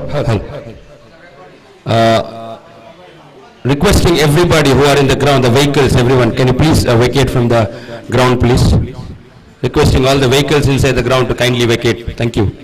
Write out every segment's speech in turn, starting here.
Hello. Requesting everybody who are in the ground, the vehicles, everyone, can you please vacate from the ground, please? Requesting all the vehicles inside the ground to kindly vacate. Thank you.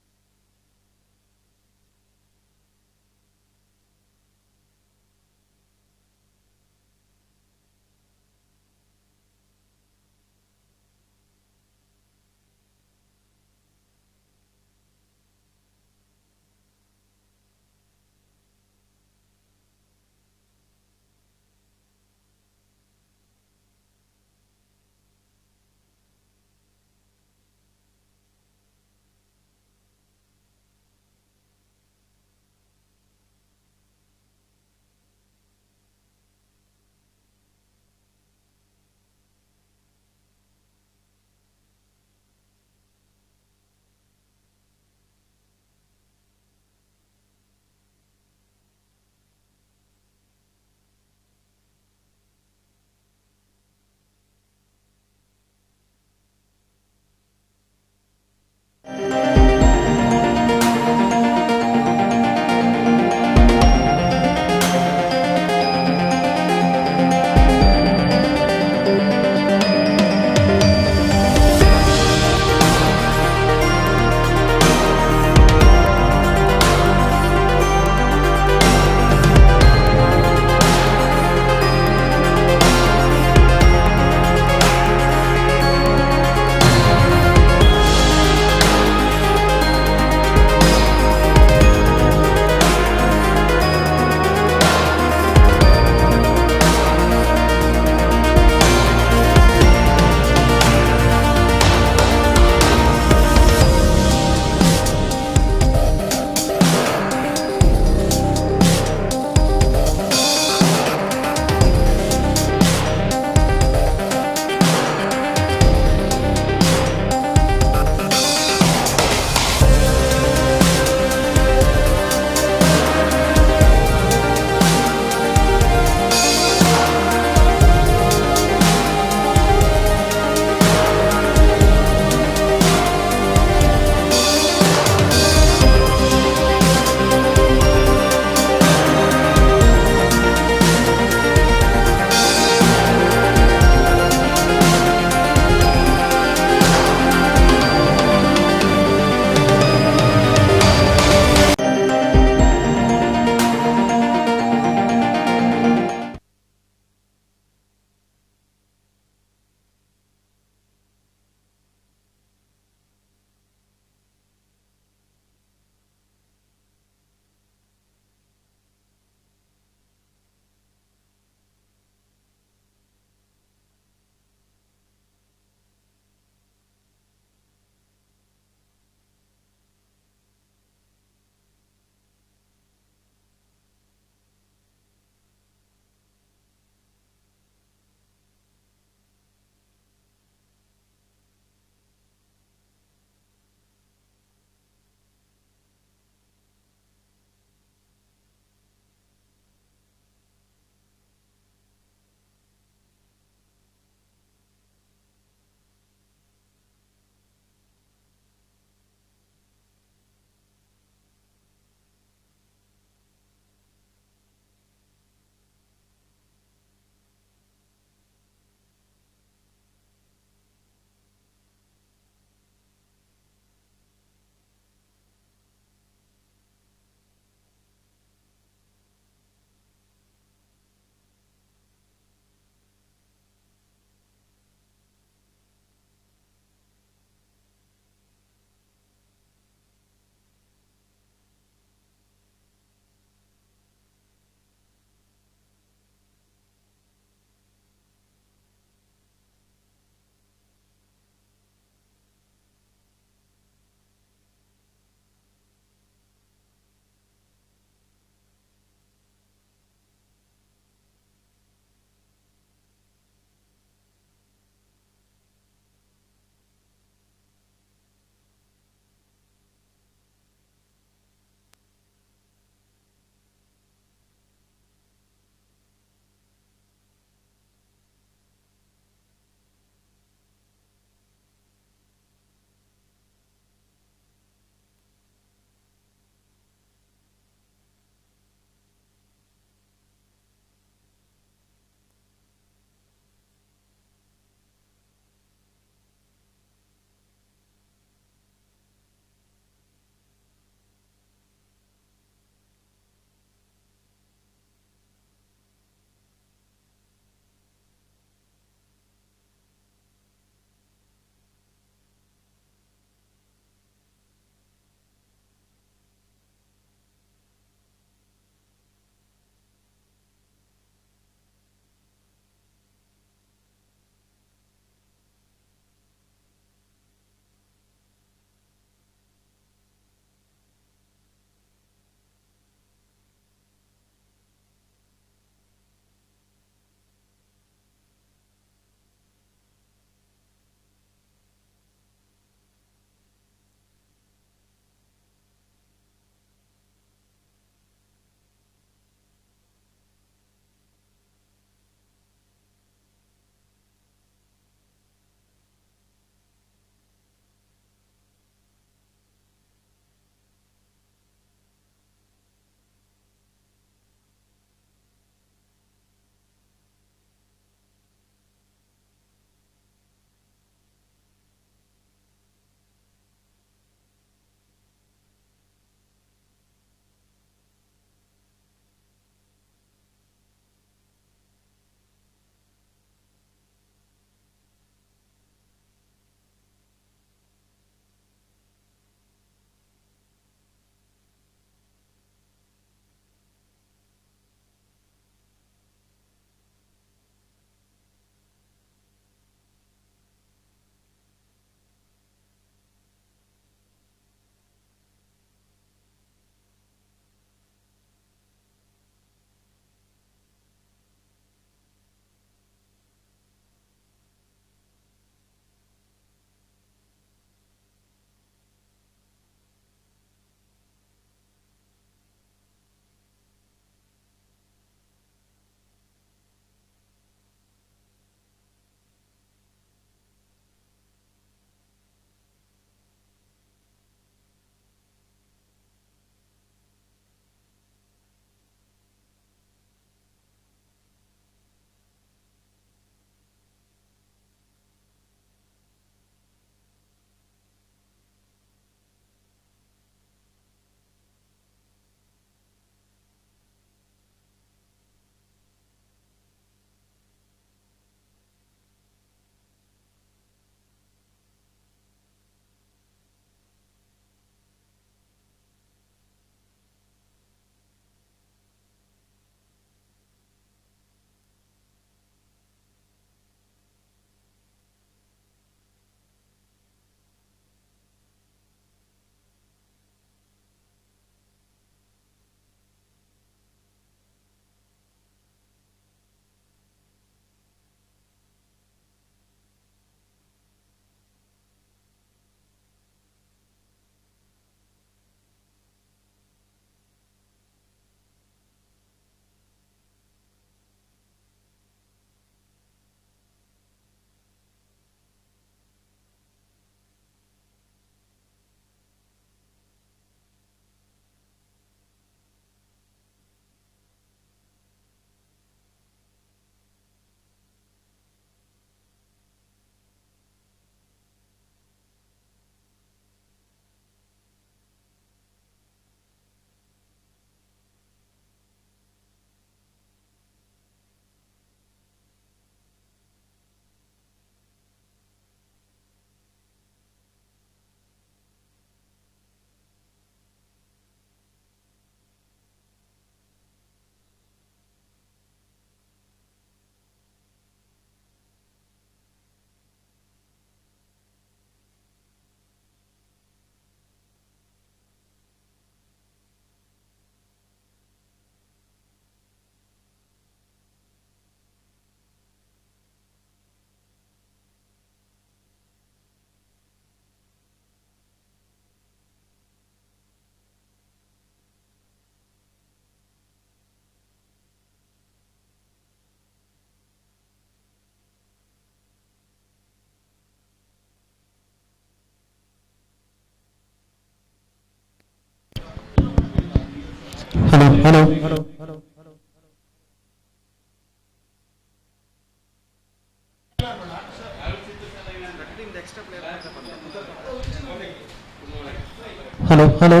Hello, hello.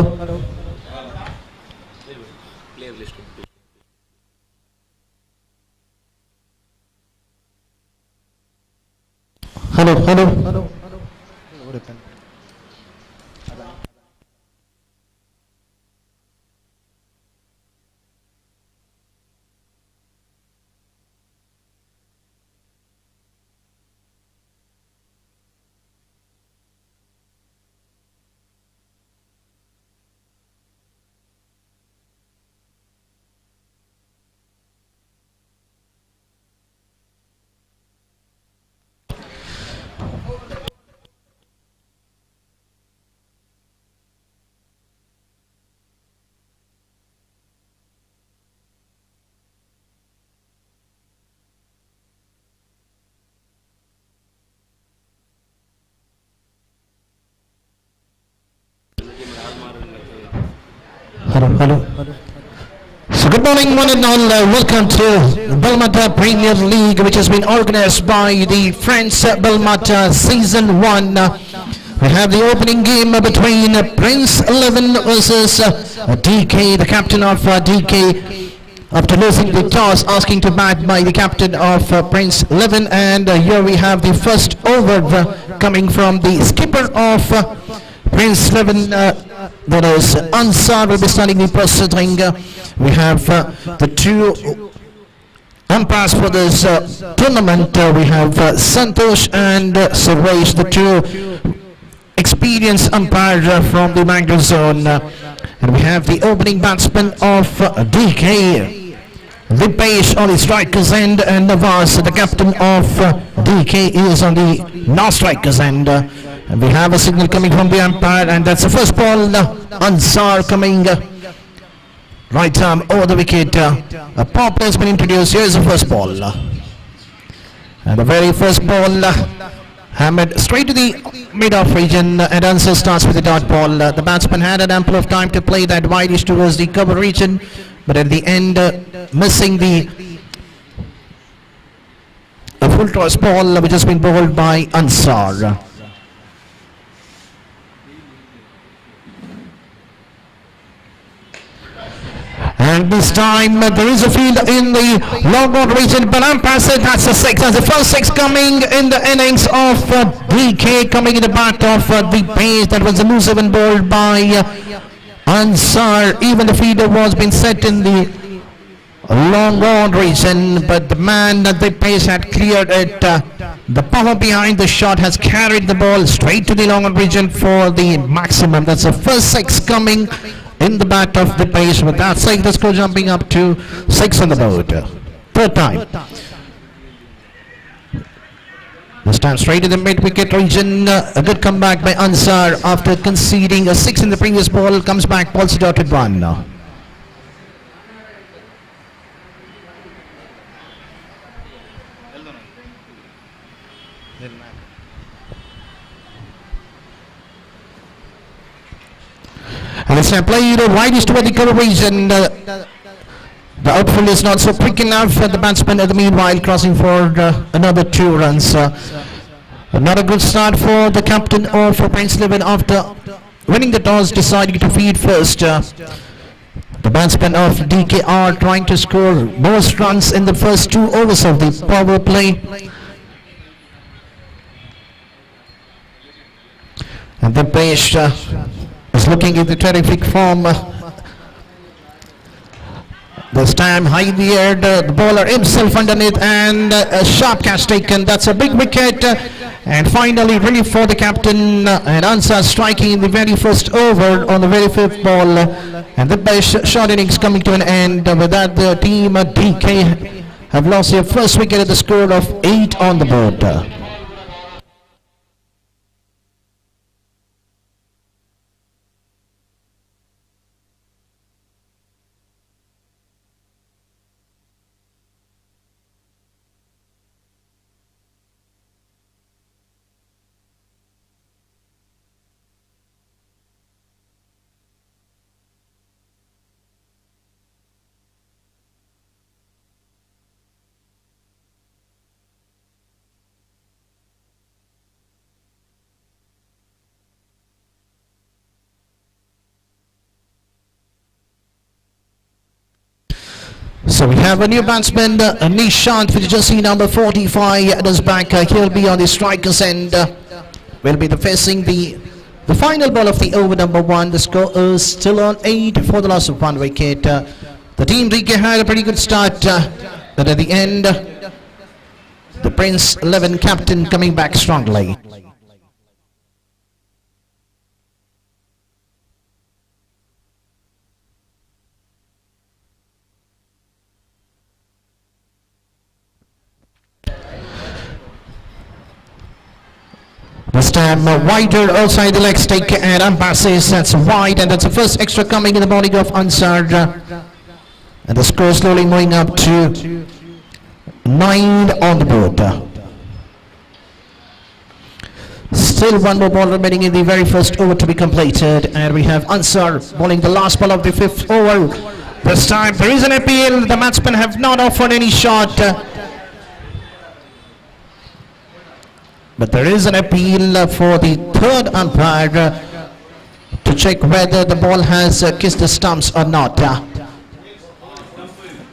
Hello, hello. Hello, hello. So good morning, one and all. Welcome to Balmata Premier League, which has been organized by the Friends Balmata Season 1. We have the opening game between Prince 11 versus DK, the captain of DK. After losing the toss, asking to bat by the captain of Prince 11, and here we have the first over coming from the skipper of Prince 11, that is Ansar, will be starting the proceeding. We have the two umpires for this tournament. We have Santosh and Suresh, the two experienced umpires from the Bangalore zone. And we have the opening batsman of DK, Dipesh on the strikers end, and Navas, the captain of DK, is on the non-strikers end. And we have a signal coming from the umpire, and that's the first ball. Ansar coming right arm over the wicket. A pop has been introduced. Here's the first ball. And the very first ball, hammered straight to the mid-off region, and Ansar starts with the dot ball. The batsman had an ample of time to play that wideish towards the cover region, but at the end, missing the full toss ball, which has been bowled by Ansar. And this time there is a field in the long ball region, but umpire said that's a six. That's the first six coming in the innings of DK, coming in the bat of the pace. That was a loose even bowled by Ansar. Even the feeder was being set in the long ball region, but the man that the pace had cleared it. The power behind the shot has carried the ball straight to the long region for the maximum. That's the first six coming in the bat of the pace. With that saying, the score jumping up to 6 on the board. Third time. This time straight to the mid-wicket region. A good comeback by Ansar after conceding a 6 in the previous ball. Comes back, balls it out with 1 now. And it's played widest toward the cover region. The outfield is not so quick enough for the batsman at the meanwhile crossing for another 2 runs. Not a good start for the captain of Prince 11 after winning the toss, deciding to feed first. The batsmen of DKR trying to score most runs in the first 2 overs of the power play. And the pace is looking at the terrific form. This time high in the air, the bowler himself underneath, and a sharp catch taken. That's a big wicket, and finally relief for the captain, and Ansar striking in the very first over on the very 5th ball, and the best short innings coming to an end. With that, the team DK have lost their first wicket at the score of 8 on the board. So we have a new batsman, Nishant, with jersey number 45 at his back. He'll be on the striker's end. Will be facing the final ball of the over number 1. The score is still on 8 for the loss of 1 wicket. The team DK had a pretty good start, but at the end, the Prince 11 captain coming back strongly. This time wider outside the leg stick, and umpire says that's wide, and that's the first extra coming in the bowling of Ansar. And the score slowly moving up to 9 on the board. Still one more ball remaining in the very first over to be completed, and we have Ansar bowling the last ball of the 5th over. This time there is an appeal. The batsmen have not offered any shot. But there is an appeal for the 3rd umpire to check whether the ball has kissed the stumps or not.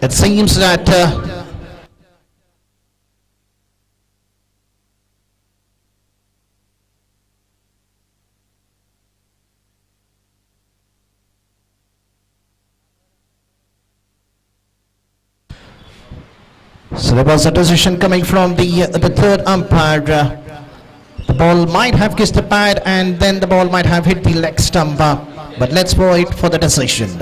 It seems that so there was a decision coming from the 3rd umpire. The ball might have kissed the pad, and then the ball might have hit the leg stump. But let's wait for the decision.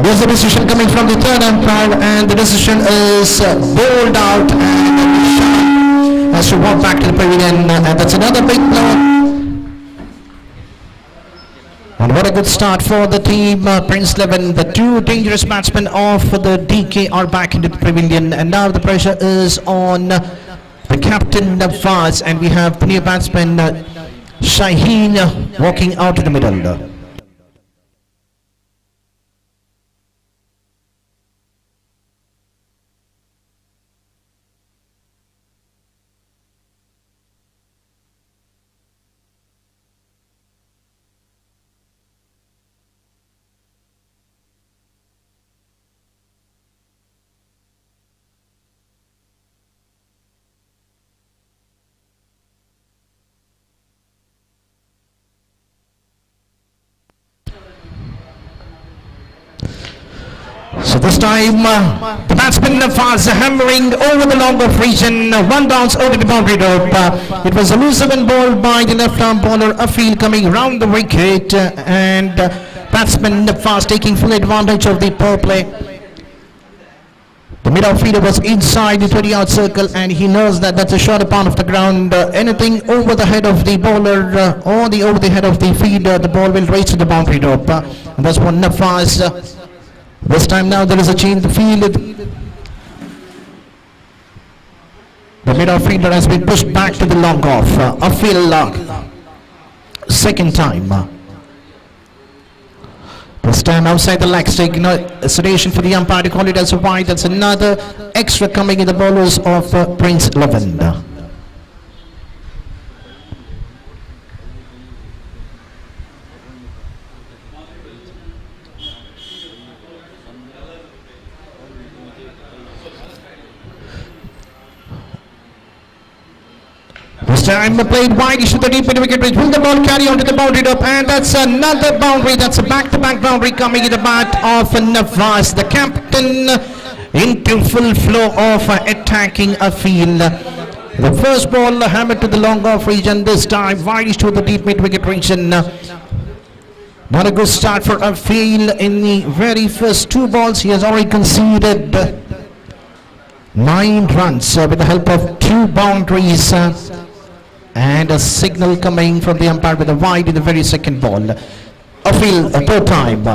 There's a decision coming from the 3rd umpire, and the decision is bowled out, and has to walk back to the pavilion, and that's another big blow. And what a good start for the team, Prince 11. The 2 dangerous batsmen of the DK are back into the pavilion, and now the pressure is on the captain Navaz, and we have the new batsman Shaheen walking out to the middle. So this time, the batsman Nafaz hammering over the long off region, 1 bounce over the boundary rope. It was elusive and bowled by the left arm bowler Afil coming round the wicket, and batsman Nafaz taking full advantage of the power play. The mid-outfielder was inside the 20-yard circle, and he knows that that's a shorter part of the ground. Anything over the head of the bowler or over the head of the fielder, the ball will race to the boundary rope. And that's what Nafaz. This time now there is a change in the field. The mid-outfielder has been pushed back to the long off. Afil, second time. This time outside the leg stick, a sedation for the umpire to call it as a wide. That's another extra coming in the bowlers of Prince 11. This time played wide to the deep wicket bridge. Will the ball carry on to the boundary up? And that's another boundary. That's a back-to-back boundary coming in the bat of Navas, the captain, into full flow of attacking a field. The first ball hammered to the long off region. This time wide to the deep mid-wicket region. Not a good start for Afil in the very first 2 balls. He has already conceded 9 runs with the help of 2 boundaries. And a signal coming from the umpire with a wide in the very second ball. A field, a third time.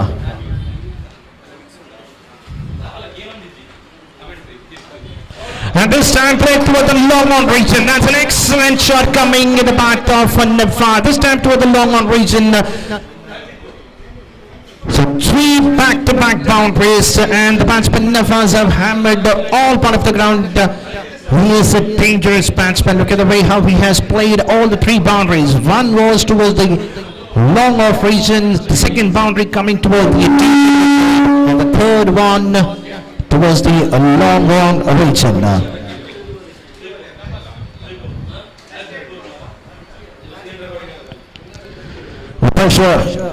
And this time played toward the long on region. That's an excellent shot coming in the back of Navar. This time toward the long on region. So 3 back-to-back boundaries, and the batsman Navaz have hammered all part of the ground. He is a dangerous batsman. Look at the way how he has played all the 3 boundaries. One was towards the long off region, the second boundary coming towards the and the third one towards the long on region. The pressure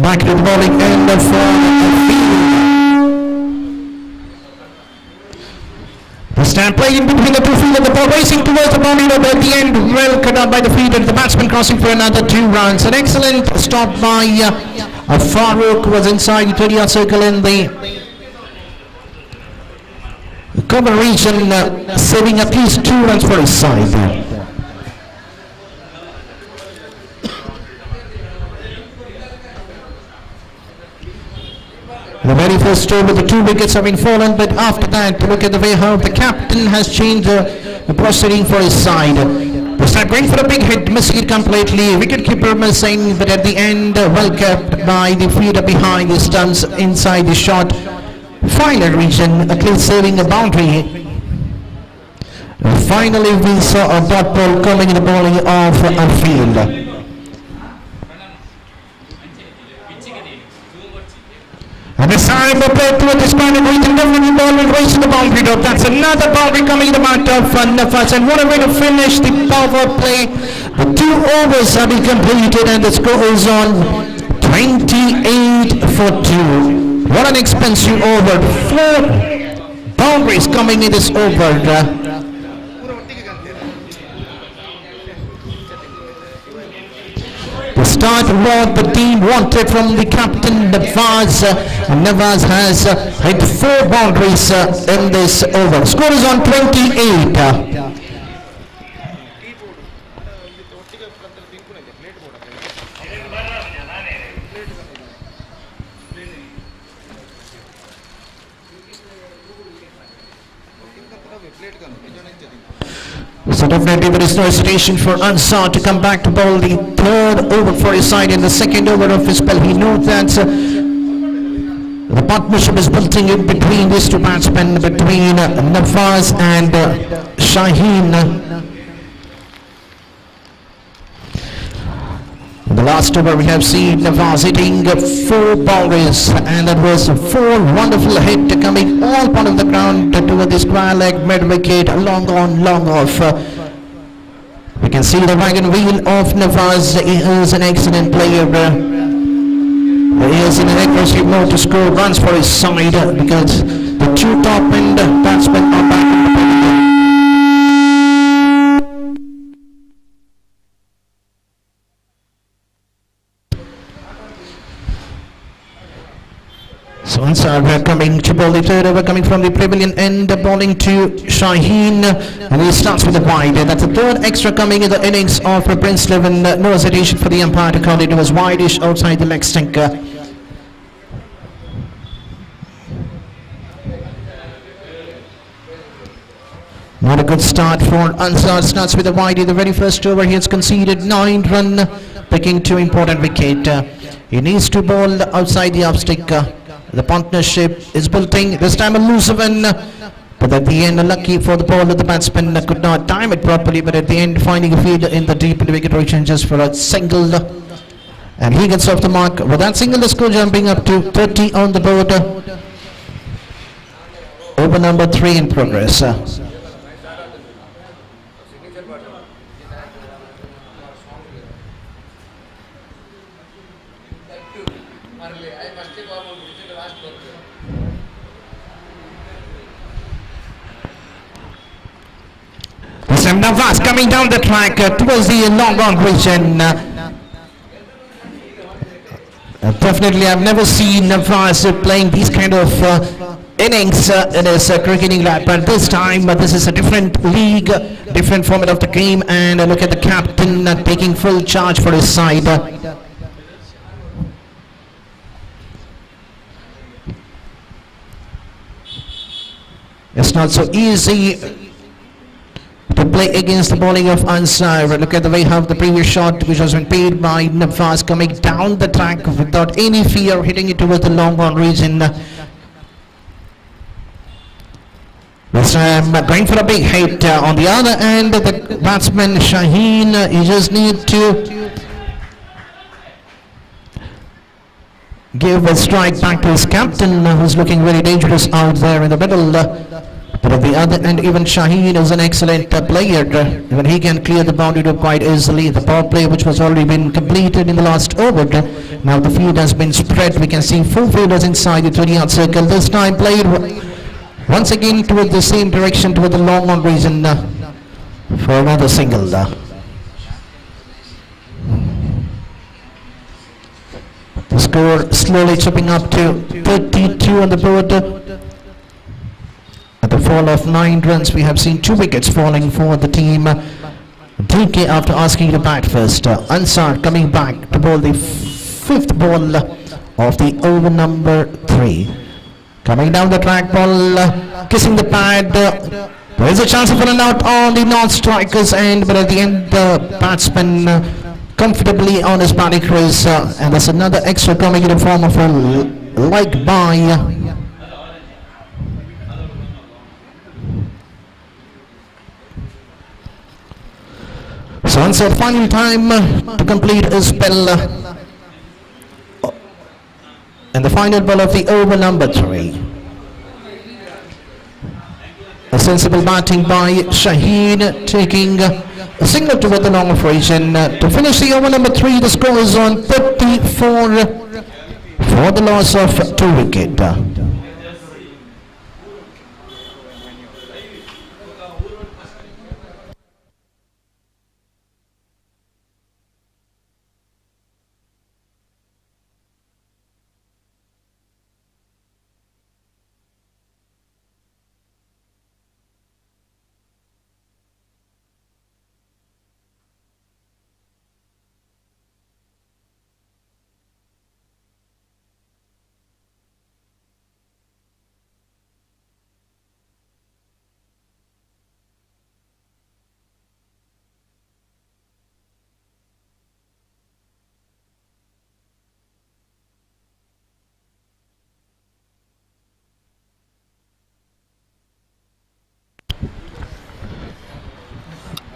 back to the bowling end for the stand playing between the 2 fielders, the ball racing towards the boundary, but at the end well cut out by the fielder, the batsman crossing for another 2 runs. An excellent stop by Farooq, who was inside the 30-yard circle in the cover region, saving at least 2 runs for his side. The very first over, the 2 wickets have been fallen, but after that, look at the way how the captain has changed the proceeding for his side. This time going for a big hit, missing it completely, wicket-keeper missing, but at the end, well kept by the fielder behind the stumps inside the shot. Final region, at least serving a boundary. Finally, we saw a dot ball coming in the bowling of a field. And this time we play toward this final region, definitely ball will race to the boundary top. That's another boundary coming in the back of Nafas, and what a way to finish the power play. The 2 overs have been completed and the score is on 28 for 2. What an expensive over. 4 boundaries coming in this over. The start what the team wanted from the captain Navaz. Navaz has hit 4 boundaries in this over. Score is on 28. So definitely there is no hesitation for Ansar to come back to bowl the 3rd over for his side in the 2nd over of his spell. He knows that the partnership is building in between these 2 batsmen, between Nafaz and Shaheen. In the last over we have seen Navaz hitting 4 boundaries, and that was 4 wonderful hits coming all part of the ground toward the square leg mid wicket, long on, long off. We can see the wagon wheel of Navaz. He is an excellent player. He is in an aggressive mode to score runs for his side because the 2 top end batsmen are back in the So Ansar coming to bowl the 3rd over, coming from the pavilion end, bowling to Shaheen, and he starts with the wide. That's the 3rd extra coming in the innings of Prince Leven. No hesitation for the umpire to call it. It was wide-ish outside the leg stinker. Not a good start for Ansar. Starts with the wide in the very first over. He has conceded 9 runs, picking 2 important wickets. He needs to bowl outside the off stick. The partnership is building. This time a loose one, but at the end, unlucky for the ball, the batsman could not time it properly. But at the end, finding a field in the deep wicket region just for a single, and he gets off the mark. With that single, the score jumping up to 30 on the board. Over number 3 in progress. Navaz coming down the track towards the long on region. Definitely I've never seen Navaz playing these kind of innings in his cricketing life, but this time this is a different league, different format of the game, and look at the captain taking full charge for his side. It's not so easy to play against the bowling of Ansar. Look at the way how the previous shot, which has been paid by Navas, coming down the track without any fear, hitting it towards the long on region. This time going for a big hit. On the other end, the batsman Shaheen, you just need to give a strike back to his captain, who's looking very dangerous out there in the middle. But at the other end, even Shaheen is an excellent player. Even he can clear the boundary quite easily. The power play, which was already been completed in the last over. Now the field has been spread. We can see 4 fielders inside the 20-yard circle. This time played once again toward the same direction, toward the long on region for another single. The score slowly chipping up to 32 on the board. At the fall of 9 runs, we have seen 2 wickets falling for the team. DK after asking to bat first. Ansar coming back to bowl the 5th ball of the over number 3. Coming down the track, ball kissing the pad. There is a chance of an out on the non-strikers end, but at the end the batsman comfortably on his batting crease, and there's another extra coming in the form of a leg by. So it's a final time to complete his spell. And the final ball of the over number 3. A sensible batting by Shaheen, taking a single toward the long region. To finish the over number 3, the score is on 34 for the loss of 2 wickets.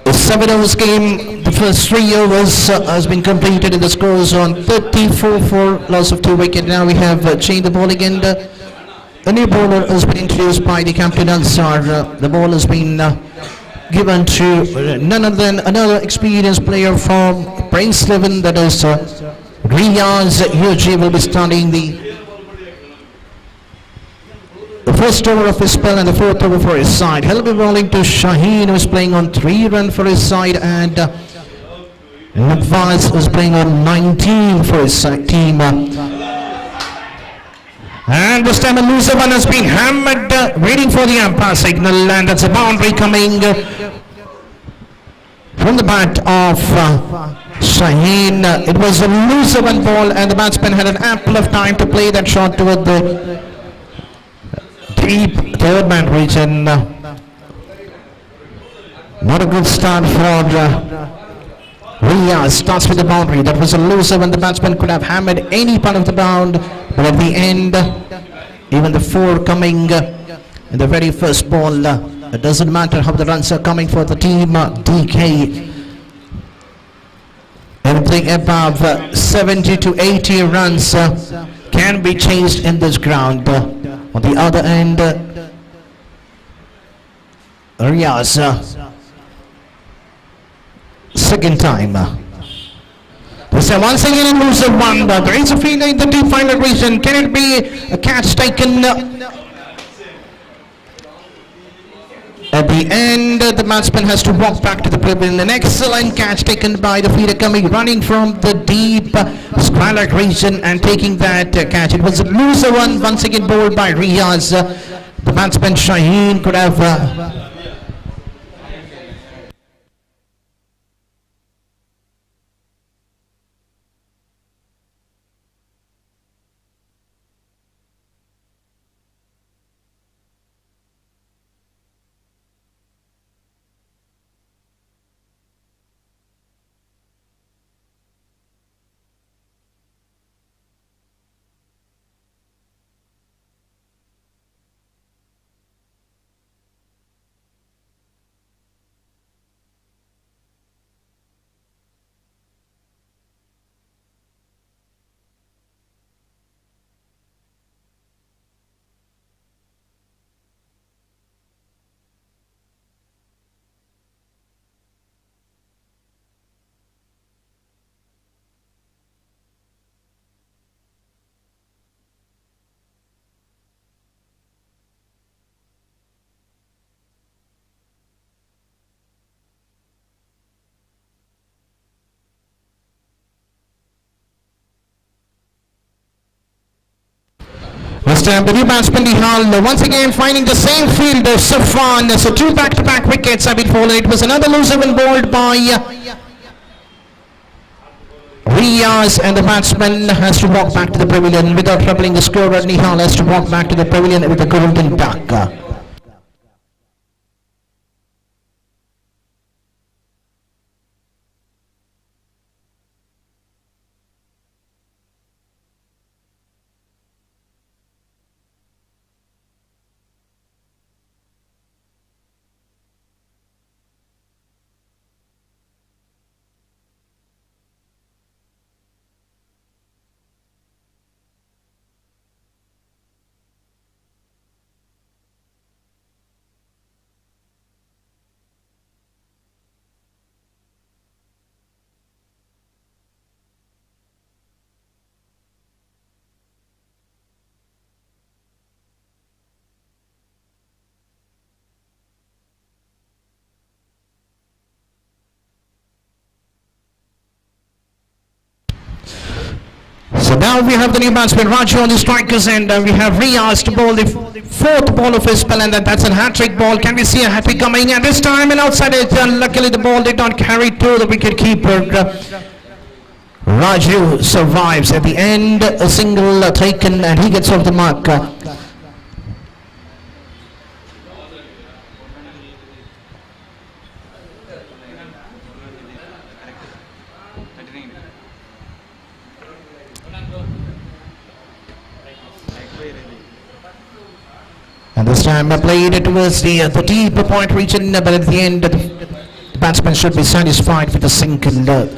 The 7 overs game, the first 3 overs has been completed, and the score is on 34 for loss of 2 wickets. Now we have changed the ball again. A new bowler has been introduced by the captain Ansar. The ball has been given to none other than another experienced player from Prince Leven, that is Riyaz UG, will be starting the first over of his spell and the 4th over for his side. He'll be bowling to Shaheen, who is playing on 3 runs for his side, and Navas is playing on 19 for his team. And this time a loser one has been hammered, waiting for the umpire signal, and that's a boundary coming from the bat of Shaheen. It was a loser one ball, and the batsman had an ample of time to play that shot toward the deep 3rd man region. Not a good start for Riyaz. Starts with the boundary. That was a loser when the batsman could have hammered any part of the bound, but at the end, even the 4 coming in the very first ball, it doesn't matter how the runs are coming for the team. DK, anything above 70 to 80 runs can be chased in this ground. On the other end, Riyaz, second time. This is once again a loser one. There is a fielder in the deep final region. Can it be a catch taken? At the end, the batsman has to walk back to the pavilion. An excellent catch taken by the fielder coming running from the deep square region and taking that catch. It was a loser one, once again bowled by Riyaz. the batsman Shaheen could have this time the new batsman Nihal once again finding the same fielder Safwan. So two back-to-back wickets have been fallen. It was another loser when bowled by Riaz, and the batsman has to walk back to the pavilion without troubling the scorer. Nihal has to walk back to the pavilion with a golden duck. So now we have the new batsman Raju on the strikers, and we have Riaz to bowl the fourth ball of his spell, and that's a hat-trick ball. Can we see a hat-trick coming? And this time and outside it, luckily the ball did not carry to the wicket keeper. Raju survives at the end, a single taken, and he gets off the mark. And this time played towards the deep point region, but at the end the batsman should be satisfied with a single.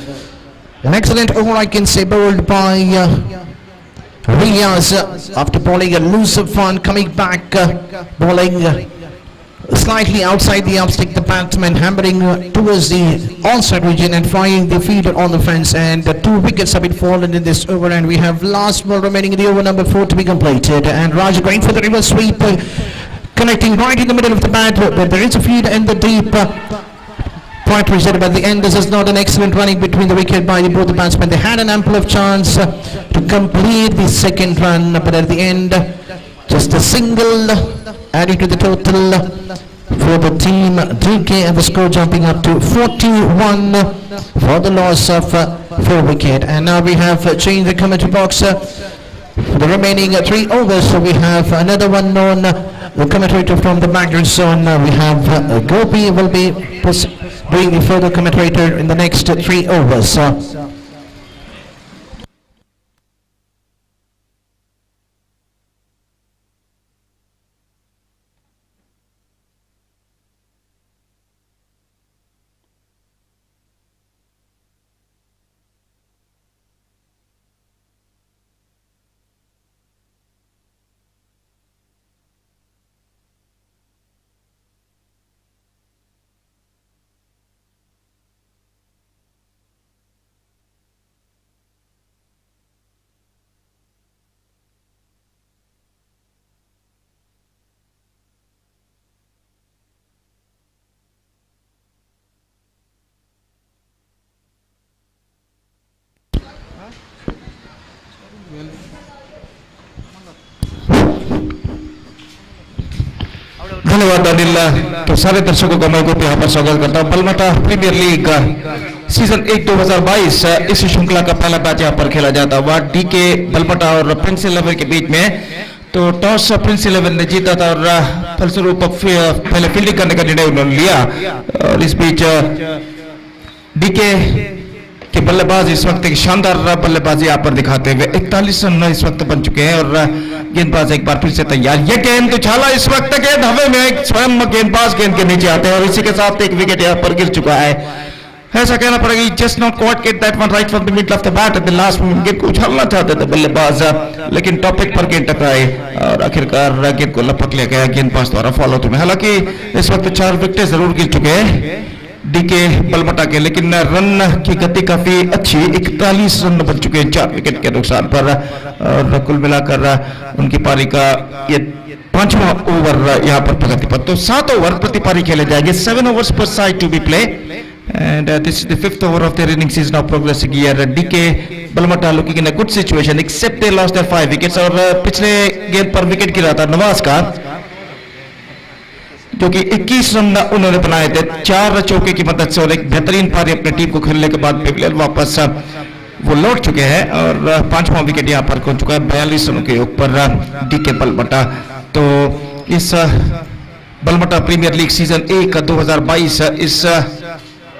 An excellent over, I can say, bowled by Riaz after bowling a loose one, coming back, bowling slightly outside the off stick, the batsman hammering towards the onside region and flying the fielder on the fence, and two wickets have been fallen in this over, and we have last ball remaining in the over number 4 to be completed, and Raj going for the reverse sweep, connecting right in the middle of the bat, but there is a field in the deep point region, but at the end this is not an excellent running between the wicket by both the batsmen. They had an ample of chance to complete the second run, but at the end just a single adding to the total for the team DK, and the score jumping up to 41 for the loss of 4 wicket. And now we have changed the commentary box for the remaining 3 overs. So we have another one known, the commentator from the background zone. We have Gopi will be doing the further commentator in the next 3 overs. धन्यवाद अनिल। तो सारे दर्शकों का मैं को यहाँ पर स्वागत करता हूँ। बलमाता प्रीमियर लीग सीजन 1 2022 इस श्रृंखला का पहला मैच यहाँ पर खेला जाता हुआ डीके बलमाता और प्रिंस 11 के बीच में। तो टॉस प्रिंस 11 ने जीता था और फलस्वरूप पहले फील्डिंग करने का निर्णय उन्होंने लिया। और इस बीच डीके के बल्लेबाज इस वक्त एक शानदार बल्लेबाजी यहाँ पर दिखाते हुए 41 रन इस वक्त बन चुके हैं और गेंदबाज एक बार फिर से तैयार। ये गेंद उछाला, इस वक्त गेंद हवा में, स्वयं गेंदबाज गेंद के नीचे आते हैं और इसी के साथ एक विकेट यहाँ पर गिर चुका है। ऐसा कहना पड़ेगा, just not quite get that one right from the middle of the bat eight the last moment. गेंद को उछालना चाहते थे बल्लेबाज, लेकिन टॉपिक पर गेंद टकराए और आखिरकार गेंद को लपक लिया गया गेंदबाज द्वारा फॉलो थ्रू में। हालांकि इस वक्त 4 विकेट जरूर गिर चुके हैं डीके बलमाता के, लेकिन रन की गति काफी अच्छी, 41 रन बन चुके हैं 4 विकेट के नुकसान पर। और कुल मिलाकर उनकी पारी का ये 5वां ओवर यहाँ पर प्रगति पर। तो 7 ओवर प्रति पारी खेले जाएंगे, 7 overs per side to be play and this is the 5th over of their innings is now progressing here. DK Balmata looking in a good situation except they lost their 5 wickets और पिछले गेंद पर wicket गिरा था नवाज का, जो कि 21 run उन्होंने बनाए थे 4 चौके की मदद से और एक बेहतरीन पारी अपनी टीम को खेलने के बाद पेविलियन वापस वो लौट चुके हैं और 5वां विकेट यहाँ पर खो चुका है 42 रनों के योग पर डीके बलमाता। तो इस बलमाता प्रीमियर लीग सीजन 1 2022 इस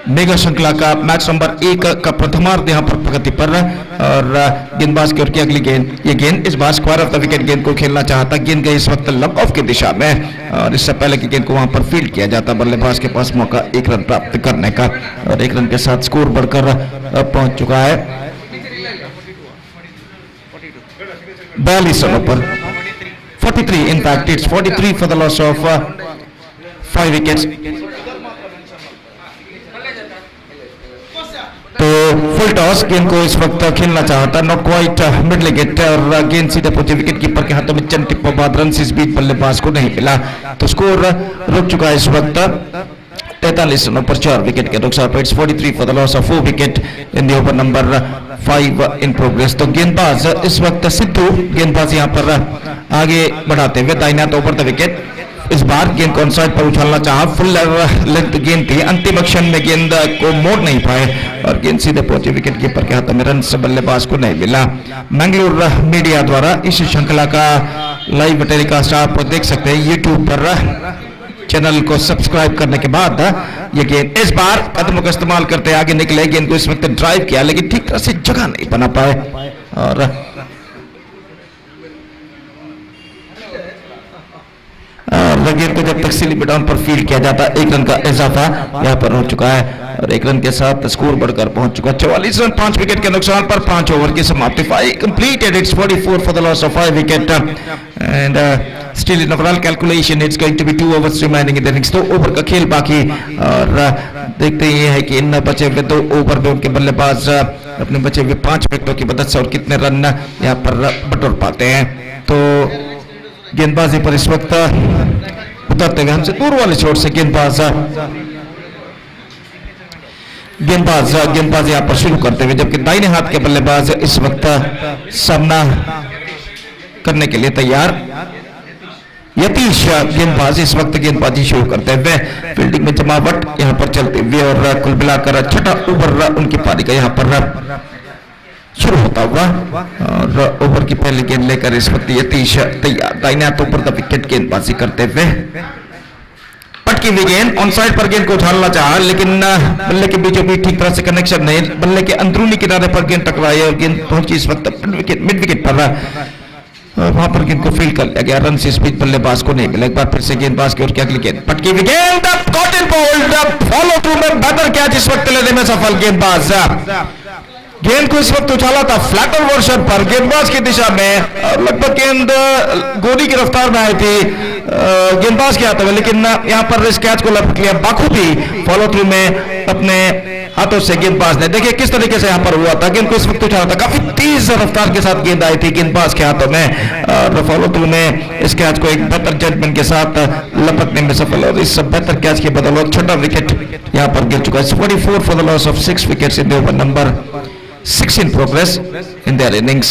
मेगा श्रृंखला का मैच नंबर 1 का प्रथमार्ध यहाँ पर प्रगति पर और गेंदबाज की ओर की अगली गेंद, ये गेंद इस bar square off the wicket गेंद को खेलना चाहता। गेंद गई इस वक्त लंब ऑफ की दिशा में और इससे पहले की गेंद को वहां पर फील्ड किया जाता। बल्लेबाज के पास मौका 1 रन प्राप्त करने का और 1 रन के साथ स्कोर बढ़कर पहुंच चुका है 42 रनों पर। 43 in fact it's 43 for the loss of 5 wickets। तो फुल टॉस, गेंद को इस वक्त खेलना चाहता, नॉट क्वाइट मिडल विकेट और गेंद सीधे पहुंचे विकेट कीपर के हाथों में। चंद टिप्पों बाद रन इस बीच बल्लेबाज को नहीं मिला, तो स्कोर रुक चुका है इस वक्त 43 रनों पर 4 विकेट के नुकसान पर। 43 for the loss of 4 wicket in the over number 5 in progress. तो गेंदबाज इस वक्त सिद्धू गेंदबाज यहाँ पर आगे बढ़ाते हुए दाहिने हाथ ओवर द विकेट। इस बार गेंद को ऑनसाइड पर उछालना चाहा, फुल लेंथ गेंद थी, अंतिम क्षण में गेंद को मोड़ नहीं पाए और गेंद सीधे पहुंचे विकेट कीपर के हाथों में। रन से बल्लेबाज को नहीं मिला। मैंगलोर मीडिया द्वारा इस श्रृंखला का लाइव टेलीकास्ट आप देख सकते हैं यूट्यूब पर। चैनल को सब्सक्राइब करने के बाद ये गेंद इस बार कदमों का इस्तेमाल करते आगे निकले, गेंद को इस वक्त ड्राइव किया लेकिन ठीक तरह से जगह नहीं बना पाए और गेंद को जब तक स्लिप डाउन पर फील्ड किया जाता 1 रन का इजाफा यहाँ पर हो चुका है और 1 रन के साथ स्कोर बढ़कर पहुंच चुका 44 रन 5 विकेट के नुकसान पर 5 ओवर की समाप्ति। 5 completed, it's 44 for the loss of 5 wicket and still in overall calculation it's going to be 2 overs remaining in the innings। 2 over का खेल बाकी और देखते ये है कि इन बचे हुए 2 ओवर में उनके बल्लेबाज अपने बचे हुए 5 विकेटों की मदद से और कितने रन यहाँ पर बटोर पाते हैं। तो गेंदबाजी पर इस वक्त उतरते हुए हमसे दूर वाले छोर से गेंदबाज यहाँ पर शुरू करते हुए, जबकि दाहिने हाथ के बल्लेबाज इस वक्त सामना करने के लिए तैयार। यतीश गेंदबाज इस वक्त गेंदबाजी शुरू करते हुए, फील्डिंग में जमावट यहाँ पर चलते हुए और कुल मिलाकर 6ठा ओवर उनकी पारी का यहाँ पर शुरू होता हुआ और ओवर की पहली गेंद लेकर इस वक्त यतीश तैयार। दाहिने हाथ ऊपर द विकेट गेंदबाजी करते हुए, पटकी हुई गेंद ऑन साइड पर गेंद को उछालना चाहा लेकिन बल्ले के बीचों बीच ठीक तरह से कनेक्शन नहीं, बल्ले के अंदरूनी किनारे पर गेंद टकराई और गेंद पहुंची इस वक्त मिड विकेट पर वहां पर गेंद को फील्ड कर लिया गया। रन से इस बीच बल्लेबाज को नहीं मिला। एक बार फिर से गेंदबाज की ओर की अगली गेंद, पटकी हुई गेंद caught and bowled, follow through में बेहतर कैच इस वक्त लेने में सफल गेंदबाज। गेंद को इस वक्त उछाला था फ्लैटर वर्जन पर गेंदबाज की दिशा में और लगभग गेंद गोली की रफ्तार में आई थी गेंदबाज के हाथों में, लेकिन यहाँ पर इस कैच को लपक लिया बाखूबी फॉलो थ्रू में अपने हाथों से गेंदबाज ने। देखिए किस तरीके से यहाँ पर हुआ था, गेंद को इस वक्त उछाला था, काफी तेज रफ्तार के साथ गेंद आई थी गेंदबाज के हाथों में और फॉलो थ्रू में इस कैच को एक बेहतर जजमेंट के साथ लपकने में सफल और इस बेहतर कैच की बदौलत 6ठा विकेट यहाँ पर गिर चुका है। 44 for the loss of 6 wickets in the over number 6 in progress in their innings.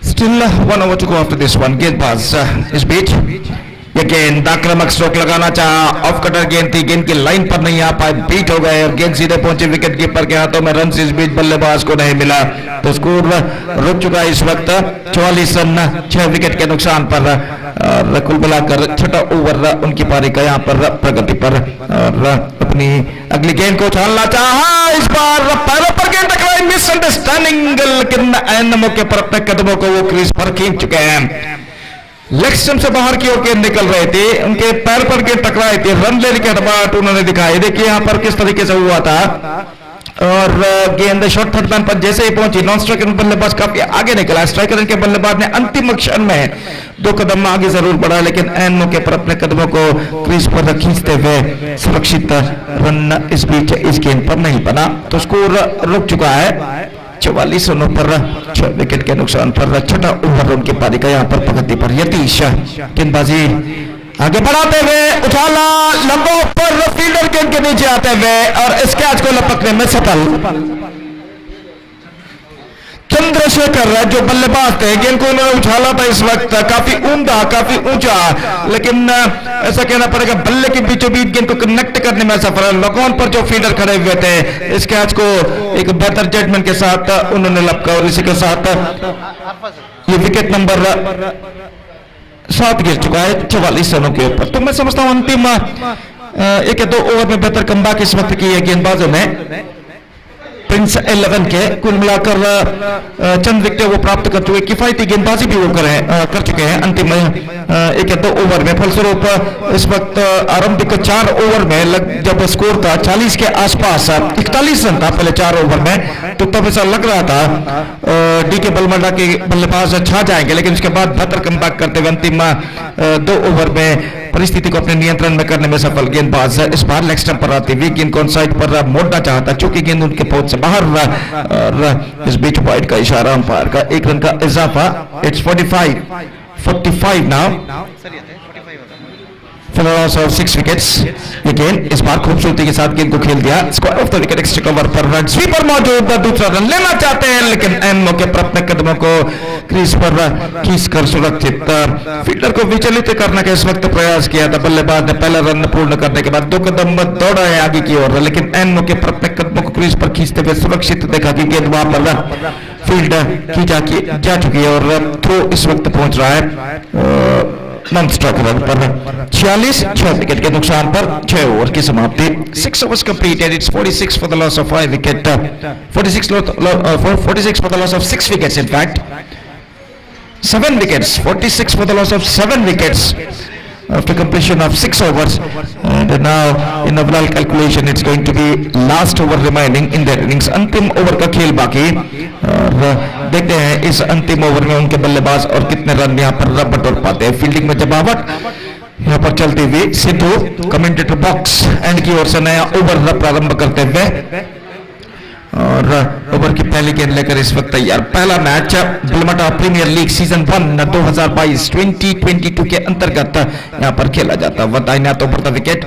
Still 1 over to go after this one. गेंदबाज इस बीच ये गेंद आक्रामक स्ट्रोक लगाना चाहा, ऑफ कटर गेंद थी, गेंद की लाइन पर नहीं आ पाए, बीट हो गए और गेंद सीधे पहुंची विकेट कीपर के हाथों में। रन इस बीच बल्लेबाज को नहीं मिला तो स्कोर रुक चुका है इस वक्त 44 रन 6 विकेट के नुकसान पर। और कुल मिलाकर छठा ओवर उनकी पारी का यहाँ पर प्रगति पर। और अपनी अगली गेंद को उछालना चाहा, इस बार पैरों पर गेंद टकराई, मिसअंडरस्टैंडिंग, लेकिन एन मौके पर अपने कदमों को वो क्रीज पर खींच चुके हैं। लेग स्टंप से बाहर की ओर गेंद निकल रहे थे, उनके पैर पर गेंद टकराई थी, रन लेने के बाद उन्होंने दिखाई। देखिए यहाँ पर किस तरीके से हुआ था। और गेंद शॉर्ट थर्ड मैन पर जैसे ही पहुंची, नॉन स्ट्राइकर बल्लेबाज काफी आगे निकला, स्ट्राइकर के बल्लेबाज ने अंतिम क्षण में 2 कदम आगे जरूर बढ़ा, लेकिन एन मौके पर अपने कदमों को क्रीज पर खींचते हुए सुरक्षित रन इस बीच इस गेंद पर नहीं बना तो स्कोर रुक चुका है 44 रनों पर 6 विकेट के नुकसान पर। छठा ओवर उनकी पारी का यहाँ पर प्रगति पर। यतीश गेंदबाजी आगे बढ़ाते हुए उछाला, लंबा पर फील्डर गेंद के नीचे आते हुए और इस कैच को लपकने में सफल। चंद्रशेखर जो बल्लेबाज थे, गेंद को उन्होंने उछाला था इस वक्त काफी उम्दा, काफी ऊंचा, लेकिन ऐसा कहना पड़ेगा बल्ले के बीचों बीच गेंद को कनेक्ट करने में सफल। लॉकऑन पर जो फील्डर खड़े हुए थे, इस कैच को एक बेहतर जजमेंट के साथ उन्होंने लपका और इसी के साथ ये विकेट नंबर 7 गिर चुका है 44 रनों के ऊपर। तो मैं समझता हूं अंतिम 1 या 2 ओवर में बेहतर कमबैक इस वक्त की है गेंदबाजों ने प्रिंस 11 के। कुल मिलाकर चंद विकेट वो प्राप्त कर चुके, किफायती गेंदबाजी भी वो कर चुके हैं अंतिम 1 या 2 ओवर में। फलस्वरूप इस वक्त आरंभिक 4 ओवर में जब स्कोर था 40 के आसपास, 41 रन था पहले 4 ओवर में, तो तब ऐसा लग रहा था डी के बलमाटा के बल्लेबाज छा जाएंगे, लेकिन उसके बाद बेहतर कमबैक करते हुए अंतिम 2 ओवर में परिस्थिति को अपने नियंत्रण में करने में सफल गेंदबाज इस बार लेग स्टंप पर आती हुई गेंद को ऑन साइड पर मोड़ना चाहता, चूंकि गेंद उनके पहुंच से बाहर। और इस बीच वाइड का इशारा अंपायर का 1 रन का इजाफा। It's 45 now for the loss of 6 wickets। ये गेंद इस बार खूबसूरती के साथ गेंद को खेल दिया, square off the wicket extra cover पर रन स्वीपर मौजूद, दूसरा रन लेना चाहते हैं, लेकिन एन मौके पर अपने कदमों को क्रीज पर खींचकर सुरक्षित फील्डर को विचलित करने का इस वक्त प्रयास किया था। बल्लेबाज ने पहला रन पूर्ण करने के बाद 2 कदम दौड़ा है आगे की ओर, लेकिन एन मौके पर अपने कदमों को क्रीज पर खींचते हुए सुरक्षित देखा कि गेंद वहां पर फील्ड की जा चुकी है और थ्रो इस वक्त पहुंच रहा है नॉन स्ट्राइकर पर 6 विकेट के नुकसान पर 6 ओवर की समाप्ति। 6 overs completed, it's 46 for the loss of 5 wicket, 46 for the loss of 6 wickets in fact, 7 wickets, 46 for the loss of 7 wickets after completion of 6 overs, and now in overall calculation it's going to be last over remaining in their innings। अंतिम over का खेल बाकी, और देखते हैं इस अंतिम over में उनके बल्लेबाज और कितने रन यहाँ पर बटोर पाते हैं। फील्डिंग में जमावट यहाँ पर चलती हुई सिद्धू कमेंटेटर बॉक्स एंड की ओर से नया ओवर प्रारंभ करते हुए, और ओवर की पहली गेंद लेकर इस वक्त तैयार। पहला मैच बलमाटा प्रीमियर लीग सीजन 1 2022-2022 के अंतर्गत यहाँ पर खेला जाता है। दाहिने तो over the wicket,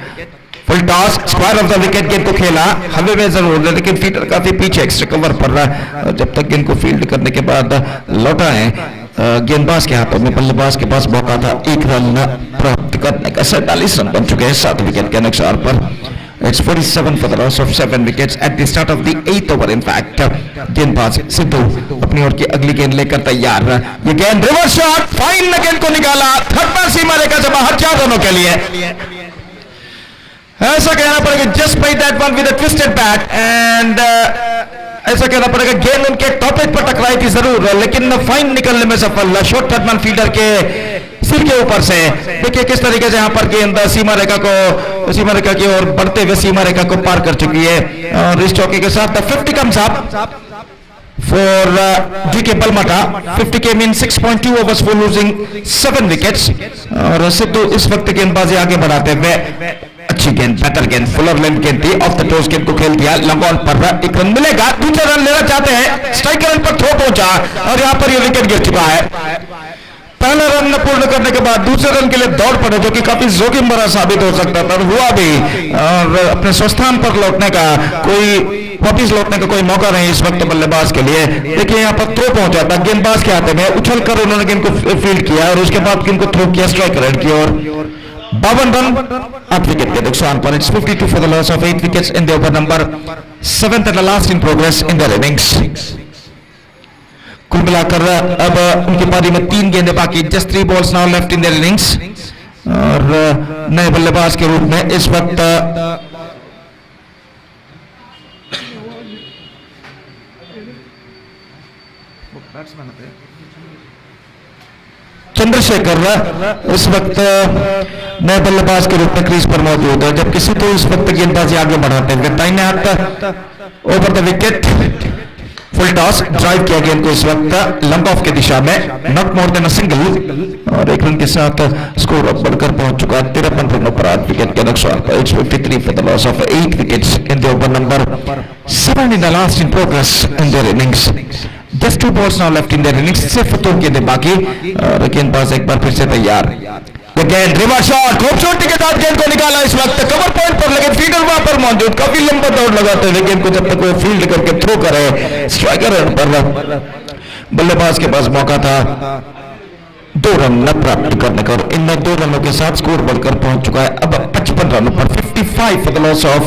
full toss, square off the wicket गेंद को खेला हवे में जरूर, लेकिन फील्डर काफी पीछे एक्स्ट्रा कवर पर रहा। जब तक गेंद को फील्ड करने के बाद लौटा है गेंदबाज के हाथों में, बल्लेबाज के पास मौका था 1 रन प्राप्त करने का। 47 रन बन चुके हैं 7 विकेट के नुकसान पर। It's 47 for the loss of 7 wickets at the start of the 8th over in fact। गेंदबाज सिद्धू अपनी ओर की अगली गेंद लेकर तैयार। ये गेंद रिवर्स शॉट, फाइन गेंद को निकाला, थर्ड पर सीमा रेखा से बाहर 4 रनों के लिए। ऐसा कहना पड़ेगा just by that one with a twisted bat, and ऐसा कहना पड़ेगा गेंद उनके टॉप एज पर टकराई थी जरूर, लेकिन फाइन निकलने में सफल शॉर्ट थर्डमैन फील्डर के सिर के ऊपर से। देखिए किस तरीके से यहाँ पर गेंद सीमा रेखा की ओर बढ़ते हुए सीमा रेखा को पार कर चुकी है, और इस चौके के साथ 50 comes up for DK Balmata। 50 came in 6.2 overs for losing 7 wickets। और सिद्धू इस वक्त गेंदबाजी आगे बढ़ाते हुए, अच्छी गेंद, बेहतर गेंद, फुलर लेंथ गेंद थी, ऑफ द टॉस गेंद को खेल दिया, लॉन्ग ऑन पर 1 रन मिलेगा, दूसरा रन लेना चाहते हैं, स्ट्राइक रन पर थ्रो पहुंचा और यहाँ पर ये विकेट गिर चुका है। पहला रन पूर्ण करने के बाद दूसरे रन के लिए दौड़ पड़े, जो कि काफी जोखिम भरा साबित हो सकता था, हुआ भी, और अपने स्वस्थान पर लौटने का वापिस लौटने का कोई मौका नहीं इस वक्त बल्लेबाज के लिए। देखिए यहाँ पर थ्रो पहुंचा था गेंदबाज के हाथ में, उछल कर उन्होंने गेंद को फील्ड किया और उसके बाद गेंद को थ्रो किया स्ट्राइक रेड की ओर। 52 रन 8 विकेट के नुकसान पर. It's 52 for the loss of 8 wickets in the over number 7th and the last in progress in their innings. कुल मिलाकर अब उनकी पारी में 3 गेंदें बाकी. Just 3 balls now left in their innings. और नए बल्लेबाज के रूप में इस वक्त चंद्रशेखर इस वक्त नए बल्लेबाज के रूप में क्रीज पर मौजूद है, जबकि सिद्धू इस वक्त गेंदबाजी आगे बढ़ाते हैं. दाहिने हाथ over the wicket full toss drive किया गेंद को इस वक्त लंब ऑफ की दिशा में, not more than a single, और 1 रन के साथ स्कोर अब बढ़कर पहुंच चुका है 53 रनों पर 8 विकेट के नुकसान पर. It's 53 for the loss of 8 wickets in the over number 7 in the last in progress in their innings. Just 2 balls now left in their innings. सिर्फ 2 गेंदें बाकी और गेंदबाज एक बार फिर से तैयार. Again रिवर्स शॉट खूबसूरती के साथ गेंद को निकाला इस वक्त कवर पॉइंट पर, लेकिन फील्डर वहां पर मौजूद, काफी लंबा दौड़ लगाते हुए गेंद को जब तक वो फील्ड करके थ्रो करे स्ट्राइकर रन पर बल्लेबाज के पास मौका था 2 रन न प्राप्त करने का. इन 2 रनों के साथ स्कोर बढ़कर पहुंच चुका है अब 55 रनों पर. 55 for the loss of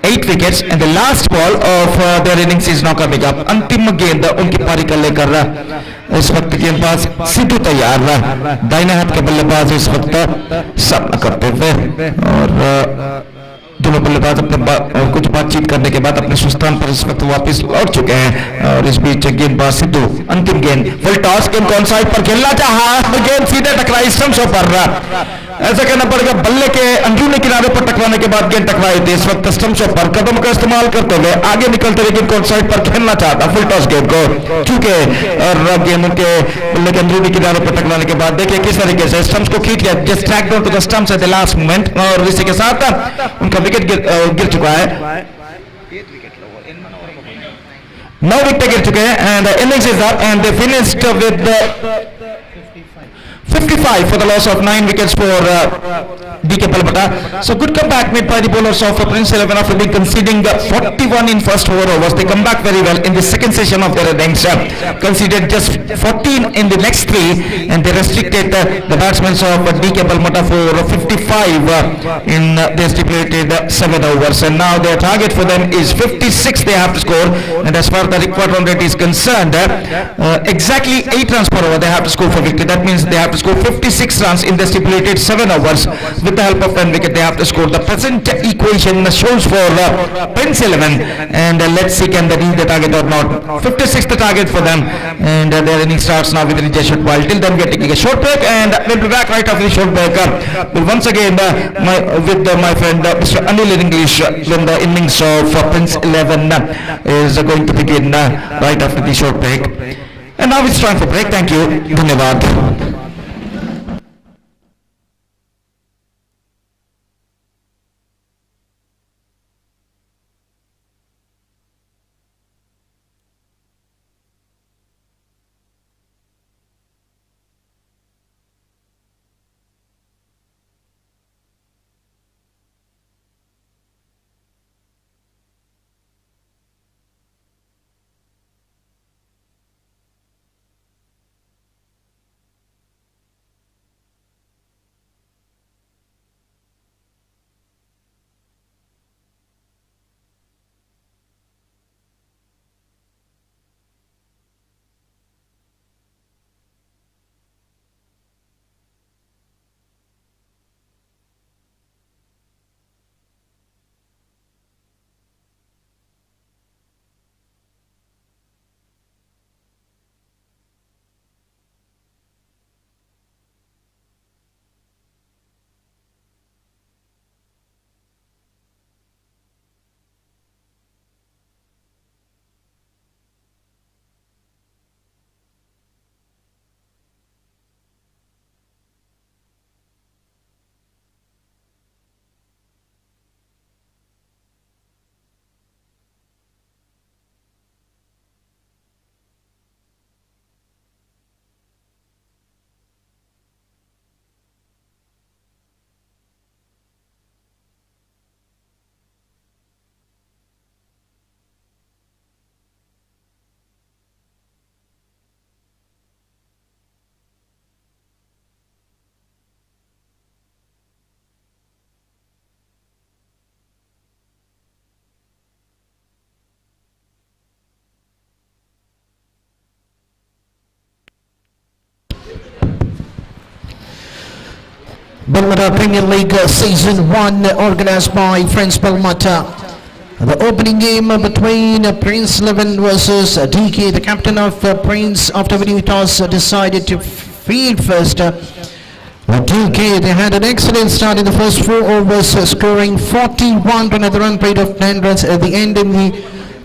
8 wickets and the last ball of their innings is now coming up. अंतिम गेंद उनकी पारी का लेकर इस वक्त गेंदबाज सिद्धू तैयार. दाहिने हाथ के बल्लेबाज इस वक्त सामना करते हुए, और दोनों बल्लेबाज अपने कुछ बातचीत करने के बाद अपने स्थान पर इस वक्त वापस लौट चुके हैं. और इस बीच गेंदबाज सिद्धू अंतिम गेंद फुल टॉस, गेंद कौन साइड पर खेलना चाहा, गेंद सीधे टकराई स्टंप्स पर. ऐसा कहना पड़ेगा बल्ले के अंदरूनी किनारे पर टकराने के बाद गेंद टकराई थी इस वक्त स्टंप्स पर. कदम का इस्तेमाल करते हुए आगे निकलते हुए गेंद कौन साइड पर खेलना चाहता फुल टॉस गेंद को, चूंकि और गेंद उनके बल्ले के अंदरूनी किनारे पर टकराने के बाद देखिए किस तरीके से स्टंप्स को खींच लिया, just track down to the stumps at the last moment, और इसी के साथ उनका विकेट गिर चुका है. 9 विकेट गिर चुके हैं and innings is up and they finished with 55 for the loss of 9 wickets for DK Balmata. So good comeback made by the bowlers of Prince 11 after being conceding 41 in first 4 overs. They come back very well in the second session of their innings. Conceded just 14 in the next 3 and they restricted the batsmen of DK Balmata for 55 in their stipulated 7 overs. And now their target for them is 56 they have to score. And as far as the required run rate is concerned, exactly 8 runs per over they have to score for victory. That means they have to score 56 runs in the stipulated 7 overs. With the help of 10 wicket they have to score. The present equation shows for Prince 11 and let's see can they reach the target or not. 56 the target for them and their inning starts now with a short while. Till then we are taking a short break and we'll be back right after the short break. We'll once again with my friend Mr. Anil in English when the innings of Prince 11 is going to begin right after the short break. And now it's time for break. Thank you. Dhanyavad. Balmata Premier League Season 1 organized by Friends Balmata. The opening game between Prince 11 versus DK, the captain of Prince, after winning toss, decided to field first. DK, they had an excellent start in the first 4 overs, scoring 41 runs at the run rate of 10 runs. At the end, in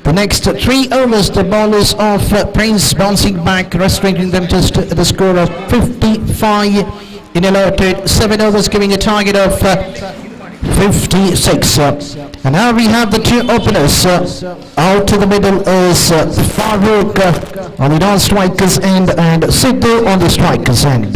the next 3 overs, the bowlers of Prince bouncing back, restricting them just to the score of 55 in allotted 7 overs, giving a target of 56. And now we have the 2 openers. Out to the middle is Farouk on the non-strikers end and Sidhu on the strikers end.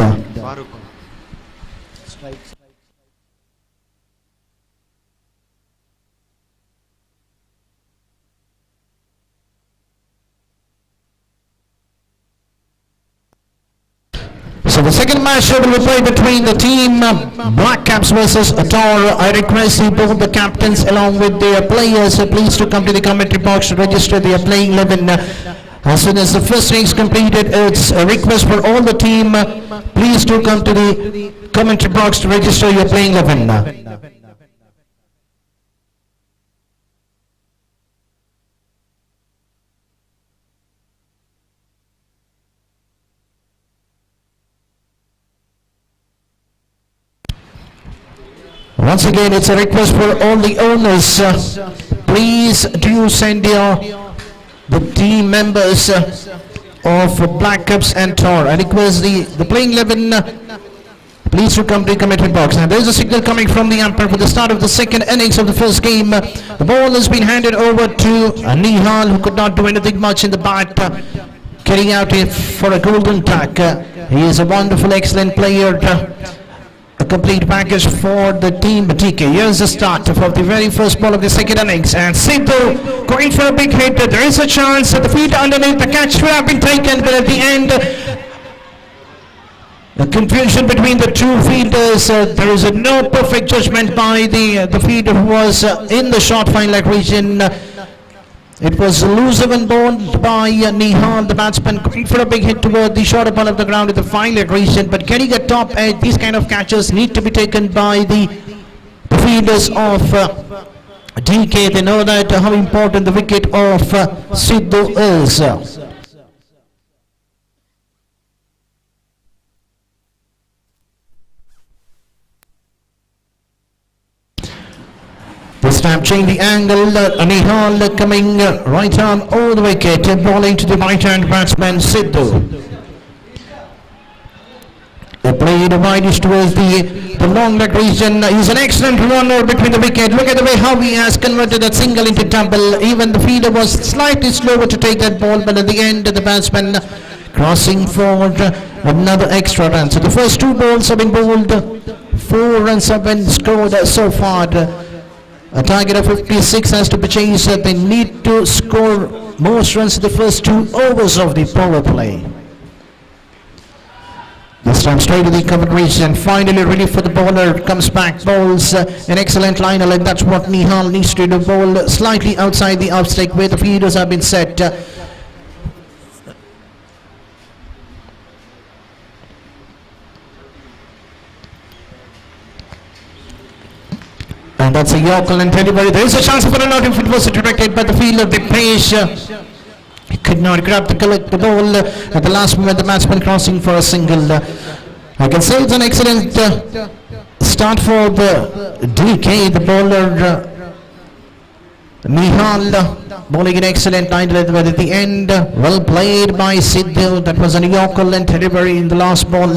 So the second match will be played between the team Black Caps versus Atara. I request both the captains along with their players please to come to the commentary box to register their playing 11. As soon as the first innings completed, it's a request for all the team please to come to the commentary box to register your playing 11. Once again, it's a request for all the owners. Please do send the team members of Black Caps and Tor. I request the playing 11. Please to come to the commentary box. Now there's a signal coming from the umpire for the start of the second innings of the first game. The ball has been handed over to Nihal, who could not do anything much in the bat, carrying out it for a golden tack. He is a wonderful, excellent player. A complete package for the team DK. Here's the start for the very first ball of the second innings, and Sidhu going for a big hit. There is a chance that the field underneath the catch should have been taken, but at the end the confusion between the two fielders, there is no perfect judgment by the fielder who was in the short fine leg region. It was loose one ball by Nihal, the batsman, going for a big hit toward the shorter ball of the ground in the fine leg region, but getting a top edge. These kind of catches need to be taken by the fielders of DK. They know that how important the wicket of Sidhu is. This time change the angle, Nihal coming right arm all the wicket, bowling to the right hand batsman Sidhu. They played wide towards the long leg region. He's an excellent runner between the wicket. Look at the way how he has converted that single into double. Even the fielder was slightly slower to take that ball, but at the end the batsman crossing forward another extra run. So the first 2 balls have been bowled, 4 runs have been scored so far. A target of 56 has to be chased. They need to score most runs in the first 2 overs of the power play. This time straight to the covered region. Finally relief for the bowler. Comes back, bowls an excellent liner, and that's what Nihal needs to do. Bowl slightly outside the off stick where the fielders have been set. And that's a Yorker and delivery. There is a chance for a run out if it was directed by the fielder. The pace he could not grab the ball at the last moment. The batsman crossing for a single. I can say it's an excellent start for the DK. The bowler Nihal bowling an excellent line, but at the end well played by Sidhu. That was a Yorker and delivery in the last ball.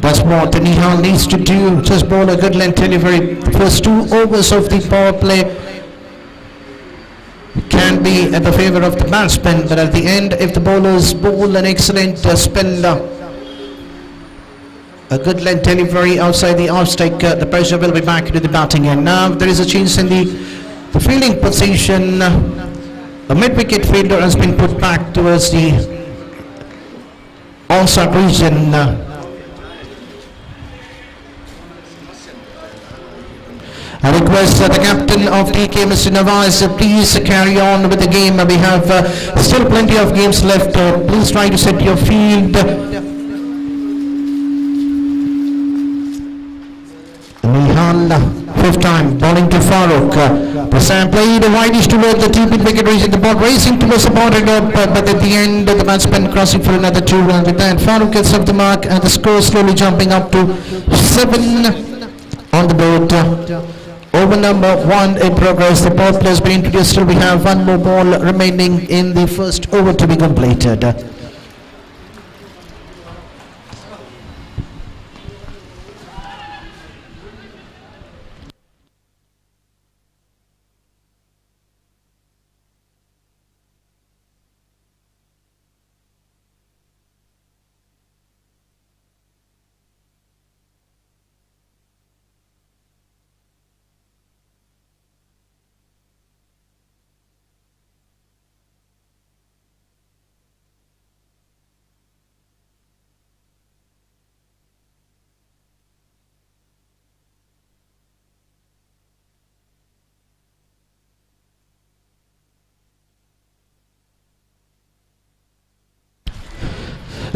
That's what Nihal needs to do, just bowl a good length delivery. The first 2 overs of the power play can be at the favour of the batsman, but at the end if the bowlers bowl an excellent spin, a good length delivery outside the off stick, the pressure will be back to the batting end. Now there is a change in the fielding position. The mid-wicket fielder has been put back towards the onside region. I request the captain of DK, Mr. Nawaz, please carry on with the game. We have still plenty of games left. Please try to set your field fifth time, bowling to Farooq. This time played wideish towards the two-pin wicket, raising the ball, racing towards the boundary loop, but at the end the batsman crossing for another 2 runs. With that, Farooq gets off the mark and the score slowly jumping up to 7 on the board. Over number 1 in progress. The ball player has been introduced. Still we have one more ball remaining in the first over to be completed.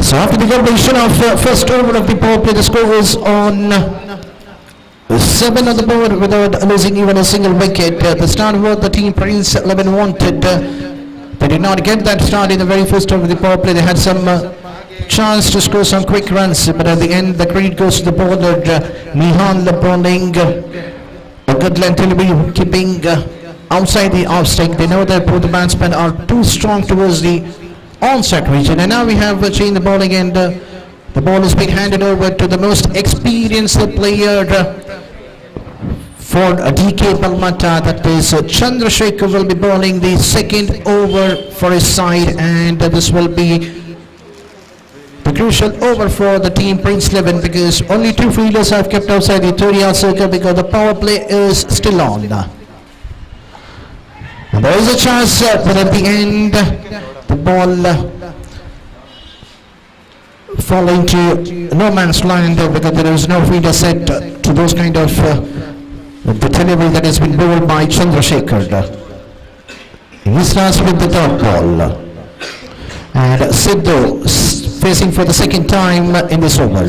So after the completion of first over of the power play, the score is on 7 on the board without losing even a single wicket. The start of what the team Prince 11 wanted. They did not get that start in the very first over of the power play. They had some chance to score some quick runs, but at the end the credit goes to the bowler Nihal bowling a good length delivery, keeping outside the off stick. They know that both the batsmen are too strong towards the onside region, and now we have changed the bowling, and the ball is being handed over to the most experienced player for DK Balmata. That is Chandrasekhar will be bowling the second over for his side, and this will be the crucial over for the team Prince 11 because only 2 fielders have kept outside the 30-yard circle because the power play is still on. And there is a chance, but at the end the ball falling to no man's land because there is no fielder set to those kind of the delivery that has been bowled by Chandrasekhar. He starts with the third ball, and Sidhu facing for the second time in this over.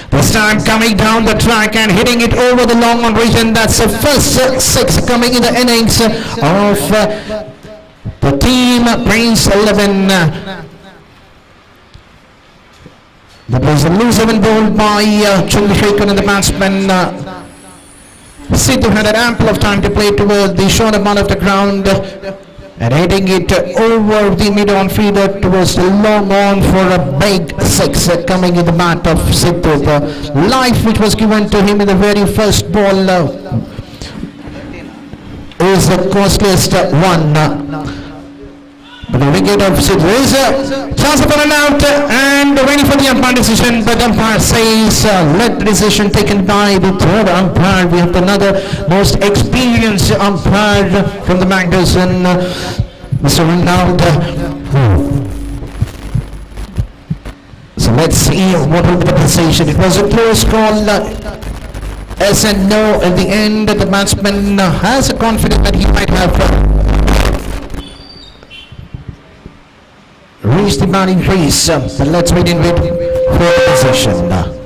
This time coming down the track and hitting it over the long on region. That's the first 6 coming in the innings of the team Prince 11. That was a loose even bowled by Chandrasekhar, and the batsman Sidhu had an ample of time to play toward the short amount of the ground and hitting it over the mid-on feeder towards the long on for a big 6 coming in the bat of Sidhu. The life which was given to him in the very first ball is the costliest one. But the wicket of Sidhu is a chance for an out and waiting for the umpire decision, but umpire says let the decision taken by the third umpire. We have another most experienced umpire from the magazine, Mr. Ronaldo. So let's see what will be the decision. It was a close call. Yes and no at the end. The batsman has a confidence that he might have reach the batting crease, but let's wait and wait for the position.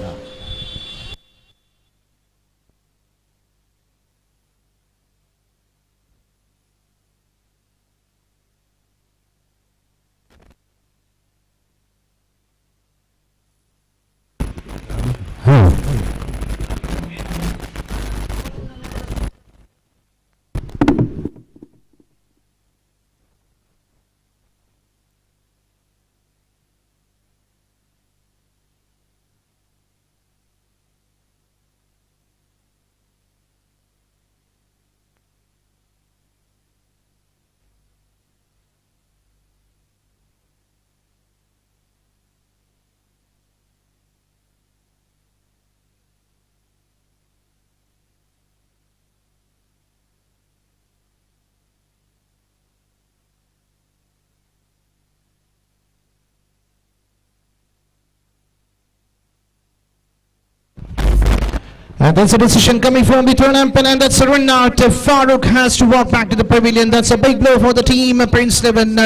And that's a decision coming from the third umpire, and that's a run out. Farooq has to walk back to the pavilion. That's a big blow for the team Prince 11.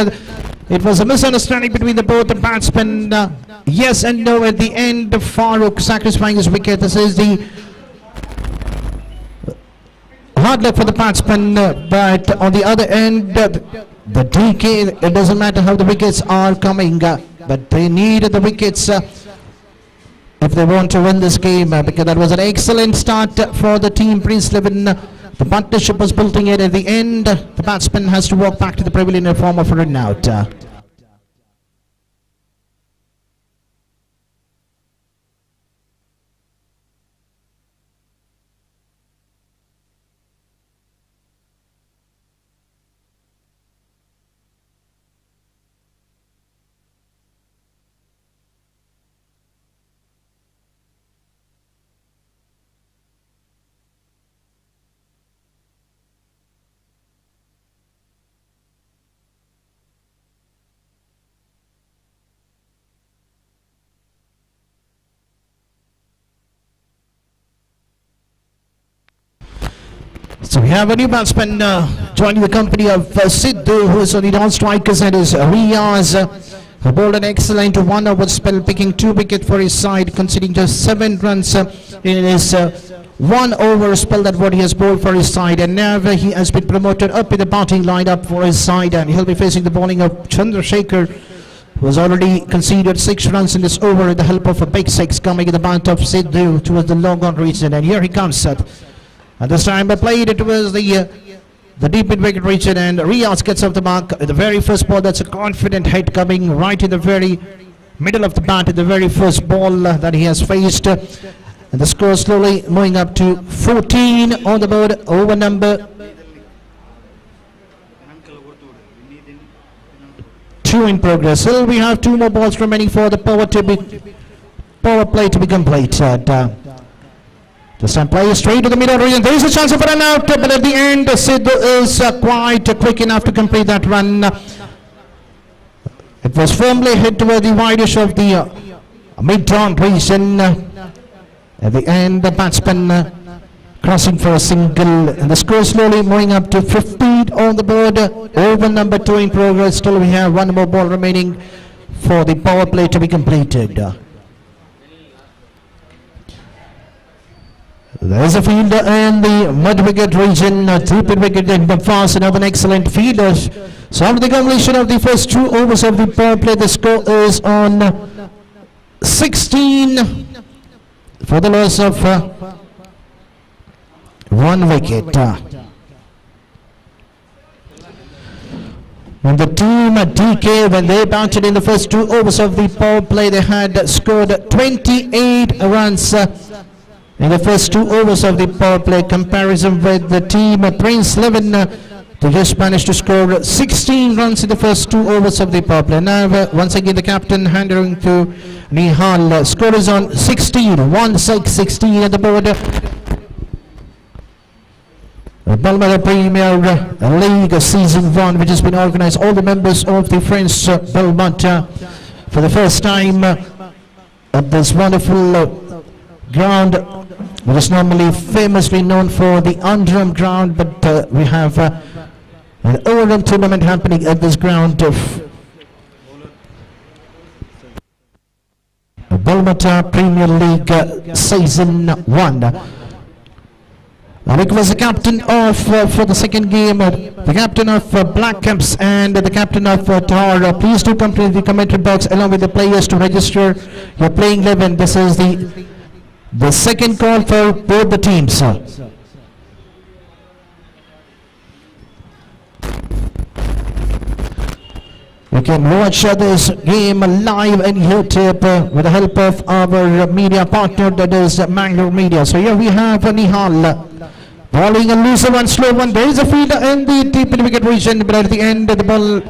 It was a misunderstanding between the both the batsmen. Yes and no at the end. Farooq sacrificing his wicket. This is the Hard luck for the batsman, but on the other end, the DK, it doesn't matter how the wickets are coming, but they need the wickets if they want to win this game, because that was an excellent start for the team Prince 11. The partnership was building it. At the end, the batsman has to walk back to the pavilion in form of a run out. So we have a new batsman joining the company of Sidhu, who is on the non-strikers, and is Riaz, who bowled an excellent one-over spell, picking 2 wickets for his side, conceding just 7 runs in his 1-over spell that what he has bowled for his side. And now he has been promoted up in the batting lineup for his side, and he'll be facing the bowling of Chandrasekhar, who has already conceded 6 runs in this over with the help of a big 6 coming in the bat of Sidhu towards the long-on region. And here he comes, and this time I played it was the deep mid-wicket region, and Riaz gets off the mark. The very first ball, that's a confident hit coming right in the very middle of the bat, in the very first ball that he has faced. And the score slowly moving up to 14 on the board, over number 2 in progress. Still we have 2 more balls remaining for the power play to be complete. This time play straight to the middle region. There is a chance of a run out, but at the end, Sidhu is quite quick enough to complete that run. It was firmly hit toward the widest of the mid-on region. At the end, the batsman crossing for a single, and the score slowly moving up to 15 on the board. Over number 2 in progress. Still we have 1 more ball remaining for the power play to be completed. There is a fielder in the mid-wicket region, deep mid-wicket and fast, another an excellent fielder. So after the completion of the first 2 overs of the power play, the score is on 16 for the loss of 1 wicket. When the team DK, when they batted in the first 2 overs of the power play, they had scored 28 runs in the first 2 overs of the power play. Comparison with the team Prince 11, they just managed to score 16 runs in the first 2 overs of the power play. Now once again the captain handing to Nihal. Score is on 16, 1-6-16 at the board. Balmata Premier League Season 1, which has been organized, all the members of the Friends Balmata for the first time at this wonderful ground, which is normally famously known for the Underham ground, but we have an overall tournament happening at this ground of Balmata Premier League Season 1. Rick was the captain of, for the second game, the captain of Black Caps and the captain of Atara. Please do come to the commentary box along with the players to register your playing 11. This is the second call for both the teams. You can watch this game live on YouTube with the help of our media partner, that is Mangalore Media. So here we have Nihal bowling a looser one, slow one. There is a fielder in the deep mid-wicket region, but at the end the ball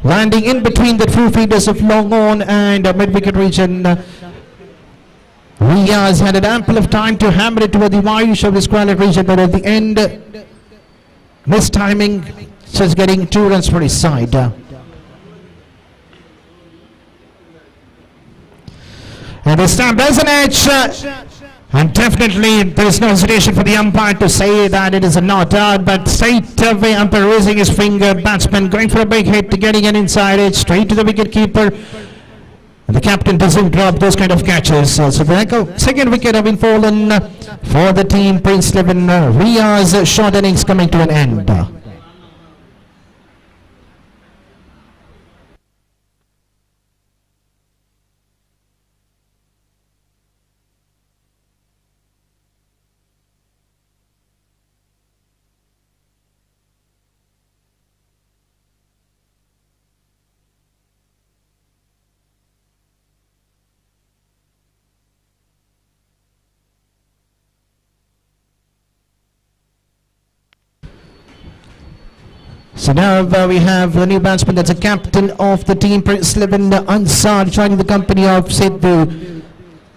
landing in between the 2 fielders of long on and mid-wicket region. Riaz had an ample of time to hammer it toward the wide of the square region, but at the end, mistiming, just getting 2 runs for his side. And this time there's an edge, and definitely there is no hesitation for the umpire to say that it is a not out, but straight away umpire raising his finger, batsman going for a big hit, getting an inside edge, straight to the wicket keeper. the captain doesn't drop those kind of catches. So the second wicket have been fallen for the team Prince 11. Ria's short innings coming to an end. So now we have the new batsman, that's a captain of the team, Prince 11, Ansar, joining the company of Sidhu.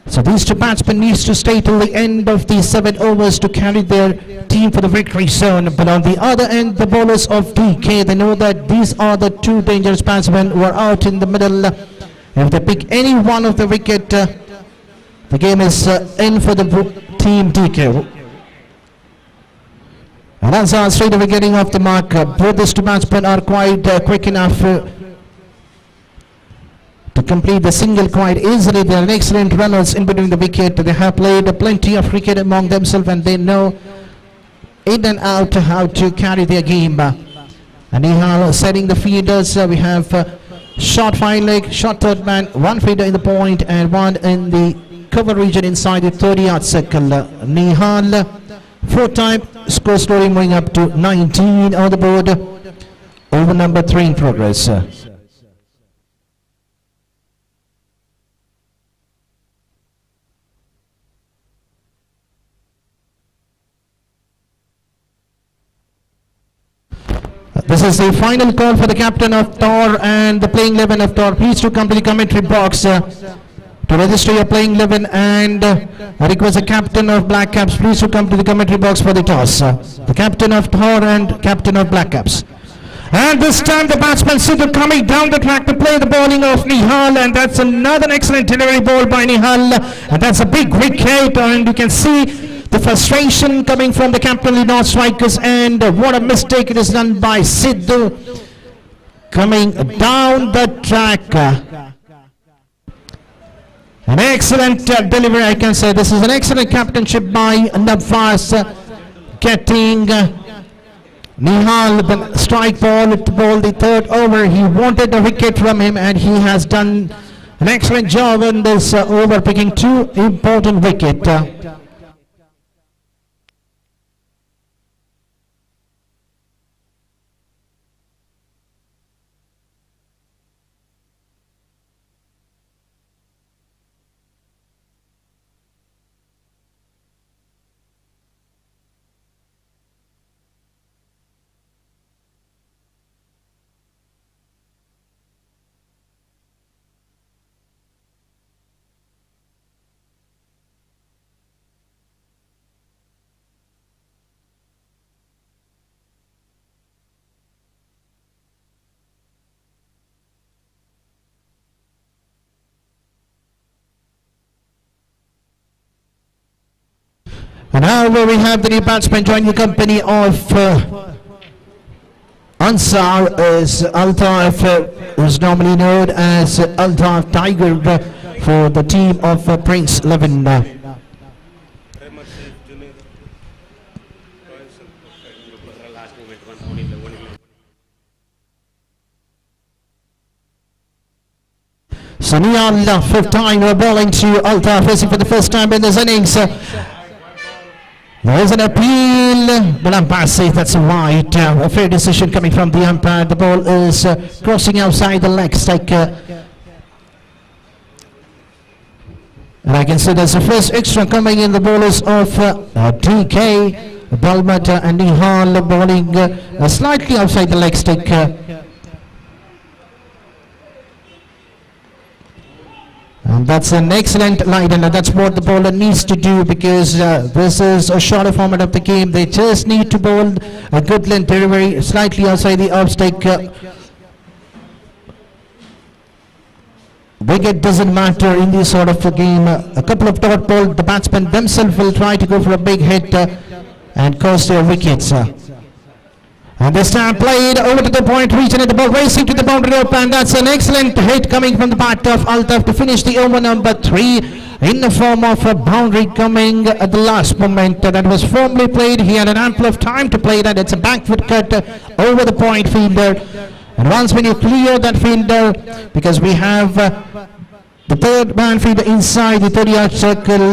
So these two batsmen needs to stay till the end of the 7 overs to carry their team for the victory zone. But on the other end, the bowlers of DK, they know that these are the two dangerous batsmen who are out in the middle. If they pick any one of the wicket, the game is in for the team DK. And Ansar straight away getting off the mark. Both these two batsmen are quite quick enough to complete the single quite easily. They are excellent runners in between the wicket. They have played plenty of cricket among themselves and they know in and out how to carry their game. And Nihal setting the fielders. We have short fine leg, short third man, one feeder in the point and one in the cover region inside the 30-yard circle. Nihal, 4-time score scoring moving up to 19 on the board. Over number 3 in progress. This is the final call for the captain of Thor and the playing 11 of Thor. Please to come to the commentary box to register your playing 11 and I request the captain of Black Caps, please to come to the commentary box for the toss. The captain of Thor and captain of Black Caps. And this time the batsman Sidhu coming down the track to play the bowling of Nihal, and that's another excellent delivery ball by Nihal, and that's a big wicket, and you can see the frustration coming from the captainly North strikers, and what a mistake it is done by Sidhu coming down the track. An excellent delivery, I can say. This is an excellent captainship by Navas, getting Nihal the strike ball to bowl the third over. He wanted a wicket from him and he has done an excellent job in this over, picking 2 important wickets. And now we have the new batsman joining the company of Ansar is Altaf, who's normally known as Altaf Tiger for the team of Prince 11. Sanial, 5th time bowling to Altaf, facing for the first time in this innings. There is an appeal, but umpire says that's a wide. A fair decision coming from the umpire. The ball is crossing outside the leg stake. And I can see there's a first extra coming in the bowlers of DK, Balmata and Nihal bowling slightly outside the leg stake. And that's an excellent line, and that's what the bowler needs to do, because this is a shorter format of the game. They just need to bowl a good length delivery slightly outside the off stake. Wicket doesn't matter in this sort of a game. A couple of dot ball, the batsmen themselves will try to go for a big hit and cost their wickets. And And this time played over to the point region and the ball racing to the boundary rope, and that's an excellent hit coming from the bat of Altaf to finish the over number 3 in the form of a boundary coming at the last moment. That was firmly played. He had an ample of time to play that. It's a back foot cut over the point fielder. And once when you clear that fielder, because we have the third man fielder inside the 30-yard circle,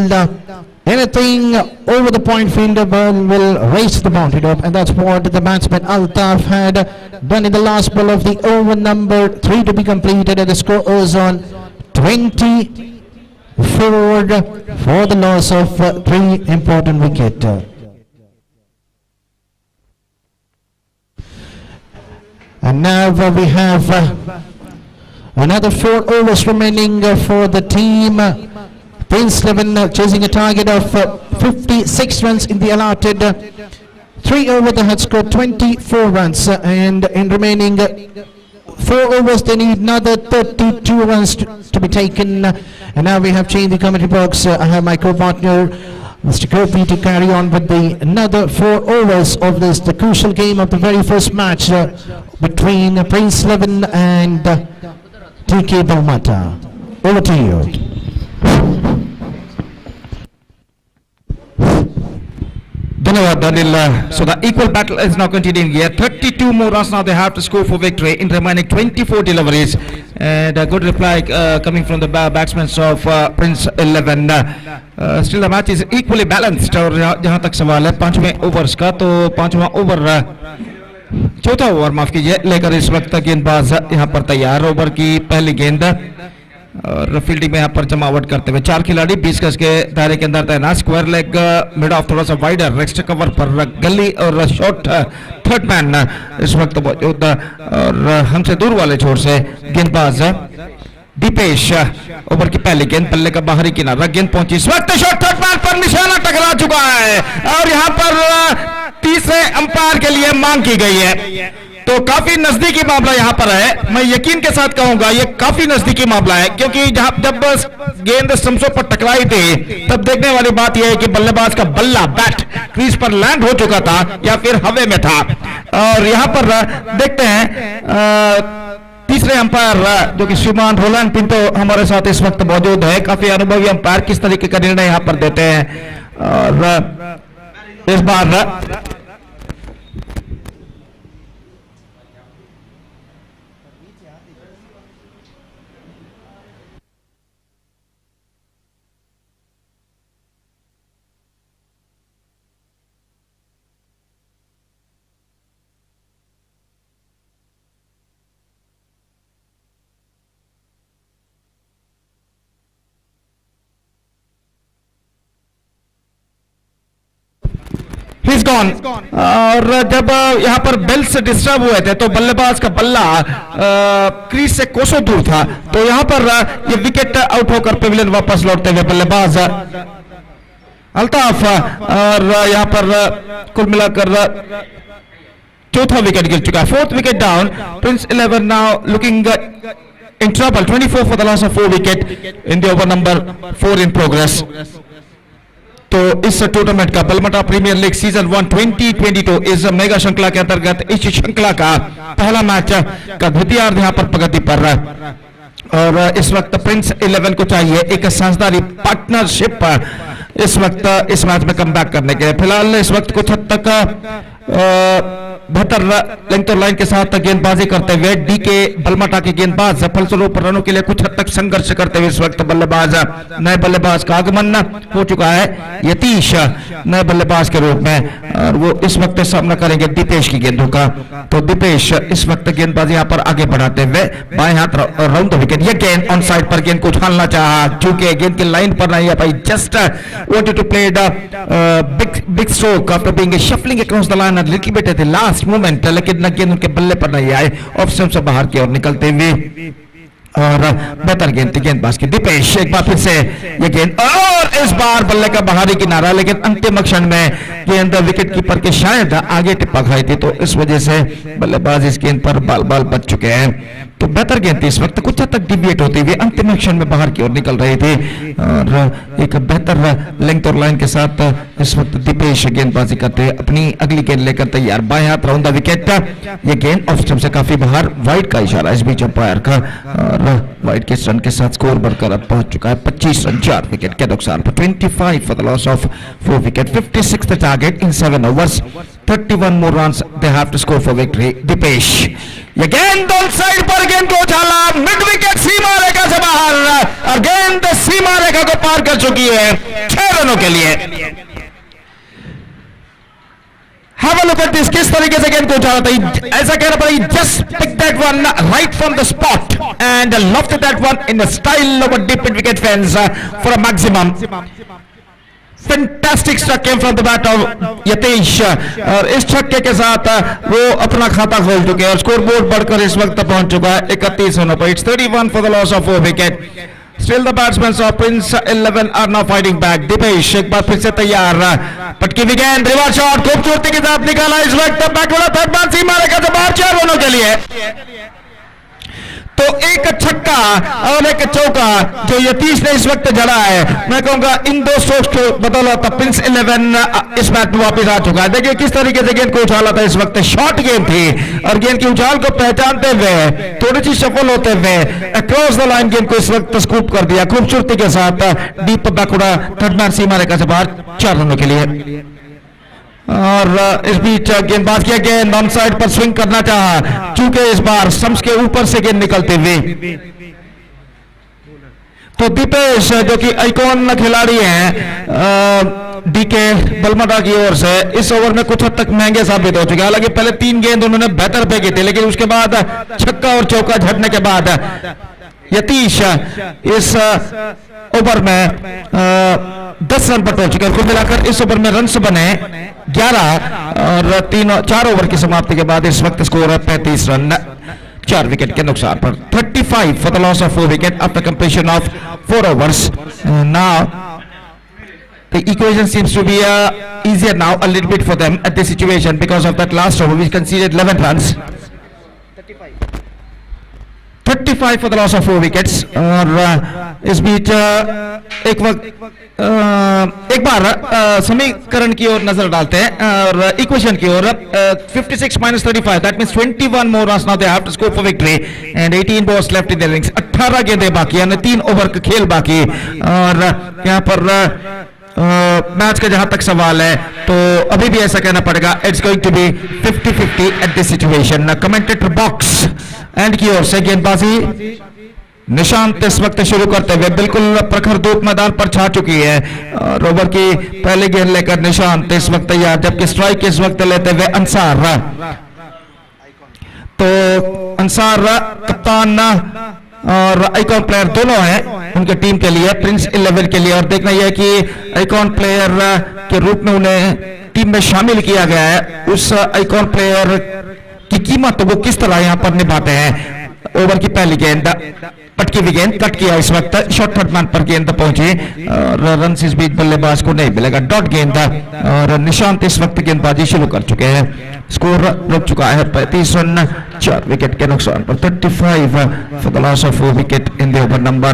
anything over the point fielder ball will race the boundary rope, and that's what the batsman Altaf had done in the last ball of the over number 3 to be completed, and the score was on 24 for the loss of 3 important wickets. And now we have another 4 overs remaining for the team. Prince 11 chasing a target of 56 runs in the allotted 3 over. They had scored 24 runs, and in remaining 4 overs they need another 32 runs to be taken. And now we have changed the commentary box. I have my co-partner Mr. Kopi to carry on with another 4 overs of this, the crucial game of the very first match between Prince 11 and TK Balmata. Over to you. So the equal battle is now continuing here. 32 more runs now they have to score for victory in remaining 24 deliveries. And a good reply coming from the batsmen of Prince 11. Still the match is equally balanced. और जहाँ तक सवाल है 5वें overs का, तो 5वां over चौथा ओवर माफ कीजिए लेकर इस वक्त गेंदबाज यहाँ पर तैयार। ओवर की पहली गेंद और फील्डिंग में यहाँ पर जमावट करते हुए 4 खिलाड़ी 20 गज के दायरे के अंदर तैनात। स्क्वायर लेग मिड ऑफ थोड़ा सा वाइडर एक्स्ट्रा कवर पर गली और शॉट थर्ड मैन इस वक्त मौजूद, और हमसे दूर वाले छोर से गेंदबाज दीपेश। ओवर की पहली गेंद बल्ले का बाहरी किनारा, गेंद पहुंची इस वक्त शॉट थर्ड मैन पर, निशाना टकरा चुका है और यहाँ पर तीसरे अंपायर के लिए मांग की गई है। तो काफी नजदीकी मामला यहां पर है। मैं यकीन के साथ कहूंगा ये काफी नजदीकी मामला है, क्योंकि जब गेंद स्टंप्सों पर टकराई थी तब देखने वाली बात यह है कि बल्लेबाज का बल्ला बैट क्रीज पर लैंड हो चुका था या फिर हवा में था। और यहां पर देखते हैं तीसरे अंपायर जो कि श्रीमान रोलैंड पिंटो हमारे साथ इस वक्त मौजूद है। काफी अनुभवी अंपायर किस तरीके का निर्णय यहां पर देते हैं। और इस बार He's gone. और जब यहाँ पर बेल से डिस्टर्ब हुए थे तो बल्लेबाज का बल्ला क्रीज से कोसों दूर था, तो यहाँ पर ये विकेट आउट होकर पेविलियन वापस लौटते हुए बल्लेबाज अल्ताफ, और यहाँ पर कुल मिलाकर चौथा विकेट गिर चुका है। 4th wicket down. Prince 11 now looking in trouble. 24 for the loss of 4 wicket in the over number 4 in progress. तो इस टूर्नामेंट का बलमटा प्रीमियर लीग सीजन 1 2022 इस मेगा श्रृंखला के अंतर्गत इस श्रृंखला का पहला मैच का द्वितीयार्ध यहाँ पर प्रगति पर रहा है, और इस वक्त प्रिंस 11 को चाहिए एक साझेदारी पार्टनरशिप इस वक्त इस मैच में कमबैक करने के लिए। फिलहाल इस वक्त कुछ हद तक बेहतर लेंथ और लाइन के साथ गेंदबाजी करते हुए डीके बलमटा के गेंदबाज फलस्वरूप रनों के लिए कुछ हद तक संघर्ष करते हुए इस वक्त बल्लेबाज नए बल्लेबाज का आगमन हो चुका है यतीश नए बल्लेबाज के रूप में, और वो इस वक्त सामना करेंगे दीपेश की गेंदों का। तो दीपेश इस वक्त गेंदबाजी यहाँ पर आगे बढ़ाते हुए बाएं हाथ राउंड द विकेट। ये गेंद ऑन साइड पर गेंद को उछालना चाहा, चूंकि गेंद की लाइन पर नहीं है भाई, just wanted to play the big stroke after being shuffling across the line a little bit at the last moment, लेकिन न गेंद उनके बल्ले पर नहीं आए, ऑफ स्टंप से बाहर की ओर निकलते हुए, और बेहतर गेंद थी गेंदबाज की। दीपेश एक बार फिर से ये गेंद, और इस बार बल्ले का बाहरी किनारा, लेकिन अंतिम क्षण में गेंद विकेट कीपर के शायद आगे टिप्पा खाई थी, तो इस वजह से बल्लेबाज इस गेंद पर बाल बच चुके हैं। तो बेहतर गेंद थी इस वक्त, कुछ हद तक डिविएट होती हुई अंतिम क्षण में बाहर की ओर निकल रही थी, और एक बेहतर लेंथ और लाइन के साथ इस वक्त दीपेश गेंदबाजी करते हैं, अपनी अगली गेंद लेकर तैयार, बाएं हाथ राउंड द विकेट। ये गेंद ऑफ स्टंप से काफी बाहर, वाइड का इशारा इस बीच अंपायर का, और वाइड के रन के साथ स्कोर बढ़कर अब पहुंच चुका है 25 रन 4 विकेट के नुकसान पर। 25 for the loss of 4 wicket, 56 the target in 7 overs, 31 more runs they have to score for victory. Deepesh, ये गेंद ऑन साइड पर, गेंद को उछाला मिड विकेट सीमा रेखा से बाहर, और गेंद सीमा रेखा को पार कर चुकी है 6 रनों के लिए। Have a look at this, किस तरीके से गेंद को उछाला था, ऐसा कहना पड़ेगा, just pick that one right from the spot and lofted that one in a style of a deep mid wicket fence for a maximum. Fantastic struck came from the bat of Yatish, और इस छक्के के साथ वो अपना खाता खोल चुके हैं और स्कोर बोर्ड बढ़कर इस वक्त पहुंच चुका है 31 रनों पर। It's 31 for the loss of 4 wicket. Still the batsmen of Prince 11 are now fighting back. Dipesh एक बार फिर से तैयार, पटकी हुई गेंद, रिवर्स शॉट खूबसूरती के साथ निकाला इस वक्त बैकवर्ड थर्ड बार सीमा रेखा से बाहर 4 रनों के लिए। तो एक छक्का और एक चौका जो यतीश ने इस वक्त जड़ा है, मैं कहूंगा इन दो स्ट्रोक्स को बदौलत प्रिंस 11 इस मैच में वापस आ चुका है। देखिए किस तरीके से गेंद को उछाला था, इस वक्त शॉर्ट गेंद थी और गेंद की उछाल को पहचानते हुए, थोड़ी सी सफल होते हुए अक्रॉस द लाइन गेंद को इस वक्त स्कूप कर दिया खूबसूरती के साथ डीप बैकवर्ड थर्ड मैन सीमा रेखा से बाहर 4 रनों के लिए। और इस बीच गेंदबाज किया, गेंद ऑन साइड पर स्विंग करना चाहा, चूंकि इस बार स्टंप्स के ऊपर से गेंद निकलते हुए। तो दीपेश जो कि आइकॉन खिलाड़ी हैं डीके बलमटा की ओर से, इस ओवर में कुछ हद तक महंगे साबित हो चुके हैं। हालांकि पहले 3 गेंद उन्होंने बेहतर फेंकी थी, लेकिन उसके बाद छक्का और चौका झटने के बाद यतीश इस ओवर में 10 रन पर पहुंच चुके हैं। कुल मिलाकर इस ओवर में रन्स बने 11 और 4 ओवर की समाप्ति के बाद इस वक्त स्कोर है 35 रन 4 विकेट के नुकसान पर। 35 for the loss of 4 wicket after completion of 4 overs. Now the equation seems to be easier now a little bit for them at this situation because of that last over which conceded 11 runs. 35 for the loss of 4 wickets. और इस बीच एक बार समीकरण की ओर नजर डालते हैं और equation की ओर। 56 minus 35 that means 21 more runs now they have to score for victory and 18 balls left in the innings. 18 गेंदें बाकी, यानी 3 ओवर का खेल बाकी। और यहाँ पर मैच का जहां तक सवाल है तो अभी भी ऐसा कहना पड़ेगा it's going to be 50-50 at this situation. Commentator box end की ओर से गेंदबाजी निशांत इस वक्त शुरू करते हुए, बिल्कुल प्रखर धूप मैदान पर छा चुकी है और ओवर की पहली गेंद लेकर निशांत इस वक्त तैयार, जबकि स्ट्राइक इस वक्त लेते हुए अंसार। तो अंसार कप्तान और आइकॉन प्लेयर दोनों हैं उनके टीम के लिए, प्रिंस 11 के लिए। और देखना यह है कि आइकॉन प्लेयर के रूप में उन्हें टीम में शामिल किया गया है, उस आइकॉन प्लेयर की कीमत वो किस तरह यहां पर निभाते हैं। ओवर की पहली गेंद पटकी हुई गेंद, कट किया इस वक्त, शॉर्ट थर्ड मैन पर गेंद पहुंची और रन इस बीच बल्लेबाज को नहीं मिलेगा, डॉट गेंद। और निशांत इस वक्त गेंदबाजी शुरू कर चुके हैं, स्कोर रुक चुका है 35 रन 4 विकेट के नुकसान पर। 35 for the loss of 4 wicket in the over number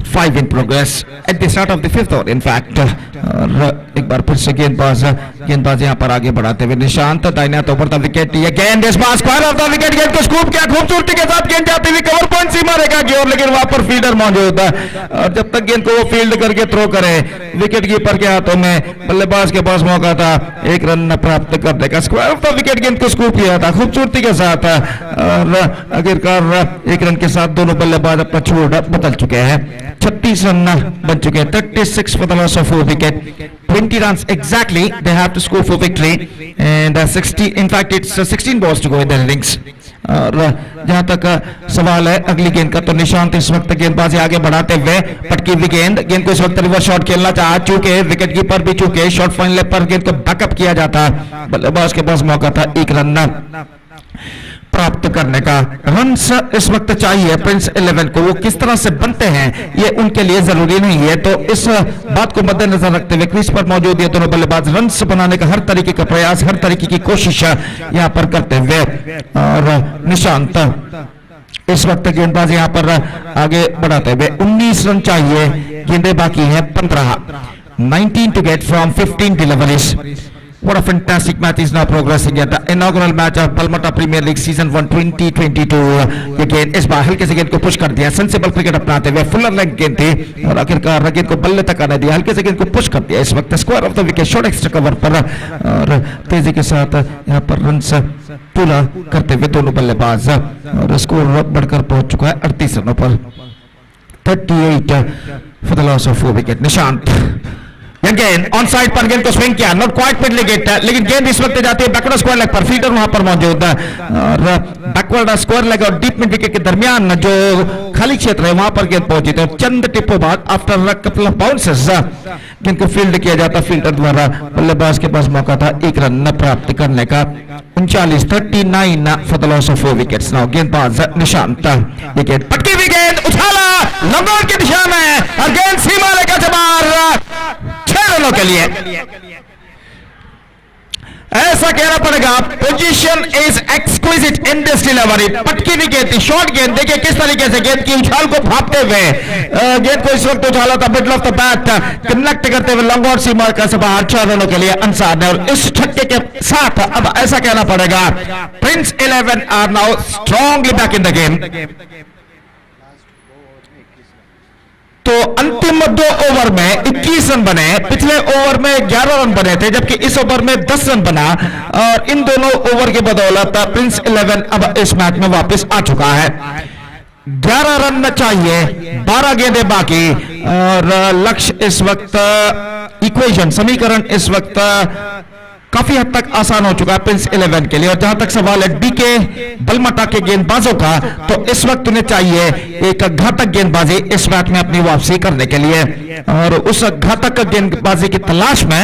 5 in progress at the start of the 5th over in fact. और एक बार फिर से गेंदबाज यहां पर आगे बढ़ाते हुए निशांत, दाहिने हाथ ओवर द विकेट, ये गेंद इस bar square off the wicket, गेंद को स्कूप किया खूबसूरती के साथ, गेंद जाती हुई कवर पॉइंट सीमा रेखा की ओर, लेकिन वहां पर फील्डर मौजूद है और जब तक गेंद को वो फील्ड करके थ्रो करे, विकेट कीपर के हाथों में, बल्लेबाज के पास मौका था 1 रन प्राप्त करने का। स्क्वायर ऑफ द विकेट गेंद को स्कूप किया था खूबसूरती के साथ और आखिरकार 1 रन के साथ दोनों बल्लेबाज अपना छोड़ बदल चुके हैं। 36 रन बन चुके हैं। 36 for the loss of 4 wicket. 20 runs exactly they have to score for victory and 60 in fact it's 16 balls to go in the innings. और जहां तक सवाल है अगली गेंद का, तो निशांत इस वक्त गेंदबाजी आगे बढ़ाते हुए, पटकी हुई गेंद को इस वक्त रिवर्स शॉट खेलना चाहा, चूंकि विकेट कीपर भी चूंकि शॉट फाइनल पर गेंद को बैकअप किया जाता, बल्लेबाज के पास मौका था 1 रन प्राप्त करने का। रन्स इस वक्त चाहिए प्रिंस 11 को, वो किस तरह से बनते हैं ये उनके लिए जरूरी नहीं है, तो इस बात को मद्देनजर रखते हुए क्रीज पर मौजूद ये दोनों बल्लेबाज रन्स बनाने का हर तरीके का प्रयास, हर तरीके की कोशिश यहां पर करते हुए। और निशांत इस वक्त गेंदबाज यहां पर आगे बढ़ाते हुए 19 रन चाहिए, गेंदें बाकी हैं 15। 19 to get from 15 deliveries. What a fantastic match is now progressing at the inaugural match of Balmata Premier League Season 1 2022. ये गेंद इस बार हल्के से गेंद को पुश कर दिया, सेंसिबल क्रिकेट अपनाते हुए फुलर लेग गेंद थी और आखिरकार गेंद को बल्ले तक आने दिया, हल्के से गेंद को पुश कर दिया। इस वक्त square off the wicket short extra cover पर और तेजी के साथ यहाँ पर रन्स पूरा करते हुए दोनों बल्लेबाज और स्कोर बढ़कर पहुंच चुका है 38 रनों पर। 38 for the loss of 4 wicket. Nishant गेंद ऑन साइड पर गेंद को स्विंग किया, नॉट क्वाइट मिड विकेट, लेकिन गेंद इस वक्त जाती है बैकवर्ड स्क्वायर लेग पर, फील्डर वहां पर मौजूद और बैकवर्ड स्क्वायर लेग और डीप मिड विकेट के दरमियान जो खाली क्षेत्र है वहां पर गेंद पहुंची थी। चंद टिप्पों बाद आफ्टर कपल ऑफ बाउंसेस गेंद को फील्ड किया जाता फील्डर द्वारा, बल्लेबाज के पास मौका था एक रन प्राप्त करने का। 39 for the loss of 4 wickets. Now गेंदबाज निशांत, विकेट पटकी हुई गेंद उछाला लंबा की दिशा में और गेंद सीमा लेकर से बाहर 6 रनों के लिए। ऐसा कहना पड़ेगा, position is exquisite in this delivery. पटकी भी गेंद थी, शॉर्ट गेंद, देखिए किस तरीके से गेंद की उछाल को भापते हुए गेंद को इस वक्त उछाला था middle of the bat, connect करते हुए लॉन्ग ऑन सीमा का से बाहर 6 रनों के लिए अंसार ने। और इस छक्के के साथ अब ऐसा कहना पड़ेगा Prince 11 are now strongly back in the game. तो अंतिम 2 ओवर में 21 रन बने, पिछले ओवर में 11 रन बने थे, जबकि इस ओवर में 10 रन बना और इन दोनों ओवर की बदौलत प्रिंस 11 अब इस मैच में वापस आ चुका है। 11 रन चाहिए, 12 गेंदें बाकी और लक्ष्य इस वक्त इक्वेशन समीकरण इस वक्त काफी हद तक आसान हो चुका है प्रिंस 11 के लिए। और जहां तक सवाल है डीके बलमटा के गेंदबाजों का, तो इस वक्त उन्हें चाहिए एक घातक गेंदबाजी इस मैच में अपनी वापसी करने के लिए और उस घातक गेंदबाजी की तलाश में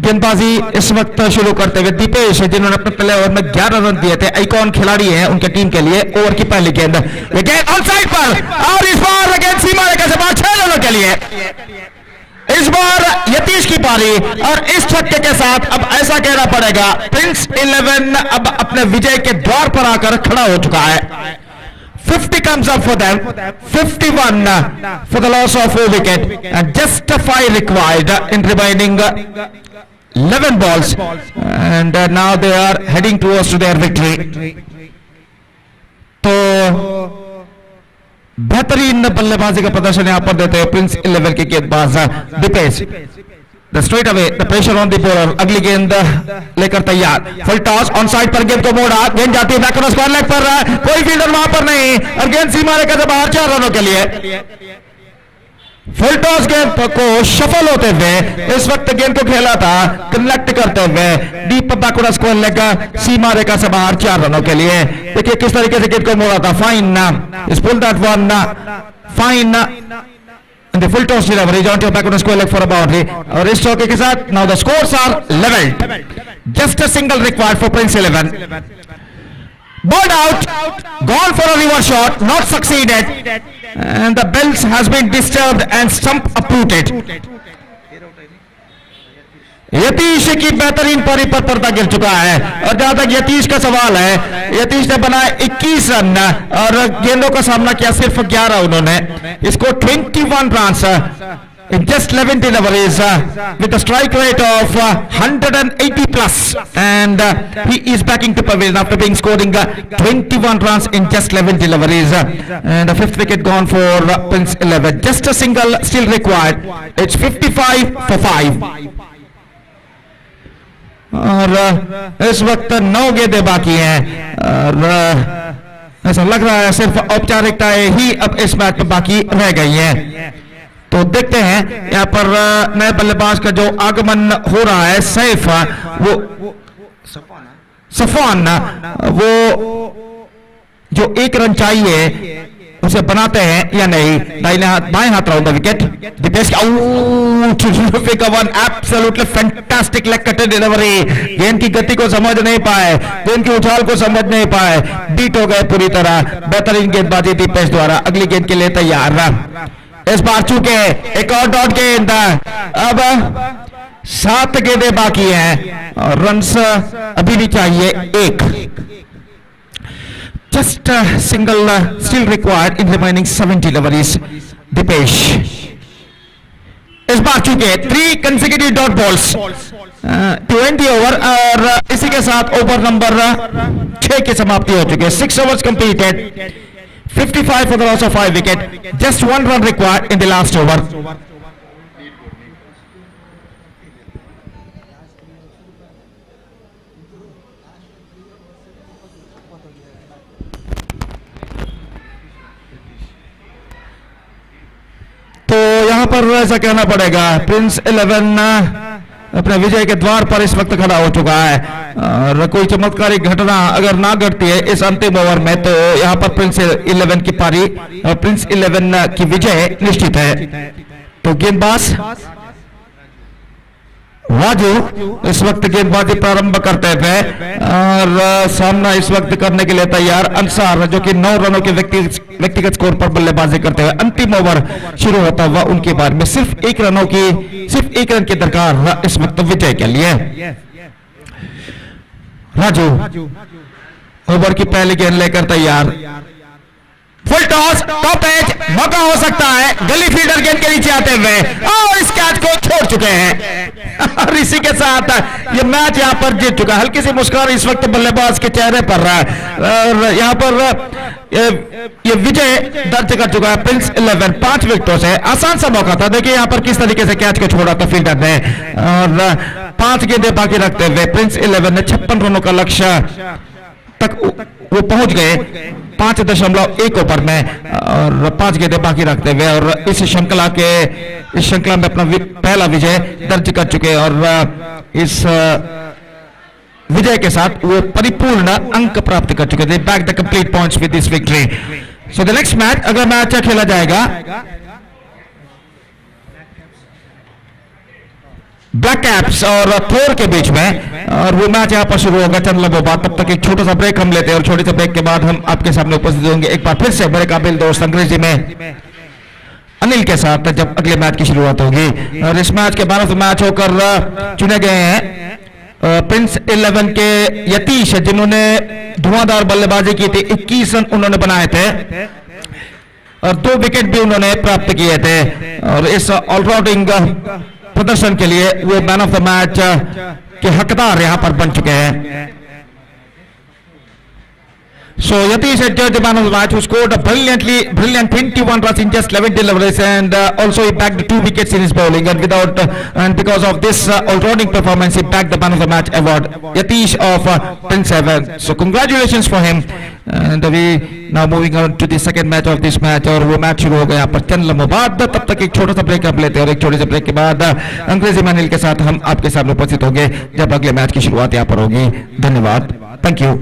गेंदबाजी इस वक्त शुरू करते हुए दीपेश, जिन्होंने अपने पहले ओवर में 11 रन दिए थे, आइकॉन खिलाड़ी हैं उनके टीम के लिए। ओवर की पहली गेंद ऑन साइड पर और इस बार गेंद सीमा रेखा से बाहर 6 रनों के लिए। इस बार यतीश की पारी और इस छक्के के साथ अब ऐसा कहना पड़ेगा प्रिंस 11 अब अपने विजय के द्वार पर आकर खड़ा हो चुका है। 50 comes up for them, 51 for the loss of 4 wicket and just 5 required in remaining 11 balls and now they are heading towards to their victory. तो बेहतरीन बल्लेबाजी का प्रदर्शन यहां पर देते हैं प्रिंस 11 के गेंदबाज Deepesh. The straight away the pressure on the bowler, अगली गेंद लेकर तैयार, फुल टॉस ऑन साइड पर गेंद को मोड़ा, गेंद जाती है बैकवर्ड स्क्वायर लेग पर, कोई फील्डर वहां पर नहीं और गेंद सीमा रेखा से बाहर 4 रनों के लिए। फुल टॉस गेंद को शफल होते हुए इस वक्त गेंद को खेला था कनेक्ट करते हुए डीप बैकवर्ड स्क्वायर लेग सीमा रेखा से बाहर 4 रनों के लिए। देखिए किस तरीके से गेंद को मोड़ा था, fine is pull that one fine in the full toss delivery on to backward square leg for a boundary. और इस चौके के साथ now the scores are levelled, just a single required for Prince 11। Ball out, gone for a reverse shot, not succeeded, and the bells has been disturbed and stump uprooted. Yatish की बेहतरीन पारी पर पर्दा गिर चुका है और जहां तक यतीश का सवाल है, यतीश ने बनाए 21 रन और गेंदों का सामना किया सिर्फ 11। उन्होंने इसको 21 run in just 11 deliveries with a strike rate of 180 plus and he is backing to pavilion after being scoring 21 runs in just 11 deliveries and the 5th wicket gone for Prince 11, just a single still required. It's 55 for 5 और इस वक्त 9 गेंदें बाकी हैं और ऐसा लग रहा है सिर्फ औपचारिकताएं ही अब इस मैच में बाकी रह गई हैं। तो देखते हैं यहाँ पर नए बल्लेबाज का जो आगमन हो रहा है, सैफ वो सफान वो जो 1 रन चाहिए उसे बनाते हैं या नहीं। दाहिने हाथ बाएं हाथ round the wicket, Deepesh one absolutely fantastic leg cutter delivery. गेंद की गति को समझ नहीं पाए, गेंद की उछाल को समझ नहीं पाए, बीट हो गए पूरी तरह। बेहतरीन गेंदबाजी दीपेश द्वारा, अगली गेंद के लिए तैयार। इस बार चूके एक और डॉट गेंद, अब 7 गेंदें बाकी हैं और रन्स अभी भी चाहिए 1। Just single still required in remaining 7 deliveries. Deepesh इस बार चुके 3 consecutive dot balls to end the over और इसी के साथ ओवर नंबर 6 की समाप्ति हो चुकी है. 6 overs completed, 55 for the loss of 5 wicket, just 1 run required in the last over. तो यहां पर ऐसा कहना पड़ेगा प्रिंस 11 अपने विजय के द्वार पर इस वक्त खड़ा हो चुका है और कोई चमत्कारी घटना अगर ना घटती है इस अंतिम ओवर में तो यहां पर प्रिंस 11 की पारी प्रिंस 11 की विजय निश्चित है. तो गेंदबाज राजू इस वक्त गेंदबाजी प्रारंभ करते हुए और सामना इस वक्त करने के लिए तैयार अंसार जो कि 9 रनों के व्यक्तिगत स्कोर पर बल्लेबाजी करते हुए अंतिम ओवर शुरू होता हुआ उनके बाद में सिर्फ 1 रन की दरकार इस वक्त विजय के लिए. राजू ओवर की पहली गेंद लेकर तैयार. फुल टॉस, टॉप एज, मौका हो सकता है गली फील्डर गेंद के नीचे आते हुए और इस कैच को छोड़ चुके हैं और इसी के साथ ये मैच यहां पर जीत चुका है. हल्की सी मुस्कान इस वक्त बल्लेबाज के चेहरे पर रहा है और यहां पर ये विजय दर्ज कर चुका है प्रिंस 11 5 विकेटों से. आसान सा मौका था. देखिए यहां पर किस तरीके से कैच को छोड़ा था फील्डर ने और 5 गेंदें बाकी रखते हुए प्रिंस 11 ने 56 रनों का लक्ष्य तक वो पहुंच गए 5.1 ओवर में और 5 गेंदें बाकी रखते हुए और इस श्रृंखला में अपना पहला विजय दर्ज कर चुके हैं और इस विजय के साथ वो परिपूर्ण अंक प्राप्त कर चुके थे. Back the complete points with this victory. So the next match अगला मैच खेला जाएगा ब्लैक कैप्स और थोर के बीच में और वो मैच यहाँ पर शुरू होगा चंद लम्हों बाद. तब तक एक छोटा सा ब्रेक हम लेते हैं और छोटे से ब्रेक के बाद हम आपके सामने उपस्थित होंगे एक बार फिर से मेरे काबिल दोस्त अंग्रेजी में अनिल के साथ जब अगले मैच की शुरुआत होगी. और इस मैच के मैन ऑफ द मैच होकर चुने गए हैं प्रिंस 11 के यतीश जिन्होंने धुआंधार बल्लेबाजी की थी. 21 रन उन्होंने बनाए थे और 2 विकेट भी उन्होंने प्राप्त किए थे और इस ऑलराउंडिंग प्रदर्शन के लिए वो मैन ऑफ द मैच के हकदार यहां पर बन चुके हैं. So Yatish is judged the man of the match who scored a brilliant 21 runs in just 11 deliveries and also he bagged 2 wickets in his bowling and because of this all-rounding performance he bagged the man of the match award. Yatish of Prince 7. So congratulations for him and we now moving on to the second match of this match और वो match शुरू हो गया यहाँ पर चंद लम्हों बाद. तब तक एक छोटा सा ब्रेक आप लेते हैं और एक छोटे से ब्रेक के बाद अंग्रेजी में अनिल के साथ हम आपके सामने उपस्थित होंगे जब अगले मैच की शुरुआत यहाँ पर होगी. धन्यवाद. Thank you.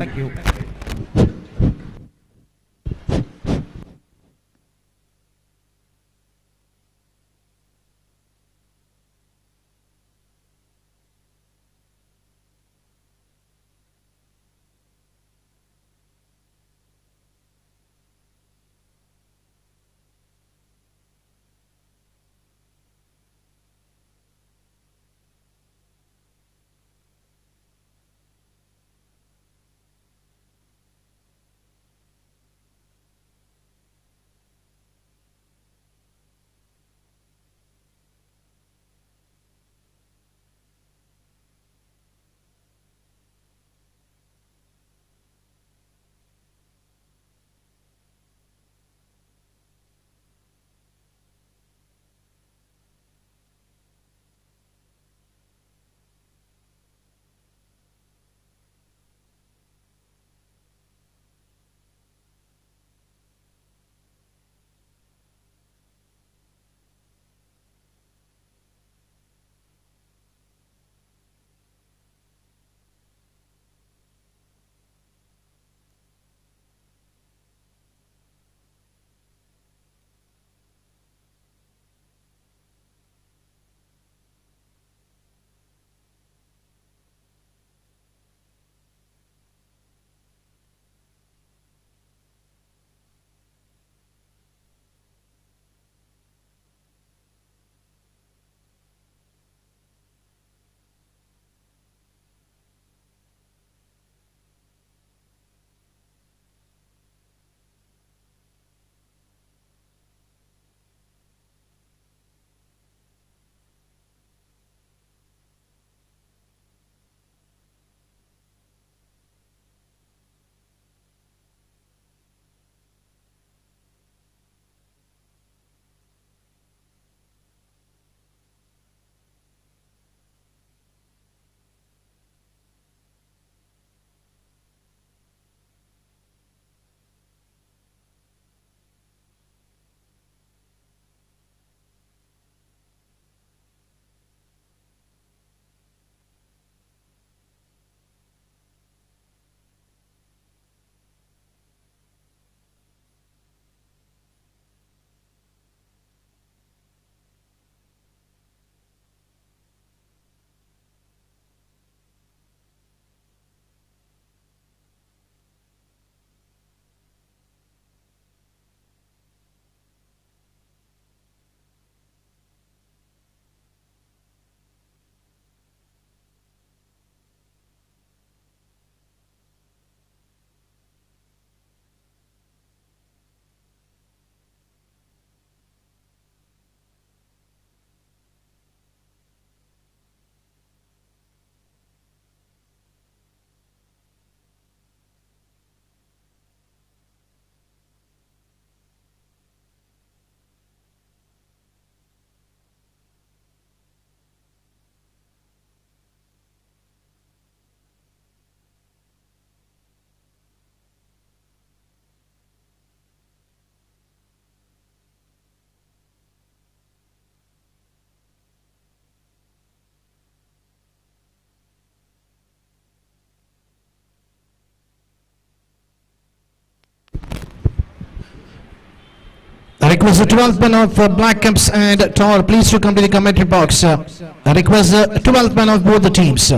request the 12th man of Black Caps and Tor, please to come to the commentary box. I request the 12th man of both the teams.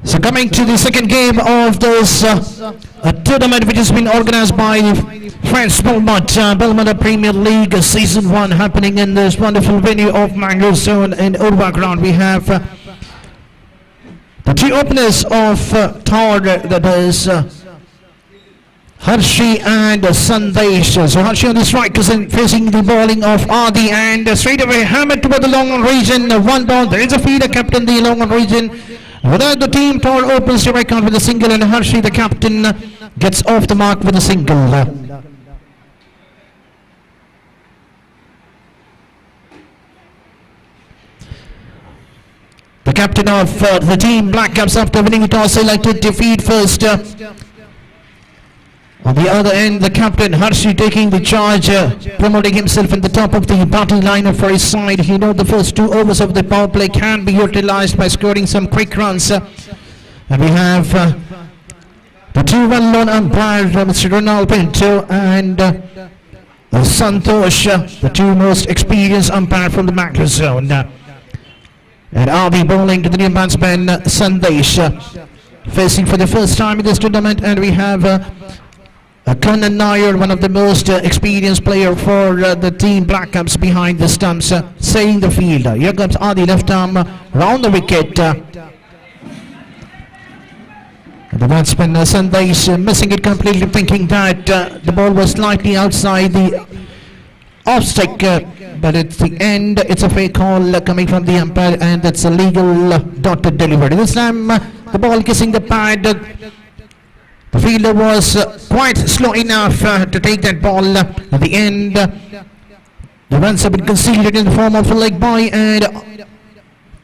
So coming to the second game of this tournament, which has been organized by France Balmata Premier League Season 1, happening in this wonderful venue of Mangrove Zone in Urva Ground. We have the two openers of Tor, that is Harshi and Sandesh. So Harshi on the strikers and facing the bowling of Adi, and straight away hammered toward the long on region. One ball, there is a feeder captain the long on region. Without the team, Tor opens the record with a single, and Harshi, the captain, gets off the mark with a single. The captain of the team Black Caps, after winning the toss, selected to feed first. On the other end, the captain Harshi taking the charge, promoting himself in the top of the batting lineup for his side. He knows the first 2 overs of the power play can be utilized by scoring some quick runs. And we have the 2-1 lone umpire, Mr. Ronald Pinto, and Santosh, the 2 most experienced umpire from the macro zone. And Adi bowling to the new batsman Sandesh, facing for the first time in this tournament. And we have Kanan Nair, one of the most experienced player for the team Black Caps, behind the stumps, saying the field. Here comes Adi, left arm round the wicket. The batsman Sandesh missing it completely, thinking that the ball was slightly outside the off stick, but at the end it's a fair call coming from the umpire, and that's a legal dotted delivery. This time the ball kissing the pad. The fielder was quite slow enough to take that ball. At the end, the runs have been conceded in the form of a leg by, and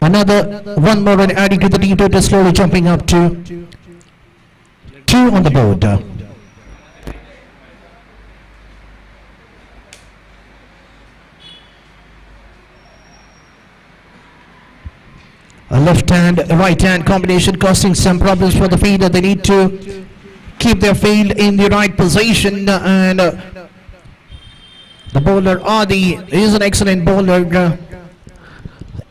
another one more run adding to the team total, slowly jumping up to 2 on the board. A left hand, right hand combination causing some problems for the fielder. They need to keep their field in the right position, and the bowler Adi is an excellent bowler.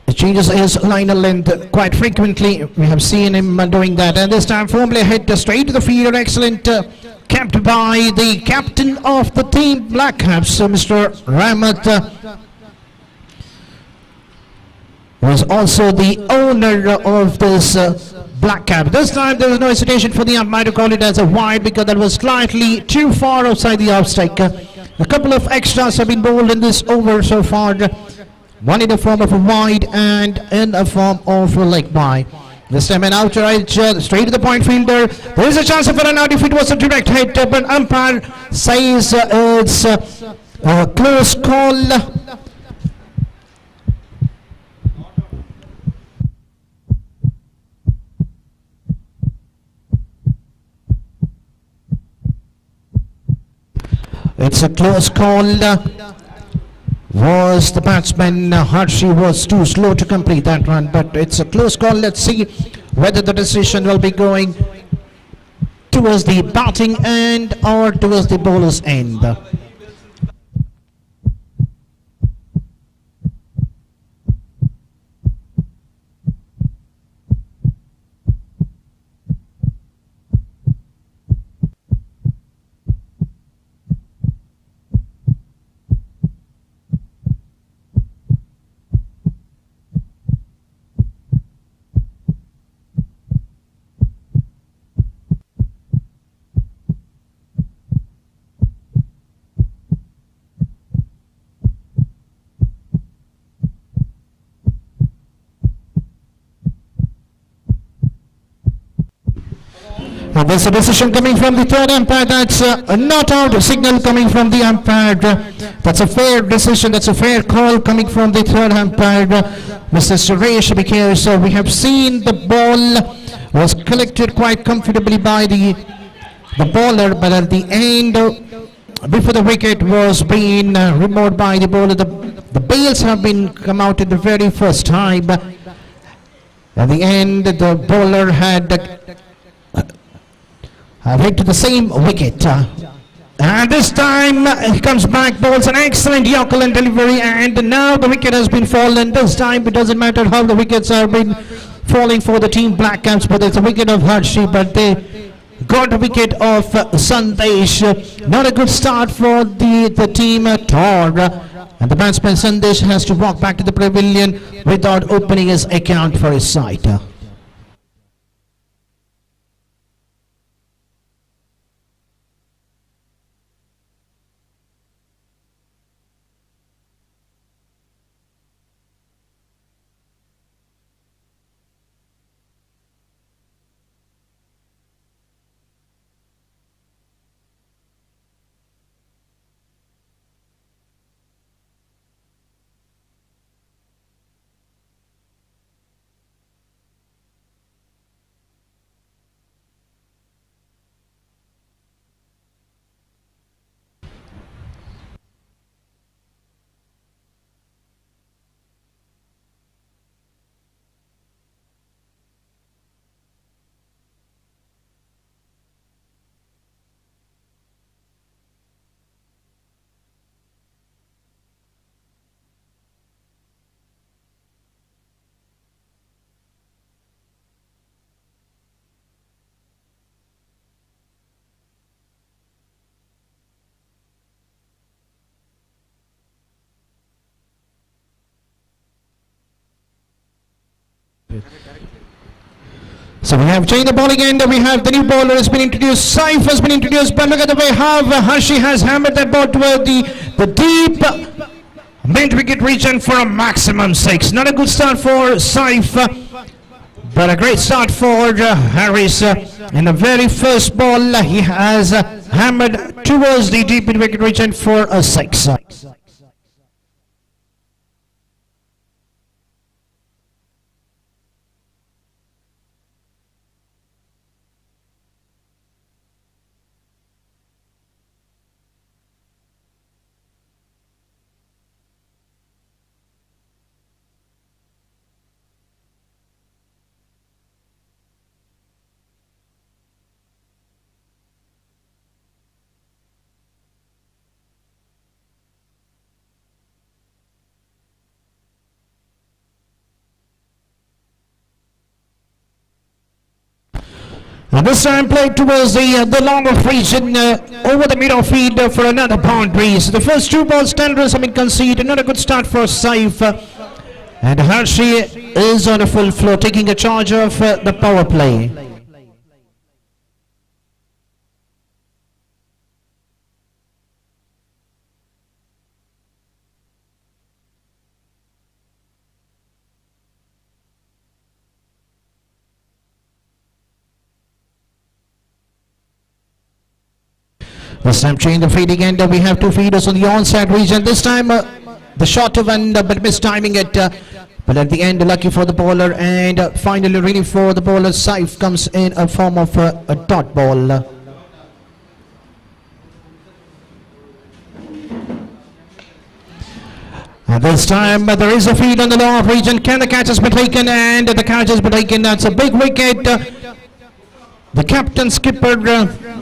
He changes his liner length quite frequently. We have seen him doing that, and this time firmly hit straight to the fielder. Excellent, kept by the captain of the team Black Caps, Mr. Ramat, was also the owner of this Black Cap. This time there was no hesitation for the umpire to call it as a wide, because that was slightly too far outside the off stick. A couple of extras have been bowled in this over so far, one in the form of a wide and in the form of a leg by. This time an outright straight to the point fielder. There is a chance of a run out if it was a direct hit, but umpire says it's a close call. It's a close call. Was the batsman Harshi was too slow to complete that run, but it's a close call. Let's see whether the decision will be going towards the batting end or towards the bowler's end. There's a decision coming from the third umpire. That's a not out signal coming from the umpire. That's a fair decision. That's a fair call coming from the third umpire, Mr. Suresh, because we have seen the ball was collected quite comfortably by the bowler, but at the end, before the wicket was being removed by the bowler, the bails have been come out at the very first time. At the end, the bowler had hit to the same wicket. And this time he comes back, bowls an excellent Yorker and delivery, and now the wicket has been fallen. This time it doesn't matter how the wickets have been falling for the team Black Caps, but it's a wicket of Hershey, but they got a wicket of Sandesh. Not a good start for the team Atara. And the batsman Sandesh has to walk back to the pavilion without opening his account for his side. So we have changed the ball again. We have the new bowler has been introduced. Saif has been introduced. But look at the way how Hershey has hammered that ball toward the deep mid-wicket region for a maximum 6. Not a good start for Saif, but a great start for Harris. In the very first ball, he has hammered towards the deep mid-wicket region for a 6. And this time played towards the longer region over the middle field for another boundary. So the first 2 balls, 10 runs have been conceded. Not a good start for Saif. And Hershey is on a full flow, taking a charge of the power play. This time change the feed again. We have 2 feeders on the onside region. This time the shorter one, but mistiming it. But at the end, lucky for the bowler, and finally really for the bowler, Saif comes in a form of a dot ball. And this time there is a feed on the lower region. Can the catches be taken? And the catches be taken. That's a big wicket. The captain skipper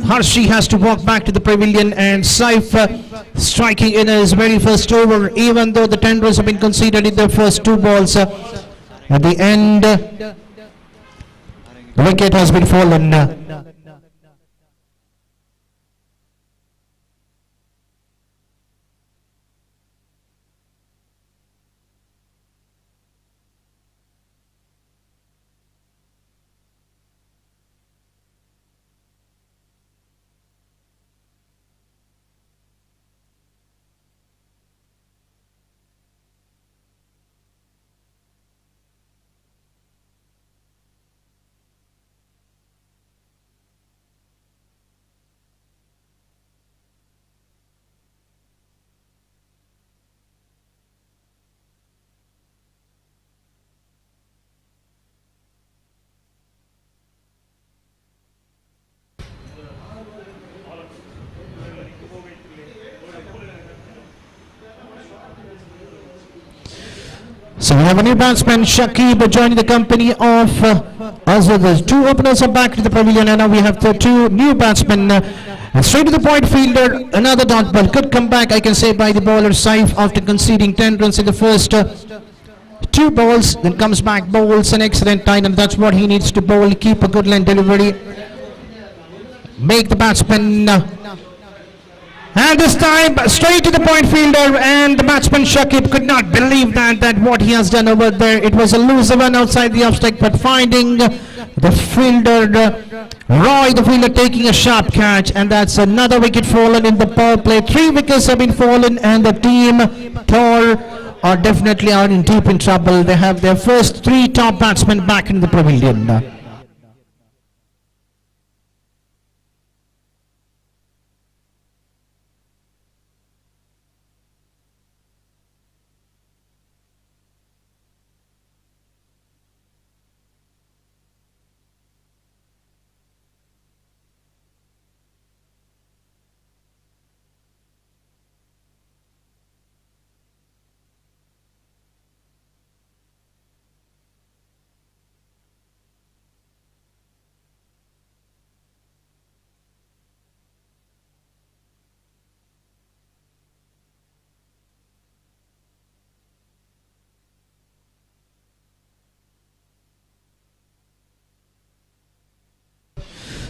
Hershey has to walk back to the pavilion, and Saif striking in his very first over, even though the 10 runs have been conceded in the first 2 balls. At the end, the wicket has been fallen. So we have a new batsman, Shakib, joining the company of Azhar. The two openers are back to the pavilion, and now we have the two new batsmen. Straight to the point fielder, another dot ball. Good comeback, I can say, by the bowler Saif after conceding 10 runs in the first two balls. Then comes back, bowls an excellent time, and that's what he needs to bowl. Keep a good line delivery. Make the batsman. And this time, straight to the point fielder, and the batsman Shakib could not believe that what he has done over there. It was a loser one outside the off stump, but finding the fielder, Roy, the fielder, taking a sharp catch, and that's another wicket fallen in the power play. 3 wickets have been fallen, and the team, Tor, are definitely out in deep in trouble. They have their first 3 top batsmen back in the pavilion.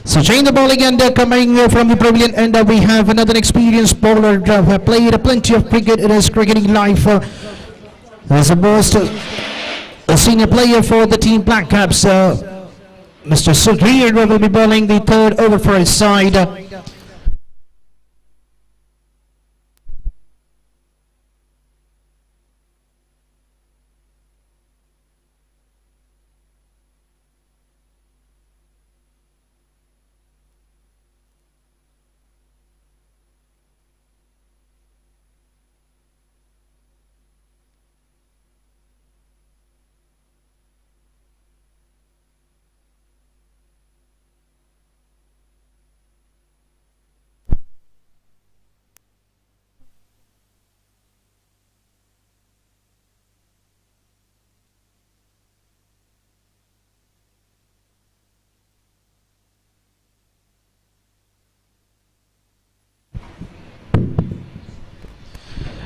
So change the ball again, coming from the pavilion, and we have another experienced bowler who have played plenty of cricket in his cricketing life. As a most a senior player for the team Black Caps, Mr. Sudhir will be bowling the 3rd over for his side.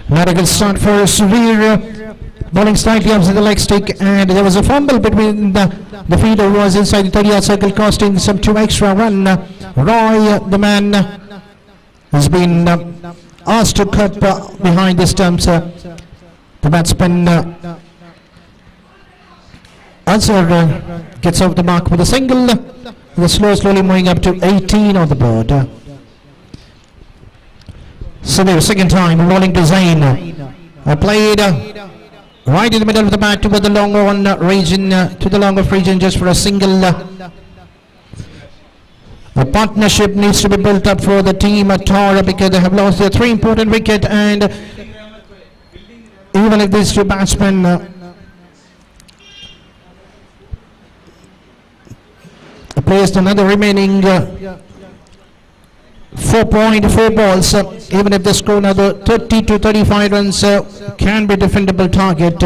Not a good start for Sudhir, bowling slightly opposite the leg stick, and there was a fumble between the fielder who was inside the 30-yard circle, costing some 2 extra run. Roy, the man, has been asked to cut behind the stumps. The batsman Azhar gets off the mark with a single. The slowly moving up to 18 on the board. So their second time rolling to Zain. Played right in the middle of the bat toward the long on region, to the long off region, just for a single. A partnership needs to be built up for the team Atara, because they have lost their 3 important wickets, and even if these 2 batsmen placed another remaining 4.4 balls, even if they score another 30 to 35 runs, can be defendable target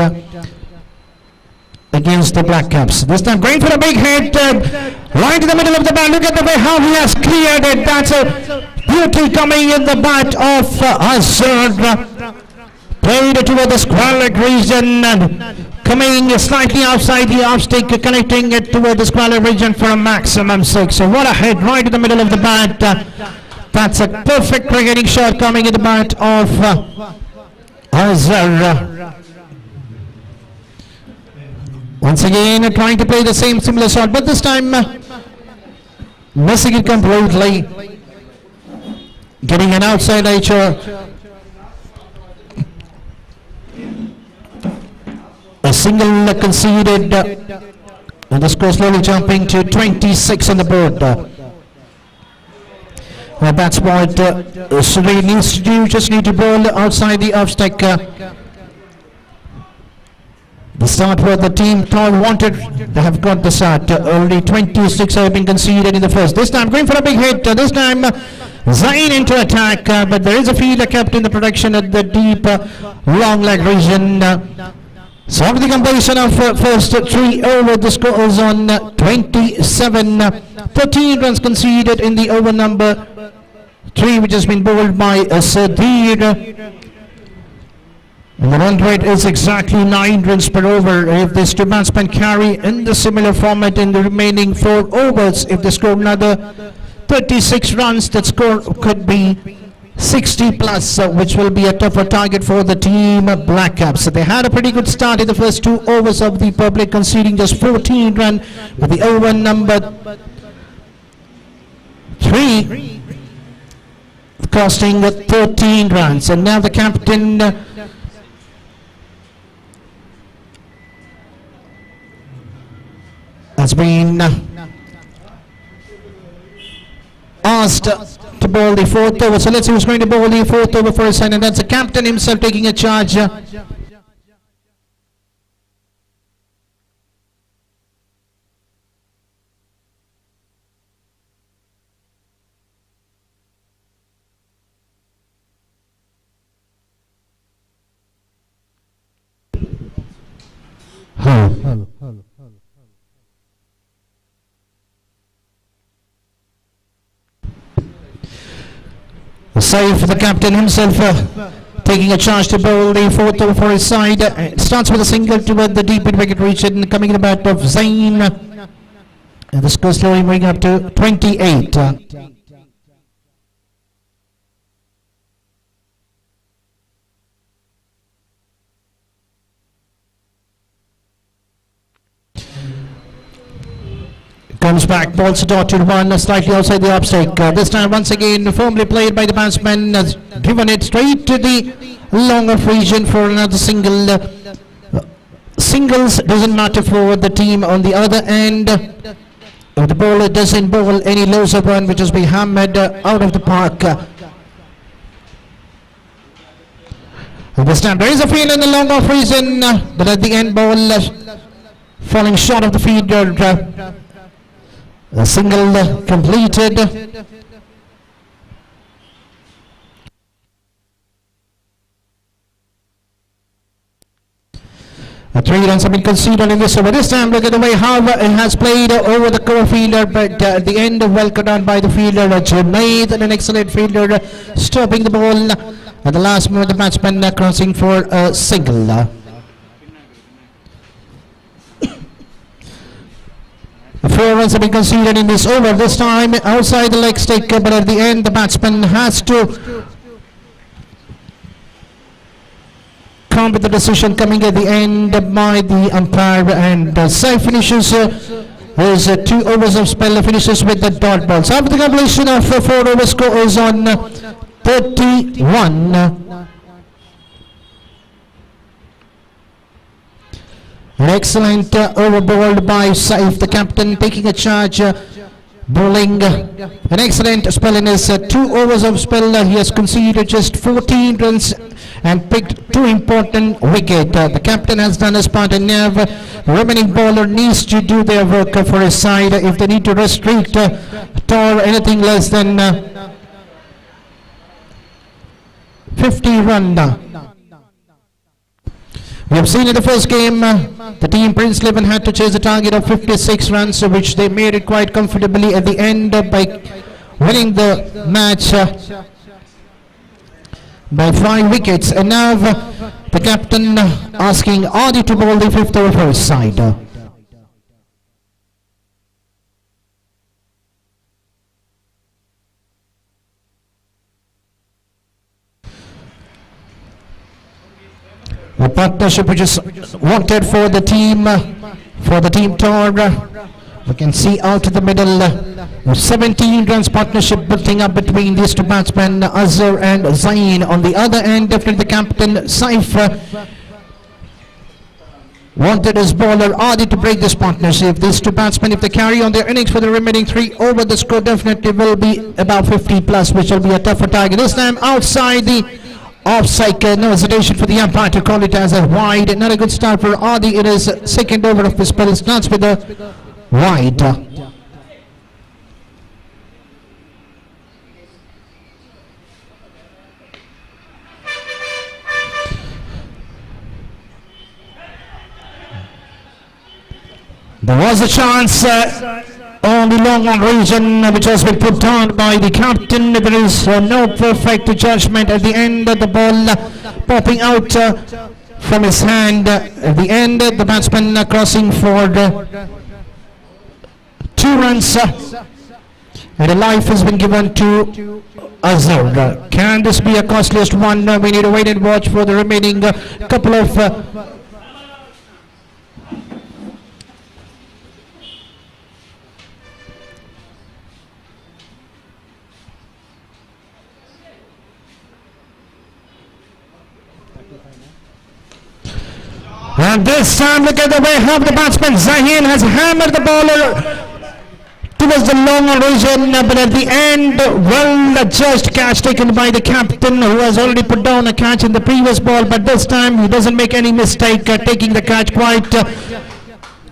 against the Black Caps. This time going for a big hit, right in the middle of the bat. Look at the way how he has cleared it. That's a beauty coming in the bat of Azhar. Played toward the square leg region, and coming slightly outside the off stick, connecting it toward the square leg region for a maximum 6. So what a hit right in the middle of the bat. That's a perfect cricketing shot coming in the bat of Azhar. Once again trying to play the same similar shot, but this time missing it completely. Getting an outside edge. A single conceded, and the score slowly jumping to 26 on the board. That's what Sudhir needs to do. Just need to bowl outside the off stick. The start where the team thought wanted, they have got the start. Only 26 have been conceded in the first. This time going for a big hit. This time Zain into attack, but there is a fielder kept in the protection at the deep long leg region. So after the completion of first 3 over, the score is on 27. 13 runs conceded in the over number 3, which has been bowled by Sadir. And the run rate is exactly 9 runs per over. If these two batsmen carry in the similar format in the remaining 4 overs, if they score another 36 runs, that score could be 60 plus, which will be a tougher target for the team Black Caps. So they had a pretty good start in the first 2 overs of the public, conceding just 14 runs with the over number 3 costing 13 runs. And now the captain has been asked to bowl the 4th over. So let's see who's going to bowl the 4th over for his side, and that's the captain himself taking a charge. Saif, the captain himself, taking a charge to bowl the 4th over for his side. It starts with a single toward the deep mid wicket reach, and coming in the bat of Zain. And the score slowly moving up to 28. Comes back, balls a dotted one, slightly outside the off stake. This time once again firmly played by the batsman, has driven it straight to the long off region for another single. Singles doesn't matter for the team on the other end. If the bowler doesn't bowl any loser run, which has been hammered out of the park. And this time there is a field in the long off region, but at the end ball falling short of the fielder. A single completed. 3 runs have been conceded in this over. This time look at the way how it has played over the cover fielder, but at the end well cut down by the fielder Junaid, and an excellent fielder stopping the ball at the last moment. The batsman crossing for a single. 4 runs have been conceded in this over. This time outside the leg stick, but at the end the batsman has to come with the decision coming at the end by the umpire, and Saif finishes his 2 overs of spell, finishes with the dot ball. So after the completion of 4 overs, score is on 31. An excellent over bowled by Saif, the captain taking a charge, bowling an excellent spell in his 2 overs of spell. He has conceded just 14 runs and picked 2 important wickets. The captain has done his part, and now the remaining bowler needs to do their work for his side. If they need to restrict or anything less than 50 run. We have seen in the first game, the team Prince Leven had to chase a target of 56 runs, which they made it quite comfortably at the end by winning the match by 5 wickets. And now the captain asking Adi to bowl the 5th over for his side. A partnership which is wanted for the team tour. We can see out to the middle, 17 runs partnership building up between these 2 batsmen, Azhar and Zain. On the other end, definitely the captain Saif wanted his bowler Adi to break this partnership. These 2 batsmen, if they carry on their innings for the remaining 3 over, the score definitely will be about 50 plus, which will be a tougher target. This time outside the off-side, no hesitation for the umpire to call it as a wide. Not a good start for Adi in his 2nd over of the spell. It starts with a wide. There was a chance on the long on region which has been put on by the captain. There is no perfect judgment at the end. The ball popping out from his hand. At the end, the batsman crossing for 2 runs. And a life has been given to Azhar. Can this be a costliest one? We need to wait and watch for the remaining couple of and this time look at the way how the batsman Zahin has hammered the bowler towards the long region, but at the end, well judged catch taken by the captain, who has already put down a catch in the previous ball, but this time he doesn't make any mistake taking the catch quite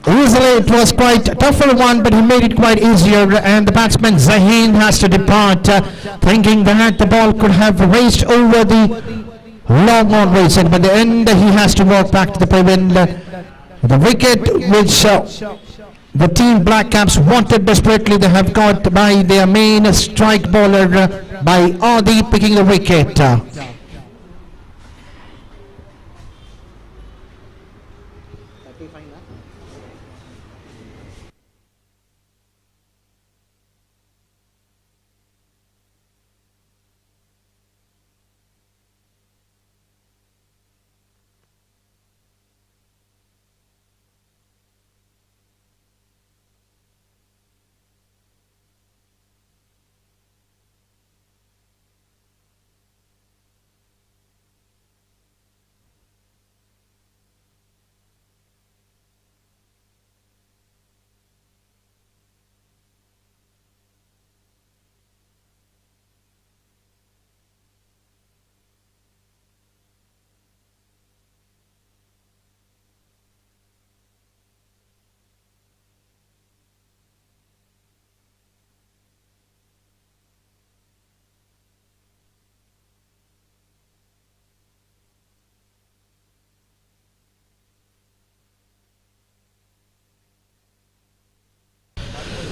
easily. It was quite a tougher one, but he made it quite easier, and the batsman Zahin has to depart thinking that the ball could have raced over the long on region, but at the end he has to walk back to the pavilion. The wicket which the team Black Caps wanted desperately, they have got by their main strike bowler by Adi picking the wicket.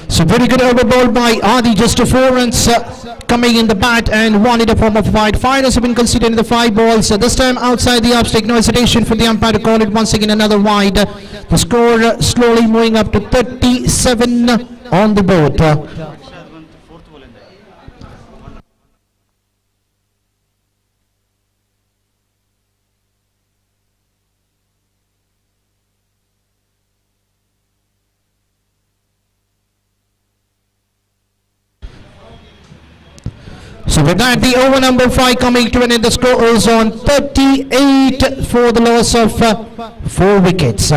So very good over ball by Adi, just to 4 runs coming in the bat and one in the form of wide. 5 runs have been considered in the 5 balls. This time outside the upstick, no hesitation for the umpire to call it once again another wide. The score slowly moving up to 37 on the board. So with that, the over number 5 coming to an end. The score is on 38 for the loss of 4 wickets.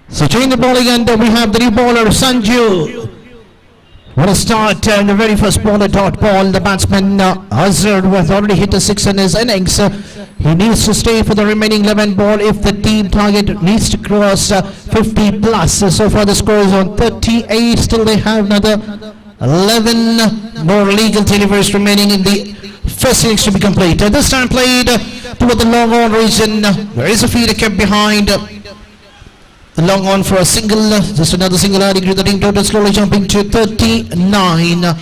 So change the ball again, we have the new bowler Sanju. What a start, and the very first ball, a dot ball. The batsman Hazard has already hit a 6 in his innings. He needs to stay for the remaining 11 ball if the team target needs to cross 50 plus. So far the score is on 38, still they have another 11 more legal deliveries remaining in the first innings to be complete. This time played toward the long on region. There is a fielder kept behind. Long on for a single, just another single adding to the team total, slowly jumping to 39.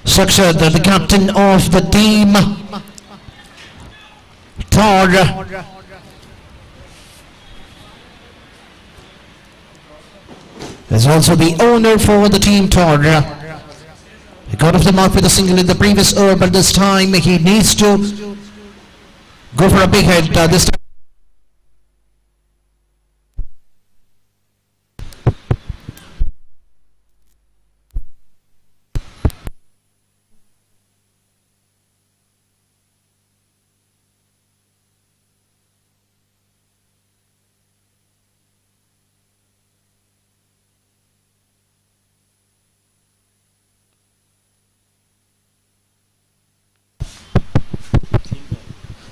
Sakshad, the captain of the team, Atara, is also the owner for the team, Atara. He got off the mark with a single in the previous over, but this time he needs to go for a big hit. This time.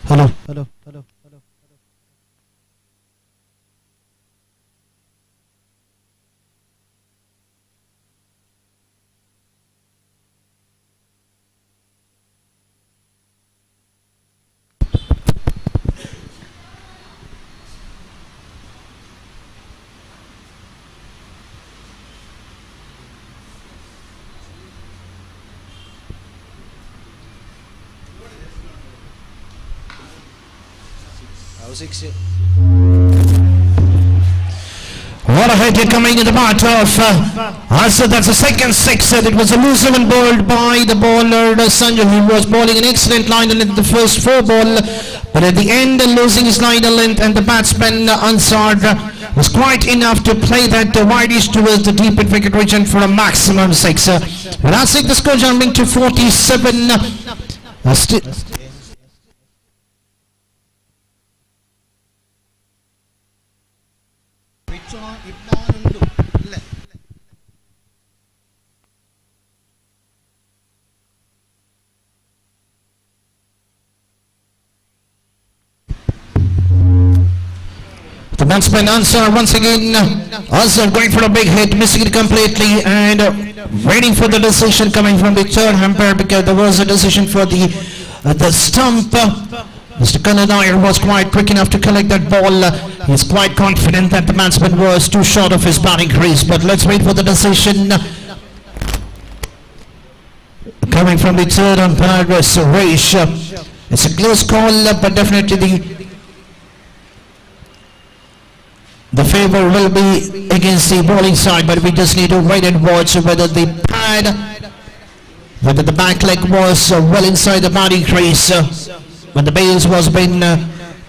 Hello. What a hit coming in the part of Asa. That's the second six. It was a loose one bowled by the bowler Sanjay, who was bowling an excellent line length the first four ball, but at the end losing his line length, and the batsman Ansar was quite enough to play that wideish towards the deep in wicket region for a maximum six. But I'll take the score jumping to 47. The batsman Ansar once again, Ansar going for a big hit, missing it completely, and waiting for the decision coming from the third umpire, because there was a decision for the stump. Mr. Kananair was quite quick enough to collect that ball. He's quite confident that the batsman was too short of his batting crease, but let's wait for the decision coming from the third umpire, Suresh. It's a close call, but definitely the favor will be against the bowling side, but we just need to wait and watch whether the back leg was well inside the batting crease. When the bails was been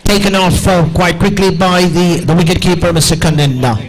taken off quite quickly by the wicket keeper, Mr. Kannan.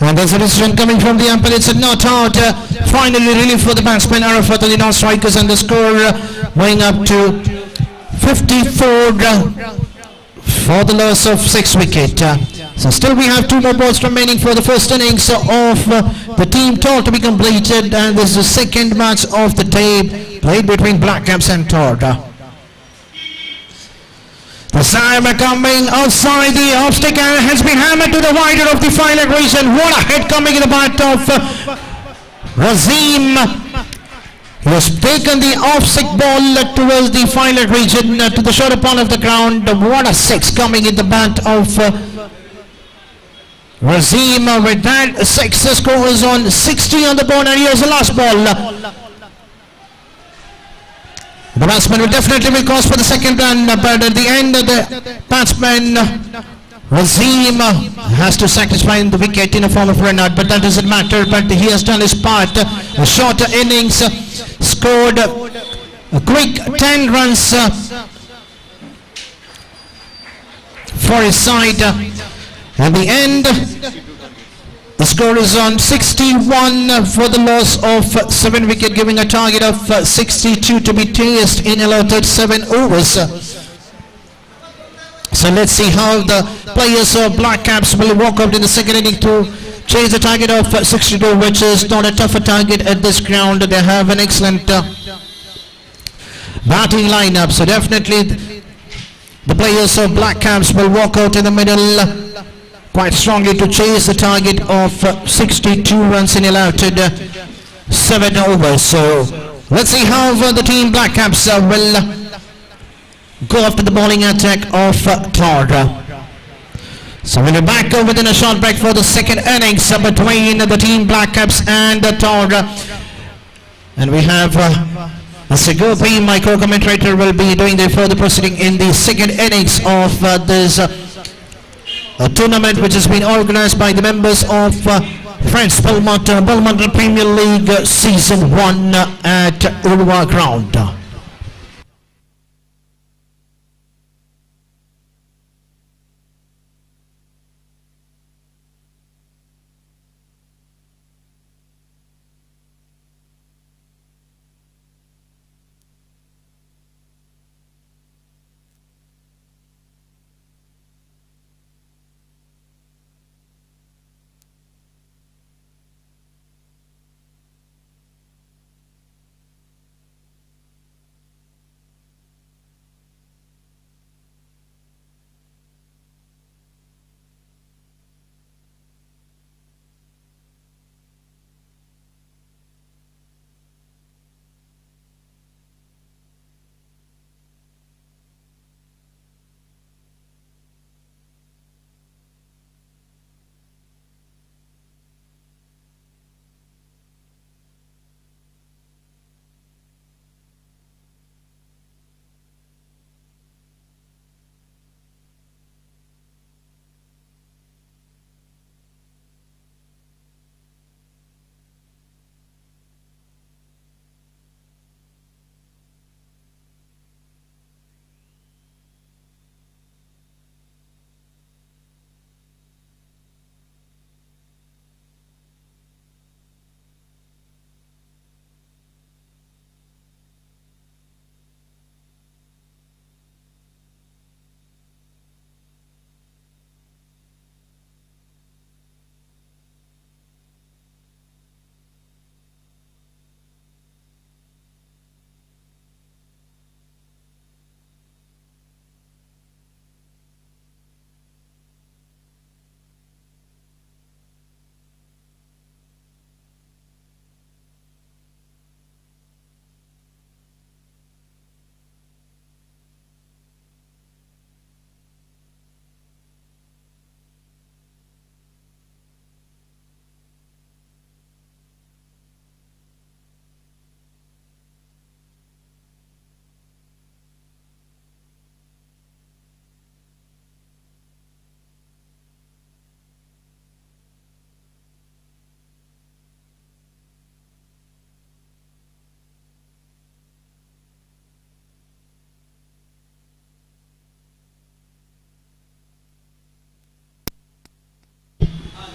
And there's a decision coming from the umpire. It's a not out. Finally relief for the batsman Arafat and the non-strikers, and the score going up to 54 for the loss of 6 wicket. So still we have 2 more balls remaining for the first innings of the team total to be completed, and this is the second match of the day played between Black Caps and Tor. The Sam coming outside the off stick and has been hammered to the wider of the final region. What a hit coming in the bat of Razim. He has taken the off stick ball towards the final region to the shorter part of the ground. What a 6 coming in the bat of Razim. With that 6, the score is on 60 on the board, and here's the last ball. The batsman will definitely cross for the second run, but at the end of the batsman Razim has to sacrifice the wicket in a form of run out, but that doesn't matter. But he has done his part. A shorter innings, scored a quick 10 runs for his side. At the end, the score is on 61 for the loss of 7 wicket, giving a target of 62 to be chased in allotted 7 overs. So let's see how the players of Black Caps will walk out in the second inning to chase the target of 62, which is not a tougher target at this ground. They have an excellent batting lineup, so definitely the players of Black Caps will walk out in the middle quite strongly to chase the target of 62 runs in allotted 7 overs. So let's see how the team Black Caps will go after the bowling attack of Tor. So we'll be back within a short break for the second innings between the team Black Caps and Tor. And we have Mr. Gopi, my co-commentator, will be doing the further proceeding in the second innings of this tournament, which has been organized by the members of Friends Balmata Premier League Season 1 at Urwa Ground.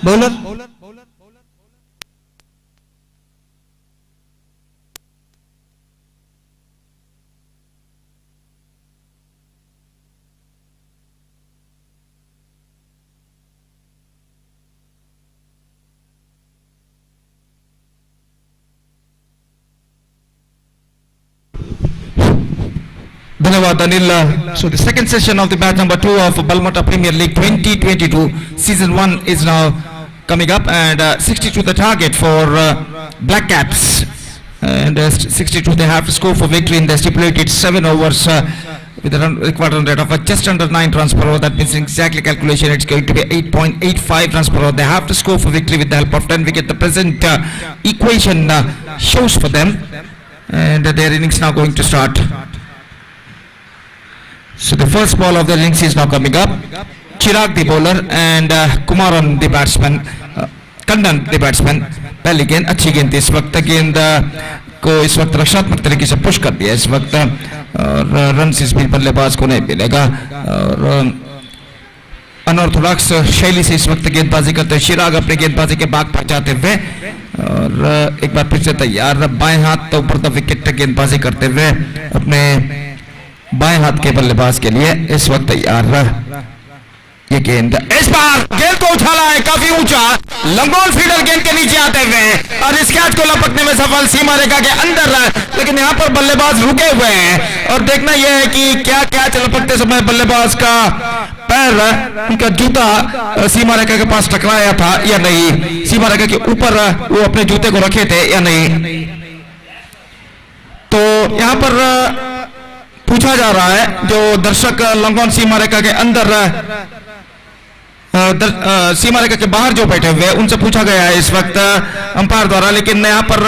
Bowler. धन्यवाद Anil. So the second session of the match number 2 of Balmata Premier League 2022 season 1 is now coming up, and 62 the target for Black Caps, and 62 they have to score for victory in the stipulated 7 overs with a required run rate of just under 9 runs per over. That means exactly calculation it's going to be 8.85 runs per over. They have to score for victory with the help of 10 wicket. The present equation shows for them, and their innings now going to start. So the first ball of the innings is now coming up. Chirag the bowler and Kumaran the batsman, Kandan the batsman. पहली गेंद अच्छी गेंद थी. इस वक्त गेंद को इस वक्त रक्षात्मक तरीके से पुश कर दिया इस वक्त, और रन इस भी बल्लेबाज को नहीं मिलेगा, और अनऑर्थोडॉक्स शैली से इस वक्त गेंदबाजी करते हुए चिराग अपनी गेंदबाजी के भाग पर जाते हुए, और एक बार फिर से तैयार बाएं हाथ तो ऊपर द विकेट गेंदबाजी करते हुए अपने बाएं हाथ के बल्लेबाज के लिए इस वक्त तैयार. ये गेंद इस बार गेंद को उछाला है काफी ऊंचा, लंबोल फील्डर गेंद के नीचे आते हुए और इस कैच को लपकने में सफल सीमा रेखा के अंदर, लेकिन यहां पर बल्लेबाज रुके हुए हैं, और देखना यह है कि क्या कैच लपकते समय बल्लेबाज का पैर, उनका जूता सीमा रेखा के पास टकराया था या नहीं, सीमा रेखा के ऊपर वो अपने जूते को रखे थे या नहीं. तो यहां पर पूछा जा रहा है जो दर्शक लंगोन सीमा रेखा के अंदर सीमा रेखा के बाहर जो बैठे हुए उनसे पूछा गया है इस वक्त अंपायर द्वारा, लेकिन यहाँ पर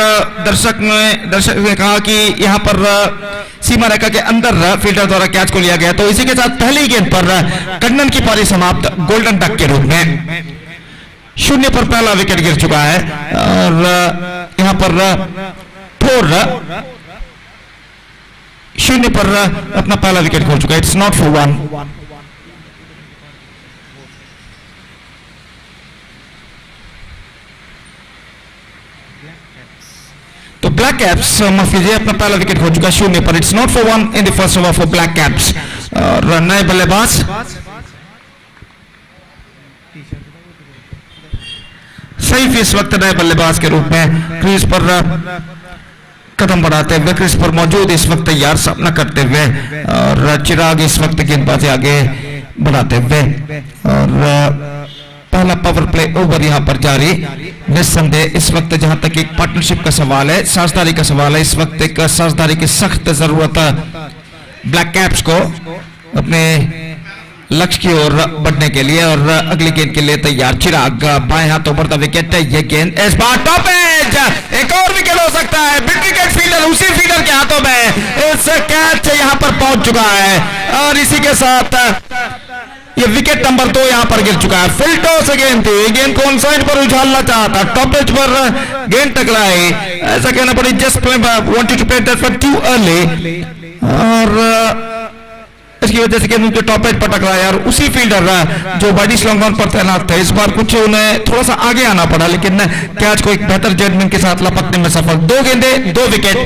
दर्शक ने कहा कि यहाँ पर सीमा रेखा के अंदर फील्डर द्वारा कैच को लिया गया. तो इसी के साथ पहली गेंद पर कन्नन की पारी समाप्त गोल्डन डक के रूप में. 0 पर पहला विकेट गिर चुका है, और यहाँ पर 0 पर अपना पहला विकेट खो चुका है. It's not for 1. तो ब्लैक कैप्स माफ कीजिए अपना पहला विकेट खो चुका है 0 पर. It's not for 1 in the first over for black caps. और नए बल्लेबाज सही इस वक्त नए बल्लेबाज के रूप में क्रीज पर कदम बढ़ाते हुए, क्रीज पर मौजूद इस वक्त तैयार सामना करते हुए, और चिराग इस वक्त गेंदबाजी आगे बढ़ाते हुए, और पहला पावर प्ले ओवर यहां पर जारी. निस्संदेह इस वक्त जहां तक एक पार्टनरशिप का सवाल है, साझेदारी का सवाल है, इस वक्त एक साझेदारी की सख्त जरूरत ब्लैक कैप्स को अपने लक्ष्य की ओर बढ़ने के लिए, और अगली गेंद के लिए तैयार. चिराग बाएं हाथों पर विकेट है. ये गेंद इस बार टॉप एज, एक और विकेट हो सकता है. बिग विकेट फील्डर उसी फील्डर के हाथों में इस कैच यहां पर पहुंच चुका है, और इसी के साथ ये विकेट नंबर 2 यहां पर गिर चुका है. फुल टॉस गेंद थी, गेंद को ऑन साइड पर उछालना चाहता, टॉप एज पर गेंद टकराई. ऐसा कहना पड़ी just wanted to play that for too early, और इसकी वजह से गेंद उनके टॉप एज पर टकराया, और उसी फील्डर जो वाइडिश लॉन्ग ऑन पर तैनात थे इस बार कुछ उन्हें थोड़ा सा आगे आना पड़ा, लेकिन कैच को एक बेहतर जजमेंट के साथ लपकने में सफल. 2 गेंदे 2 विकेट.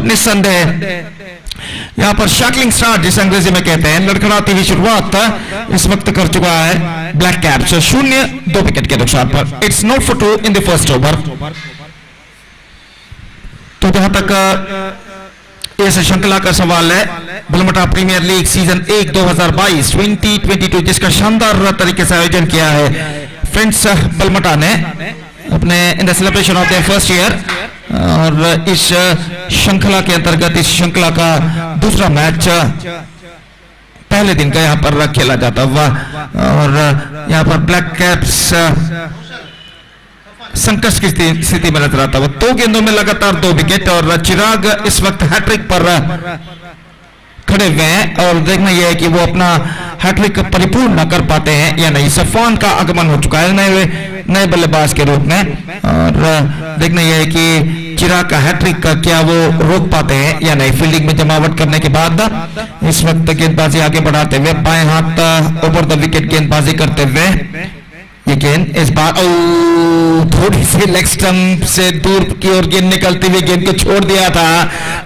निस्संदेह यहाँ पर शैकलिंग स्टार्ट जिसे अंग्रेजी में कहते हैं, लड़खड़ाती हुई शुरुआत इस वक्त कर चुका है ब्लैक कैप्स 0-2 विकेट के नुकसान पर. It's not for 2 in the first over. तो जहां तक इस श्रृंखला का सवाल है, बलमटा प्रीमियर लीग सीजन 1 2022 जिसका शानदार तरीके से आयोजन किया है फ्रेंड्स बलमटा ने अपने in the celebration of their first year, और इस श्रृंखला के अंतर्गत इस श्रृंखला का दूसरा मैच पहले दिन का यहां पर खेला जाता हुआ, और यहां पर ब्लैक कैप्स संकट की स्थिति में नजर आता हुआ. 2 गेंदों में लगातार 2 विकेट, और चिराग इस वक्त हैट्रिक पर खड़े हुए हैं, और देखना यह है कि वो अपना हैट्रिक परिपूर्ण न कर पाते हैं या नहीं. सफान का आगमन हो चुका है नए बल्लेबाज के रूप में, और देखना यह है कि चिराग का हैट्रिक का क्या वो रोक पाते हैं या नहीं. फील्डिंग में जमावट करने के बाद इस वक्त गेंदबाजी आगे बढ़ाते हुए बाएं हाथ ओवर द विकेट गेंदबाजी करते हुए, ये गेंद इस बार थोड़ी सी लेग स्टंप से दूर की ओर गेंद निकलती हुई गेंद को छोड़ दिया था,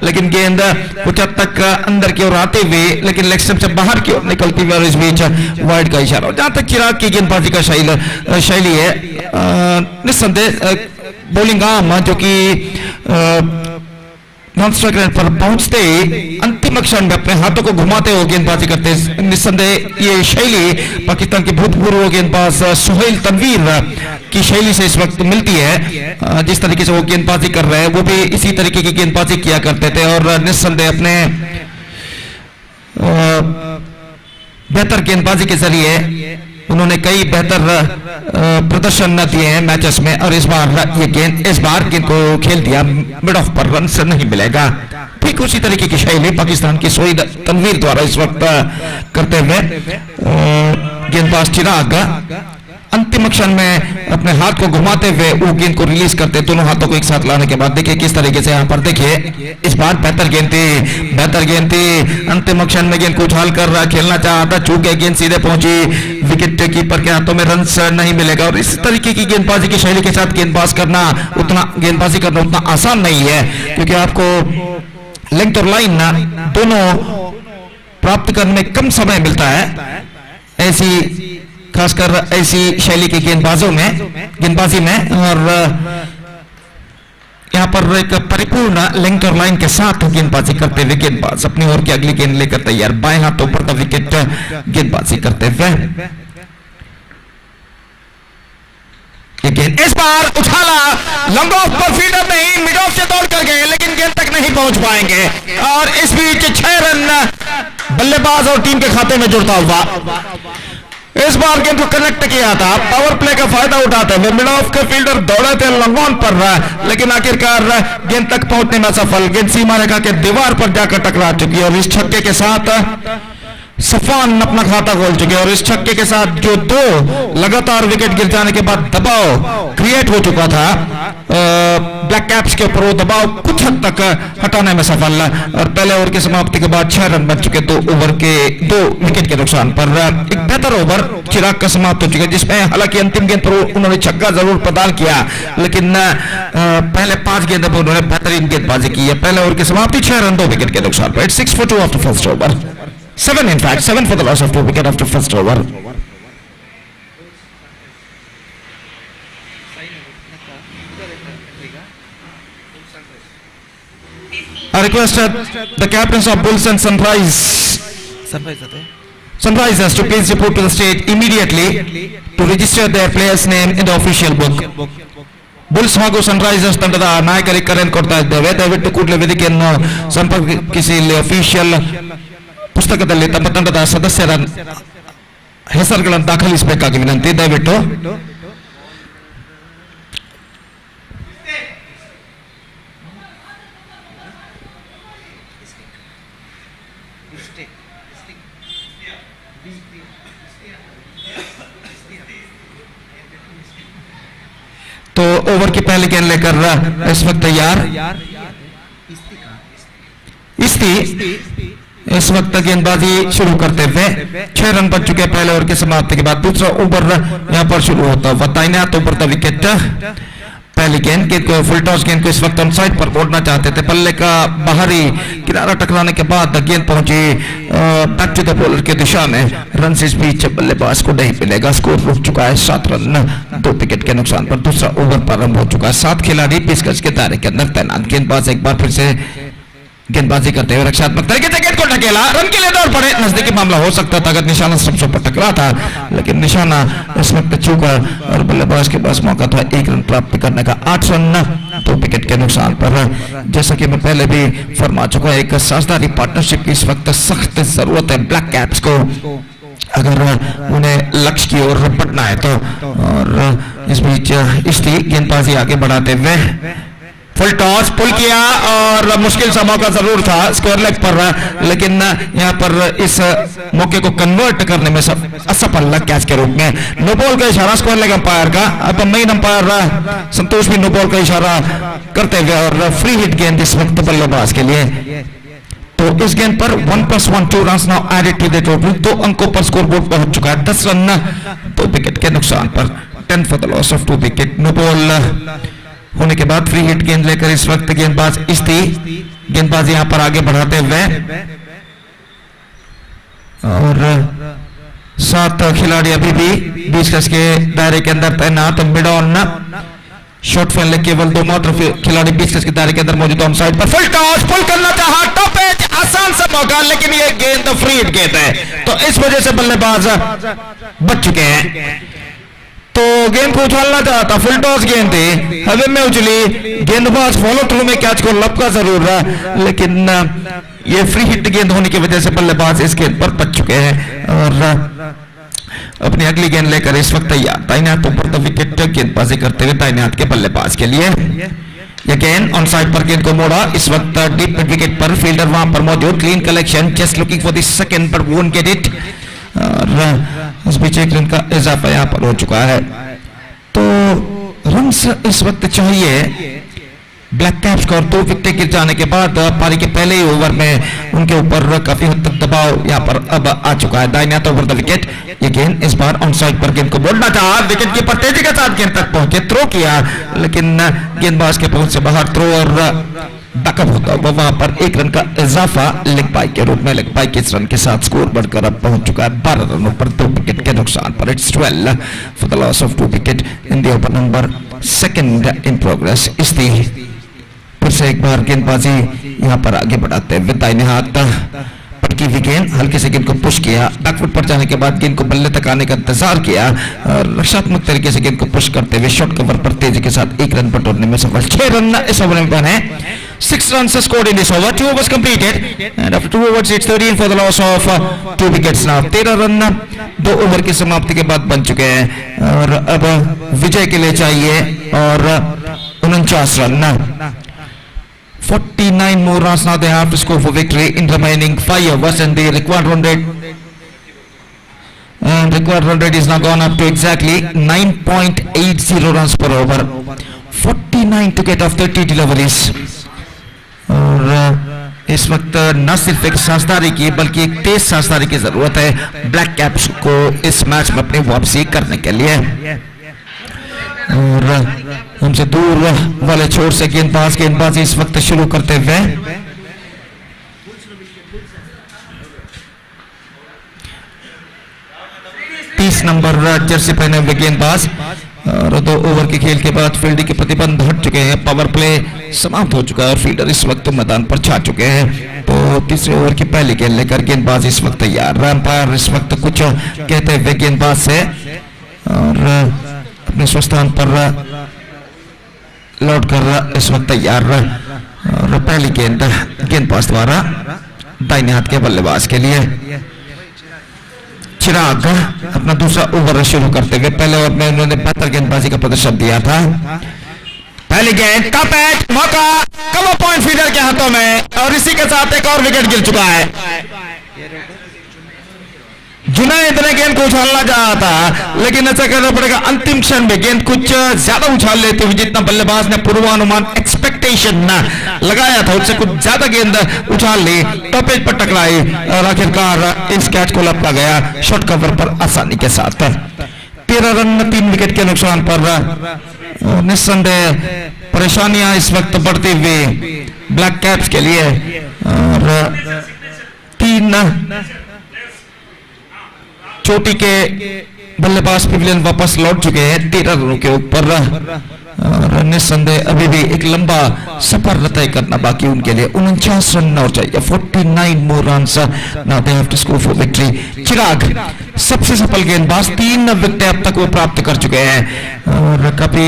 लेकिन गेंद कुछ हद तक अंदर की ओर आते हुए, लेकिन लेग स्टंप से बाहर की ओर निकलती हुई, और इस बीच वाइड का इशारा. जहां तक चिराग की गेंदबाजी का शैली है, निस्संदेह बॉलिंग आर्म जो कि नॉन स्ट्राइक रेंज पर पहुंचते अंतिम अंतिम क्षण में अपने हाथों को घुमाते हुए गेंदबाजी करते हैं। निस्संदेह ये शैली पाकिस्तान के भूतपूर्व गेंदबाज सुहेल तनवीर की शैली से इस वक्त मिलती है। जिस तरीके से वो गेंदबाजी कर रहे हैं वो भी इसी तरीके की गेंदबाजी किया करते थे और निस्संदेह अपने बेहतर गेंदबाजी के जरिए उन्होंने कई बेहतर प्रदर्शन दिए हैं मैचेस में और इस बार गेंद को खेल दिया, मिड ऑफ पर रन से नहीं मिलेगा। ठीक उसी तरीके की शैली पाकिस्तान की सोई तनवीर द्वारा इस वक्त करते हुए गेंदबाज चिराग अंतिम क्षण में अपने हाथ को घुमाते हुए वो गेंद को रिलीज करते, दोनों हाथों को एक साथ लाने के बाद देखिए किस तरीके से यहाँ पर देखिए इस बार बेहतर गेंद थी। अंतिम क्षण में गेंद को उछाल कर खेलना चाहा था, चूके गेंद सीधे पहुंची, विकेट कीपर के हाथों में रन नहीं मिलेगा। और इस तरीके की गेंदबाजी की शैली के साथ गेंदबाजी करना उतना आसान नहीं है क्योंकि आपको लेंथ और लाइन दोनों प्राप्त करने में कम समय मिलता है। ऐसी खासकर ऐसी शैली के गेंदबाजी में और यहाँ पर एक परिपूर्ण लेंथ और लाइन के साथ गेंदबाजी करते हुए गेंदबाज अपनी ओर की अगली गेंद लेकर तैयार, बाएं हाथों पर का विकेट गेंदबाजी करते हुए गेंद इस बार उछाला, लंबा ऑफ पर फील्डर नहीं, मिड ऑफ से दौड़ कर गए लेकिन गेंद तक नहीं पहुंच पाएंगे और इस बीच 6 रन बल्लेबाज और टीम के खाते में जुड़ता हुआ। इस बार गेंद को कनेक्ट किया था, पावर प्ले का फायदा उठाते हुए मिड ऑफ के फील्डर दौड़े थे लंगोन पर लेकिन आखिरकार गेंद तक पहुंचने में सफल। गेंद सीमा रेखा के दीवार पर जाकर टकरा चुकी है और इस छक्के के साथ सफान अपना खाता खोल चुके और इस छक्के के साथ जो 2 लगातार विकेट गिर जाने के बाद दबाव क्रिएट हो चुका था ब्लैक कैप्स के ऊपर, वो दबाव कुछ हद तक हटाने में सफल और पहले ओवर की समाप्ति के बाद 6 रन बन चुके 2 विकेट के नुकसान पर। एक बेहतर ओवर चिराग का समाप्त हो चुका जिसमें हालांकि अंतिम गेंद पर उन्होंने छक्का जरूर प्रदान किया लेकिन पहले 5 गेंदों पर उन्होंने बेहतरीन गेंदबाजी की है। पहले ओवर की समाप्ति 6 रन 2 विकेट के नुकसान पर। 6 for 2 after first over, 7 in fact, 7 for the loss of 2 wicket after first over. I requested the captains of Bulls and Sunrisers to please report to the stage immediately to register their players' name in the official book. Bulls ಹಾಗೂ Sunrisers ತಂಡದ ನಾಯಕರಿಗೆ ಕರೆಯನ್ನು ಕೊಡ್ತಾ ಇದ್ದೇವೆ, ದಯವಿಟ್ಟು ಕೂಡಲೇ ವೇದಿಕೆಯನ್ನು ಸಂಪರ್ಕಿಸಿ ಇಲ್ಲಿ ಅಫಿಷಿಯಲ್ ಪುಸ್ತಕದಲ್ಲಿ ತಮ್ಮ ತಂಡದ ಸದಸ್ಯರ ಹೆಸರುಗಳನ್ನು ದಾಖಲಿಸಬೇಕಾಗಿ ವಿನಂತಿ ದಯವಿಟ್ಟು. तो ओवर की पहली गेंद लेकर इस वक्त तैयार इस वक्त गेंदबाजी शुरू करते हुए 6 रन बन चुके पहले ओवर की समाप्ति के बाद। दूसरा ओवर यहां पर शुरू होता हुआ दाहिने हाथों पर था विकेट। पहली गेंद को फुल टॉस गेंद को इस वक्त ऑन साइड पर मोड़ना चाहते थे, पल्ले का बाहरी किनारा टकराने के बाद गेंद पहुंची बैक टू द बॉलर की दिशा में। रन इस बीच बल्लेबाज को नहीं मिलेगा, स्कोर रुक चुका है 7 रन 2 विकेट के नुकसान पर। दूसरा ओवर प्रारंभ हो चुका है, 7 खिलाड़ी 20 गज के दायरे के अंदर तैनात। गेंदबाज एक बार फिर से गेंदबाजी करते हुए रक्षात्मक तरीके से गेंद को ढकेला, रन के लिए दौड़ पड़े, नजदीकी मामला हो सकता था अगर निशाना स्टंप्स पर टकरा था, लेकिन निशाना इस वक्त चूका और बल्लेबाज के पास मौका था 1 रन प्राप्त करने का। 8 रन 2 विकेट के नुकसान पर। जैसा कि मैं पहले भी फरमा चुका, एक साझेदारी पार्टनरशिप की इस वक्त सख्त जरूरत है ब्लैक कैप्स को अगर उन्हें लक्ष्य की ओर बढ़ना है तो। और इस बीच इस्ती गेंदबाजी आगे बढ़ाते हुए फुल टॉस पुल किया और मुश्किल सा मौका जरूर था स्क्वायर लेग पर, लेकिन यहां पर इस मौके को कन्वर्ट करने में असफल कैच के रूप में। नो बॉल का इशारा स्क्वायर लेग अंपायर का, अब मेन अंपायर संतोष भी नो बॉल का इशारा करते हुए और फ्री हिट गेंद इस वक्त बल्लेबाज के लिए। तो इस गेंद पर 1+1 2 run now added to the total. 2 अंकों पर स्कोर बोर्ड पहुंच चुका है, 10 रन 2 विकेट के नुकसान पर। 10 for the loss of 2 wicket. No ball होने के बाद फ्री हिट गेंद लेकर इस वक्त गेंदबाज इस्ती गेंदबाज यहां पर आगे बढ़ाते हुए और 7 खिलाड़ी अभी भी 20 गज के दायरे के अंदर तैनात। मिड ऑन शॉट फैन केवल 2 मात्र खिलाड़ी 20 गज के दायरे के अंदर मौजूद। ऑन साइड पर फुल टॉस पुल करना चाहा, टॉप एज आसान सा मौका, लेकिन ये गेंद फ्री हिट गेंद है, तो इस वजह से बल्लेबाज बच चुके हैं। तो गेंद को उछालना चाहा था, फुल टॉस गेंद थी, हवा में उछली, गेंदबाज फॉलो थ्रू में कैच को लपका जरूर रहा, लेकिन ये फ्री हिट गेंद होने की वजह से बल्लेबाज इस गेंद पर बच चुके हैं और अपनी अगली गेंद लेकर इस वक्त तैयार। दाहिने हाथ ऊपर द विकेट गेंदबाजी करते हुए दाहिने हाथ के बल्लेबाज के लिए ये गेंद ऑन साइड पर गेंद को मोड़ा। इस वक्त डीप मिड विकेट पर फील्डर वहां पर मौजूद, clean collection, just looking for the second but won't get it. और इस बीच एक रन का इजाफा यहां पर हो चुका है, तो रन इस वक्त चाहिए ब्लैक कैप्स को। और 2 विकेट गिर जाने के बाद पारी के पहले ही ओवर में उनके ऊपर काफी हद तक दबाव यहां पर अब आ चुका है। दाहिने हाथ ओवर द विकेट, ये गेंद इस बार ऑन साइड पर गेंद को बोलना चाहा, विकेट कीपर तेजी के साथ गेंद तक पहुंचे, थ्रो किया, लेकिन गेंदबाज के पहुंच से बाहर थ्रो और बैकअप होता हुआ वहां पर 1 रन का इजाफा लेग बाई के रूप में। लेग बाई के इस रन के साथ स्कोर बढ़कर अब पहुंच चुका है 12 रनों पर 2 विकेट के नुकसान पर। It's 12 for the loss of 2 wicket in the over number second in progress. इस दी फिर से एक बार गेंदबाजी यहां पर आगे बढ़ाते हुए दाहिने हाथ पटकी हुई गेंद, हल्के से गेंद को पुश किया, बैकफुट पर जाने के बाद गेंद को बल्ले तक आने का इंतजार किया और रक्षात्मक तरीके से गेंद को पुश करते हुए शॉर्ट कवर पर तेजी के साथ 1 रन बटोरने में सफल। 6 रन इस ओवर में बने, 6 runs scored in this over, 2 overs completed and after 2 overs it's 13 for the loss of 2 wickets now। 13 run 2 over की समाप्ति के बाद बन चुके हैं और अब विजय के लिए चाहिए और 49 run. 49 more runs now they have to score for victory in remaining 5 overs and the required run rate is now gone up to exactly 9.80 runs per over। 49 to get off 30 deliveries और इस वक्त न सिर्फ एक साझेदारी की बल्कि एक तेज साझेदारी की जरूरत है ब्लैक कैप्स को इस मैच में अपनी वापसी करने के लिए। और हमसे दूर वाले छोर से गेंदबाजी इस वक्त शुरू करते हुए नंबर जर्सी पहने हुए गेंदबाज और 2 ओवर के खेल के बाद फील्डिंग के प्रतिबंध हट चुके हैं, पावर प्ले समाप्त हो चुका है और फील्डर इस वक्त मैदान पर छा चुके हैं। तो तीसरे ओवर की पहली गेंद लेकर गेंदबाज इस वक्त तैयार। अंपायर इस वक्त कुछ कहते हुए गेंदबाज से और अपने स्वस्थान पर लौट कर इस वक्त तैयार और पहली गेंदबाज द्वारा दाहिने हाथ के बल्लेबाज के लिए चिराग अपना दूसरा ओवर शुरू करते हुए पहले ओवर में उन्होंने बेहतर गेंदबाजी का प्रदर्शन दिया था। पहली गेंद का पैच मौका, कवर पॉइंट फील्डर के हाथों में और इसी के साथ एक और विकेट गिर चुका है। जुनैद ने गेंद को उछालना चाहा था लेकिन ऐसा करना पड़ेगा अंतिम क्षण में गेंद कुछ ज्यादा उछाल लेते हुए जितना बल्लेबाज ने पूर्वानुमान एक्सपेक्टेशन लगाया था उससे कुछ ज्यादा गेंद उछाल ली, टॉपेज पर टकराई और आखिरकार इस कैच को लपका गया शॉर्ट कवर पर आसानी के साथ। 13 रन 3 विकेट के नुकसान पर निस्संदेह परेशानियां इस वक्त बढ़ती हुई ब्लैक कैप्स के लिए और 3 चोटी के बल्लेबाज पवेलियन वापस लौट चुके हैं 13 रनों के ऊपर और निस्संदेह अभी भी एक लंबा सफर तय करना बाकी उनके लिए। 49 रन और चाहिए, 49 more runs now they have to score for victory. Chirag सबसे सफल गेंदबाज, 3 विकेट अब तक वो प्राप्त कर चुके हैं और काफी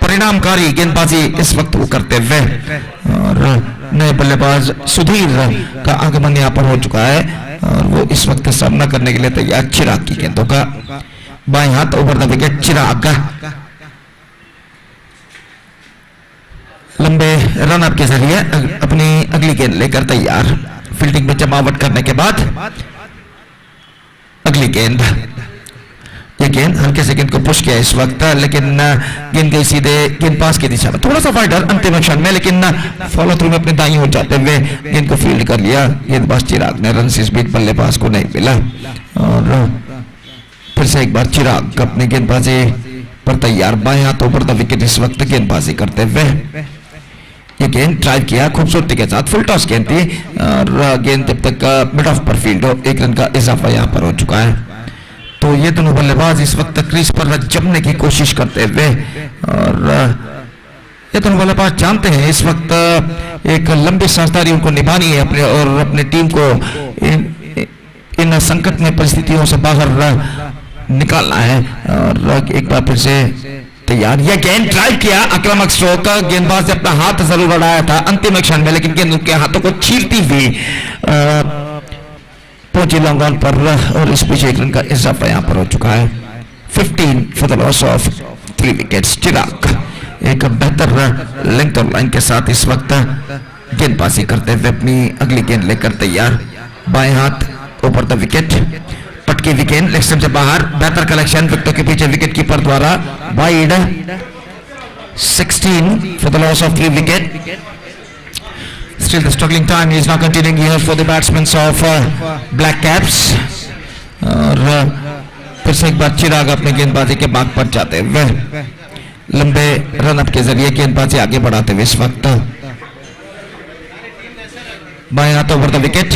परिणामकारी गेंदबाजी इस वक्त वो करते हुए और नए बल्लेबाज सुधीर का आगमन यहाँ पर हो चुका है और वो इस वक्त सामना करने के लिए तैयार चिराग की गेंदों का। बाएं हाथ ओवर द विकेट चिराग लंबे रन अप के जरिए अपनी अगली गेंद लेकर तैयार। फील्डिंग में जमावट करने के बाद अगली गेंद, ये गेंद हल्के से गेंद को पुश किया इस वक्त लेकिन गेंद गई सीधे गेंदबाज की दिशा में, थोड़ा सा फाइटर अंतिम क्षण में लेकिन फॉलो थ्रू में अपने दाईं ओर जाते हुए गेंद को फील्ड कर लिया गेंदबाज चिराग ने। रन इस बीच बल्लेबाज को नहीं मिला और फिर से एक बार चिराग अपने गेंदबाजी पर तैयार। बाएं हाथ ऊपर द विकेट इस वक्त गेंदबाजी करते हुए ये गेंद ड्राइव किया खूबसूरती के साथ, फुल टॉस गेंद थी और गेंद तब तक मिड ऑफ पर फील्ड हो, 1 रन का इजाफा यहाँ पर हो चुका है। तो ये दोनों बल्लेबाज इस वक्त क्रीज पर जमने की कोशिश करते हुए और ये दोनों बल्लेबाज जानते हैं इस वक्त एक लंबी सांसदारी उनको निभानी है अपने और अपने टीम को इन संकटमय परिस्थितियों से बाहर निकालना है। और एक बार फिर से तैयार, यह गेंद ड्राइव किया, आक्रामक स्ट्रोक, गेंदबाज ने अपना हाथ जरूर अड़ाया था अंतिम क्षण में, लेकिन गेंद उनके हाथों को चीरती हुई पहुंची लॉन्ग ऑन पर और इस बीच एक रन का इजाफा यहां पर हो चुका है। 15 for the loss of 3 wickets. Chirag एक बेहतर लेंथ और लाइन के साथ इस वक्त गेंदबाजी करते हुए अपनी अगली गेंद लेकर तैयार, बाएं हाथ ऊपर द विकेट, पटकी विकेट लेग स्टंप से बाहर, बेहतर कलेक्शन विकेटों के पीछे विकेट कीपर द्वारा, wide. 16 for the loss of 3 wicket. Still the struggling time is now continuing here for the batsmen of black caps। और फिर से एक बार चिराग अपने गेंदबाजी के मार्ग पर जाते हुए लंबे रन अप के जरिए गेंदबाजी आगे बढ़ाते हुए इस वक्त बाएं हाथ ओवर द विकेट।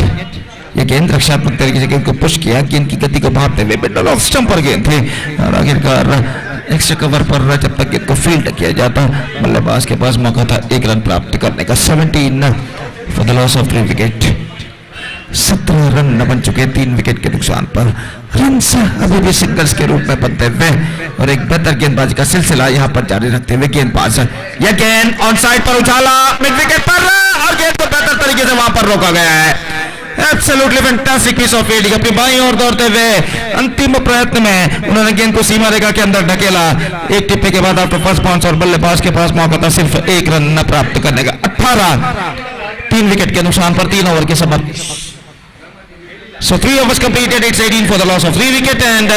ये गेंद रक्षात्मक तरीके से गेंद को पुश किया, गेंद की गति को भागते हुए मिडल ऑफ स्टंप पर गेंद थी और आखिरकार एक्स्ट्रा कवर पर जब तक गेंद को फील्ड किया जाता बल्लेबाज के पास मौका था एक रन प्राप्त करने का। 17 for the loss of 3 wicket. 17 run न बन चुके 3 विकेट के नुकसान पर। रन्स अभी भी सिंगल्स के रूप में बनते हुए और एक बेहतर गेंदबाजी का सिलसिला यहां पर जारी रखते हुए गेंदबाज यह गेंद ऑन साइड पर उछाला मिड विकेट पर और गेंद को बेहतर तरीके से वहां पर रोका गया है। Absolutely fantastic piece of fielding। अपनी बाईं ओर दौड़ते हुए अंतिम प्रयत्न में उन्होंने गेंद को सीमा रेखा के अंदर ढकेला। एक टिप्पे के बाद आफ्टर फर्स्ट बाउंस और बल्लेबाज के पास मौका था सिर्फ एक रन न प्राप्त करने का। 18 3 विकेट के नुकसान पर 3 ओवर के समाप्त। So 3 overs completed, it's 18 for the loss of 3 wicket and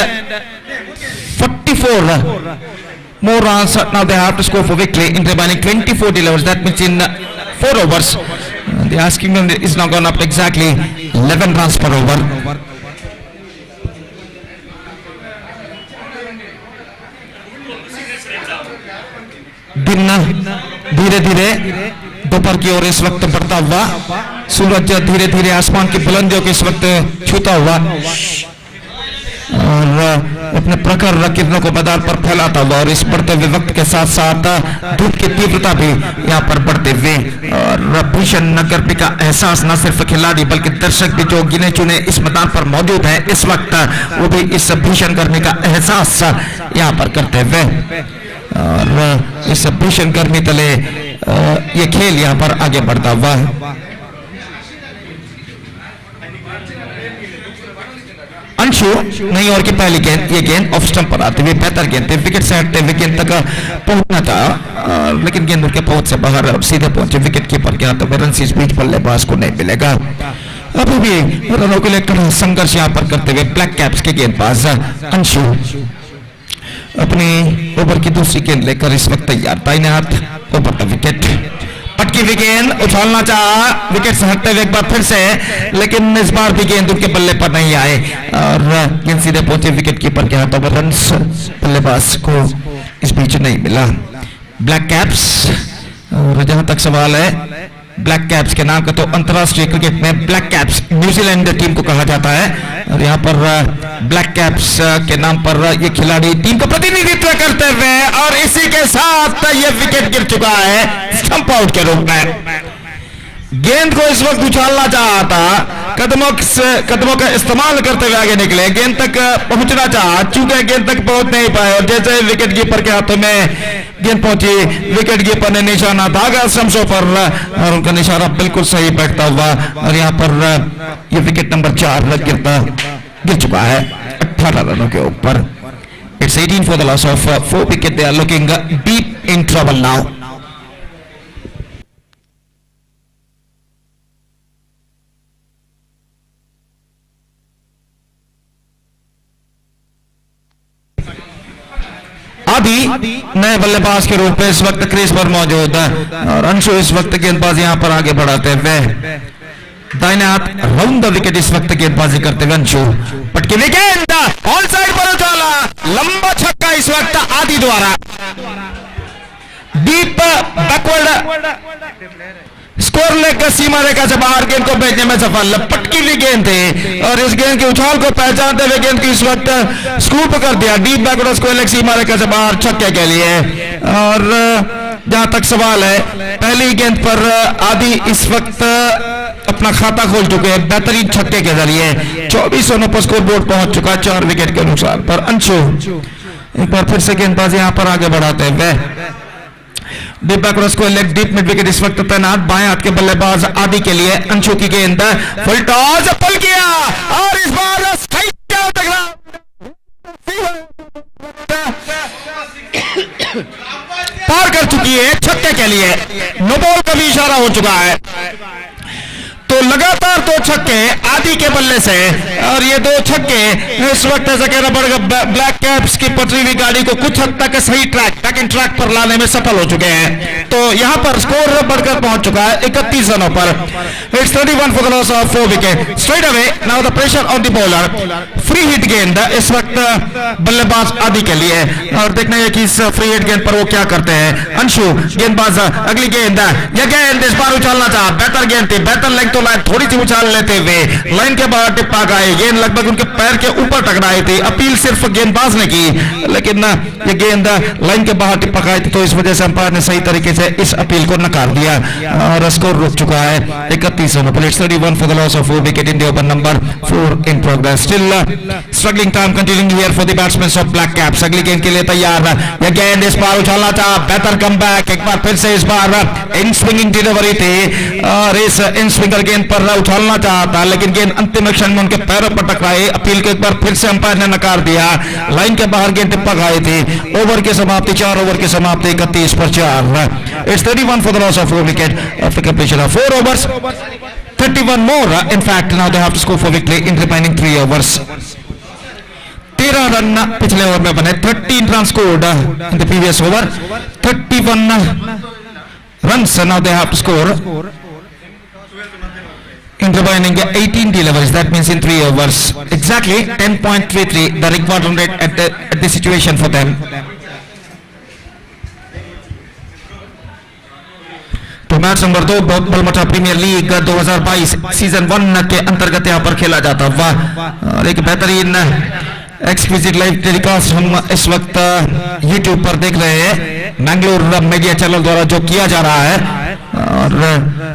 44 more runs. Now they have to score for victory in remaining 24 deliveries. That means in 4 overs. The asking run is now gone up to exactly 11 runs per over. दिन धीरे धीरे दोपहर की ओर इस वक्त बढ़ता हुआ, सूरज धीरे धीरे आसमान की बुलंदियों को इस वक्त छूता हुआ और अपने प्रखर किरणों को मैदान पर फैलाता हुआ और इस बढ़ते हुए वक्त के साथ साथ धूप की तीव्रता भी यहाँ पर बढ़ते हुए और भीषण गर्मी का एहसास न सिर्फ खिलाड़ी बल्कि दर्शक भी जो गिने चुने इस मैदान पर मौजूद हैं इस वक्त वो भी इस भीषण गर्मी का एहसास यहाँ पर करते हुए और इस भीषण गर्मी तले ये खेल यहाँ पर आगे बढ़ता हुआ है। अंशु नई ओवर की पहली गेंद, ये गेंद ऑफ स्टंप पर आते हुए बेहतर गेंद थी, विकेट से हटते हुए गेंद तक पहुंचना था लेकिन गेंद उनके पहुंच से बाहर और सीधे पहुंचे विकेट कीपर के हाथों में। रन इस बीच बल्लेबाज को नहीं मिलेगा। अभी भी रनों के लिए कड़ा संघर्ष यहाँ पर करते हुए ब्लैक कैप्स के गेंदबाज अंशु अपनी ओवर की दूसरी गेंद लेकर इस वक्त तैयार, दाहिने हाथ ओवर द विकेट। पटकी हुई गेंद उछालना चाहा विकेट से हटते हुए एक बार फिर से, लेकिन इस बार भी गेंद उनके बल्ले पर नहीं आए और गेंद सीधे पहुंचे विकेट कीपर के हाथों में। रन बल्लेबाज को इस बीच नहीं मिला। ब्लैक कैप्स, और जहां तक सवाल है ब्लैक कैप्स के नाम का, तो अंतरराष्ट्रीय क्रिकेट में ब्लैक कैप्स न्यूजीलैंड टीम को कहा जाता है और यहाँ पर ब्लैक कैप्स के नाम पर ये खिलाड़ी टीम का प्रतिनिधित्व करते हुए और इसी के साथ ये विकेट गिर चुका है स्टंप आउट के रूप में। गेंद को इस वक्त उछालना चाहा था, कदमों का इस्तेमाल करते हुए आगे निकले, गेंद तक पहुंचना चाहा, चूंकि गेंद तक पहुंच नहीं पाए और जैसे विकेट कीपर के हाथों में गेंद पहुंची विकेट कीपर ने निशाना दागा स्टंप्सों पर और उनका निशाना बिल्कुल सही बैठता हुआ और यहाँ पर ये विकेट नंबर 4 गिर चुका है 18 रनों के ऊपर। It's 18 for the loss of 4 wicket. They are looking deep in trouble now. आदि नए बल्लेबाज के रूप में इस वक्त क्रीज पर मौजूद है और अंशु इस वक्त गेंदबाजी यहां पर आगे बढ़ाते हुए दाहिने हाथ राउंड द विकेट इस वक्त गेंदबाजी करते हुए अंशु पटकी विकेट ऑन साइड पर उछाला, लंबा छक्का इस वक्त आदि द्वारा डीप बैकवर्ड स्कोर लेकर सीमा रेखा से बाहर गेंद को भेजने में सफल। पटकी हुई गेंद थी और इस गेंद के उछाल को पहचानते हुए गेंद को इस वक्त स्कूप कर दिया डीप बैकवर्ड स्कोर लेग सीमा रेखा से बाहर छक्के के लिए और जहां तक सवाल है, पहली गेंद पर आदि इस वक्त अपना खाता खोल चुके हैं बेहतरीन छक्के के जरिए। 24 रनों पर स्कोर बोर्ड पहुंच चुका है 4 विकेट के नुकसान पर। अंशु एक बार फिर से गेंदबाजी यहां पर आगे बढ़ाते हुए, डीप बैकवर्ड्स को लेग डीप मिड विकेट इस वक्त तैनात। बाएं हाथ के बल्लेबाज आदि के लिए अंशु की गेंद फुल टॉस पुल किया और इस बार पार कर चुकी है छक्के के लिए। नो बॉल का भी इशारा हो चुका है। तो लगातार 2 छक्के आदि के बल्ले से और ये 2 छक्के इस वक्त ऐसा कहना पड़ेगा ब्लैक कैप्स की पटरी हुई गाड़ी को कुछ हद तक सही ट्रैक बैक एंड ट्रैक पर लाने में सफल हो चुके हैं। तो यहां पर स्कोर बढ़कर पहुंच चुका है 31 रनों पर। It's 31 for the loss of 4 wicket. Straight away now the pressure on the bowler. Free hit गेंद इस वक्त बल्लेबाज आदि के लिए और देखना है कि इस फ्री हिट गेंद पर वो क्या करते हैं। अंशु गेंदबाज अगली गेंद, यह गेंद इस बार उछालना चाहा, बेहतर गेंद थी, बेहतर लेंथ तो लाइन थोड़ी सी उछाल लेते हुए लाइन के बाहर टिप्पा गए। गेंद लगभग उनके पैर के ऊपर टकराई थी। अपील सिर्फ गेंदबाज ने की, लेकिन ये गेंद लाइन के बाहर टिप्पा गई थी, तो इस वजह से अंपायर ने सही तरीके से इस अपील को नकार दिया और स्कोर रुक चुका है 31 रनों पर। 31 for the loss of 4 wicket in the over number 4 in progress. Still struggling time continuing here for the batsman of black caps. अगली गेंद के लिए तैयार। यह गेंद इस बार उछालना चाहा, बेहतर कमबैक। एक बार फिर से इस बार इन स्विंगिंग डिलीवरी थी और इस इन स्विंगर गेंद पर उछालना चाहता, लेकिन गेंद अंतिम क्षण में उनके पैरों पर टकराई। अपील को एक बार फिर से अंपायर ने नकार दिया। लाइन के बाहर गेंद टिप्पा खाई थी। ओवर की समाप्ति 4 ओवर की समाप्ति 31 पर 4। It's 31 for the loss of 4 wicket after completion of 4 overs. 31 more. In fact, now they have to score for victory in remaining 3 overs. 13 run पिछले ओवर में बने। 13 run scored in the previous over. 31 runs now they have to score in remaining 18 deliveries. That means in 3 overs. Exactly 10.33 the required run rate at the situation for them. तो match number 2 Balamta premier league 2022 season 1 के अंतर्गत यहाँ पर खेला जाता। वाह, और एक बेहतरीन एक्सक्लूसिव लाइव टेलीकास्ट हम इस वक्त YouTube पर देख रहे हैं, मैंगलोर मीडिया चैनल द्वारा जो किया जा रहा है। और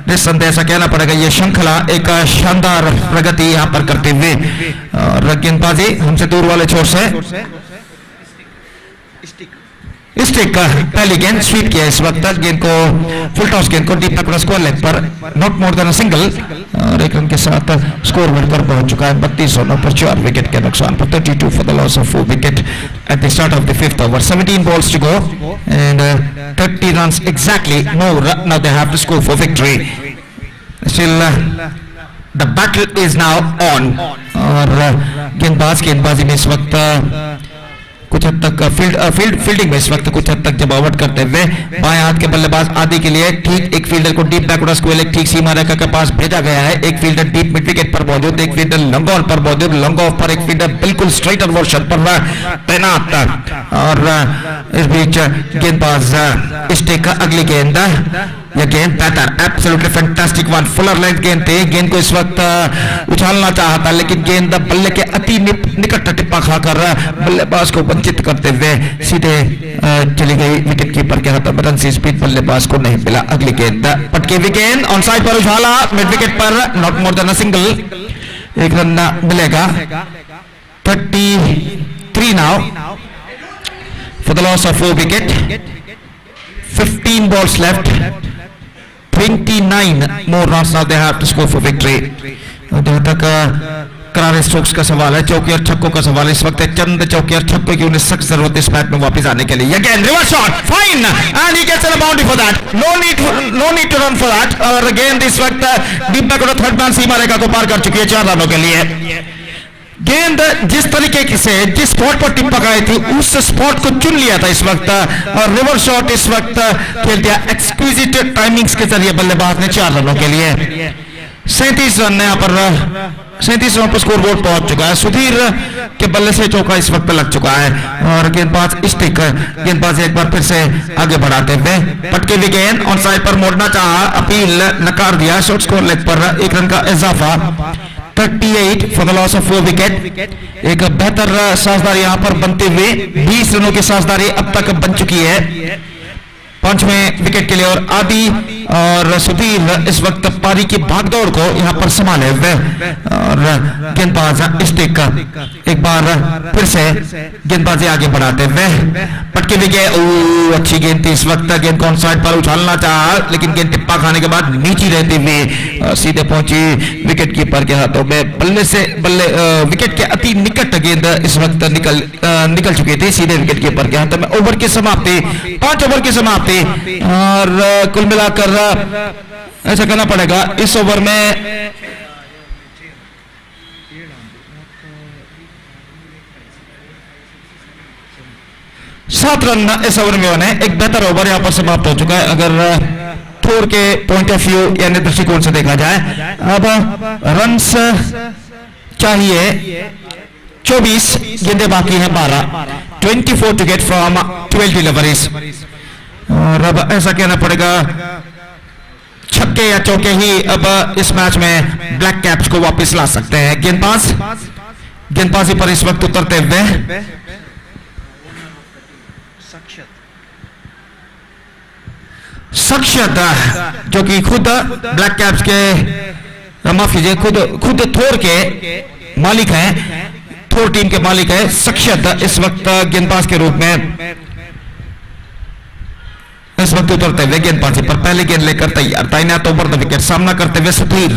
निस्संदेह ऐसा कहना पड़ेगा ये श्रृंखला एक शानदार प्रगति यहाँ पर करते हुए। और गेंदबाजी हमसे दूर वाले छोर से स्टिक पहली गेंद स्वीप किया इस वक्त। गेंद को फुल टॉस गेंद को डीप बैकवर्ड स्क्वायर लेग पर नॉट मोर देन सिंगल और एक रन के साथ स्कोर बढ़कर पहुंच चुका है 32 रनों पर 4 विकेट के नुकसान पर। 32 for the loss of 4 wicket at the start of the 5th over. 17 balls to go and 30 runs exactly more. Now they have to score for victory. Still the battle is now on. और गेंदबाजी में इस वक्त कुछ हद तक fielding में इस वक्त कुछ हद तक जमावट करते हुए बाएं हाथ के बल्लेबाज आदि के लिए ठीक एक फील्डर को डीप बैकवर्ड स्क्वायर ठीक सीमा रेखा के पास भेजा गया है। एक फील्डर डीप मिड विकेट पर मौजूद, एक फील्डर लॉन्ग ऑन पर मौजूद, लॉन्ग ऑफ पर एक फील्डर बिल्कुल स्ट्रेटर वर्शन पर तैनात। और इस बीच गेंदबाज स्टिक का अगली गेंद, यह गेंद बेहतर absolutely fantastic one Fuller length गेंद थी। गेंद को इस वक्त उछालना चाहता, लेकिन गेंद बल्ले के अति निकट टिप्पा खाकर बल्लेबाज को वंचित करते हुए सीधे चली गई विकेट कीपर के हाथों में। रन से स्पीड बल्लेबाज को नहीं मिला। अगली गेंद पटके हुई गेंद ऑन साइड पर उछाला, मिड विकेट पर not more than a single, एक रन मिलेगा। 33 now for the loss of 4 wicket. 15 balls left. 29 more runs now they have to score for victory. जहां तक करारे स्ट्रोक्स का सवाल है, चौके और छक्कों का सवाल, इस वक्त चंद चौके और छक्कों की उन्हें सख्त जरूरत है इस मैच में वापस आने के लिए। Again reverse shot fine and he gets a boundary for that. No need to run for that. और गेंद इस वक्त डीप बैकवर्ड थर्ड मैन सीमा रेखा को पार कर चुकी है 4 रनों के लिए। गेंद जिस तरीके से जिस स्पॉट पर टिप्पा गई थी उस स्पॉट को चुन लिया था इस वक्त और रिवर्स शॉट इस वक्त खेल दिया एक्सक्लूसिव टाइमिंग्स के जरिए बल्लेबाज ने 4 रनों के लिए। 37 रन यहाँ पर 37 रनों पर स्कोर बोर्ड पहुंच चुका है। सुधीर के बल्ले से चौका इस वक्त लग चुका है और गेंदबाज स्टिक गेंदबाज एक बार फिर से आगे बढ़ाते हुए पटके हुई गेंद ऑन साइड पर मोड़ना चाहा, अपील नकार दिया। शॉर्ट स्कोर लेग पर 1 रन का इजाफा। 38 for the loss of 4 wicket. एक बेहतर साझेदारी यहां पर बनते हुए 20 रनों की साझेदारी अब तक बन चुकी है पांचवें विकेट के लिए और आदि और सुधीर इस वक्त पारी की भागदौड़ को यहां पर संभाले हुए और गेंदबाज स्टिक एक बार फिर से गेंदबाजी आगे बढ़ाते हुए पटके विकेट। अच्छी गेंद थी इस वक्त, गेंद को ऑन साइड पर उछालना चाहा लेकिन गेंद टिप्पा खाने के बाद नीचे रहती हुई सीधे पहुंची विकेट कीपर के हाथों में। बल्ले से बल्ले विकेट के अति निकट गेंद इस वक्त निकल चुकी थी सीधे विकेट कीपर के हाथों में। ओवर की समाप्ति, 5 ओवर की समाप्ति और कुल मिलाकर ऐसा कहना पड़ेगा इस ओवर में 7 रन इस ओवर में बने। एक बेहतर ओवर यहां पर समाप्त हो चुका है अगर थोर के पॉइंट ऑफ व्यू यानी दृष्टिकोण से देखा जाए। अब रन्स चाहिए 24, गेंदें बाकी हैं 12, 24 टू गेट फ्रॉम 12 डिलीवरीज। और अब ऐसा कहना पड़ेगा छक्के या चौके ही अब इस मैच में ब्लैक कैप्स को वापस ला सकते हैं। गेंदबाजी पर इस वक्त उतरते हुए सक्षत जो कि खुद ब्लैक कैप्स के माफ कीजिए खुद थोर के मालिक हैं, थोर टीम के मालिक है सक्षत इस वक्त गेंदबाज के रूप में इस वक्त उतरते हुए गेंदबाजी पर पहले गेंद लेकर तैयार। दाहिने तो ओवर द विकेट सामना करते हुए सुधीर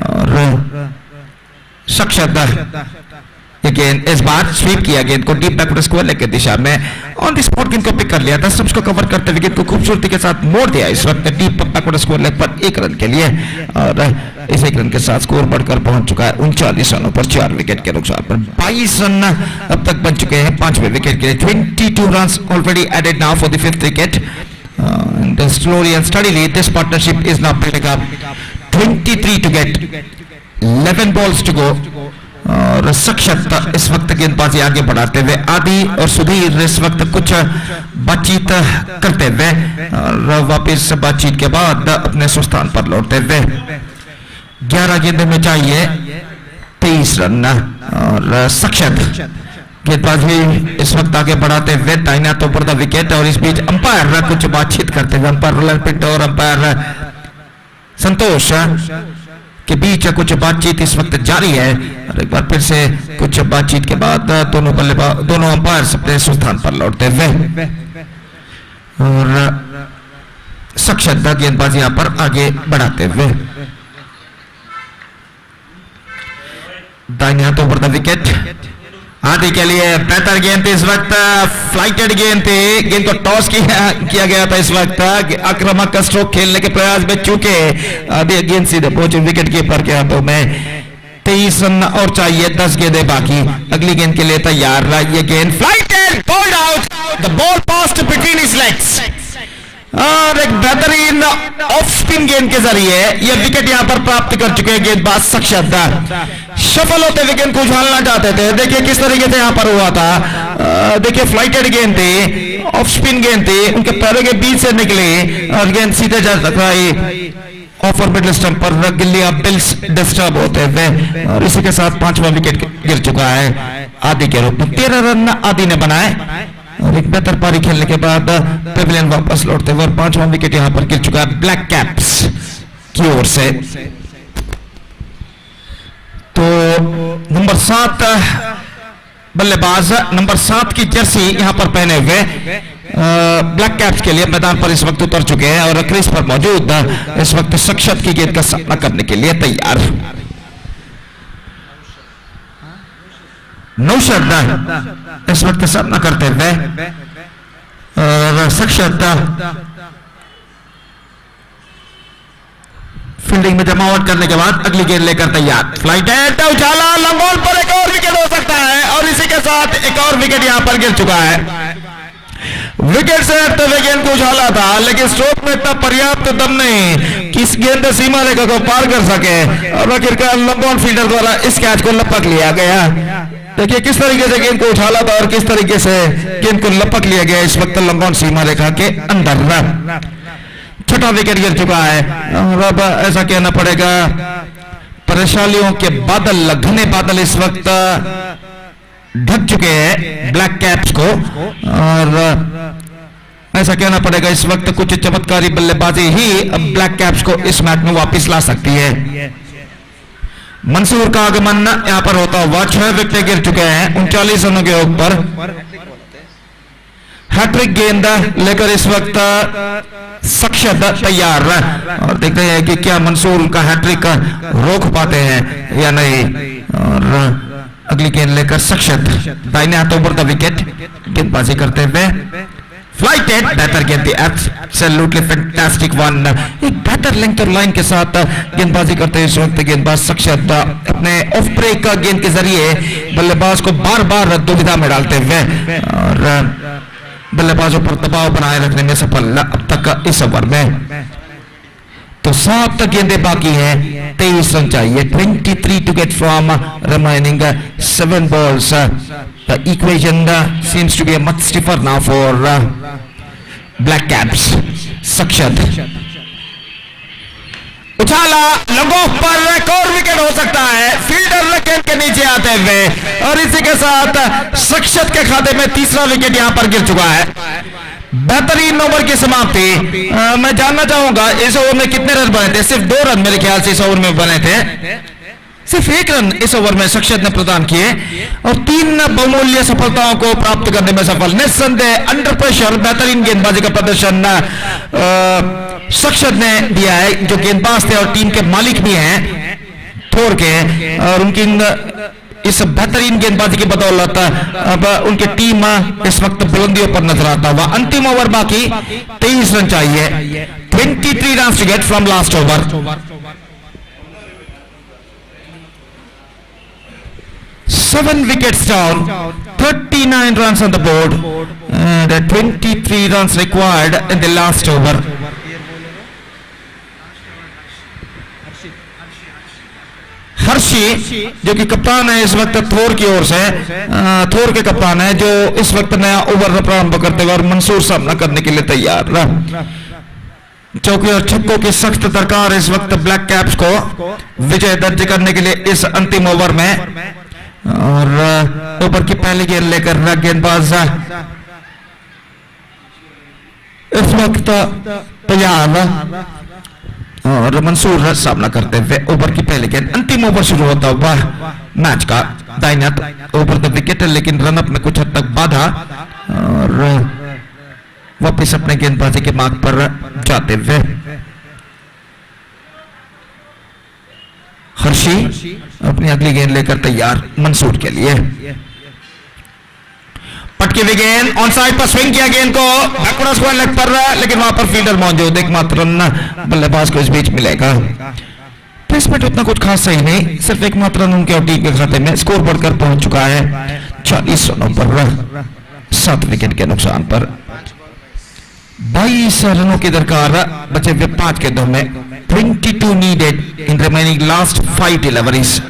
और सक्षत गेंद इस बार स्वीप किया, गेंद को डीप बैकवर्ड स्क्वायर लेग की दिशा में ऑन द स्पॉट गेंद को पिक कर लिया था। स्टंप्स को कवर करते हुए गेंद को खूबसूरती के साथ मोड़ दिया इस वक्त डीप बैकवर्ड स्क्वायर लेग पर 1 रन के लिए और इस 1 रन के साथ स्कोर बढ़कर पहुंच चुका है 39 रनों पर 4 विकेट के नुकसान पर। 22 रन अब तक बन चुके हैं 5वें विकेट के लिए। 22 run already added now for the 5th wicket. Slowly and steadily this partnership is now building up. 23 to get, 11 balls to go. और सक्षत इस वक्त गेंदबाजी आगे बढ़ाते हुए आदि और सुधीर इस वक्त कुछ बातचीत करते हुए और वापस बातचीत के बाद अपने स्थान पर लौटते हुए 11 गेंदों में चाहिए 23 रन और सक्षत गेंदबाजी इस वक्त आगे बढ़ाते हुए दाहिना तो पर द विकेट और इस बीच अंपायर कुछ बातचीत करते हुए अंपायर रोलन पिंटो और अंपायर संतोष के बीच कुछ बातचीत इस वक्त जारी है और एक बार फिर से कुछ बातचीत के बाद दोनों अंपायर अपने स्थान पर लौटते हुए और सक्षत गेंदबाजी यहां पर आगे बढ़ाते हुए दाहिने हाथों पर द विकेट आदि के लिए बेहतर गेंद थी इस वक्त, फ्लाइटेड गेंद थी, गेंद को टॉस किया गया था इस वक्त आक्रामक का स्ट्रोक खेलने के प्रयास में चूके आदि गेंद सीधे पहुंचे विकेट कीपर के हाथों में। 23 रन और चाहिए, 10 गेंदें बाकी, अगली गेंद के लिए तैयार रहा ये गेंद flighted bowled out, the ball passed between his legs और एक बेहतरीन ऑफ स्पिन गेंद के जरिए यह विकेट यहां पर प्राप्त कर चुके हैं गेंदबाज सक्षत। सफल होते हुए गेंद को उछालना चाहते थे, देखिए किस तरीके से यहां पर हुआ था। देखिए फ्लाइटेड गेंद थी, ऑफ स्पिन गेंद थी, उनके पैरों के बीच से निकली और गेंद सीधे जा टकराई ऑफर मिडल स्टंप पर, गिल्लियां बिल्स डिस्टर्ब होते हुए और इसी के साथ 5वां विकेट गिर चुका है आदि के रूप में। 13 रन आदि ने बनाए और एक बेहतर पारी खेलने के बाद पेविलियन वापस लौटते हुए और 5वां विकेट यहां पर गिर चुका है ब्लैक कैप्स की ओर से। तो नंबर 7 बल्लेबाज नंबर 7 की जर्सी यहां पर पहने हुए ब्लैक कैप्स के लिए मैदान पर इस वक्त उतर चुके हैं और क्रीज पर मौजूद इस वक्त सक्षत की गेंद का सामना करने के लिए तैयार। नौशद इस वक्त सामना करते हुए और सक्षत फील्डिंग में जमावट करने के बाद अगली गेंद लेकर तैयार। फ्लाइट उछाला, लंब बॉल पर एक और विकेट हो सकता है और इसी के साथ एक और विकेट यहां पर गिर चुका है। विकेट से हटते हुए गेंद को उछाला था लेकिन स्ट्रोक में इतना पर्याप्त दम नहीं कि इस गेंद सीमा रेखा को पार कर सके और आखिरकार लंबॉन फील्डर द्वारा इस कैच को लपक लिया गया। देखिए किस तरीके से गेंद को उछाला था और किस तरीके से गेंद को लपक लिया गया इस वक्त लंबॉन सीमा रेखा के अंदर। 6वां विकेट गिर चुका है और अब ऐसा कहना पड़ेगा परेशानियों के बादल, घने बादल इस वक्त ढक चुके हैं ब्लैक कैप्स को और ऐसा कहना पड़ेगा इस वक्त कुछ चमत्कारी बल्लेबाजी ही अब ब्लैक कैप्स को इस मैच में वापस ला सकती है। मंसूर का आगमन यहां पर होता हुआ 6 विकेट गिर चुके हैं 39 रनों के ऊपर। हैट्रिक गेंद लेकर इस वक्त सक्षत तैयार और देखते हैं कि क्या मंसूर का हैट्रिक रोक पाते हैं या नहीं। और अगली गेंद लेकर सक्षत दाहिने हाथों पर द विकेट गेंदबाजी करते हुए फ्लाइटेड बेहतर गेंद थी एब्सोल्युटली फैंटास्टिक वन। एक बेहतर लेंथ और लाइन के साथ गेंदबाजी करते हुए इस वक्त गेंदबाज सक्षत अपने ऑफ ब्रेक का गेंद के जरिए बल्लेबाज को बार बार दुविधा में डालते हुए और बल्लेबाजों पर दबाव बनाए रखने में सफल अब तक इस ओवर में। तो 7 गेंदें बाकी हैं 23 रन चाहिए 23 to get from remaining 7 balls। The equation seems to be a much stiffer now for black caps। सक्षत उछाला लगो पर एक और विकेट हो सकता है फील्डर विकेट के नीचे आते हुए और इसी के साथ सक्षत के खाते में तीसरा विकेट यहां पर गिर चुका है। बेहतरीन ओवर की समाप्ति। मैं जानना चाहूंगा इस ओवर में कितने रन बने थे? सिर्फ 2 रन मेरे ख्याल से इस ओवर में बने थे। सिर्फ 1 रन इस ओवर में सक्षत ने प्रदान किए और 3 बहुमूल्य सफलताओं को प्राप्त करने में सफल। निस्संदेह अंडर प्रेशर बेहतरीन गेंदबाजी का प्रदर्शन सक्षत ने दिया है जो गेंदबाज थे और टीम के मालिक भी हैं थोर के और उनकी इस बेहतरीन गेंदबाजी की बदौलत अब उनकी टीम इस वक्त बुलंदियों पर नजर आता हुआ। अंतिम ओवर बाकी 23 रन चाहिए 23 run to get from last over. 7 wickets down 39 runs on the board and 23 runs required in the last over। Harshi जो कि कप्तान है इस वक्त थोर की ओर से थोर के कप्तान है जो इस वक्त नया ओवर प्रारंभ करते हुए और मंसूर सामना करने के लिए तैयार। चौके और छक्कों की सख्त दरकार इस वक्त ब्लैक कैप्स को विजय दर्ज करने के लिए इस अंतिम ओवर में और ओवर की पहली गेंद लेकर गेंदबाज इस वक्त तैयार और मंसूर सामना करते हुए ओवर की पहली गेंद। अंतिम ओवर शुरू होता हुआ मैच का दाहिने हाथ ओवर द विकेट लेकिन रनअप में कुछ हद तक बाधा और वापस अपने गेंदबाजी के मार्ग पर जाते हुए हर्षी अपनी अगली गेंद लेकर तैयार मंसूर के लिए। पटकी हुई गेंद ऑन साइड पर स्विंग किया गेंद को बैकवर्ड स्क्वायर लेग पर लेकिन वहां पर फील्डर मौजूद एकमात्र रन बल्लेबाज को इस बीच मिलेगा। प्लेसमेंट उतना कुछ खास सही नहीं सिर्फ एकमात्र रन उनके और टीम के खाते में स्कोर बढ़कर पहुंच चुका है 40 रनों पर 7 विकेट के नुकसान पर। 22 रनों की दरकार बचे हुए 5 गेंदों में 22 needed in remaining last 5 deliveries.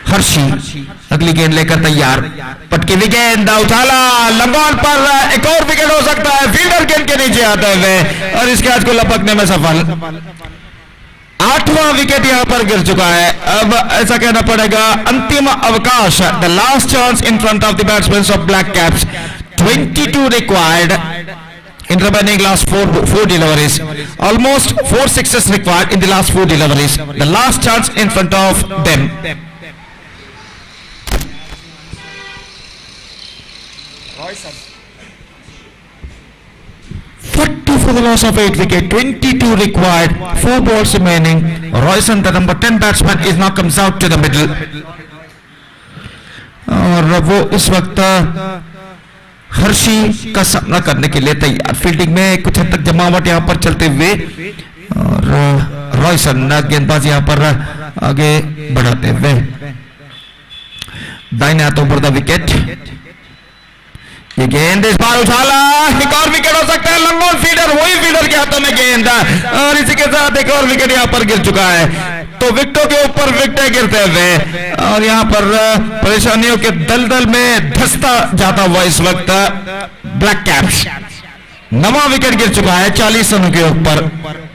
Harshi अगली गेंद लेकर तैयार पटकी हुई गेंद उछाला लंबॉन पर एक और विकेट हो सकता है फील्डर गेंद के नीचे आते हुए और इस कैच को लपकने में सफल। 8वां विकेट यहां पर गिर चुका है। अब ऐसा कहना पड़ेगा अंतिम अवकाश the last chance in front of the batsman of black caps 22 required in remaining last four deliveries, almost 4 sixes required in the last 4 deliveries. The last chance in front of them. 40 for the loss of 8 wicket, 22 required, 4 balls remaining. Royson, the number 10 batsman, is now comes out to the middle. और वो इस वक्त हर्षी का सामना करने के लिए तैयार। फील्डिंग में कुछ हद तक जमावट यहां पर चलते हुए और रॉयसन गेंदबाज यहां पर आगे बढ़ाते हुए दाहिने हाथों पर द विकेट। ये गेंद इस बार उछाला एक और विकेट हो सकता है लंबॉन फील्डर वही फील्डर के हाथों में गेंद और इसी के साथ एक और विकेट यहां पर गिर चुका है। तो विकेटों के ऊपर विकेट गिरते हुए और यहां पर परेशानियों के दलदल में धंसता जाता हुआ इस वक्त ब्लैक कैप्स। 9वां विकेट गिर चुका है 40 रनों के ऊपर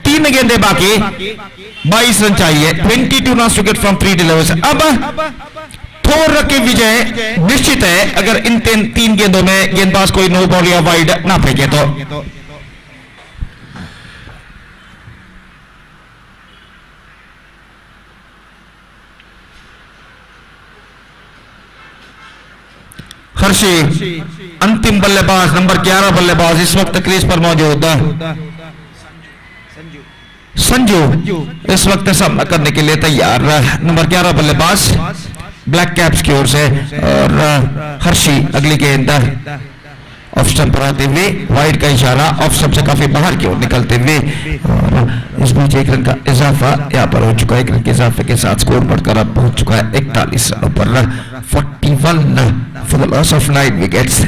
3 गेंदें बाकी 22 रन चाहिए 22 run to get from 3 deliveries. अब थोर की विजय निश्चित है अगर इन 3 गेंदों में गेंदबाज कोई नो बॉल या वाइड ना फेंके तो। हर्षी अंतिम बल्लेबाज नंबर 11 बल्लेबाज इस वक्त क्रीज पर मौजूद संजू इस वक्त सामना करने के लिए तैयार नंबर 11 बल्लेबाज ब्लैक कैप्स की ओर से और हर्षी अगली गेंद ऑफ स्टंप पर आते हुए वाइड का इशारा ऑफ स्टंप से काफी बाहर की ओर निकलते हुए और इस बीच एक रन का इजाफा यहाँ पर हो चुका है। एक रन के इजाफे के साथ स्कोर बढ़कर अब पहुंच चुका है 41 रनों पर 41 for the loss of 9 wickets.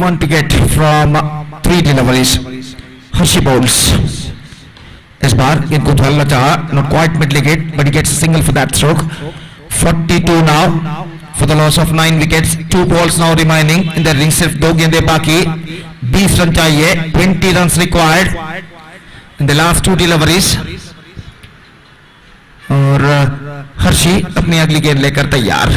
One to get from 3 deliveries. Hershey bowls. इस बार गेंद को झलना चाहा, not quite middle wicket, but he gets a single for that stroke. 42 now for the loss of 9 wickets. 2 balls now remaining in the innings. सिर्फ 2 गेंदें बाकी. 20 run चाहिए. 20 runs required in the last 2 deliveries. और हर्षी अपनी अगली गेंद लेकर तैयार।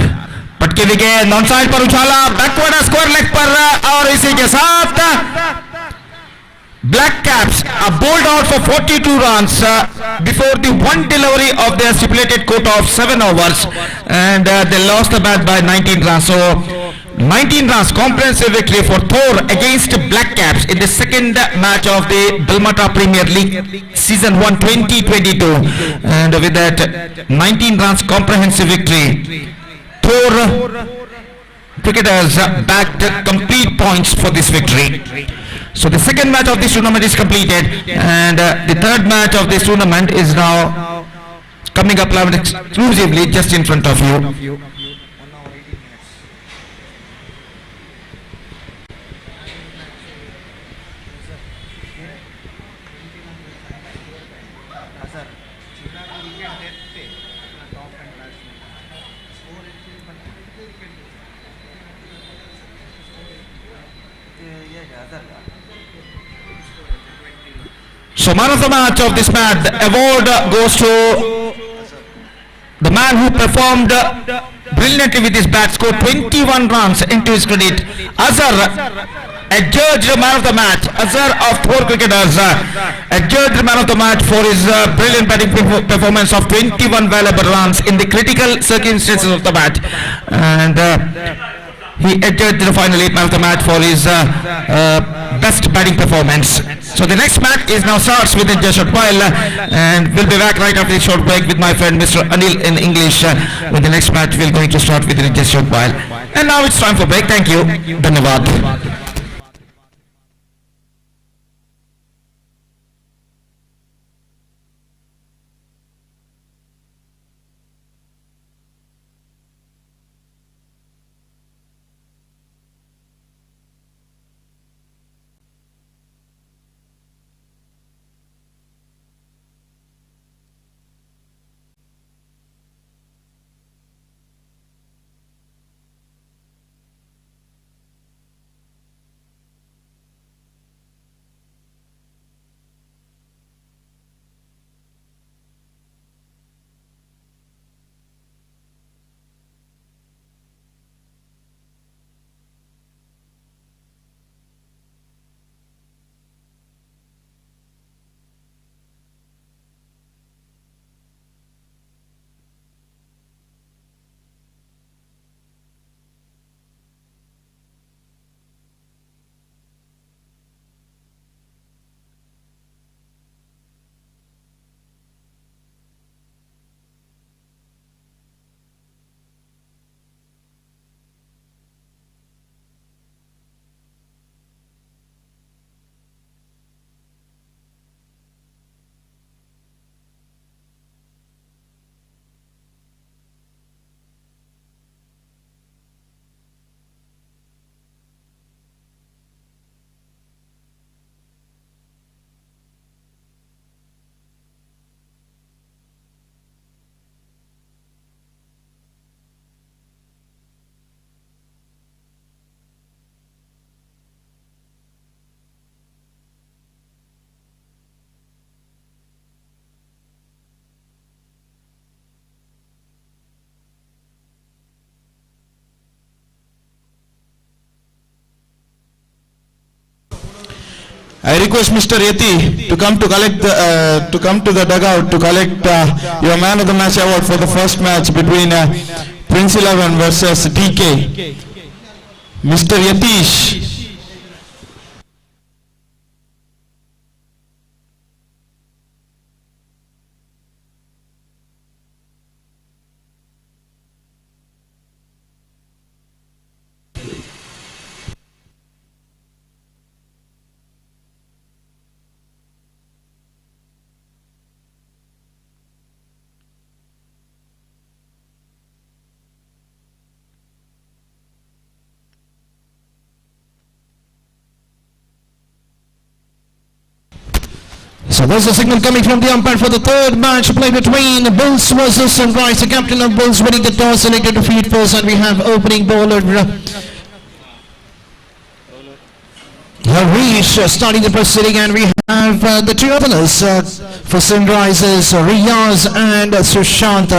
पटके विकेट नॉन साइड पर उछाला बैकवर्ड स्क्वायर लेग पर और इसी के साथ black caps bold out for 42 runs before the one delivery of their stipulated Kota of 7 overs and they lost the bat by 19 runs. So 19 runs comprehensive victory for Thor against Black Caps in the second match of the Balmata Premier League season 1 2022 and with that 19 runs comprehensive victory Thor cricketers backed complete points for this victory. So the second match of this tournament is completed and the third match of this tournament is now coming up live exclusively just in front of you. So man of the match of this match, the award goes to the man who performed brilliantly with his bat, scored 21 runs into his credit. Azhar adjudged man of the match. Azhar of Thor cricketers adjudged man of the match for his brilliant batting performance of 21 valuable runs in the critical circumstances of the match. And he adjudged the final 8 man of the match for his best batting performance. So the next match is now starts within just a short while and we'll be back right after this short break with my friend Mr. Anil in English with the next match we're going to start within just a short while. And now it's time for break. Thank you. Dhanyavad. I request Mr. Yeti to come to collect to come to the dugout to collect your man of the match award for the first match between Prince 11 versus DK. Mr. Yatish. So there's a signal coming from the umpire for the third match play between Bulls versus Sunrise. The captain of Bulls winning the toss, selected to feed first, and we have opening bowler Harish starting the proceeding, and we have the two openers for Sunrises, Riaz and Sushant.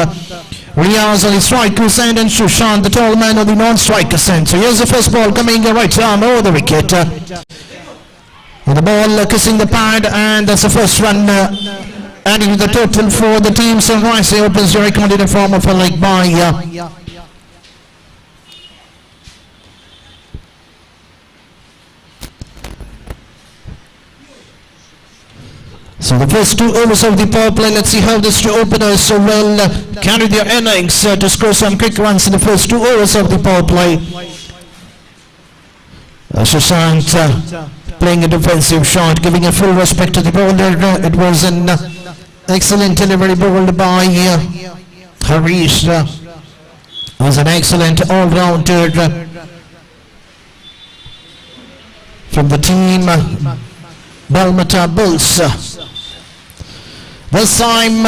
Riaz on the strikers end and Sushant, the tall man on the non-strikers end. So here's the first ball coming right arm over the wicket. And the ball kissing the pad, and that's the first run adding to the total for the team. Sunrise opens the record in the form of a leg by so the first 2 overs of the power play. Let's see how these two openers will carry their innings to score some quick runs in the first 2 overs of the power play. Sushant playing a defensive shot, giving a full respect to the bowler. It was an excellent delivery bowled by Harish. It was an excellent all-rounder from the team Balmata Bulls. This time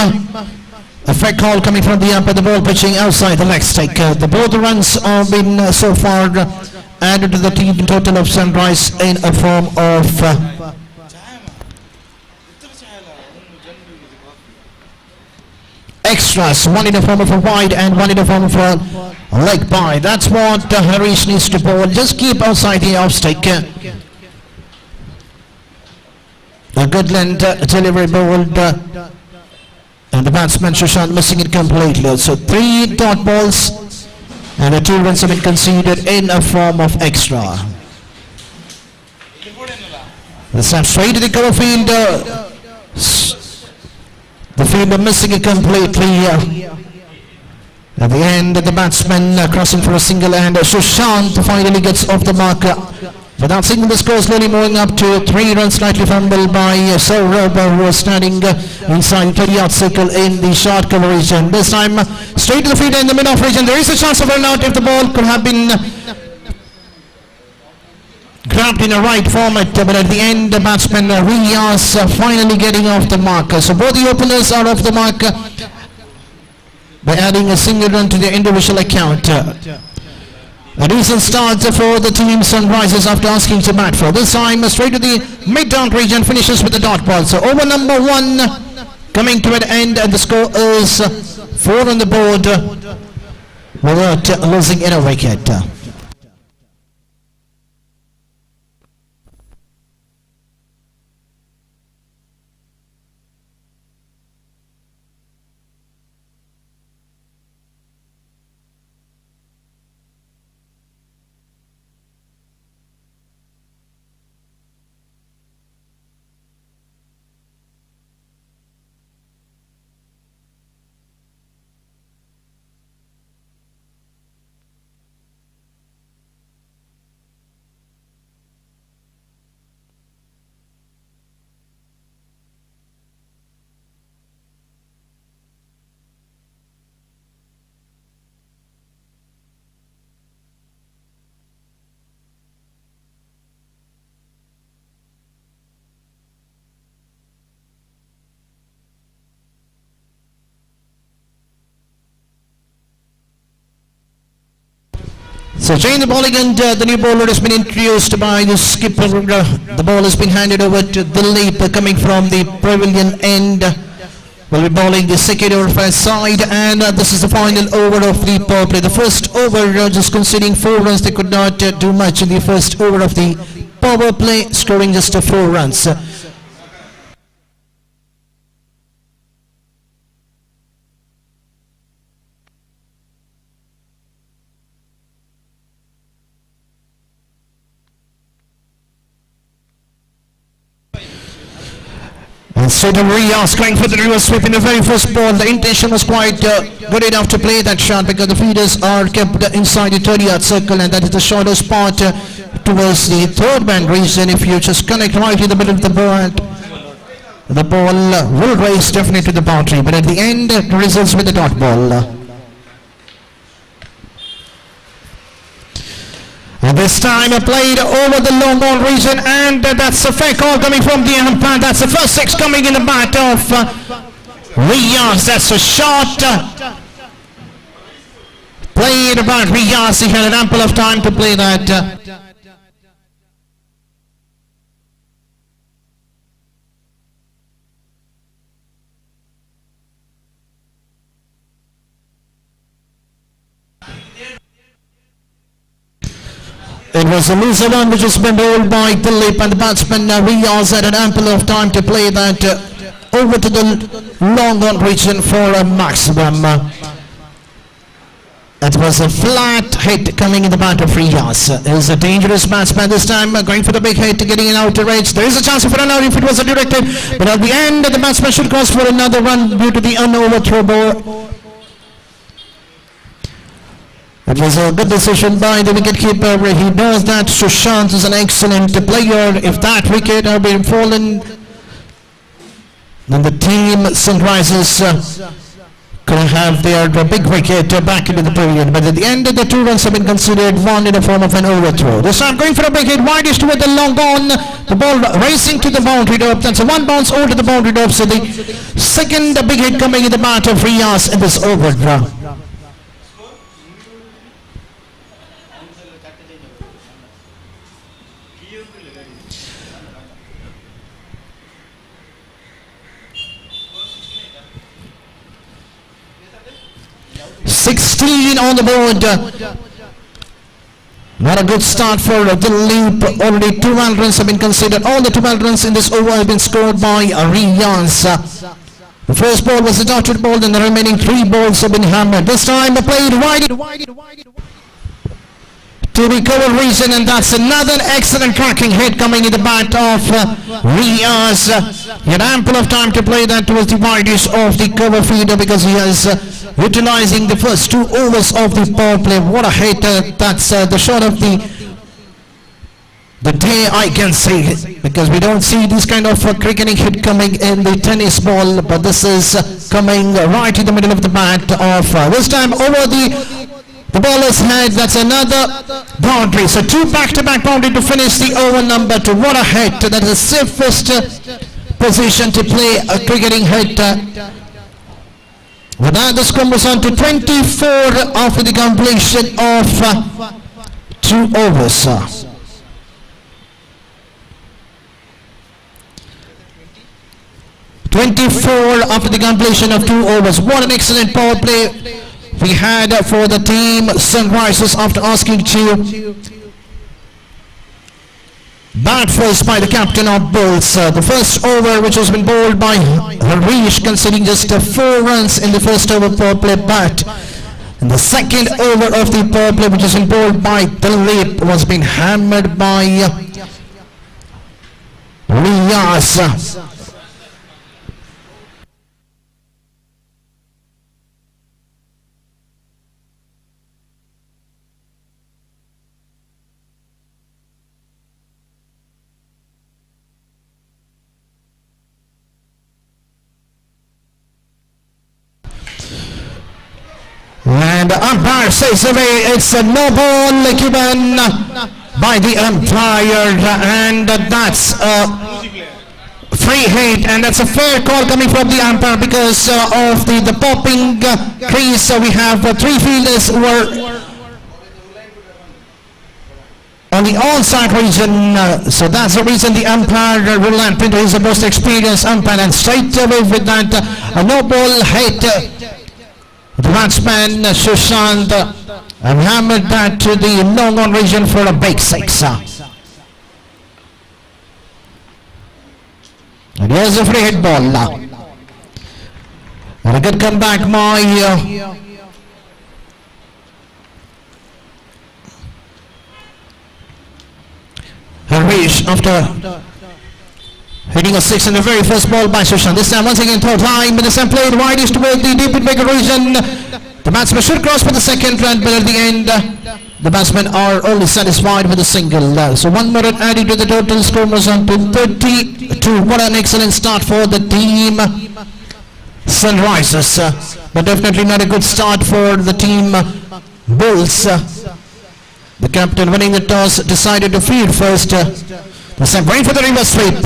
a fair call coming from the umpire, the ball pitching outside the leg stick. The both runs have been so far added to the team total of Sunrise in a form of extras, one in the form of a wide and one in the form of a leg by. That's what Harish needs to bowl. Just keep outside the off stick. A good length delivery bowled and the batsman Sushant missing it completely. So 3 dot balls and the 2 runs have been conceded in a form of extra. The snap straight to the cover field. The fielder missing it completely. At the end, the batsman crossing for a single, and Sushant finally gets off the marker. Without seeing the score slowly moving up to 3 runs, slightly fumbled by Saurabh, who was standing inside 30-yard circle in the short cover region. This time, straight to the field in the mid-off region. There is a chance of run out if the ball could have been grabbed in a right format, but at the end, the batsman Riaz finally getting off the marker. So both the openers are off the marker by adding a single run to their individual account. A decent start for the team Sunrises after asking to bat for. This time straight to the mid-down region, finishes with the dot ball. So over number 1 coming to an end, and the score is 4 on the board without losing in a wicket. So change the bowling, and the new bowler has been introduced by the skipper. The ball has been handed over to Dilip coming from the pavilion end. Will be bowling the second over for his side, and this is the final over of the power play. The first over just conceding 4 runs. They could not do much in the first over of the power play, scoring just 4 runs. And so the Rios going for the reverse sweep in the very first ball. The intention was quite good enough to play that shot because the fielders are kept inside the 30-yard circle, and that is the shortest spot towards the third man region. If you just connect right in the middle of the ball will race definitely to the boundary, but at the end it results with the dot ball. And this time played over the long ball region, and that's a fair call coming from the umpire. That's the first 6 coming in the bat of Riaz. That's a shot played by Riaz. He had an ample of time to play that. It was a loser one which has been bowled by Dilip, and the batsman Riaz had an ample of time to play that over to the long on region for a maximum. It was a flat hit coming in the bat of Riaz. It was a dangerous batsman this time, going for the big hit, getting an outer edge. There is a chance for an out if it was a directed, but at the end the batsman should cross for another run due to the unoverthrow ball. It was a good decision by the wicketkeeper. He knows that Sushant is an excellent player. If that wicket had been fallen, then the team Sunrisers could have their big wicket back into the period. But at the end, the 2 runs have been considered, one in the form of an overthrow. This time going for a big hit, widest toward the long on. The ball racing to the boundary rope. That's a 1 bounce over to the boundary rope. So the second big hit coming in the bat of Riaz in this over. 16 on the board. Not a good start for Dilip. Already 12 runs have been considered. All the 12 runs in this over have been scored by Riaz. The first ball was a dotted ball, and the remaining 3 balls have been hammered. This time they played wide to the cover region, and that's another excellent cracking hit coming in the bat of Riaz. He had ample of time to play that towards the widest of the cover feeder because he is utilizing the first 2 overs of the power play. What a hit. That's the shot of the day, I can say, because we don't see this kind of cricketing hit coming in the tennis ball, but this is coming right in the middle of the bat of this time over the baller's head. That's another boundary. So 2 back-to-back boundary to finish the over number 2. What a hit. That is the safest position to play a cricketing hit. With that, the score was on to 24 after the completion of 2 overs. 24 after the completion of 2 overs. What an excellent power play we had for the team Sunrisers after asking to bat first by the captain of bowls. The first over, which has been bowled by Harish, conceding just 4 runs in the first over power play bat. And the second over of the power play, which has been bowled by Dilip, was being hammered by Riaz. And the umpire says away, it's a no ball given by the umpire, and that's a free hit, and that's a fair call coming from the umpire because of the popping crease. So we have 3 fielders who are on the onside region, so that's the reason the umpire Roland Pinto is the most experienced umpire, and straight away with that no ball hit. The batsman Sushant hammered that to the long on region for a big 6. And here's a free hit ball. And a good comeback by Harish after hitting a six in the very first ball by Sushant. This time once again third line, but this time played wide east toward the deep in bigger region. The batsman should cross for the second run, but at the end the batsmen are only satisfied with a single. So one more run added to the total score was on to 32. What an excellent start for the team Sunrisers, but definitely not a good start for the team Bulls. The captain winning the toss decided to field first. This time going for the reverse sweep,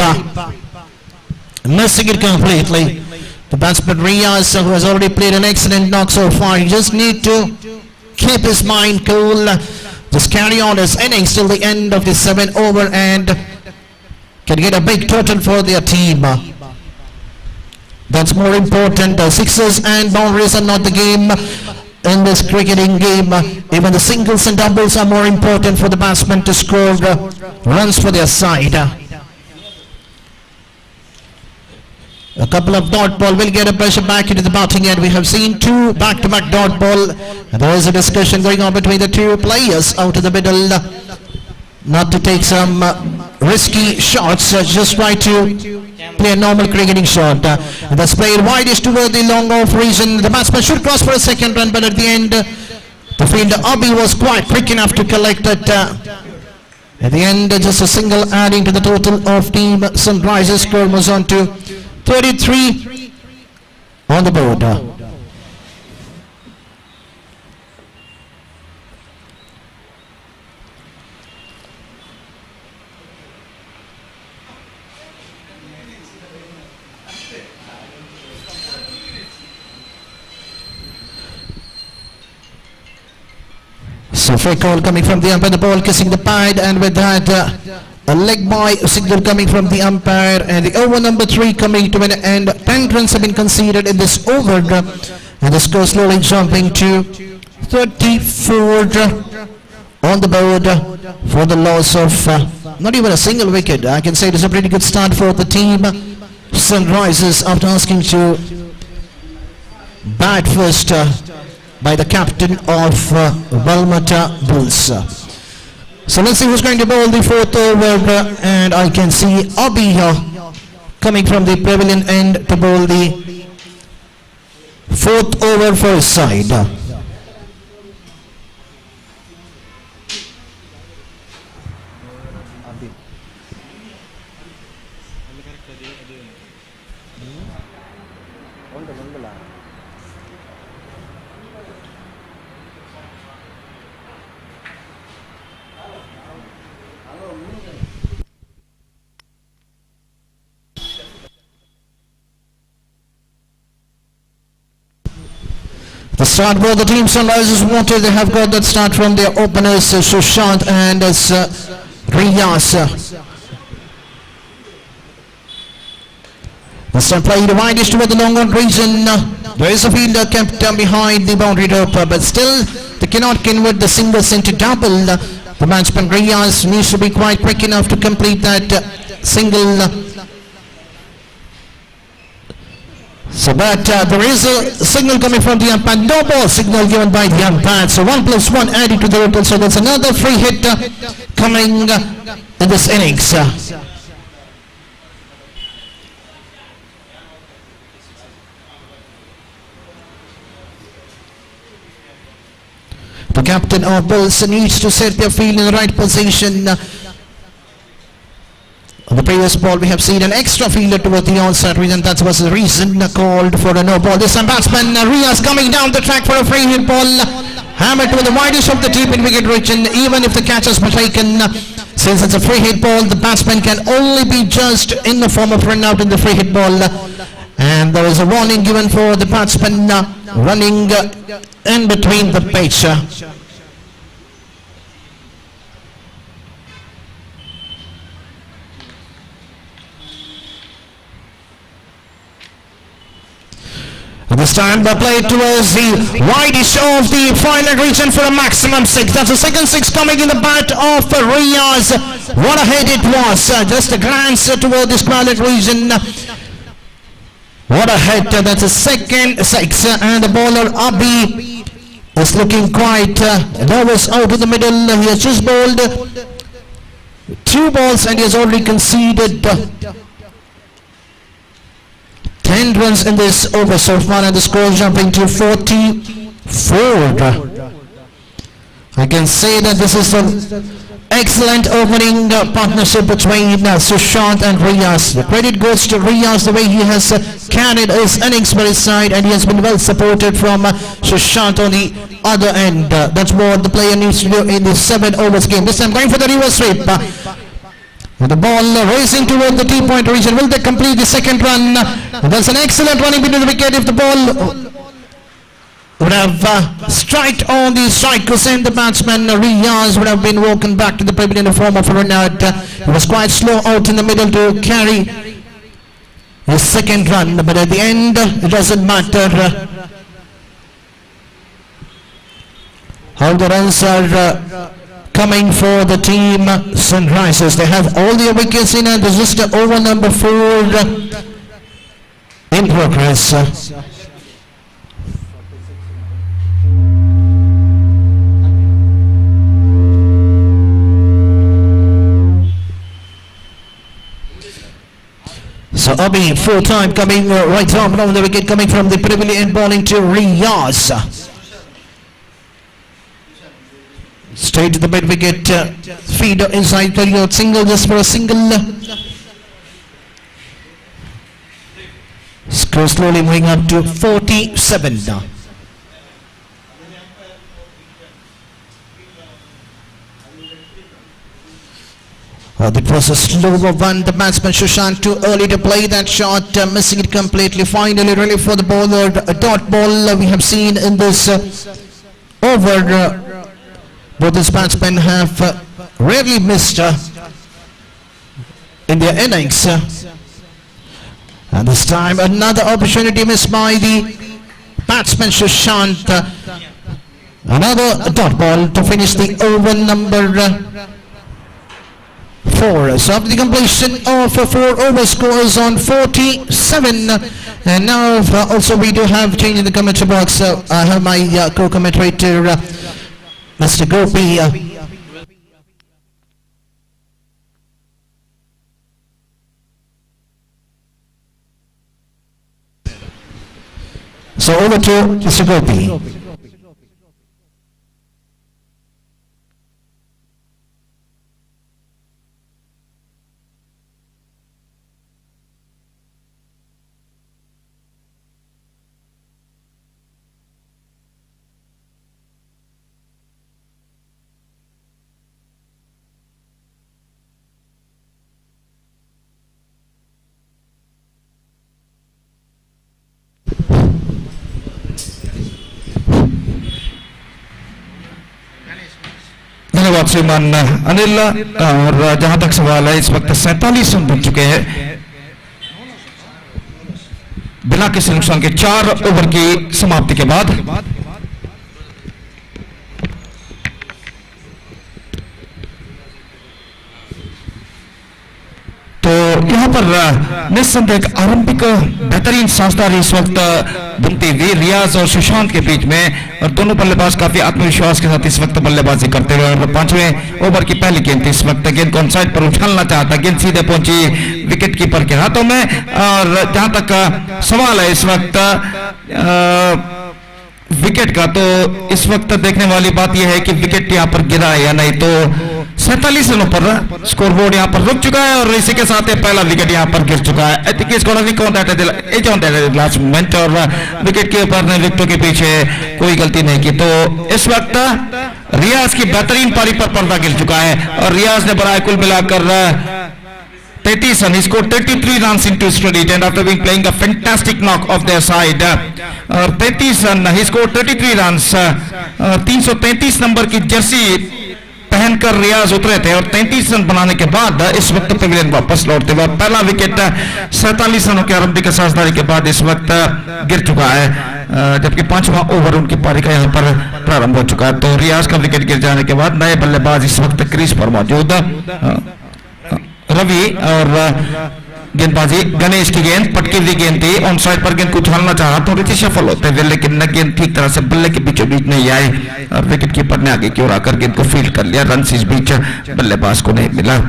missing it completely. The batsman Riaz, who has already played an excellent knock so far, he just need to keep his mind cool, just carry on his innings till the end of the 7th over and can get a big total for their team. That's more important. Sixes and boundaries are not the game in this cricketing game. Even the singles and doubles are more important for the batsmen to score runs for their side. A couple of dot ball will get a pressure back into the batting end. We have seen two back-to-back dot ball. And there is a discussion going on between the two players out of the middle. Not to take some risky shots, just try to play a normal cricketing shot. And that's played widest toward the long off region. The batsman should cross for a second run, but at the end, the fielder Abhi was quite quick enough to collect it. At the end, just a single adding to the total of team Sunrisers. Score was on to 33 on the board. So free call coming from the umpire, the ball kissing the pad, and with that a leg by signal coming from the umpire, and the over number 3 coming to an end. 10 runs have been conceded in this over, and the score slowly jumping to 34 on the board for the loss of not even a single wicket. I can say it is a pretty good start for the team Sunrisers after asking to bat first by the captain of Balmata Bulls. So let's see who's going to bowl the 4th over, and I can see Abhi coming from the pavilion end to bowl the 4th over for his side. The start both the team Sunrisers wanted, they have got that start from their openers Sushant and Riaz. The start played widest toward the long on region. There is a fielder kept behind the boundary rope, but still they cannot convert the singles into double. The batsman Riaz needs to be quite quick enough to complete that single. So but there is a signal coming from the umpire, no ball signal given by the umpire, so 1+1 added to the total, so there's another free hit coming in this innings. The captain of Bulls needs to set their field in the right position. On the previous ball, we have seen an extra fielder toward the onside region. That was the reason called for a no ball. This time batsman Riaz coming down the track for a free hit ball. Hammered to the widest of the deep in wicket region. Even if the catch has been taken, since it's a free hit ball, the batsman can only be judged in the form of run out in the free hit ball. And there is a warning given for the batsman running in between the pitch. The This time they play towards the widest of the final region for a maximum 6. That's the second 6 coming in the bat of Riaz. What a hit it was. Just a glance toward this final region. What a hit. That's a second 6. And the bowler Abi is looking quite nervous out in the middle. He has just bowled 2 balls and he has already conceded 10 runs in this over so far, and the score jumping to 44. I can say that this is an excellent opening partnership between Sushant and Riaz. The credit goes to Riaz, the way he has carried his innings for his side, and he has been well supported from Sushant on the other end. That's what the player needs to do in the 7 overs game. This time going for the reverse sweep. The ball racing toward the T-point region. Will they complete the second run? That's an excellent running between the wicket. If the ball would have struck on the strikers and the batsman, Riaz would have been walking back to the pavilion in the form of a run out. He was quite slow out in the middle to carry his second run, but at the end it doesn't matter how the runs are coming for the team Sunrisers. They have all their wickets in, and this is the over number 4 in progress. So Abi full time coming right arm down the wicket, coming from the pavilion, bowling to Riaz. Straight to the mid wicket, feeder inside 30 single, just for a single. Score slowly moving up to 47 now. That was a slower one. The batsman Sushant too early to play that shot, missing it completely. Finally, really for the bowler, a dot ball we have seen in this over. Both these batsmen have rarely missed in their innings. And this time another opportunity missed by the batsman Sushant. Another dot ball to finish the over number 4. So after the completion of 4 over, scores on 47. And now also we do have change in the commentary box. So I have my co-commentator Mr. Gopi. So over to Mr. Gopi. धन्यवाद श्रीमान अनिल। और जहां तक सवाल है, इस वक्त 47 run बन चुके हैं बिना किसी नुकसान के 4 ओवर की समाप्ति के बाद। तो यहाँ पर निस्संदेह एक आरंभिक बेहतरीन साझेदारी इस वक्त बनती हुई रियाज और सुशांत के बीच में, और दोनों बल्लेबाज काफी आत्मविश्वास के साथ इस वक्त बल्लेबाजी करते हुए। और 5वें ओवर की पहली गेंद थी, इस वक्त गेंद को ऑन साइड पर उछालना चाहता, गेंद सीधे पहुंची विकेट कीपर के हाथों में। और जहां तक सवाल है इस वक्त विकेट का, तो इस वक्त देखने वाली बात यह है कि विकेट यहाँ पर गिरा है या नहीं। तो 47 रनों पर स्कोरबोर्ड यहाँ पर रुक चुका है, और इसी के साथ पहला विकेट यहाँ पर गिर चुका है। आई थिंक इसको लास्ट मोमेंट, और विकेट के ऊपर ने विकेटों के पीछे कोई गलती नहीं की। तो इस वक्त रियाज की बेहतरीन पारी पर पर्दा गिर चुका है, और रियाज ने बनाया कुल मिलाकर 33 run. He scored 33 runs into straight, and after being playing a fantastic knock off their side, 33 run, he scored 33 runs. 333 number की जर्सी पहनकर रियाज उतरे थे और 33 रन बनाने के बाद इस वक्त पवेलियन वापस लौटते हुए पहला विकेट 47 रनों की आरंभिक साझेदारी के बाद इस वक्त गिर चुका है, जबकि 5वां ओवर उनकी पारी का यहाँ पर प्रारंभ हो चुका है। तो रियाज का विकेट गिर जाने के बाद नए बल्लेबाज इस वक्त क्रीज पर मौजूद रवि और गेंदबाजी गणेश की गेंद पटकी हुई गेंद थी, ऑन साइड पर गेंद को उछालना चाहा थोड़ी सी सफल होते हुए, लेकिन न गेंद ठीक तरह से बल्ले के बीचों बीच नहीं आए और विकेट कीपर ने आगे की ओर आकर गेंद को फील्ड कर लिया। रन इस बीच बल्लेबाज को नहीं मिला,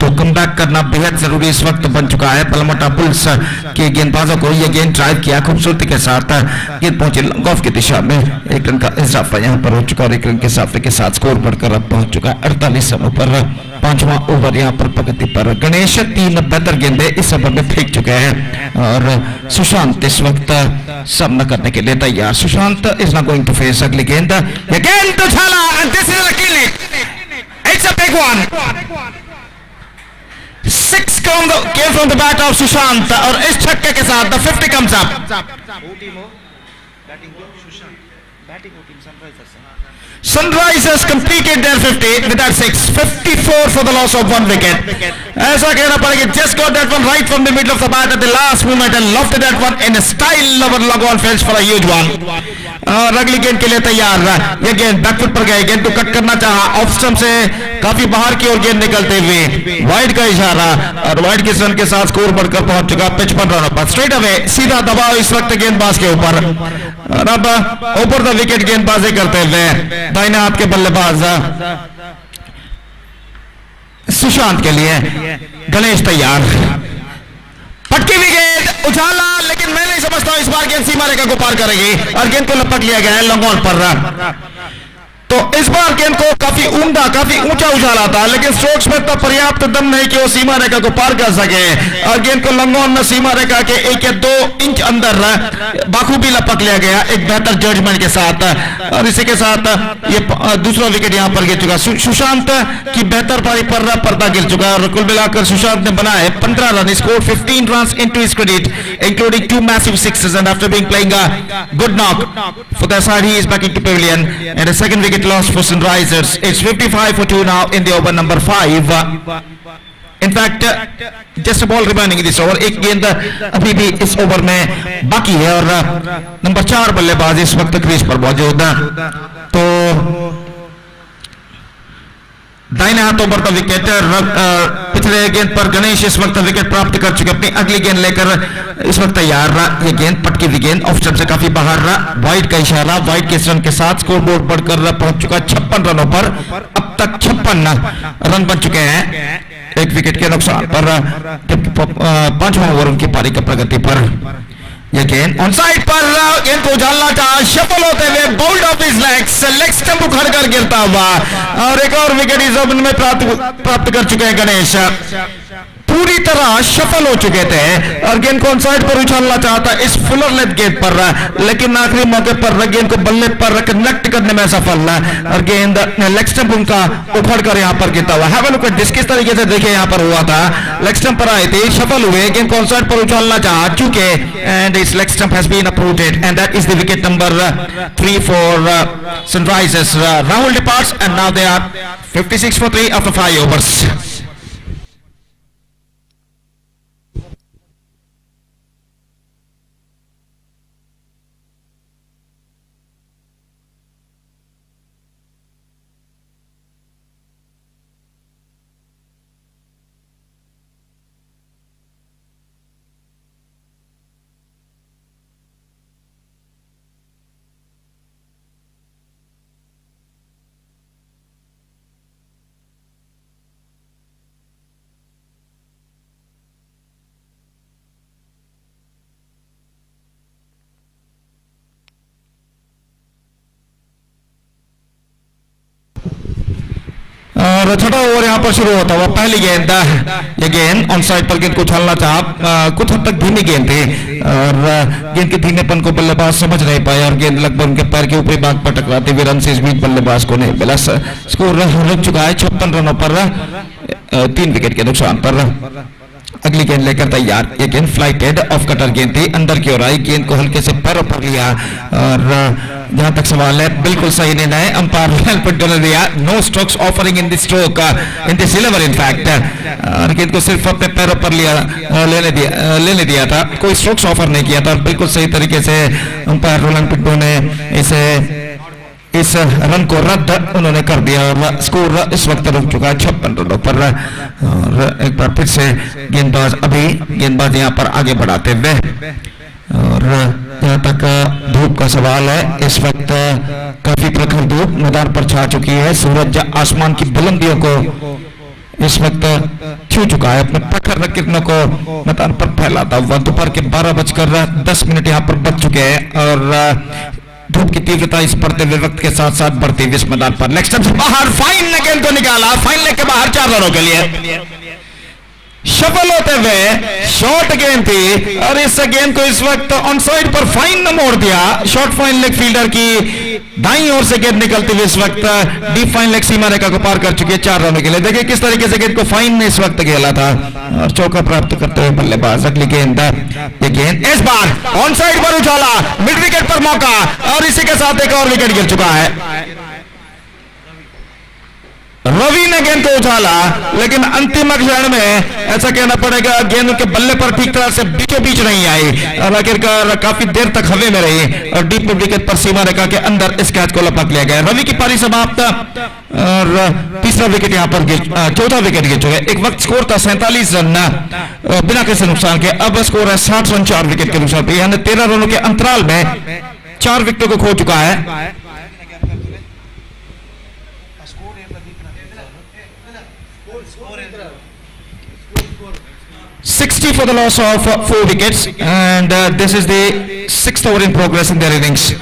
तो कमबैक करना बेहद जरूरी इस वक्त बन चुका है। बलमटा बुल्स के गेंदबाजों को यह गेंद ड्राइव किया खूबसूरती के साथ, गेंद पहुंची लॉन्ग की दिशा में, 1 रन का इजाफा यहां पर हो चुका और 1 रन के इजाफे के साथ स्कोर बढ़कर अब पहुंच चुका है 48 रनों पर। 5वां ओवर यहां पर प्रगति पर। गणेश 3 बेहतर गेंदे इस ओवर में फेंक चुके हैं और सुशांत इस वक्त सामना करने के लिए तैयार। Sushant is not going to face अगली गेंद, ये गेंद तो Jhala and this is a kill, it's a big one. 6 came from the bat of Sushant और इस छक्के के साथ the 50 comes up। Sunrisers completed their 50 with that 6, 54 for the loss of 1 wicket. ऐसा कहना पड़ेगा, just got that one right from the middle of the bat at the last moment and lofted that one in a style of a long-on fetch for a huge one. और अगली गेंद के लिए तैयार, ये गेंद बैकफुट पर गई, गेंद को कट करना चाहा, ऑफ स्टंप से काफी बाहर की ओर गेंद निकलते हुए वाइड का इशारा और वाइड के रन के साथ स्कोर बढ़कर पहुंच चुका 55 रनों पर। स्ट्रेट अवे सीधा दबाव इस वक्त गेंदबाज के ऊपर और अब ऊपर द विकेट गेंदबाजी करते हुए दाहिने हाथ के बल्लेबाज सुशांत के लिए गणेश तैयार। पटकी हुई गेंद उछाला, लेकिन मैं नहीं समझता इस बार गेंद सीमा रेखा को पार करेगी और गेंद को लपक लिया गया है लॉन्ग ऑन पर। तो इस बार गेंद को काफी उम्दा, काफी ऊंचा उछाला था, लेकिन स्ट्रोक्स में तो पर्याप्त दम नहीं कि वो सीमा रेखा को पार कर सके और गेंद को लॉन्ग ऑन में सीमा रेखा के 1 या 2 इंच अंदर बाखूबी लपक लिया गया एक बेहतर जजमेंट के साथ और इसी के साथ ये दूसरा विकेट यहां पर गिर चुका। सुशांत की बेहतर पारी पर पर्दा गिर चुका और कुल मिलाकर सुशांत ने बनाए 15 run, score 15 runs into his credit including 2 massive sixes, and after being playing a good knock for their side he is back into pavilion and a second wicket loss for Sunrisers. It's 55 for 2 now in the over number 5. In fact, just a ball remaining in this over, एक गेंद अभी भी इस over में बाकी है और number 4 बल्लेबाज इस वक्त क्रीज पर मौजूद है। तो दाहिने हाथों पर का विकेट, पिछले गेंद पर गणेश इस वक्त विकेट प्राप्त कर चुके, अपनी अगली गेंद लेकर इस वक्त तैयार। ये गेंद पटकी हुई गेंद ऑफ स्टंप से काफी बाहर, वाइड का इशारा, वाइड के रन के साथ स्कोर बोर्ड बढ़कर पहुंच चुका 56 रनों पर। अब तक 56 रन बन चुके हैं 1 विकेट के नुकसान पर, जबकि 5वां ओवर उनकी पारी का प्रगति पर। ये गेंद ऑन साइड पर, गेंद को उछालना चाहा, सफल होते हुए bowled off his legs, leg stump उखड़ कर गिरता हुआ और एक और विकेट इस ओवर में प्राप्त कर चुके हैं गणेश। पूरी तरह सफल हो चुके थे और गेंद को ऑन साइड पर उछालना चाहता इस फुलर लेग गेंद पर, लेकिन आखिरी मौके पर गेंद को बल्ले पर कनेक्ट करने में सफल और गेंद लेग स्टंप उनका उखड़ कर यहां पर गिरता हुआ। Have a look at this, किस तरीके से देखिए यहां पर हुआ था, लेग स्टंप पर आए थे, सफल हुए, गेंद को ऑन साइड पर उछालना चाहा चुके एंड इस leg stump has been approved and that is the wicket number 3 फॉर Sunrisers. Rahul departs and now they are 56 for 3 after 5 overs. और छठा ओवर यहां पर शुरू होता हुआ पहली गेंद, ये गेंद ऑन साइड पर गेंद को उछालना चाहा, कुछ हद तक धीमी गेंद थी और गेंद के धीमेपन को बल्लेबाज समझ नहीं पाए और गेंद लगभग उनके पैर के ऊपरी भाग पर टकराते हुए रन से इस बीच बल्लेबाज को नहीं मिला। स्कोर रुक चुका है 56 रनों पर 3 विकेट के नुकसान पर। अगली गेंद लेकर तैयार, ये गेंद फ्लाइटेड ऑफ कटर गेंद थी, अंदर की ओर आई, गेंद को हल्के से पैरों पर लिया और जहां तक सवाल है बिल्कुल सही निर्णय अंपायर वेल पुट कर दिया no strokes offering in this stroke in this eleven in fact और गेंद को सिर्फ अपने पैरों पर लेने दिया था कोई स्ट्रोक्स ऑफर नहीं किया था बिल्कुल सही तरीके से अंपायर रोलैंड पिंटो ने इस रन को रद्द उन्होंने कर दिया और स्कोर इस वक्त रुक चुका है 56 रनों पर और एक बार फिर से गेंदबाज यहां पर आगे बढ़ाते हुए और जहां तक धूप का सवाल है इस वक्त काफी प्रखर धूप मैदान पर छा चुकी है सूरज आसमान की बुलंदियों को इस वक्त छू चुका है अपने प्रखर किरणों को मैदान पर फैलाता हुआ दोपहर के 12:10 यहां पर बच चुके हैं और धूप की तीव्रता इस बढ़ते हुए वक्त के साथ साथ बढ़ती हुई इस मैदान पर नेक्स्ट से बाहर फाइन ने गेंद को निकाला फाइन लेग के बाहर 4 रनों के लिए सफल होते हुए शॉर्ट गेंद थी और इस गेंद को इस वक्त ऑन साइड पर फाइन ने मोड़ दिया शॉर्ट फाइन लेग फील्डर की दाईं ओर से गेंद निकलती हुई इस वक्त डीप फाइन लेग सीमा रेखा को पार कर चुकी है 4 रनों के लिए देखिए किस तरीके से गेंद को फाइन ने इस वक्त खेला था और चौका प्राप्त करते हुए बल्लेबाज अगली गेंद ये गेंद इस बार ऑन साइड पर उछाला मिड विकेट पर मौका और इसी के साथ एक और विकेट गिर चुका है रवि ने गेंद को उछाला लेकिन अंतिम क्षण में ऐसा कहना पड़ेगा गेंद के बल्ले पर ठीक तरह से बीचों बीच नहीं आई और आखिरकार काफी देर तक हवा में रही और डीप मिड विकेट पर सीमा रेखा के अंदर इस कैच को लपक लिया गया रवि की पारी समाप्त और तीसरा विकेट यहां पर चौथा विकेट गिर चुका है एक वक्त स्कोर था 47 रन बिना किसी नुकसान के अब स्कोर है 60 रन 4 विकेट के नुकसान पर यानी 13 रनों के अंतराल में 4 विकेटों को खो चुका है 60 for the loss of 4 wickets and this is the 6th over in progress in their innings.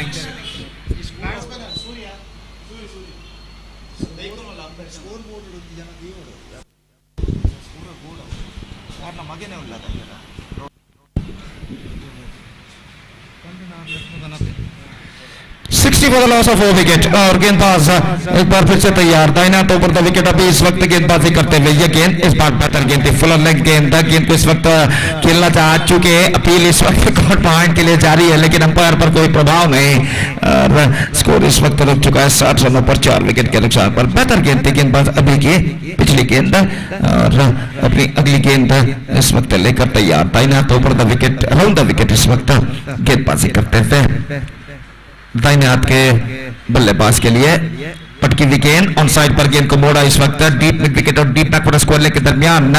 For the loss of 4 wicket और गेंदबाज एक बार फिर से तैयार दाहिना तो ऊपर द विकेट अभी इस वक्त गेंदबाजी करते हुए ये गेंद इस बार बेहतर गेंद थी फुलर लेग गेंद को इस वक्त खेलना चाह चुके अपील इस वक्त कॉर्ट पॉइंट के लिए जारी है लेकिन अंपायर पर कोई प्रभाव नहीं और स्कोर इस वक्त रुक चुका है 60 रनों पर 4 विकेट के नुकसान पर बेहतर गेंद थी गेंदबाज अभी की पिछली गेंद और अपनी अगली गेंद इस वक्त लेकर तैयार दाहिना तो ऊपर the wicket around the wicket इस वक्त गेंदबाजी करते हुए दाहिने हाथ के बल्लेबाज के लिए पटकी हुई गेंद ऑन साइड पर गेंद को मोड़ा इस वक्त डीप मिड विकेट और डीप बैकवर्ड स्क्वायर लेग के दरमियान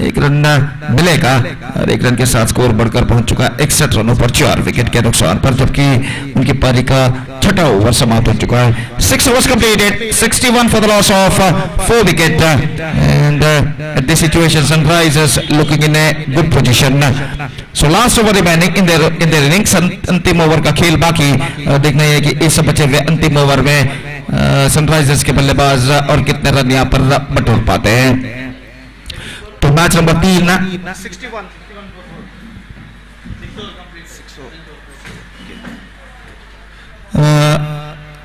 एक रन मिलेगा और एक रन के साथ स्कोर बढ़कर पहुंच चुका है 61 रनों पर 4 विकेट के नुकसान पर जबकि उनकी पारी का छठा ओवर समाप्त हो चुका है 6 overs completed 61 for the loss of 4 wicket and at this situation Sunrisers looking in a good position so last over remaining in their innings अंतिम ओवर का खेल बाकी देखना है कि इस बचे हुए अंतिम ओवर में सनराइजर्स के बल्लेबाज और कितने रन यहां पर बटोर पाते हैं तो मैच नंबर 3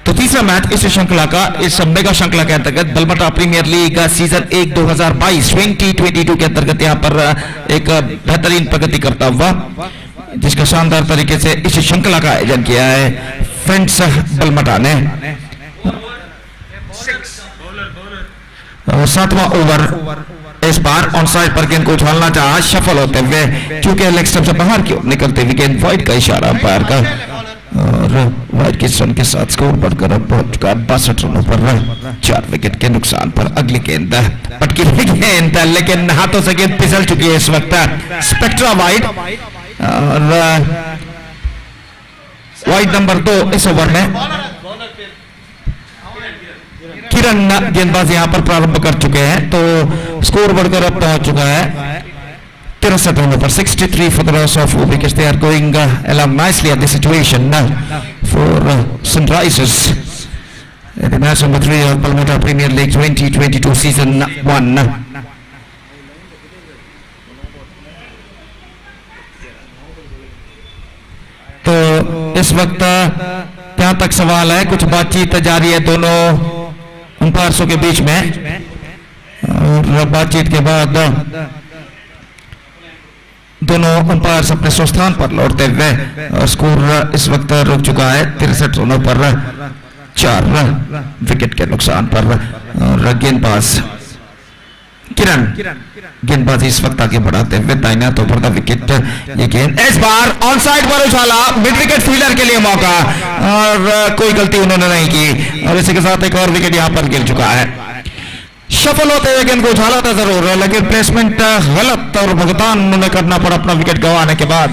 तो तीसरा मैच इस श्रृंखला का इस मेगा श्रृंखला के अंतर्गत बलमटा प्रीमियर लीग सीजन 1 2022 के अंतर्गत यहां पर एक बेहतरीन प्रगति करता हुआ जिसका शानदार तरीके से इस श्रृंखला का आयोजन किया है फ्रेंड्स बलमटा ने 7वां ओवर इस बार ऑन साइड पर गेंद को उछालना चाहा सफल होते हुए चूंकि लेग स्टंप से बाहर की ओर निकलते हुए गेंद वाइड का इशारा अंपायर का और वाइड के रन के साथ स्कोर बढ़कर अब पहुंच चुका 62 रनों पर 4 विकेट के नुकसान पर अगली गेंद पटकी हुई गेंद लेकिन हाथों से गेंद फिसल चुकी है इस वक्त स्पेक्ट्रा वाइड और वाइड नंबर 2 इस ओवर में किरण गेंदबाज यहां पर प्रारंभ कर चुके हैं तो स्कोर बढ़कर अब पहुंच चुका है 63 रनों पर 63 for the loss of 4 wickets. They are going along nicely at the situation for Sunrisers. The match number 3 of Balmata Premier League 2022 season 1. तो इस वक्त जहां तक सवाल है कुछ बातचीत जारी है दोनों अंपायर्सों के बीच में और बातचीत के बाद दोनों अंपायर अपने स्वस्थान पर लौटते हुए और स्कोर इस वक्त रुक चुका है 63 रनों पर 4 विकेट के नुकसान पर। और गेंदबाज किरण गेंदबाजी इस वक्त आगे बढ़ाते हुए दाहिना तो पर विकेट। ये गेंद इस बार ऑन साइड पर उछाला, मिड विकेट फील्डर के लिए मौका और कोई गलती उन्होंने नहीं की और इसी के साथ एक और विकेट यहां पर गिर चुका है। सफल होते हुए गेंद को उछाला था जरूर, लेकिन प्लेसमेंट गलत और भुगतान उन्होंने करना पड़ा अपना विकेट गंवाने के बाद।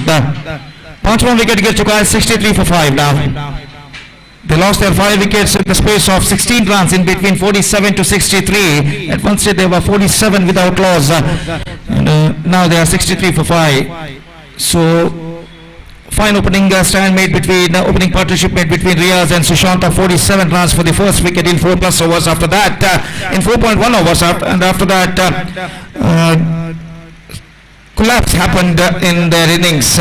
पांचवां विकेट गिर चुका है 63 for 5 now. They lost their 5 wickets in the space of 16 runs in between 47 to 63. At one stage they were 47 without loss. Now they are 63 for 5. So fine opening stand made between opening partnership made between Riaz and Sushant of 47 runs for the first wicket in 4 plus overs. After that in 4.1 overs and after that collapse happened in their innings.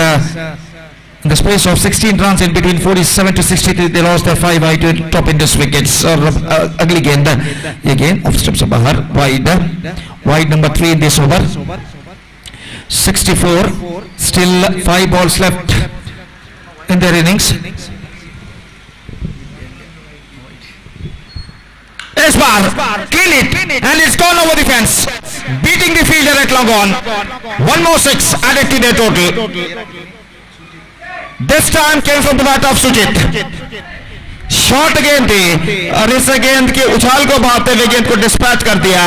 In the space of 16 runs in between 47 to 63, they lost their 5 wide top Indus wickets. Ugly game. Again, off stumps of Bahar, wide number 3 in this over. 64, still 5 balls left in their innings. This bar, clean it, and it's gone over the fence, beating the fielder at long on. 1 more 6 added to their total. This time came from the bat of Sujit. Short गेंद थी और इस गेंद के उछाल को भागते हुए गेंद को डिस्पैच कर दिया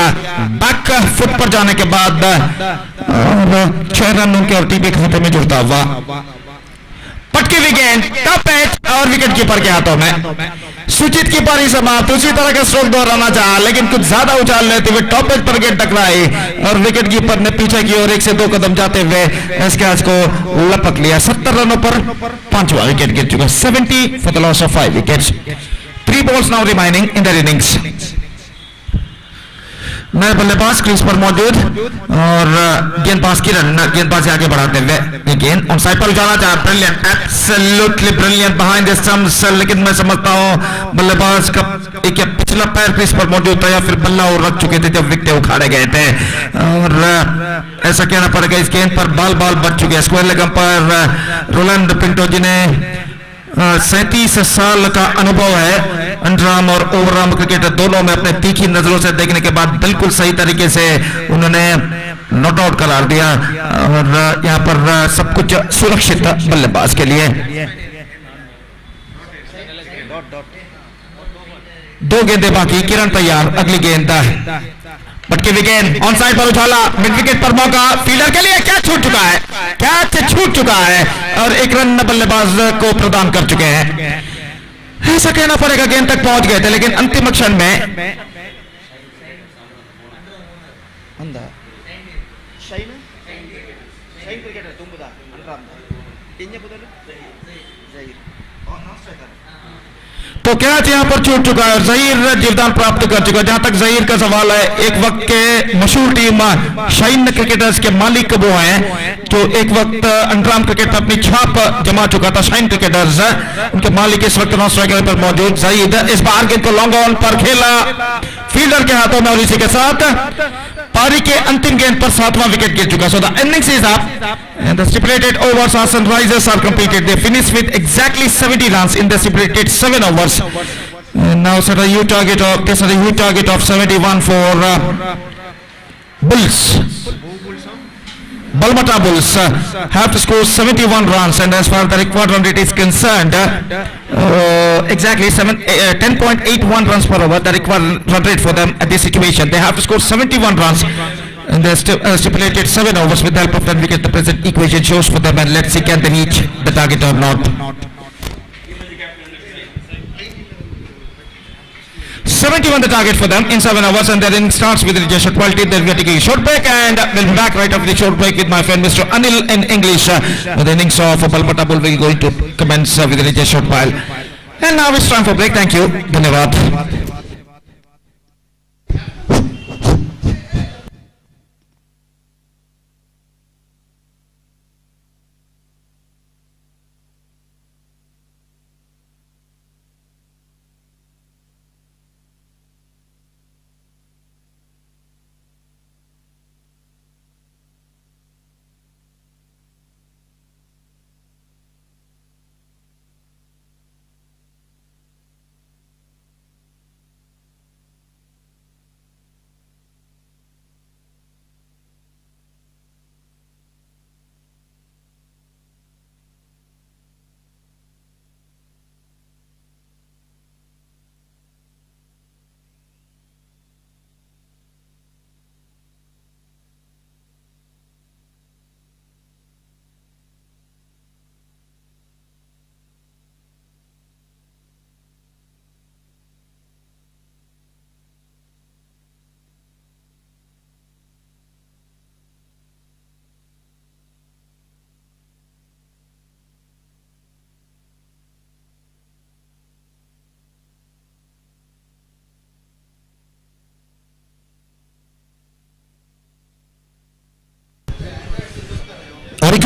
बैक फुट पर जाने के बाद और 6 रन उनके और टीपी खाते में जुड़ता हुआ। पटकी हुई गेंद टॉप एज और विकेट कीपर के हाथों में। सुचित की पारी समाप्त। उसी तरह का स्ट्रोक दोहराना चाहा लेकिन कुछ ज्यादा उछाल लेते हुए टॉप एज पर गेंद टकराई और विकेट कीपर ने पीछे की ओर 1 से 2 कदम जाते हुए इस कैच को लपक लिया। 70 रनों पर 5वां विकेट गिर चुका। 70 for the loss of 5 wickets. 3 balls now remaining in their innings. नए बल्लेबाज क्रीज पर मौजूद और गेंदबाज किरण गेंदबाजी आगे बढ़ाते हुए गेंद ऑन साइड पर उछाला जा। Brilliant, absolutely brilliant behind the stumps. लेकिन मैं समझता हूं बल्लेबाज का एक पिछला पैर क्रीज पर मौजूद था या फिर बल्ला और रख चुके थे जब विकेट उखाड़े गए थे और ऐसा कहना पड़ेगा इस गेंद पर बाल बच चुके हैं। Square leg umpire Roland Pinto जिन्हें 37 साल का अनुभव है अंडरआर्म और ओवरआर्म क्रिकेट दोनों में अपने तीखी नजरों से देखने के बाद बिल्कुल सही तरीके से उन्होंने नॉट आउट करार दिया और यहां पर सब कुछ सुरक्षित बल्लेबाज के लिए। 2 गेंदें बाकी, किरण तैयार, अगली गेंद पटकी विकेट ऑन साइड पर उछाला, मिड विकेट पर मौका फील्डर के लिए। कैच छूट चुका है, कैच छूट चुका है और 1 रन बल्लेबाज को प्रदान कर चुके हैं। ऐसा कहना पड़ेगा गेंद तक पहुंच गए थे लेकिन अंतिम क्षण में तो कैच यहां पर छूट चुका है और जहीर जीवदान प्राप्त कर चुका है। जहां तक जहीर का सवाल है, एक वक्त के मशहूर टीम शाइन क्रिकेटर्स के मालिक वो हैं जो एक वक्त अंडरआर्म क्रिकेट पर अपनी छाप जमा चुका था। शाइन क्रिकेटर्स उनके मालिक इस वक्त नॉन स्ट्राइकर पर मौजूद। जहीर इस बार गेंद को लॉन्ग ऑन पर खेला फील्डर के हाथों में और इसी के साथ पारी के अंतिम गेंद पर 7वां विकेट गिर चुका। So the innings is up and the stipulated overs are Sunrisers are completed. They finished with exactly 70 runs in the stipulated 7 overs. Now set a huge target of 71 for Bulls. Balmata Bulls have to score 71 runs and as far as the required run rate is concerned exactly 10.81 runs per over the required run rate for them at this situation. They have to score 71 runs in the stipulated 7 overs with the help of 10 wickets. The present equation shows for them and let's see can they reach the target or not. 71 the target for them in 7 overs and their inning starts with the Rajesh quality. Then we are taking a short break and we'll be back right after the short break with my friend Mr. Anil in English. The innings of Balmata Bull will going to commence with the Rajesh short while. And now it's time for break. Thank you. Dhanyavad.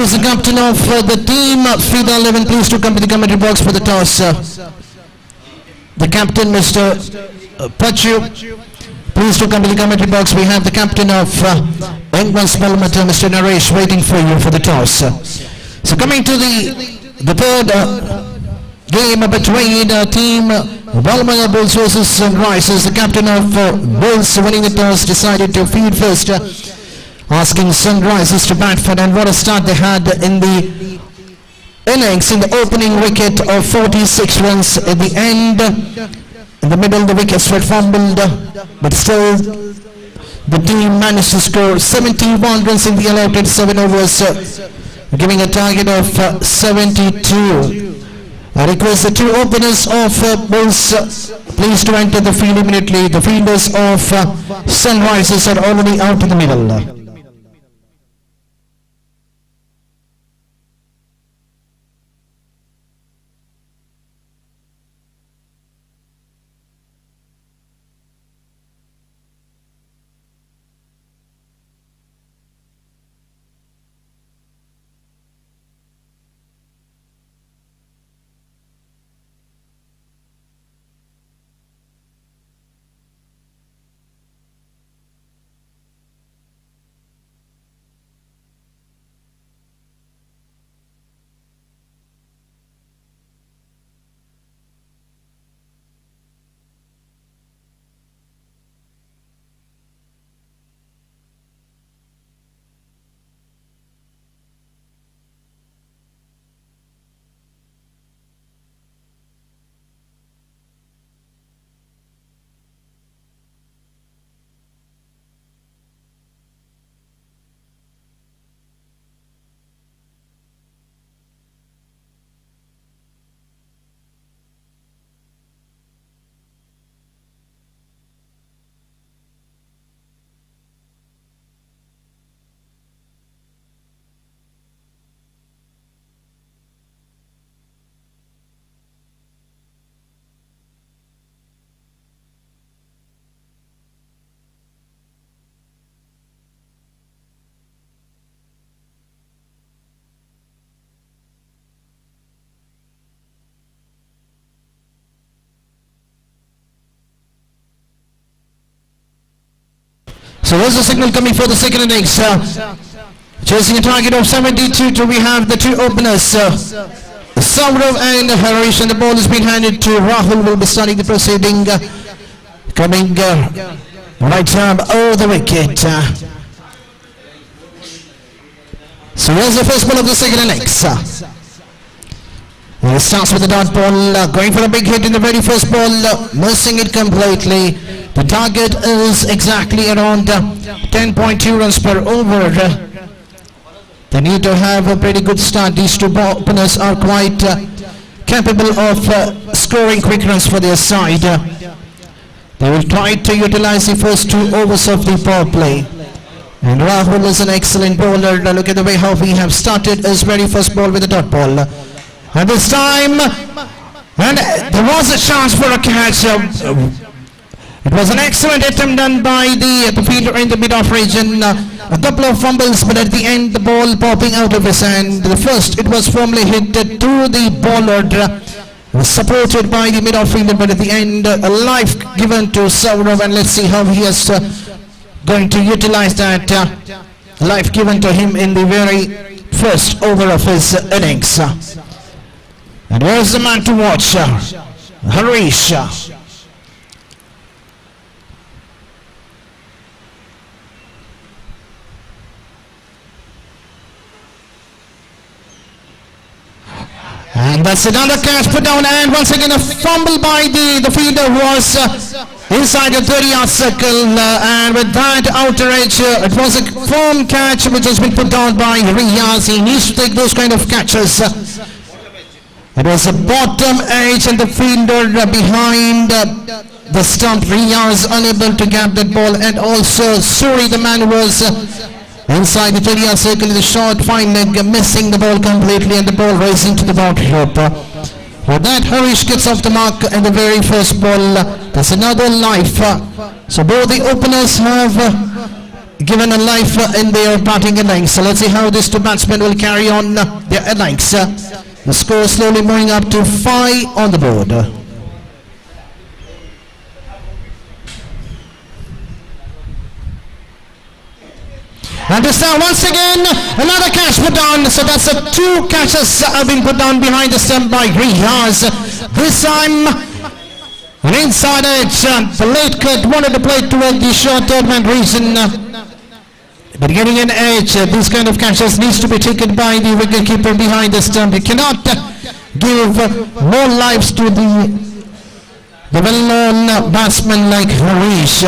request the captain of the team, FIDA 11, please to come to the commentary box for the toss. The captain, Mr. Pachu, please to come to the commentary box. We have the captain of Anguins Balmata, Mr. Naresh, waiting for you for the toss. So coming to the third game between team Balmata Bulls versus Sunrisers. The captain of Bulls, winning the toss, decided to field first, asking Sunrisers to bat for, and what a start they had in the innings. In the opening wicket of 46 runs, at the end, in the middle, the wickets were fumbled, but still the team managed to score 71 runs in the allotted 7 overs, giving a target of 72. I request the two openers of Bulls please to enter the field immediately. The fielders of Sunrisers are already out in the middle. So there's the signal coming for the second innings. Chasing a target of 72 to we have the two openers, Saurav and Harish, and the ball has been handed to Rahul. Will be starting the proceeding, coming right arm over the wicket. So here's the first ball of the second innings. He starts with the dot ball, going for a big hit in the very first ball, missing it completely. The target is exactly around 10.2 runs per over. They need to have a pretty good start. These two openers are quite capable of scoring quick runs for their side. They will try to utilize the first 2 overs of the power play. And Rahul is an excellent bowler. Look at the way how he have started his very first ball with the dot ball. And this time, and there was a chance for a catch. It was an excellent attempt done by the fielder in the mid-off region. A couple of fumbles, but at the end, the ball popping out of his hand. The first, it was firmly hit to the bowler. Was supported by the mid-off fielder, but at the end, a life given to Saurav, and let's see how he is going to utilize that life given to him in the very first over of his innings. And where's the man to watch? Harish. And that's another catch put down, and once again a fumble by the fielder who was inside the 30-yard circle, and with that outer edge, it was a firm catch which has been put down by Riyaz. He needs to take those kind of catches. It was a bottom edge and the fielder behind the stump. Riyaz unable to grab that ball, and also Suri, the man who was inside the 30-yard circle in the short fine leg, missing the ball completely, and the ball racing to the boundary rope. With that, Harish gets off the mark in the very first ball. That's another life. So both the openers have given a life in their batting innings. So let's see how these two batsmen will carry on their innings. The score slowly moving up to 5 on the board. And this time once again another catch put on, so that's 2 catches have been put on behind the stump by Riyaz. This time an inside edge. The late cut wanted to play toward the short man region, but getting an edge, these kind of catches needs to be taken by the wicketkeeper behind the stump. You cannot give more lives to the well-known batsman like Harish.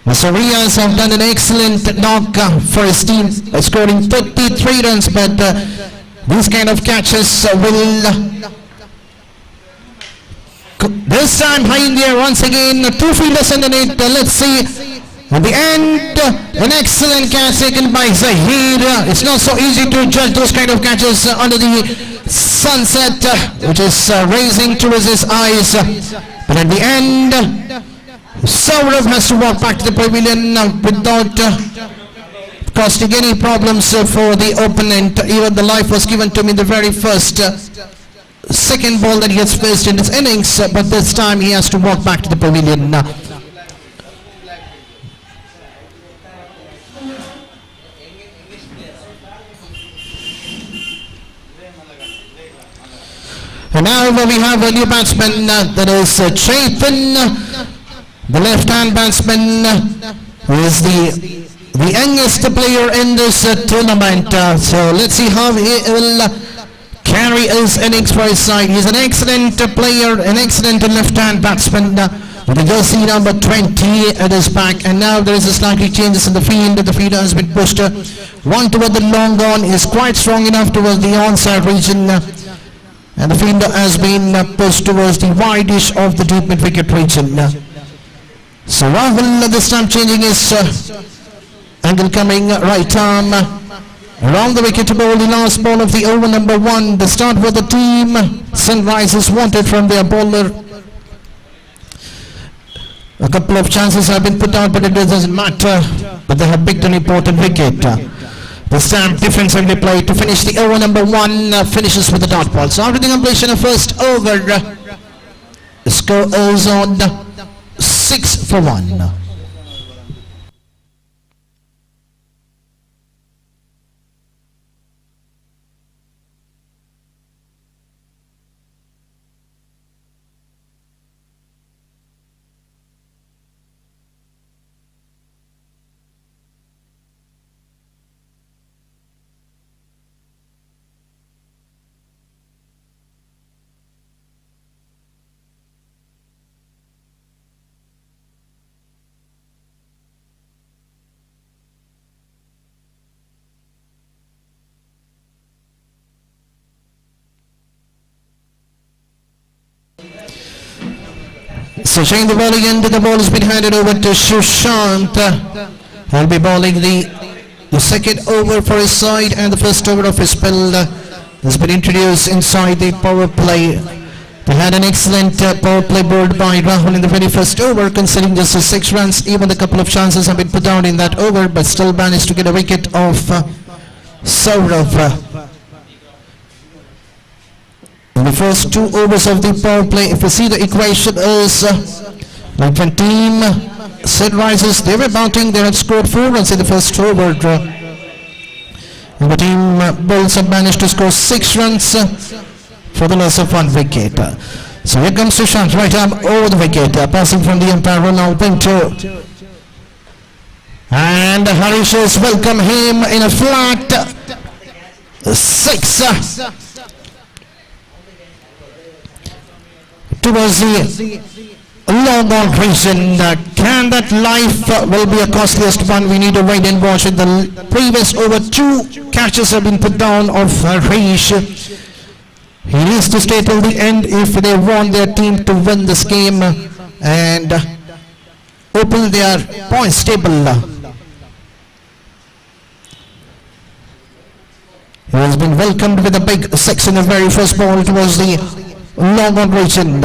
Mr. Riyaz have done an excellent knock for his team, scoring 33 runs, but these kind of catches will... This time high in the air once again, 2 fielders underneath. Let's see. At the end, an excellent catch taken by Zahir. It's not so easy to judge those kind of catches under the sunset, which is raising towards his eyes. But at the end, Saurav has to walk back to the pavilion without causing any problems for the opponent. Even the life was given to him in the very first second ball that he has faced in his innings, but this time he has to walk back to the pavilion. And now we have a new batsman, that is Chetan, the left-hand batsman, who is the youngest player in this tournament. So let's see how he will carry his innings for his side. He's an excellent player, an excellent left-hand batsman with the jersey number 20 at his back. And now there is a slightly changes in the field. The fielder has been pushed one toward the long on. Is quite strong enough towards the onside region, and the fielder has been pushed towards the wideish of the deep mid-wicket region. So Rahul this time changing his angle, coming right arm around the wicket to bowl the last ball of the over number 1. The start with the team. Sunrisers wanted from their bowler. A couple of chances have been put out, but it doesn't matter. But they have picked an important wicket. This time defensively played to finish the over number 1. Finishes with the dot ball. So after the completion of first over, the score is on 6 for 1. So changing the ball again, the ball has been handed over to Sushant. He'll be bowling the second over for his side, and the first over of his spell has been introduced inside the power play. They had an excellent power play bowled by Rahul in the very first over, considering just 6 runs. Even a couple of chances have been put down in that over, but still managed to get a wicket of Saurav. In the first 2 overs of the power play, if you see the equation is like when team Sunrisers, they were batting, they had scored 4 runs in the first over. And the team Bulls have managed to score 6 runs for the loss of 1 wicket. So here comes Sushant, right arm over the wicket, passing from the umpire Ronald Pinto. And Harish's welcome him in a flat 6. Towards the long on region. Can that life will be a costliest one? We need to wait and watch. In the previous over, 2 catches have been put down of Harish. He needs to stay till the end if they want their team to win this game and open their points table. He has been welcomed with a big 6 in the very first ball towards the long on region.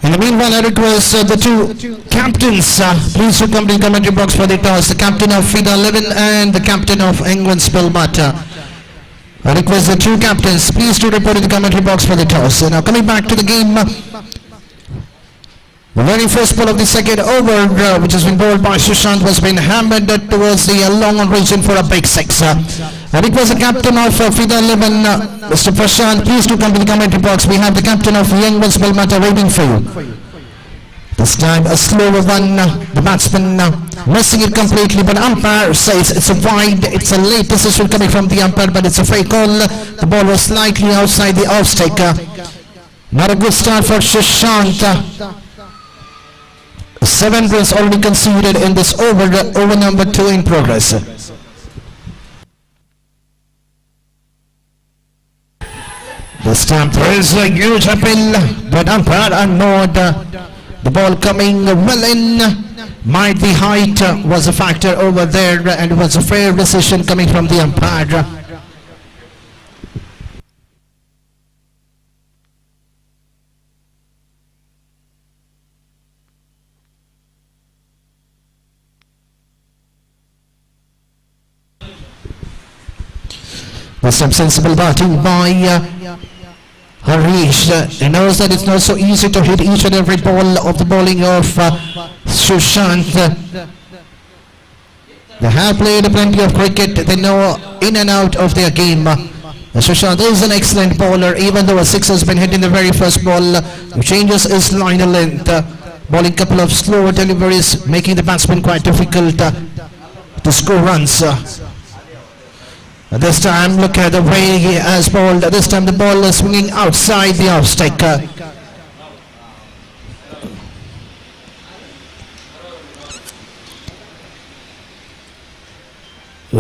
In the meanwhile, I request the two captains, please to come to the commentary box for the toss. The captain of FIDA 11 and the captain of Anguins Balmata. I request the two captains, please to report in the commentary box for the toss. Now coming back to the game, the very first ball of the second over, which has been bowled by Sushant, was been hammered towards the long on region for a big six. And it was the captain of FIDA 11, Mr. Prashant. Please do come to the commentary box. We have the captain of Anguins Balmata waiting for you. This time a slower one, the batsman missing it completely, but umpire says it's a wide, it's a late decision coming from the umpire, but it's a fair call. The ball was slightly outside the off-stick. Not a good start for Sushant. 7 runs already conceded in this over number 2 in progress. This time there is a huge appeal, but umpire ignored the ball coming well in. Might the height was a factor over there, and it was a fair decision coming from the umpire. There's some sensible batting by Harish. He knows that it's not so easy to hit each and every ball of the bowling of Sushant. They have played plenty of cricket. They know in and out of their game. Sushant is an excellent bowler, even though a 6 has been hit in the very first ball. He changes his line of length, bowling couple of slow deliveries, making the batsman quite difficult to score runs. This time, look at the way he has bowled. This time the ball is swinging outside the off-stick.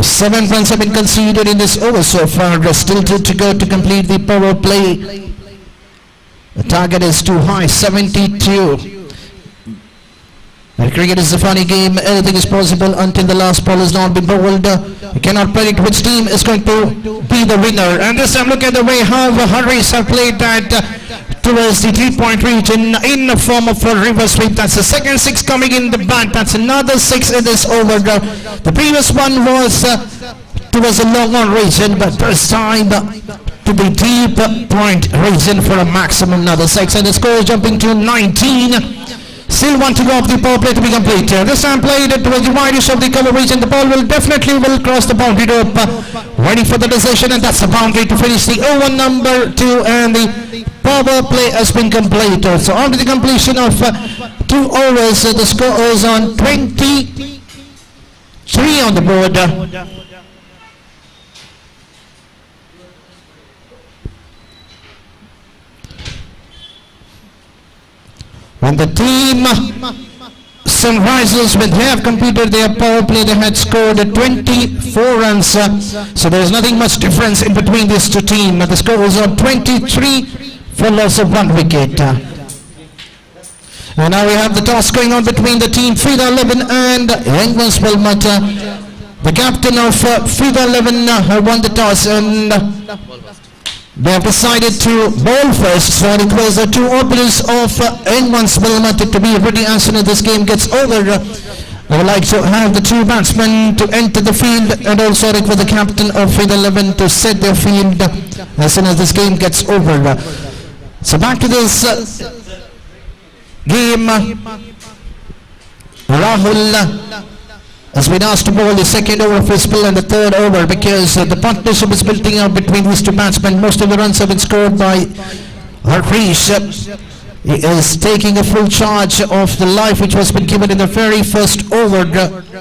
7 runs have been conceded in this over so far. Still 2 to go to complete the power play. The target is too high, 72. And cricket is a funny game. Anything is possible until the last ball has not been bowled. You cannot predict which team is going to be the winner. And this time, look at the way how Hurries have played that towards the 3-point region in the form of a reverse sweep. That's the second 6 coming in the bat. That's another 6 in this over. The previous one was towards a long on region, but this time to the deep point region for a maximum another 6. And the score is jumping to 19. Still 1 to go of the power play to be complete. This time played towards the widest of the cover region. The ball will definitely cross the boundary rope. Waiting for the decision, and that's the boundary to finish the over number 2, and the power play has been completed. So after the completion of 2 overs, the score is on 23 on the board. When the team Sunrisers, when they have completed their power play, they had scored 24 runs. So there is nothing much difference in between these two teams. The score was on 23 for loss of 1 wicket. And now we have the toss going on between the team FIDA 11 and Anguins Balmata. The captain of FIDA 11 won the toss, and they have decided to bowl first. So I request the 2 openers of Anguins Balmata to be ready as soon as this game gets over. I would like to have the 2 batsmen to enter the field, and also request the captain of FIDA 11 to set their field as soon as this game gets over. So back to this game. Rahul has been asked to bowl the second over of his spill and the third over, because the partnership is building up between these 2 batsmen. Most of the runs have been scored by Harish. He is taking a full charge of the life which was been given in the very first over.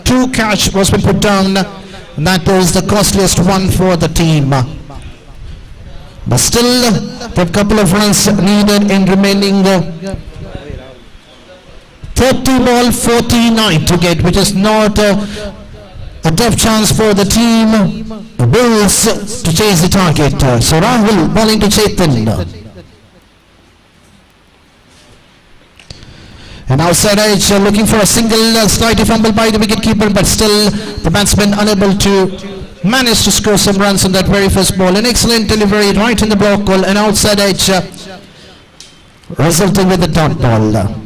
2 catch was been put down, and that is the costliest one for the team. But still, a couple of runs needed in remaining 30 ball 49 to get, which is not a tough chance for the team Bulls to chase the target. So Rahul bowling to Chetan. And outside edge, looking for a single, slightly fumble by the wicketkeeper, but still the batsman unable to manage to score some runs on that very first ball. An excellent delivery right in the block goal, and outside edge. resulting with the dot ball.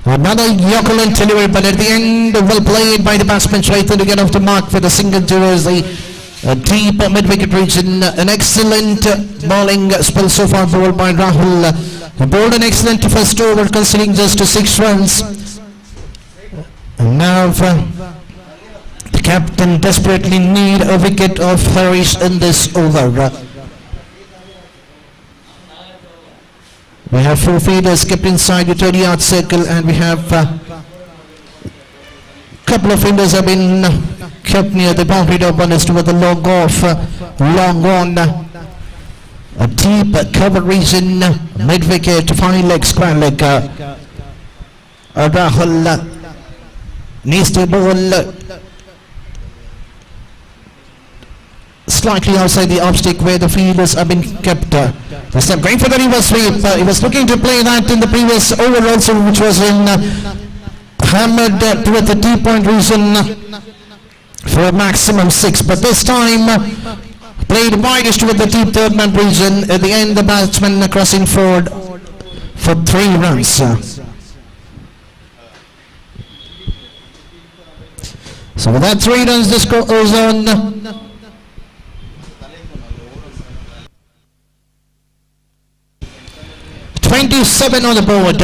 Another Yokolan delivery, but at the end, well played by the batsman Chaithan to get off the mark for the single towards the deep mid-wicket region. An excellent bowling spell so far bowled by Rahul. He bowled an excellent first over, conceding just to 6 runs. And now the captain desperately need a wicket of Harish in this over. We have 4 fielders kept inside the 30-yard circle, and we have couple of fielders have been kept near the boundary top one as to the long off, long on, a deep cover region, mid-wicket, 5 leg, square leg. Rahul needs to bowl slightly outside the off stick where the fielders have been kept. This time going for the reverse sweep. He was looking to play that in the previous over also, which was in hammered toward the deep point region for a maximum 6. But this time played widest toward the deep third man region. At the end, the batsman crossing forward for 3 runs. So with that 3 runs, the score goes on. 27 on the board.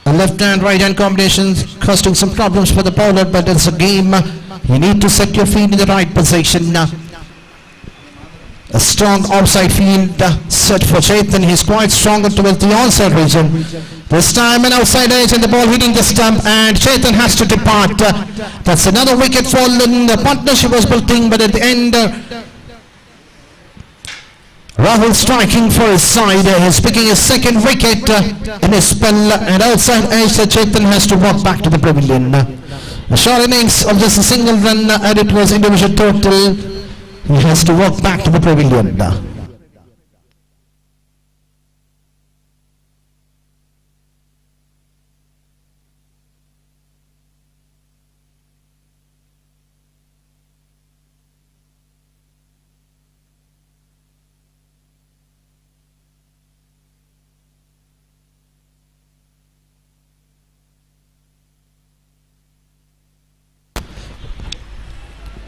A left hand right hand combination causing some problems for the bowler, but it's a game. You need to set your feet in the right position. A strong offside field set for Chetan. He's quite stronger towards the onside region. This time an outside edge and the ball hitting the stump, and Chetan has to depart. That's another wicket fallen. The partnership was building, but at the end Rahul striking for his side. He's picking his 2nd wicket in his spell, and outside edge Chetan has to walk back to the pavilion. A short innings of just a single run, and it was individual total. He has to walk back to the pavilion.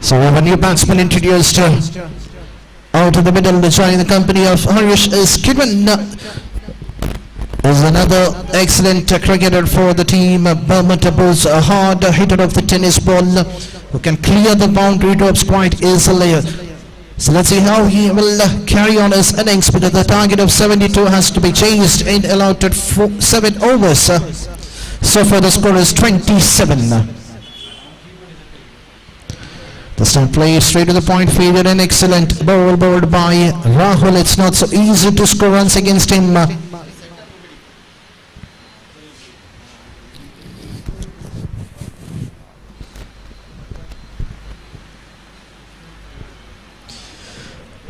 So we have a new batsman introduced out of the middle, joining the company of Harish is Kiran. Is another excellent cricketer for the team. Balmata bowls a hard hitter of the tennis ball who can clear the boundary ropes quite easily. So let's see how he will carry on his innings, because the target of 72 has to be chased in allotted 7 overs. So far the score is 27. This time played straight to the point, fielded an excellent ball bowled by Rahul. It's not so easy to score runs against him.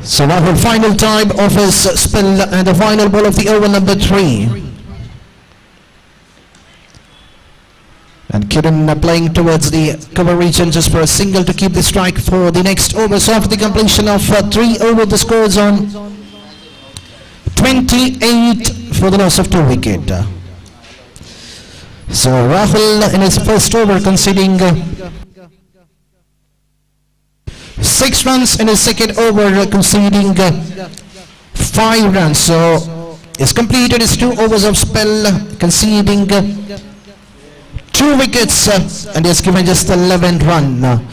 So Rahul, final time of his spell and the final ball of the over number 3. And Kiran playing towards the cover region just for a single to keep the strike for the next over. So after the completion of 3 over, the scores on 28 for the loss of 2 wicket. So Rahul in his first over conceding 6 runs, in his second over conceding 5 runs. So he's completed his 2 overs of spell, conceding 2 wickets, and he has given just 11 run.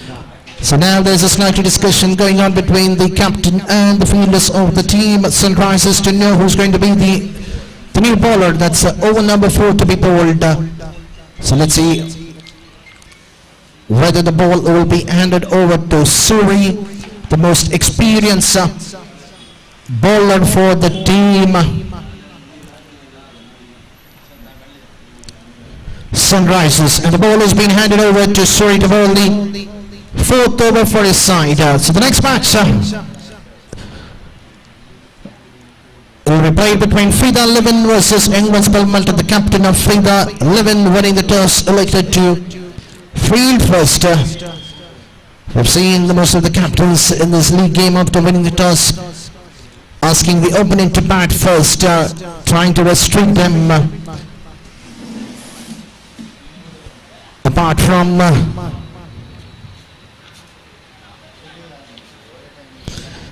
So now there's a slight discussion going on between the captain and the fielders of the team Sunrisers to know who's going to be the new bowler. That's over number 4 to be bowled. So let's see whether the ball will be handed over to Suri, the most experienced bowler for the team. Sunrisers, and the ball has been handed over to Suri to bowl the 4th over for his side. So the next match will be played between Frida 11 versus Anguins Balmata. The captain of Frida 11 winning the toss elected to field first. We've seen the most of the captains in this league game after winning the toss asking the opponent to bat first, trying to restrict them apart from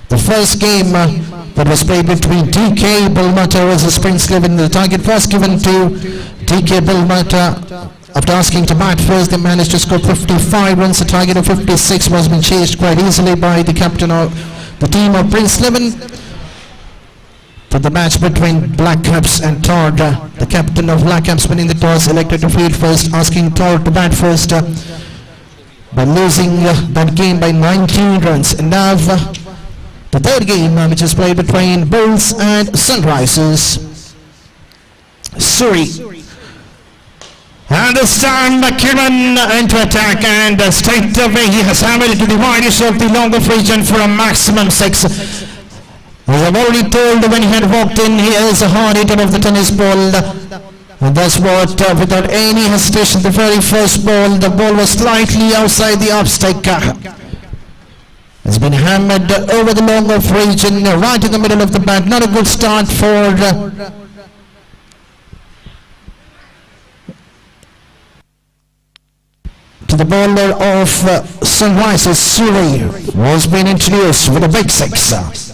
the first game that was played between DK Balmata versus Prince 11. The target was given to DK Balmata. After asking to bat first, they managed to score 55 runs. The target of 56 was being chased quite easily by the captain of the team of Prince 11. For the match between Black Caps and Todd, the captain of Black Caps winning the toss elected to field first, asking Todd to bat first by losing that game by 19 runs. And now the third game which is played between Bulls and Sunrisers. Surrey. And this time Kiran into attack, and straight away he has hammered to the widest of the longer region for a maximum 6. As I've already told when he had walked in, he is a hard hitter of the tennis ball. And that's what, without any hesitation, the very first ball, the ball was slightly outside the off stick. Has been hammered over the long off region, right in the middle of the bat. Not a good start for to the bowler of Sunrisers. Surrey was being introduced with a big 6.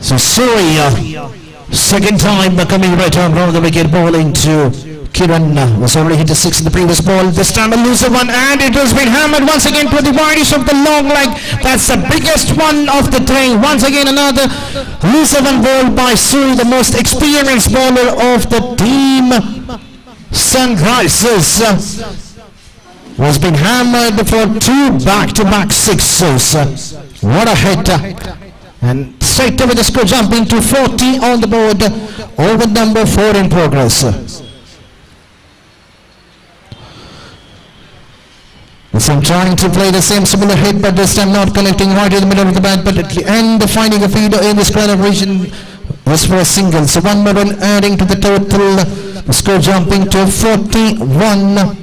So Surrey, second time coming right on round the wicket, bowling to Kiran, was already hit a 6 in the previous ball. This time a looser one, and it has been hammered once again to the widest of the long leg. That's the biggest one of the day. Once again another looser one bowled by Surrey, the most experienced bowler of the team. Sunrisers was been hammered for 2 back-to-back 6s. What a hit! And straight away the score jumping to 40 on the board, over number 4 in progress. So I'm trying to play the same similar hit, but this time not connecting right in the middle of the bat, but at the end finding a feeder in this kind of region was for a single. So 1 more run adding to the total, the score jumping to 41.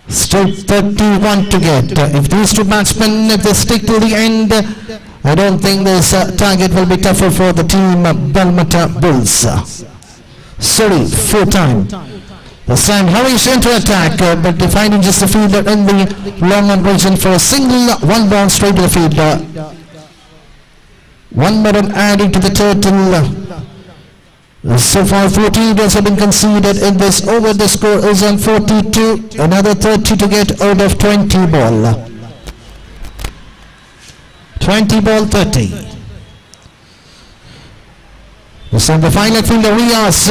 Still 31 to get. If these two batsmen, if they stick till the end, I don't think this target will be tougher for the team Balmata Bulls. Surrey, 4 time. This time Harris into attack, but finding just a fielder in the long on region for a single, 1 ball straight to the fielder. 1 more run adding to the total. So far 14 runs have been conceded in this over. The score is on 42. Another 30 to get out of 20 ball. 20 ball 30. So the final fielder Riaz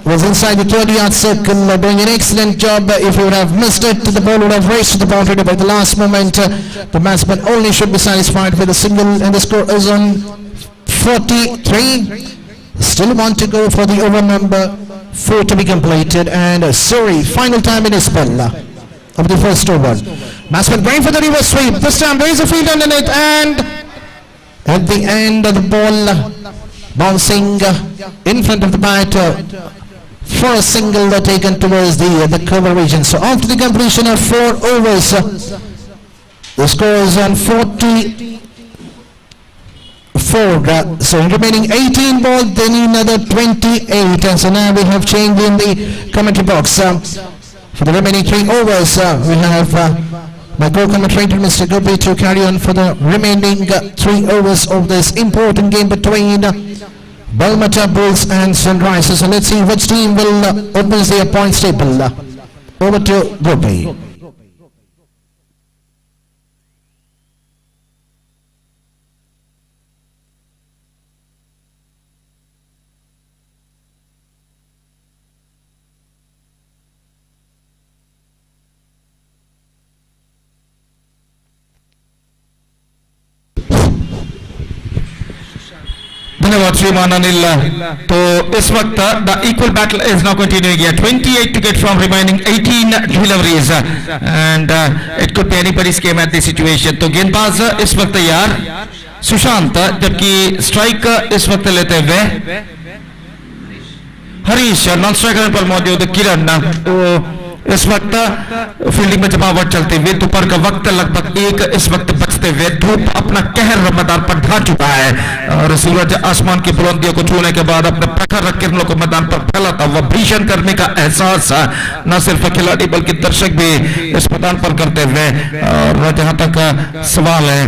was inside the 30-yard circle, doing an excellent job. If you would have missed it, the ball would have raced to the boundary by the last moment. The batsman only should be satisfied with a single, and the score is on 43. Still want to go for the over number 4 to be completed, and Surrey final time in his spell of the first over. Batsman going for the reverse sweep. This time there is a field underneath, and at the end of the ball bouncing in front of the bat for a single taken towards the cover region. So after the completion of 4 overs, the score is on 44. So remaining 18 ball, then another 28, and so now we have change in the commentary box. For the remaining 3 overs, we have my co-commentator Mr. Gopi to carry on for the remaining 3 overs of this important game between Balmata Bulls and Sunrisers. So let's see which team will open the points table. Over to Gopi. श्रीमान अनिल। तो इस वक्त the equal battle is now continuing. 28 to get from remaining 18 deliveries and it could be anybody's game at this situation। तो गेंदबाज इस वक्त तैयार सुशांत, जबकि स्ट्राइक इस वक्त लेते हुए हरीश, नॉन स्ट्राइकर पर मौजूद किरण। तो इस वक्त फील्डिंग में जमावट चलते हुए दोपहर का वक्त लगभग 1 इस वक्त बचते हुए धूप अपना कहर मैदान पर ढा चुका है और सूरज आसमान की बुलंदियों को छूने के बाद अपने प्रखर किरणों को मैदान पर फैलाता हुआ भीषण गर्मी का एहसास न सिर्फ खिलाड़ी बल्कि दर्शक भी इस मैदान पर करते हुए। और जहां तक सवाल है,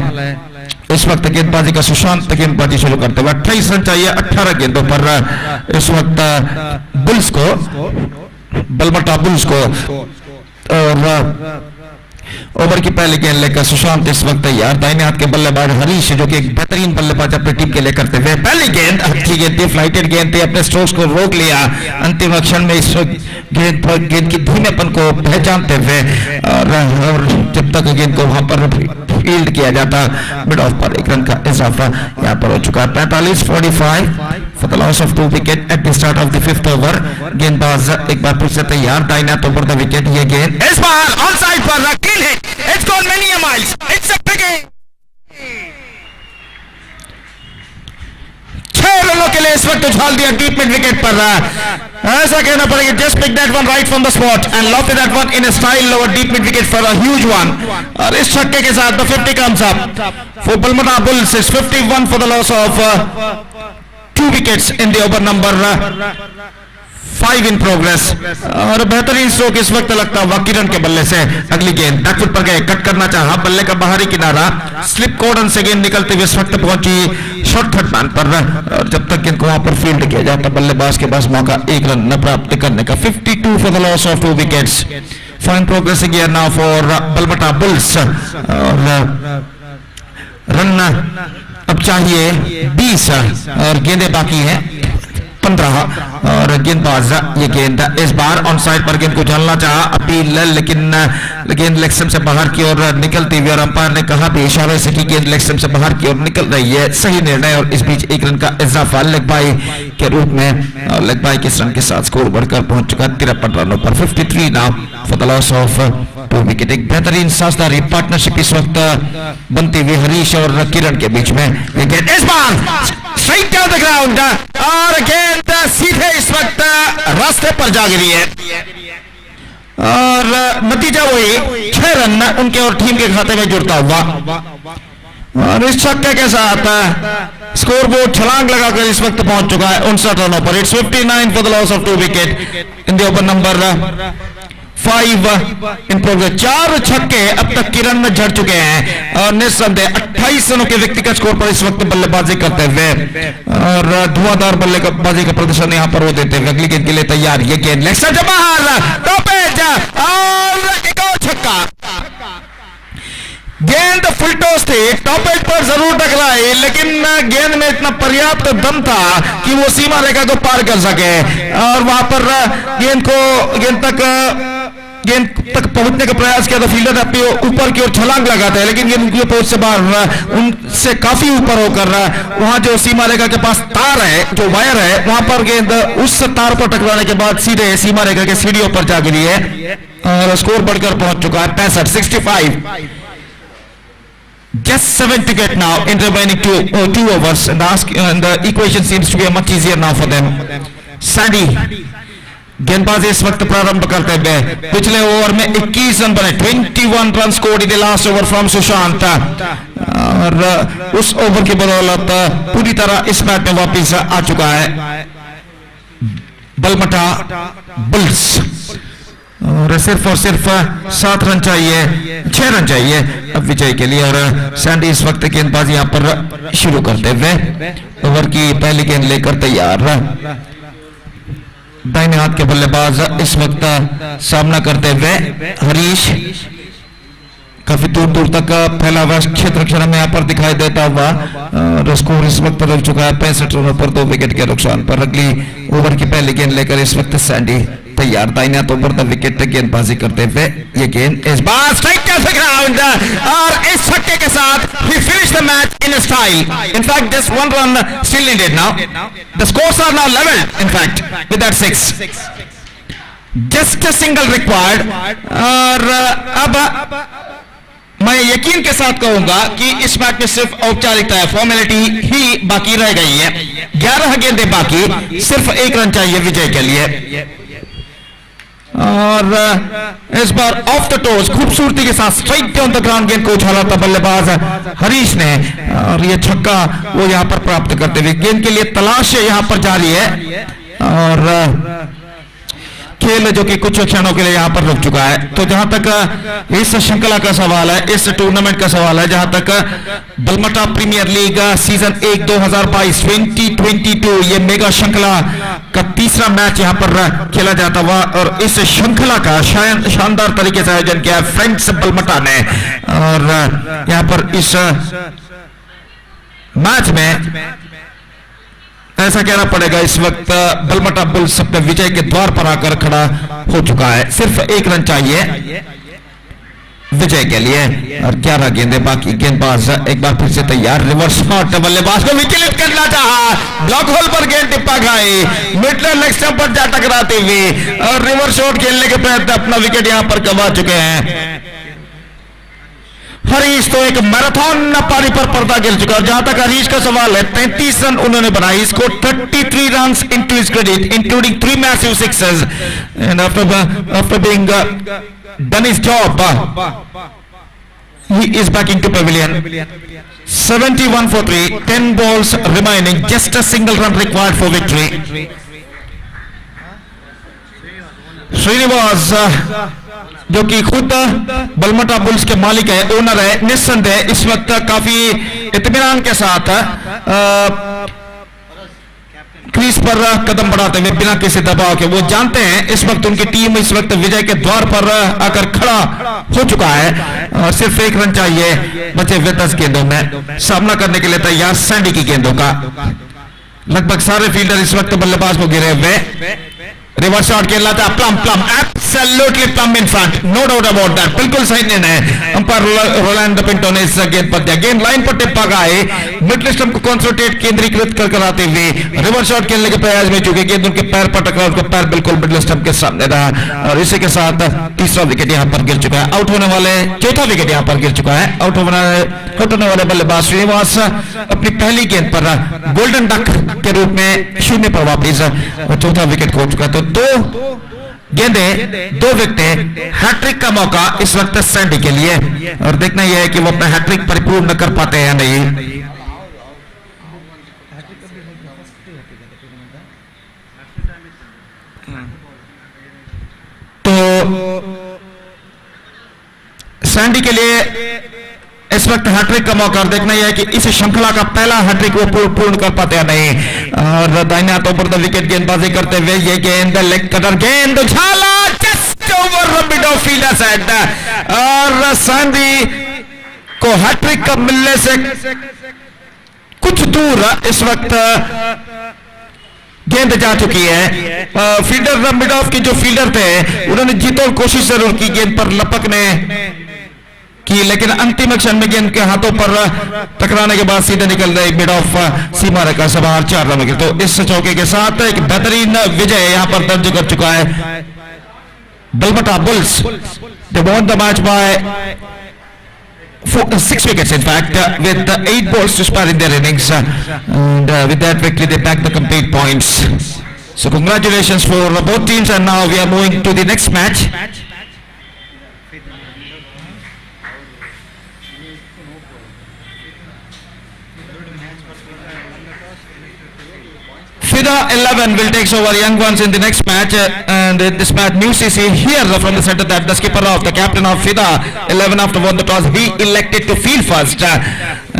इस वक्त गेंदबाजी का सुशांत गेंदबाजी शुरू करते हुए 28 रन चाहिए 18 गेंदों पर। इस वक्त बुल्स को, बलमटा बुल्स को, और ओवर की पहली गेंद लेकर सुशांत इस वक्त तैयार। दाहिने हाथ के बल्लेबाज हरीश, जो कि एक बेहतरीन बल्लेबाज अपनी टीम के लिए करते हुए पहली गेंद अच्छी गेंद थी, फ्लाइटेड गेंद थी, अपने स्ट्रोक्स को रोक लिया अंतिम क्षण में इस गेंद की धीमेपन को पहचानते हुए। और जब तक गेंद को वहां पर फील्ड किया जाता, मिड ऑफ पर 1 रन का इजाफा यहाँ पर हो चुका है। 45-45 for the loss of 2 wicket at the start of the 5th over। गेंदबाज एक बार फिर से तैयार, दाहिने हाथ ओवर द विकेट। ये गेंद इस बार ऑन साइड पर clean hit, it's gone many miles, it's a big hit. 6 रनों के लिए इस वक्त उछाल दिया डीप मिड विकेट पर। ऐसा कहना पड़ेगा, just pick that one right from the spot and lofted that one in a style over deep mid wicket for a huge one. और इस छक्के के साथ the 50 comes up for Balamta bulls. Is 51 for the loss of 2 wickets in the over number 5 in progress. और बेहतरीन stroke इस वक्त लगता हुआ किरण के बल्ले से। अगली गेंद बैकफुट पर गए, कट करना चाहा, बल्ले का बाहरी किनारा, स्लिप कॉर्डन से गेंद निकलते हुए इस वक्त पहुंची शॉर्ट थर्ड मैन पर। और जब तक गेंद को वहां पर फील्ड किया जाता, बल्लेबाज के पास मौका 1 रन न प्राप्त करने का। 52 for the loss of 2 wickets. Fine progress here now for Balamta bulls. और रन अब चाहिए 20 और गेंदें बाकी हैं 15। और गेंदबाज ये गेंद इस बार ऑन साइड पर गेंद को झलना चाहा, अपील, लेकिन गेंद लेग स्टंप से बाहर की ओर निकलती हुई और अंपायर ने कहा भी इशारे से कि गेंद लेग स्टंप से बाहर की ओर निकल रही है। सही निर्णय। और इस बीच 1 रन का इजाफा लेग बाई के रूप में, और लेग बाई के रन के साथ स्कोर बढ़कर पहुंच चुका 53 रनों पर। 53 now for the loss of 2 wicket. एक बेहतरीन साझेदारी पार्टनरशिप इस वक्त बनती हुई हरीश और किरण के बीच में। गेंद इस बार स्ट्राइक डाउन द ग्राउंड और गेंद सीधे इस वक्त रास्ते पर जा गिरी है। और नतीजा वही 6 रन उनके और टीम के खाते में जुड़ता हुआ। और इस छक्के के साथ स्कोर बोर्ड छलांग लगाकर इस वक्त पहुंच चुका है 59 रनों पर। It's 59 for the loss of 2 wicket in the over number 5 in progress. 4 छक्के अब तक किरण में झड़ चुके हैं और निस्संदेह 28 रनों के व्यक्तिगत स्कोर पर इस वक्त बल्लेबाजी करते हुए और धुआंधार बल्लेबाजी का प्रदर्शन यहां पर वो देते हुए अगली गेंद के लिए तैयार। ये गेंद लेग स्टंप बाहर, टॉपेज और एक और छक्का। गेंद फुल टॉस थी, टॉपेज पर जरूर टकराई, लेकिन गेंद में इतना पर्याप्त दम था कि वो सीमा रेखा को पार कर सके और वहां पर गेंद तक पहुंचने का प्रयास किया तो फील्डर अपने ऊपर की ओर छलांग लगाते हैं, लेकिन गेंद उनकी पहुंच से बाहर, उनसे काफी ऊपर होकर वहां जो सीमा रेखा के पास तार है, जो वायर है, वहां पर गेंद उस तार पर टकराने के बाद सीधे सीमा रेखा के सीढ़ियों पर जा गिरी है और स्कोर बढ़कर पहुंच चुका है 65। Just 7 to get now in remaining two overs, and the equation seems to be much easier now for them. Sandy गेंदबाजी इस वक्त प्रारंभ करते हुए पिछले ओवर में 21 रन बने, 21 run scored in the last over from Sushant और उस ओवर की बदौलत पूरी तरह इस मैच में वापस आ चुका है बलमटा बुल्स और सिर्फ 7 रन चाहिए, 6 रन चाहिए अब विजय के लिए। और सैंडी इस वक्त गेंदबाजी यहां पर शुरू करते हुए ओवर की पहली गेंद लेकर तैयार। दाहिने हाथ के बल्लेबाज इस वक्त सामना करते हुए हरीश काफी दूर दूर तक फैला हुआ क्षेत्र क्षण में यहाँ पर दिखाई देता हुआ और स्कोर इस वक्त बदल चुका है 65 रनों पर 2 विकेट के नुकसान पर। अगली ओवर की पहली गेंद लेकर इस वक्त सैंडी तैयार दाहिने हाथों पर द विकेट गेंदबाजी करते हुए ये गेंद इस बार स्ट्राइक कर ग्राउंड और इस छक्के के साथ he finished the match in style. In fact, just one run still needed now. The scores are now leveled. In fact, with that 6. Just a single required. और अब मैं यकीन के साथ कहूंगा कि इस मैच में सिर्फ औपचारिकता है, फॉर्मेलिटी ही बाकी रह गई है. 11 गेंदें बाकी, सिर्फ 1 रन चाहिए विजय के लिए. और इस बार ऑफ द टोज खूबसूरती के साथ स्ट्राइक ऑन द ग्राउंड गेंद को उछाला था बल्लेबाज हरीश ने और ये छक्का वो यहां पर प्राप्त करते हुए गेंद के लिए तलाश यहां पर जारी है. और खेल जो कि कुछ क्षणों के लिए यहां पर रुक चुका है. तो जहां तक इस श्रृंखला का सवाल है, इस टूर्नामेंट का सवाल है, जहां तक बलमटा प्रीमियर लीग सीजन 1 2022 ये मेगा श्रृंखला का तीसरा मैच यहां पर खेला जाता हुआ और इस श्रृंखला का शानदार तरीके से आयोजन किया फ्रेंड्स बलमटा ने. और यहां पर इस मैच में ऐसा कहना पड़ेगा इस वक्त बलमटा बुल्स अपने विजय के द्वार पर आकर खड़ा हो चुका है. सिर्फ 1 रन चाहिए विजय के लिए और 11 गेंदें बाकी. गेंदबाज एक बार फिर से तैयार. रिवर्स शॉट, बल्लेबाज को विचलित करना चाहा, ब्लॉक होल पर गेंद टिप्पा खाई, मिडल लेग स्टंप पर जा टकराती हुई और रिवर्स शॉट खेलने के प्रयत्न अपना विकेट यहां पर गंवा चुके हैं. हरीश तो एक मैराथन पारी पर पर्दा गिर चुका है. जहां तक हरीश का सवाल है, 33 रन उन्होंने बनाए. इसको 33 run into his credit including 3 massive sixes and after being done his job he is back into pavilion. 71 for 3, 10 balls remaining, just a single run required for victory. Srinivas जो कि खुद बलमटा बुल्स के मालिक है, ओनर है, निस्संदेह इस वक्त काफी इत्मीनान के साथ क्रीज पर कदम बढ़ाते हुए बिना किसी दबाव के, वो जानते हैं इस वक्त उनकी टीम इस वक्त विजय के द्वार पर आकर खड़ा हो चुका है और सिर्फ 1 रन चाहिए बचे हुए 10 गेंदों में. सामना करने के लिए तैयार सैंडी की गेंदों का. लगभग सारे फील्डर इस वक्त बल्लेबाज को गिरे हुए. रिवर्स शॉट खेलना था, plumb absolutely plumb in front, no doubt about that. बिल्कुल सही निर्णय अंपायर रोलैंड पिंटो ने इस गेंद पर दिया. गेंद लाइन पर टिप्पा गए, मिडल स्टंप को कंसंट्रेट केंद्रीकृत कर कराते हुए रिवर्स शॉट खेलने के प्रयास में चूंकि गेंद उनके पैर पर टकरा, उनका पैर बिल्कुल मिडल स्टंप के सामने रहा और इसी के साथ तीसरा विकेट यहां पर गिर चुका है. आउट होने वाले चौथा विकेट यहां पर गिर चुका है. आउट होने वाले बल्लेबाज श्रीनिवास अपनी पहली गेंद पर गोल्डन डक के रूप में शून्य पर वापिस और चौथा विकेट खो चुका. तो 2 गेंदें 2 विकेट, हैट्रिक का मौका इस वक्त सैंडी के लिए और देखना यह है कि वो अपना हैट्रिक परिपूर्ण कर पाते हैं या नहीं. तो सैंडी के लिए इस वक्त हैट्रिक का मौका देखना यह है कि इस श्रृंखला का पहला हैट्रिक वो पूर्ण कर पाते हैं नहीं. और दाहिने हाथों पर विकेट गेंदबाजी करते हुए ये गेंद लेग कटर गेंद उछाला just over mid off fielder side और सैंडी को हैट्रिक का मिलने से कुछ दूर इस वक्त गेंद जा चुकी है. फील्डर मिड ऑफ के जो फील्डर थे उन्होंने जीतोड़ कोशिश जरूर की गेंद पर लपकने की, लेकिन अंतिम क्षण में गेंद के हाथों पर टकराने के बाद सीधे निकल रहे मिड ऑफ सीमा रेखा से बाहर 4 रन विकेट. तो इस चौके के साथ एक बेहतरीन विजय यहां पर दर्ज कर चुका है Balamta bulls. They won the match by 6 wickets in fact with 8 balls to spare in their innings and with that victory they back the complete points. So congratulations for both teams and now we are moving to the next match. FIDA 11 will take over Anguins in the next match and in this match new CC here from the center that the skipper of the captain of FIDA 11 after won the toss he elected to field first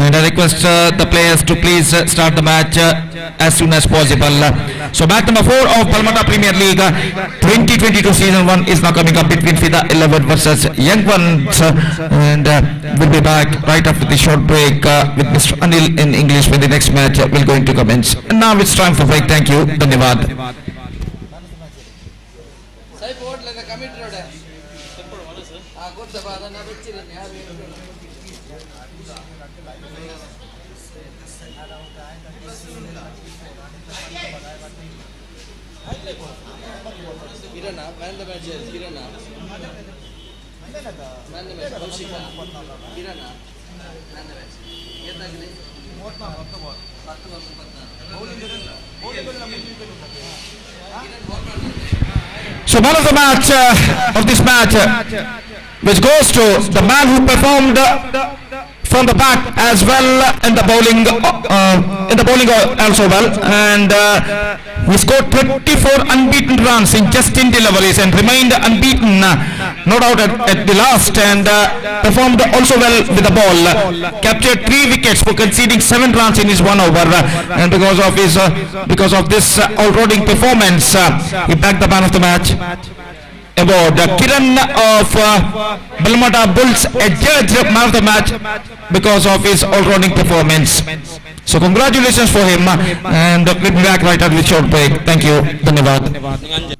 and I request the players to please start the match as soon as possible. So match number 4 of Balmata Premier League 2022 season 1 is now coming up between FIDA 11 versus Anguins and we'll be back right after the short break with Mr. Anil in English when the next match will going to commence. And now it's time for break. Thank you. Dhanyavad. So man of the match of this match, which goes to the man who performed from the bat as well in the bowling also well, and he scored 34 unbeaten runs in just 10 deliveries and remained unbeaten, no doubt at the last, and performed also well with the ball. Captured 3 wickets for conceding 7 runs in his 1 over, and because of this all-rounding performance, he bagged the man of the match award. Kiran of Balmata Bulls adjudged man of the match because of his all-rounding performance. So congratulations for him, and we'll be back right after the short break. Thank you. Dhanyavad.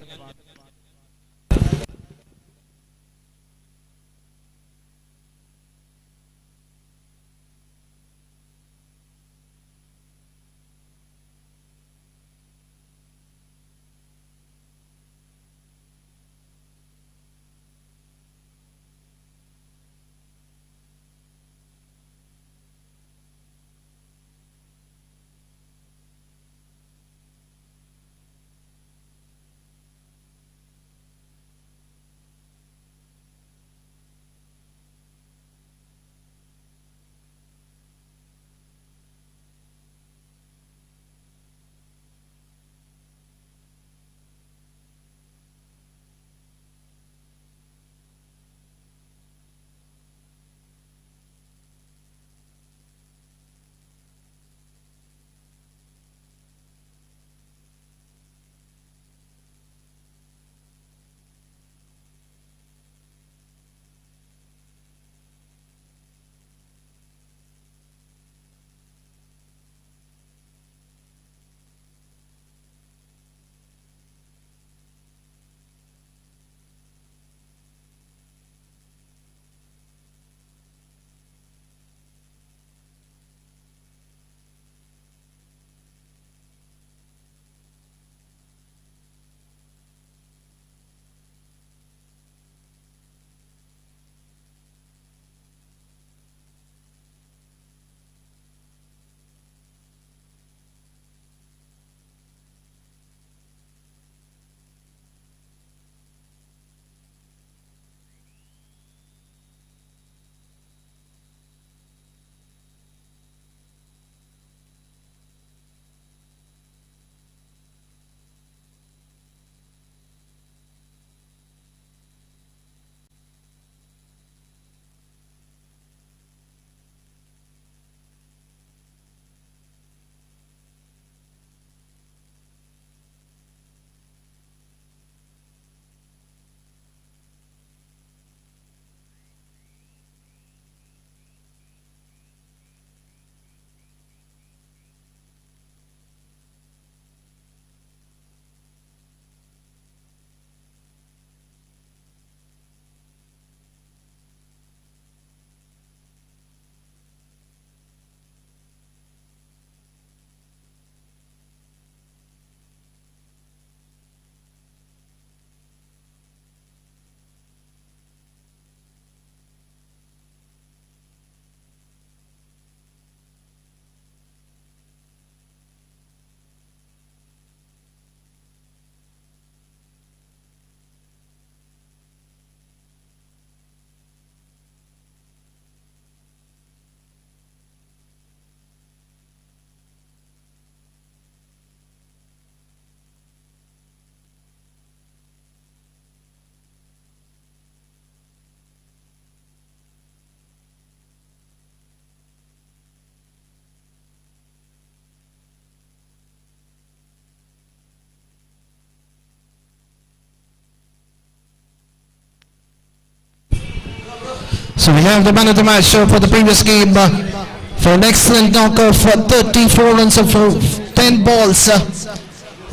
So we have the man of the match for the previous game for an excellent knock of 34 runs of 10 balls.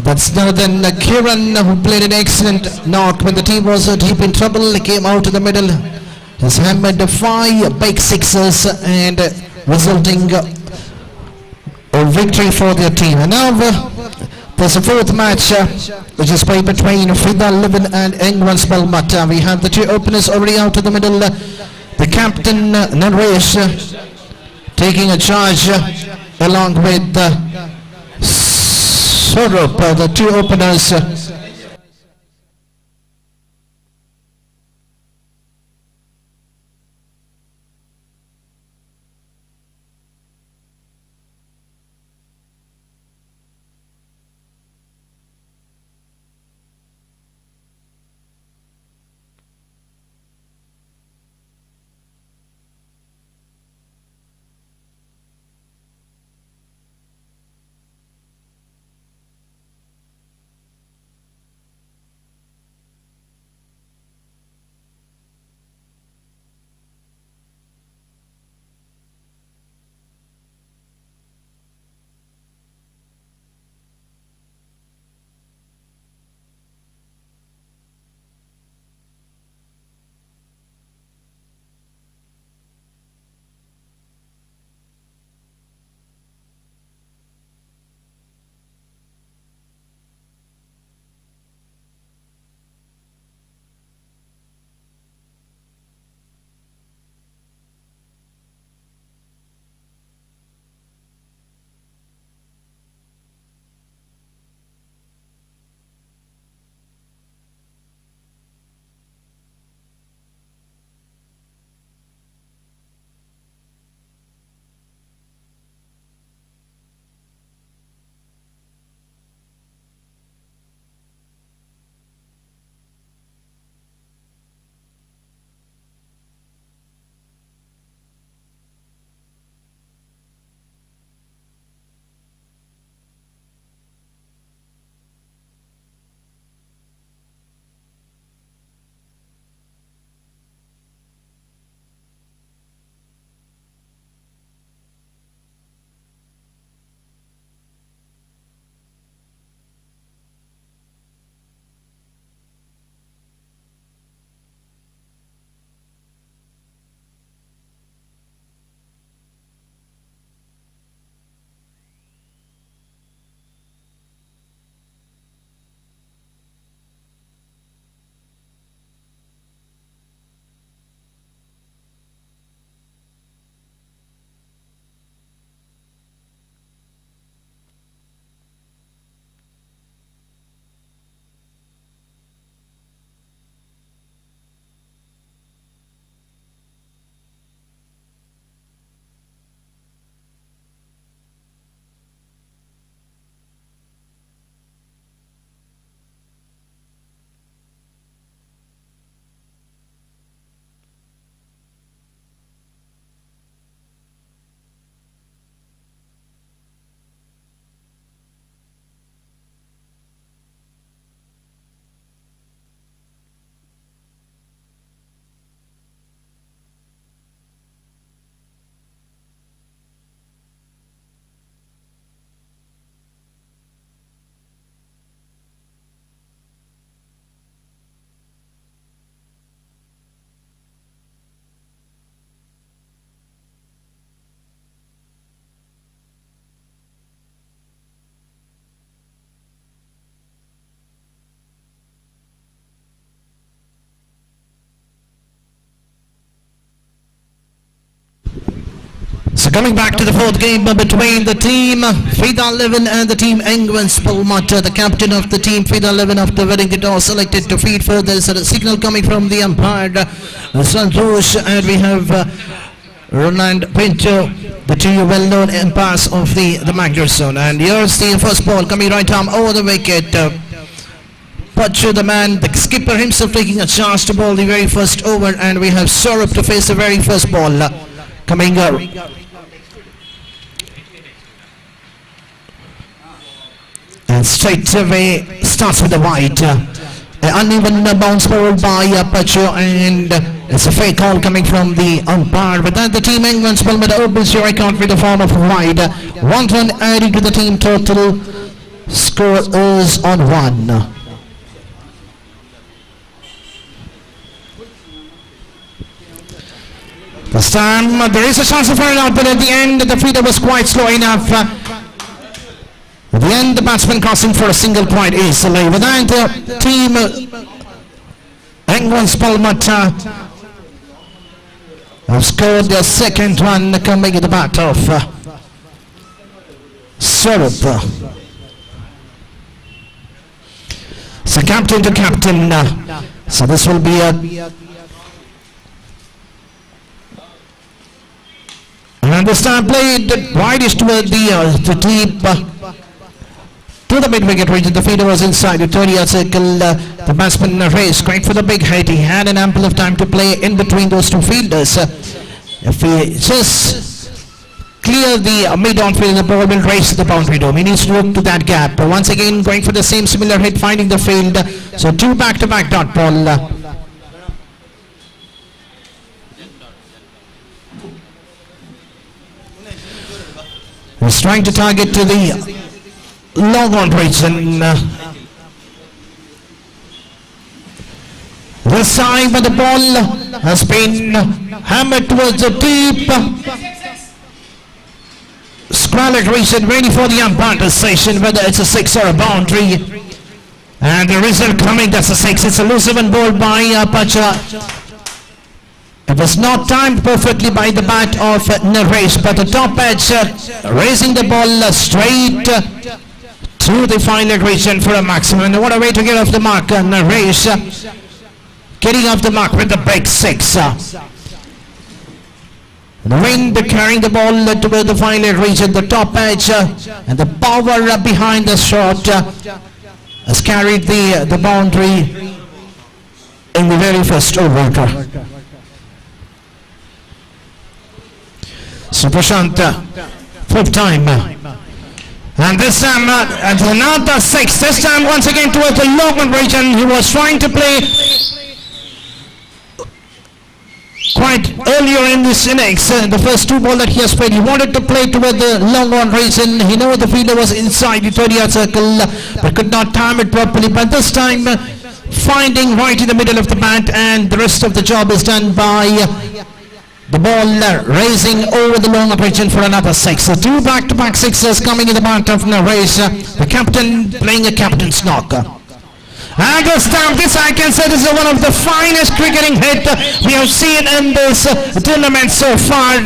That's none other than Kieran, who played an excellent knock when the team was deep in trouble. He came out to the middle, has hammered 5 big sixes and resulting a victory for their team. And now there's a fourth match which is played between Fida Livin and Anguins Balmata. We have the two openers already out to the middle. The captain Naresh taking a charge along with Sorup, the two openers. So coming back to the fourth game between the team Fida Levin and the team Anguins Balmata. The captain of the team Fida Levin, after winning the toss, selected to feed further. There's a signal coming from the umpire Santosh, and we have Roland Pinto, the two well-known umpires of the Magdor zone. And here's the first ball coming right arm over the wicket. Pachu, the man, the skipper himself, taking a chance to bowl the very first over, and we have Sorup to face the very first ball coming up. And straight away starts with the wide. Uneven bounce ball by Pachu, and it's a fake call coming from the umpire. But then the team Anguins Balmata opens your account with a form of wide. 1 run adding to the team total. Score is on 1. This time there is a chance for an out, but at the end the fielder was quite slow enough. At the end the batsman crossing for a single quite easily. With that team Anguins Balmata have scored their second run coming in the bat of Swarup. So captain to captain. So this will be a and this time played widest toward the deep to the mid-wicket region. The fielder was inside the 30-yard circle. The batsman raced great for the big hit. He had an ample of time to play in between those two fielders. If he just clear the mid-on field, the ball will race to the boundary dome. He needs to look to that gap. Once again going for the same similar hit, finding the field. So 2 back-to-back dot ball. He's trying to target to the long on region. This time, but the ball has been hammered towards the deep squalid region, waiting for the umpire decision whether it's a 6 or a boundary. And the result coming, that's a 6. It's a loose one ball by Pacha. It was not timed perfectly by the bat of Naresh, but the top edge raising the ball straight to the final region for a maximum. And what a way to get off the mark. Naresh getting off the mark with the big 6. The wind carrying the ball toward the final region, the top edge, and the power behind the shot has carried the boundary in the very first over. So Prashant, 4th time. And this time, another 6. This time once again towards the long region. He was trying to play quite earlier in this innings. The first 2 balls that he has played, he wanted to play toward the long on region. He knew the fielder was inside the 30-yard circle, but could not time it properly. But this time, finding right in the middle of the bat, and the rest of the job is done by the ball raising over the long region for another 6. So 2 back-to-back 6s coming in the bat of Naresh. The captain playing a captain's knock. And this time, this I can say this is one of the finest cricketing hit we have seen in this tournament so far.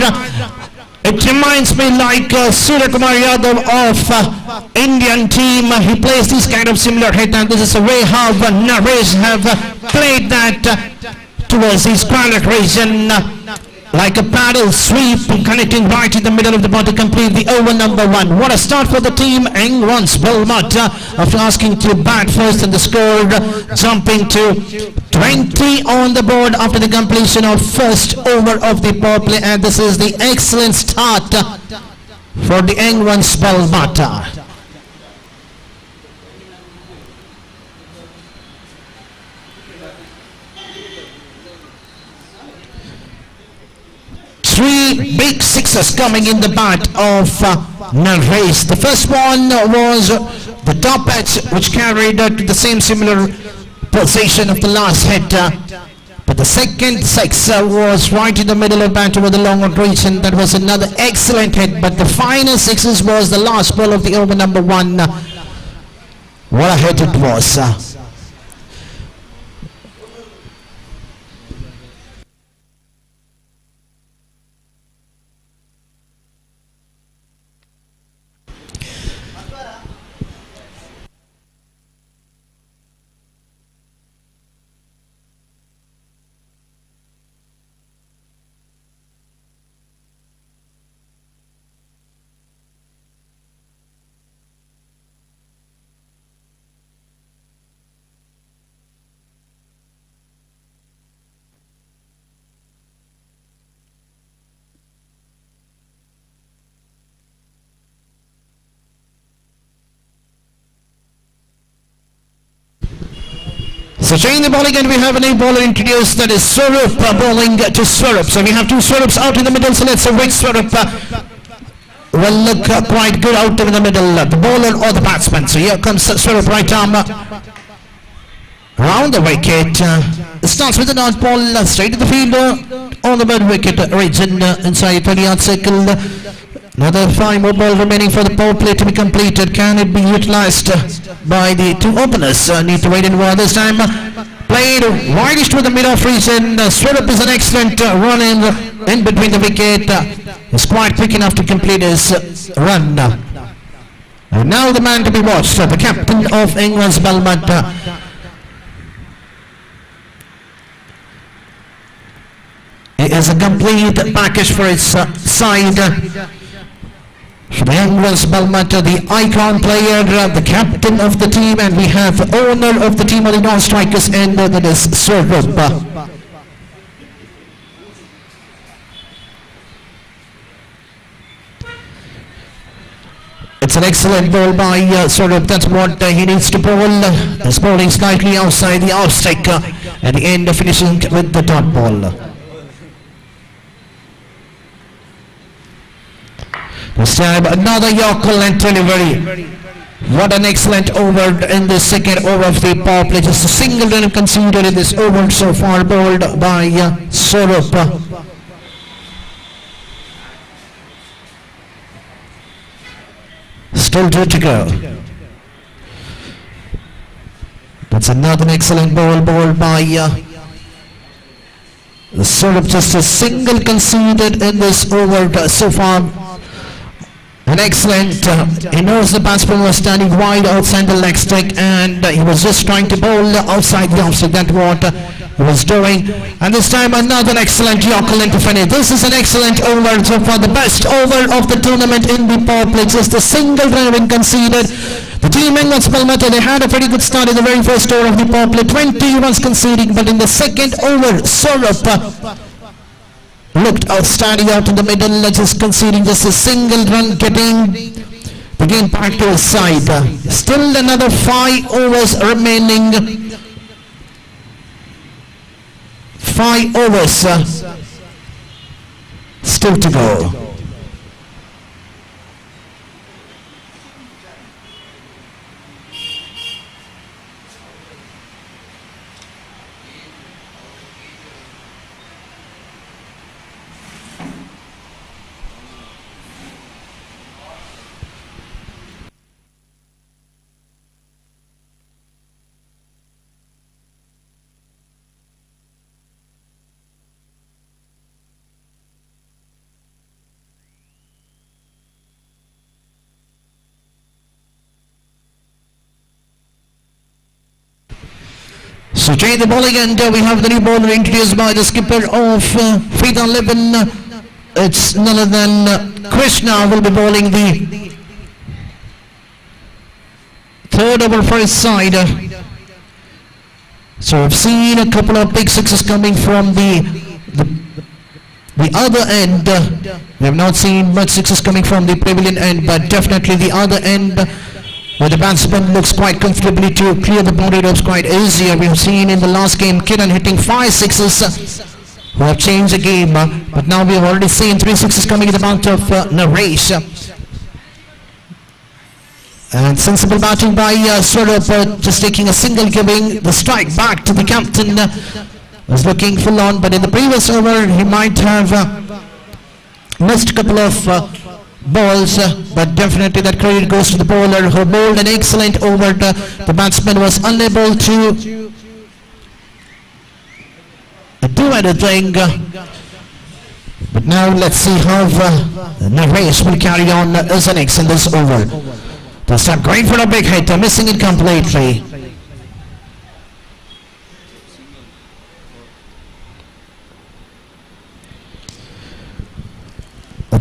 It reminds me like Surya Kumar Yadav of Indian team. He plays this kind of similar hit, and this is the way how Naresh have played that towards his squalid region. Like a paddle sweep, connecting right in the middle of the ball to complete the over number 1. What a start for the team. Anguins Balmata, after asking to bat first, and the score jumping to 20 on the board after the completion of first over of the power play. And this is the excellent start for the Anguins Balmata. Three big 6s coming in the bat of Naresh. The first one was the top edge, which carried to the same similar position of the last hit. But the second 6 was right in the middle of bat over the long region. That was another excellent hit. But the final 6s was the last ball of the over number 1. What a hit it was. So changing the ball again, we have a new bowler introduced, that is Swarup bowling to Swarup. So we have 2 Swarups out in the middle, so let's see which Swarup will look quite good out in the middle, the bowler or the batsman. So here comes Swarup, right arm around the wicket. Starts with the dot ball straight to the fielder on the mid wicket region inside 30-yard circle. Another 5 more ball remaining for the power play to be completed. Can it be utilized by the 2 openers? Need to wait and watch this time. Played widest to the mid-off region. Swarup is an excellent run in between the wicket. He's quite quick enough to complete his run. And now the man to be watched, the captain of Anguins, Balmata. It is a complete package for its side. For the Anguins, Balmata, the icon player, the captain of the team, and we have the owner of the team on the non-strikers end, that is Swarup. It's an excellent ball by Swarup. That's what he needs to bowl. He's bowling slightly outside the off stick at the end, finishing with the dot ball. This time another Yorker and delivery. What an excellent over in the second over of the power play. Just a single run conceded in this over so far, bowled by Swarup. Still 2 to go. That's another excellent ball bowled by Swarup. Just a single conceded in this over so far. An excellent, he knows the batsman was standing wide outside the leg stick and he was just trying to bowl outside the off stick. That's what he was doing. And this time another excellent Yorker to finish. This is an excellent over so far, the best over of the tournament in the power play. Just a single run having conceded. The team Anguins Balmata, they had a pretty good start in the very first over of the power play, 20 runs conceding, but in the second over, Swarup looked outstanding out in the middle, just conceding just a single run, getting the game back to his side. Still another 5 overs remaining. 5 overs still to go. So change the bowling and we have the new bowler introduced by the skipper of Fleet 11. It's none other than Krishna will be bowling the third over for his side. So I've seen a couple of big sixes coming from the other end. We have not seen much sixes coming from the pavilion end, but definitely the other end, where the batsman looks quite comfortably to clear the body ropes quite easier. We have seen in the last game Kiran hitting 5 sixes who have changed the game, but now we have already seen 3 sixes coming in the mount of Naresh. And sensible batting by Swarup, just taking a single, giving the strike back to the captain. Was looking full on, but in the previous over he might have missed a couple of balls, but definitely that credit goes to the bowler who bowled an excellent over. The batsman was unable to do anything, but now let's see how Naresh will carry on his innings in this over. This time going for a big hit, missing it completely.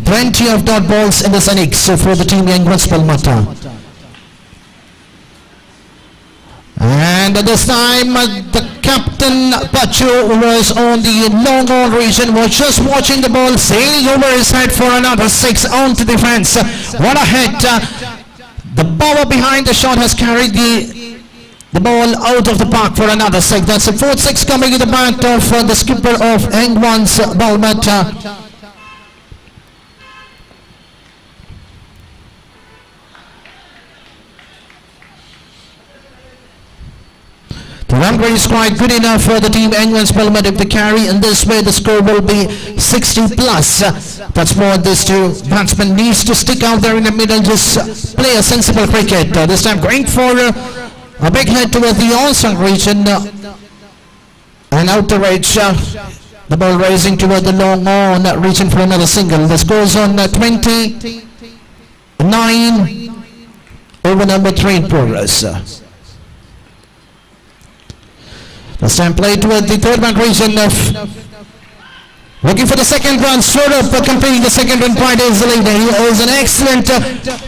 Plenty of dot balls in this innings for the team Anguins Balmata. And this time the captain Pachu was on the long on region, was just watching the ball sailing over his head for another 6 onto the fence. What a hit. The power behind the shot has carried the ball out of the park for another 6. That's a 4-6 coming in the bat of the skipper of Anguins Balmata. run rate is quite good enough for the team Anguins Balmata if they carry. In this way, the score will be 60 plus. That's what this two batsmen needs to stick out there in the middle, just play a sensible cricket. This time going for a big hit towards the on-side region and out the edge. The ball raising toward the long on region for another single. The score's on 29 over number 3 in progress. This time played toward the third man region of looking for the second run, sort of completing the second run quite easily. He is an excellent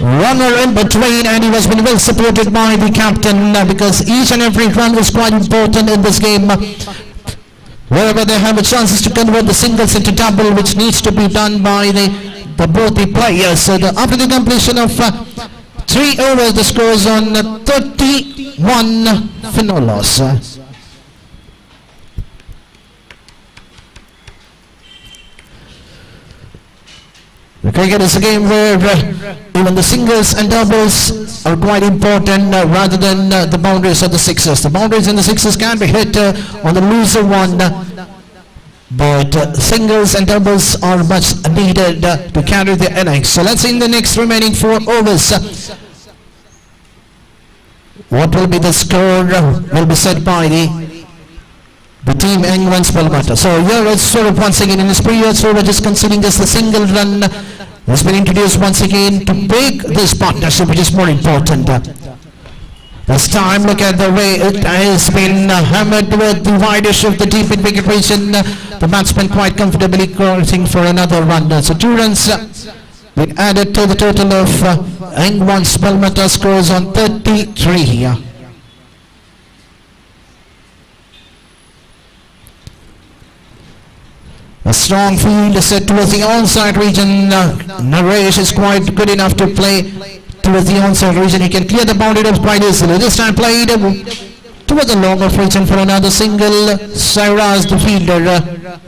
runner in between, and he was been well supported by the captain because each and every run was quite important in this game. Wherever they have a chances to convert the singles into double, which needs to be done by both the players. So after the completion of 3 overs, the score is on 31 for no loss. The cricket is a game where even the singles and doubles are quite important rather than the boundaries of the sixes. The boundaries and the sixes can be hit on the looser one, but singles and doubles are much needed to carry the innings. So let's see in the next remaining 4 overs. What will be the score will be set by the team Anguins Balmata. So here it's sort of once again in this previous over just considering just the single run has been introduced once again to break this partnership, which is more important. This time look at the way it has been hammered with the widest of the deep in wicket region. The batsman quite comfortably crossing for another run. So 2 runs been added to the total of Anguins Balmata scores on 33. A strong field set towards the onside region. Naresh is quite good enough to play towards the onside region. He can clear the boundary quite easily. This time played towards the longer region for another single. Cyrus the fielder.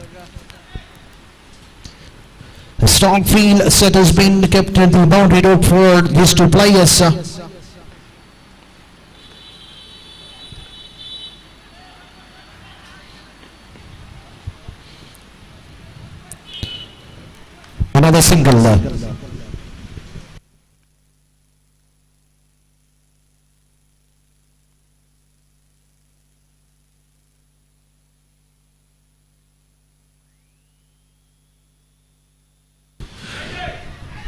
A strong field set has been kept at the boundary rope for these 2 players. Another single.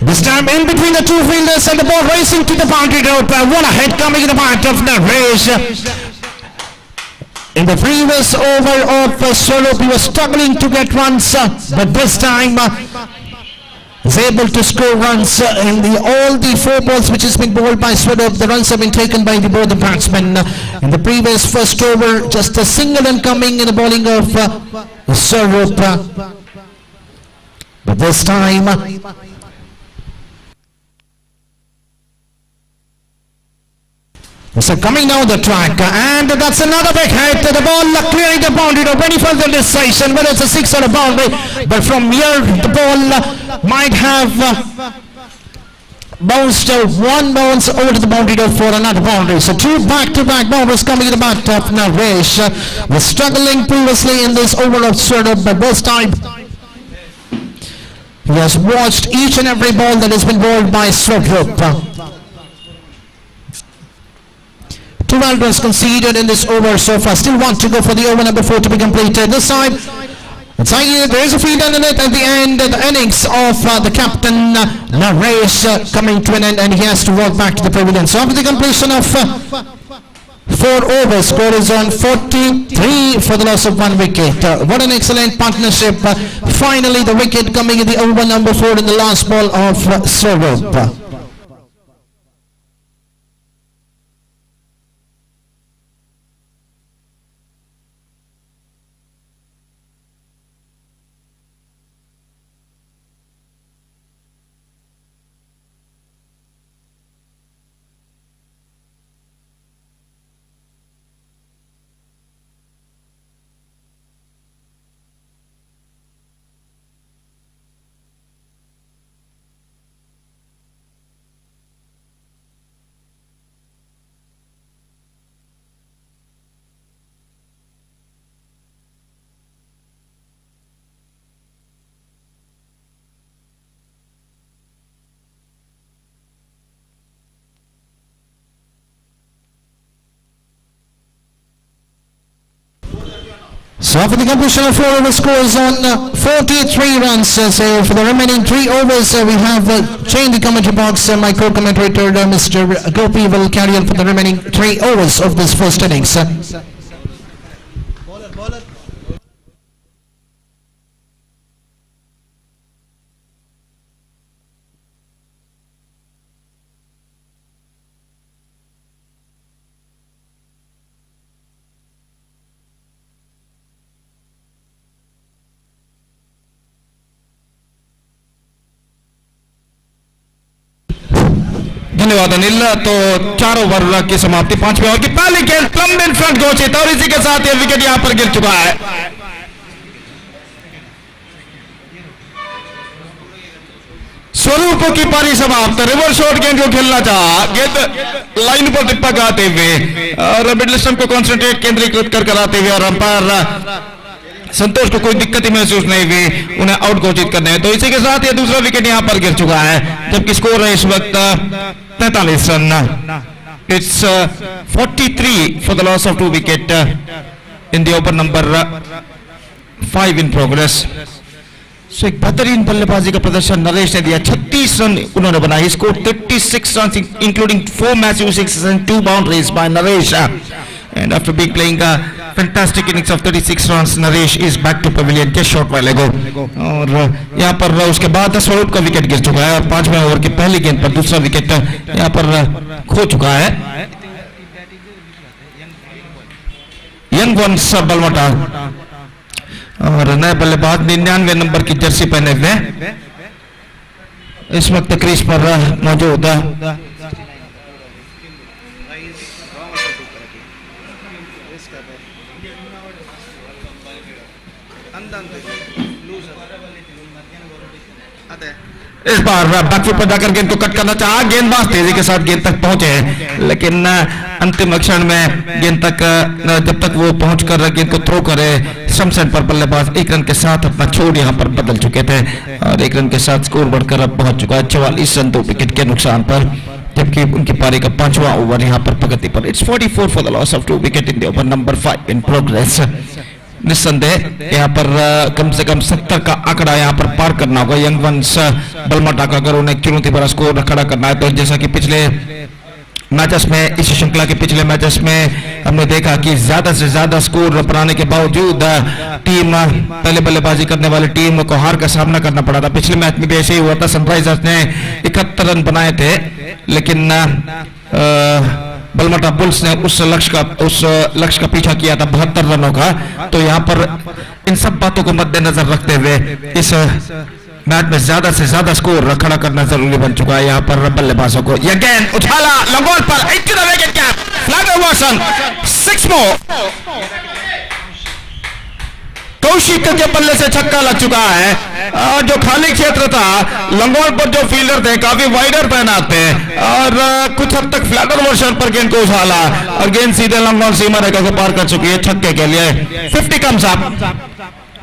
This time in between the 2 fielders and the ball racing to the boundary rope. What a hit coming in the part of Naresh. In the previous over of Swarup, he was struggling to get runs, but this time is able to score runs in all the 4 balls which has been bowled by Swarup. The runs have been taken by both the batsmen. In the previous first over, just a single run coming in the bowling of Swarup. But this time, so coming down the track, and that's another big hit. The ball clearing the boundary of any further decision, whether it's a 6 or a boundary. But from here, the ball might have bounced 1 bounce over to the boundary for another boundary. So 2 back-to-back boundaries coming in the back of Naresh. Was struggling previously in this over of Swarup, but this time he has watched each and every ball that has been bowled by Swarup. 2 runs conceded in this over so far. Still want to go for the over number 4 to be completed. This time, there is a field underneath at the end of the innings of the captain Naresh coming to an end, and he has to walk back to the pavilion. So after the completion of 4 overs, score is on 43 for the loss of 1 wicket. What an excellent partnership. Finally, the wicket coming in the over number 4 in the last ball of Swarup. So after the completion of 4 over scores on 43 runs, so for the remaining 3 overs, we have changed the commentary box. My co-commentator, Mr. Gopi, will carry on for the remaining 3 overs of this first innings. धन्यवाद अनिल। तो 4 over की समाप्ति 5वें over की पहली गेंद plumb in front घोषित और इसी के साथ ये विकेट यहां पर गिर चुका है। स्वरूप की पारी समाप्त। रिवर्स शॉट गेंद को खेलना चाहा, गेंद लाइन पर टिप्पा कराते हुए और मिडल स्टंप को कंसंट्रेट केंद्रीकृत कर कराते हुए और अंपायर संतोष को कोई दिक्कत ही महसूस नहीं हुई, उन्हें आउट घोषित करने हैं। तो इसी के साथ ये दूसरा विकेट यहां पर गिर चुका है, जबकि स्कोर है इस वक्त 43 रन। It's 43 for the loss of 2 wicket in the over number 5 in progress. So एक बेहतरीन बल्लेबाजी का प्रदर्शन नरेश ने दिया। 36 रन उन्होंने बनाए। Score 36 run including 4 matches, 6 and 2 boundaries by Naresh. And after being playing a fantastic innings of 36 runs, Naresh is back to pavilion just short while ago. और यहाँ पर उसके बाद स्वरूप का विकेट गिर चुका है और 5वें ओवर की पहली गेंद पर दूसरा विकेट यहाँ पर खो चुका है। यंगवंस बलमटा और नए बल्लेबाज 99 नंबर की जर्सी पहने हुए इस वक्त क्रीज पर मौजूद है। इस बार बैकफुट पर जाकर गेंद को कट करना चाहा, गेंदबाज तेजी के साथ गेंद तक पहुंचे, लेकिन अंतिम क्षण में गेंद तक जब तक वो पहुंचकर गेंद को थ्रो करे, स्टंप साइड पर बल्लेबाज 1 रन के साथ अपना छोड़ यहां पर बदल चुके थे और 1 रन के साथ स्कोर बढ़कर अब पहुंच चुका है 44 रन 2 विकेट के नुकसान पर, जबकि उनकी पारी का 5वां ओवर यहां पर प्रगति पर। It's 44 for the loss of 2 wicket in the over number 5 in progress. निस्संदेह यहाँ पर कम से कम 70 का आंकड़ा यहाँ पर पार करना होगा यंगवंस बलमाटा का, अगर उन्हें चुनौती भरा स्कोर खड़ा करना है। तो जैसा कि पिछले मैचेस में, इस श्रृंखला के पिछले मैचेस में हमने देखा कि ज्यादा से ज्यादा स्कोर बनाने के बावजूद टीम, पहले बल्लेबाजी करने वाली टीम को हार का सामना करना पड़ा था। पिछले मैच में भी ऐसे ही हुआ था, सनराइजर्स ने 71 रन बनाए थे, लेकिन बलमाटा बुल्स ने उस लक्ष्य का पीछा किया था 72 रनों का। तो यहाँ पर इन सब बातों को मद्देनजर रखते हुए इस मैच में ज्यादा से ज्यादा स्कोर खड़ा करना जरूरी बन चुका है यहाँ पर बल्लेबाजों को। यह गेंद उछाला लंगोट पर, फ्लैगर वर्सन 6 मोर। कौशिक के बल्ले से छक्का लग चुका है और जो खाली क्षेत्र था लंगोट पर जो फील्डर थे काफी वाइडर तैनात थे और कुछ हद तक फ्लैगर वर्शन पर गेंद को उछाला और गेंद सीधे लंगोट सीमा रेखा को पार कर चुकी है छक्के के लिए। 50 कम्स अप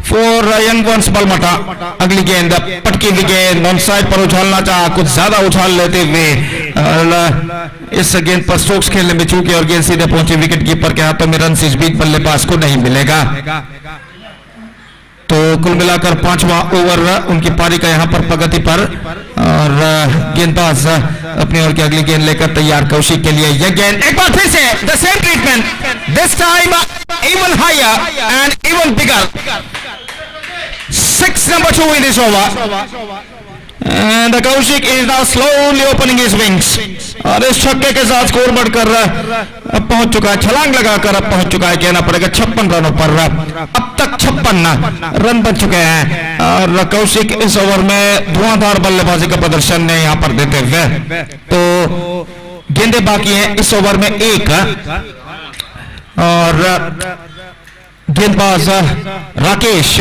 फॉर यंगवंस बलमाटा। अगली गेंद पटकी हुई गेंद ऑन साइड पर उछालना चाहा, कुछ ज्यादा उछाल लेते हुए इस गेंद पर स्ट्रोक्स खेलने में चूके और गेंद सीधे पहुंचे विकेट कीपर के हाथों में। रन इस बीच बल्लेबाज को नहीं मिलेगा। तो कुल मिलाकर 5वां ओवर उनकी पारी का यहां पर प्रगति पर और गेंदबाज अपनी ओर की अगली गेंद लेकर तैयार कौशिक के लिए। यह गेंद एक बार फिर से the same treatment, this time even higher and even bigger. 6 number 2 in this over and Kaushik is now slowly opening his wings और इस छक्के के साथ स्कोर बढ़कर अब पहुंच चुका है, छलांग लगाकर अब पहुंच चुका है, कहना पड़ेगा 56 रनों पर। अब तक 56 रन बन चुके हैं और कौशिक इस ओवर में धुआंधार बल्लेबाजी का प्रदर्शन है यहां पर देते हुए। तो गेंदें बाकी हैं इस ओवर में 1 और गेंदबाज राकेश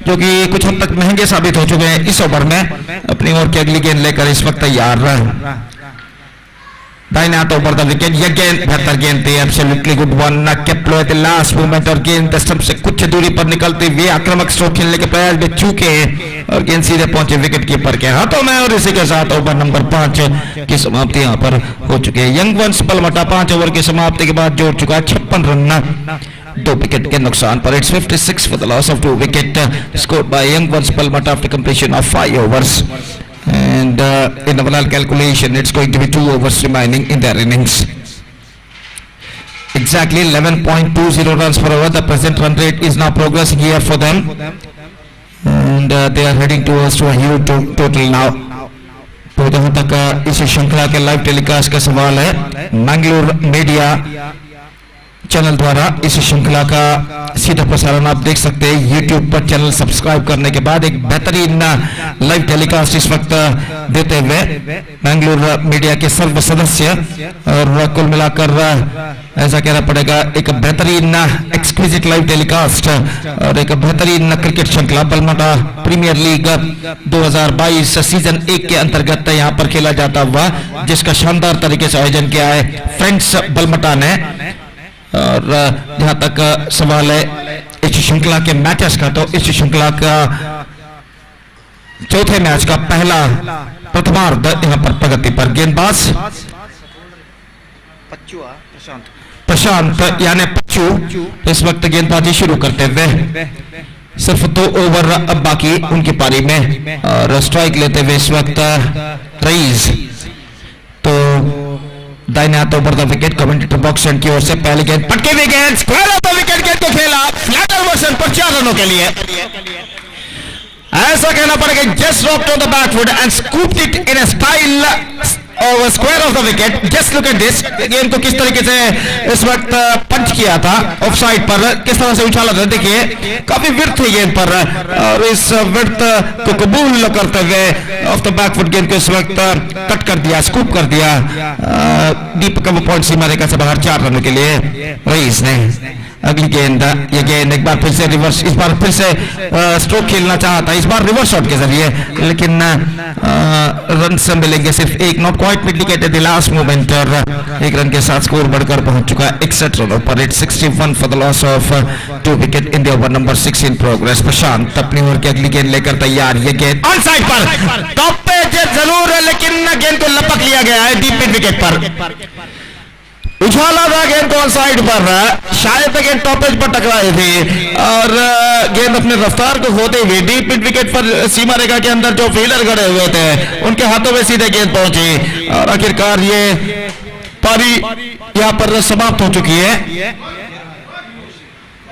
जो कि कुछ हद तक महंगे साबित हो चुके हैं इस ओवर में, अपनी ओर की अगली गेंद लेकर इस वक्त तैयार। दाहिने हाथ ओवर द विकेट। यह गेंद बेहतर गेंद थी, absolutely good one, kept low eight the last moment और गेंद स्टंप से कुछ दूरी पर निकलते हुए आक्रामक स्ट्रोक खेलने के प्रयास में चूके और गेंद सीधे पहुंचे विकेट कीपर के हाथों में और इसी के साथ ओवर नंबर 5 की समाप्ति यहां पर हो चुकी है। यंगवंस बलमाटा 5 ओवर की समाप्ति के बाद जोड़ चुका है 56 रन 2 विकेट के नुकसान पर. It's 56 for the loss of 2 wicket scored by Anguins Balmata after completion of 5 overs. And in the overall calculation, it's going to be 2 overs remaining in their innings. Exactly 11.20 runs per over. The present run rate is now progressing here for them, and they are heading towards to a huge total now. तो जहाँ तक इस श्रृंखला के live telecast का सवाल है, Mangalore media channel द्वारा इस श्रृंखला का सीधा प्रसारण आप देख सकते हैं YouTube पर. चैनल सब्सक्राइब करने के बाद एक बेहतरीन लाइव टेलीकास्ट इस वक्त देते हुए मैंगलोर मीडिया के सर्व सदस्य, और कुल मिलाकर ऐसा कहना पड़ेगा एक बेहतरीन एक्सक्लूसिव लाइव टेलीकास्ट और एक बेहतरीन क्रिकेट श्रृंखला बलमाटा प्रीमियर लीग 2022 सीजन 1 के अंतर्गत यहाँ पर खेला जाता हुआ, जिसका शानदार तरीके से आयोजन किया है फ्रेंड्स बलमाटा ने. और जहां तक सवाल है इस श्रृंखला के मैचेस का, तो इस श्रृंखला का चौथे मैच का पहला प्रथमार्ध यहां पर प्रगति पर. गेंदबाज प्रशांत यानी पच्चू इस वक्त गेंदबाजी शुरू करते हुए. सिर्फ 2 ओवर अब बाकी उनकी पारी में, और स्ट्राइक लेते हुए इस वक्त रईस. तो दाहिने हाथों पर द विकेट कमेंटेटर बॉक्स की ओर से पहले गेंद पटके हुए गेंद स्क्वायर ऑफ द विकेट गेंद को खेला फ्लैटर वर्जन पर 4 रनों के लिए. ऐसा कहना पड़ेगा just dropped on the backfoot and scooped it in a style और square off the wicket. Just look at this. गेंद को किस तरीके से इस वक्त पंच किया था ऑफ साइड पर, किस तरह से उछाला था. देखिए काफी विर्थ थी गेंद पर, और इस विर्थ को कबूल करते हुए ऑफ द बैकफुट गेंद को इस वक्त कट कर दिया, स्कूप कर दिया डीप कवर पॉइंट सीमा रेखा से बाहर 4 रनों के लिए रईस ने. अगली गेंद, ये गेंद एक बार फिर से रिवर्स, इस बार फिर से स्ट्रोक खेलना चाहा था, इस बार रिवर्स शॉट के जरिए, लेकिन रन से मिलेंगे सिर्फ एक. Not quite midwicket the last moment, और 1 रन के साथ स्कोर बढ़कर पहुंच चुका है 61 रनों पर. It's 61 for the loss of 2 wicket in the over number 6 in progress. Prashant अपनी ओर की अगली गेंद लेकर तैयार. ये गेंद ऑन साइड पर टॉप पे जरूर है, लेकिन गेंद को लपक लिया गया है डीप मिड विकेट पर. उछाला था गेंद को ऑन साइड पर, शायद गेंद टॉपेज पर टकराई थी, और गेंद अपने रफ्तार को खोते हुए डीप मिड विकेट पर सीमा रेखा के अंदर जो फील्डर खड़े हुए थे उनके हाथों में सीधे गेंद पहुंची, और आखिरकार ये पारी यहां पर समाप्त हो चुकी है.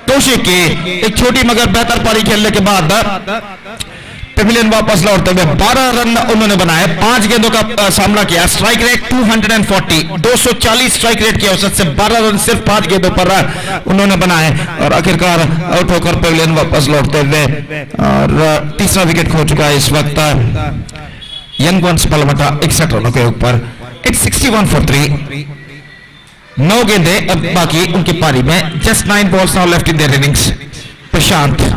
तोशिक की एक छोटी मगर बेहतर पारी खेलने के बाद पेविलियन वापस लौटते हुए 12 रन उन्होंने बनाए, 5 गेंदों का सामना किया. स्ट्राइक रेट 240, 240 स्ट्राइक रेट की औसत से 12 रन सिर्फ 5 गेंदों पर उन्होंने बनाए, और आखिरकार आउट होकर पेविलियन वापस लौटते हुए. और तीसरा विकेट खो चुका है इस वक्त यंगवंस बलमाटा 61 रनों के ऊपर. It's 61 for 3. 9 गेंदें अब बाकी उनकी पारी में. Just 9 balls now left in their innings. Prashant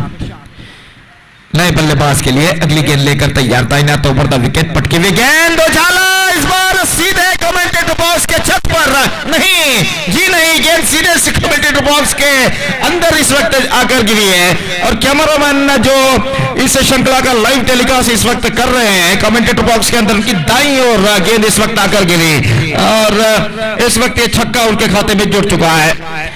नए बल्लेबाज के लिए अगली गेंद लेकर तैयार. दाहिना तो ओवर द विकेट पटके हुए गेंद उछाला, इस बार सीधे कमेंटेटर बॉक्स के छत पर नहीं, जी नहीं, गेंद सीधे कमेंटेटर बॉक्स के अंदर इस वक्त आकर गिरी है. और कैमरामैन जो इस श्रृंखला का लाइव टेलीकास्ट इस वक्त कर रहे हैं कमेंटेटर बॉक्स के अंदर, उनकी दाईं ओर गेंद इस वक्त आकर गिरी, और इस वक्त ये छक्का उनके खाते में जुड़ चुका है.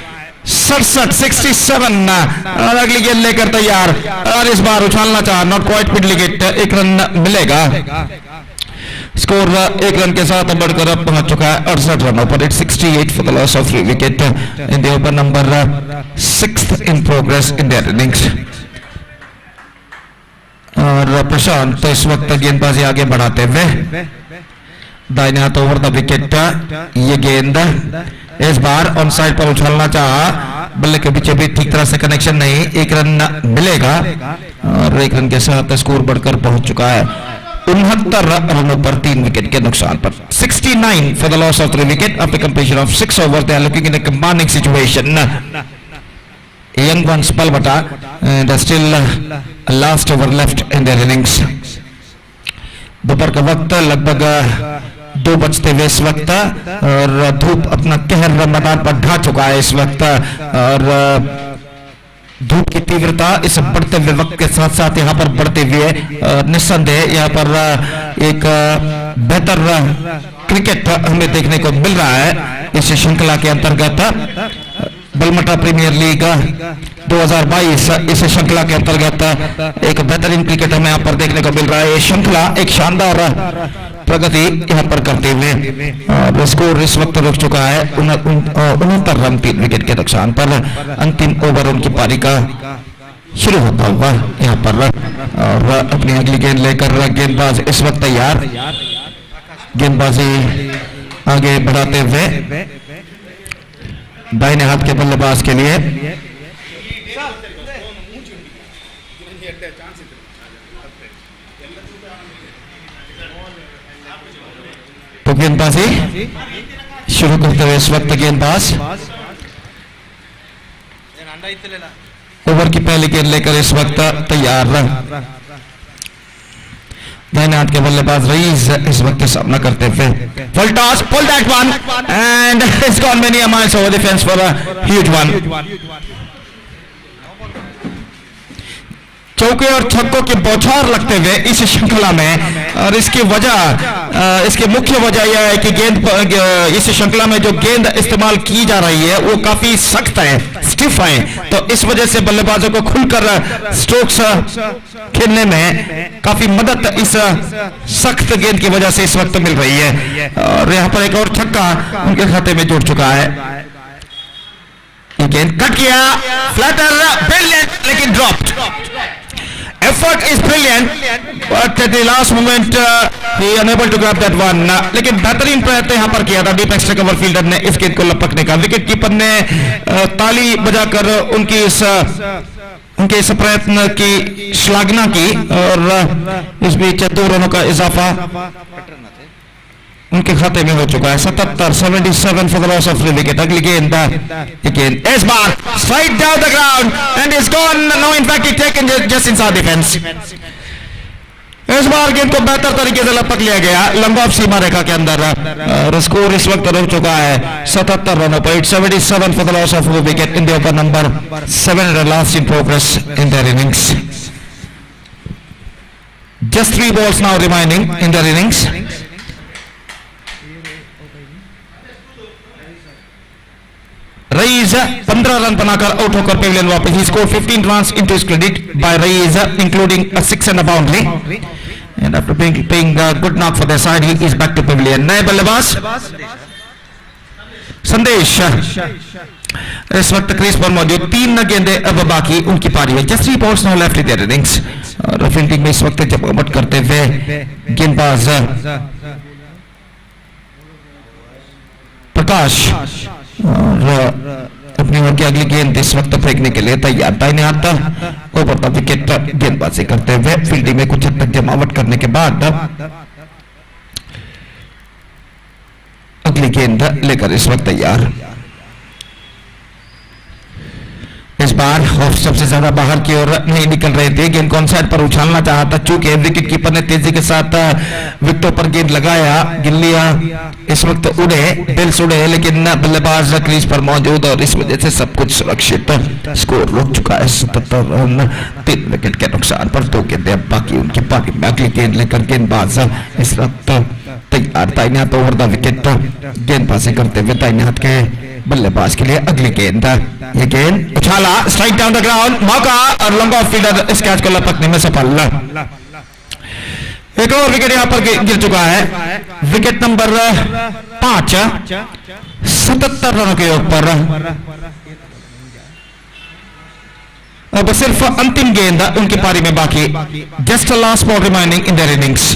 67 और अगली गेंद लेकर तैयार, और इस बार उछालना चाहा, not quite mid wicket. 1 run मिलेगा. स्कोर 1 रन के साथ बढ़कर अब पहुंच चुका है 68 रनों पर. It's 68 for the loss of 3 wicket in the over number 6 in progress in their innings. और प्रशांत तो इस वक्त गेंदबाजी आगे बढ़ाते हुए दाहिने हाथ ओवर द विकेट. ये गेंद इस बार ऑन साइड पर उछालना चाहा, बल्ले के पीछे भी ठीक तरह से कनेक्शन नहीं. 1 रन मिलेगा, और 1 रन के साथ स्कोर बढ़कर पहुंच चुका है 69 रनों पर 3 विकेट के नुकसान पर. 69 for the loss of 3 wicket after completion of 6 over. They are looking in a commanding situation. Young ones Balamata and still last over left in their innings. दोपहर का वक्त लगभग 2 बजते हुए इस वक्त, और धूप अपना कहर मैदान पर ढा चुका है इस वक्त, और धूप की तीव्रता इस बढ़ते हुए वक्त के साथ साथ यहाँ पर बढ़ते हुए निस्संदेह यहाँ पर एक बेहतर क्रिकेट हमें देखने को मिल रहा है इस श्रृंखला के अंतर्गत. बलमटा प्रीमियर लीग 2022 इस श्रृंखला के अंतर्गत एक बेहतरीन क्रिकेट हमें यहाँ पर देखने को मिल रहा है। ये श्रृंखला एक शानदार प्रगति यहाँ पर करते हुए और स्कोर इस वक्त रुक चुका है 69 रन 3 विकेट के नुकसान पर। अंतिम ओवर उनकी पारी का शुरू होता हुआ यहाँ पर और अपनी अगली गेंद लेकर गेंदबाज इस वक्त तैयार। गेंदबाजी आगे बढ़ाते हुए दाहिने हाथ के बल्लेबाज के लिए तो गेंदबाजी शुरू करते हुए इस वक्त गेंदबाज ओवर की पहली गेंद लेकर इस वक्त तैयार। दाहिने हाथ के बल्लेबाज रईस इस वक्त सामना करते हुए full toss, pull that one and it's gone many miles over the fence for a huge one. चौके और छक्कों के बौछार लगते हुए इस श्रृंखला में और इसकी वजह इसकी मुख्य वजह यह है कि गेंद इस श्रृंखला में जो गेंद इस्तेमाल की जा रही है वो काफी सख्त है, स्टिफ है, तो इस वजह से बल्लेबाजों को खुलकर स्ट्रोक्स खेलने में काफी मदद इस सख्त गेंद की वजह से इस वक्त मिल रही है। और यहाँ पर एक और छक्का उनके खाते में जुड़ चुका है। गेंद कट किया, फ्लैटर ब्रिलियंट लेकिन dropped. Effort is brilliant, but at the last moment he unable to grab that one. लेकिन बेहतरीन प्रयत्न यहाँ पर किया था डीप एक्स्ट्रा कवर फील्डर ने इस गेंद को लपकने का। विकेट कीपर ने ताली बजाकर उनके इस प्रयत्न की श्लाघना की और इस बीच 2 रनों का इजाफा उनके खाते में हो चुका है। 77 for the loss of 3 wicket. अगली गेंद इस बार straight down the ground and is gone. No in fact he taken just inside defence. इस बार गेंद को बेहतर तरीके से लपक लिया गया लंब ऑफ सीमा रेखा के अंदर और स्कोर इस वक्त रुक चुका है 77 रनों पर। 77 for the loss of 4 wicket in the over number 7 last in progress in their innings. Just 3 balls now remaining in their innings. Raees 15 run बनाकर आउट होकर पेविलियन वापस। ही score 15 runs into his credit by Reyes, including a 6 and a boundary. And after paying a good knock for their side, he is back to pavilion. नए बल्लेबाज संदेश इस वक्त crease पर मौजूद। 3 गेंदें अब बाकी उनकी पारी है। Just 3 balls now left in their innings. और फील्डिंग में इस वक्त जमावट करते हुए गेंदबाज प्रकाश और अपनी ओर की अगली गेंद इस वक्त फेंकने के लिए तैयार। दाहिने हाथ ओवर द विकेट गेंदबाजी करते हुए फील्डिंग में कुछ हद तक जमावट करने के बाद अगली गेंद लेकर इस वक्त तैयार। इस बार ऑफ सबसे ज्यादा बाहर की ओर नहीं निकल रहे थे। गेंद को ऑन साइड पर उछालना चाहा था, चूंकि विकेट कीपर ने तेजी के साथ विकेटों पर गेंद लगाया। गिल्लियां इस वक्त उड़े, बिल्स उड़े, लेकिन बल्लेबाज क्रीज पर मौजूद और इस वजह से सब कुछ सुरक्षित। स्कोर रुक चुका है 77 रन 3 विकेट के नुकसान पर। 2 गेंदें अब बाकी उनकी पारी में। अगली गेंद लेकर गेंदबाज इस वक्त तैयार। दाहिने हाथ ओवर द विकेट गेंदबाजी करते हुए दाहिने हाथ के बल्लेबाज के लिए अगली गेंद। ये गेंद उछाला, स्ट्राइक डाउन द ग्राउंड, मौका और लंबा फील्डर इस कैच को लपकने में सफल। एक और विकेट यहां पर गिर चुका है। विकेट नंबर 5 77 रनों के ऊपर। अब सिर्फ अंतिम गेंद उनकी पारी में बाकी। Just last ball remaining in their innings.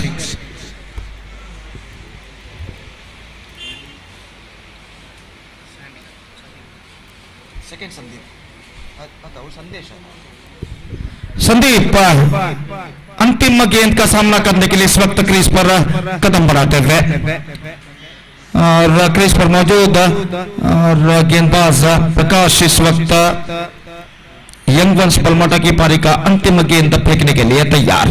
Sandeep अंतिम गेंद का सामना करने के लिए इस वक्त क्रीज पर कदम बढ़ाते हुए और क्रीज पर मौजूद और गेंदबाज प्रकाश इस वक्त यंगवंस बलमाटा की पारी का अंतिम गेंद फेंकने के लिए तैयार।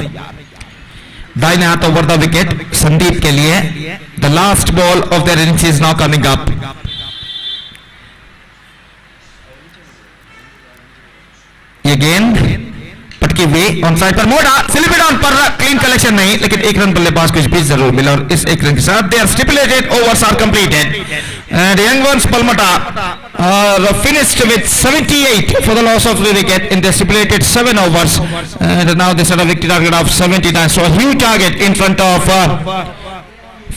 दाहिने हाथ ओवर द विकेट संदीप के लिए। The last ball of their innings is now coming up. ये गेंद पटकी हुई ऑन साइड पर, मोड़ा स्लिप डाउन पर, क्लीन कलेक्शन नहीं, लेकिन 1 रन बल्लेबाज को इस बीच जरूर मिला और इस 1 रन के साथ they are stipulated overs are completed and young ones Balmata finished with 78 for the loss of the wicket in the stipulated 7 overs, and now they set a victory target of 79. So a huge target in front of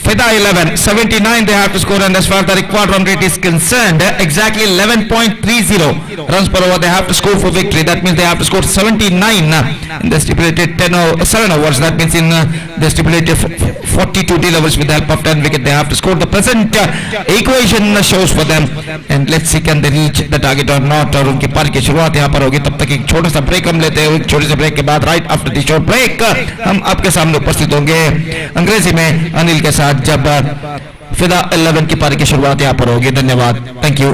Fida 11, 79 they have to score, and as far as the required run rate is concerned, exactly 11.30 runs per over they have to score for victory. That means they have to score 79 in the stipulated 7 overs. That means in the stipulated 42 overs with the help of 10 wicket they have to score. The present equation shows for them, and let's see can they reach the target or not. और उनकी पारी की शुरुआत यहाँ पर होगी. तब तक एक छोटा सा ब्रेक हम लेते हैं. छोटे से ब्रेक के बाद right after the short break हम आपके सामने उपस्थित होंगे अंग्रेजी में अनिल के साथ जब फिदा 11 की पारी की शुरुआत यहाँ पर होगी. धन्यवाद. Thank you.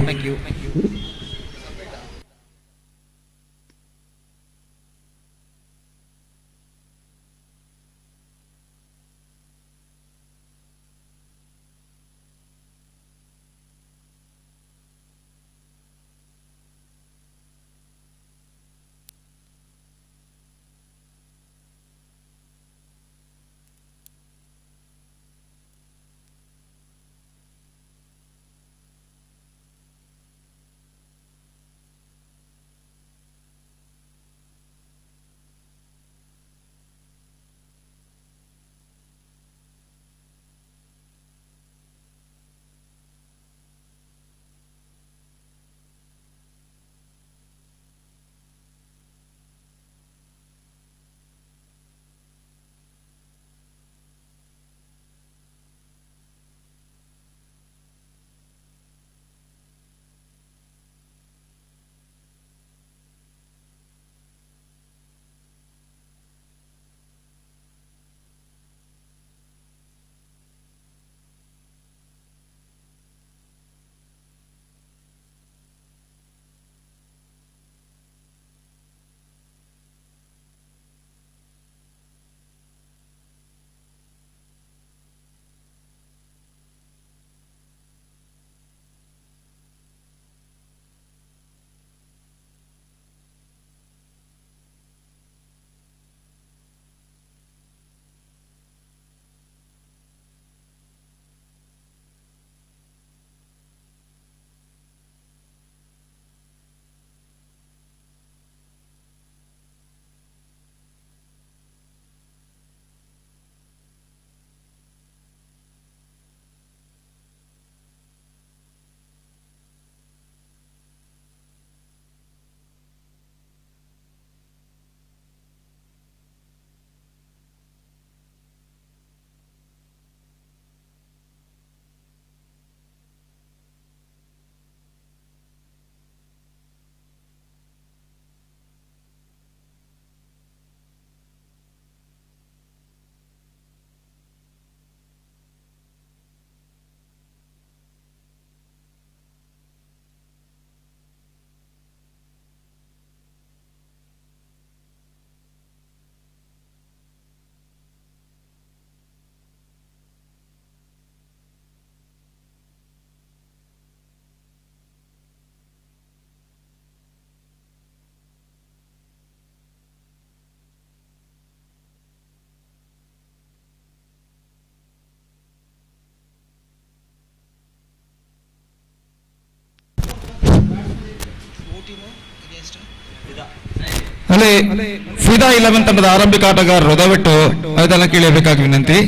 ಅಲ್ಲೇ ಫಿದಾ 11 ತಂಡದ ಆರಂಭಿಕ ಆಟಗಾರರು ದಯವಿಟ್ಟು ಅದೆಲ್ಲ ಕೇಳಬೇಕಾಗಿ ವಿನಂತಿ.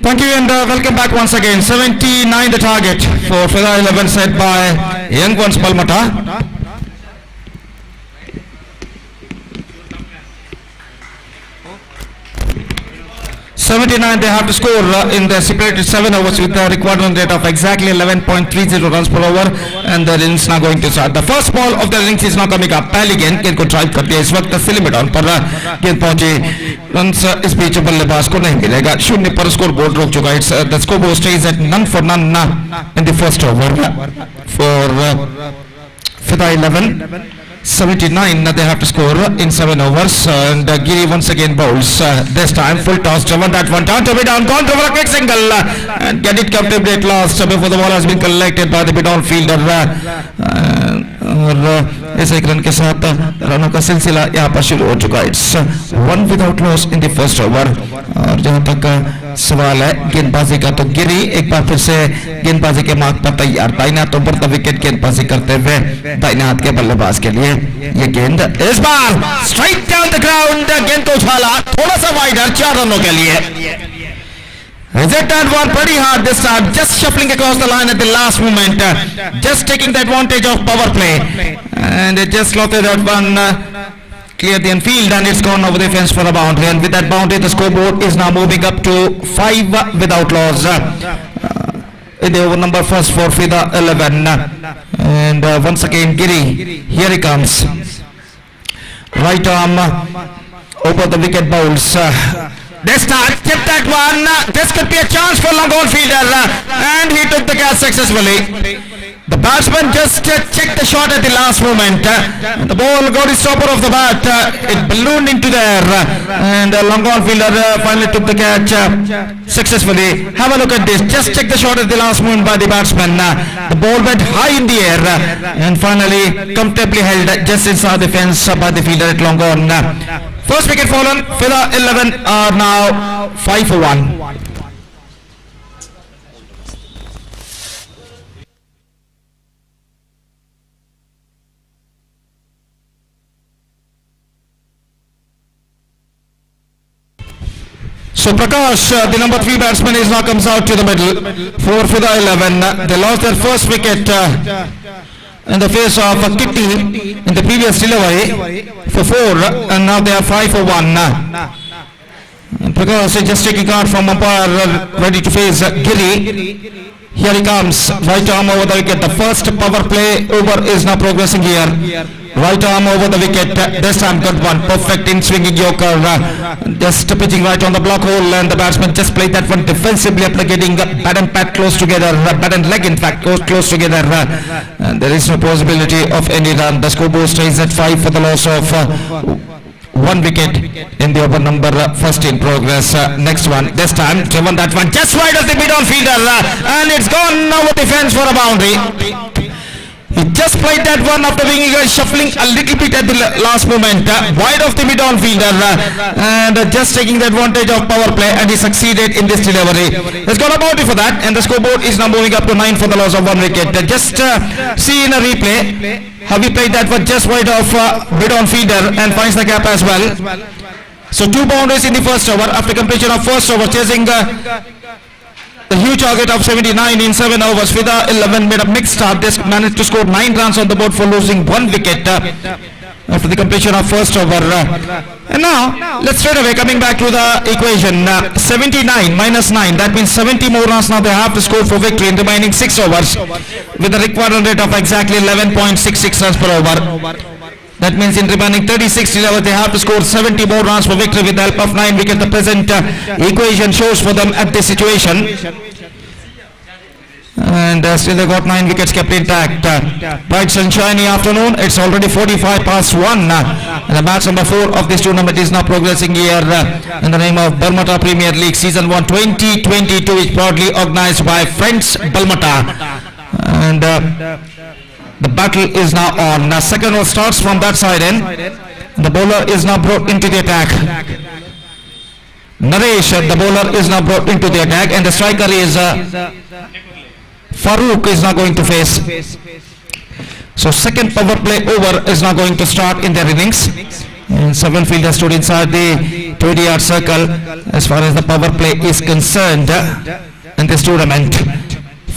Thank you and welcome back once again. 79 the target for Fida 11 set by Anguins Balmata. 79 they have to score in the separated 7 overs with the required run rate of exactly 11.30 runs per over, and the innings now going to start. The first ball of the innings is now coming up. पहली गेंद गेंद को drive कर दिया, इस वक्त तस्लीम down पर गेंद पहुंची, रन्स इस बीच बल्लेबाज को नहीं मिलेगा, शून्य पर स्कोर बोर्ड रोक चुका है. The score board stage at none for none in the first over for the 11. 79 they have to score in 7 overs, and Giri once again bowls, this time full toss, driven that one down to be down, gone to for a quick single, and get it comfortably at last before the ball has been collected by the mid-on fielder, और इस एक run के साथ रनों का सिलसिला यहाँ पर शुरू हो चुका है. It's 1 without loss in the first over. और जहाँ तक सवाल है गेंदबाजी का, तो गिरी एक बार फिर से गेंदबाजी के मार्ग पर तैयार, दाहिने हाथों पर द विकेट गेंदबाजी करते हुए दाहिने हाथ के बल्लेबाज के लिए ये गेंद इस बार स्ट्राइक डाउन द ग्राउंड, गेंद को उछाला थोड़ा सा वाइडर 4 रनों के लिए. Rejected one pretty hard this time, just shuffling across the line at the last moment, just taking the advantage of power play, and it just slotted that one, cleared the infield, and it's gone over the fence for a boundary, and with that boundary the scoreboard is now moving up to 5 without loss in the over number first for the 11, and once again Giri, here he comes, right arm over the wicket bowls. This time, tip that one. This could be a chance for long on fielder, and he took the catch successfully. The batsman just checked the shot at the last moment. The ball got his stopper off the bat. It ballooned into the air, and the long on fielder finally took the catch successfully. Have a look at this. Just check the shot at the last moment by the batsman. The ball went high in the air, and finally comfortably held just inside the fence by the fielder at long on. First wicket fallen for the 11 are now 5 for 1. So Prakash, the number 3 batsman, is now comes out to the middle. 4 for the 11. They lost their first wicket in the face of Kitty in the previous delivery for 4, and now they are 5 for 1. Prakash is just taking card from umpire, ready to face Giri. Here he comes, right arm over the wicket. The first power play over is now progressing here. Right arm over the wicket, this time good one, perfect in swinging yorker, just pitching right on the block hole, and the batsman just played that one defensively after getting bat and pat close together, bat and leg in fact close together, and there is no possibility of any run. The scoreboard stays at 5 for the loss of 1 wicket in the over number first in progress. Next one, this time driven that one just wide of the mid-on fielder, and it's gone over the fence for a boundary. He just played that one after being shuffling a little bit at the last moment, wide of the mid-on fielder, and just taking the advantage of power play, and he succeeded in this delivery. He's got a boundary for that, and the scoreboard is now moving up to 9 for the loss of 1 wicket. Just see in a replay how he played that one just wide of mid-on fielder and finds the gap as well. So 2 boundaries in the first over after completion of first over, chasing the huge target of 79 in 7 overs. Fida 11 made a mixed start. They managed to score 9 runs on the board for losing 1 wicket after the completion of first over. And now, let's straight away coming back to the equation. 79 minus 9, that means 70 more runs now they have to score for victory in the remaining 6 overs with a required run rate of exactly 11.66 runs per over. That means in remaining 36 overs they have to score 70 more runs for victory with the help of 9 wickets. The present equation shows for them at this situation. And still they got 9 wickets kept intact. Bright sunshiny afternoon. It's already 45 past 1. And the match number 4 of this tournament is now progressing here in the name of Balmata Premier League Season 1 2022, which proudly organized by Friends Balmata. And the battle is now on. Now second over starts from that side in. The bowler is now brought into the attack. Naresh, the bowler, is now brought into the attack, and the striker is Farooq is now going to face. So second power play over is now going to start in their innings. And 7 fielders stood inside the 20-yard circle as far as the power play is concerned in this tournament.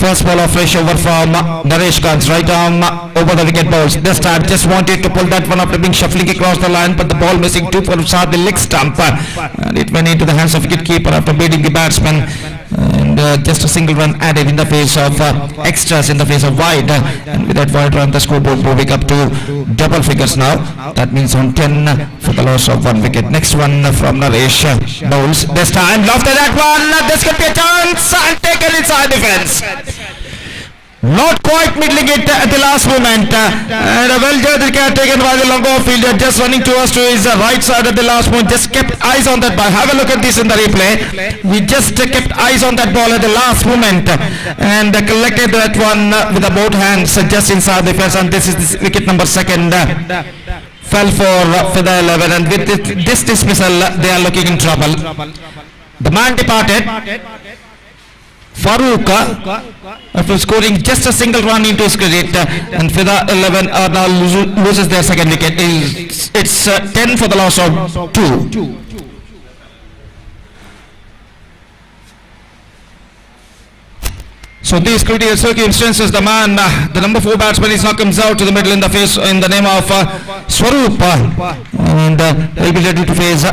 First ball of fresh over from Naresh Khan's right arm over the wicket balls. This time just wanted to pull that one after being shuffling across the line, but the ball missing too far inside the leg stump, and it went into the hands of wicket keeper after beating the batsman. And just a single run added in the face of extras in the face of wide, and with that wide run the scoreboard moving up to double figures now. That means on 10 for the loss of 1 wicket. Next one from Naresh bowls. This time after that one, this could be a chance and taken inside defence. Not quite middling it at the last moment, and a well-judged wicket taken by the long off fielder, just running towards to his right side at the last moment. Just kept eyes on that ball. Have a look at this in the replay. He just kept eyes on that ball at the last moment and collected that one with the both hands just inside the fence. And this is wicket number 2nd. Fell for the 11, and with this dismissal they are looking in trouble. The man departed, Farooq, after scoring just a single run into his credit, and Fida 11 now loses their 2nd wicket. It's 10 for the loss of 2. So these critical circumstances, the man, the number 4 batsman is now comes out to the middle in the face in the name of Swaroop, and he'll be ready to face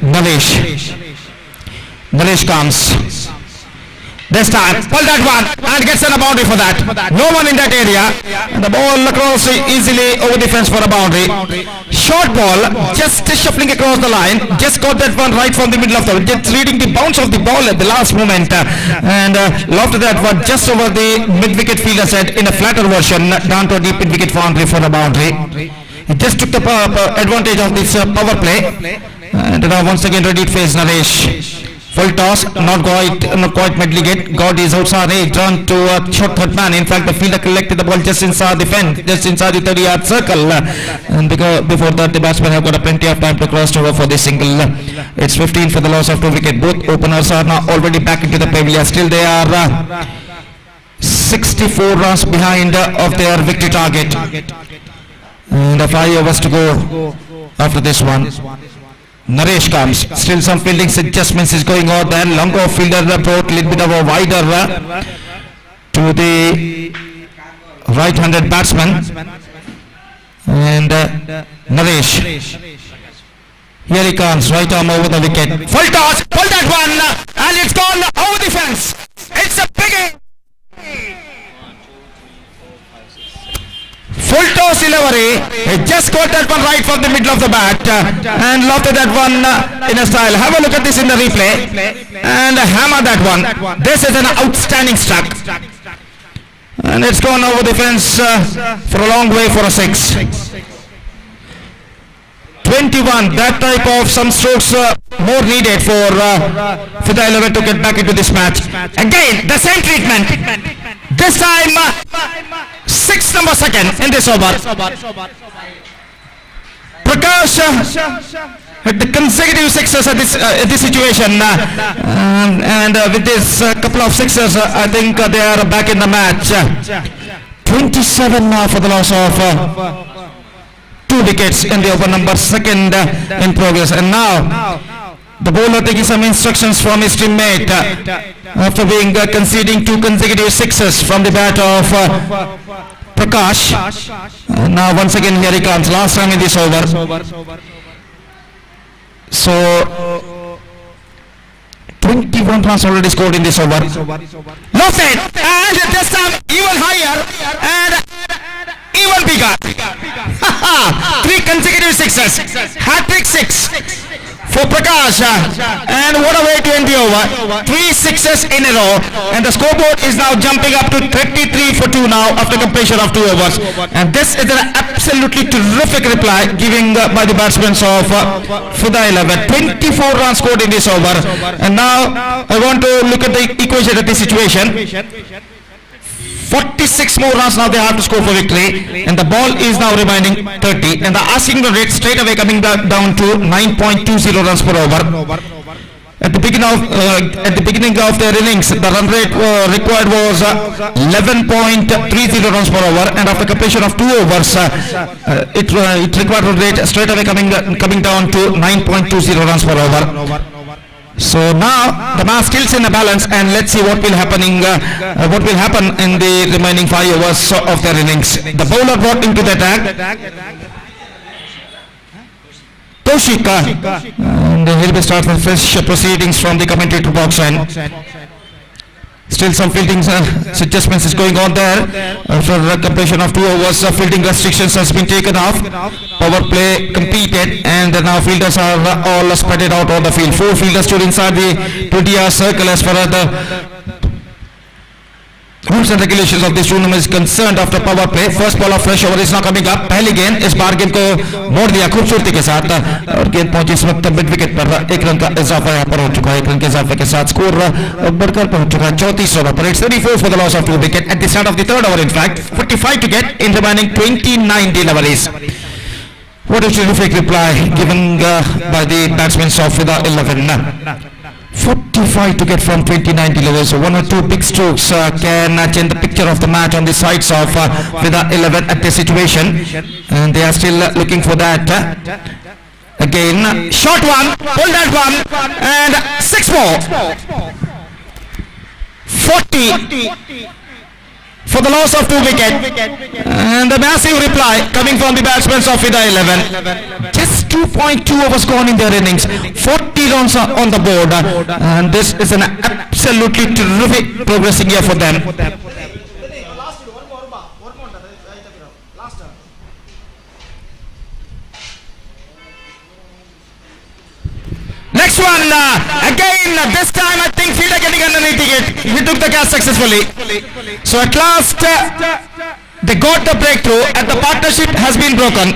Naresh. Naresh comes. This time, pull that one and gets a boundary for that. No one in that area. And the ball across easily over the fence for a boundary. Short ball, just shuffling across the line. Just got that one right from the middle of the, just reading the bounce of the ball at the last moment. And after that one, just over the mid-wicket fielder's head in a flatter version, down to a deep mid-wicket boundary for a boundary. He just took the advantage of this power play. And now once again ready to face Naresh. Full toss, not quite middling it. Got his outside edge, drawn to a short third man. In fact, the fielder collected the ball just inside the fence, just inside the 30-yard circle. And before that, the batsmen have got a plenty of time to cross over for the single. It's 15 for the loss of 2 wicket. Both openers are now already back into the pavilion. Still they are 64 runs behind of their victory target. And 5 overs to go after this one. Naresh comes. Still some fielding adjustments is going on there. Long off fielder brought a little bit of a wider to the right-handed batsman. And Naresh. Here he comes. Right arm over the wicket. Full toss. Pull that one. And it's gone over the fence. It's a big... Full toss delivery. He just got that one right from the middle of the bat and lofted that one in a style. Have a look at this in the replay and hammer that one. This is an outstanding struck. And it's gone over the fence for a long way for a 6. 21. That type of some strokes more needed for the 11 to get back into this match. Again, the same treatment. This time, 6 number 2nd in this over. Prakash had the consecutive 6s at this situation, and with this couple of 6s, I think they are back in the match. 27 now for the loss of 2 wickets in the over number 2nd in progress. And now the bowler taking some instructions from his teammate after being conceding 2 consecutive 6s from the bat of Prakash. Now once again here he comes, last time in this over. So 21 runs already scored in this over. Lofted, and this time even higher and even bigger. 3 consecutive 6s. Hat-trick 6 for Prakash, and what a way to end the over. 3 6s in a row, and the scoreboard is now jumping up to 33 for 2 now after completion of 2 overs. And this is an absolutely terrific reply given by the batsmen of Fida 11. 24 runs scored in this over, and now I want to look at the equation at this situation. 46 more runs now they have to score for victory, and the ball is now remaining 30, and the asking rate straight away coming down to 9.20 runs per over. At the beginning of their innings, the run rate required was 11.30 runs per over, and after completion of 2 overs, it required a rate straight away coming down to 9.20 runs per over. So now the match still in a balance, and let's see what will what will happen in the remaining 5 overs of their innings. The bowler brought into the attack, Toshika, and he'll be starting fresh proceedings from the commentator box, and still some fielding adjustments is going on there. After the completion of 2 overs, fielding restrictions has been taken off. Power play completed, and now fielders are all spread out on the field. 4 fielders stood inside the 20-yard circle as far as the rules and regulations of this tournament is concerned. After power play, first ball of fresh over is now coming up. पहली गेंद इस बार गेंद को मोड़ दिया खूबसूरती के साथ, और गेंद पहुंची इस वक्त मिड विकेट पर. 1 रन का इजाफा यहाँ पर हो चुका है. 1 रन के इजाफे के साथ स्कोर बढ़कर पहुंच चुका है 34 ओवर पर. It's 34 for the loss of 2 wicket at the start of the 3rd over. In fact, 45 to get in remaining 29 deliveries. What a terrific reply given by the batsmen of the 11. 45 to get from 29 deliveries. So 1 or 2 big strokes can change the picture of the match on the sides of Vida 11 at this situation, and they are still looking for that. Again, short one, pull that one, and 6 more. 40 for the loss of 2 wickets, and a massive reply coming from the batsmen of Vida 11. Just 2.2 overs gone in their innings, 40 runs are on the board, and this is an absolutely terrific progressing year for them. Next one, again, this time I think fielder getting underneath it. He took the catch successfully. So at last, they got the breakthrough, and the partnership has been broken.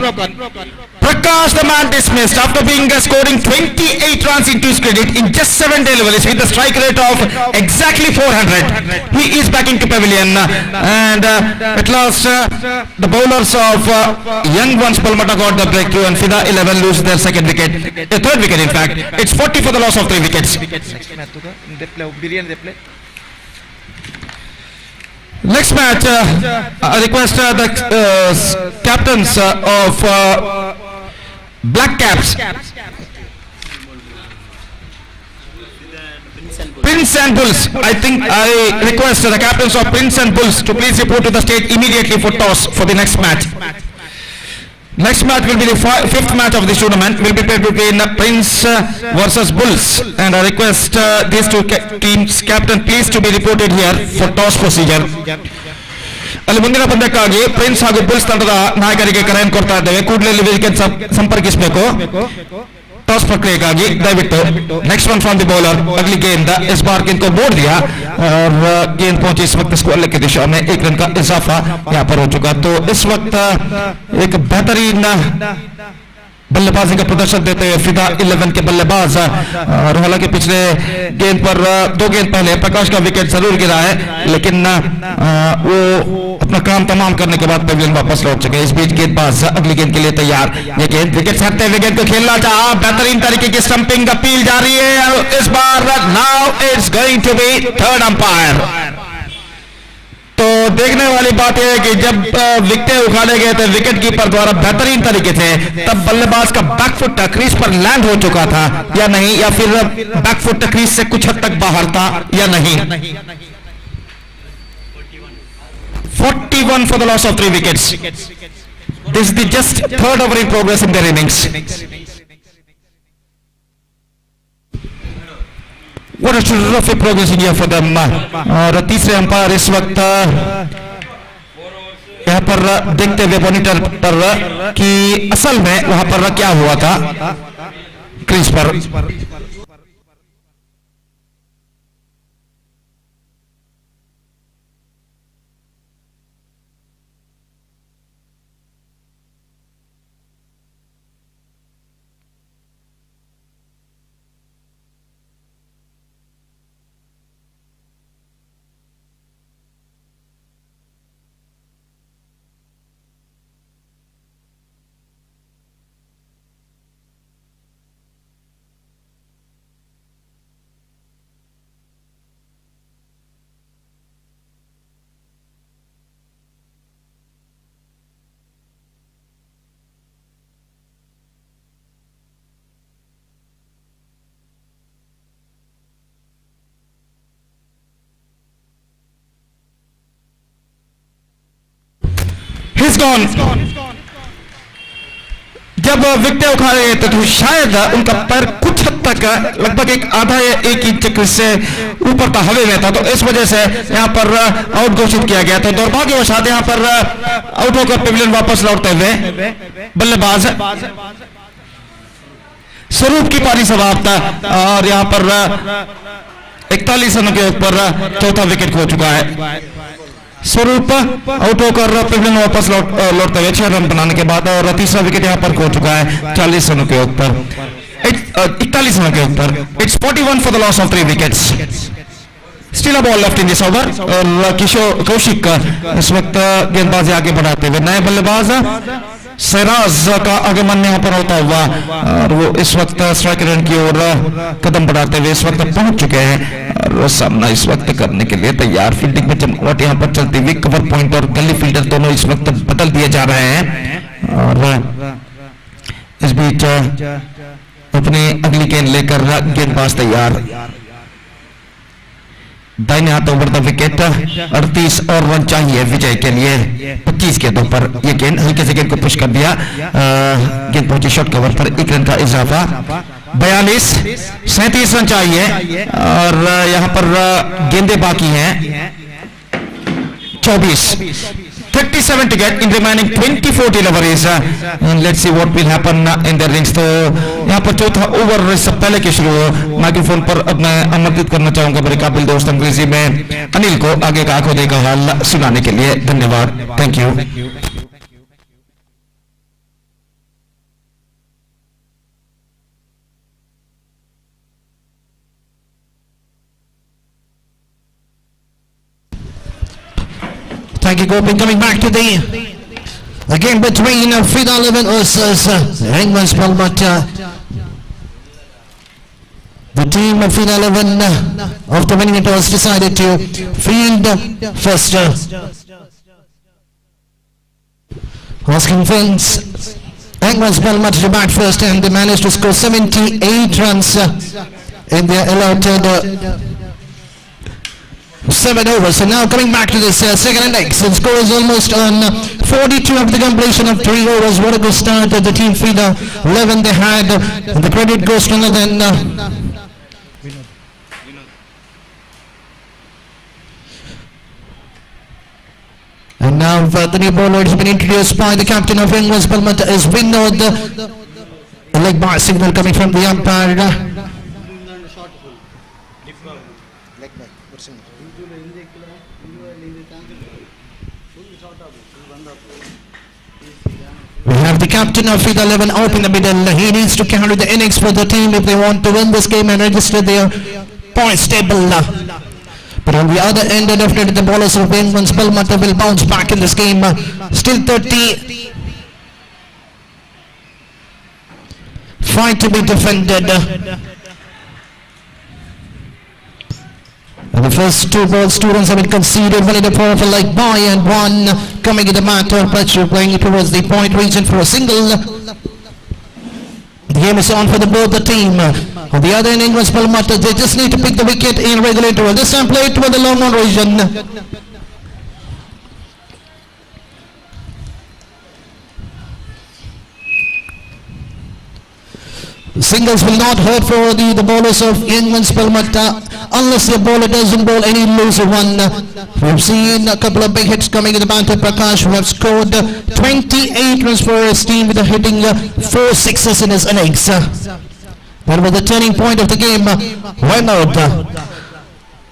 Prakash, the man dismissed after being scoring 28 runs into his credit in just 7 deliveries with a strike rate of exactly 400. He is back into pavilion, and at last the bowlers of Anguins Balmata got the breakthrough, and Fida 11 lose their 2nd wicket, 3rd wicket in fact. It's 40 for the loss of 3 wickets. Next match, I request the captains of Black Caps, Prince and Bulls. I think I request the captains of Prince and Bulls to please report to the stage immediately for toss for the next match. Next match will be the 5th match of this tournament. Will be played between Prince versus Bulls, and I request these 2 teams captain please to be reported here for toss procedure. ಅಲ್ಲಿ ಮುಂದಿನ ಪಂದ್ಯಕ್ಕಾಗಿ prince ಹಾಗೂ Bulls ತಂಡದ ನಾಯಕರಿಗೆ ಕರೆಯನ್ನು ಕೊಡ್ತಾ ಇದ್ದೇವೆ. ಕೂಡಲೇ ವೇದಿಕೆ ಸಂಪರ್ಕಿಸಬೇಕು टॉस प्रक्रियेಗಾಗಿ ದಯವಿಟ್ಟು. Next one from the bowler. अगली गेंद इस बार गेंद को मोड़ दिया, और गेंद पहुंची इस वक्त स्कोर की दिशा में. 1 रन का इजाफा यहाँ पर हो चुका. तो इस वक्त एक बेहतरीन बल्लेबाजी का प्रदर्शन देते हुए फिदा 11 के बल्लेबाज, और हालांकि पिछले गेंद पर 2 गेंद पहले प्रकाश का विकेट जरूर गिरा है, लेकिन वो अपना काम तमाम करने के बाद पवेलियन वापस लौट चुके. इस बीच गेंदबाज अगली गेंद के लिए तैयार. ये गेंद विकेट से हटते हुए गेंद को खेलना चाहा, बेहतरीन तरीके की स्टंपिंग अपील जारी है. इस बार now it's going to be 3rd umpire. तो देखने वाली बात यह है कि जब विकेट उखाड़े गए थे विकेट कीपर द्वारा बेहतरीन तरीके से, तब बल्लेबाज का बैकफुट क्रीज पर लैंड हो चुका था या नहीं, या फिर बैकफुट क्रीज से कुछ हद तक बाहर था या नहीं. 41 for the loss of 3 wickets. This is the just 3rd over in progress in their innings. What a terrific progressing here for them. और तीसरे अंपायर इस वक्त यहाँ पर देखते हुए मॉनिटर पर कि असल में वहां पर क्या हुआ था क्रीज पर. gone. जब विकेट उखाड़े तो शायद उनका पैर कुछ हद तक लगभग एक आधा या 1 इंच से ऊपर था, हवा में था, तो इस वजह से यहाँ पर आउट घोषित किया गया। तो दुर्भाग्यवशात यहाँ पर आउट होकर पेविलियन वापस लौटते हुए बल्लेबाज स्वरूप की पारी समाप्त, और यहाँ पर 41 रनों के ऊपर चौथा विकेट खो चुका है। स्वरूप आउट होकर पेविलियन वापस लौटते हुए 6 रन बनाने के बाद, और तीसरा विकेट यहाँ पर खो चुका है 40 रनों के ऊपर, 41 रनों के ऊपर। It's 41 for the loss of 3 wickets. Still a ball left in this over, और किशोर कौशिक इस वक्त गेंदबाजी आगे बढ़ाते हुए, नए बल्लेबाज सहराज का आगमन यहाँ पर होता हुआ, और वो इस वक्त स्ट्राइक रेट की ओर कदम बढ़ाते हुए इस वक्त पहुंच चुके हैं, और सामना इस वक्त करने के लिए तैयार। फील्डिंग में जमावट यहाँ पर चलती हुई, कवर पॉइंट और गली फील्डर दोनों इस वक्त बदल दिए जा रहे हैं, और इस बीच अपनी अगली गेंद लेकर गेंदबाज तैयार। दाहिने हाथ ओवर द विकेट, 38 और रन चाहिए विजय के लिए 25 गेंदों पर। ये गेंद हल्के से गेंद को पुश कर दिया, गेंद पहुंची शॉर्ट कवर पर, 1 रन का इजाफा। 42, 37 रन चाहिए, और यहां पर गेंदें बाकी हैं 24, 37 to get in remaining 24 deliveries, and let's see what will happen in the innings। तो यहाँ पर चौथा ओवर इससे पहले के शुरू हो, माइक्रोफोन पर अब मैं आमंत्रित करना चाहूंगा मेरे काबिल दोस्त अंग्रेजी में अनिल को आगे का आंखों देखा हाल सुनाने के लिए। धन्यवाद, thank you. Thank you, Gopin. Coming back to the game between Frida 11 versus Anguins Balmata. The team of Frida 11 after winning it was decided to field first. Asking fans, Anguins Balmata to bat first, and they managed to score 78 runs in their allotted 7 overs. So now coming back to this second innings, the score is almost on 42 after the completion of 3 overs. What a good start that the team Frida 11 they had, and the credit goes to none other than and now the new bowler has been introduced by the captain of Anguins Balmata is Vinod. A leg bar signal coming from the umpire. We have the captain of Frida 11 out in the middle. He needs to carry the innings for the team if they want to win this game and register their points table. But on the other end, definitely the bowlers of Anguins Balmata will bounce back in this game. Still 30. Fight to be defended. And the first 2 balls, 2 runs have been conceded. One in the power of a leg by, and one coming in the matter. Pressure playing towards the point region for a single. The game is on for both the team. On the other end, Anguins Balmata, they just need to pick the wicket in regular interval. This time play it toward the long on region. Singles will not hurt for the bowlers of Anguins Balmata unless the bowler doesn't bowl any loser one. We have seen a couple of big hits coming in the banter. Prakash who have scored 28 runs for his team with a hitting 4 sixes in his innings. That was the turning point of the game. Why not?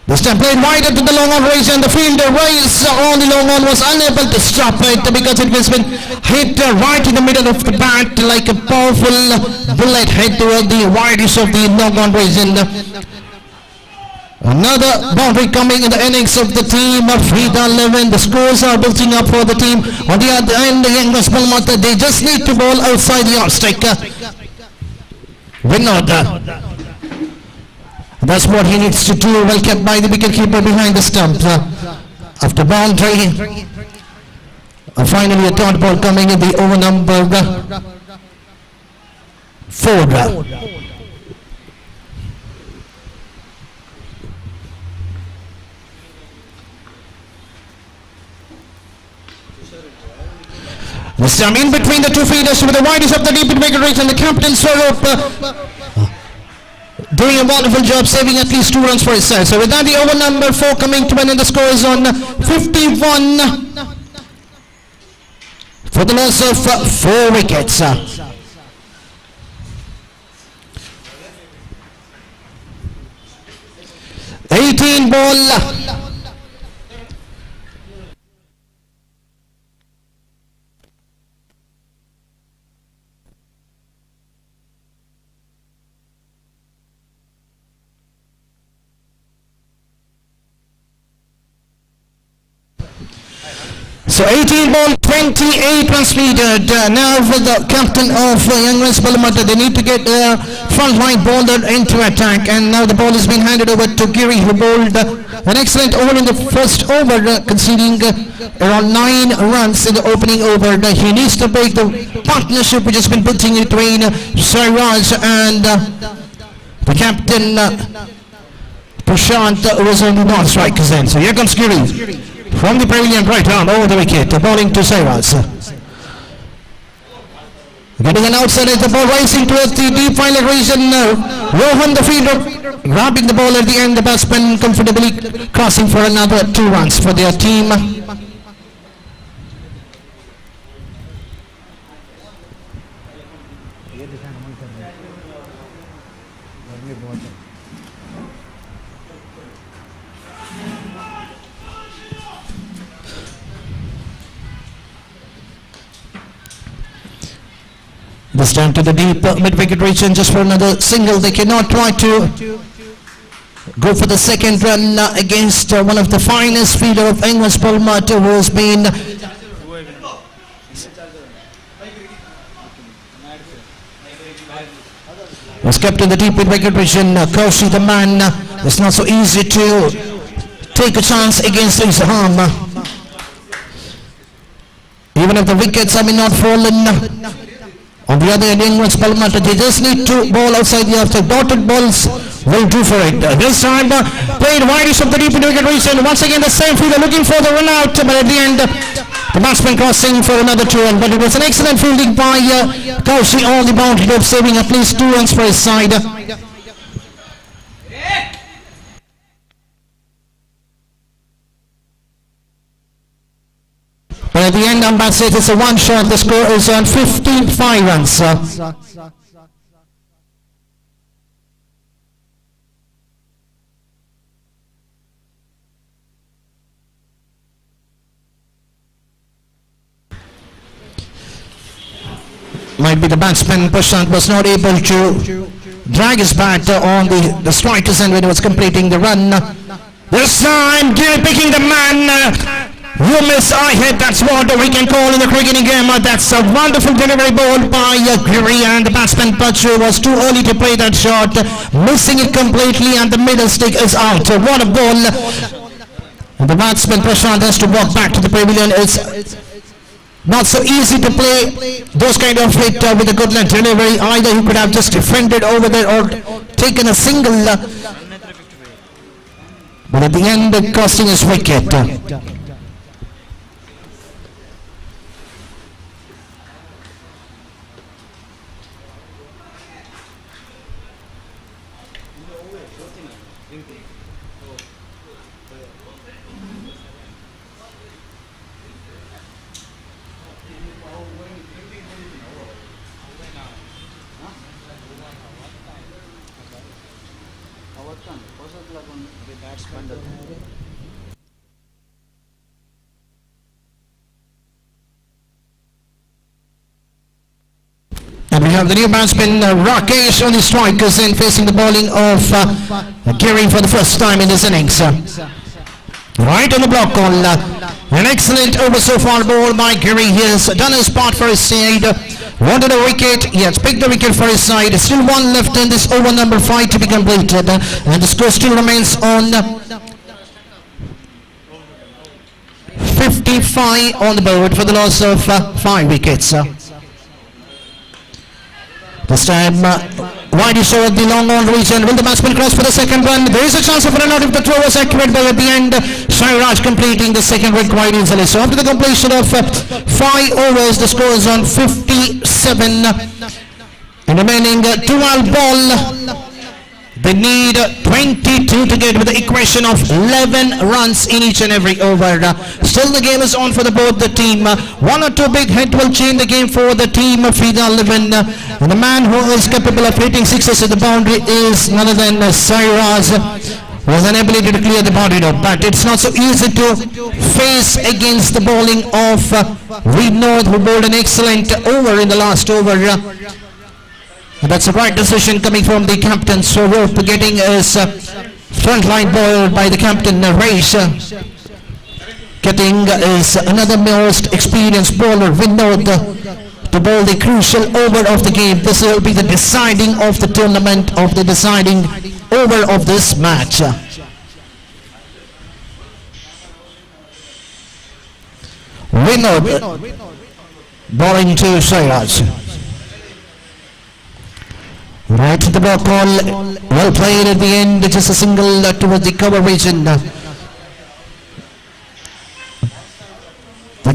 This time played wide into the long on range, and the fielder raised on the long on was unable to stop it because it has been hit right in the middle of the bat like a powerful bullet hit toward the widest of the long on range. And another boundary coming in the innings of the team of Frida 11. The scores are building up for the team. On the other end, the Anguins Balmata, they just need to bowl outside the yardstick. Vinod. That's what he needs to do, well kept by the wicketkeeper behind the stump. After boundary, finally a dot ball coming in the over number 4. This time in between the two fielders with the widest of the deep in wicket and the captain Swarup doing a wonderful job, saving at least 2 runs for his side. So with that, the over number 4 coming to an end. The score is on 51 for the loss of 4 wickets. 18 ball. So 18 ball, 28 runs needed. Now for the captain of Anguins Balmata, they need to get their front line bowler into attack, and now the ball has been handed over to Giri, who bowled an excellent over in the first over, conceding around 9 runs in the opening over. He needs to break the partnership which has been building between Sairaj and the captain Prashant, who was on the non-strikers end. So here comes Giri from the pavilion, right arm over the wicket, bowling to Sairaj. Getting an outside edge, the ball rising towards the deep final region. Rohan, the fielder, grabbing the ball at the end, the batsman comfortably crossing for another 2 runs for their team. This time to the deep mid-wicket region just for another single. They cannot try to go for the second run against one of the finest fielder of Anguins Balmata, who has been was kept in the deep mid-wicket region. Kaushi, the man, it's not so easy to take a chance against his harm. Even if the wickets have not fallen. On the other end, Anguins Balmata, they just need to bowl outside the after. Dotted balls will do for it. This time, played widest of the deep wicket region. Once again, the same fielder looking for the run out, but at the end, the batsman crossing for another 2 runs. But it was an excellent fielding by Kaushi on the boundary, saving at least 2 runs for his side. But at the end, umpire says it's a 1 shot. The score is on 55 runs. Might be the batsman Prashant was not able to drag his bat on the striker's end when he was completing the run. This time, Giri picking the man. You miss, I hit, that's what we can call in the cricketing game. That's a wonderful delivery ball by Giri, and the batsman Pachu was too early to play that shot, missing it completely, and the middle stick is out. What a ball. And the batsman Prashant has to walk back to the pavilion. It's not so easy to play those kind of hit with a good length delivery. Either he could have just defended over there or taken a single. But at the end, costing his wicket. And we have the new batsman Rakesh on the strikers and facing the bowling of Giri for the first time in this innings. Right on the block on an excellent over so far ball by Giri. He has done his part for his side. Wanted a wicket, he has picked the wicket for his side. Still 1 left in this over number 5 to be completed, and the score still remains on 55 on the board for the loss of 5 wickets. This time Wide is over the long on region. Will the batsman cross for the second run? There is a chance of a run out if the throw was accurate, but at the end, Sairaj completing the second required easily. So after the completion of 5 overs, the score is on 57. And remaining 12 ball. They need 22 to get with the equation of 11 runs in each and every over. Still the game is on for both the team. 1 or 2 big hit will change the game for the team of Frida Livin. And the man who is capable of hitting sixes at the boundary is none other than Sairaj, who has an ability to clear the boundary now. But it's not so easy to face against the bowling of Vinod, who bowled an excellent over in the last over. That's the right decision coming from the captain. So Rope getting his front line ball by the captain Race. Getting his another most experienced bowler Vinod to bowl the crucial over of the game. This will be the deciding of the tournament, of the deciding over of this match. Vinod bowling to Sairaj. Right to the block call, well played at the end, just a single towards the cover region. The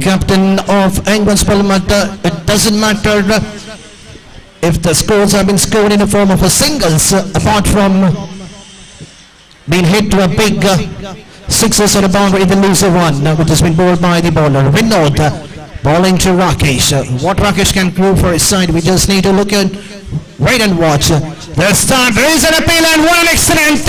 captain of Anguins Balmata, it doesn't matter if the scores have been scored in the form of a singles, apart from being hit to a big sixes on a boundary, the loser one, which has been bowled by the bowler. Vinod bowling to Rakesh. What Rakesh can prove for his side, we just need to look at, wait and watch. The start, there is an appeal and one excellent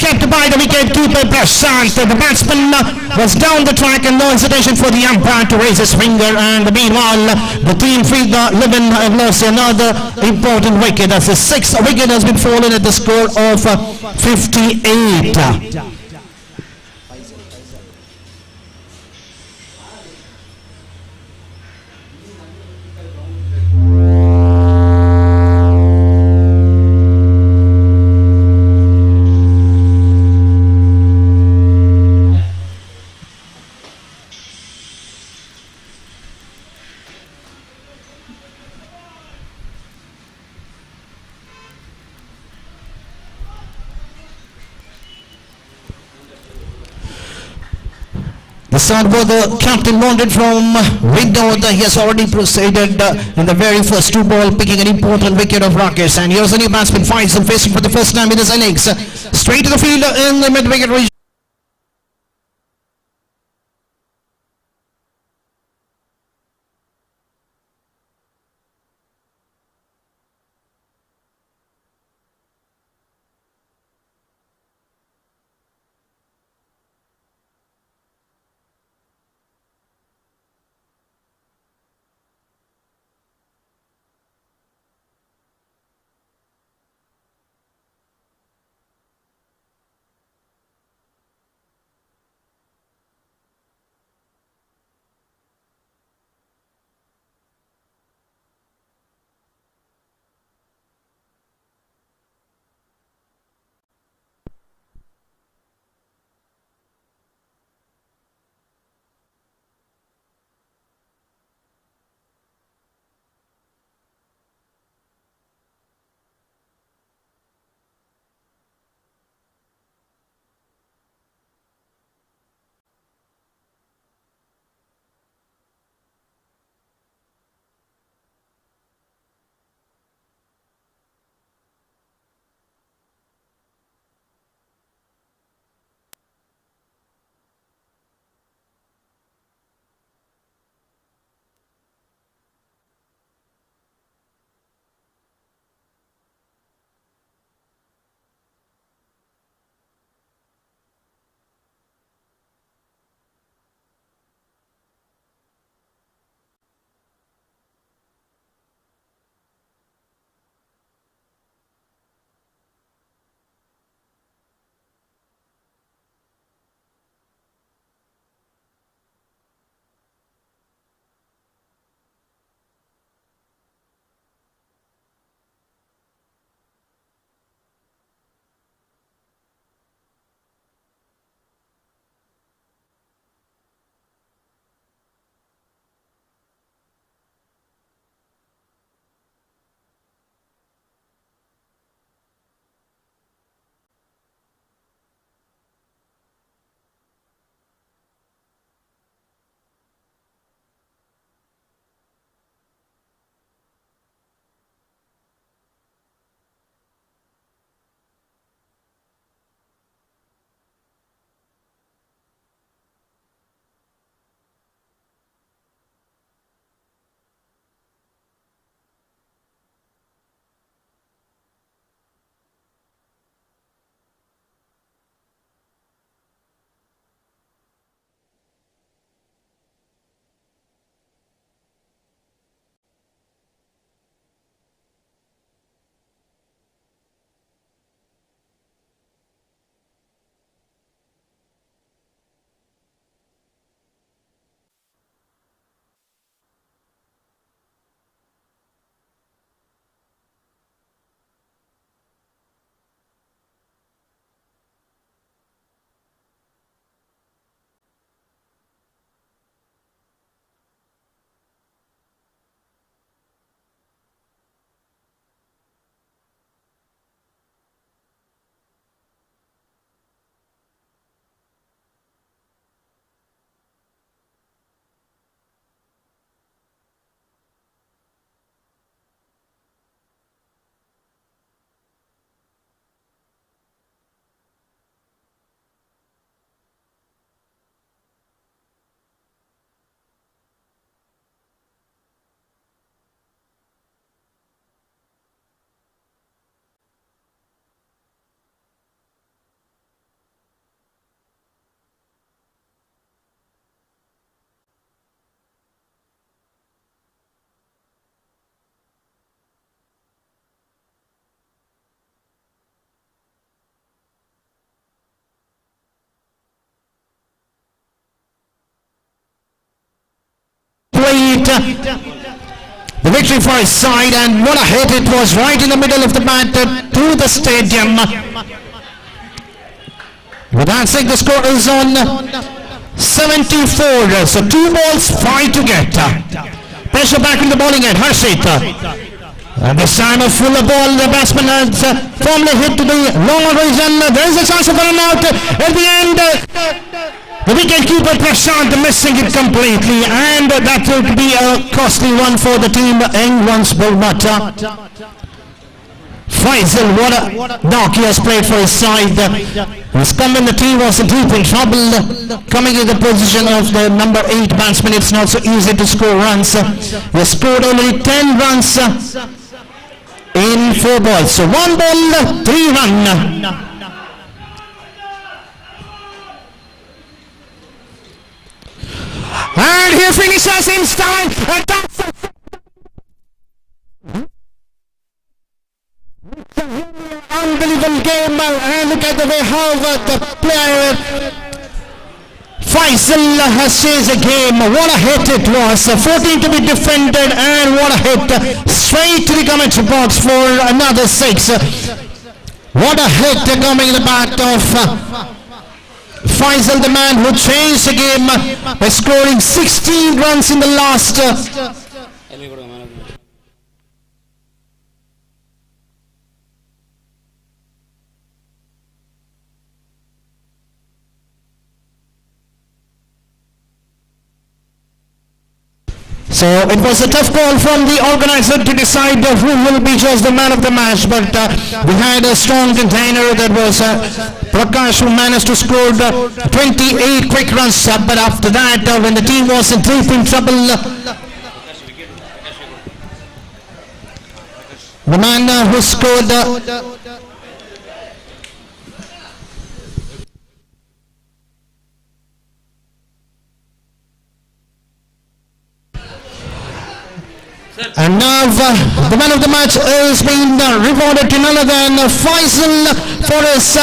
kept by the wicket keeper Prashant. The batsman was down the track and no hesitation for the umpire to raise his finger, and meanwhile the team Frida Livin have lost another important wicket. That's the 6th wicket has been fallen at the score of 58. The start what the captain wanted from Vinod. He has already proceeded in the very first 2 ball, picking an important wicket of Rakesh. And here's a new batsman Faisal facing for the first time in his innings. Straight to the field in the mid-wicket region. the victory for his side, and what a hit it was right in the middle of the bat to the stadium. With that said, the score is on 74, so 2 balls, 5 to get. Pressure back in the bowling end, Harshit. And this time a fuller ball, the batsman has firmly hit to the long horizon. There is a chance of a run out at the end. The wicket-keeper Prashant missing it completely, and that would be a costly one for the team Anguins Balmata. Faisal, what a knock he has played for his side. He's come in, the team was deep in trouble. Coming in the position of the number 8 batsman, it's not so easy to score runs. He has scored only 10 runs in 4 balls. So 1 ball, 3 run. And he finishes in style. Unbelievable game, and look at the way how the player Faisal has changed the game. What a hit it was, 14 to be defended, and what a hit straight to the commentary box for another 6. What a hit coming in the bat of Faisal, the man who changed the game by scoring 16 runs in the last So it was a tough call from the organizer to decide who will be just the man of the match, but we had a strong container, that was Prakash, who managed to score 28 quick runs, but after that when the team was in deep in trouble, the man who scored and now the man of the match is being rewarded to none other than Faisal for his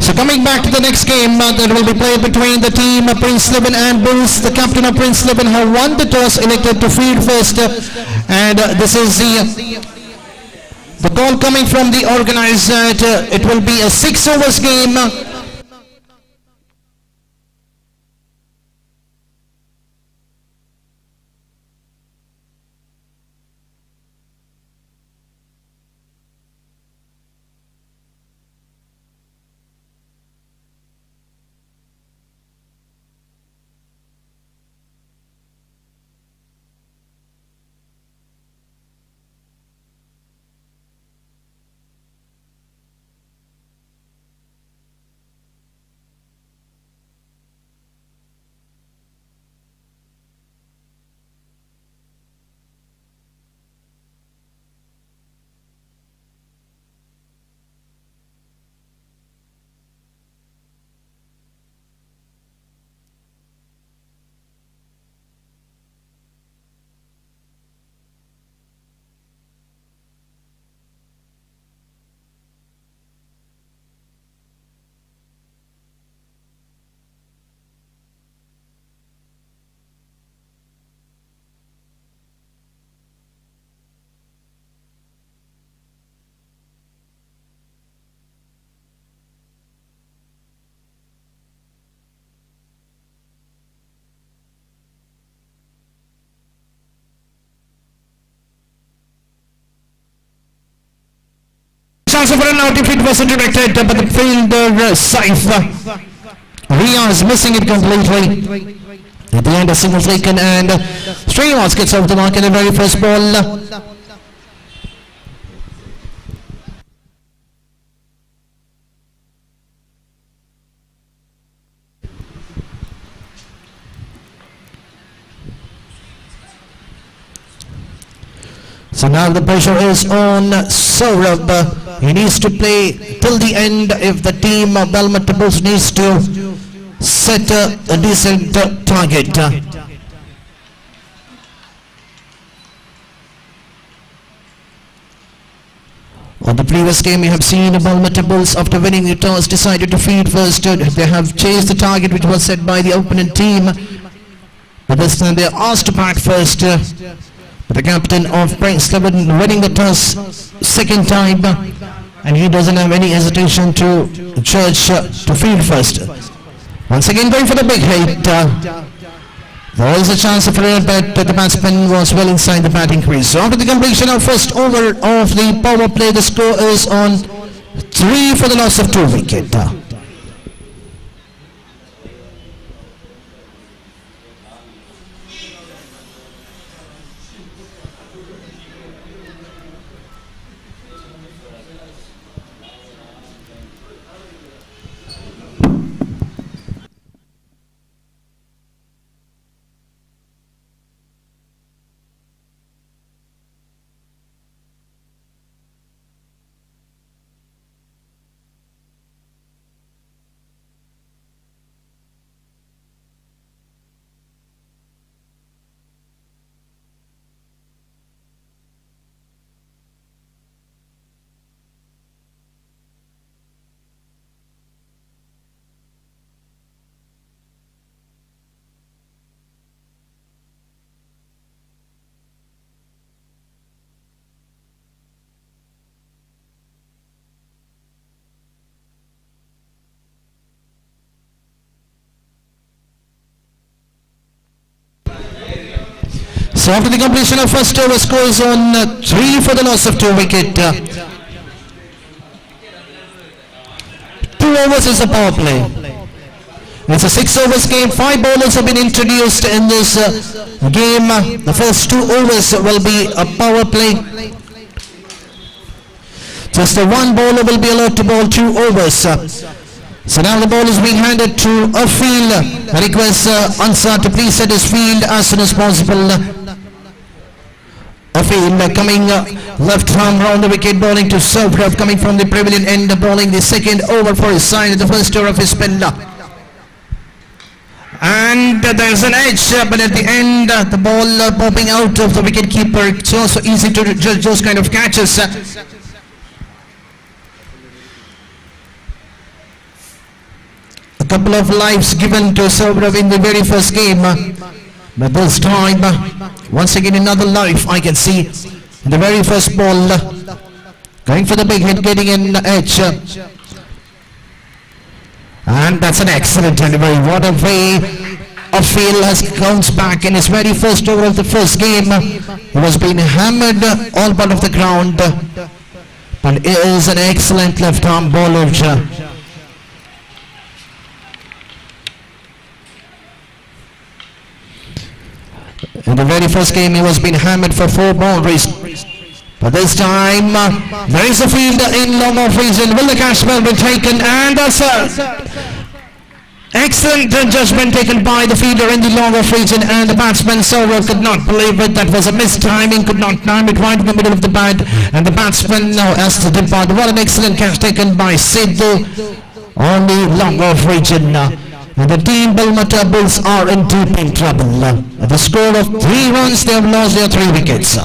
So coming back to the next game that will be played between the team Prince Liban and Bulls. The captain of Prince Liban have won the toss, elected to field first, and this is the call coming from the organizer. It will be a 6 overs game. Chance of a run out if it wasn't directed, but the fielder Saif Riaz missing it completely. At the end, a single taken, and Srinivas gets off the mark in the very first ball. So now the pressure is on Saurabh. he needs to play till the end if the team of Balmata Bulls needs to set a decent target. On the previous game, we have seen the Balmata Bulls, after winning the toss, decided to field first. They have chased the target which was set by the opponent team. But this time they are asked to bat first. The captain of Prince Lebanon winning the toss second time. And he doesn't have any hesitation to judge to field first. Once again going for the big hit. There was a chance for it, but the batsman was well inside the batting crease. So after the completion of first over of the power play, the score is on 3 for the loss of 2 wickets. So after the completion of first over, scores on 3 for the loss of 2 wickets. 2 overs is a power play. It's a 6 overs game. 5 bowlers have been introduced in this game. The first 2 overs will be a power play. Just the 1 bowler will be allowed to bowl 2 overs. So now the ball is being handed to a field. I request Ansar to please set his field as soon as possible. A field coming left arm round the wicket, bowling to Sobrov, coming from the pavilion end, bowling the second over for his side at the first over of his spin. And there's an edge, but at the end the ball popping out of the wicket keeper. It's also easy to judge those kind of catches. A couple of lives given to Sobrov in the very first game, but this time once again another life I can see in the very first ball, going for the big hit, getting an edge, and that's an excellent delivery. What a way a field has bounced back in his very first over of the first game. He was being hammered all part of the ground, but it is an excellent left arm bowler. In the very first game, he was being hammered for 4 boundaries. But this time, there is a field in long off region. Will the catch ball be taken? And that's excellent judgment taken by the fielder in the long off region. And the batsman Sobrov could not believe it. That was a missed timing. Could not time it right in the middle of the bat. And the batsman now has to depart. What an excellent catch taken by Sidhu on the long off region. And the team Balmata Bulls are in deep in trouble. At the score of 3 runs, they have lost their 3 wickets.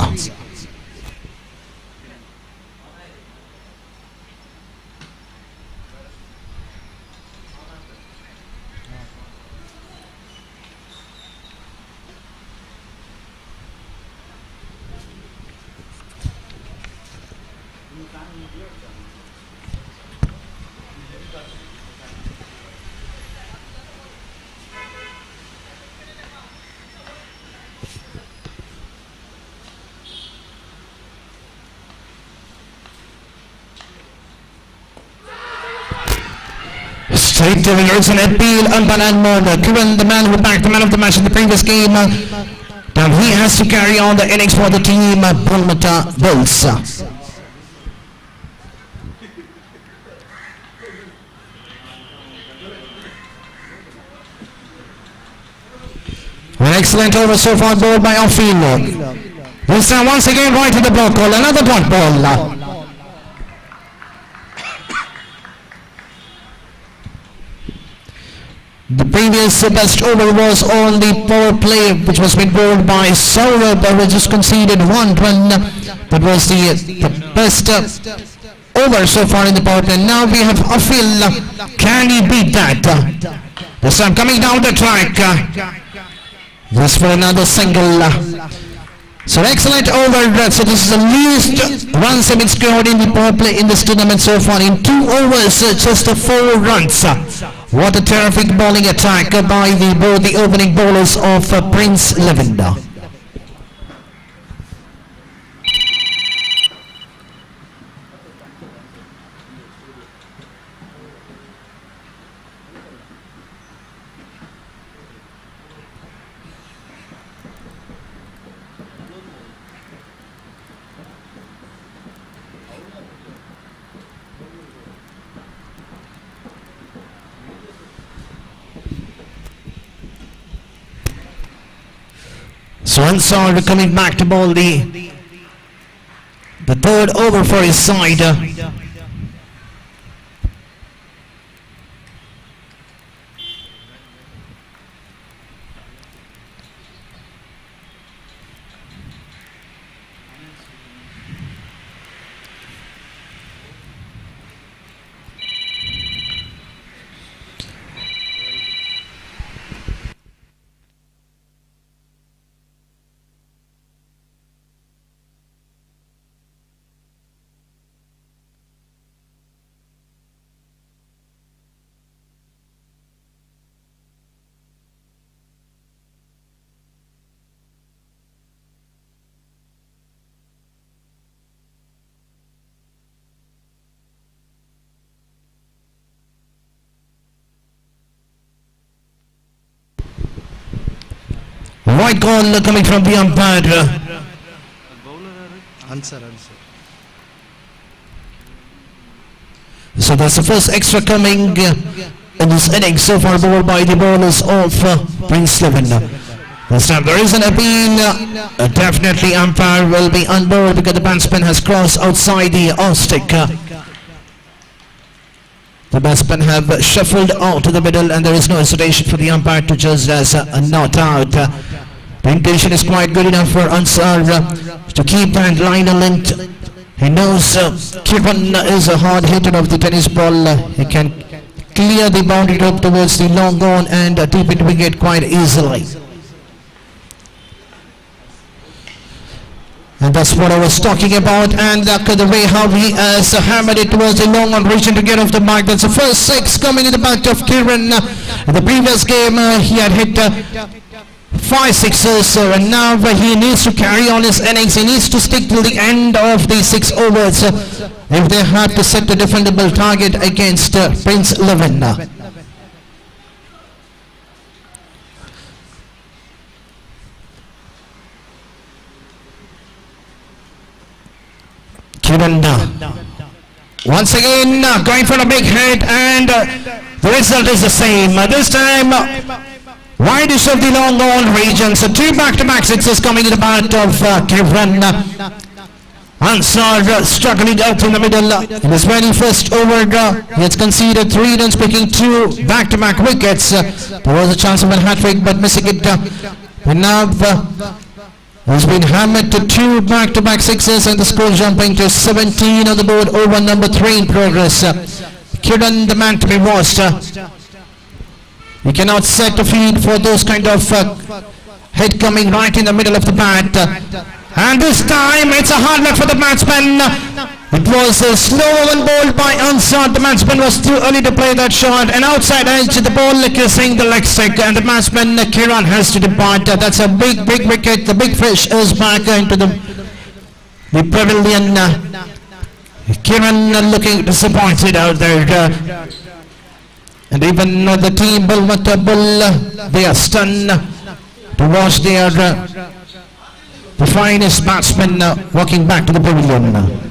Straight to Williams, an appeal on Banan Murder. Given the man who backed the man of the match in the previous game, now he has to carry on the innings for the team Balmata Bulls. An excellent over so far, bowled by Ophir. This time once again right to the block ball, another dot ball. previous best over was on the power play, which was been bowled by Saurabh, who just conceded 1 run. That was the best over so far in the power play. Now we have Afil. Can he beat that? This time coming down the track. Just for another single. So excellent over. So this is the least runs have been scored in the power play in this tournament so far. In 2 overs, just 4 runs. What a terrific bowling attack by both the opening bowlers of Prince Lavender. So Ansar coming back to bowl the third over for his side. White call coming from the umpire. So that's the first extra coming in this innings so far, bowled by the bowlers of Prince Lavender. This time there is an appeal. Definitely umpire will be unbowled because the batsman has crossed outside the off stick. The batsmen have shuffled out to the middle and there is no hesitation for the umpire to judge as a not out. The intention is quite good enough for Ansar to keep that line of length. He knows Kiran is a hard hitter of the tennis ball. He can clear the boundary rope towards the long on and deep into wicket quite easily. And that's what I was talking about, and the way how he has hammered it towards the long on region to get off the mark. That's the first 6 coming in the back of Kiran. In the previous game he had hit 5 sixes, and now he needs to carry on his innings. He needs to stick till the end of the 6 overs if they have to set a defendable target against Prince Lavender. Kiran once again going for a big hit, and the result is the same. This time widest of the long on region. So 2 back-to-back sixes coming in the bat of Kiran. Ansar struggling out in the middle. In his very first over, he has conceded 3 runs, picking 2 back-to-back wickets. There was a chance of a hat-trick, but missing it. And now has been hammered to 2 back-to-back sixes, and the score jumping to 17 on the board. Over number 3 in progress. Kiran, the man to be watched. You cannot set a feed for those kind of hit coming right in the middle of the bat. And this time it's a hard luck for the batsman. It was a slow one bowled by Ansar. The batsman was too early to play that shot. And outside edge, the ball kissing the leg stick. And the batsman Kiran has to depart. That's a big wicket. The big fish is back into the pavilion. Kiran looking disappointed out there. And even the team Balmata Bull, they are stunned to watch their the finest batsman walking back to the pavilion.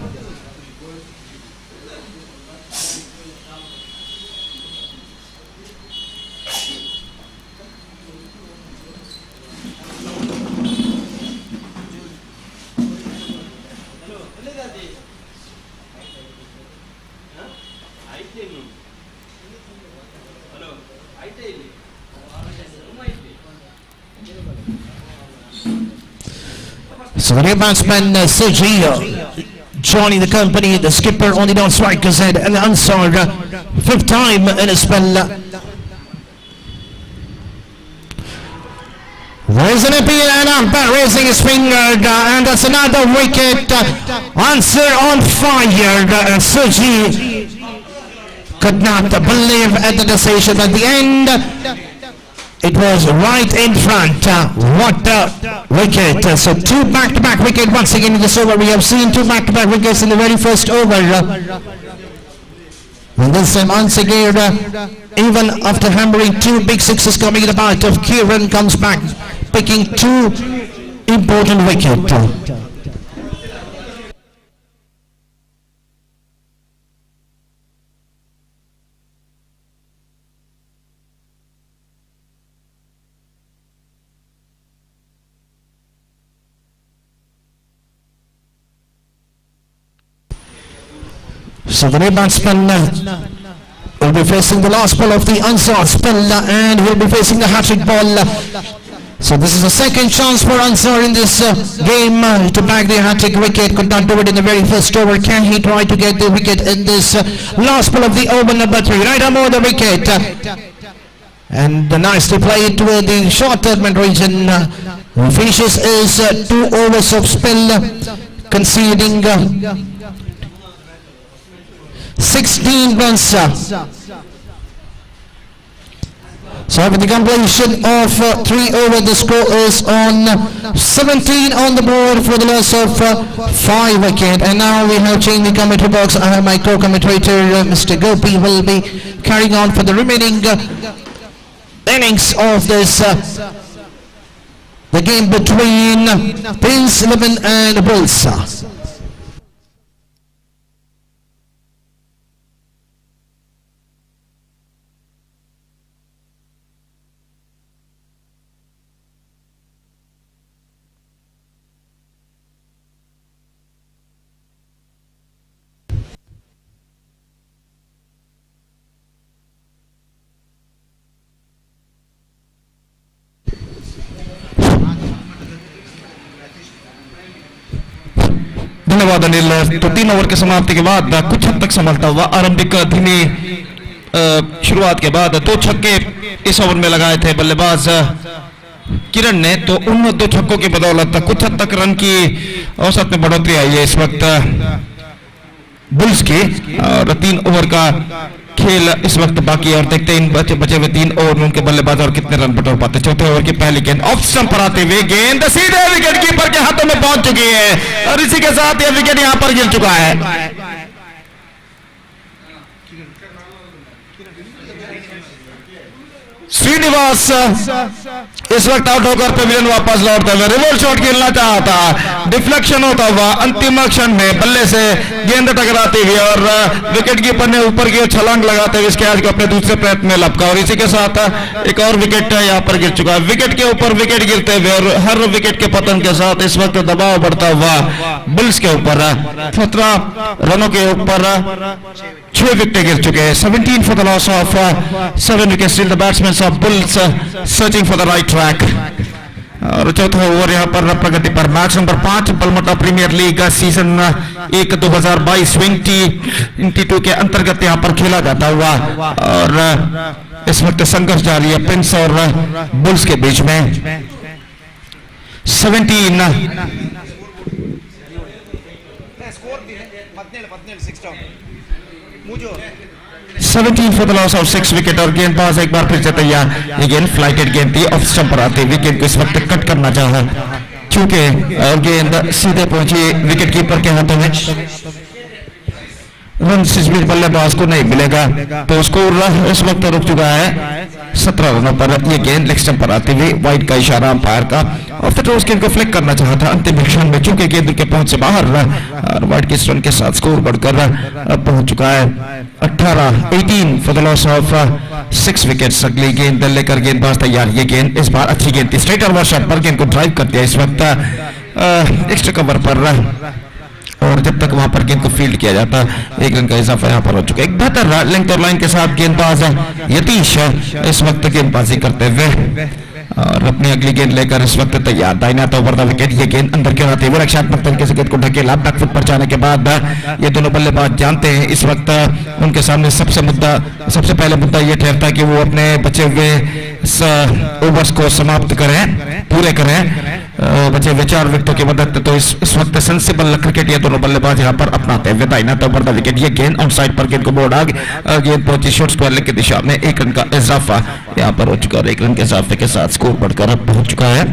So the new batsman Sergio joining the company, the skipper on the non-striker's head, and Ansar, fifth time in a spell. There's an appeal and umpire raising his finger, and that's another wicket. Ansar on fire. Sergi could not believe at the decision at the end. It was right in front. What a wicket. So two back-to-back wickets once again in this over. We have seen two back-to-back wickets in the very first over. And this time Ansar, even after hammering two big sixes coming in the bat of Kieran, comes back picking two important wickets. So the new batsman will be facing the last ball of the Ansar spell, and will be facing the hat-trick ball. So this is a second chance for Ansar in this game to bag the hat-trick wicket. Could not do it in the very first over. Can he try to get the wicket in this last ball of the over number 3? Right on the wicket. And nicely played to the short term region. Finishes is 2 overs of spell, conceding 16 runs. So with the completion of 3 over, the score is on 17 on the board for the loss of 5 wicket. And now we have changed the commentary box. I have my co-commentator Mr. Gopi will be carrying on for the remaining innings of this the game between Prince 11 and Bulls. धन्यवाद अनिल। तो 3 over के समाप्ति के बाद कुछ हद तक संभलता हुआ आरंभिक धीमी शुरुआत के बाद 2 छक्के इस ओवर में लगाए थे बल्लेबाज किरण ने। तो उन 2 छक्कों की बदौलत कुछ हद तक रन की औसत में बढ़ोतरी आई है इस वक्त बुल्स की। और 3 ओवर का खेल इस वक्त बाकी है और देखते हैं बचे हुए 3 ओवर में उनके बल्लेबाज और कितने रन बटोर पाते। चौथे ओवर की पहली गेंद ऑफ स्टंप पर आते हुए गेंद सीधे विकेट कीपर के हाथों में पहुंच चुकी है और इसी के साथ यह विकेट यहां पर गिर चुका है। श्रीनिवास इस वक्त आउट होकर पेविलियन वापस लौटते हुए रिवर्स शॉट खेलना चाहा था, डिफ्लेक्शन होता हुआ अंतिम क्षण में बल्ले से गेंद टकराती हुई और विकेट कीपर ने ऊपर की ओर छलांग लगाते हुए इसके आज को अपने दूसरे प्रयत्न में लपका और इसी के साथ एक और विकेट यहां पर गिर चुका है। विकेट के ऊपर विकेट गिरते हुए और हर विकेट के पतन के साथ इस वक्त दबाव बढ़ता हुआ बुल्स के ऊपर 17 रनों के ऊपर 6 विकेट गिर चुके हैं। 17 for the loss of 7 wickets. Still the batsmen of Bulls searching for the right track. और चौथा ओवर यहाँ पर प्रगति पर match number 5 Balmata premier league season 1 2022 22 के अंतर्गत यहाँ पर खेला जाता हुआ और इस वक्त संघर्ष जारी है प्रिंस और बुल्स के बीच में। 17 for the loss of 6 wicket और गेंदबाज एक बार फिर से तैयार। ये गेंद फ्लाइटेड गेंद थी, ऑफ स्टंप पर आती विकेट को इस वक्त कट करना चाहा क्योंकि गेंद सीधे पहुंची विकेट कीपर के हाथों में। रन इस बीच बल्लेबाज को नहीं मिलेगा तो स्कोर इस वक्त रुक चुका है 17 रनों पर। यह गेंद लेग स्टंप पर आती हुई वाइड का इशारा अंपायर का ऑफ द टॉस गेंद को फ्लिक करना चाहा था अंतिम क्षण में चूंकि गेंद के पहुंच से बाहर और वाइड के रन के साथ स्कोर बढ़कर पहुंच चुका है 18 for the loss of 6 wickets. अगली गेंद लेकर गेंदबाज तैयार। ये गेंद इस बार अच्छी गेंद थी, स्ट्रेट और शॉट पर गेंद को ड्राइव कर दिया इस वक्त एक्स्ट्रा कवर पर और जब तक वहां पर गेंद को फील्ड किया जाता 1 रन का इजाफा यहां पर हो चुका है। एक बेहतर लेंथ और लाइन के साथ गेंदबाज यतीश इस वक्त गेंदबाजी करते हुए और अपनी अगली गेंद लेकर इस वक्त तैयार। दाहिना तो ओवर द विकेट, ये गेंद अंदर की ओर आती है, वो रक्षात्मक तरीके से गेंद को ढकेला। बैकफुट पर जाने के बाद ये दोनों बल्लेबाज जानते हैं इस वक्त उनके सामने सबसे पहले मुद्दा ये ठहरता है कि वो अपने बचे हुए ओवर्स को समाप्त करें, पूरे करें बचे हुए 4 विकेटों की मदद। तो इस वक्त सेंसिबल क्रिकेट ये दोनों बल्लेबाज यहाँ पर अपनाते हैं। दाहिना तो ओवर द विकेट, ये गेंद ऑन साइड पर गेंद को बोर्ड गेंद पहुंची शॉर्ट स्क्वायर लेग की दिशा में। 1 रन का इजाफा यहाँ पर हो चुका है, 1 रन के इजाफे के साथ स्कोर बढ़कर अब पहुंच चुका है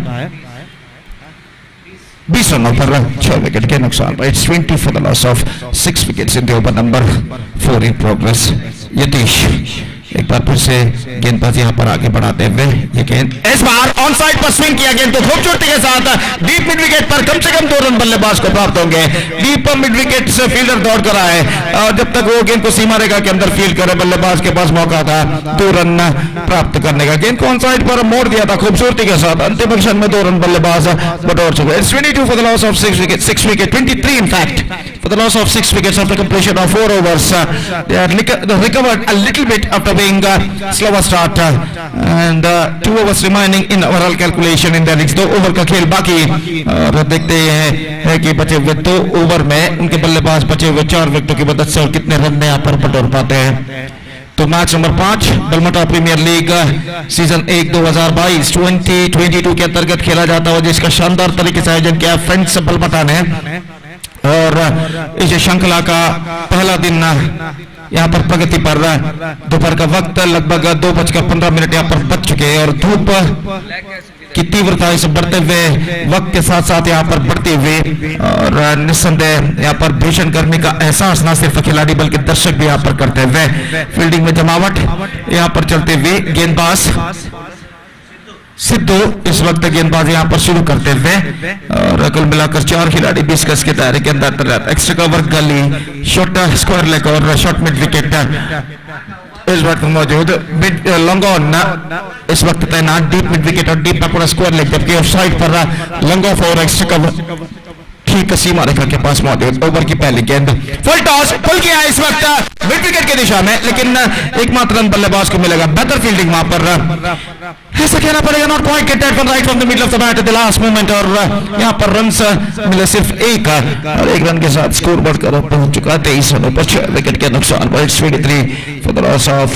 20 रनों पर 6 विकेट के नुकसान पर। It's 20 for the loss of 6 wickets in the over number 4 in progress. Yatish एक बार फिर से गेंदबाजी यहाँ पर आगे बढ़ाते हुए ये गेंद इस बार ऑन साइड पर स्विंग किया, गेंद को खूबसूरती के साथ डीप मिड विकेट पर कम से कम 2 रन बल्लेबाज को प्राप्त होंगे। डीप मिड विकेट से फील्डर दौड़ कर आए और जब तक वो गेंद को सीमा रेखा के अंदर फील्ड करे बल्लेबाज के पास मौका था 2 रन प्राप्त करने का। गेंद को ऑन साइड पर मोड़ दिया था खूबसूरती के साथ, अंतिम क्षण में 2 रन बल्लेबाज बटोर चुके। It's 22 for the loss of 6 wicket, 23 in fact for the loss of 6 wickets after completion of 4 overs. They are recovered a little bit after being slower start and 2 overs remaining in overall calculation in the innings। 2 over का खेल बाकी और देखते हैं कि बचे हुए 2 over में उनके बल्लेबाज बचे हुए 4 विकेटों की मदद से और कितने रन यहाँ पर बटोर पाते हैं। तो match number 5 Balmata premier league season 1 2022 के अंतर्गत खेला जाता है, जिसका शानदार तरीके से आयोजन किया फ्रेंड्स बलमाटा ने। और इस श्रृंखला का पहला दिन यहाँ पर प्रगति पर दोपहर का वक्त लगभग 2:15 यहाँ पर बच चुके हैं और धूप की तीव्रता इस बढ़ते हुए वक्त के साथ साथ यहाँ पर बढ़ती हुई और निस्संदेह यहाँ पर भीषण गर्मी का एहसास न सिर्फ खिलाड़ी बल्कि दर्शक भी यहाँ पर करते हुए। फील्डिंग में जमावट यहाँ पर चलते हुए गेंदबाज सिद्धू इस वक्त गेंदबाजी यहाँ पर शुरू करते हुए और कुल मिलाकर 4 खिलाड़ी 20 गज की तैयारी के अंदर एक्स्ट्रा कवर गली शॉर्ट स्क्वायर लेग और शॉर्ट मिड विकेट इस वक्त मौजूद। लॉन्ग ऑन इस वक्त तैनात, डीप मिड विकेट और डीप पूरा स्क्वायर लेग, जबकि ऑफ साइड पर लॉन्ग ऑफ और एक्स्ट्रा कवर ठीक सीमा रेखा के पास मौजूद। ओवर की पहली गेंद फुल टॉस, पुल किया इस वक्त मिड विकेट की दिशा में, लेकिन एकमात्र रन बल्लेबाज को मिलेगा। बेहतर फील्डिंग वहां पर ऐसा कहना पड़ेगा, not quite gated from right from the middle of the bat eight the last moment और यहां पर रन्स मिले सिर्फ 1 और 1 रन के साथ स्कोर बढ़कर पहुंच चुका है 23 रनों पर 6 विकेट के नुकसान पर। It's 23 for the loss of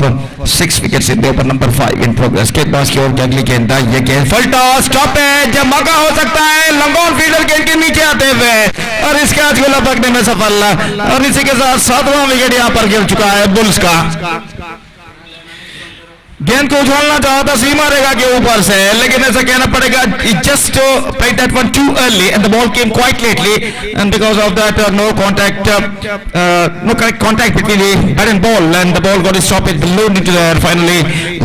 6 wickets in the over number 5 in progress. गेंदबाज की ओर अगली गेंद, ये गेंद फुल टॉस टॉप है, जब मौका हो सकता है लॉन्ग ऑन फील्डर गेंद के नीचे आते हुए और इस कैच को लपकने में सफल और इसी के साथ 7वां विकेट यहां पर गिर चुका है बुल्स का। गेंद को उछालना चाहा था सीमा रेखा के ऊपर से, लेकिन ऐसा कहना पड़ेगा just played that one too early and the ball came quite lately and because of that no correct contact between the bat and ball and the ball got stopped ballooned into the air. Finally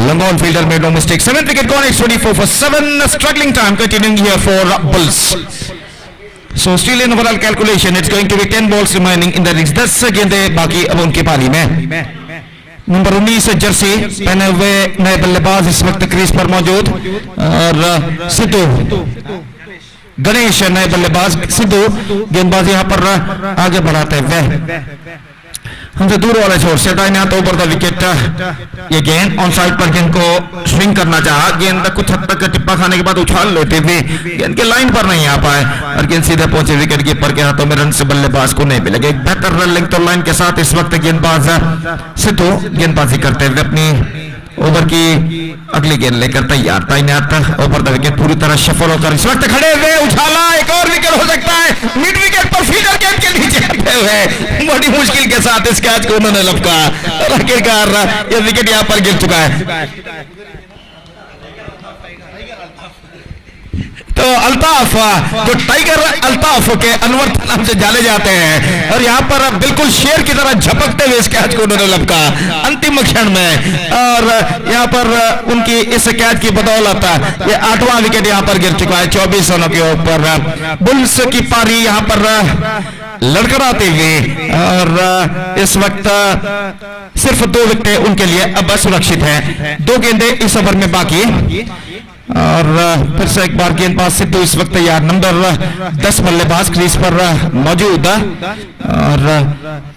long on fielder made no mistake. 7th wicket gone. It's 24 for 7. Struggling time continuing here for Bulls. So still in overall calculation it's going to be 10 balls remaining in the innings। 10 गेंदें बाकी अब उनकी पारी में। Number 19 Jersey पहने हुए नए बल्लेबाज इस वक्त क्रीज पर मौजूद और सिद्धू गणेश नए बल्लेबाज। सिद्धू गेंदबाजी यहां पर आगे बढ़ाते हुए हमसे दूर वाले छोर से दाहिने हाथ ओवर द विकेट। ये गेंद ऑन साइड पर गेंद को स्विंग करना चाहा, गेंद कुछ हद तक टिप्पा खाने के बाद उछाल लेते हुए गेंद के लाइन पर नहीं आ पाए और गेंद सीधे पहुंचे विकेट कीपर के हाथों में। रन से बल्लेबाज को नहीं मिलेगा। एक बेहतर रन लेंथ और लाइन के साथ इस वक्त गेंदबाज सिद्धू गेंदबाजी करते हुए अपनी ओवर की अगली गेंद लेकर तैयार। दाहिने हाथ ओवर द विकेट पूरी तरह सफल होकर इस वक्त खड़े हुए उछाला, एक और विकेट हो सकता है मिड विकेट पर फील्डर गेंद के नीचे आते हुए बड़ी मुश्किल के साथ इस कैच को उन्होंने लपका और आखिरकार यह विकेट यहां पर गिर चुका है। तो अल्ताफ जो टाइगर अल्ताफ के अनवर नाम से जाने जाते हैं और यहाँ पर बिल्कुल शेर की तरह झपकते हुए इस कैच को उन्होंने लपका अंतिम क्षण में और यहाँ पर उनकी इस कैच की बदौलत ये 8वां विकेट यहाँ पर गिर चुका है 24 रनों के ऊपर। बुल्स की पारी यहाँ पर लड़खड़ाते हुए और इस वक्त सिर्फ 2 विकेट उनके लिए अब सुरक्षित है। 2 गेंदें इस ओवर में बाकी। और फिर से एक बार गेंदबाज सिद्धू इस वक्त तैयार, नंबर 10 बल्लेबाज क्रीज पर मौजूद और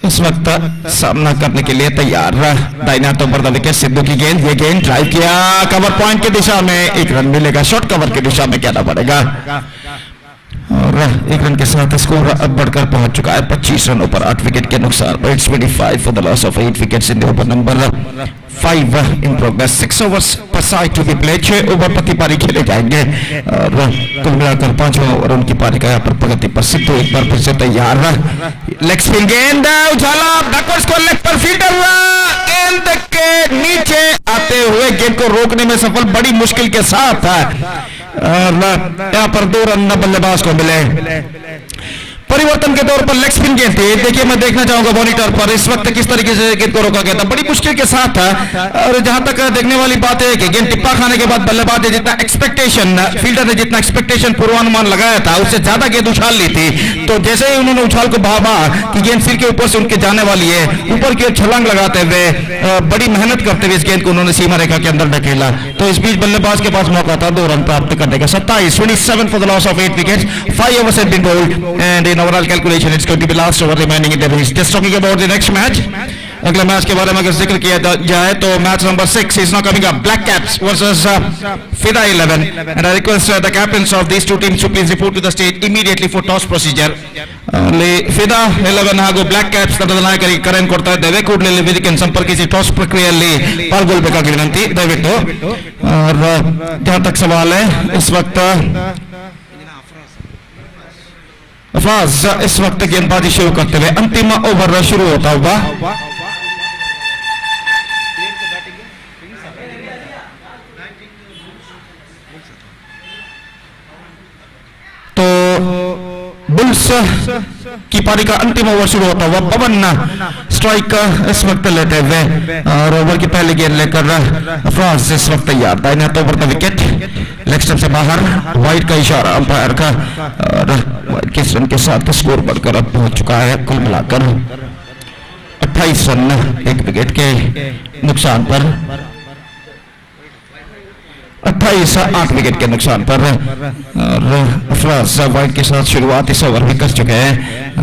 इस वक्त सामना करने के लिए तैयार। दाहिने हाथों पर विकेट, सिद्धू की गेंद, ये गेंद ड्राइव किया, कवर पॉइंट की दिशा में, एक रन मिलेगा, शॉर्ट कवर की दिशा में कहना पड़ेगा और एक रन के साथ स्कोर अब बढ़कर पहुंच चुका है 25 रनों पर, 8 विकेट के नुकसान। It's 25 for the loss of 8 wickets in the over number 5 in progress. 6 overs per side to be played. 6 over प्रति पारी खेले जाएंगे और कुल मिलाकर 5वां ओवर उनकी पारी का यहाँ पर प्रगति पर। सिद्धू एक बार फिर से तैयार, लेग स्पिन गेंद उछाला, बैकवर्ड्स को लेग पर फील्डर गेंद के नीचे आते हुए गेंद को रोकने में सफल, बड़ी मुश्किल के साथ यहाँ पर 2 रन बल्लेबाज को मिले। परिवर्तन के तौर पर लेग स्पिन गेंद थी, देखिए मैं देखना चाहूंगा मॉनिटर पर इस वक्त किस तरीके से गेंद को रोका गया था, बड़ी मुश्किल के साथ था। और जहां तक देखने वाली बात है कि गेंद टिप्पा खाने के बाद बल्लेबाज ने जितना एक्सपेक्टेशन, फील्डर ने जितना एक्सपेक्टेशन पूर्वानुमान लगाया था उससे ज्यादा गेंद उछाल ली थी। तो जैसे ही उन्होंने उछाल को भावा कि गेंद सिर के ऊपर से उनके जाने वाली है, ऊपर की ओर छलांग लगाते हुए बड़ी मेहनत करते हुए इस गेंद को उन्होंने सीमा रेखा के अंदर ढकेला। तो इस बीच बल्लेबाज के पास मौका था 2 रन प्राप्त करने का। 27 for the loss of 8 wickets, 5 overs have been bowled and in overall calculation it's going to be last over remaining in the innings. Just talking about the next match, अगले मैच के बारे में अगर जिक्र किया जाए तो match number 6 is now coming up, Black Caps versus Fida 11 and I request the captains of these two teams to please report to the stage immediately for toss procedure. Fida 11 ಹಾಗೂ Black Caps ತಂಡದ ನಾಯಕರಿಗೆ ಕರೆಯನ್ನು ಕೊಡ್ತಾ ಇದ್ದೇವೆ, ಕೂಡಲೇ ವೇದಿಕೆಯನ್ನು ಸಂಪರ್ಕಿಸಿ toss ಪ್ರಕ್ರಿಯೆಯಲ್ಲಿ ಪಾಲ್ಗೊಳ್ಳಬೇಕಾಗಿ ವಿನಂತಿ ದಯವಿಟ್ಟು। और जहां तक सवाल है इस वक्त अफराज इस वक्त गेंदबाजी शुरू करते हुए, अंतिम ओवर शुरू होता हुआ। तो बुल्स की पारी का अंतिम ओवर शुरू होता हुआ, पवन स्ट्राइक इस वक्त लेते हुए और ओवर की पहली गेंद लेकर अफराज इस वक्त तैयार, दाहिने हाथों पर विकेट, लेग स्टंप से बाहर, वाइड का इशारा अंपायर का और किस रन के साथ स्कोर बढ़कर अब पहुंच चुका है कुल मिलाकर 28 रन 1 विकेट के नुकसान पर, 8 विकेट के नुकसान पर। और अफराज वाइड के साथ शुरुआत इस ओवर में कर चुके हैं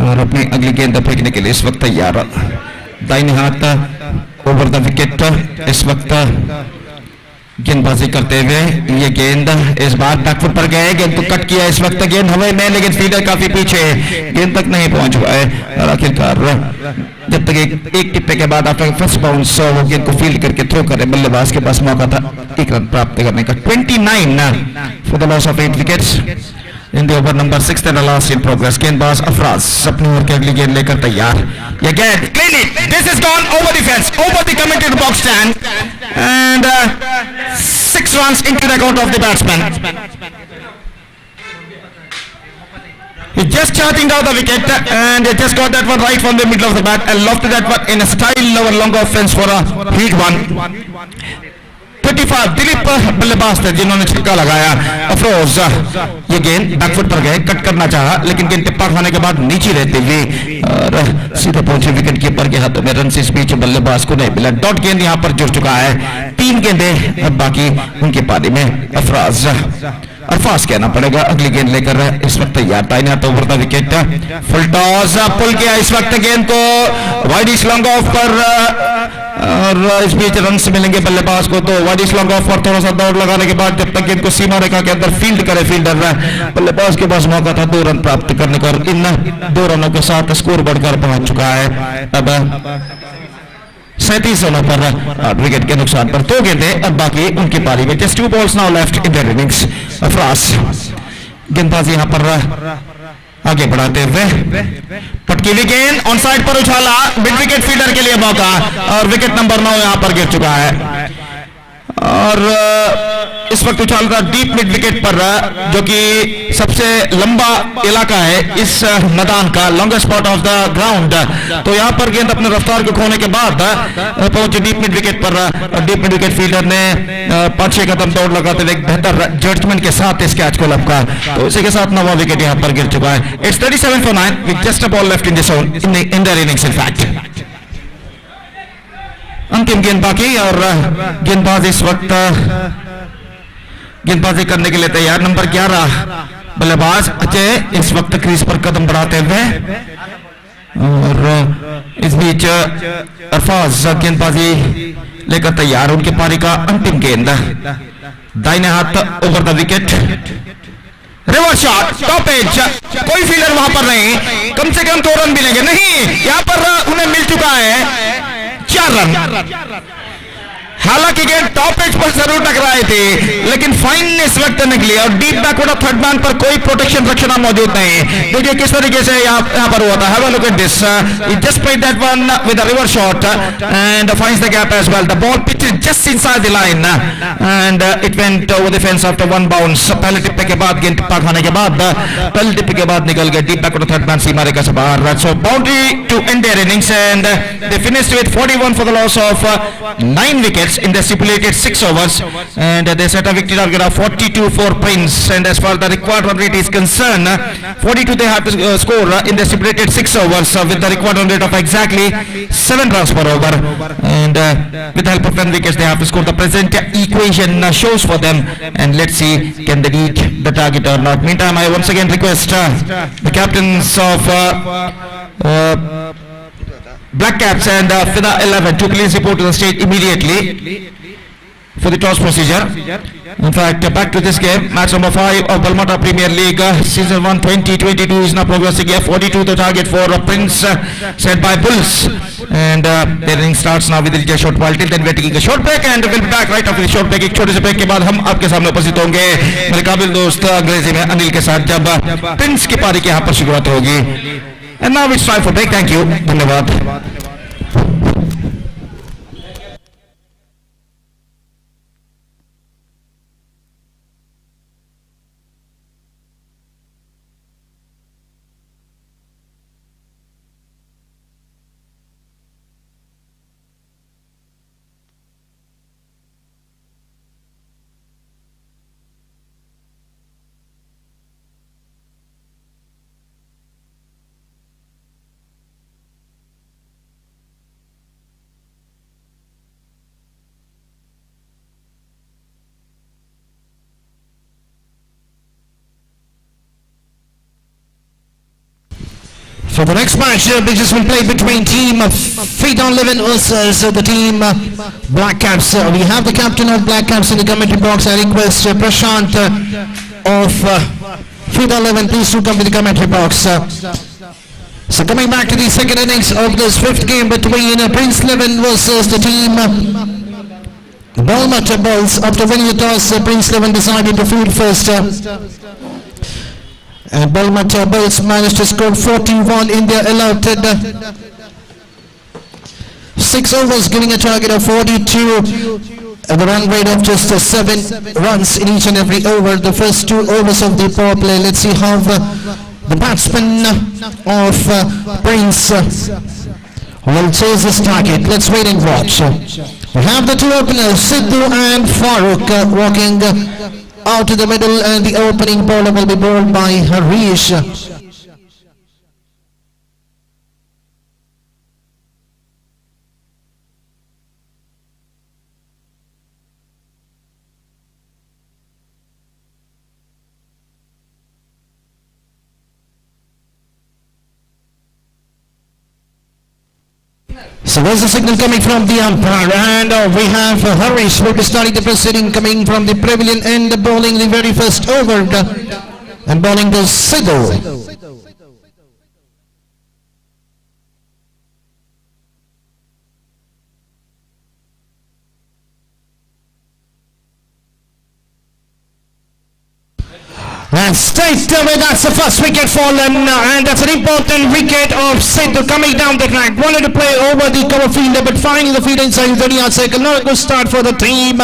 और अपनी अगली गेंद फेंकने के लिए इस वक्त तैयार, दाहिने हाथ ओवर द विकेट इस वक्त गेंदबाजी करते हुए, ये गेंद इस बार बैकफुट पर गए, गेंद को कट किया, इस वक्त गेंद हवा में लेकिन फील्डर काफी पीछे, गेंद तक नहीं पहुंच हुआ है और आखिरकार जब तक एक टिप्पे के बाद आफ्टर फर्स्ट बाउंस वो गेंद को फील्ड करके थ्रो करे, बल्लेबाज के पास मौका था 1 रन प्राप्त करने का। 29 for the loss of 8 wickets in the over number 6 and last in progress. गेंदबाज अफराज अपनी ओर की अगली गेंद लेकर तैयार, ये गेंद clean it, this is gone over the fence, over the committed box stand and 6 runs into the account of the batsman. He just charging down the wicket and he just got that one right from the middle of the bat and lofted that one in a style over long offense for a hit one. 25 Dilip बल्लेबाज थे जिन्होंने छक्का लगाया। अफरोज ये गेंद back foot पर गए, cut करना चाहा लेकिन गेंद टिप्पा खाने के बाद नीचे रहते हुए और सीधे पहुंचे विकेट कीपर के हाथों में, रन से स्पीच बल्लेबाज को नहीं मिला। डॉट गेंद यहां पर जुड़ चुका है, 3 गेंदें अब बाकी उनकी पारी में। अरफाज कहना पड़ेगा अगली गेंद लेकर इस वक्त तैयार, दाहिने हाथ over the wicket, full toss pull किया इस वक्त गेंद को वाइड लॉन्ग ऑफ पर और इस बीच रन मिलेंगे बल्लेबाज को। तो वाइड लॉन्ग ऑफ पर थोड़ा सा दौड़ लगाने के बाद जब तक गेंद को सीमा रेखा के अंदर फील्ड करे फील्डर, बल्लेबाज के पास मौका था 2 रन प्राप्त करने का। इन 2 रनों के साथ स्कोर बढ़कर पहुंच चुका है अब 37 रनों पर, 8 विकेट के नुकसान पर। 2 गेंदें अब बाकी उनकी पारी में, just 2 balls now left in their innings. Afraz गेंदबाजी यहां पर आगे बढ़ाते हुए, पटकीली गेंद ऑन साइड पर उछाला, मिड विकेट फील्डर के लिए मौका और विकेट नंबर 9 यहां पर गिर चुका है और इस वक्त उछाल रहा डीप मिड विकेट पर, जो कि सबसे लंबा इलाका है इस मैदान का, longest spot of the ground. तो यहां पर गेंद अपने रफ्तार को खोने के बाद पहुंची डीप मिड विकेट पर। डीप मिड विकेट फील्डर ने 5-6 कदम दौड़ लगाते हुए बेहतर जजमेंट के साथ इस कैच को लपका, तो इसी के साथ 9वां विकेट यहां पर गिर चुका है। It's 37 for 9 with just a ball left in the zone in their innings in fact. अंतिम गेंद बाकी और गेंदबाज इस वक्त गेंदबाजी करने के लिए तैयार नंबर 11 बल्लेबाज अजय इस वक्त क्रीज पर कदम बढ़ाते हुए और इस बीच अरफाज गेंदबाजी लेकर तैयार उनकी पारी का अंतिम गेंद दाहिने हाथ over the wicket reverse shot top edge कोई फील्डर वहां पर नहीं कम से कम 2 रन मिलेंगे नहीं यहां पर उन्हें मिल चुका है 4 रन हालांकि गेंद टॉप एज पर जरूर टकराए थे लेकिन फाइन इस वक्त निकली और deep backward of third man पर कोई प्रोटेक्शन रखना मौजूद नहीं देखिए किस तरीके से यहां पर हुआ था have a look at this he just played that one with a reverse shot and finds the gap as well the ball pitched just inside the line and it went over the fence after one bounce पहले टिप्पे के बाद गेंद टिप्पा खाने के बाद पहले टिप्पे के बाद निकल गया deep backward of third man सीमा रेखा से बाहर so boundary to end their innings and they finished with 41 for the loss of 9 wickets in the stipulated 6 overs and they set a victory target of 42 for Prince and as far as the required run rate is concerned 42 they have to score in the stipulated 6 overs with the required run rate of exactly 7 runs per over and with the help of 10 wickets they have to score the present equation shows for them and let's see can they reach the target or not. Meantime I once again request the captains of Black Caps and FIDA 11 to please report to the stage immediately for the toss procedure. In fact, back to this game, match number 5 of Balmata Premier League, season 1 2022 is now progressing here. 42 the target for Prince, set by Bulls. And the inning starts now with a short while. Till then, we are taking a short break and we'll be back right after the short break. एक छोटे से break के बाद हम आपके सामने उपस्थित होंगे मेरे काबिल दोस्त अंग्रेजी में अनिल के साथ जब प्रिंस की पारी की यहाँ पर शुरुआत होगी. And now it's time for break. Thank you. धन्यवाद. So the next match which has been played between team FIDA 11 versus the team Black Caps. We have the captain of Black Caps in the commentary box. I request Prashant of FIDA 11 please to come to the commentary box. So coming back to the second innings of this 5th game between Prince 11 versus the team Balmata Bulls. After winning the toss, Prince 11 decided to field first. And Balmata Bulls managed to score 41 in their allotted 6 overs, giving a target of 42 and the run rate of just 7 runs in each and every over. The first 2 overs of the power play. Let's see how the batsman of Prince will chase this target. Let's wait and watch. We have the 2 openers, Sidhu and Farooq, walking out to the middle, and the opening bowler will be bowled by Harish. So there's a signal coming from the umpire, and we have Harish will be starting the proceeding coming from the pavilion and bowling the very first over and bowling the Sidhu. And straight away, that's the first wicket fallen, and that's an important wicket of Sidhu coming down the track. Wanted to play over the cover fielder, but finding the field inside the 30-yard circle. Not a good start for the team.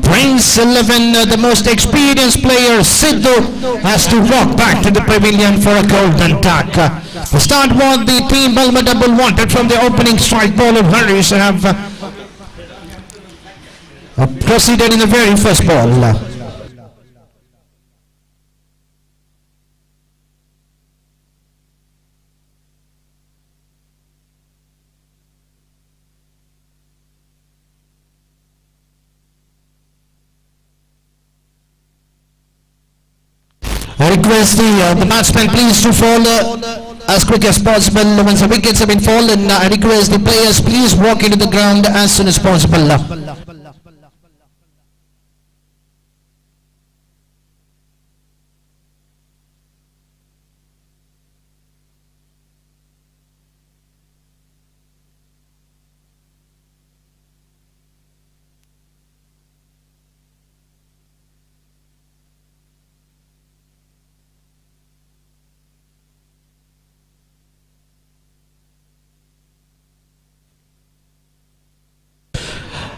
Prince 11, the most experienced player, Sidhu, has to walk back to the pavilion for a golden duck. The start what the team Balmata Bull wanted from the opening strike ball of Harish have proceeded in the very first ball. I request the batsman please to fall as quick as possible. Once the wickets have been fallen, I request the players please walk into the ground as soon as possible.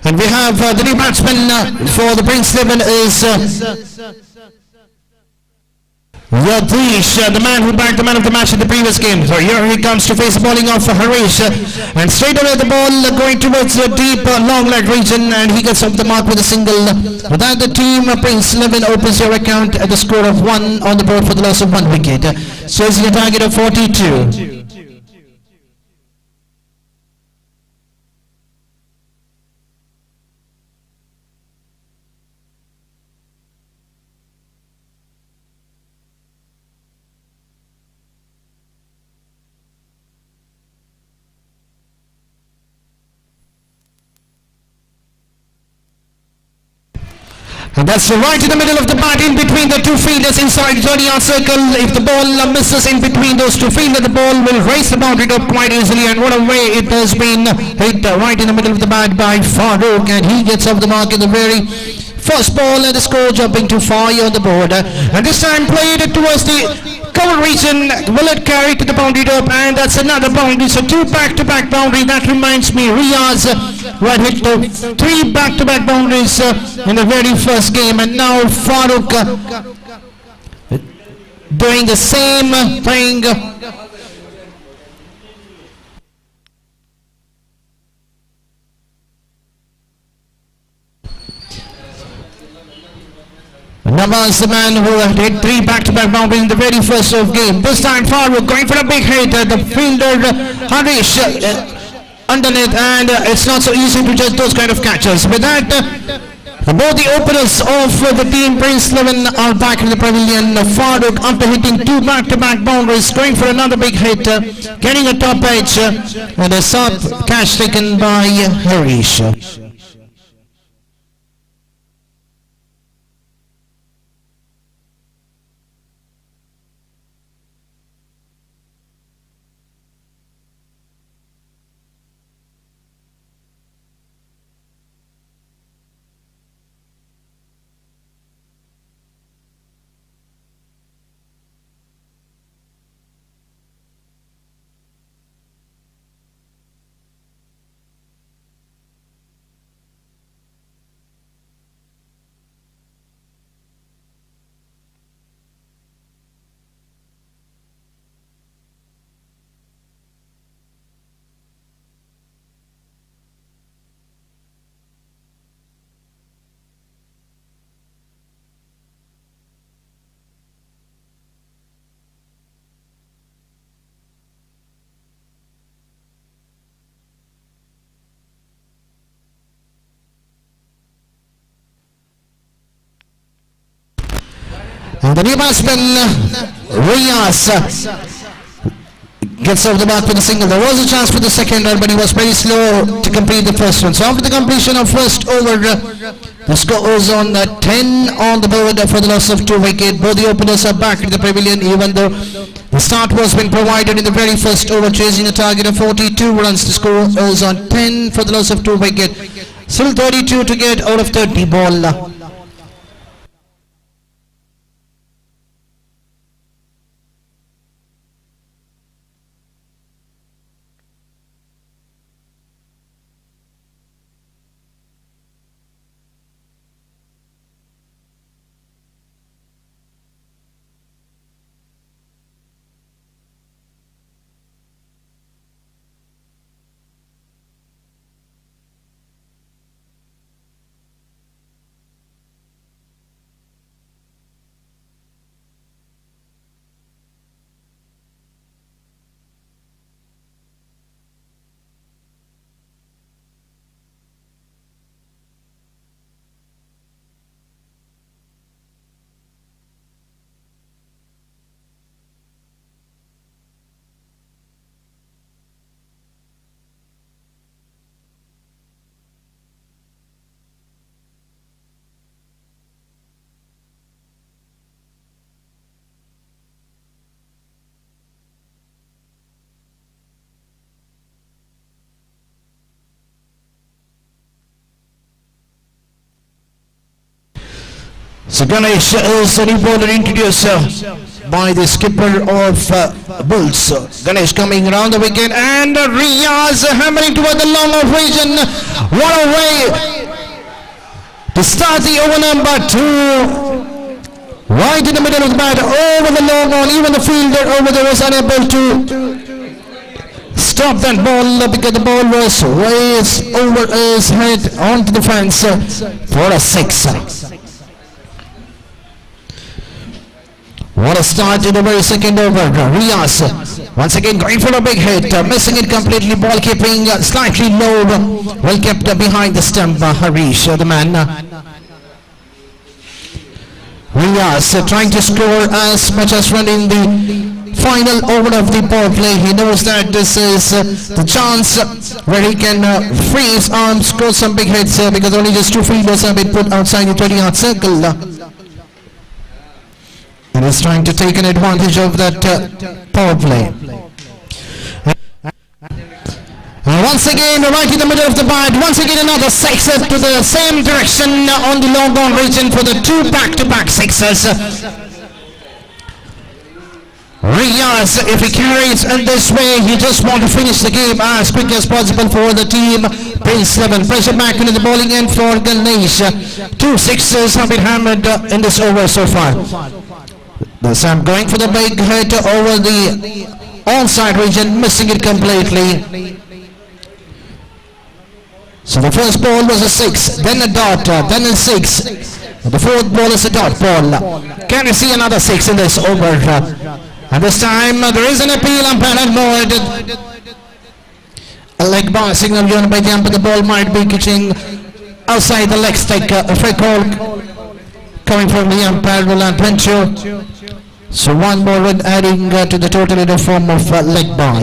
And we have the new batsman for the Prince 11 is Yadish, the man who bagged the man of the match in the previous game. So here he comes to face the bowling of Harish, and straight away the ball going towards the deep long leg region, and he gets off the mark with a single. With that, the team Prince 11 opens your account at the score of 1 on the board for the loss of 1 wicket. So it's a target of 42. And that's right in the middle of the bat, in between the two fielders inside the 30-yard circle. If the ball misses in between those two fielders, the ball will race the boundary up quite easily. And what a way it has been hit right in the middle of the bat by Farooq, and he gets off the mark in the very first ball, and the score jumping to 5 on the board. And this time played towards the cover region. Will it carry to the boundary up? And that's another boundary. So 2 back-to-back boundary. That reminds me, Riyaz had hit 3 back-to-back boundaries in the very first game, and now Farooq doing the same thing. Nawaz, the man who had hit 3 back-to-back boundaries in the very first game. This time Farooq going for a big hit. The fielder Harish underneath, and it's not so easy to judge those kind of catches. With that, both the openers of the team Prince 11 are back in the pavilion. Farooq, after hitting 2 back-to-back boundaries, going for another big hit, getting a top edge, and a sharp catch taken by Harish. And the new batsman, Riyaz, gets off the mark with a single. There was a chance for the second run, but he was very slow to complete the first one. So after the completion of first over, the score goes on 10 on the board for the loss of 2 wickets. Both the openers are back in the pavilion, even though the start was been provided in the very first over, chasing a target of 42 runs. The score goes on 10 for the loss of 2 wickets. Still 32 to get out of 30 ball. So Ganesh is the new bowler introduced by the skipper of Bulls. Ganesh coming around the wicket and Riaz hammering toward the long off region. What a way to start the over number 2. Right in the middle of the bat, over the long on. Even the fielder over there was unable to stop that ball because the ball was raised over his head onto the fence for a 6. What a start in the very second over. Riaz once again going for a big hit, missing it completely. Ball keeping slightly low, well kept behind the stump. Harish, the man. Riaz trying to score as much as run in the final over of the power play. He knows that this is the chance where he can free his arms, score some big hits because only just 2 fielders have been put outside the 20-yard circle. And he's trying to take an advantage of that power play. And once again, right in the middle of the bat, once again another 6 to the same direction on the long on region for the 2 back-to-back 6s. Riaz, if he carries in this way, he just want to finish the game as quick as possible for the team. Prince 11, pressure back into the bowling end for Ganesh. 2 6s have been hammered in this over so far. Sam going for the big hit over the onside region, missing it completely. So the first ball was a 6, then a dot, then a 6. The fourth ball is a dot ball. Can you see another 6 in this over? And this time there is an appeal, umpire and a leg bar signal given by the umpire. The ball might be catching outside the leg stick. A free call coming from the umpire, Roland Pincho. So 1 more run adding to the total in the form of leg bar.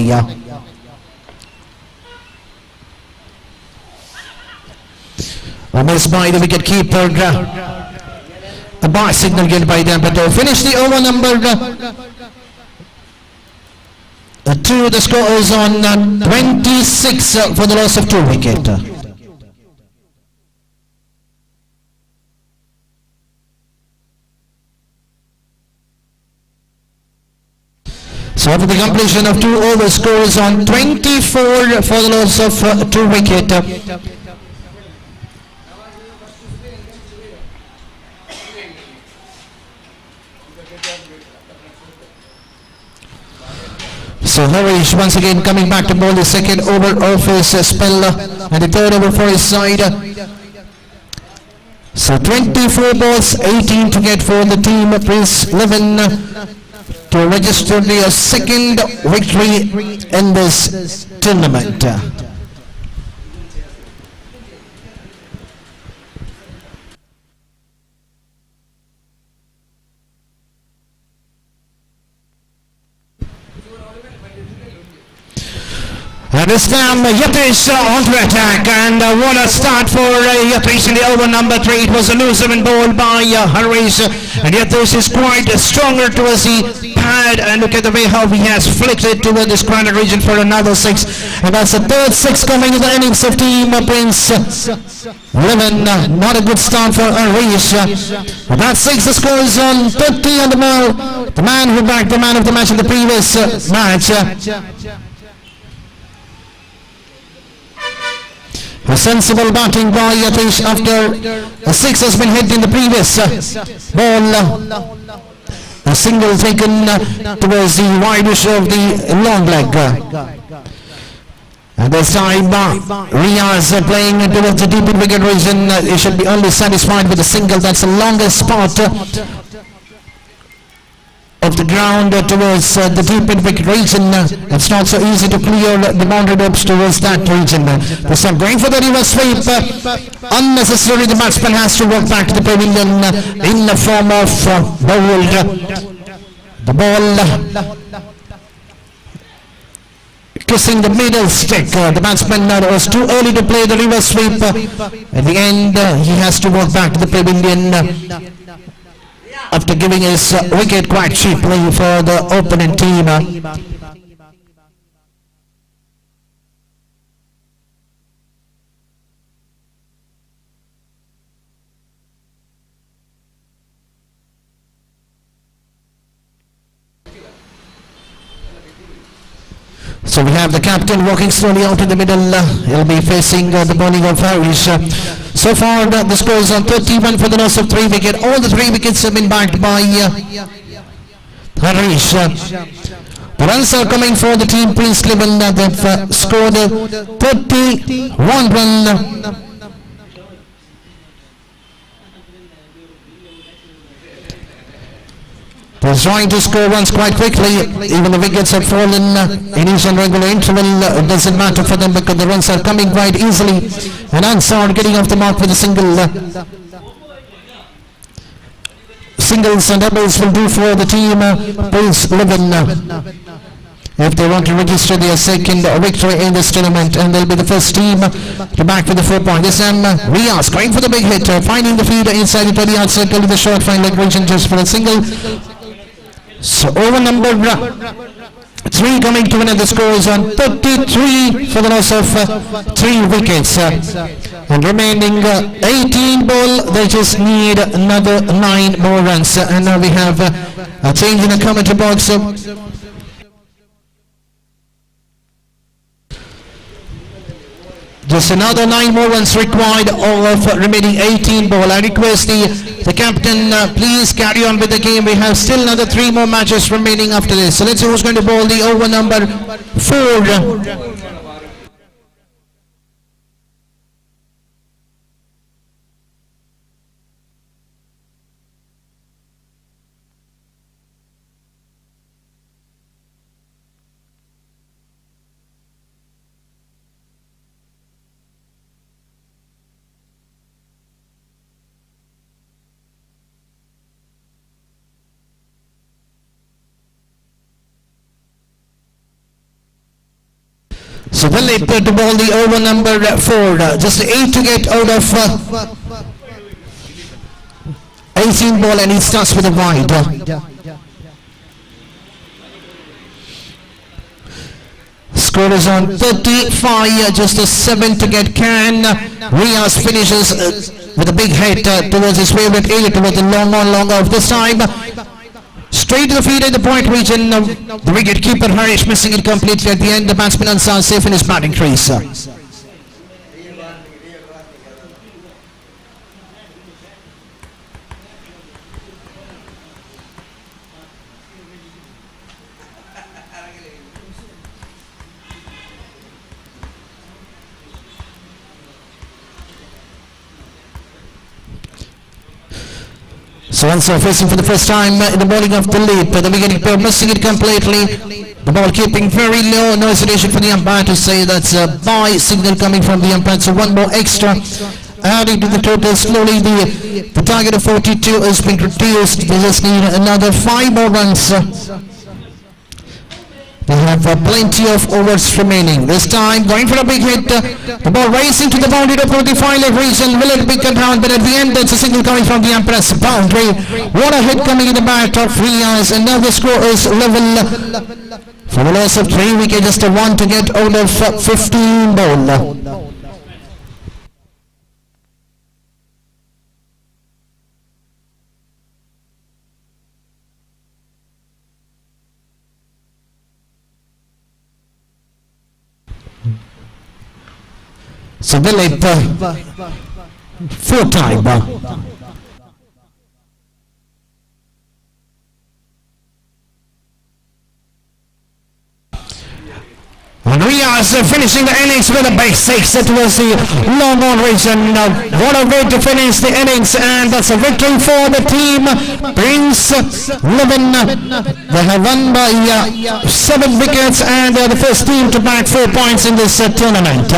Missed by the wicket keeper. A bar signal given by the umpire to finish the over number 2. The score is on 26 for the loss of 2 wicket. So after the completion of 2 overs, score is on 24 for the loss of 2 wicket. So Harish once again coming back to bowl the second over of his spell and the third over for his side. So 24 balls, 18 to get for the team. Prince 11 to register their second victory in this tournament. And this time Yatish onto attack, and what a start for Yatish in the over number 3. It was a loose and ball by Harish, and Yatish is quite stronger towards the pad, and look at the way how he has flicked it toward this corner region for another 6, and that's the third 6 coming in the innings of team Prince 11. Not a good start for Harish. That 6, the score is on 30 on the ball. The man who backed the man of the match in the previous match. A sensible batting by Yatish after a 6 has been hit in the previous ball. A single taken towards the wide edge of the long leg. And this time Riaz playing towards the deep in wicket region. He should be only satisfied with a single. That's the longest spot of the ground towards the deep in wicket region. It's not so easy to clear the boundary ropes towards that region. This time going for the reverse sweep. Unnecessarily the batsman has to walk back to the pavilion in the form of bowled. The ball kissing the middle stick. The batsman was too early to play the reverse sweep. At the end he has to walk back to the pavilion after giving his wicket quite cheaply for the opponent team. So we have the captain walking slowly out in the middle. He'll be facing the bowling of Harish. So far the score is on 31 for the loss of 3 wickets. All the 3 wickets have been backed by Harish. The runs are coming for the team Prince 11. They've scored 31 run. They're trying to score runs quite quickly. Even the wickets have fallen in each and regular interval. It doesn't matter for them because the runs are coming quite easily. And Ansar getting off the mark with a single. Singles and doubles will do for the team Prince 11. If they want to register their second victory in this tournament, and they'll be the first team to back with the 4 point. This time Riaz going for the big hit, finding the field inside the 30-yard circle with the short fine leg region just for a single. So over number 3 coming to win, and the score is on 33 for the loss of 3 wickets. And remaining 18 ball, they just need another 9 more runs. And now we have a change in the commentary box. Just another 9 more runs required of remaining 18 ball. I request the captain please carry on with the game. We have still another 3 more matches remaining after this. So let's see who's going to bowl the over number 4. So well they put the ball the over number 4. Just 8 to get out of 18 ball, and he starts with a wide. Score is on 35, just a 7 to get can. Riaz finishes with a big hit towards his favorite area, towards the long off this time. Straight to the field in the point region. The wicket keeper Harish missing it completely at the end. The batsman Ansar safe in his batting crease. So Ansar facing for the first time in the bowling of the leap. The wicket keeper missing it completely. The ball keeping very low. No hesitation for the umpire to say that's a bye signal coming from the umpire. So 1 more extra adding to the total. Slowly the target of 42 has been reduced. They just need another 5 more runs. They have plenty of overs remaining. This time going for a big hit. The ball racing to the boundary to the final region. Will it be cut down? But at the end that's a signal coming from the umpire's boundary. What a hit coming in the bat of Riaz. And now the score is level. For the loss of 3 wickets, just a 1 to get out of 15 ball. So Dilip, 4 time. And Riaz finishing the innings with a base 6. It was the long on region. What a way to finish the innings, and that's a victory for the team Prince 11. They have won by 7 wickets, and they're the first team to back 4 points in this tournament.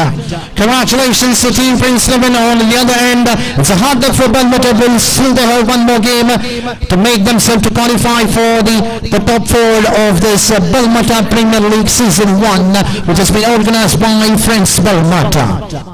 Congratulations to team Prince 11. On the other end, it's a hard luck for Balmata. Will still they have 1 more game to make themselves to qualify for the top 4 of this Balmata Premier League Season 1, which has been organized by Friends Balmata.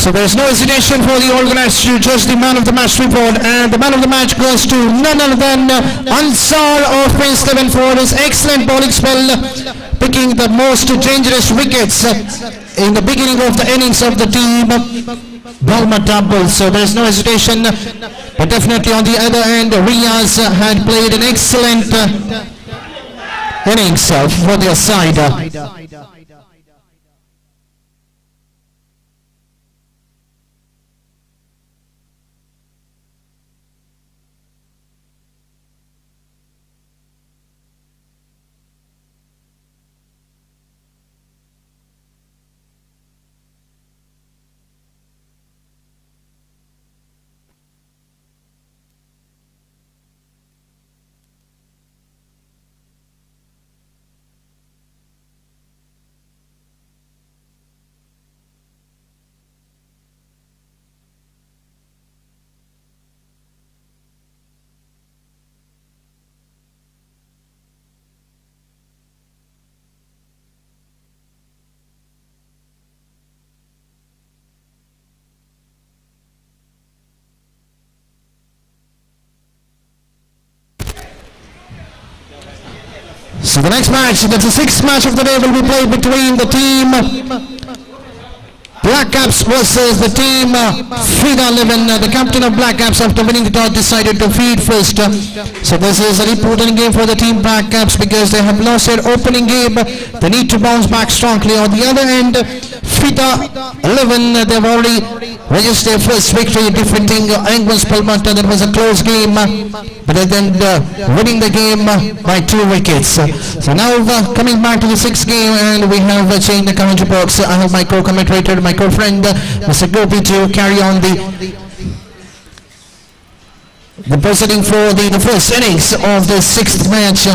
So there's no hesitation for the organizers to judge the man of the match report, and the man of the match goes to none other than Ansar of Prince 11 for his excellent bowling spell, picking the most dangerous wickets in the beginning of the innings of the team Balmata Bulls. So there's no hesitation, but definitely on the other end, Riaz had played an excellent innings for their side. So the next match, that's the sixth match of the day, will be played between the team Black Caps versus the team Frida 11. The captain of Black Caps, after winning the toss, decided to feed first. So this is an important game for the team Black Caps because they have lost their opening game. They need to bounce back strongly. On the other end, Frida 11, they've already registered their first victory defeating Anguins Balmata. That was a close game, but then winning the game by 2 wickets. So now coming back to the sixth game, and we have changed the commentary box. I have my co-commentator, my co-friend Mr. Gopi, to carry on the proceeding for the first innings of the sixth match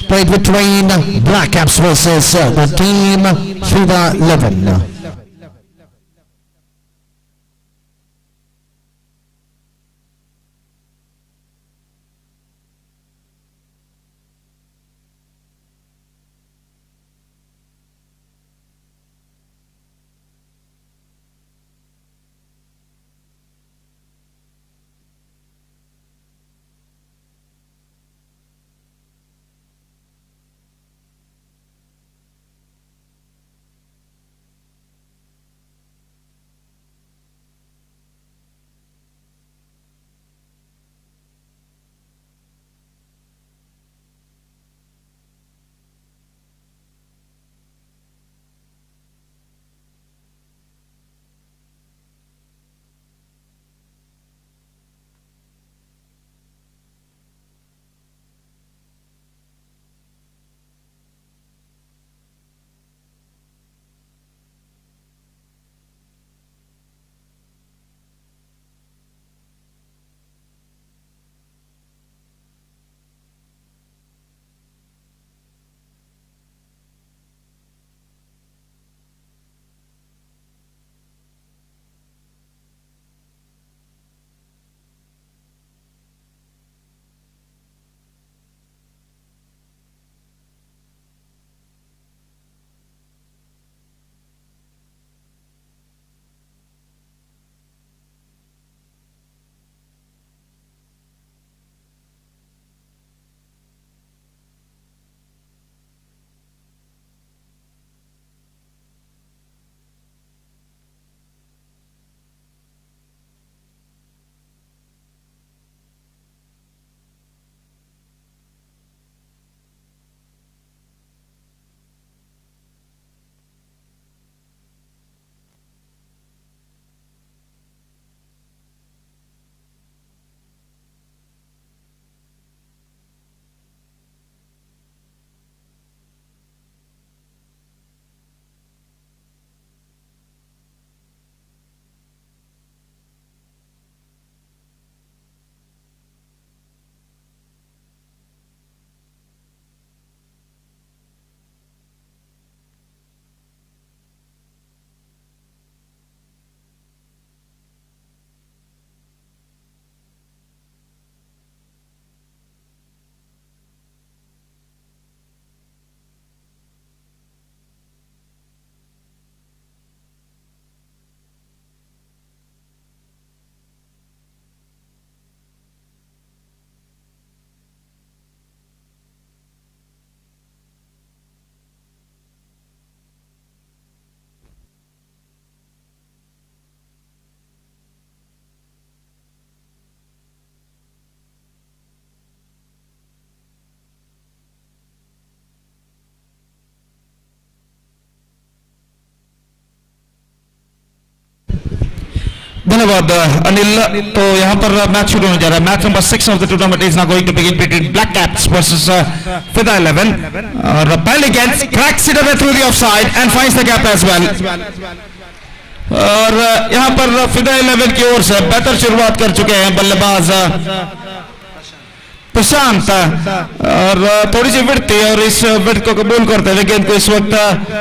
played between Black Caps versus the team Frida 11. धन्यवाद अनिल। तो यहाँ पर match शुरू होने जा रहा है। Match number 6 of the tournament is now going to begin between black caps versus Fida 11 और पहले गेंद cracks it away through the offside and finds the gap as well. और यहाँ पर फिदा 11 की ओर से बेहतर शुरुआत कर चुके हैं बल्लेबाज प्रशांत और थोड़ी सी विड्थ थी और इस विड्थ को कबूल करते हुए गेंद को इस वक्त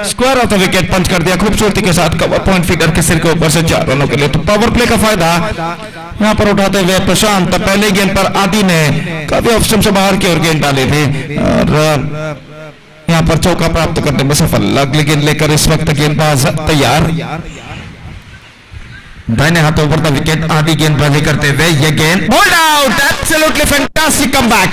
स्क्वायर ऑफ द विकेट पंच कर दिया खूबसूरती के साथ कवर पॉइंट फीडर के सिर के ऊपर से 4 रनों के लिए। तो पावर प्ले का फायदा यहां पर उठाते हुए प्रशांत पहले गेंद पर आदि ने काफी ऑप्शन से बाहर की ओर गेंद डाली थी और यहां पर चौका प्राप्त करने में सफल। अगली गेंद लेकर इस वक्त गेंदबाज तैयार, दाहिने हाथों पर द विकेट आदि गेंदबाजी करते हुए ये गेंद bold out. Absolutely fantastic comeback.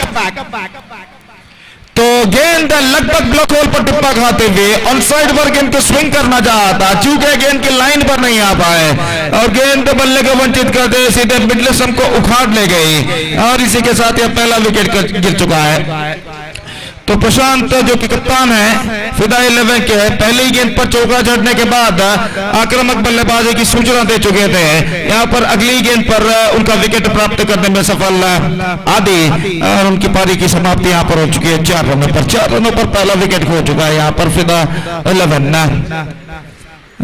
तो गेंद लगभग ब्लॉक होल पर टिप्पा खाते हुए ऑन साइड पर गेंद को स्विंग करना चाहता, चूंकि गेंद की लाइन पर नहीं आ पाए और गेंद बल्ले को वंचित करते सीधे मिडल स्टंप को उखाड़ ले गई और इसी के साथ यह पहला विकेट गिर चुका है। तो प्रशांत जो कि कप्तान है फिदा 11 के पहली गेंद पर चौका जड़ने के बाद आक्रामक बल्लेबाजी की सूचना दे चुके थे। यहां पर अगली गेंद पर उनका विकेट प्राप्त करने में सफल आदि और उनकी पारी की समाप्ति यहां पर हो चुकी है 4 रनों पर। 4 रनों पर पहला विकेट खो चुका है यहां पर फिदा 11।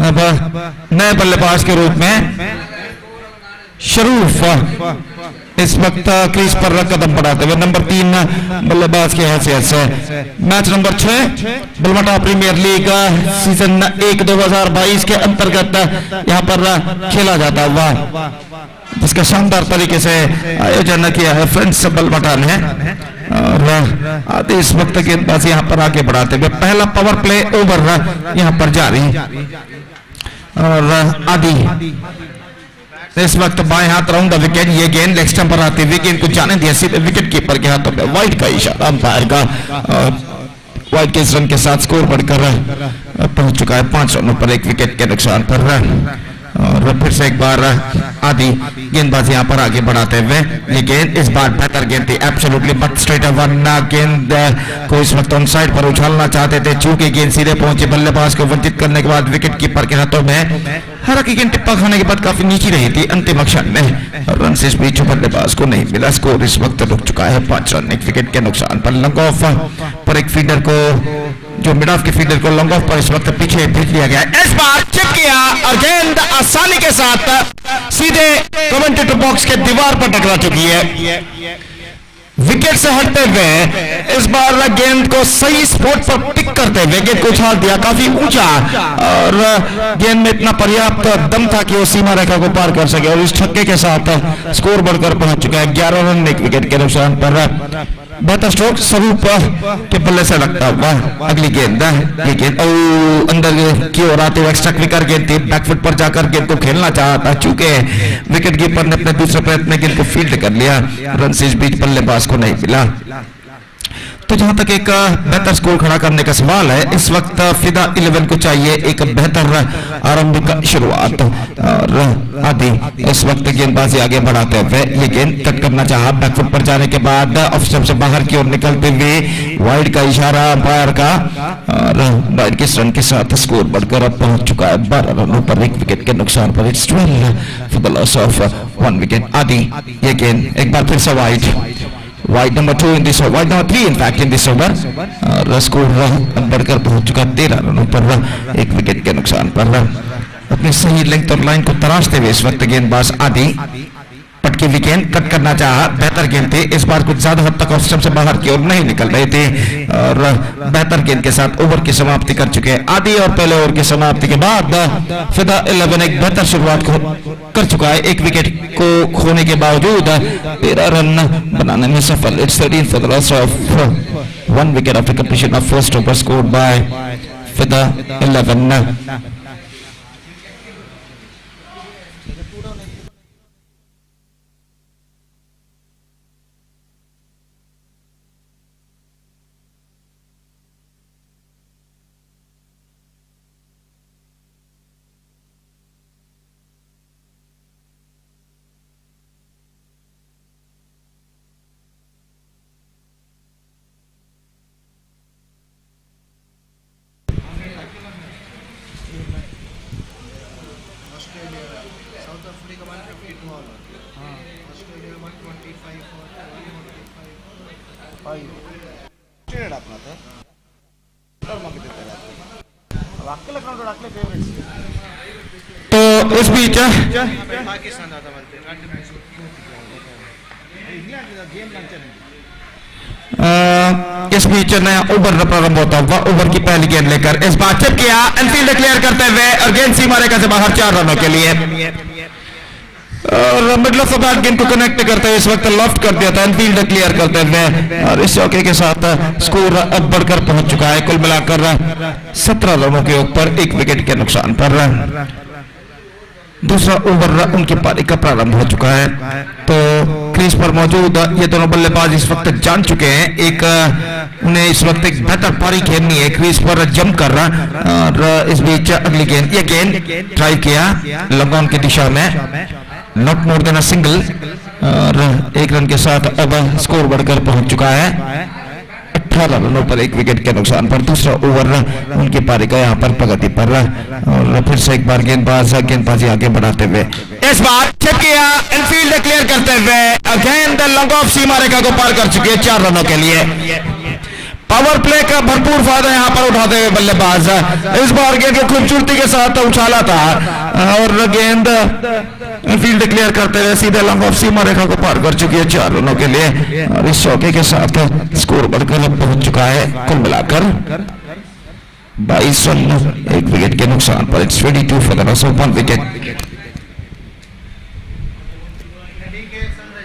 अब नए बल्लेबाज के रूप में शरूफ इस वक्त क्रीज पर कदम बढ़ाते हुए नंबर 3 बल्लेबाज की हैसियत से। Match number 6 Balmata premier league season 1 2022 के अंतर्गत यहां पर खेला जाता हुआ जिसका शानदार तरीके से आयोजन किया है फ्रेंड्स बलमाटा ने और आदि इस वक्त गेंदबाजी यहां पर आगे बढ़ाते हुए पहला पावर प्ले ओवर यहां पर जारी और आदि इस वक्त बाएं हाथ राउंड द विकेट। ये गेंद लेग स्टंप पर आती हुई गेंद को जाने दिया सीधे विकेट कीपर के हाथों में। वाइड का इशारा अंपायर का वाइड के इस रन के साथ स्कोर बढ़कर पहुंच चुका है 5 रनों पर 1 विकेट के नुकसान पर। और फिर से एक बार आदि गेंदबाजी यहां पर आगे बढ़ाते हुए ये गेंद इस बार बेहतर गेंद थी एब्सोल्युटली बट स्ट्रेट वन। गेंद को इस वक्त ऑन साइड पर उछालना चाहते थे, चूंकि गेंद सीधे पहुंची बल्लेबाज को वंचित करने के बाद विकेट कीपर के हाथों में। हालांकि गेंद टिप्पा खाने के बाद काफी नीचे रही थी अंतिम क्षण में और रन से इस बीच बल्लेबाज को नहीं मिला। स्कोर इस वक्त रुक चुका है 5 रन 1 विकेट के नुकसान पर। लॉन्ग ऑफ पर एक फील्डर को जो मिड ऑफ के फील्डर को लॉन्ग ऑफ पर इस वक्त पीछे भेज दिया गया। इस बार चिप किया और गेंद आसानी के साथ सीधे कमेंटेटर बॉक्स के दीवार पर टकरा चुकी है। विकेट से हटते हुए इस बार गेंद को सही स्पॉट पर पिक करते हुए गेंद को उछाल दिया काफी ऊंचा और गेंद में इतना पर्याप्त दम था कि वो सीमा रेखा को पार कर सके और इस छक्के के साथ स्कोर बढ़कर पहुंच चुका है 11 रन 1 विकेट के नुकसान पर। बेहतर स्ट्रोक स्वरूप के बल्ले से लगता हुआ अगली गेंद ये गेंद अंदर की ओर आते हुए एक्स्ट्रा क्विकर गेंद थी, बैकफुट पर जाकर गेंद को खेलना चाहता, चूंकि विकेट कीपर ने अपने दूसरे प्रयत्न में गेंद को फील्ड कर लिया। रन से इस बीच बल्लेबाज को नहीं मिला। तो जहां तक एक बेहतर स्कोर खड़ा करने का सवाल है, इस वक्त फिदा 11 को चाहिए एक बेहतर आरंभिक शुरुआत और आदि इस वक्त गेंदबाजी आगे बढ़ाते हुए ये गेंद कट करना चाहा, बैकफुट पर जाने के बाद ऑफ स्टंप से बाहर की ओर निकलते हुए वाइड का इशारा अंपायर का और वाइड के रन के साथ स्कोर बढ़कर अब पहुंच चुका है 12 रनों पर 1 विकेट के नुकसान पर। It's 12 for the loss of 1 wicket. आदि ये गेंद एक बार फिर से wide number 2 in this over, wide number 3 in fact in this over और स्कोर बढ़कर पहुंच चुका 13 रनों पर 1 विकेट के नुकसान पर। अपनी सही लेंथ और लाइन को तराशते हुए इस वक्त गेंदबाज आदि पटकी विकेट कट करना चाहा, बेहतर गेंद थी इस बार कुछ ज्यादा हद तक ऑफ स्टंप से बाहर की ओर नहीं निकल रहे थे और बेहतर गेंद के साथ ओवर की समाप्ति कर चुके हैं आदि और पहले ओवर की समाप्ति के बाद फिदा 11 एक बेहतर शुरुआत कर चुका है 1 विकेट को खोने के बावजूद 13 रन बनाने में सफल। It's 13 for the loss of 1 wicket after completion of first over scored by फिदा 11। तो इस बीच नया ओवर प्रारंभ होता हुआ, ओवर की पहली गेंद लेकर इस बार चिप किया, एनफील्ड क्लियर करते हुए और गेंद सीमा रेखा से बाहर 4 रनों के लिए। और मिडल ऑफ द बैट गेंद को कनेक्ट करते हुए इस वक्त लेफ्ट कर दिया था, एनफील्ड क्लियर करते हुए और इस चौके के साथ स्कोर अब बढ़कर पहुंच चुका है कुल मिलाकर 17 रनों के ऊपर 1 विकेट के नुकसान पर। दूसरा ओवर उनकी पारी का प्रारंभ हो चुका है। तो क्रीज पर मौजूद ये दोनों बल्लेबाज इस वक्त जान चुके हैं उन्हें इस वक्त एक बेहतर पारी खेलनी है क्रीज पर जमकर। और इस बीच अगली गेंद, ये गेंद ट्राई किया लॉन्ग ऑन की दिशा में, not more than a single और 1 रन के साथ अब स्कोर बढ़कर पहुंच चुका है 18 रनों पर 1 विकेट के नुकसान पर। दूसरा ओवर उनकी पारी का यहाँ पर प्रगति पर और फिर से एक बार गेंदबाजी आगे बढ़ाते हुए इस बार चेक किया, इनफील्ड क्लियर करते हुए गेंद लॉन्ग ऑफ सीमा रेखा को पार कर चुकी है 4 रनों के लिए। पावर प्ले का भरपूर फायदा यहां पर उठाते हुए बल्लेबाज इस बार गेंद को खूबसूरती के साथ उछाला था और गेंद फील्ड क्लियर करते हुए सीधे लॉन्ग ऑफ सीमा रेखा को पार कर चुकी है 4 रनों के लिए और इस चौके के साथ स्कोर बढ़कर पहुंच चुका है कुल मिलाकर 22 रन 1 विकेट के नुकसान पर। It's 22 for the loss of 1 wicket.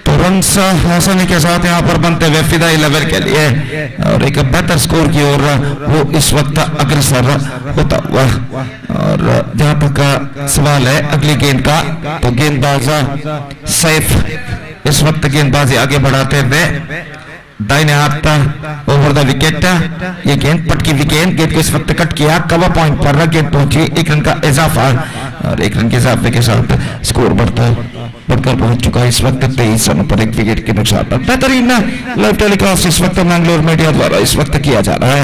Runs आसानी के साथ यहां पर बनते हुए फिदा 11 के लिए और एक बेहतर स्कोर की ओर वो इस वक्त अग्रसर होता हुआ। और जहां तक सवाल है अगली गेंद का, तो गेंदबाज सैफ इस वक्त गेंदबाजी आगे बढ़ाते हुए दाहिने हाथ ओवर द विकेट, ये गेंद पटकी विकेट, गेंद को इस वक्त कट किया, कवर पॉइंट पर गेंद पहुंची, 1 रन का इजाफा और 1 रन के इजाफे के साथ स्कोर बढ़कर पहुंच चुका है इस वक्त 23 रनों पर 1 विकेट के नुकसान पर। बेहतरीन लाइव टेलीकास्ट इस वक्त मैंगलोर मीडिया द्वारा इस वक्त किया जा रहा है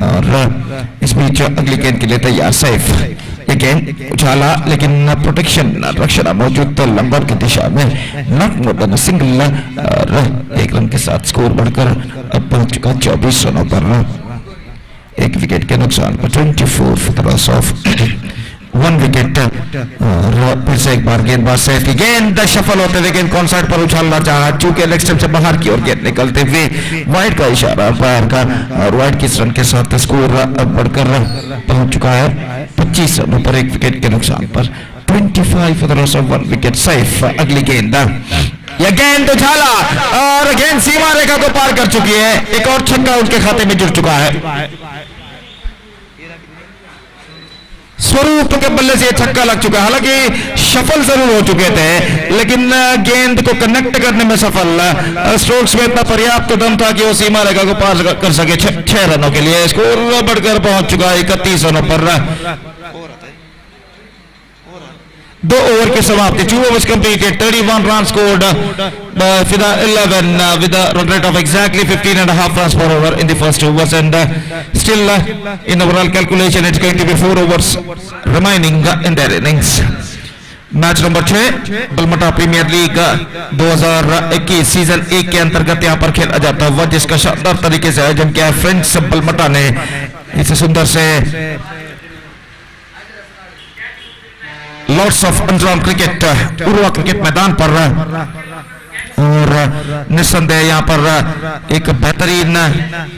और इस बीच अगली गेंद के लिए तैयार सैफ, ये गेंद उछाला लेकिन प्रोटेक्शन रक्षण मौजूद तो लंबर की दिशा में, नॉट मोर देन सिंगल और 1 रन के साथ स्कोर बढ़कर अब पहुंच चुका 24 रनों पर 1 विकेट के नुकसान पर। 24 for the loss of 1 wicket. और फिर से एक बार गेंदबाज सैफ की गेंद शफल होते हुए गेंद कौन साइड पर उछालना चाहा, चूंकि लेग स्टंप से बाहर की ओर गेंद निकलते हुए वाइड का इशारा फायर का और वाइड की रन के साथ स्कोर बढ़कर पहुंच चुका है 25 रनों पर 1 विकेट के नुकसान पर। 25 for the loss of 1 wicket. Saif अगली गेंद, यह गेंद उछाला और गेंद सीमा रेखा को पार कर चुकी है, एक और छक्का उनके खाते में जुड़ चुका है। स्वरूप के बल्ले से छक्का लग चुका है, हालांकि सफल जरूर हो चुके थे लेकिन गेंद को कनेक्ट करने में सफल, स्ट्रोक्स में इतना पर्याप्त दम था कि वो सीमा रेखा को पार कर सके 6 रनों के लिए। स्कोर बढ़कर पहुंच चुका है 31 रनों पर। 2 ओवर की समाप्ति, 2 overs completed, 31 runs scored for the 11 with a run rate of exactly 15.5 runs per over in the first 2 overs and still in overall calculation it's going to be 4 overs remaining in their innings. Match number 6 Balmata premier league 2021 season 1 के अंतर्गत यहां पर खेला जाता हुआ, जिसका शानदार तरीके से आयोजन किया है फ्रेंड्स बलमटा ने। इस सुंदर से Lord's of Anjum cricket Urva cricket मैदान पर और निस्संदेह यहाँ पर एक बेहतरीन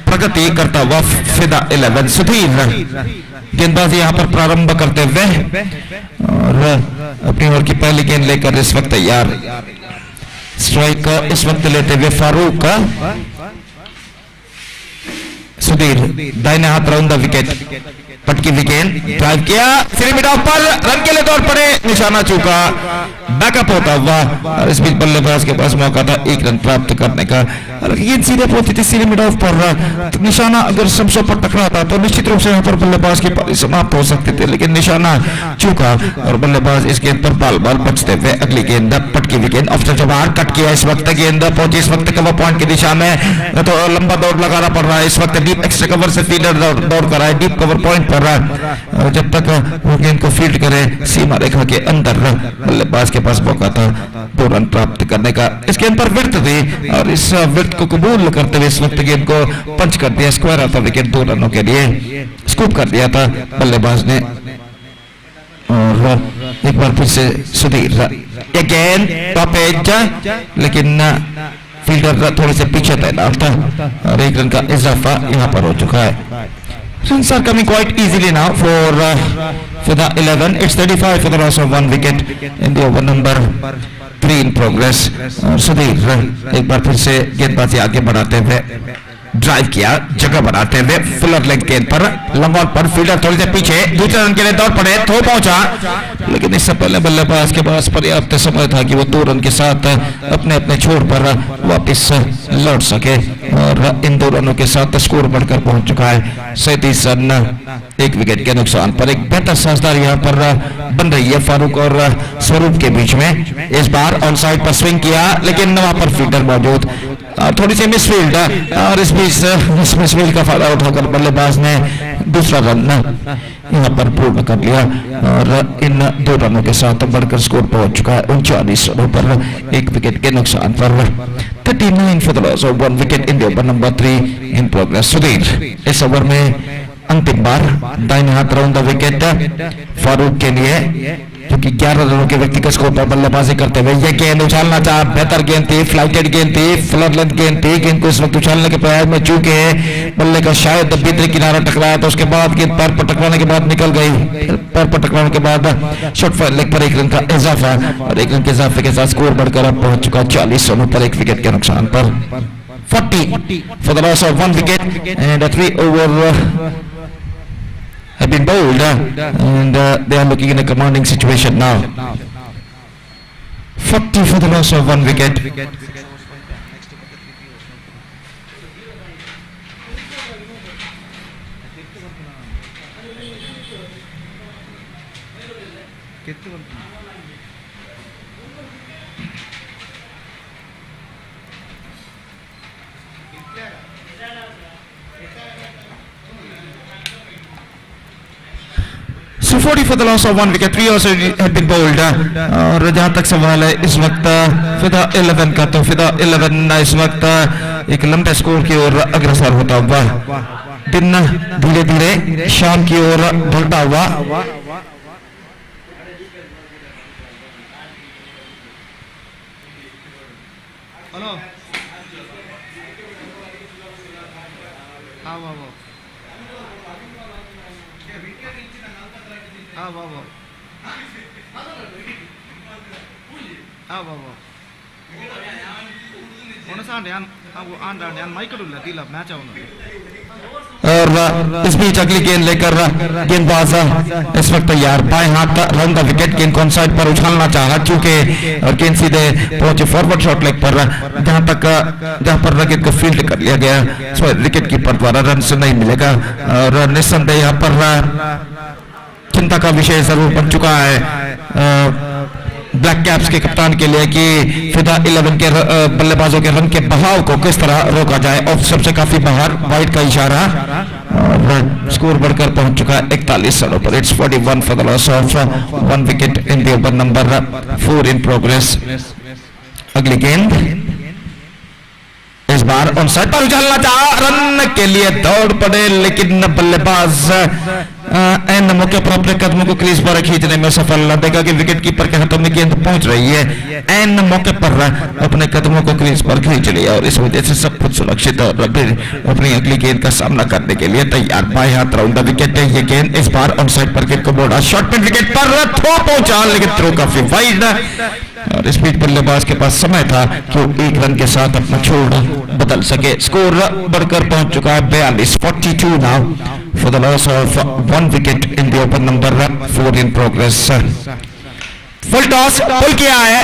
प्रगति करता हुआ फिदा 11 सुधीर गेंदबाजी यहाँ पर प्रारंभ करते हुए और अपनी ओर की पहली गेंद लेकर इस वक्त तैयार। स्ट्राइक इस वक्त लेते हुए फारूक, सुधीर दाहिने हाथ राउंड द विकेट, पटकी विकेट ड्राइव किया, फिर मिड ऑफ पर रन के लिए दौड़ पड़े, निशाना चूका, बैकअप होता हुआ और इस बीच बल्लेबाज के पास मौका था 1 रन प्राप्त करने का। गेंद सीधे पहुंची थी, सीधे मिड ऑफ पर, तो निशाना अगर शमशों पर टकराता तो निश्चित रूप से यहाँ पर बल्लेबाज की पारी समाप्त हो सकती थी, लेकिन निशाना चूका और बल्लेबाज इस गेंद पर बाल बचते हुए अगली गेंद पटकी विकेट ऑफ स्टंप से बाहर कट किया। इस वक्त गेंद पहुंची इस वक्त कवर पॉइंट की दिशा में, तो लंबा दौड़ लगाना पड़ रहा है इस वक्त। डीप एक्स्ट्रा कवर से फील्डर दौड़ कर आए, डीप कवर पॉइंट पर जब तक वो गेंद को फील्ड करे सीमा रेखा के अंदर बल्लेबाज के पास मौका था 2 रन प्राप्त करने का। इस गेंद पर विड्थ थी और इस विड्थ को कबूल करते हुए इस वक्त गेंद को पंच कर दिया, स्क्वायर आता विकेट 2 रनों के लिए स्कूप कर दिया था बल्लेबाज ने। और एक बार फिर से सुधीर गेंद टॉप एज, लेकिन फील्डर थोड़े से पीछे तैनात था और 1 रन का इजाफा यहाँ पर हो चुका है। Runs are coming quite easily now for the 11. It's 35 for the loss of 1 wicket in the over number 3 in progress. और सुधीर एक बार फिर से गेंदबाजी आगे बढ़ाते हुए ड्राइव किया, जगह बनाते हुए फुलर लेग गेंद पर लंब ऑन पर फील्डर थोड़ी देर पीछे, दूसरे रन के लिए दौड़ पड़े, थ्रो पहुंचा, लेकिन इससे पहले बल्लेबाज के पास पर्याप्त समय था कि वो 2 रन के साथ अपने अपने छोर पर वापस लौट सके और इन 2 रनों के साथ स्कोर बढ़कर पहुंच चुका है 37 रन 1 विकेट के नुकसान पर। एक बेहतर साझेदारी यहाँ पर बन रही है फारूक और स्वरूप के बीच में। इस बार ऑन साइड पर स्विंग किया, लेकिन वहां पर फील्डर मौजूद, थोड़ी सी मिसफील्ड और इस मिसफील्ड का फायदा उठाकर बल्लेबाज ने दूसरा रन यहाँ पर पूर्ण कर लिया और इन 2 रनों के साथ बढ़कर स्कोर पहुंच चुका है 39 रनों पर 1 विकेट के नुकसान पर। 39 for the loss of 1 wicket in the over number 3 in progress. Sudhir इस ओवर में अंतिम बार दाहिने हाथ राउंड द विकेट फारूक के लिए, क्योंकि 11 रनों के व्यक्तिगत स्कोर पर बल्लेबाजी करते हुए यह गेंद उछालना चाहा, बेहतर गेंद थी, फ्लाइटेड गेंद थी, फ्लर लेंथ गेंद थी। गेंद को इस वक्त उछालने के प्रयास में चूके बल्ले का शायद भीतरी किनारा टकराया, तो उसके बाद गेंद पैर पर टकराने के बाद निकल गई, पैर पर टकराने के बाद शॉर्ट फायर लेग पर 1 रन का इजाफा और 1 रन के इजाफे के साथ स्कोर बढ़कर अब पहुंच चुका 40 रनों पर 1 विकेट के नुकसान पर। 40 for the loss of 1 wicket and 3 over have been bowled and they are looking in a commanding situation now. 40 for the loss of 1 wicket. So 40 for the loss of 1 wicket, 3 also had been bowled और जहाँ तक सवाल है इस वक्त फिदा 11 का, तो फिदा 11 इस वक्त एक लंबे स्कोर की ओर अग्रसर होता हुआ, दिन धीरे धीरे शाम की ओर ढलता हुआ और इस बीच अगली गेंद लेकर गेंदबाज इस वक्त तैयार, बाएं हाथ राउंड द विकेट, गेंद को साइड पर उछालना चाहा चूंकि और गेंद सीधे पहुंचे फॉरवर्ड शॉट लेग पर, जहां पर विकेट को फील्ड कर लिया गया, विकेट कीपर द्वारा रन से नहीं मिलेगा और निस्संदेह यहाँ पर चिंता का विषय जरूर बन चुका है ब्लैक कैप्स के कप्तान के लिए कि फिदा 11 के बल्लेबाजों के रन के बहाव को किस तरह रोका जाए। ऑफ सबसे काफी बाहर, वाइड का इशारा और स्कोर बढ़कर पहुंच चुका है 41 रनों पर। It's 41 for the loss of 1 wicket in the over number 4 in progress. अगली गेंद इस बार ऑन साइड पर उछालना चाहा, रन के लिए दौड़ पड़े, लेकिन बल्लेबाज एन मौके पर अपने कदमों को क्रीज पर खींचने में सफल न, देखा कि विकेट कीपर के हाथों में गेंद पहुंच रही है, एन मौके पर अपने कदमों को क्रीज पर खींच लिया और इस वजह से सब कुछ सुरक्षित और अपनी अगली गेंद का सामना करने के लिए तैयार। बाएं हाथ राउंड विकेट है ये गेंद, इस बार ऑन साइड पर गेंद को मोड़ा, शॉर्ट पिन विकेट पर थ्रो पहुंचा, लेकिन थ्रो काफी वाइड और इस बीच बल्लेबाज के पास समय था कि 1 रन के साथ अपना छोड़ बदल सके। स्कोर बढ़कर पहुंच चुका है 42, 42 now for the loss of 1 wicket in the over number 4 in progress. Full toss pull किया है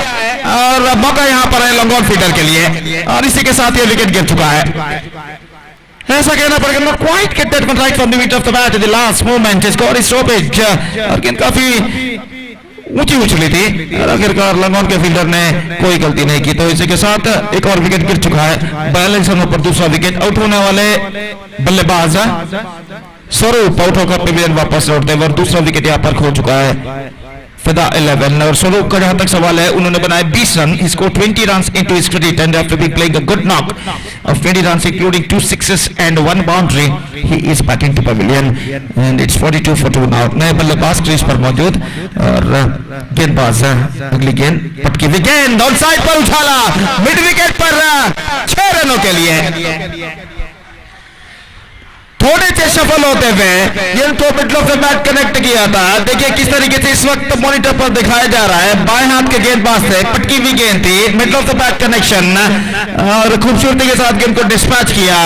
और मौका यहां पर है लॉन्ग ऑन फील्डर के लिए और इसी के साथ ये विकेट गिर चुका है। ऐसा कहना पड़ेगा, not quite get that one right from the meat of the bat in the last moment. He scored his stoppage और गेंद काफी ऊंची उछली थी और आखिरकार लंगोन के फील्डर ने कोई गलती नहीं की, तो इसी के साथ एक और विकेट गिर चुका है। 42 रनों पर दूसरा विकेट। आउट होने वाले बल्लेबाज स्वरूप आउट होकर पवेलियन वापस लौटते हुए दूसरा विकेट यहाँ पर खो चुका है फिदा 11। और स्वरूप का जहां तक सवाल है, उन्होंने बनाए 20 run. He scored 20 runs into his credit and after being playing a good knock of 20 runs including 2 sixes and 1 boundary, he is batting to pavilion and it's 42 for 2 now। नए बल्लेबाज क्रीज पर मौजूद और गेंदबाज अगली गेंद पटकी हुई गेंद ऑन साइड पर उछाला मिड विकेट पर 6 रनों के लिए। थोड़े से सफल होते हुए जिनको middle of the bat connect किया था। देखिए किस तरीके से इस वक्त मॉनिटर पर दिखाया जा रहा है, बाएं हाथ के गेंदबाज से पटकी हुई गेंद थी, middle of the bat connection और खूबसूरती के साथ गेंद को डिस्पैच किया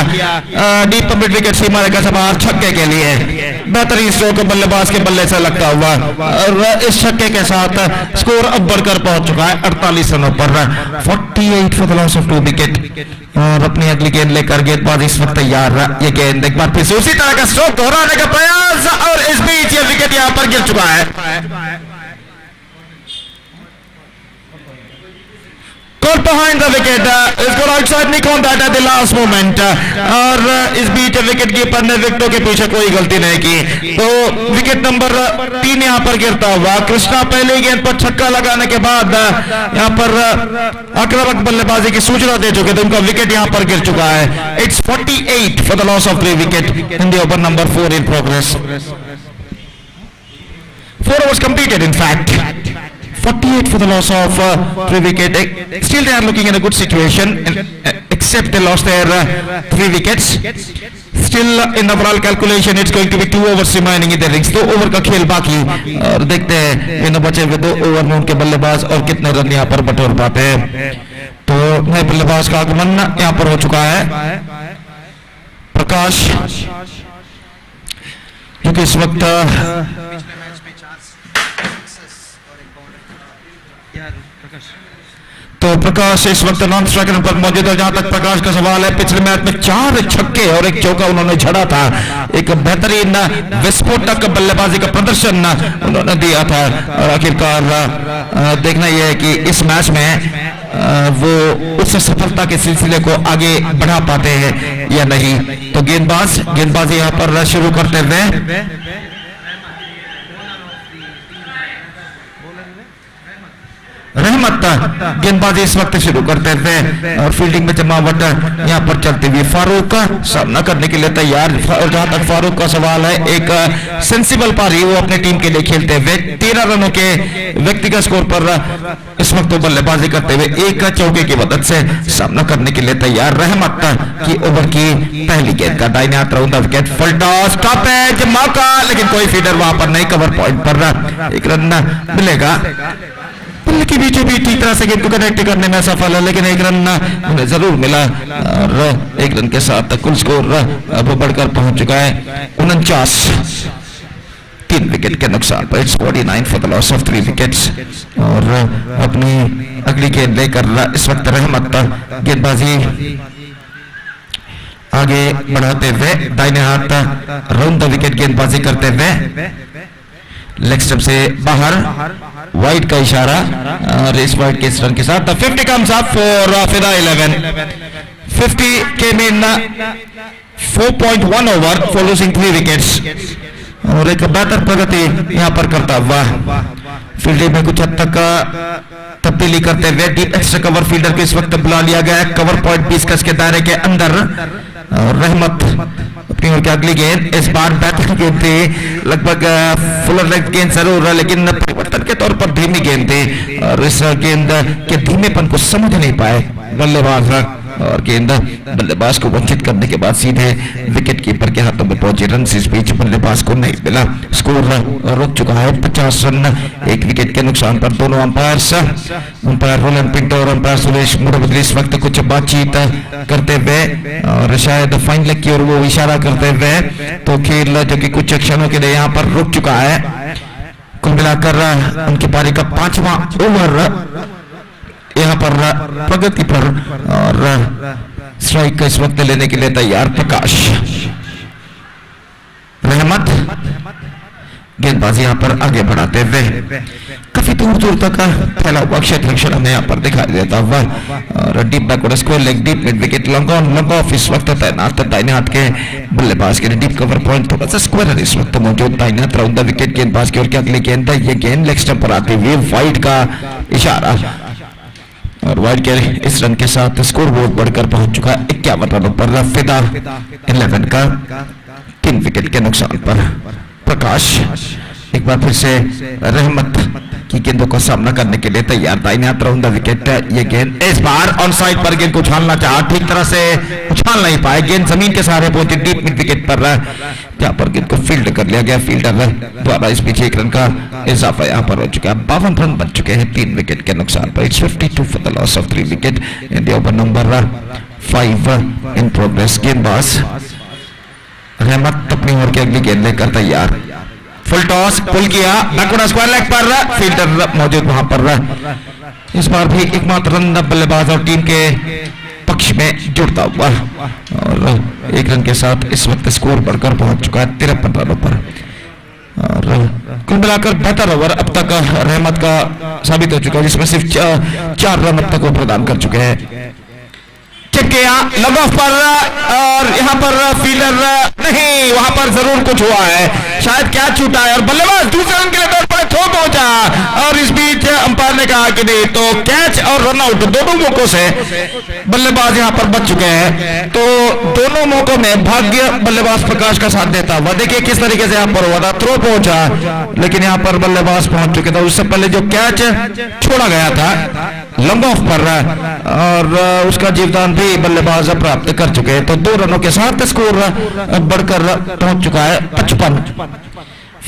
डीप मिड विकेट सीमा रेखा से बाहर छक्के के लिए। बेहतरीन स्ट्रोक बल्लेबाज के बल्ले से लगता हुआ और इस छक्के के साथ स्कोर अब बढ़कर पहुंच चुका है 48 रनों पर 48 for the loss of 2 wicket. और अपनी अगली गेंद लेकर गेंदबाज इस वक्त तैयार। ये गेंद एक बार फिर से उसी तरह का स्ट्रोक दोहराने का प्रयास और इस बीच ये विकेट यहां पर गिर चुका है। Caught behind the wicket, it's got outside Nick on that at the last moment। और इस बीच विकेट कीपर ने विकेटों के पीछे कोई गलती नहीं की, तो विकेट नंबर 3 यहां पर गिरता हुआ। कृष्णा पहले गेंद पर छक्का लगाने के बाद यहां पर आक्रामक बल्लेबाजी की सूचना दे चुके थे, उनका विकेट यहां पर गिर चुका है। It's 48 for the loss of 3 wicket in the over number 4 in progress. 4 overs completed in fact। 48 for the loss of 3 wicket. Still they are looking in a good situation, except they lost their 3 wickets. Still in the overall calculation it's going to be 2 overs remaining in the innings। 2 over का खेल बाकी और देखते हैं इन बचे हुए 2 over में उनके बल्लेबाज और कितने रन यहाँ पर बटोर पाते हैं। तो नए बल्लेबाज का आगमन यहाँ पर हो चुका है प्रकाश, जो कि इस वक्त तो प्रकाश इस वक्त नॉन स्ट्राइकर पर मौजूद है। जहां तक प्रकाश का सवाल है, पिछले मैच में 4 छक्के और 1 चौका उन्होंने झड़ा था। एक बेहतरीन विस्फोटक बल्लेबाजी का प्रदर्शन उन्होंने दिया था और आखिरकार देखना यह है कि इस मैच में वो उस सफलता के सिलसिले को आगे बढ़ा पाते हैं या नहीं। तो गेंदबाजी यहां पर शुरू करते हुए रहमत गेंदबाजी इस वक्त शुरू करते थे और फील्डिंग में जमावट यहां पर चलती हुई। फारूक का सामना करने के लिए तैयार। और जहां तक फारूक का सवाल है, एक सेंसिबल पारी वो अपने टीम के लिए खेलते हुए 13 रनों के व्यक्तिगत स्कोर पर इस वक्त वो बल्लेबाजी करते हुए 1 चौके की मदद से सामना करने के लिए तैयार। रहमत की ओवर की पहली गेंद का दाहिने हाथ round wicket, full toss, top edge मौका, लेकिन कोई फीडर वहां पर नहीं। कवर पॉइंट पर 1 रन मिलेगा। की बीचों बीच ठीक तरह से गेंद को कनेक्ट करने में सफल है, लेकिन 1 रन उन्हें जरूर मिला और 1 रन के साथ कुल स्कोर अब बढ़कर पहुंच चुका है 49। 3 विकेट के नुकसान पर it's 49 for the loss of 3 wickets. और अपनी अगली गेंद लेकर इस वक्त रहमत गेंदबाजी आगे बढ़ाते हुए दाहिने हाथ राउंड द विकेट गेंदबाजी करते हुए लेग स्टंप से बाहर, वाइड का इशारा और इस वाइड के इस रन के साथ 50 कम्स अप फॉर फिदा 11। 50 came in 4.1 over for losing 3 wickets और एक बेहतर प्रगति यहां पर करता हुआ फील्डिंग में कुछ हद तक तब्दीली करते हुए डीप एक्स्ट्रा कवर फील्डर को इस वक्त बुला लिया गया है कवर पॉइंट 20 गज के दायरे के अंदर। और रहमत अपनी ओर की अगली गेंद इस बार बेहतर गेंद थी, लगभग फुलर लेग गेंद जरूर है लेकिन परिवर्तन के तौर पर धीमी गेंद थी और इस गेंद के धीमेपन को समझ नहीं पाए बल्लेबाज और गेंद बल्लेबाज को वंचित करने के बाद सीधे विकेट कीपर के हाथों में पहुंचे। रन इस बीच बल्लेबाज को नहीं मिला। स्कोर रुक चुका है 50 रन 1 विकेट के नुकसान पर। दोनों अंपायर रोलन पिंटो और अंपायर सुरेश मुरबदली इस वक्त कुछ बातचीत करते हुए और शायद फाइन लेग की ओर वो इशारा करते हुए, तो खेल जो कि कुछ क्षणों के लिए यहाँ पर रुक चुका है। कुल मिलाकर उनकी पारी का 5वां ओवर यहाँ पर प्रगति पर और स्ट्राइक का इस वक्त लेने के लिए तैयार प्रकाश। रहमत गेंदबाजी यहाँ पर आगे बढ़ाते हुए काफी दूर दूर तक फैला हुआ क्षेत्र अक्षर हमें यहाँ पर दिखाई देता हुआ और deep backward square leg deep mid wicket long on long off इस वक्त तैनात दाहिने हाथ के बल्लेबाज के लिए डीप कवर पॉइंट थोड़ा सा स्क्वायर इस वक्त मौजूद दाहिने हाथ राउंड द विकेट गेंदबाज की ओर की अगली गेंद ये गेंद लेग स्टंप पर आती हुई वाइड का इशारा और वाइड के इस रन के साथ स्कोर बोर्ड बढ़कर पहुंच चुका है 51 रनों पर फिदा 11 का 3 विकेट के नुकसान पर प्रकाश एक बार फिर से रहमत की गेंदों का सामना करने के लिए तैयार दाहिने हाथ राउंड द विकेट ये गेंद इस बार ऑन साइड पर गेंद को उछालना चाहा ठीक तरह से उछाल नहीं पाए गेंद जमीन के सहारे पहुंची डीप मिड विकेट पर जहां पर गेंद को फील्ड कर लिया गया फील्डर द्वारा इस पीछे 1 रन का इजाफा यहाँ पर हो चुका है 52 रन बन चुके हैं 3 विकेट के नुकसान पर it's 52 for the loss of 3 wicket in the over number 5 in progress गेंदबाज रहमत अपनी ओर की अगली गेंद लेकर तैयार फुल टॉस पुल किया बैकवर्ड स्क्वायर लेग पर फील्डर मौजूद वहां पर इस बार भी एकमात्र रन बल्लेबाज और टीम के पक्ष में जुड़ता हुआ और 1 रन के साथ इस वक्त स्कोर बढ़कर पहुंच चुका है 53 रनों पर और कुल मिलाकर बेहतर ओवर अब तक रहमत का साबित हो चुका है जिसमें सिर्फ 4 रन अब तक वो प्रदान कर चुके हैं चेक किया लॉन्ग ऑफ पर और यहाँ पर फील्डर नहीं वहां पर जरूर कुछ हुआ है शायद क्या छूटा है और बल्लेबाज दूसरे रन के लिए दौड़ पर थो पहुंचा और इस बीच अंपायर ने कहा कि नहीं तो कैच और रन आउट दोनों मौकों से बल्लेबाज यहाँ पर बच चुके हैं तो दोनों मौकों में भाग्य बल्लेबाज प्रकाश का साथ देता हुआ देखिए किस तरीके से यहाँ पर हुआ था थ्रो पहुंचा लेकिन यहाँ पर बल्लेबाज पहुंच चुके थे उससे पहले जो कैच छोड़ा गया था लॉन्ग ऑफ पर और उसका जीवदान भी बल्लेबाज प्राप्त कर चुके हैं तो 2 रनों के साथ स्कोर बढ़कर पहुंच चुका है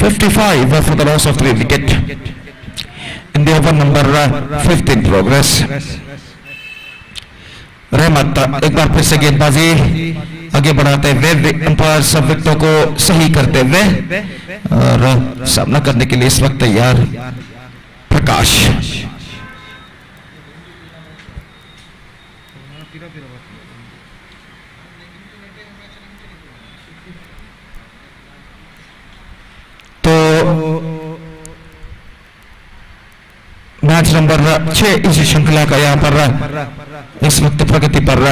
55 for the loss of 3 wicket in the over number 15 progress रहमत एक बार फिर से गेंदबाजी आगे बढ़ाते हुए अंपायर सब विकेटों को सही करते हुए और सामना करने के लिए इस वक्त तैयार प्रकाश तो मैच नंबर 6 इस श्रृंखला का यहाँ पर इस वक्त प्रगति पर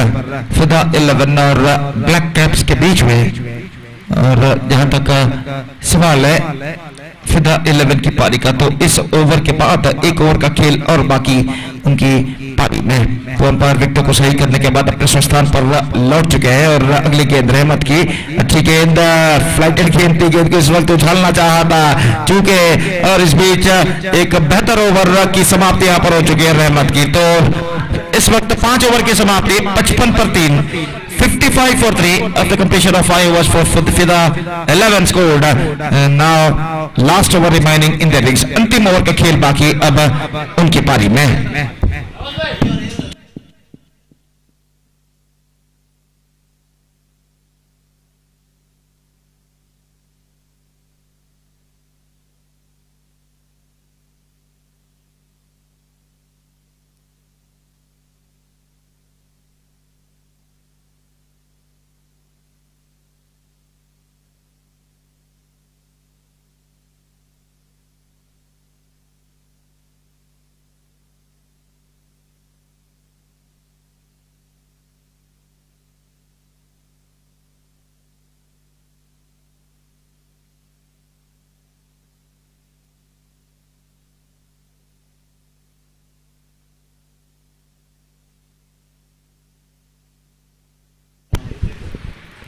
फिदा 11 और ब्लैक कैप्स के बीच में और जहां तक सवाल है फिदा 11 की पारी का तो इस ओवर के बाद 1 ओवर का खेल और बाकी उनकी पारी में वो अंपायर विकेटों को सही करने के बाद अपने स्थान पर लौट चुके हैं और अगली गेंद रहमत की अच्छी गेंद फ्लाइटेड गेंद थी गेंद को इस वक्त उछालना चाहा था चूंकि और इस बीच एक बेहतर ओवर की समाप्ति यहाँ पर हो चुकी है रहमत की तो इस वक्त 5 ओवर की समाप्ति 55 पर 3 55 for 3 of the completion of 5 overs for Fida 11 scored now last over remaining in the innings अंतिम ओवर का खेल बाकी अब उनकी पारी में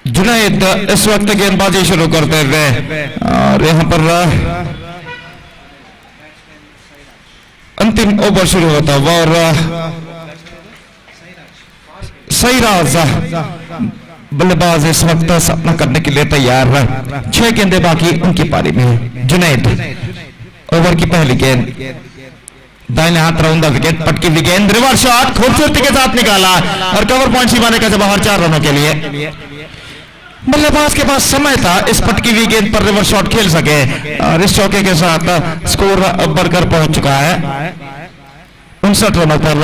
जुनैद इस वक्त गेंदबाजी शुरू करते हुए और यहाँ पर अंतिम ओवर शुरू होता हुआ और सईराज बल्लेबाज इस वक्त सामना करने के लिए तैयार 6 गेंदें बाकी उनकी पारी में जुनैद ओवर की पहली गेंद दाहिने हाथ राउंड द विकेट पटकी हुई गेंद रिवर्स शॉट खूबसूरती के साथ निकाला और कवर पॉइंट सीमाने का बाहर 4 रनों के लिए बल्लेबाज के पास समय था इस पटकी हुई गेंद पर रिवर्स शॉट खेल सके और इस चौके के साथ स्कोर बढ़कर पहुंच चुका है 59 रनों पर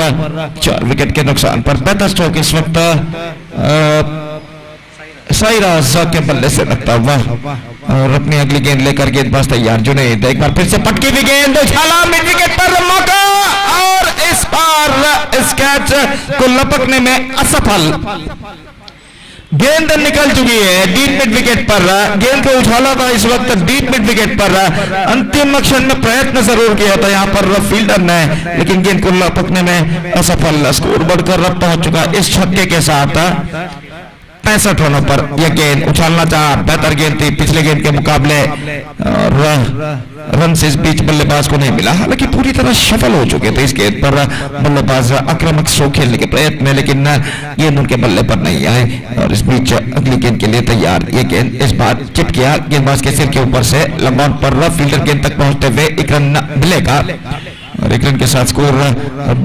4 विकेट के नुकसान पर 62 स्ट्रोक इस वक्त साइराज के बल्ले से लगता हुआ और अपनी अगली गेंद लेकर गेंदबाज तैयार जुनैद एक बार फिर से पटकी हुई गेंद उछाला मिड विकेट पर मौका और इस बार इस कैच को लपकने में असफल। गेंद निकल चुकी है डीप मिड विकेट पर। गेंद को उछाला था इस वक्त डीप मिड विकेट पर। अंतिम क्षण में प्रयत्न जरूर किया था यहाँ पर फील्डर ने, लेकिन गेंद को लपकने में असफल। स्कोर बढ़कर पहुंच चुका इस छक्के के साथ 65 रनों पर। यह गेंद उछालना चाहा, बेहतर गेंद थी पिछले गेंद के मुकाबले और रन से इस बीच बल्लेबाज को नहीं मिला। हालांकि पूरी तरह सफल हो चुके थे इस गेंद पर बल्लेबाज आक्रामक शो खेलने के प्रयत्न में, लेकिन गेंद उनके बल्ले पर नहीं आए और इस बीच अगली गेंद के लिए तैयार। ये गेंद इस बार चिट किया गेंदबाज के सिर के ऊपर से लंबा पर फील्डर गेंद तक पहुंचते हुए एक रन मिलेगा और एक रन के साथ स्कोर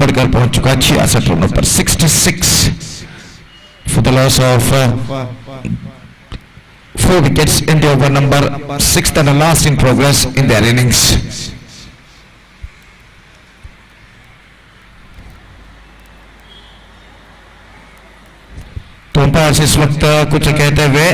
बढ़कर पहुंच चुका है 66 रनों पर। 66 for the loss of 4 wickets in the over number 6th and the last in progress in their innings. तो अंपायर इस वक्त कुछ कहते हुए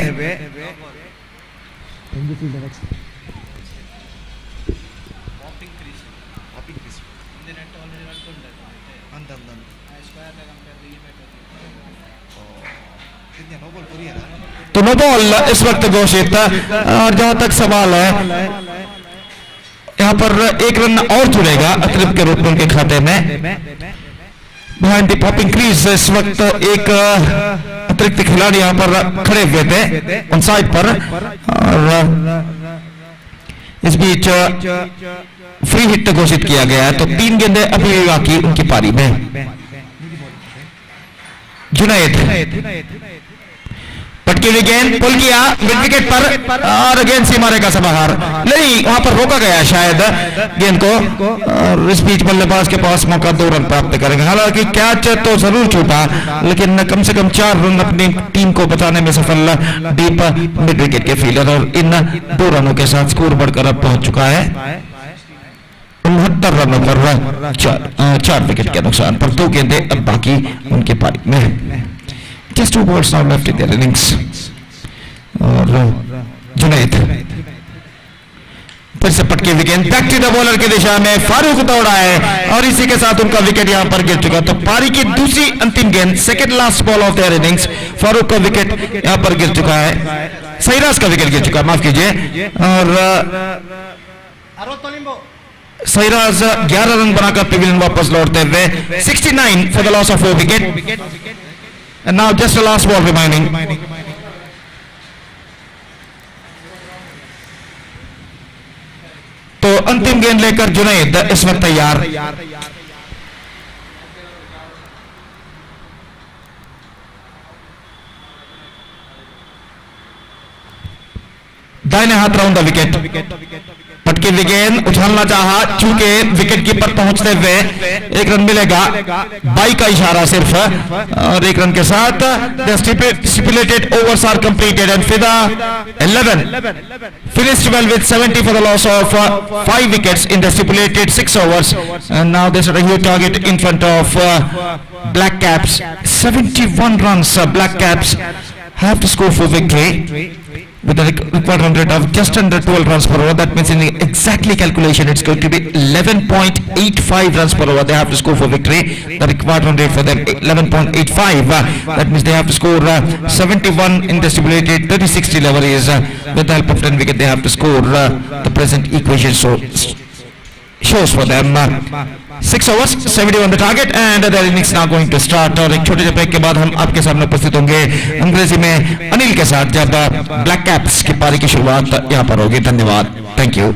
तो नो बॉल इस वक्त घोषित। और जहां तक सवाल है यहां पर एक रन और जुड़ेगा अतिरिक्त के रूप में उनके खाते में। बिहाइंड द पॉपिंग क्रीज इस वक्त एक अतिरिक्त खिलाड़ी यहां पर खड़े हुए थे ऑन साइड पर और इस बीच फ्री हिट घोषित किया गया है। तो 3 गेंदें अभी भी बाकी उनकी पारी में। जुनैद पटकी हुई गेंद पुल किया मिड विकेट पर और गेंद सीमारे का बाहर, नहीं वहां पर रोका गया शायद गेंद को और इस बीच बल्लेबाज के पास मौका 2 रन प्राप्त करेंगे। हालांकि कैच तो जरूर छूटा, लेकिन कम से कम 4 रन अपनी टीम को बचाने में सफल डीप मिड विकेट के फील्डर और इन 2 रनों के साथ स्कोर बढ़कर अब पहुंच चुका है 69 रनों पर 4 विकेट के नुकसान पर। 2 गेंदें अब बाकी उनके पारी में। Just 2 balls now left in their innings. और जुनैद फिर से पटकी wicket back to the bowler की दिशा में फारूक दौड़ा है और इसी के साथ उनका विकेट यहां पर गिर चुका। तो पारी की दूसरी अंतिम गेंद second last ball of their innings Farooq का विकेट यहां पर गिर चुका है, सैराज का विकेट गिर चुका, माफ कीजिए। और सैराज 11 रन बनाकर पेविलियन वापस लौटते हुए 69 for the loss of 4 wicket. And now just the last ball remaining. तो अंतिम गेंद लेकर जुनैद इस वक्त तैयार। दाहिने हाथ राउंड द विकेट पटकी हुई गेंद उछालना चाहा, चूंकि विकेट कीपर पहुंचते हुए 1 रन मिलेगा। 22 का इशारा सिर्फ और 1 रन के साथ the stipulated overs are completed and Fida 11 finished well with 70 for the loss of 5 wickets in the stipulated 6 overs and now they set a huge target in front of Black Caps. 71 runs. Black Caps have to score for victory with a required run rate of just under 12 runs per over. That means in the exactly calculation it's going to be 11.85 runs per over they have to score for victory. The required run rate for them 11.85. That means they have to score 71 in the stipulated 30-60 level is with the help of 10 wicket they have to score the present equation shows for them 6 overs 70 on the target and their innings now going to start. और एक छोटे से break के बाद हम आपके सामने उपस्थित होंगे अंग्रेजी में अनिल के साथ जब ब्लैक कैप्स की पारी की शुरुआत यहाँ पर होगी। धन्यवाद, thank you.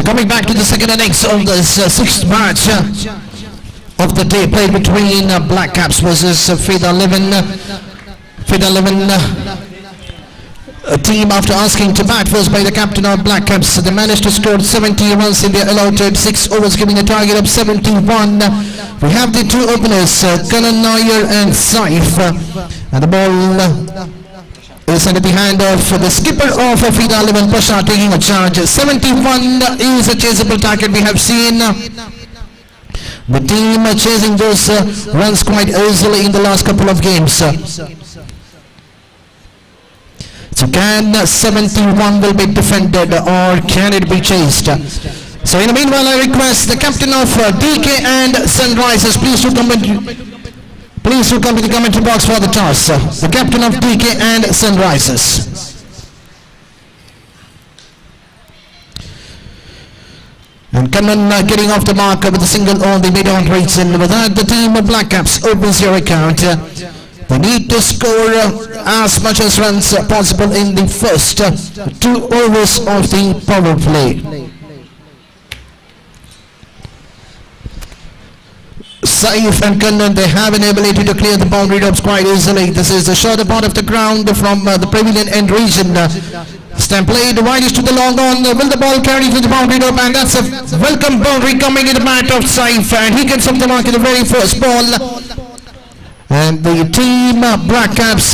So coming back to the second innings of this sixth match of the day, played between Black Caps versus Fida 11. Fida 11 team, after asking to bat first by the captain of Black Caps, they managed to score 70 runs in their allotted 6 overs, giving a target of 71. We have the two openers, Kanan Nair and Saif, and the ball is under the hand of the skipper of Fida 11, Pasha, taking a charge. 71 is a chaseable target. We have seen the team chasing those runs quite easily in the last couple of games. So can 71 will be defended or can it be chased? So in the meanwhile, I request the captain of DK and Sunrisers, please to come to the commentary box for the toss. The captain of DK and Sunrisers. And Kannan getting off the mark with a single on the mid-on rates, and with that the team of Black Caps opens your account. They need to score as much as runs possible in the first 2 overs of the power play. Saif and Kannan, they have an ability to clear the boundary ropes quite easily. This is the shorter part of the ground from the pavilion end region. Stamp played widest to the long on. Will the ball carry to the boundary rope? And that's a welcome boundary coming in the bat of Saif, and he gets off the mark in the very first ball. And the team Black Caps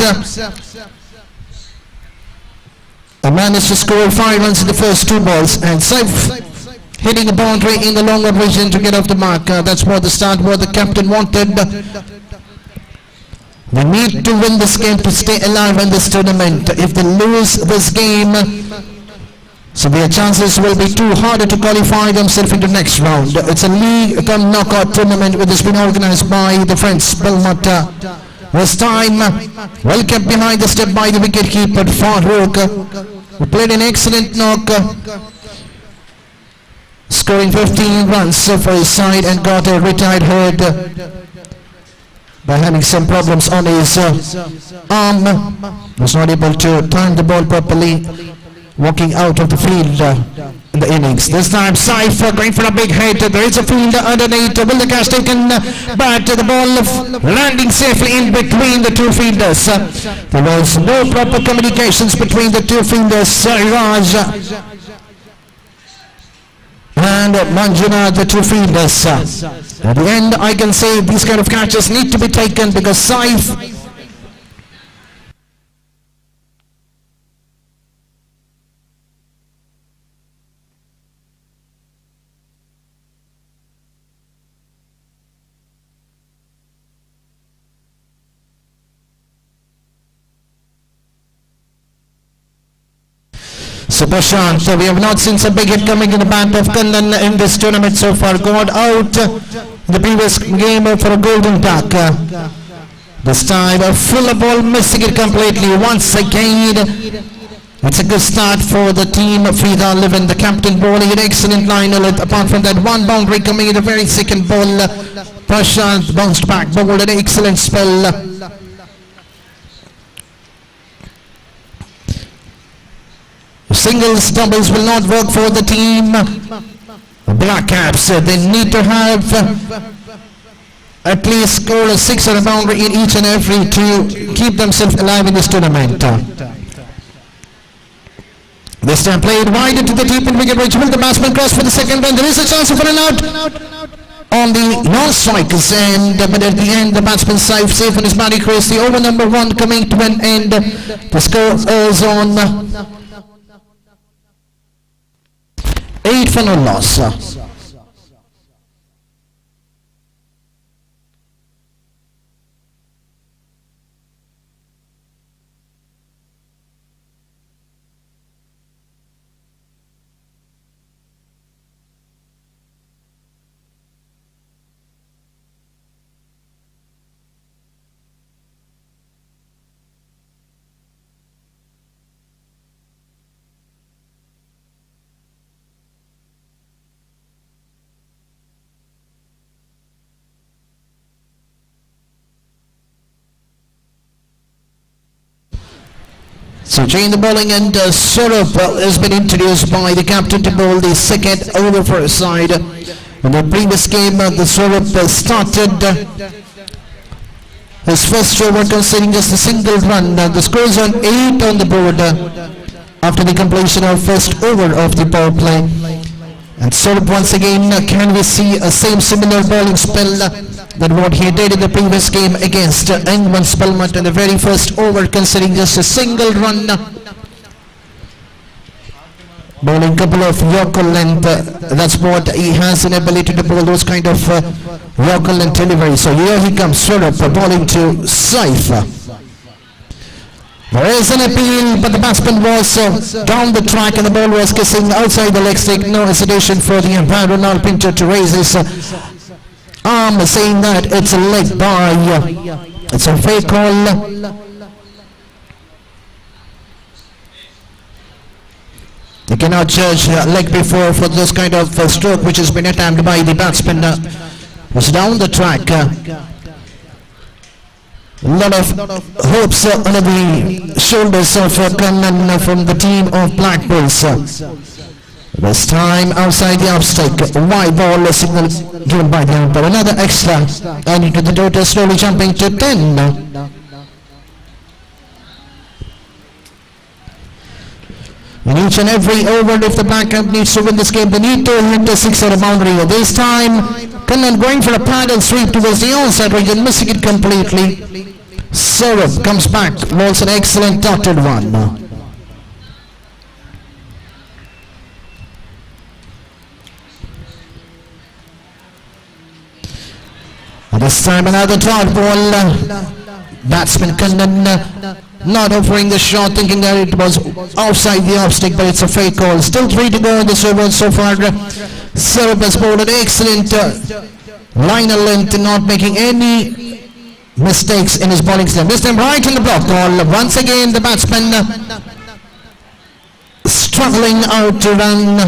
managed to score 5 runs in the first 2 balls, and Saif hitting a boundary in the longer region to get off the mark. That's what the start what the captain wanted. They need to win this game to stay alive in this tournament. If they lose this game, so their chances will be too harder to qualify themselves into next round. It's a league come knockout tournament which has been organized by the friends Balmata. This time, well kept behind the step by the wicketkeeper Farooq, who played an excellent knock, scoring 15 runs for his side and got a retired head by having some problems on his arm. Was not able to time the ball properly, walking out of the field in the innings. This time Saif going for a big hit. There is a fielder underneath. Will the catch taken? But the ball landing safely in between the 2 fielders. There was no proper communications between the 2 fielders, Raj and Manjuna, the 2 fielders. At the end, I can say these kind of catches need to be taken because Saif So Prashant, we have not seen some big hit coming in the bat of Kannan in this tournament so far. Got out the previous game for a golden duck. This time a full ball, missing it completely once again. It's a good start for the team of Fida 11. The captain bowling an excellent line. Apart from that, 1 boundary coming in the very second ball. Prashant bounced back, bowled an excellent spell. Singles, doubles will not work for the team Black Caps. They need to have at least score a 6 or a boundary in each and every to keep themselves alive in this tournament. This time played wide into the deep in wicket, which will the batsman cross for the second run. There is a chance for an out on the non-strikers end, but at the end the batsman safe on his batting crease. The over number 1 coming to an end. The score is on 8 for no loss. So change the bowling and Saurabh has been introduced by the captain to bowl the second over for his side. In the previous game, the Saurabh started his first over conceding just a single run. The score is on 8 on the board after the completion of first over of the power play. And Saurabh once again, can we see a similar bowling spell than what he did in the previous game against Anguins Balmata in the very first over, considering just a single run. Bowling couple of Yorker length, that's what he has an ability to bowl, those kind of Yorker length delivery. So here he comes, Saurabh bowling to Saif. There is an appeal, but the batsman was down the track and the ball was kissing outside the leg stick. No hesitation for the umpire, Ronald Pinter, to raise his arm, saying that it's a leg by. It's a fake call. You cannot judge leg before for this kind of stroke which has been attempted by the batsman. Was down the track. A lot of hopes under the shoulders of Kannan from the team of Black Bulls. This time outside the off stick, wide ball signal given by the umpire. Another extra, adding to the total, slowly jumping to 10. In each and every over, if the backup needs to win this game, they need to hit the 6 on the boundary. This time, Kannan going for a paddle sweep towards the onside region, missing it completely. Saurabh comes back, bowls an excellent dotted one. And this time another dot ball. Batsman Kannan not offering the shot, thinking that it was outside the off stick, but it's a fake call. Still 3 to go in this over so far. Saurabh has bowled an excellent liner length, not making any mistakes in his bowling stem. This time right in the block ball. Once again the batsman struggling out to run.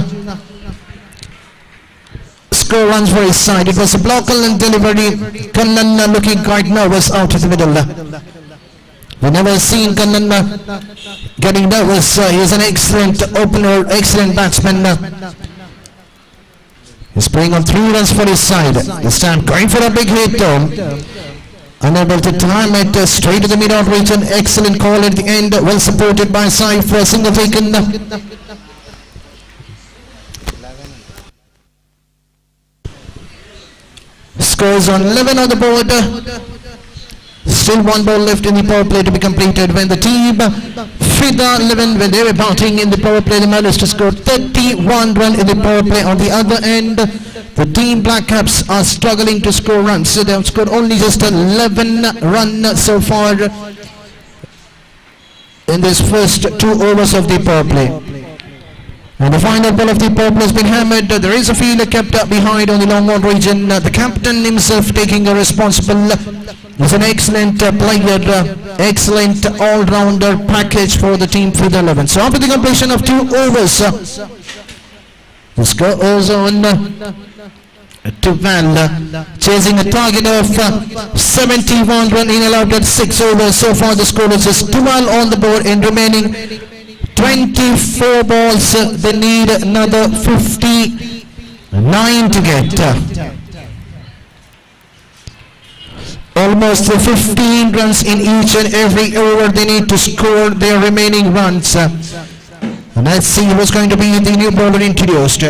Score runs for his side. It was a block and delivery. Kannan looking quite nervous out of the middle. We've never seen Kannan getting nervous. He's an excellent opener, excellent batsman. He's playing on 3 runs for his side. This time going for a big hit though. Unable to time it straight to the mid-out region. Excellent call at the end. Well supported by Saif for a single taken. Scores on 11 on the board. Still 1 ball left in the power play to be completed when the team Fida 11, when they were batting in the power play, they managed to score 31 runs in the power play. On the other end, the team Black Caps are struggling to score runs. So they have scored only just 11 runs so far in this first 2 overs of the power play. And the final ball of the power play has been hammered. There is a fielder kept up behind on the long on region. The captain himself taking a responsible. He's an excellent player, excellent all-rounder package for the team for the 11. So after the completion of 2 overs, the score goes on to Val, chasing a target of 71 runs in allowed at 6 overs. So far the score is just 12 on the board in remaining 24 balls. They need another 59 to get. Almost 15 runs in each and every over. They need to score their remaining runs. And let's see who's going to be the new bowler introduced.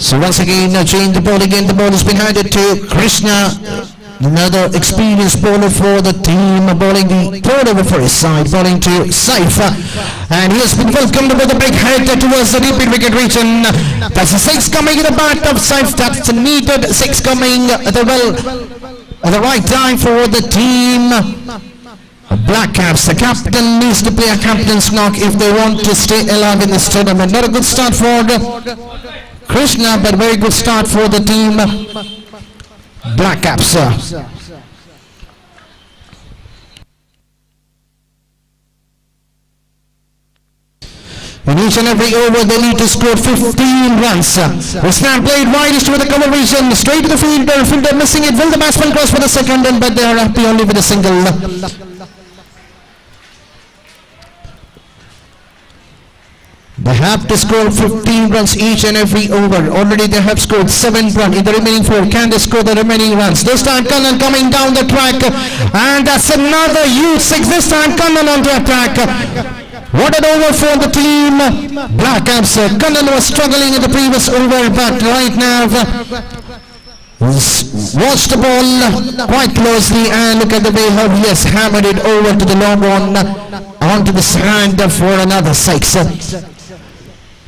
So once again, change the ball again. The ball has been handed to Krishna. Another experienced bowler for the team, bowling the third over for his side, bowling to Saifa, and he has been welcomed with a big head towards the deep wicket region. That's a 6 coming in the bat of Saif. That's a needed 6 coming at the right time for the team. Black Caps, the captain needs to play a captain's knock if they want to stay alive in this tournament. Not a good start for Krishna, but very good start for the team. Black Caps. In each and every over they need to score 15 runs. The snap played widest to the cover vision, straight to the fielder. Fielder missing it. Will the batsman cross for the second? But they are happy only with a single. They have to score 15 runs each and every over. Already they have scored 7 runs in the remaining 4. Can they score the remaining runs? This time Kannan coming down the track, and that's another huge 6. This time Kannan on the attack. What an over for the team. Black Caps. Kannan was struggling in the previous over, but right now watch the ball quite closely and look at the way how he has hammered it over to the long one onto the sand for another 6.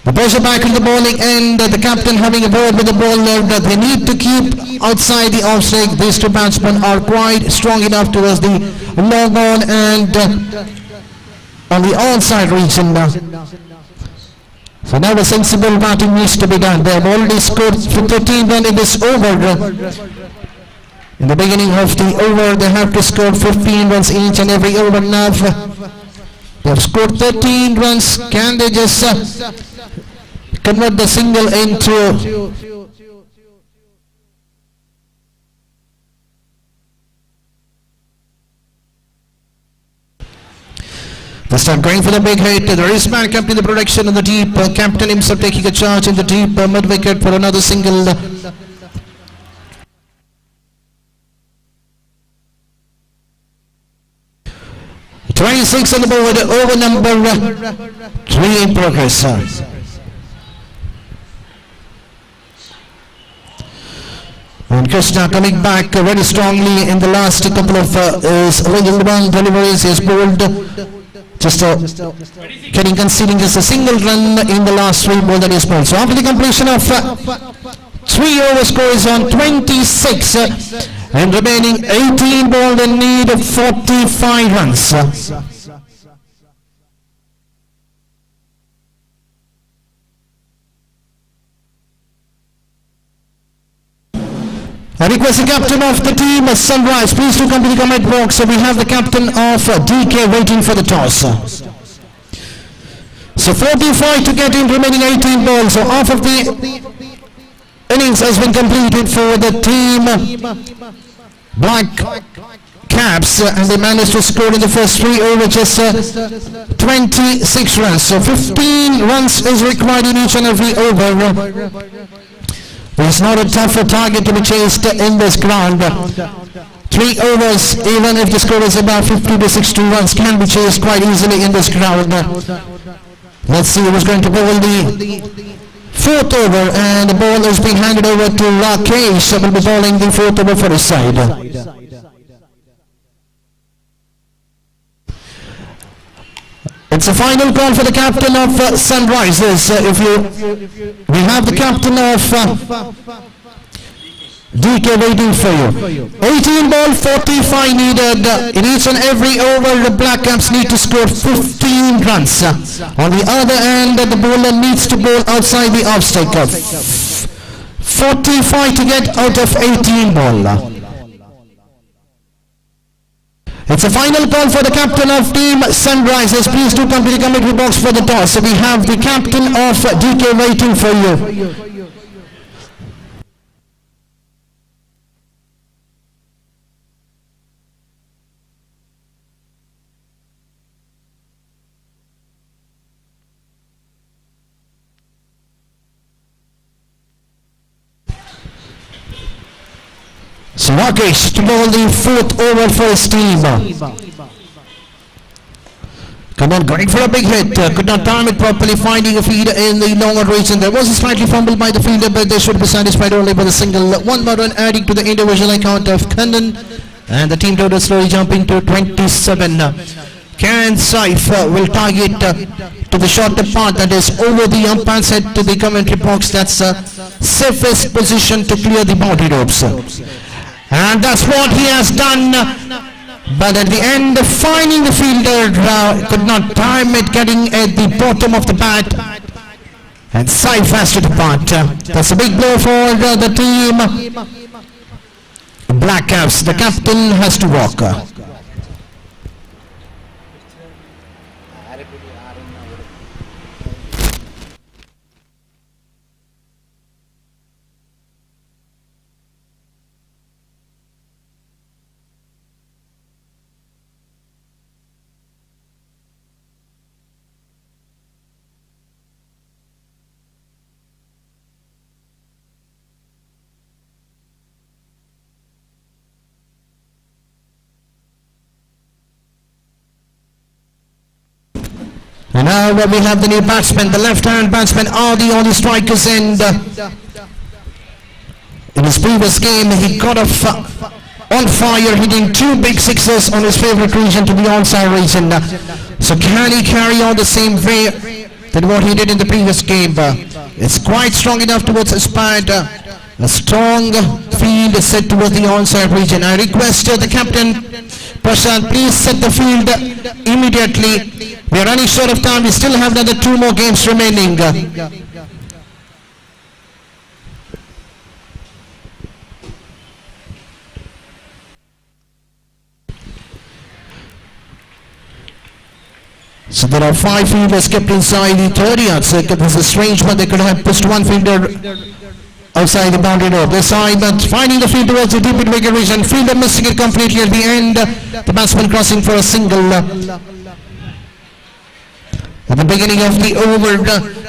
The pressure back in the bowling end, the captain having a word with the bowler that they need to keep outside the off-stake. These 2 batsmen are quite strong enough towards the long on and on the onside region. So now a sensible batting needs to be done. They have already scored 13 runs in this over. In the beginning of the over, they have to score 15 runs each and every over. Now they have scored 13 runs. Can they just convert the single into they start going for the big hit. There is man captain the protection in the deep. Captain himself taking a charge in the deep mid wicket for another single. .26 on the board, over number 3 in progress. And Krishna coming back very strongly in the last couple of his one deliveries. He has bowled getting conceding just a single run in the last 3 balls that he has bowled. So after the completion of 3 over scores on 26 and remaining 18 ball in need of 45 runs. I request the captain of the team, Sunrise, please to come to the comment box. So we have the captain of DK waiting for the toss. So 45 to get in, remaining 18 balls. So half of the innings has been completed for the team Black Caps, and they managed to score in the first 3 over just 26 runs. So 15 runs is required in each and every over. It's not a tougher target to be chased in this ground. 3 overs, even if the score is about 50 to 60 runs, can be chased quite easily in this ground. Let's see who's going to bowl the 4th over, and the ball is being handed over to Rakesh, who will be bowling the 4th over for his side. It's a final call for the captain of Sunrisers. We have the captain of DK waiting for you. 18 ball, 45 needed. In each and every over, the Black Caps need to score 15 runs. On the other end, the bowler needs to bowl outside the off-stake. 45 to get out of 18 ball. It's a final call for the captain of team Sunrisers. Please do come to the commentary box for the toss. So we have the captain of DK waiting for you. So Rakesh to bowl the 4th over for his team. Come on, going for a big hit. Could not time it properly, finding a field in the longer region. There was a slightly fumble by the fielder, but they should be satisfied only with a single. One more run adding to the individual account of Kannan. And the team total slowly jumping to 27. Can Saif will target to the shorter part, that is over the umpire's head to the commentary box. That's safest position to clear the boundary ropes. And that's what he has done. But at the end, finding the fielder could not time it, getting at the bottom of the bat. And Saif has to depart. That's a big blow for the team. Black Caps, the captain has to walk. And now we have the new batsmen, the left-hand batsmen are the only strikers, and in his previous game he got off on fire, hitting 2 big sixes on his favourite region to the onside region. So can he carry on the same way than what he did in the previous game? It's quite strong enough towards his pad. A strong field is set towards the onside region. I request the captain, Prashant, please set the field immediately. We are running short of time. We still have another 2 more games remaining. So there are 5 fielders kept inside the 30 yards. It was a strange one. They could have pushed 1 fielder outside the boundary rope. This side, but finding the field towards the deep mid-wicket region. Fielder missing it completely at the end. The batsman crossing for a single. At the beginning of the over,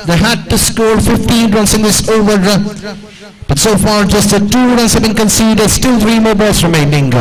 they had to score 15 runs in this over. But so far, just 2 runs have been conceded. Still 3 more balls remaining.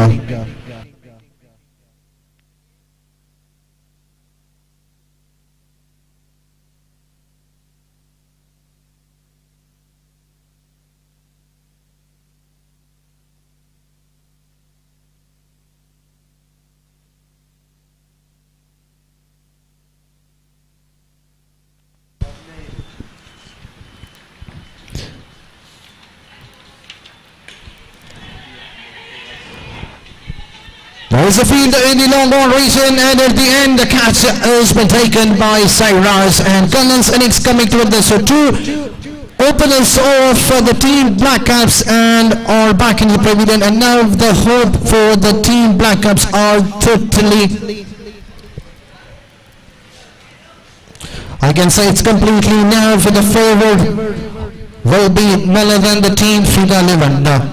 There is a fielder in the long ball region, and at the end the catch has been taken by Cyrus, and Gunnan's innings coming to this. So 2 openers of the team Black Caps and are back in the pavilion, and now the hope for the team Black Caps are totally, I can say it's completely now for the forward will be Miller than the team Frida 11.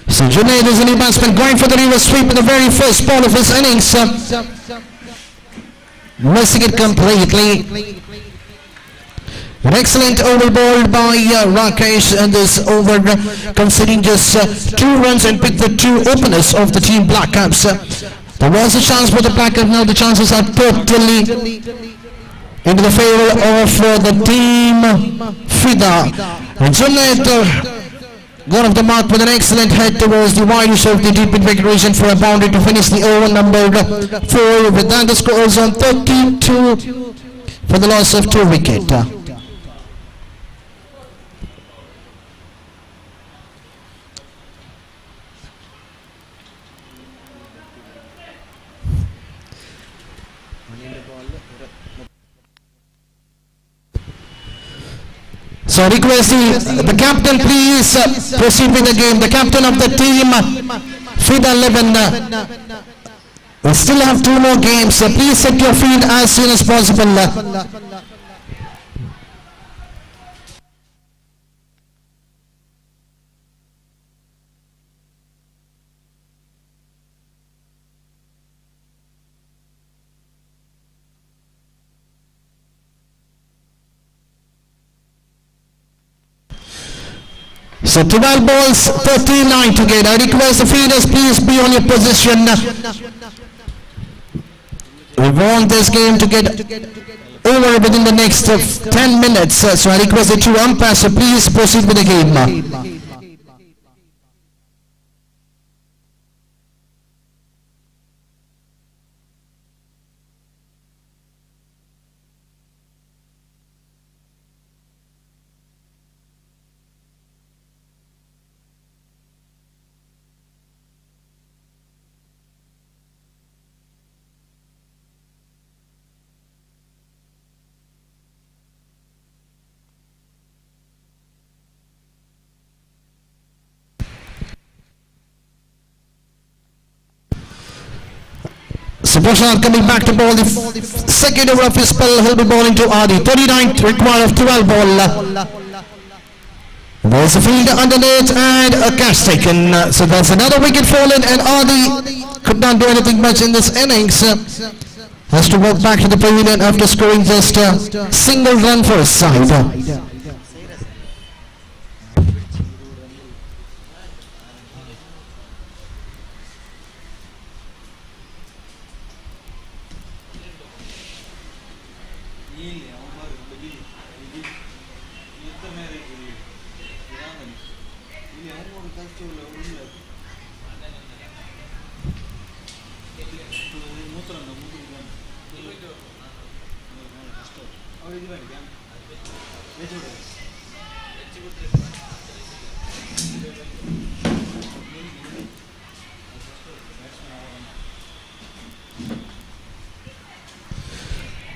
So Junaid is a new batsman going for the reverse sweep in the very first ball of his innings. Missing it completely. An excellent over ball by Rakesh, and this over conceding just 2 runs and picked the 2 openers of the team Black Caps. There was a chance for the Black Caps, now the chances are totally into the favor of the team Frida. And Junaid got off the mark with an excellent head towards the wide of the deep mid-wicket region for a boundary to finish the over number 4. With that, the score is on 32 for the loss of 2 wickets. So I request the captain please proceed with the game. The captain of the team, field 11. We still have 2 more games. So please set your field as soon as possible. So 12 balls, 39 to get. I request the fielders please be on your position. We want this game to get over within the next 10 minutes. So I request the 2 umpires to please proceed with the game. So Prashant coming back to ball the second over of his spell. He'll be bowling to Adi. 39 required of 12 ball. There's a fielder underneath and a catch taken. So that's another wicket fallen, and Adi could not do anything much in this innings. Has to walk back to the pavilion after scoring just a single run for his side.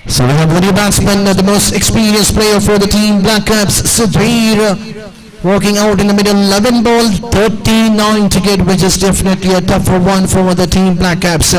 So we have the new batsman, the most experienced player for the team, Black Caps, Sudhir, walking out in the middle. 11 ball, 39 to get, which is definitely a tougher one for the team, Black Caps.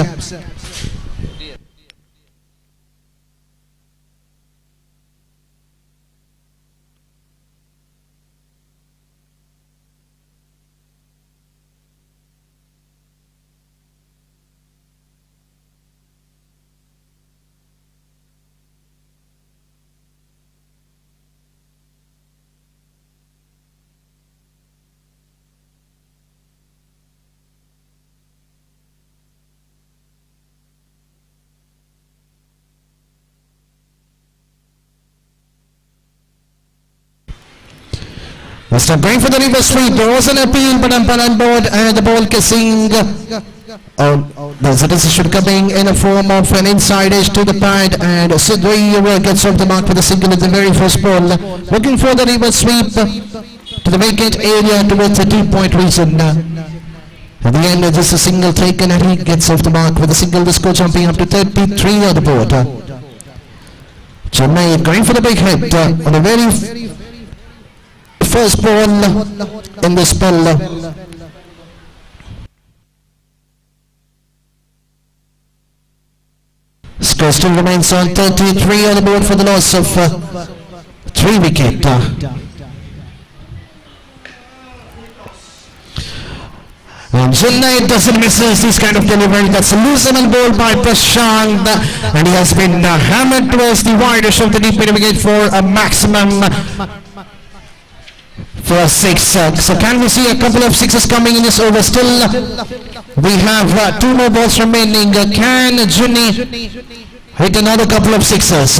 Mr. Going for the reverse sweep. There was an appeal, but umpire on board, and the ball kissing. The decision coming in a form of an inside edge to the pad, and Sudhir gets off the mark with a single in the very first ball. Looking for the reverse sweep to the vacant area towards the 2-point region. At the end, just a single taken, and he gets off the mark with a single. The score jumping up to 33 on the board. Chennai going for the big hit on the very first ball in the spell. Score still remains on 33 on the board for the loss of 3 wicket. And Chennai doesn't miss this kind of delivery. That's a looseable ball by Prashant, and he has been hammered towards the wide edge of the deep wicket for a maximum for a 6. So can we see a couple of sixes coming in this over? Still we have 2 more balls remaining. Can Juni hit another couple of sixes?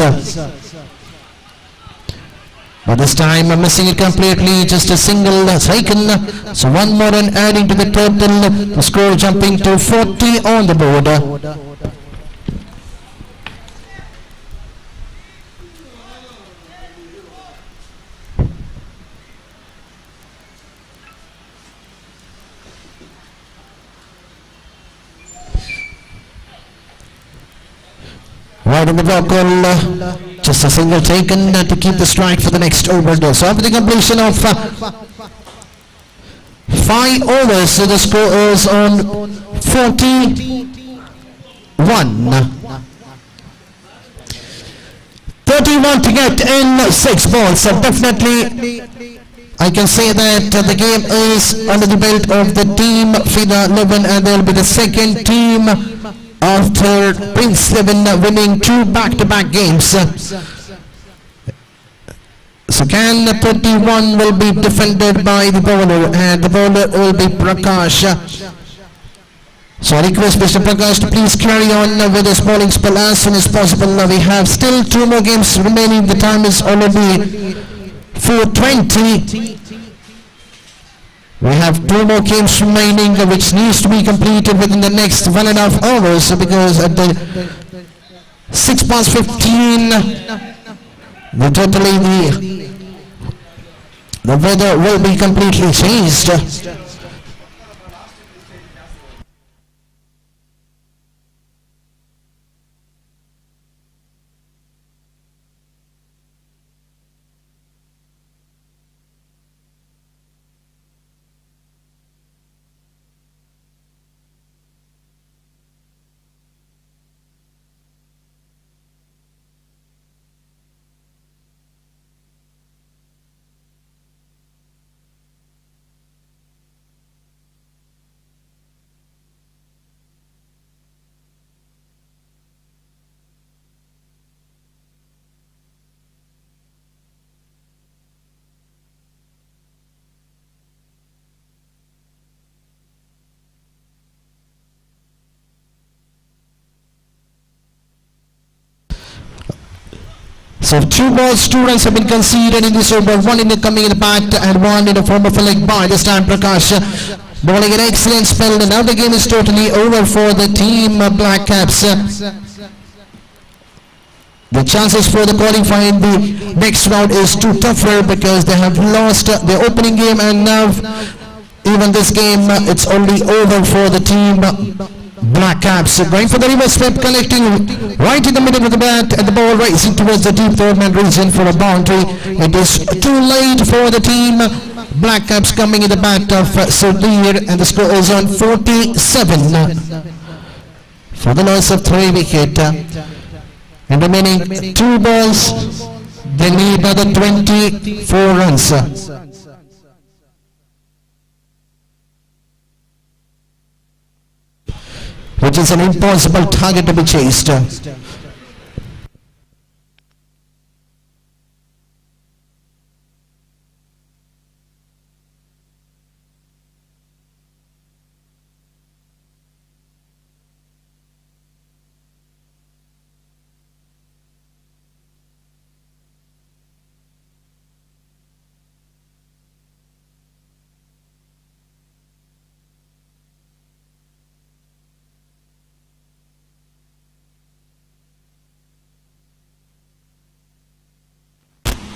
But this time I'm missing it completely. Just a single taken. So 1 more and adding to the total. The score jumping to 40 on the board. Right in the block, Just a single taken to keep the strike for the next over. So after the completion of 5 overs, so the score is on 41. 31 to get in 6 balls. So definitely I can say that the game is under the belt of the team FIDA 11, and they will be the second team after Prince 11 winning 2 back-to-back games. So can 31 will be defended by the bowler, and the bowler will be Prakash. So I request Mr. Prakash to please carry on with his bowling spell as soon as possible. We have still 2 more games remaining. The time is already 4:20. We have 2 more games remaining which needs to be completed within the next 1.5 hours, because at the 6:15 the weather will be completely changed. So 2 balls, 2 runs have been conceded in this over, 1 in the coming in the bat and 1 in the form of a leg by. This time Prakash bowling an excellent spell, and now the game is totally over for the team Black Caps. The chances for the qualifying the next round is too tougher, because they have lost the opening game, and now even this game it's only over for the team Black Caps. Going for the reverse sweep, connecting right in the middle of the bat, and the ball racing towards the deep third man region for a boundary. It is too late for the team Black Caps coming in the bat of Sudhir, and the score is on 47 for the loss of 3 wicket. And remaining 2 balls, they need another 24 runs. Which is an impossible target to be chased.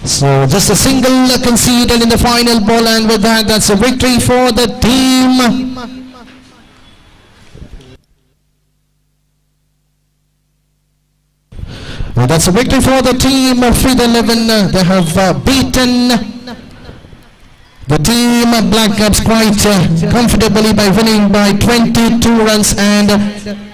So just a single conceded in the final ball, and with that, that's a victory for the team. Well, that's a victory for the team of FIDA 11. They have beaten the team Black Caps quite comfortably by winning by 22 runs, and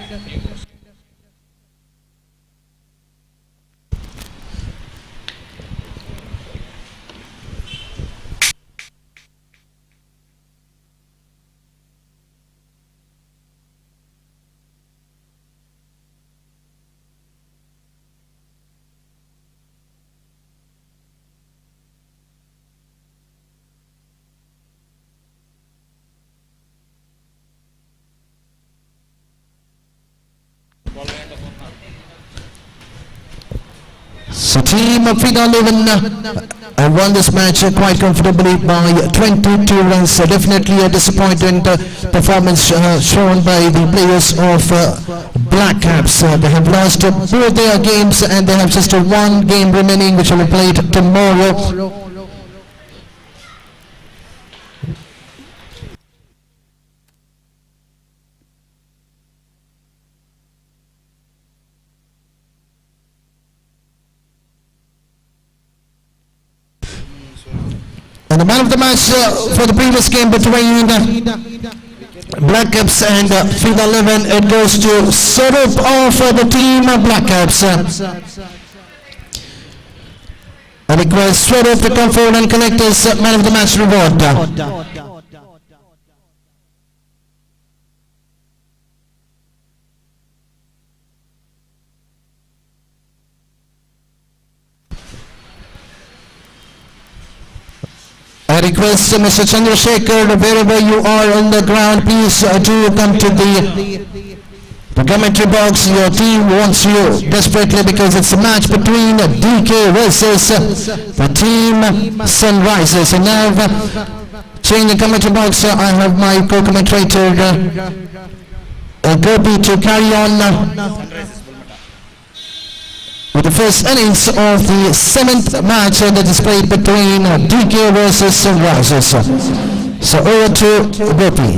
so team of FIDA 11 won this match quite comfortably by 22 runs. So definitely a disappointing performance shown by the players of Black Caps. They have lost both their games, and they have just 1 game remaining which will be played tomorrow. match for the previous game between Black Caps and Field 11. It goes to Sarup of the team Black Caps. I request Sarup to come forward and collect his man of the match reward. I request Mr. Chandrasekhar, wherever you are on the ground, please do come to the commentary box. Your team wants you desperately because it's a match between DK versus the team Sunrisers. And now, in the commentary box, I have my co-commentator Gopi to carry on with the first innings of the 7th match that is played between DK versus Sunrisers. So over to Gopi.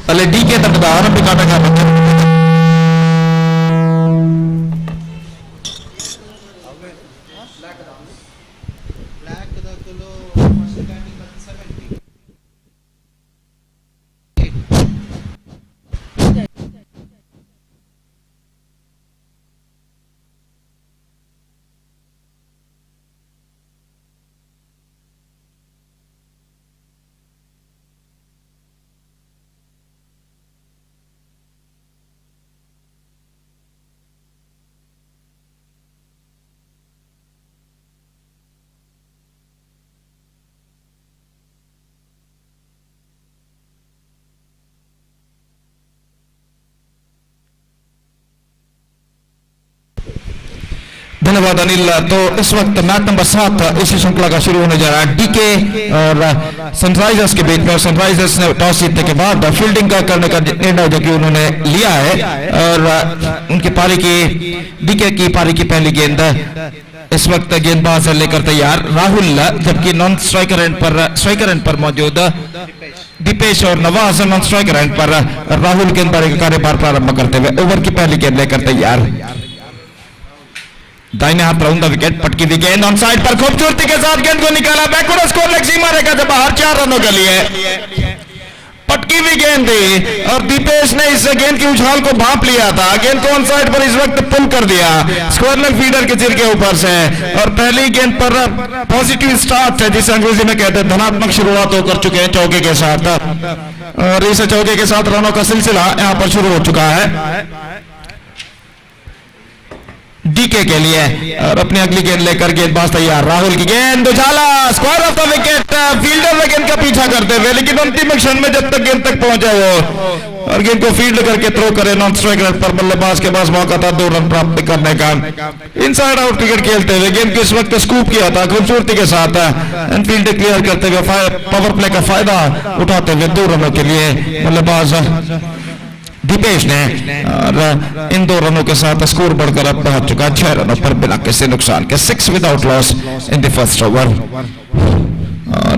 पहले D के तक आरंभ काटा गया धन्यवाद अनिल। तो इस वक्त मैच नंबर 7 इसी श्रृंखला का शुरू होने जा रहा है डीके और सनराइजर्स के बीच में। और सनराइजर्स ने टॉस जीतने के बाद फील्डिंग का करने का निर्णय जो कि उन्होंने लिया है और उनकी पारी की डीके की पारी की पहली गेंद इस वक्त गेंदबाज लेकर तैयार राहुल, जबकि नॉन स्ट्राइकर एंड पर मौजूद दीपेश और नवाज नॉन स्ट्राइकर एंड पर राहुल गेंदबाजी का कार्यभार प्रारंभ करते हुए ओवर की पहली गेंद लेकर तैयार। दाहिने हाथ राउंड द विकेट, पटकी हुई गेंद ऑन साइड पर खूबसूरती के साथ गेंद को निकाला, बैकवर्ड स्कोर लेग सीमा रेखा से बाहर 4 रनों के लिए पटकी हुई गेंद थी और दीपेश ने इस गेंद की उछाल को भांप लिया था। गेंद को ऑन साइड पर इस वक्त पुल कर दिया स्क्वायर लेग फीडर के सिर के ऊपर से और पहली गेंद पर पॉजिटिव स्टार्ट है जिसे अंग्रेजी में कहते हैं धनात्मक शुरुआत होकर चुके हैं चौके के साथ और इस चौके के साथ रनों का सिलसिला यहां पर शुरू हो चुका है डीके के लिए। और अपनी अगली गेंद लेकर गेंदबाज तैयार, राहुल की गेंद उछाला square off the wicket, fielder ने गेंद का पीछा करते हुए लेकिन अंतिम क्षण में जब तक गेंद तक पहुंचे वो और गेंद को फील्ड करके थ्रो करे नॉन स्ट्राइकर पर बल्लेबाज के पास मौका था 2 रन प्राप्त करने का। इनसाइड आउट क्रिकेट खेलते हुए गेंद को इस वक्त स्कूप किया था खूबसूरती के साथ फील्ड क्लियर करते हुए पावर प्ले का फायदा उठाते हुए 2 रनों के लिए बल्लेबाज दीपेश ने और इन 2 रनों के साथ स्कोर बढ़कर अब पहुंच चुका 6 रनों पर बिना किसी नुकसान के 6 without loss in the first over. और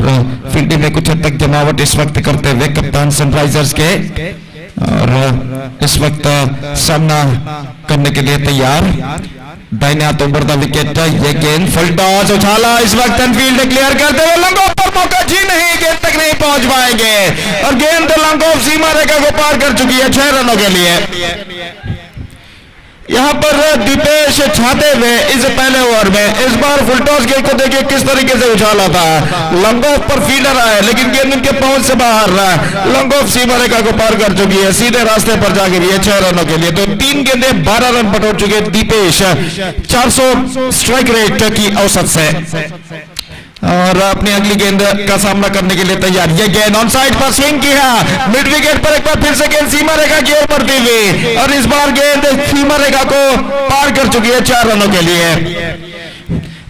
फील्डिंग में कुछ हद तक जमावट इस वक्त करते हुए कप्तान सनराइजर्स के और इस वक्त सामना करने के लिए तैयार। दाहिने हाथ उभरता विकेट, ये गेंद फुल टॉस उछाला इस वक्त फील्ड क्लियर करते हुए लंगों पर मौका जी नहीं, गेंद तक नहीं पहुंच पाएंगे और गेंद लंगों सीमा रेखा को पार कर चुकी है 6 रनों के लिए। यहां पर दीपेश छाते हुए इस पहले ओवर में इस बार फुल टॉस गेंद को देखिए किस तरीके से उछाला था, लॉन्ग ऑफ पर फील्डर आए लेकिन गेंद उनके पहुंच से बाहर, लॉन्ग ऑफ सीमा रेखा को पार कर चुकी है, सीधे रास्ते पर जा गिरी है 6 रनों के लिए। तो 3 गेंदें 12 रन बटोर चुके दीपेश 400 स्ट्राइक रेट की औसत से, और अपनी अगली गेंद का सामना करने के लिए तैयार। ये गेंद ऑन साइड पर स्विंग किया, मिड विकेट पर एक बार फिर से गेंद सीमा रेखा की ओर बढ़ती हुई, और इस बार गेंद सीमा रेखा को पार कर चुकी है 4 रनों के लिए।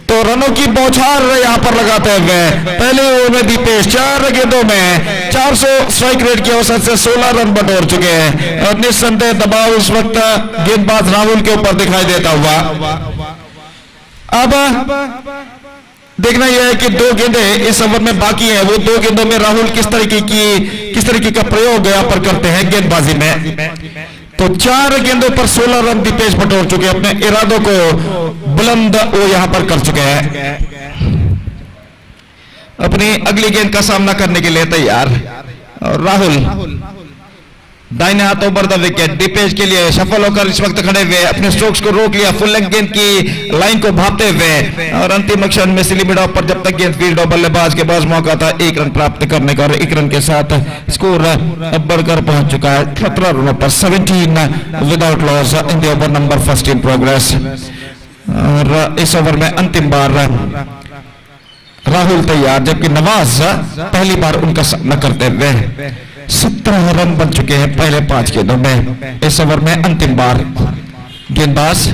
तो रनों की बौछार यहां पर लगाते हुए पहले ओवर में दीपेश 4 गेंदों में 400 स्ट्राइक रेट की औसत से 16 रन बटोर चुके हैं, और निस्संदेह दबाव इस वक्त गेंदबाज राहुल के ऊपर दिखाई देता हुआ। अब देखना यह है कि 2 गेंदें इस ओवर में बाकी हैं, वो 2 गेंदों में राहुल किस तरीके का प्रयोग यहां पर करते हैं गेंदबाजी में। तो 4 गेंदों पर 16 रन दीपेश बटोर चुके हैं, अपने इरादों को बुलंद वो यहां पर कर चुके हैं। अपनी अगली गेंद का सामना करने के लिए तैयार, और राहुल दाहिने हाथ ओवर द विकेट, दीपेश के लिए सफल होकर इस वक्त खड़े हुए, अपने स्ट्रोक्स को रोक लिया, फुल लेंथ गेंद की लाइन को भापते हुए, और अंतिम क्षण में स्लिप मिड ऑफ पर जब तक गेंद फील्ड और बल्लेबाज के पास मौका था 1 रन प्राप्त करने का, और 1 रन के साथ स्कोर अब बढ़कर पहुंच चुका है 17 रनों पर, 17 without loss in the over number first in progress. और इस ओवर में अंतिम बार राहुल तैयार, जबकि नवाज पहली बार उनका सामना करते हुए 17 रन बन चुके हैं पहले 5 गेंदों में। इस ओवर में अंतिम बार गेंदबाज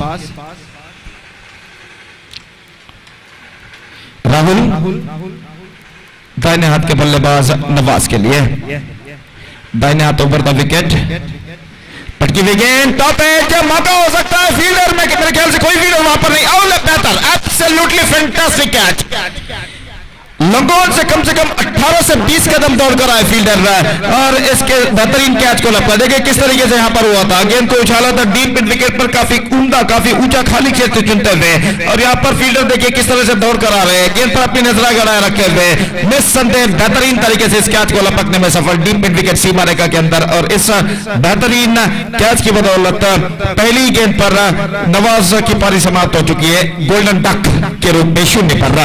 राहुल, दाहिने हाथ के बल्लेबाज नवाज के लिए, दाहिने हाथ ओवर द विकेट, पटकी हुई गेंद टॉप एज, मौका हो सकता है फील्डर में, मेरे ख्याल से कोई फील्डर वहां पर नहीं, और बेहतर, एब्सोल्युटली फैंटास्टिक कैच, लंगोन से कम 18 से 20 कदम दौड़कर आए फील्डर, और इसके बेहतरीन कैच को लपका। देखिए किस तरीके से यहां पर हुआ था, गेंद को उछाला था डीप मिड विकेट पर, काफी उम्दा काफी ऊंचा खाली क्षेत्र चुनते हुए, और यहां पर फील्डर देखिए किस तरह से दौड़कर आ रहे हैं, गेंद पर अपनी नजर गड़ाए रखे हुए, निस्संदेह बेहतरीन तरीके से इस कैच को लपकने में सफल, डीप मिड विकेट सीमा रेखा के अंदर। और इस बेहतरीन कैच की बदौलत पहली गेंद पर नवाज की पारी समाप्त हो चुकी है गोल्डन डक के रूप में 0 पर,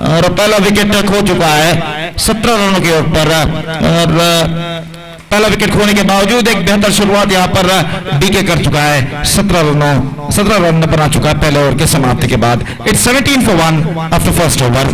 और पहला विकेट खो चुका है 17 रनों के ऊपर, और पहला विकेट खोने के बावजूद एक बेहतर शुरुआत यहां पर डीके कर चुका है, 17 रन बना चुका है पहले ओवर के समाप्ति के बाद। It's 17 for 1 after first over.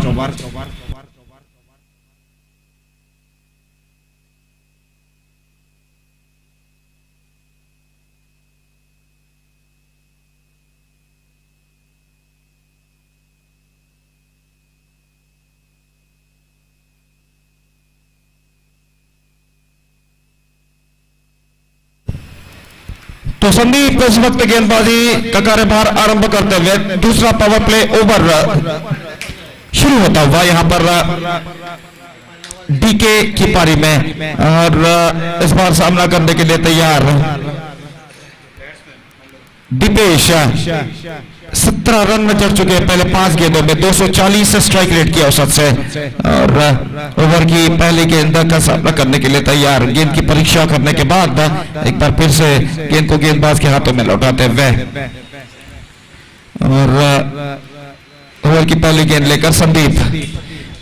तो संदीप इस वक्त गेंदबाजी का कार्यभार आरंभ करते हुए दूसरा पावर प्ले ओवर शुरू होता हुआ यहां पर डीके की पारी में, और इस बार सामना करने के लिए तैयार दीपेश 17 रन चढ़ चुके हैं पहले 5 गेंदों में, 240 स्ट्राइक रेट की औसत से, और ओवर की पहली गेंद का सामना करने के लिए तैयार, गेंद की परीक्षा करने के बाद एक बार फिर से गेंद को गेंदबाज के हाथों में लौटाते हुए, और ओवर की पहली गेंद लेकर संदीप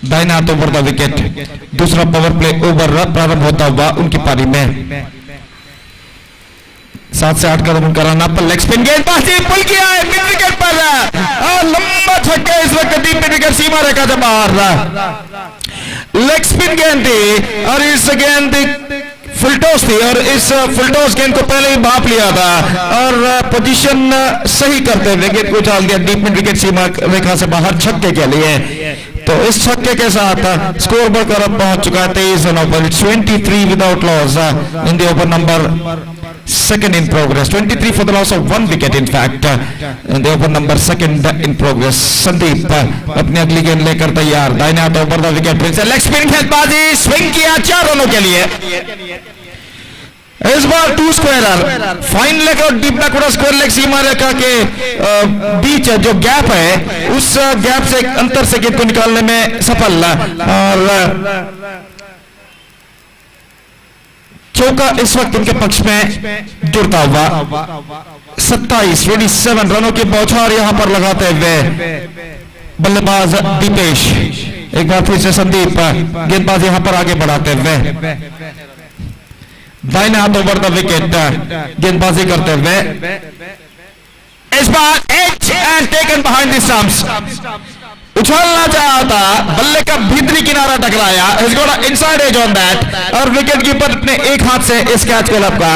दाहिने हाथ ओवर द विकेट, दूसरा पावर प्ले ओवर प्रारंभ होता हुआ उनकी पारी में। 7 से 8 कदम कराना पर लेग स्पिन गेंदबाजी पुल किया है मिड विकेट पर, और लंबा छक्का इस वक्त डीप मिड विकेट सीमा रेखा से बाहर, लेग स्पिन गेंद थी, और इस गेंद फुल टॉस थी, और इस फुल टॉस गेंद को पहले ही भाप लिया था, और पोजीशन सही करते हुए गेंद को उछाल दिया डीप मिड विकेट सीमा रेखा से बाहर छक्के के लिए। तो इस छक्के के साथ स्कोर बढ़कर अब पहुंच चुका है 23 रनों पर, 23 without loss in the over number second in progress, 23 for the loss of 1 wicket in fact in the over number second in progress। Sandeep अपनी अगली गेंद लेकर तैयार, दाहिने हाथ ओवर द विकेट फिर से लेग स्पिन गेंदबाजी, स्विंग किया 4 रनों के लिए, इस बार 2 स्क्वायरर, फाइन लेग और डीप बैकवर्ड स्क्वायर लेग सीमा रेखा के बीच जो गैप है उस गैप से अंतर से गेंद को निकालने में सफल, और चौका इस वक्त इनके पक्ष में जुड़ता हुआ 27 रनों की बौछार यहां पर लगाते हुए बल्लेबाज दीपेश, एक बार फिर से संदीप गेंदबाज यहां पर आगे बढ़ाते हुए दाहिने हाथ ओवर द विकेट गेंदबाजी करते हुए इस बार edge and taken behind the stumps, उछालना चाहा था, बल्ले का भीतरी किनारा टकराया, he's got an inside edge on that, और विकेट कीपर ने एक हाथ से इस कैच को लपका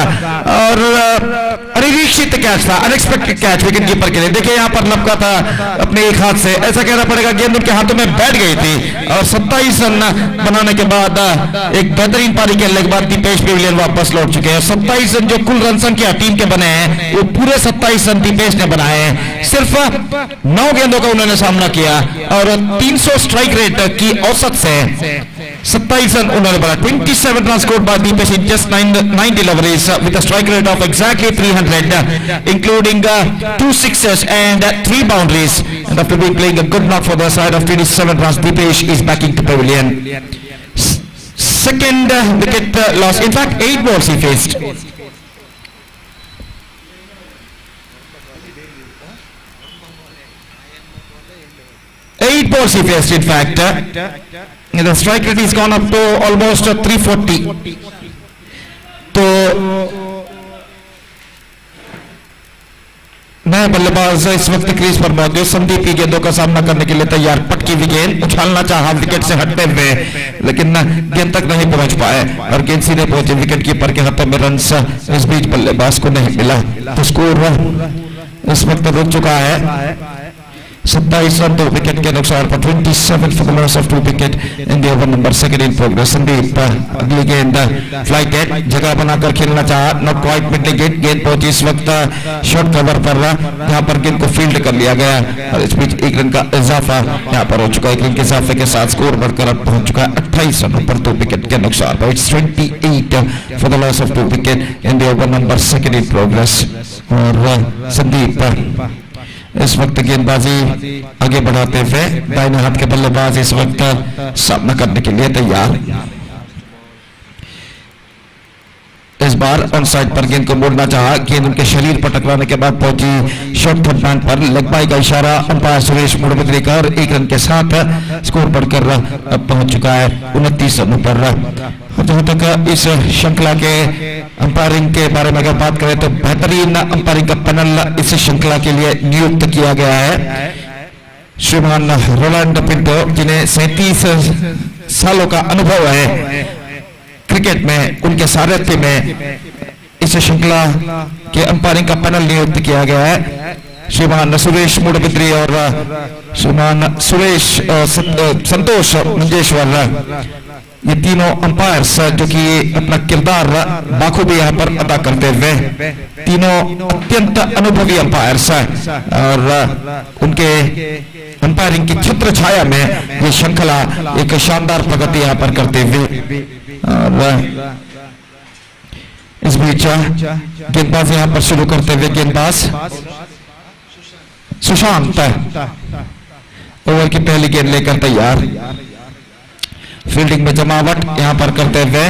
और अनिरीक्षित कैच था, अनएक्सपेक्टेड कैच विकेट कीपर के लिए। देखिए यहां पर लपका था अपने एक हाथ से, ऐसा कहना पड़ेगा गेंद उनके हाथों में बैठ गई थी और 27 रन बनाने के बाद एक बेहतरीन पारी खेलने के बाद दीपेश पेविलियन वापस लौट चुके हैं। 27 रन जो कुल रन संख्या टीम के बने हैं वो पूरे 27 रन दीपेश ने बनाए हैं। सिर्फ 9 गेंदों का उन्होंने सामना किया और 300 स्ट्राइक रेट की औसत से 27 रन उन्होंने बनाया। 27 run scored by Deepesh in just 9 deliveries with a strike rate of exactly 300, including 2 sixes and 3 boundaries. And after being playing a good knock for the side of 27 runs, Deepesh is backing to pavilion. Second wicket loss. In fact, 8 balls he faced. Eight balls he faced, in fact. The strike rate has gone up to almost 340. तो नए बल्लेबाज इस वक्त crease पर मौजूद, संदीप की गेंदों का सामना करने के लिए तैयार। पटकी हुई गेंद उछालना चाहा विकेट से हटते हुए, लेकिन गेंद तक नहीं पहुंच पाए और गेंद सीधे पहुंचे विकेट कीपर के हाथों में। रन इस बीच बल्लेबाज को नहीं मिला तो स्कोर इस वक्त रुक चुका है 27 रन 2 विकेट के नुकसान पर। 27 for the loss of 2 wicket in the over number second in progress. Sandeep अगली गेंद फ्लाइट एट जगह बनाकर खेलना चाहा, नॉट क्वाइट मिडल गेट, गेंद पहुंची इस वक्त शॉर्ट कवर पर, यहां पर गेंद को फील्ड कर लिया गया और इस बीच 1 रन का इजाफा यहां पर हो चुका है। 1 रन के इजाफे के साथ स्कोर बढ़कर अब पहुंच चुका है 28 रनों पर 2 विकेट के नुकसान पर। It's 28 for the loss of 2 wicket in the over number second in progress। और संदीप इस वक्त गेंदबाजी आगे बढ़ाते हुए दाहिने हाथ के बल्लेबाज इस वक्त सामना करने के लिए तैयार। इस बार ऑन साइड पर गेंद को मोड़ना चाहा, गेंद उनके शरीर पर टकराने के बाद पहुंची शॉर्ट थर्ड मैन पर, लेग बाई का इशारा अंपायर सुरेश मुड़बद्री का और 1 रन के साथ स्कोर बढ़कर अब पहुंच चुका है 29 रनों पर। जहां तक इस श्रृंखला के अंपायरिंग के बारे में अगर बात करें तो बेहतरीन अंपायरिंग का पैनल इस श्रृंखला के लिए नियुक्त किया गया है। श्रीमान रोलैंड पिंटो, जिन्हें 37 सालों का अनुभव है क्रिकेट में, उनके सारथ्य में इस श्रृंखला के अंपायरिंग का पैनल नियुक्त किया गया है। श्रीमान सुरेश मुड़बिद्री और श्रीमान सुरेश संतोष मंजेश्वर, ये तीनों अंपायर्स जो कि अपना किरदार बाखूबी यहाँ पर अदा करते हुए, तीनों अत्यंत अनुभवी अंपायर्स और उनके अंपायरिंग की छत्र छाया में ये श्रृंखला एक शानदार प्रगति यहाँ पर करते हुए। और इस बीच गेंदबाज यहाँ पर शुरू करते हुए गेंदबाज सुशांत ओवर की पहली गेंद लेकर तैयार। फील्डिंग में जमावट यहां पर करते हुए,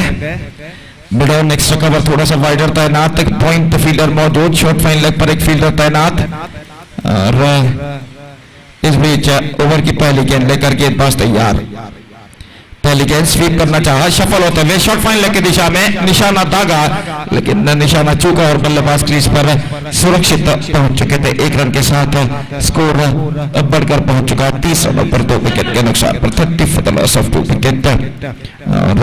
मिड ऑन नेक्स्ट कवर थोड़ा सा वाइडर तैनात, एक पॉइंट फील्डर मौजूद, शॉर्ट फाइन लेग पर एक फील्डर तैनात और इस बीच ओवर की पहली गेंद लेकर गेंदबाज तैयार। पहली गेंद स्वीप करना चाहा, सफल होते हुए शॉर्ट फाइन लेग की दिशा में निशाना दागा, लेकिन निशाना चूका और बल्लेबाज क्रीज पर सुरक्षित पहुंच चुके थे। 1 रन के साथ स्कोर अब बढ़कर पहुंच चुका है 30 रनों पर 2 विकेट के नुकसान पर। 30 for the loss of 2 wicket। और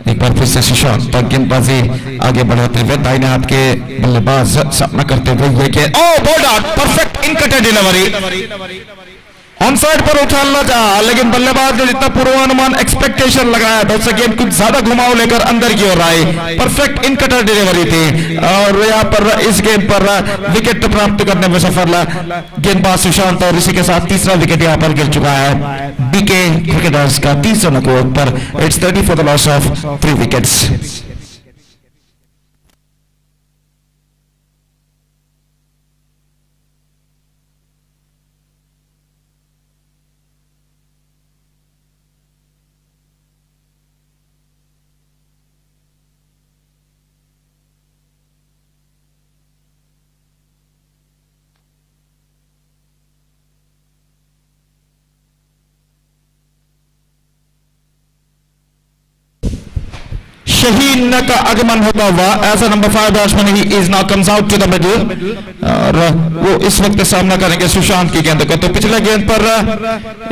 एक बार फिर से सुशांत गेंदबाजी आगे बढ़ाते हुए दाहिने हाथ के बल्लेबाज सामना करते हुए ये गेंद bowled out, perfect incutter delivery. On side पर उछालना चाहा, लेकिन बल्लेबाज ने जितना पूर्वानुमान एक्सपेक्टेशन लगाया था उससे गेंद कुछ ज्यादा घुमाव लेकर अंदर की ओर आई। परफेक्ट इनकटर डिलीवरी थी और यहाँ पर इस गेंद पर विकेट प्राप्त करने में सफल गेंदबाज सुशांत और इसी के साथ तीसरा विकेट यहाँ पर गिर चुका है बीके क्रिकेटर्स का 30 रनों के ऊपर। It's 30 for the loss of 3 wickets। Shaheen का आगमन होता हुआ as a number 5 batsman he is now comes out to the middle और वो इस वक्त सामना करेंगे सुशांत की गेंद को। तो पिछले गेंद पर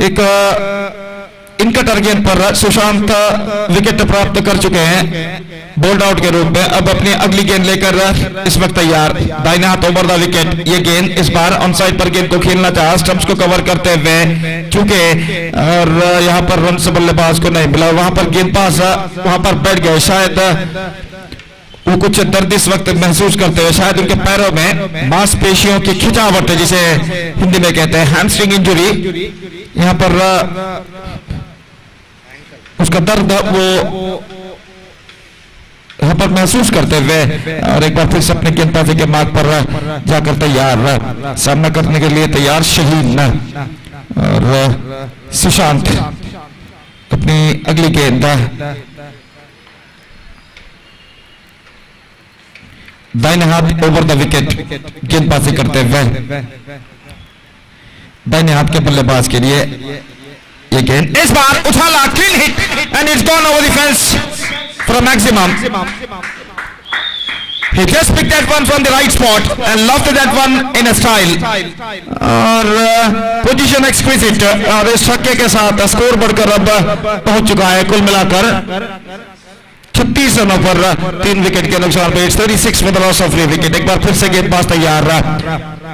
एक इनकटर गेंद पर सुशांत विकेट प्राप्त कर चुके हैं बोल्ड आउट के रूप में। अब अपनी अगली गेंद लेकर इस वक्त तैयार, दाहिने हाथ ओवर द विकेट। ये गेंद इस बार ऑन साइड पर गेंद को खेलना चाहा स्टंप्स को कवर करते हुए, चूंकि और यहां पर रन से बल्लेबाज को नहीं मिला, वहां पर गेंदबाज वहां पर बैठ गए। शायद वो कुछ दर्द इस वक्त महसूस करते हैं, शायद उनके पैरों में मांसपेशियों की खिंचावट जिसे हिंदी में कहते हैं हैमस्ट्रिंग इंजरी, यहां पर उसका दर्द वो यहां पर महसूस करते हुए और एक बार फिर से अपने गेंदबाजी के मार्ग पर जाकर तैयार, सामना करने के लिए तैयार शहीन और सुशांत अपनी अगली गेंद दाहिने हाथ ओवर द विकेट गेंदबाजी करते हुए दाहिने हाथ के बल्लेबाज के लिए ये गेंद इस बार उछाला, clean hit and it's gone over the fence for a maximum. He just picked that one from the right spot and lofted that one in a style. और पोजीशन एक्सक्विजिट और इस छक्के के साथ स्कोर बढ़कर अब पहुंच चुका है कुल मिलाकर 36 रनों पर 3 विकेट के नुकसान पे 36 for the loss of 3 wicket. एक बार फिर से गेंदबाज तैयार,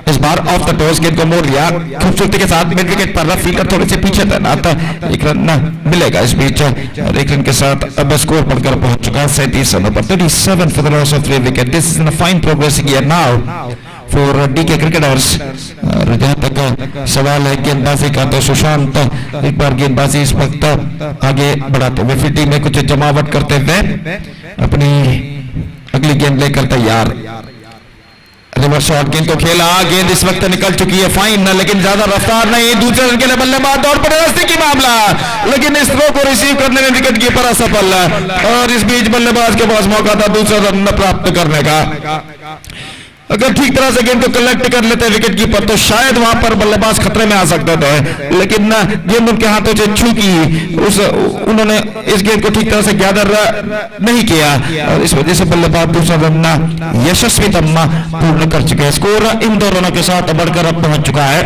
इस बार ऑफ द टॉस गेंद को मोड़ लिया खूबसूरती के साथ मिड विकेट पर, फील्डर थोड़े से पीछे तैनात, एक रन मिलेगा इस बीच और एक रन के साथ अब स्कोर बढ़कर पहुंच चुका है 37 रनों पर 37 for the loss of 3 wicket. This is a fine progressing year now for DK cricketers. और जहां तक सवाल है गेंदबाजी का, तो सुशांत एक बार गेंदबाजी इस वक्त आगे बढ़ाते हुए फिर टीम में कुछ जमावट करते हुए अपनी अगली गेंद लेकर तैयार। रिवर्स शॉट गेंद को खेला, गेंद इस वक्त निकल चुकी है फाइन, लेकिन ज्यादा रफ्तार नहीं। दूसरे रन के लिए बल्लेबाज दौड़ पड़े, नजदीकी मामला, लेकिन इस थ्रो को रिसीव करने में विकेट कीपर असफल और इस बीच बल्लेबाज के पास मौका था दूसरा रन प्राप्त करने का। अगर ठीक तरह से गेंद को कलेक्ट कर लेते विकेट कीपर तो शायद वहां पर बल्लेबाज खतरे में आ सकते थे, लेकिन गेंद उनके हाथों से छूटी, उन्होंने इस गेंद को ठीक तरह से गैदर नहीं किया और इस वजह से बल्लेबाज दूसरा रन यशस्वीतम पूर्ण कर चुके हैं। स्कोर इन दो रनों के साथ बढ़कर अब पहुंच चुका है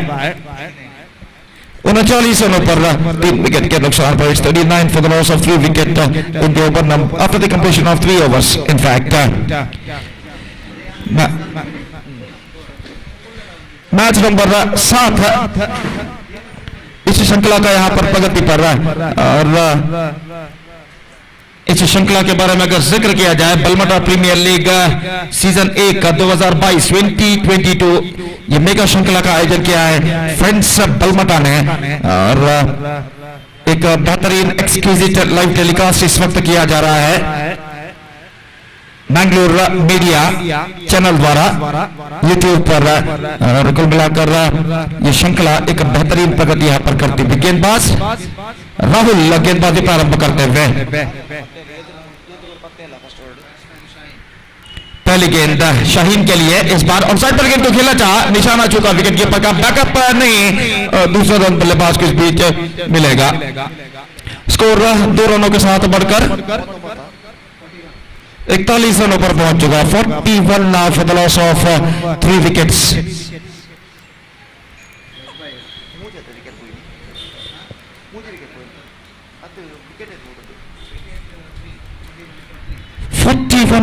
39 रनों पर 3 विकेट के नुकसान पर 39 for the loss of 3 wicket in the over after the completion of 3 overs. In fact match number 7 इस श्रृंखला का यहां पर प्रगति पर रहा है और इस श्रृंखला के बारे में अगर जिक्र किया जाए, बलमाटा प्रीमियर लीग सीजन 1 का 2022-2022 ये मेगा श्रृंखला का आयोजन किया है फ्रेंड्स बलमाटा ने और एक बेहतरीन एक्सक्लूसिव लाइव टेलीकास्ट इस वक्त किया जा रहा है मैंगलोर मीडिया चैनल द्वारा यूट्यूब पर। और कुल मिलाकर ये श्रृंखला एक बेहतरीन प्रगति यहां पर करती हुई गेंदबाज राहुल गेंदबाजी प्रारंभ करते हुए पहली गेंद शाहीन के लिए, इस बार ऑफसाइड पर गेंद को खेला चाहा, निशाना चुका विकेट कीपर का, बैकअप नहीं, दूसरा रन बल्लेबाज के बीच मिलेगा। स्कोर 2 रनों के साथ बढ़कर 41 रनों पर पहुंच चुका है 41 now for the loss of 3 wickets.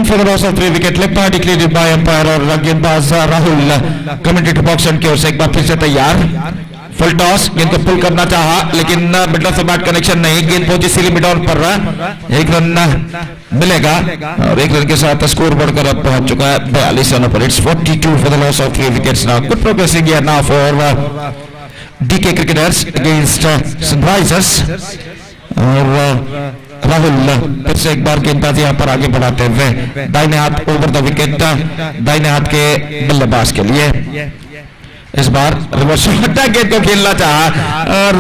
for the loss of 3 wicket, left hand declared by umpire और गेंदबाज राहुल कमेंटेटर बॉक्स की ओर से एक बार फिर से तैयार। फुल टॉस, गेंद को पुल करना चाहा लेकिन mid of the bat connection नहीं, गेंद पहुंची सीली मिड ऑन पर, 1 रन मिलेगा और 1 रन के साथ स्कोर बढ़कर अब पहुंच चुका है 42 रनों पर। It's 42 for the loss of 3 wickets now. Good progressing here now for DK cricketers against Sunrisers. और राहुल फिर से एक बार गेंदबाजी यहां पर आगे बढ़ाते हुए दाहिने हाथ ओवर द विकेट दाहिने हाथ के बल्लेबाज के लिए इस बार रिवर्स गेंद को खेलना चाहा और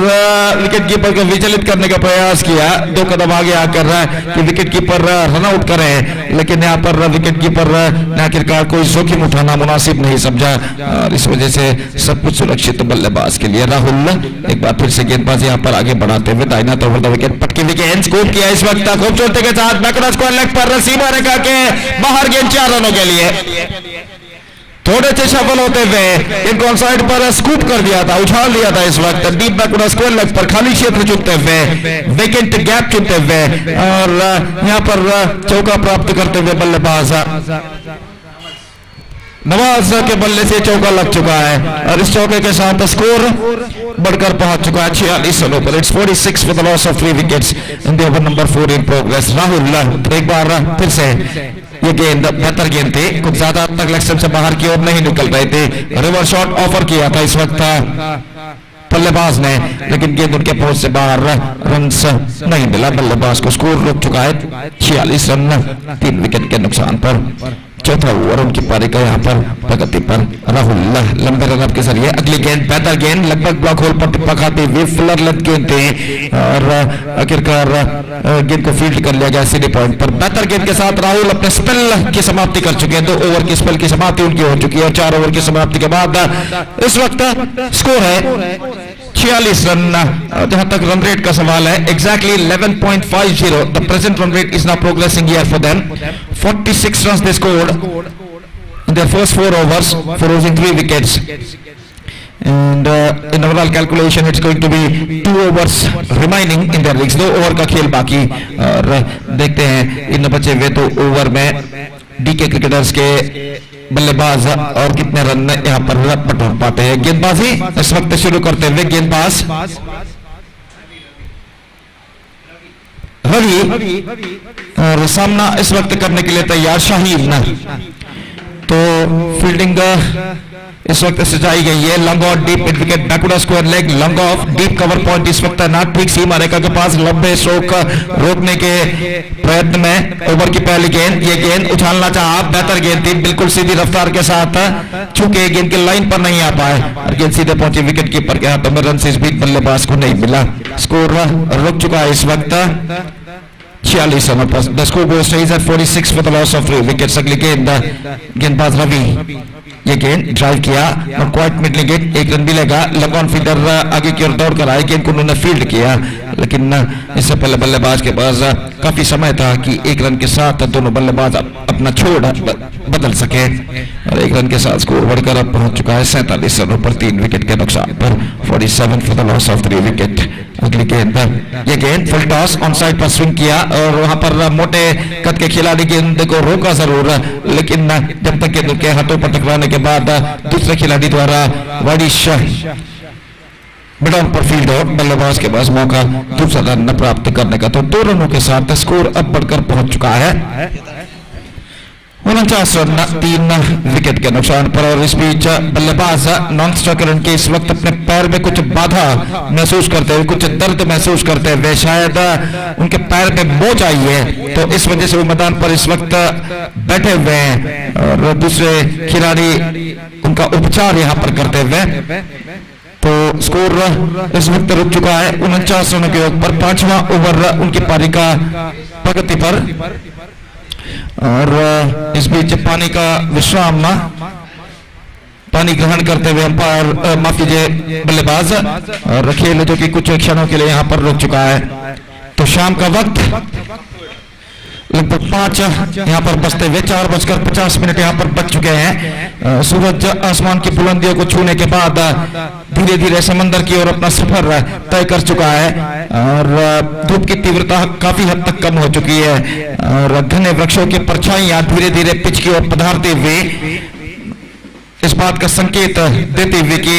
विकेट कीपर को विचलित करने का प्रयास किया, 2 कदम आगे आकर कि विकेट कीपर रन आउट करे, लेकिन यहाँ पर विकेट कीपर ने आखिरकार कोई जोखिम उठाना मुनासिब नहीं समझा और इस वजह से सब कुछ सुरक्षित बल्लेबाज के लिए। राहुल एक बार फिर से गेंदबाजी यहाँ पर आगे बढ़ाते हुए दाहिना ओवर द विकेट पटकी विकेट स्कोर किया इस वक्त खूबसूरती के साथ बैकवर्ड स्क्वायर लेग पर सीमा रेखा के बाहर गेंद 4 रनों के लिए। थोड़े से सफल होते हुए इनको ऑन साइड पर स्कूप कर दिया था, उछाल दिया था इस वक्त डीप बैकवर्ड स्क्वायर लेग पर खाली क्षेत्र चुनते हुए, वेकेंट गैप चुनते हुए और यहां पर चौका प्राप्त करते हुए बल्लेबाज नवाज के बल्ले से चौका लग चुका है और इस चौके के साथ स्कोर बढ़कर पहुंच चुका है 46 रनों पर। It's 46 with the loss of 3 wickets in the over number 4 in progress. Rahul एक बार फिर से ये गेंद बेहतर गेंद थी, कुछ ज्यादा तक लेग से बाहर की ओर नहीं निकल रहे थे, रिवर्स शॉट ऑफर किया था इस वक्त बल्लेबाज ने, लेकिन गेंद उनके पहुंच से बाहर रन्स नहीं मिला, बल्लेबाज को स्कोर रुक चुका है 46 रन 3 विकेट के नुकसान पर। चौथा ओवर उनकी पारी का यहाँ पर प्रगति पर। राहुल लंबे रन के जरिए अगली गेंद बेहतर गेंद लगभग ब्लॉक होल पर टिप्पा खाती हुई फुलर लेंथ गेंद थी और आखिरकार गेंद को फील्ड कर लिया गया सीधे पॉइंट पर। बेहतर गेंद के साथ राहुल अपने स्पेल की समाप्ति कर चुके हैं, 2 ओवर की स्पेल की समाप्ति उनकी हो चुकी है और 4 ओवर की समाप्ति के बाद इस वक्त स्कोर है 46 रन। जहां तक रन रेट का सवाल है exactly 11.50 the present run rate is now progressing here for them. 46 runs they scored in their first 4 overs for losing 3 wickets and in overall calculation it's going to be 2 overs remaining in their leagues। 2 over का खेल बाकी और देखते हैं इन बचे हुए 2 over में DK cricketers के बल्लेबाज और कितने रन यहाँ पर बटोर पाते हैं। गेंदबाजी इस वक्त शुरू करते हुए गेंदबाज रवि और सामना इस वक्त करने के लिए तैयार शाहीन। तो फील्डिंग इस वक्त सजाई गई है, long off deep mid wicket backward square leg long off deep cover point इस वक्त ना ठीक सीमा रेखा के पास लंबे स्ट्रोक रोकने के प्रयत्न में। ओवर की पहली गेंद, ये गेंद उछालना चाहा, बेहतर गेंद थी, बिल्कुल सीधी रफ्तार के साथ चूंकि गेंद की लाइन पर नहीं आ पाए और गेंद सीधे पहुंची विकेट कीपर के हाथों में, रन से इस बीच बल्लेबाज को नहीं मिला। स्कोर रुक चुका है इस वक्त 46 रनों पर। The score goes stage at 46 with the loss of 3 wickets. अगली गेंद गेंदबाज रवि, ये गेंद ड्राइव किया और क्वाइट मिड विकेट, 1 रन मिलेगा। लॉन्ग ऑन फील्डर आगे की ओर दौड़ कर आए, गेंद को उन्होंने फील्ड किया, लेकिन इससे पहले बल्लेबाज के पास काफी समय था कि 1 रन के साथ दोनों बल्लेबाज अपना छोड़ बदल सके और 1 रन के साथ स्कोर बढ़कर अब पहुंच चुका है 47 रनों पर 3 विकेट के नुकसान पर। 47 for the loss of 3 wicket. अगली गेंद, ये गेंद फुल टॉस ऑन साइड पर स्विंग किया और वहां पर मोटे कद के खिलाड़ी गेंद को रोका जरूर, लेकिन जब तक गेंद के हाथों पर टकराने के बाद दूसरे खिलाड़ी द्वारा वाडिश मिड ऑन पर फील्ड और बल्लेबाज के पास मौका दूसरा रन प्राप्त करने का। तो 2 रनों के साथ स्कोर अब बढ़कर पहुंच चुका है 49 रन 3 विकेट के नुकसान पर। और इस बीच बल्लेबाज नॉन स्ट्राइकर रन के इस वक्त अपने पैर में कुछ बाधा महसूस करते हुए, कुछ दर्द महसूस करते हुए, शायद उनके पैर में मोच आई है, तो इस वजह से वो मैदान पर इस वक्त बैठे हुए हैं और दूसरे खिलाड़ी उनका उपचार यहाँ पर करते हुए। तो स्कोर इस वक्त रुक चुका है 49 रनों के ऊपर। 5वां ओवर उनकी पारी का प्रगति पर और इस बीच पानी का विश्राम, पानी ग्रहण करते हुए अंपायर माफ कीजिए बल्लेबाज और खेल जो कि कुछ क्षणों के लिए यहाँ पर रुक चुका है। तो शाम का वक्त लगभग 5 यहाँ पर बजते हुए 4:50 यहाँ पर बज चुके हैं। सूरज आसमान की बुलंदियों को छूने के बाद धीरे धीरे समंदर की ओर अपना सफर तय कर चुका है और धूप की तीव्रता काफी हद तक कम हो चुकी है और घने वृक्षों की परछाइयां धीरे धीरे पिच की ओर पधारते हुए इस बात का संकेत देते हुए कि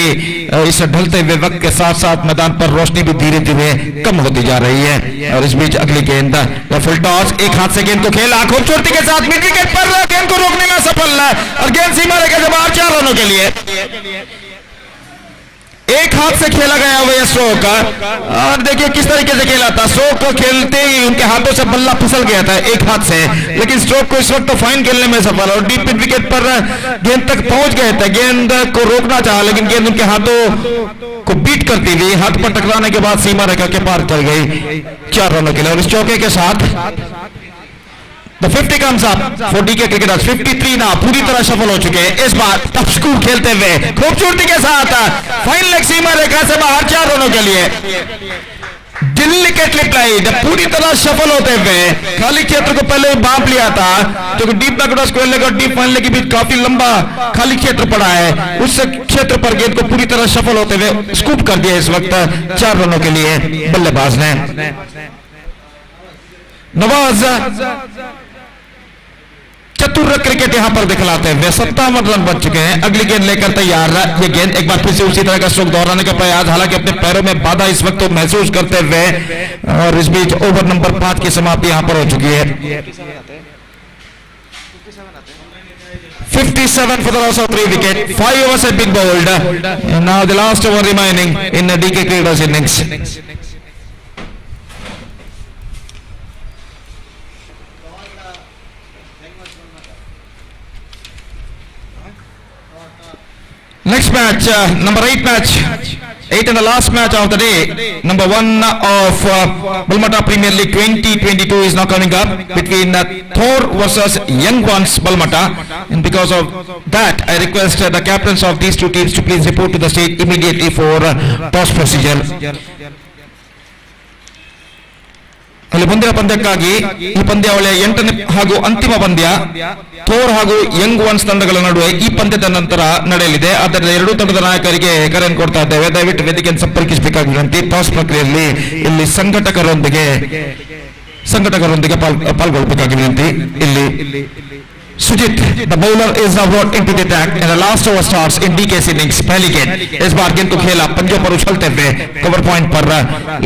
इस ढलते हुए वक्त के साथ साथ मैदान पर रोशनी भी धीरे धीरे कम होती जा रही है। और इस बीच अगली गेंद फुल टॉस, एक हाथ से गेंद को खेला खूबसूरती के साथ मिड विकेट पर, गेंद को रोकने में सफल और गेंद सीमा रेखा से बाहर 4 रनों के लिए। एक हाथ से खेला गया हुआ यह स्ट्रोक, और देखिए किस तरीके से खेला था। स्ट्रोक को खेलते ही उनके हाथों से बल्ला फिसल गया था एक हाथ से, लेकिन स्ट्रोक को इस वक्त तो फाइन खेलने में सफल और डीप मिड विकेट पर गेंद तक पहुंच गए थे। गेंद को रोकना चाहा लेकिन गेंद उनके हाथों को बीट करती हुई हाथ पर टकराने के बाद सीमा रेखा के पार चल गई 4 रनों के लिए। और इस चौके के साथ The 50 comes up for DK cricketers. 53 ना पूरी तरह सफल हो चुके हैं इस बार टफ स्कूप खेलते हुए खूबसूरती के साथ फाइन लेग सीमा रेखा से बाहर 4 रनों के लिए। डिलिकेटली प्लेड पूरी तरह सफल होते हुए खाली क्षेत्र को पहले बांप लिया था, क्योंकि डीप बैकवर्ड स्क्वायर लेग और डीप फाइन लेग के बीच काफी लंबा खाली क्षेत्र पड़ा है। उस क्षेत्र पर गेंद को पूरी तरह सफल होते हुए स्कूप कर दिया इस वक्त 4 रनों के लिए बल्लेबाज ने। नवाज चतुर क्रिकेट यहां पर दिखलाते हुए 57 रन बन चुके हैं। अगली गेंद लेकर तैयार। ये गेंद एक बार फिर से उसी तरह का स्ट्रोक दोहराने का प्रयास, हालांकि अपने पैरों में बाधा इस वक्त तो महसूस करते हुए, और इस बीच ओवर नंबर 5 की समाप्ति यहां पर हो चुकी है। 57 for the loss of 3 wickets. 5 overs have been bowled. And now the last over remaining in the DK cricketers innings. Next match, number 8 match, 8 and the last match of the day, number 1 of Balmata Premier League 2022 is now coming up between Thor versus Anguins Balmata, and because of that I request the captains of these two teams to please report to the stage immediately for toss procedure. ಅಲ್ಲಿ ಮುಂದಿನ ಪಂದ್ಯಕ್ಕಾಗಿ ಈ ಪಂದ್ಯಾವಳಿಯ 8ನೇ ಹಾಗೂ ಅಂತಿಮ ಪಂದ್ಯ Thor ಹಾಗೂ young ones ತಂಡಗಳ ನಡುವೆ ಈ ಪಂದ್ಯದ ನಂತರ ನಡೆಯಲಿದೆ. ಆದ್ದರಿಂದ ಎರಡೂ ತಂಡದ ನಾಯಕರಿಗೆ ಕರೆಯನ್ನು ಕೊಡ್ತಾ ಇದ್ದೇವೆ, ದಯವಿಟ್ಟು ವೇದಿಕೆಯನ್ನು ಸಂಪರ್ಕಿಸಬೇಕಾಗಿ ವಿನಂತಿ. ಟಾಸ್ ಪ್ರಕ್ರಿಯೆಯಲ್ಲಿ ಇಲ್ಲಿ ಸಂಘಟಕರೊಂದಿಗೆ ಪಾಲ್ಗೊಳ್ಳಬೇಕಾಗಿ ವಿನಂತಿ. ಇಲ್ಲಿ Sujit, the bowler, is now brought into the attack and the last over starts in DK's innings. पहली गेंद इस बार गेंद को खेला पंजों पर उछलते हुए कवर पॉइंट पर,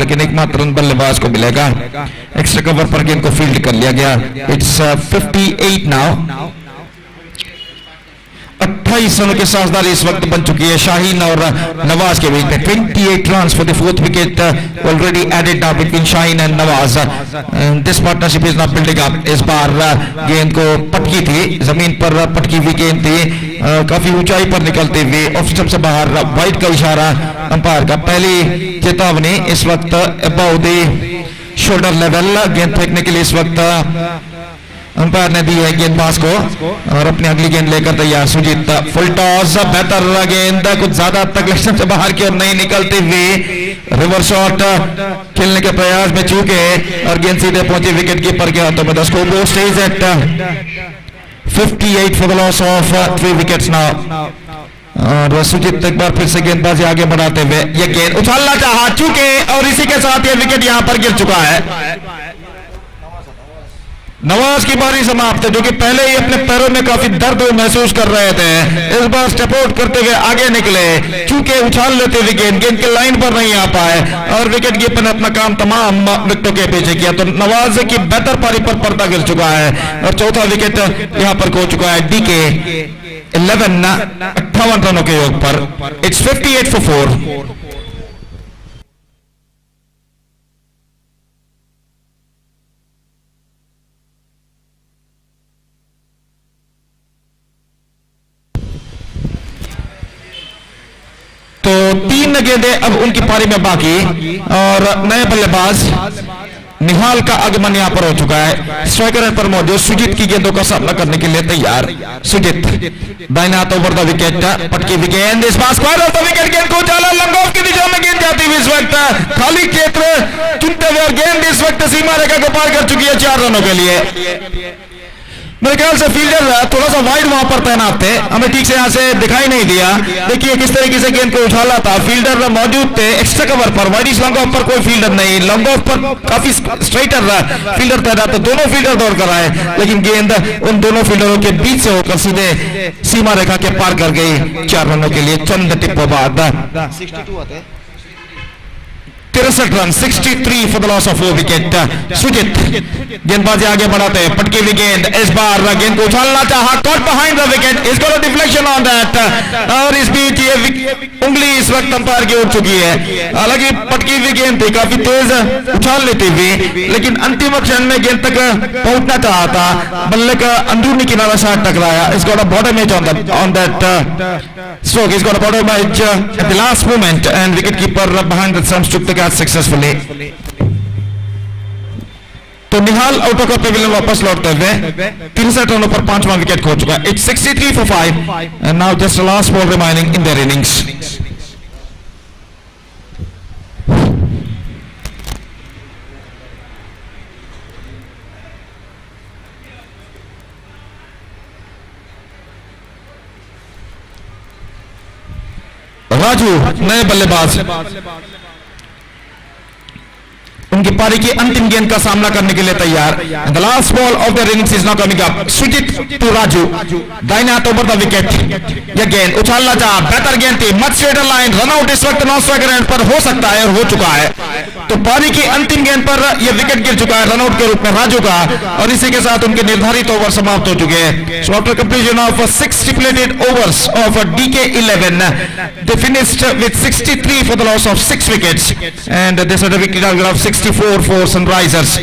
लेकिन एकमात्र रन बल्लेबाज को मिलेगा। एक्स्ट्रा कवर पर गेंद को फील्ड कर लिया गया। It's 58 now. 28 रनों की साझेदारी इस वक्त बन चुकी है शाहीन और नवाज के बीच में। 28 runs for the fourth wicket already added now between Shaheen and Nawaz. This partnership is not building up. इस बार गेंद को पटकी थी, जमीन पर पटकी हुई गेंद थी, काफी ऊंचाई पर निकलते हुए ऑफ स्टंप से बाहर वाइड का इशारा अंपायर का। पहली चेतावनी इस वक्त अबव द शोल्डर लेवल। गेंद फेंकने के लिए इस वक्त अंपायर ने दी है गेंदबाज को, और अपनी अगली गेंद लेकर तैयार सुजीत। फुल टॉस, बेहतर गेंद कुछ ज्यादा तक लेग से बाहर की ओर नहीं निकलती हुई रिवर्स शॉट खेलने के प्रयास में चूके, और गेंद सीधे पहुंची विकेट कीपर के हाथों में। The score stage at 58 for the loss of 3 wickets now. और सुजीत एक बार फिर से गेंदबाजी आगे बढ़ाते हुए ये गेंद उछालना चाहा, चूके, और इसी के साथ ये विकेट यहां पर गिर चुका है। नवाज की बारी समाप्त है, जो कि पहले ही अपने पैरों में काफी दर्द महसूस कर रहे थे। इस बार स्टेप आउट करते हुए आगे निकले, चूंकि उछाल लेते हुए गेंद के लाइन पर नहीं आ पाए, और विकेट कीपर ने अपना काम तमाम विकेटों के पीछे किया। तो नवाज की बेहतर पारी पर पर्दा गिर चुका है, और चौथा विकेट यहां पर खो चुका है डीके 58 रनों के योग पर। It's 58 for 4। तो 3 गेंदें अब उनकी पारी में बाकी, और नए बल्लेबाज निहाल का आगमन यहां पर हो चुका है। स्ट्राइकर पर मौजूद सुजीत की गेंदों का सामना करने के लिए तैयार। सुजीत दाहिने हाथ ओवर द विकेट, पटकी विकेट, इस bar square off the wicket, गेंद को उछाला, लंग ऑफ की दिशा में गेंद जाती हुई इस वक्त खाली क्षेत्र चुनते हुए, और गेंद इस वक्त सीमा रेखा को पार कर चुकी है 4 रनों के लिए। मेरे ख्याल से फील्डर थोड़ा सा वाइड वहां पर तैनात थे, हमें ठीक से यहां से दिखाई नहीं दिया। देखिए किस तरीके से गेंद को उछाला था, फील्डर मौजूद थे एक्स्ट्रा कवर पर, वाइडिश लॉन्ग ऑफ पर कोई फील्डर नहीं, लॉन्ग ऑफ पर काफी स्ट्राइटर फील्डर तैनात थे। दोनों फील्डर दौड़ कर आए, लेकिन गेंद उन दोनों फील्डरों के बीच से होकर सीधे सीमा रेखा के पार कर गई 4 रनों के लिए चंद टिप्पों बाद। 63 run 63 for the loss of 4 wicket. Sujeet गेंदबाजी आगे बढ़ाते हैं, पटकी हुई गेंद, इस बार गेंद को उछालना चाहा, caught behind the wicket, is got a deflection on that. और इस बीच ये उंगली इस वक्त अंपायर की उठ चुकी है। हालांकि पटकी हुई गेंद थी, काफी तेज उछाल लेती हुई, लेकिन अंतिम क्षण में गेंद तक पहुंचना चाहा था, बल्ले का अंदरूनी किनारा शायद टकराया। He's got a bottom edge on that stroke. He's got a bottom edge at the last moment, and wicketkeeper behind the stumps took the catch successfully. तो निहाल आउट ऑफ पेविलियन वापस लौटते हुए 63 रनों पर 5वां विकेट खो चुका है। It's 63 for 5 and now just the last ball remaining in their innings. Raju नए बल्लेबाज, उनकी पारी की अंतिम गेंद का सामना करने के लिए तैयार। The last ball of the innings is now coming up. Sujeet to Raju, दाहिने हाथ ओवर द विकेट। यह गेंद उछालना चाहा, बेहतर गेंद थी, much straighter line, run out इस वक्त नॉन स्ट्राइकर एंड पर हो सकता है और हो चुका है। तो पारी की अंतिम गेंद पर यह विकेट गिर चुका है रन आउट के रूप में राजू का, और इसी के साथ उनके निर्धारित ओवर समाप्त हो चुके हैं। So after completion of 6 stipulated overs of DK11, they finished with 63 for the loss of 6 wickets, and this was a victory target of 64 for Sunrisers.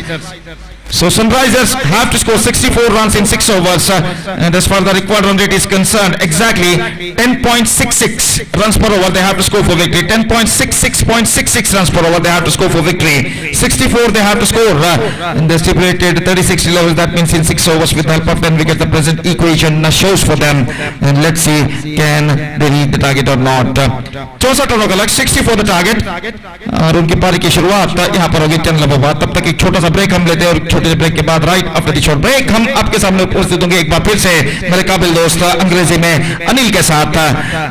So Sunrisers have to score 64 runs in 6 overs, and as far as the required run rate is concerned, exactly 10.66 runs per over they have to score for victory. 10.66 runs per over they have to score for victory. 64 they have to score in the stipulated 36 levels. That means in 6 overs with the help of 10 wickets. The present equation shows for them, and let's see can they reach the target or not. 64 रनों का लक्ष्य, 64 the target, और उनकी पारी की शुरुआत यहाँ पर होगी 10 लम्हों बाद। तब तक एक छोटा सा ब्रेक हम लेते हैं, और छोटे से ब्रेक के बाद right after the short break हम आपके सामने उपस्थित होंगे एक बार फिर से मेरे काबिल दोस्त अंग्रेजी में अनिल के साथ,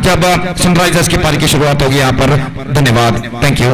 जब सनराइजर्स की पारी की शुरुआत होगी यहाँ पर। धन्यवाद, thank you.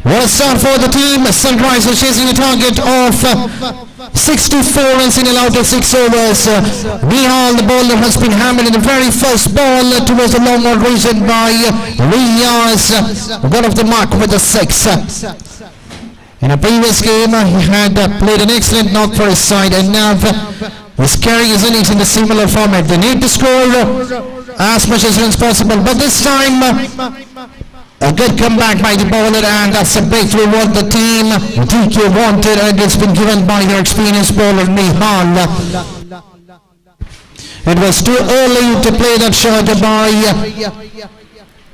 What a start for the team. Sunrisers chasing a target of 64 runs in allowed of 6 overs. Nihal, the bowler, has been hammered in the very first ball towards the long on region by Riyaz. One of the mark with a 6. In a previous game, he had played an excellent knock for his side, and now he's carrying his innings in a similar format. They need to score as much as runs possible, but this time a good comeback by the bowler, and that's a breakthrough what the team DK wanted, and it's been given by their experienced bowler Nihal. It was too early to play that shot by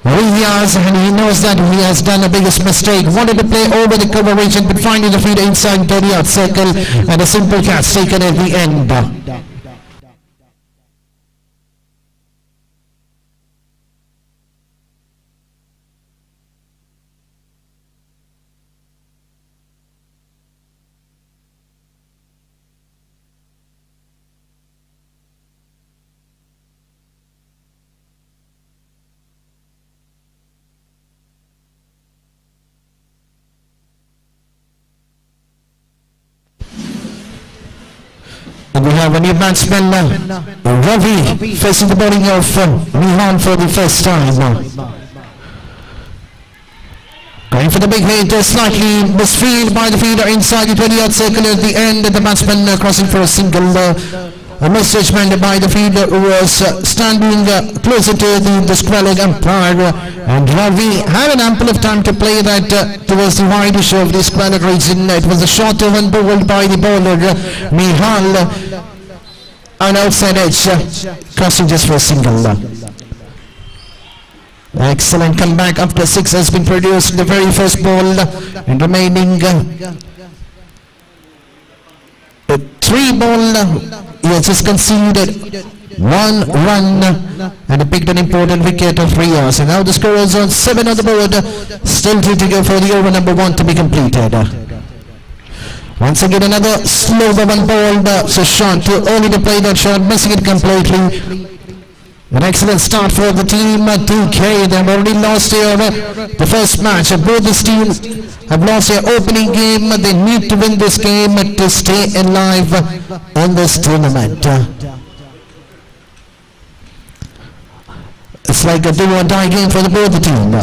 Riyaz, and he knows that he has done the biggest mistake. Wanted to play over the cover region, but finding the field inside 30-yard circle, and a simple catch taken at the end. And we have a new batsman, Ravi, facing the bowling of Nihal for the first time. Going for the big hit, slightly misfield by the fielder inside the 20-yard circle at the end. The batsman crossing for a single. A misjudgment by the fielder who was standing closer to the squalid umpire, and Ravi had an ample of time to play that towards the wide issue of the squalid region. It was a short one bowled by the bowler Nihal, an outside edge, crossing just for a single. Excellent comeback after 6 has been produced in the very first ball, and remaining 3 ball. He has just conceded 1 run and picked an important wicket of Riyaz. And now the score is on 7 on the board. Still 2 to go for the over number 1 to be completed. Once again another slow one ball. So shot too early to play that shot, missing it completely. An excellent start for the team. 2K, they've already lost the first match. Both these teams have lost their opening game. They need to win this game to stay alive in this tournament. It's like a do or die game for the both the team.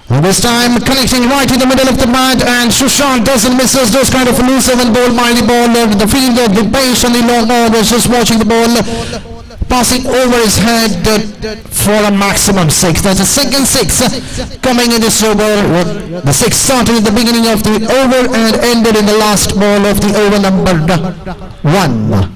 And this time connecting right in the middle of the mat, and Sushant doesn't miss those kind of loose and ball by the bowler. The fielder, the patiently long was just watching the ball, passing over his head for a maximum 6. That's a second 6 coming in this over. The 6 started at the beginning of the over and ended in the last ball of the over numbered 1.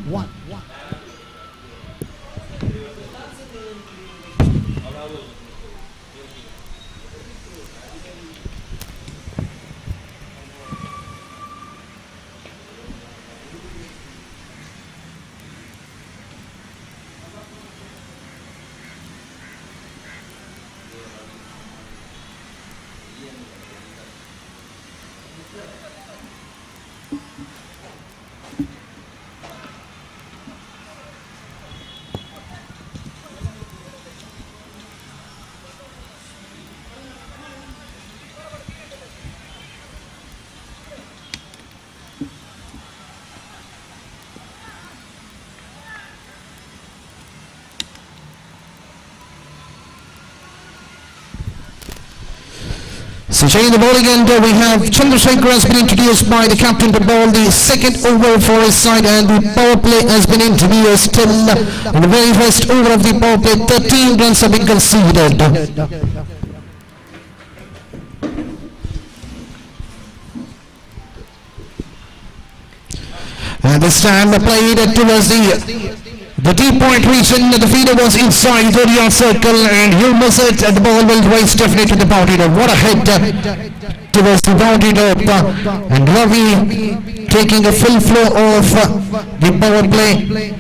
So changing the bowling end, we have Chandrasekhar has been introduced by the captain to bowl the second over for his side, and the power play has been introduced till in the very first over of the power play. 13 runs have been conceded. And this time played towards the deep point region. The fielder was inside the 30-yard circle, and he'll miss it, and the ball will race definitely to the boundary. What a hit towards the boundary rope, and Ravi taking a full flow of the power play.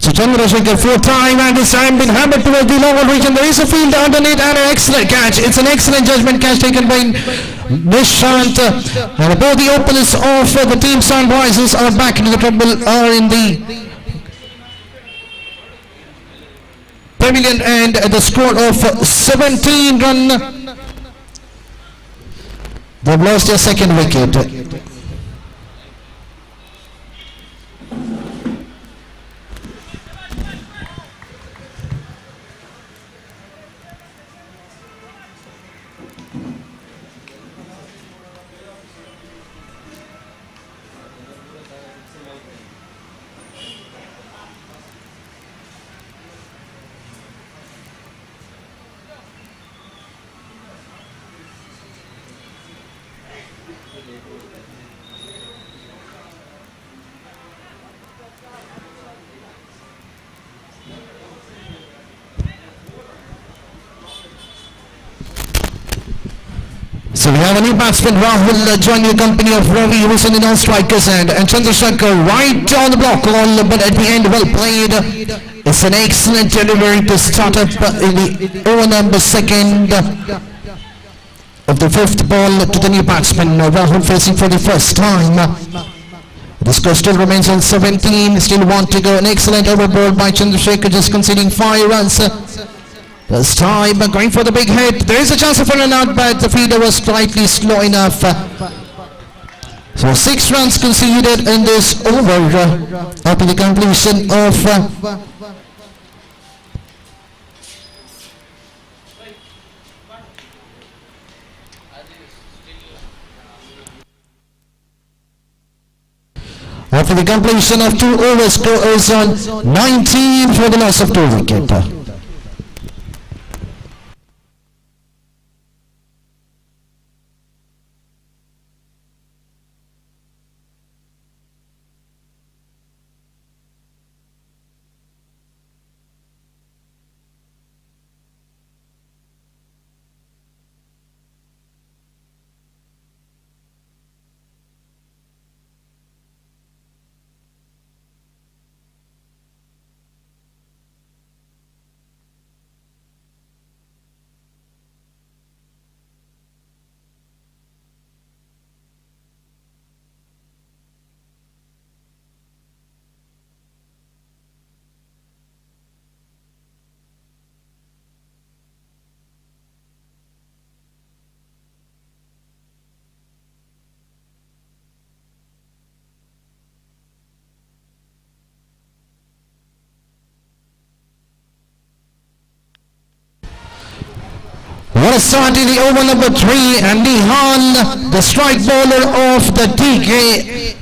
So Chandrasekhar fourth time and this time been hammered towards the lower region. There is a field underneath and an excellent catch. It's an excellent judgment catch taken by Nishant. And both the openers of the team Sunrisers are back into the trouble, are in the pavilion, and the score of 17 run. They've lost their second wicket. So we have a new batsman, Rahul, joining the company of Ravi, who is in the non-strikers end, and Chandrasekhar right on the block, but at the end well played. It's an excellent delivery to start up in the over number second of the fifth ball to the new batsman, Rahul, facing for the first time. The score still remains on 17, still want to go. An excellent overboard by Chandrasekhar, just conceding 5 runs. This time going for the big hit. There is a chance of a run out, but the fielder was slightly slow enough. So 6 runs conceded in this over after the completion of after the completion of 2 overs. Score is on 19 for the loss of 2 wickets. What a start in the over number 3, and Nihal, the strike bowler of the DK,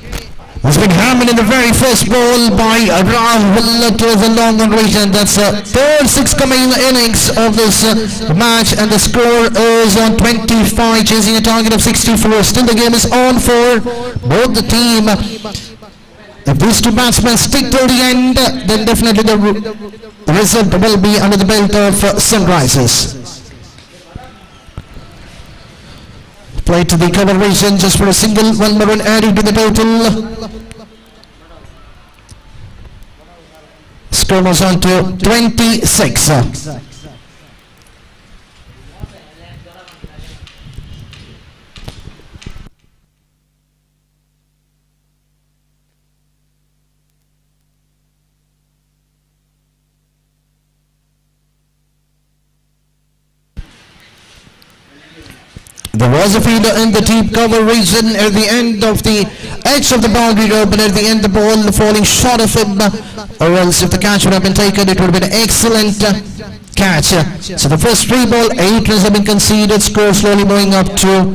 has been hammered in the very first ball by Rahul to the long on region. That's the third 6 coming in the innings of this match, and the score is on 25, chasing a target of 64. Still the game is on for both the team. If these 2 batsmen stick till the end, then definitely the result will be under the belt of Sunrisers. Play to the cover region just for a single, 1 more run adding to the total. Score was on to 26. There was a fielder in the deep cover region at the end of the edge of the boundary rope, but at the end the ball falling short of him, or else if the catch would have been taken, it would have been an excellent catch. So the first 3 ball, 8 runs have been conceded, score slowly moving up to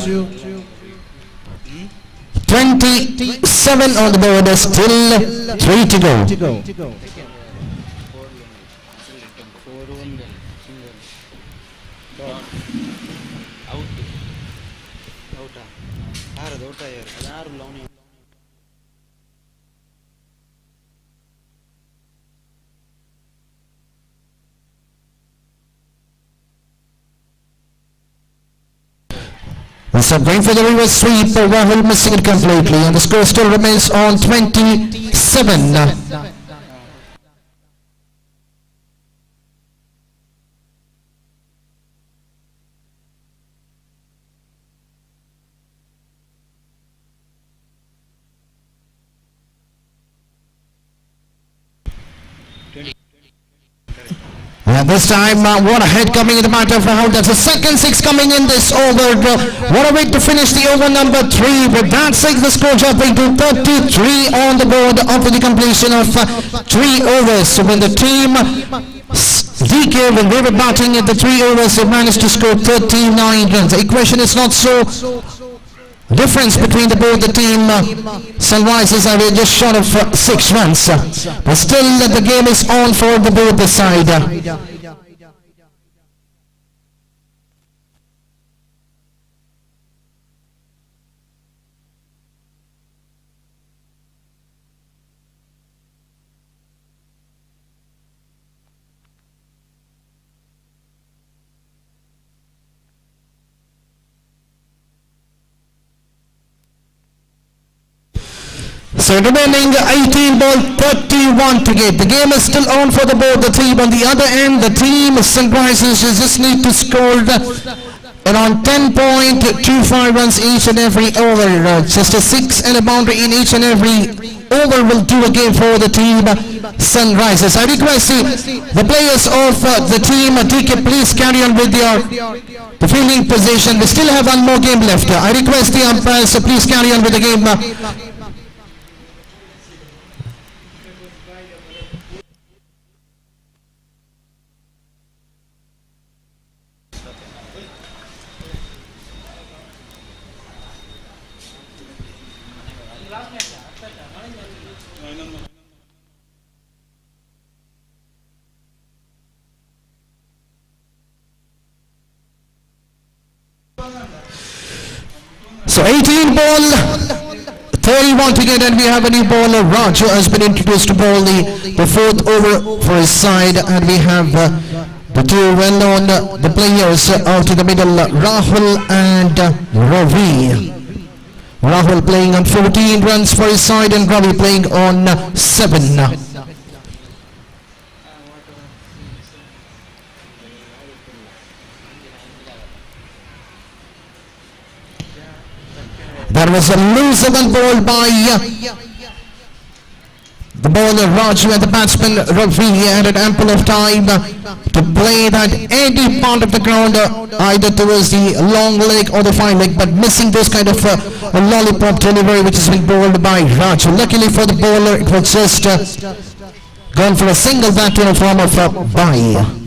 27 on the board, still 3 to go. So going for the reverse sweep, Rahul missing it completely, and the score still remains on 27. And this time, what a head coming in the matter of Rahul. That's the second six coming in this over. What a way to finish the over number 3. With that six, the score jumping to 33 on the board after the completion of 3 overs. So when the team DK, when they were batting at the 3 overs, they managed to score 39 runs. The equation is not so difference between both the team. Sunrisers are just short of 6 runs, but still the game is on for the both the side. So remaining 18 ball, 31 to get. The game is still on for the both the team. On the other end, the team Sunrisers just need to score around 10.25 runs each and every over. Just a 6 and a boundary in each and every over will do a game for the team Sunrisers. I request the players of the team DK, please carry on with the fielding position. We still have one more game left. I request the umpires, so please carry on with the game. So 18 ball, 31 to get, and we have a new bowler. Raju has been introduced to bowl the 4th over for his side, and we have the two well-known the players out in the middle, Rahul and Ravi. Rahul playing on 14 runs for his side, and Ravi playing on 7. That was a loose one ball by the bowler Raju, and the batsman Ravi had an ample of time to play that any part of the ground, either towards the long leg or the fine leg, but missing this kind of a lollipop delivery which has been bowled by Raju. Luckily for the bowler, it was just gone for a single bat in a form of a bye.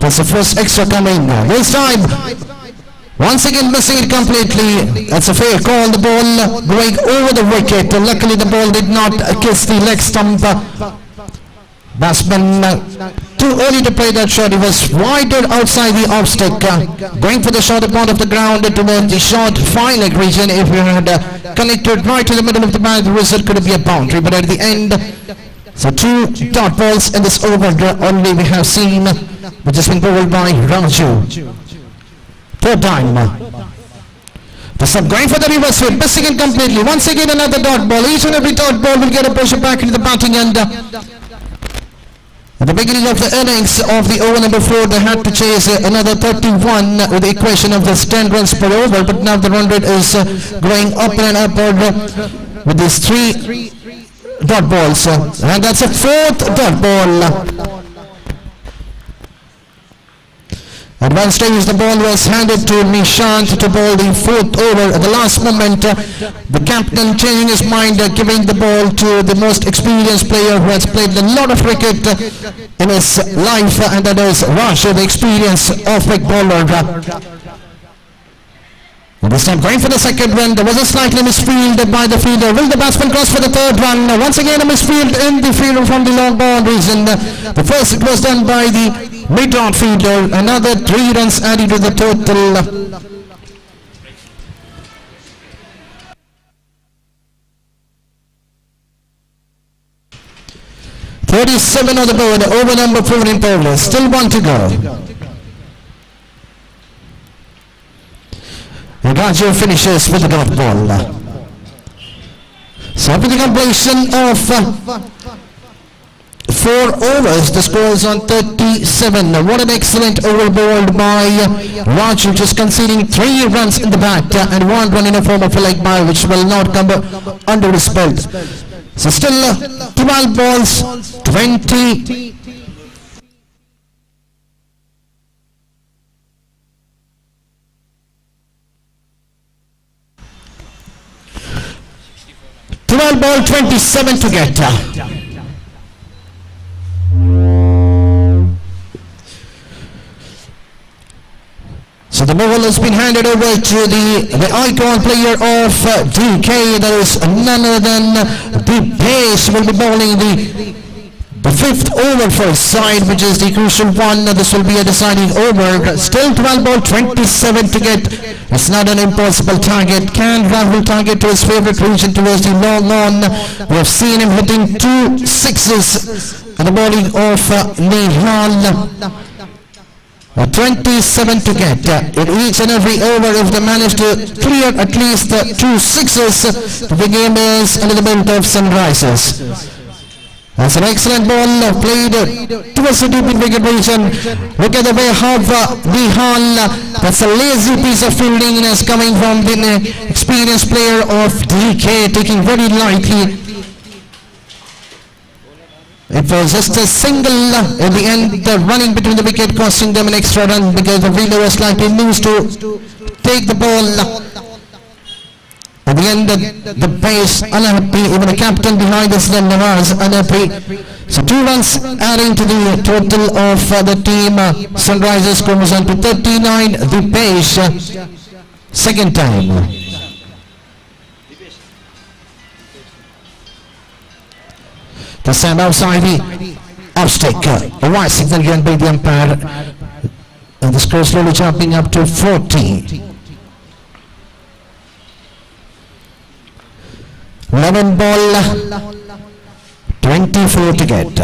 That's the first extra coming. This time, once again missing it completely. That's a fair call. The ball going over the wicket. Luckily the ball did not kiss the leg stump. Batsman too early to play that shot. He was wider outside the off stick. Going for the shorter part of the ground towards the short fine leg region. If you had connected right to the middle of the bat, the result could be a boundary. But at the end, so 2 dot balls in this over only we have seen, which has been bowled by Raju. 3rd time. The sub going for the reverse sweep, missing it completely. Once again another dot ball. Each and every dot ball will get a pressure back into the batting end. At the beginning of the innings of the over number 4, they had to chase another 31 with the equation of this 10 runs per over, but now the run rate is going up and upward with these 3 dot balls, and that's a 4th dot ball. At one stage the ball was handed to Nishant to bowl the 4th over. At the last moment, the captain changing his mind, giving the ball to the most experienced player who has played a lot of cricket in his life, and that is Raju, the experienced off-wicket bowler. And this time going for the second run. There was a slightly misfield by the fielder. Will the batsman cross for the third run? Once again a misfield in the fielder from the long boundaries. And the first it was done by the mid-on fielder. Another 3 runs added to the total. .37 on the board, over number 4 in progress. Still 1 to go. Raju finishes with the dot ball. So after the completion of 4 overs, the score is on 37. What an excellent over bowled by Raju, just conceding 3 runs in the bat and 1 run in a form of a leg bye, which will not come under his belt. So still 12 balls, 20. 12 ball, 27 to get. So the ball has been handed over to the icon player of DK. That is none other than the pace will be bowling the 5th over for his side, which is the crucial one. This will be a deciding over. Still 12 ball, 27 to get. It's not an impossible target. Can Rahul target to his favorite region towards the long on? We have seen him hitting 2 sixes at the bowling of Nihal. 27 to get. In each and every over, if they manage to clear at least 2 sixes, the game is under the belt of Sunrisers. That's an excellent ball played towards the deep in wicket region. Look at the way how Nihal, that's a lazy piece of fielding is coming from the experienced player of DK, taking very lightly. It was just a single in the end, running between the wicket costing them an extra run because the fielder was slightly loose to take the ball. At the end, the pace unhappy, even the captain behind us, then Nawaz unhappy. So 2 runs adding to the total of the team. Sunrisers comes on to 39, the pace, second time. The stand outside the off-stick. A right signal given by the umpire. And the score slowly jumping up to 40. 11 ball, 24 to get.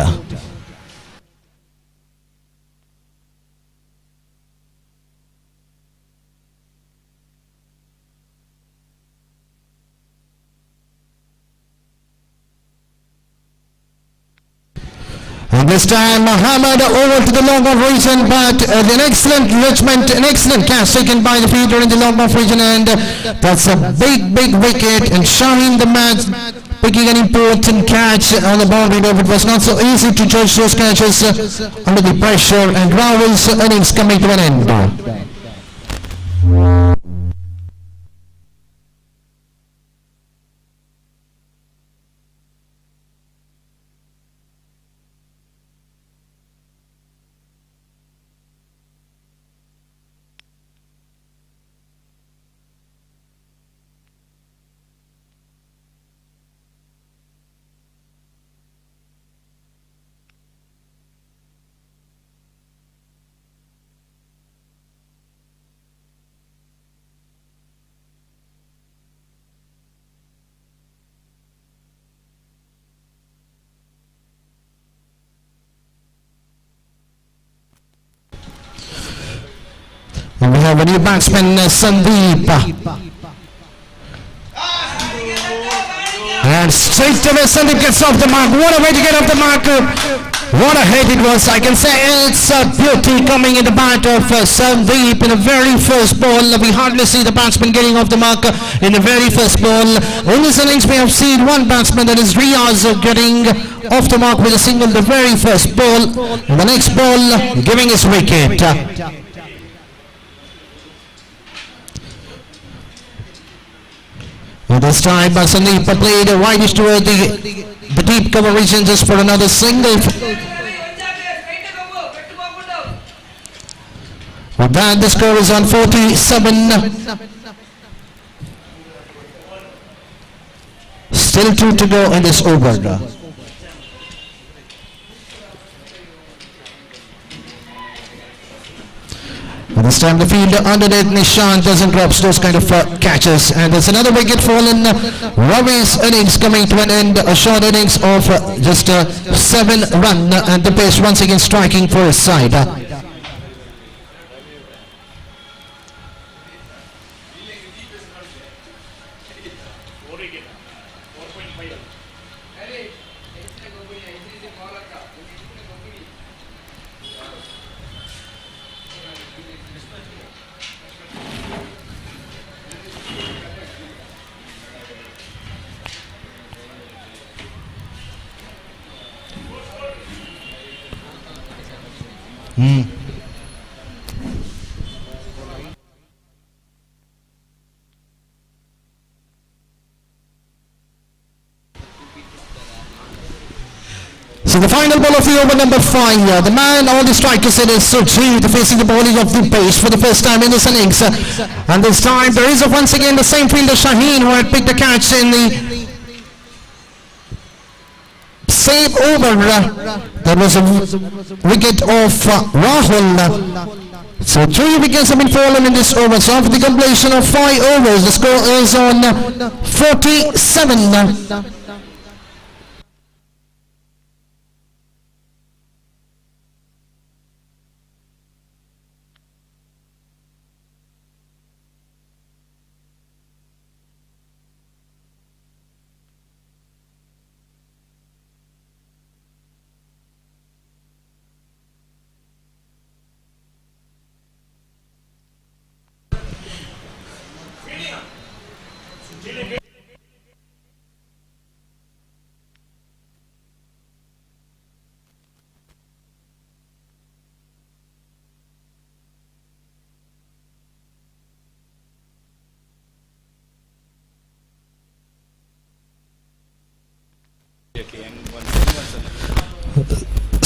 And this time Muhammad over to the long off region, but an excellent judgment, an excellent catch taken by the fielder in the long off region, and that's a big wicket, and Shaheen the man picking an important catch on the boundary. It was not so easy to judge those catches under the pressure, and Rahul's innings coming to an end. And we have a new batsman, Sandeep. And straight away Sandeep gets off the mark. What a way to get off the mark. What a hit it was. I can say it's a beauty coming in the bat of Sandeep in the very first ball. We hardly see the batsman getting off the mark in the very first ball. In this innings we have seen one batsman, that is Riaz, getting off the mark with a single the very first ball. And the next ball giving his wicket. This time Sandeep played widest toward the deep cover region just for another single. With that, the score is on 47. Still 2 to go in this over. And this time the fielder underneath Nishan doesn't drop those kind of catches. And there's another wicket fallen. Ravi's innings coming to an end. A short innings of just 7 run. And the pace once again striking for his side. So the final ball of the over, number 5. The man, all the strikers in is Suji, facing the bowling of the pace for the first time in this innings. And this time there is once again the same fielder Shaheen, who had picked a catch in the same over. There was a wicket of Rahul. So 3 wickets have been fallen in this over. So after the completion of 5 overs, the score is on 47.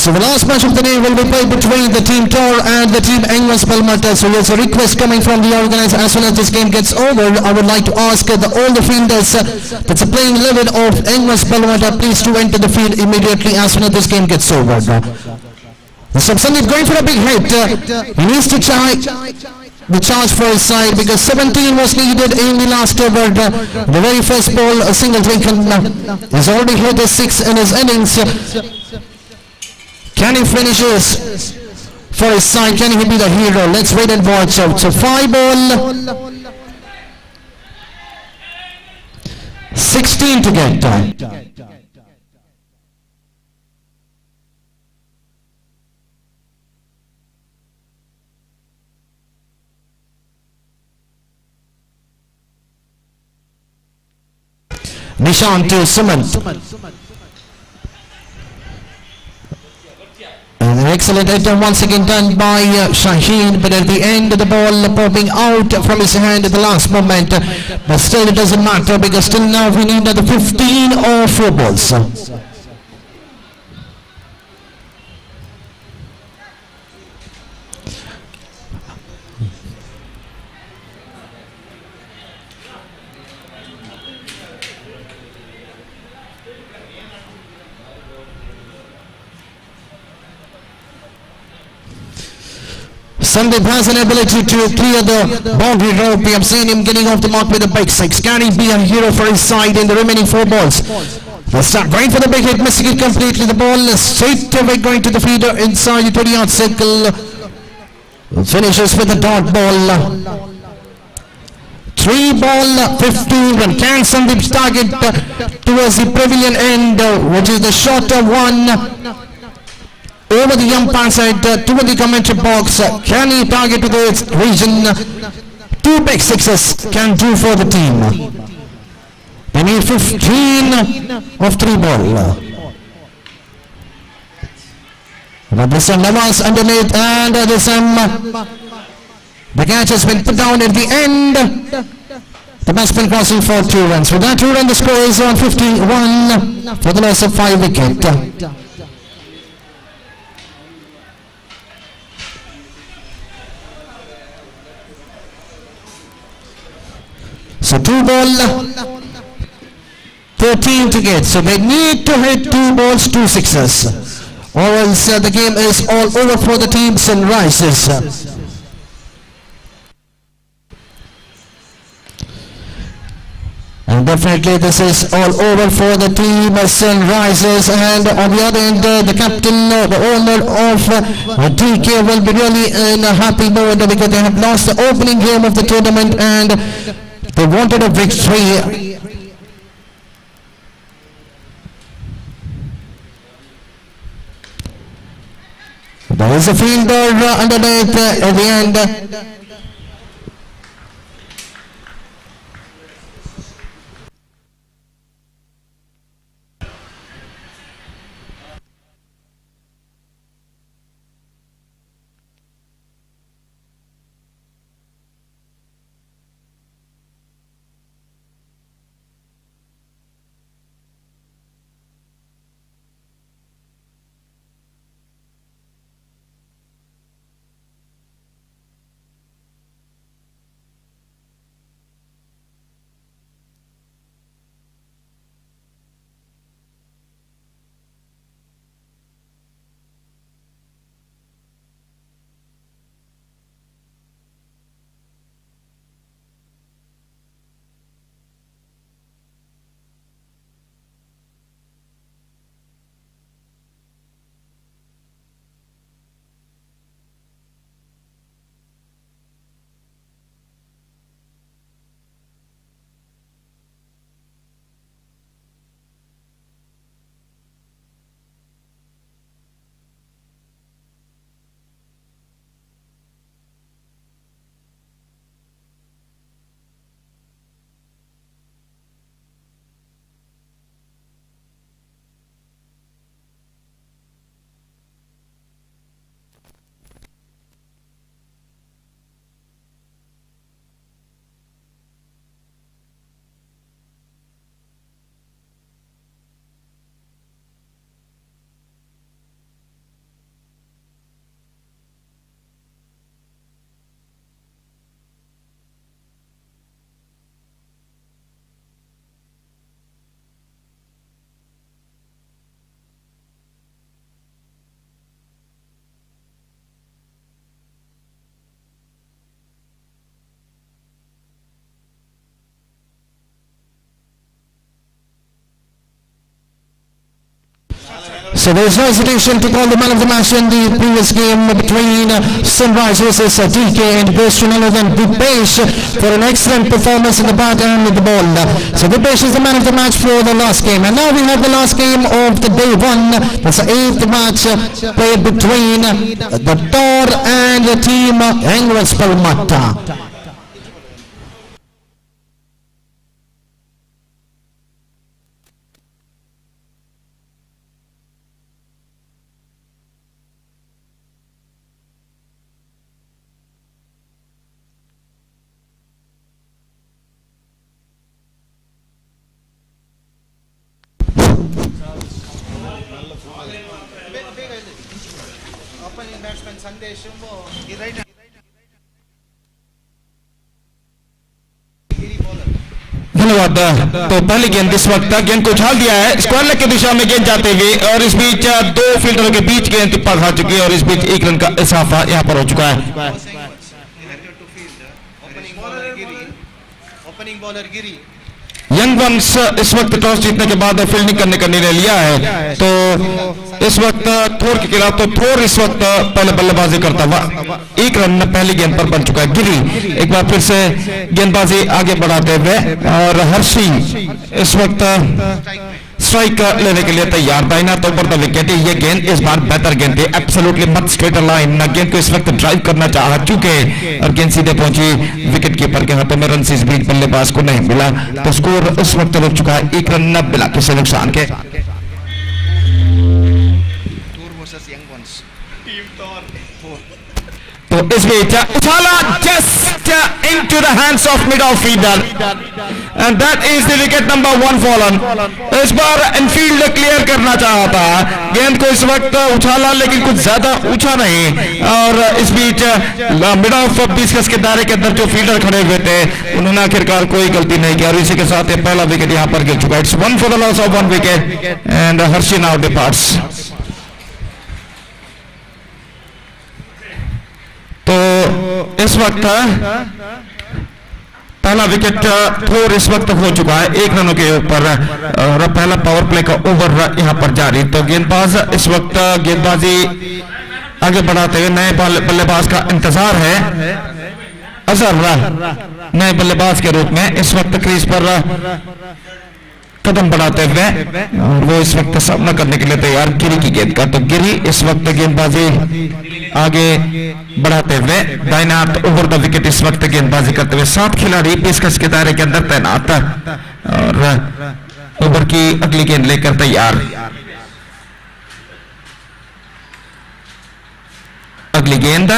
So the last match of the day will be played between the team Tor and the team Anguins Balmata. So there's a request coming from the organizer. As soon as this game gets over, I would like to ask all the fielders that's a playing 11 of Anguins Balmata, please to enter the field immediately as soon as this game gets over. So Sandeep going for a big hit. He needs to try the charge for his side because 17 was needed in the last over. The very first ball, a single taken. He's already hit a 6 in his innings. Can he finish this for his side? Can he be the hero? Let's wait and watch out. So 5 ball, 16 to get done. Nishant to Sumant. An excellent hit once again done by Shaheen, but at the end of the ball popping out from his hand at the last moment. But still it doesn't matter because still now we need another 15 or 4 balls. Sandeep has an ability to clear the boundary rope. We have seen him getting off the mark with a big 6. Can he be a hero for his side in the remaining 4 balls? Let's start right for the big hit, missing it completely. The ball is straight away going to the feeder inside the 20-yard circle. Finishes with a dot ball. 3 ball, 15 run. Can Sandeep's target towards the pavilion end, which is the shorter one? Over the umpire side, toward the commentary box. Can he target to the region? 2 big 6s can do for the team. They need 15 of 3 ball. But this one Nawaz underneath, and this the catch has been put down at the end. The batsman crossing for 2 runs. With that 2 run, the score is on 51 for the loss of 5 wicket. So 2 ball, 13 to get. So they need to hit 2 balls, 2 sixes, or else the game is all over for the team Sunrisers. And definitely this is all over for the team Sunrisers, and on the other end the captain, the owner of DK will be really in a happy mode because they have lost the opening game of the tournament and they wanted a victory. There is a fielder underneath at the end. So there's no hesitation to call the man of the match in the previous game between Sunrisers versus DK, and goes to none other than Dipesh for an excellent performance in the bat and with the ball. So Dipesh is the man of the match for the last game. And now we have the last game of the day one. That's the 8th match played between the Tor and the team Anguins Balmata. धन्यवाद। तो पहली गेंद इस वक्त गेंद को उछाल दिया है स्क्वायर लेग की दिशा में गेंद जाते हुए, और इस बीच 2 फील्डरों के बीच गेंद टिप्पा खा चुकी है, और इस बीच 1 रन का इजाफा यहां पर हो चुका है। यंग वंस इस वक्त टॉस जीतने के बाद फील्डिंग करने का निर्णय लिया है। तो इस वक्त थोर के खिलाफ तो थोर इस वक्त पहले बल्लेबाजी करता हुआ 1 रन पहली गेंद पर बन चुका है। गिरी एक बार फिर से गेंदबाजी आगे बढ़ाते हुए, और हर्षी इस वक्त स्ट्राइक लेने के लिए तैयार था। ना तो ऊपर द विकेट, ये गेंद इस बार बेहतर गेंद थी, एब्सोल्युटली मत स्ट्रेट लाइन। गेंद को इस वक्त ड्राइव करना चाहा चुके, और गेंद सीधे पहुंची विकेट कीपर के हाथों में। रन इस बीच बल्लेबाज को नहीं मिला, तो स्कोर इस वक्त रुक चुका है 1 रन बिना किसी नुकसान के। तो तो इस बीच उछाला just into the hands of mid off fielder and that is the wicket number 1 fallen. इस बार इनफील्ड क्लियर करना चाहा था, गेंद को इस वक्त उछाला लेकिन कुछ ज्यादा ऊंचा नहीं, और इस बीच मिड ऑफ 20 गज के दायरे के अंदर जो फील्डर खड़े हुए थे उन्होंने आखिरकार कोई गलती नहीं की और इसी के साथ पहला विकेट यहां पर गिर चुका है. It's 1 for the loss of 1 wicket and Harshi now departs. तो इस वक्त पहला विकेट थोर इस वक्त हो चुका है 1 रनों के ऊपर और पहला पावर प्ले का ओवर यहां पर जारी. तो गेंदबाज इस वक्त गेंदबाजी आगे बढ़ाते हुए नए बल्लेबाज का इंतजार है. अजहर नए बल्लेबाज के रूप में इस वक्त क्रीज पर कदम बढ़ाते हुए और वो इस वक्त सामना करने के लिए तैयार गिरी की गेंद का. तो गिरी इस वक्त गेंदबाजी आगे बढ़ाते हुए दाहिने हाथ ओवर द विकेट इस वक्त गेंदबाजी करते हुए 7 खिलाड़ी पेशकश के दायरे के अंदर तैनात और ओवर की अगली गेंद लेकर तैयार. अगली गेंद,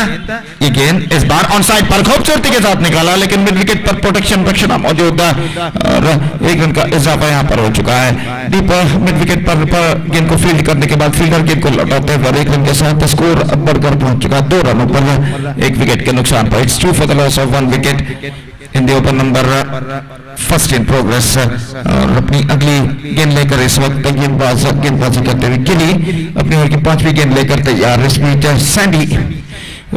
ये गेंद इस बार ऑन साइड पर खूबसूरती के साथ निकाला लेकिन मिड विकेट पर प्रोटेक्शन रक्षणा मौजूद और 1 रन का इजाफा यहां पर हो चुका है. डीप मिड विकेट पर गेंद को फील्ड करने के बाद फील्डर गेंद को लौटाते हुए 1 रन के साथ स्कोर बढ़कर पहुंच चुका है 2 रनों पर 1 विकेट के नुकसान पर. It's 2 for the loss of 1 wicket in the over number first in progress. और अपनी अगली गेंद लेकर इस वक्त गेंदबाजी करते हुए गिली अपनी ओवर की 5वीं गेंद लेकर तैयार. इस बीच सैंडी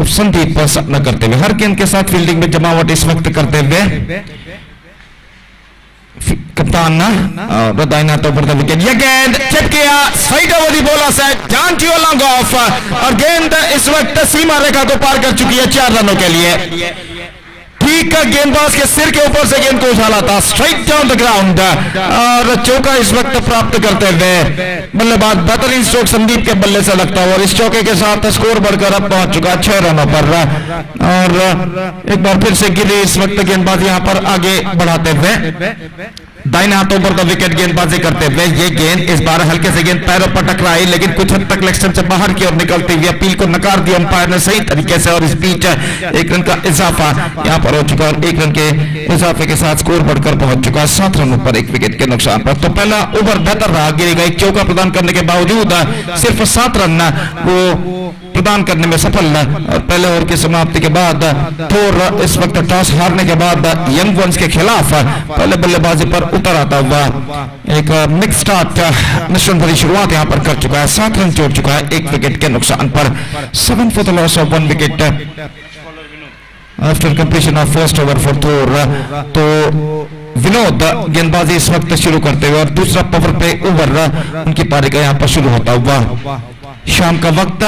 संदीप पर सामना करते हुए हर गेंद के साथ फील्डिंग में जमावट इस वक्त करते हुए कप्तान दाहिना तो पर विकेट. ये गेंद चिप किया साइड ओवर दी बोला से जान टू लॉन्ग ऑफ और गेंद इस वक्त सीमा रेखा को पार कर चुकी है 4 रनों के लिए. ठीक गेंदबाज के सिर के ऊपर से गेंद को उछाला था स्ट्राइक डाउन द ग्राउंड और चौका इस वक्त प्राप्त करते हुए बल्लेबाज बेहतरीन स्ट्रोक संदीप के बल्ले से लगता हुआ और इस चौके के साथ स्कोर बढ़कर अब पहुंच चुका 6 रनों पर. और एक बार फिर से गिरी इस वक्त गेंदबाज यहां पर आगे बढ़ाते हुए दाहिने हाथों पर द विकेट गेंदबाजी करते हुए ये गेंद इस बार हल्के से गेंद पैरों पर टकराई लेकिन कुछ हद तक लेग से बाहर की ओर निकलती हुई अपील को नकार दिया अंपायर ने सही तरीके से और इस बीच 1 रन का इजाफा यहां पर हो चुका और 1 रन के इजाफे के साथ स्कोर बढ़कर पहुंच चुका 7 रनों पर 1 विकेट के नुकसान पर. तो पहला ओवर बेहतर रहा, गिरी का एक चौका प्रदान करने के बावजूद सिर्फ 7 रन वो प्रदान करने में सफल और पहले ओवर की समाप्ति के बाद थोर इस वक्त टॉस हारने के बाद यंग वंस के खिलाफ पहले बल्लेबाजी पर उतर आता हुआ एक मिक्स स्टार्ट मिश्रण भरी शुरुआत यहां पर कर चुका है. 7 रन जोड़ चुका है 1 विकेट के नुकसान पर. 7 for the loss of 1 wicket after completion of first over for Thor. तो विनोद गेंदबाजी इस वक्त शुरू करते हुए और दूसरा पावर प्ले ओवर उनकी पारी का यहां पर शुरू होता हुआ. शाम का वक्त,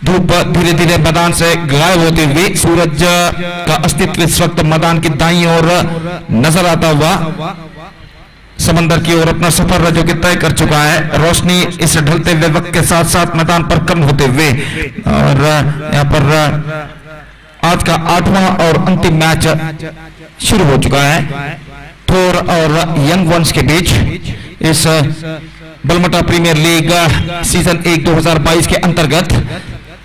धूप धीरे धीरे मैदान से गायब होती हुई सूरज का अस्तित्व इस वक्त मैदान की दाईं ओर नजर आता हुआ समंदर की ओर अपना सफर जो कि तय कर चुका है. रोशनी इस ढलते हुए वक्त के साथ साथ मैदान पर कम होते हुए और यहाँ पर आज का 8वां और अंतिम मैच शुरू हो चुका है थोर और यंग वंस के बीच इस बलमटा प्रीमियर लीग सीजन 1 2022 के अंतर्गत.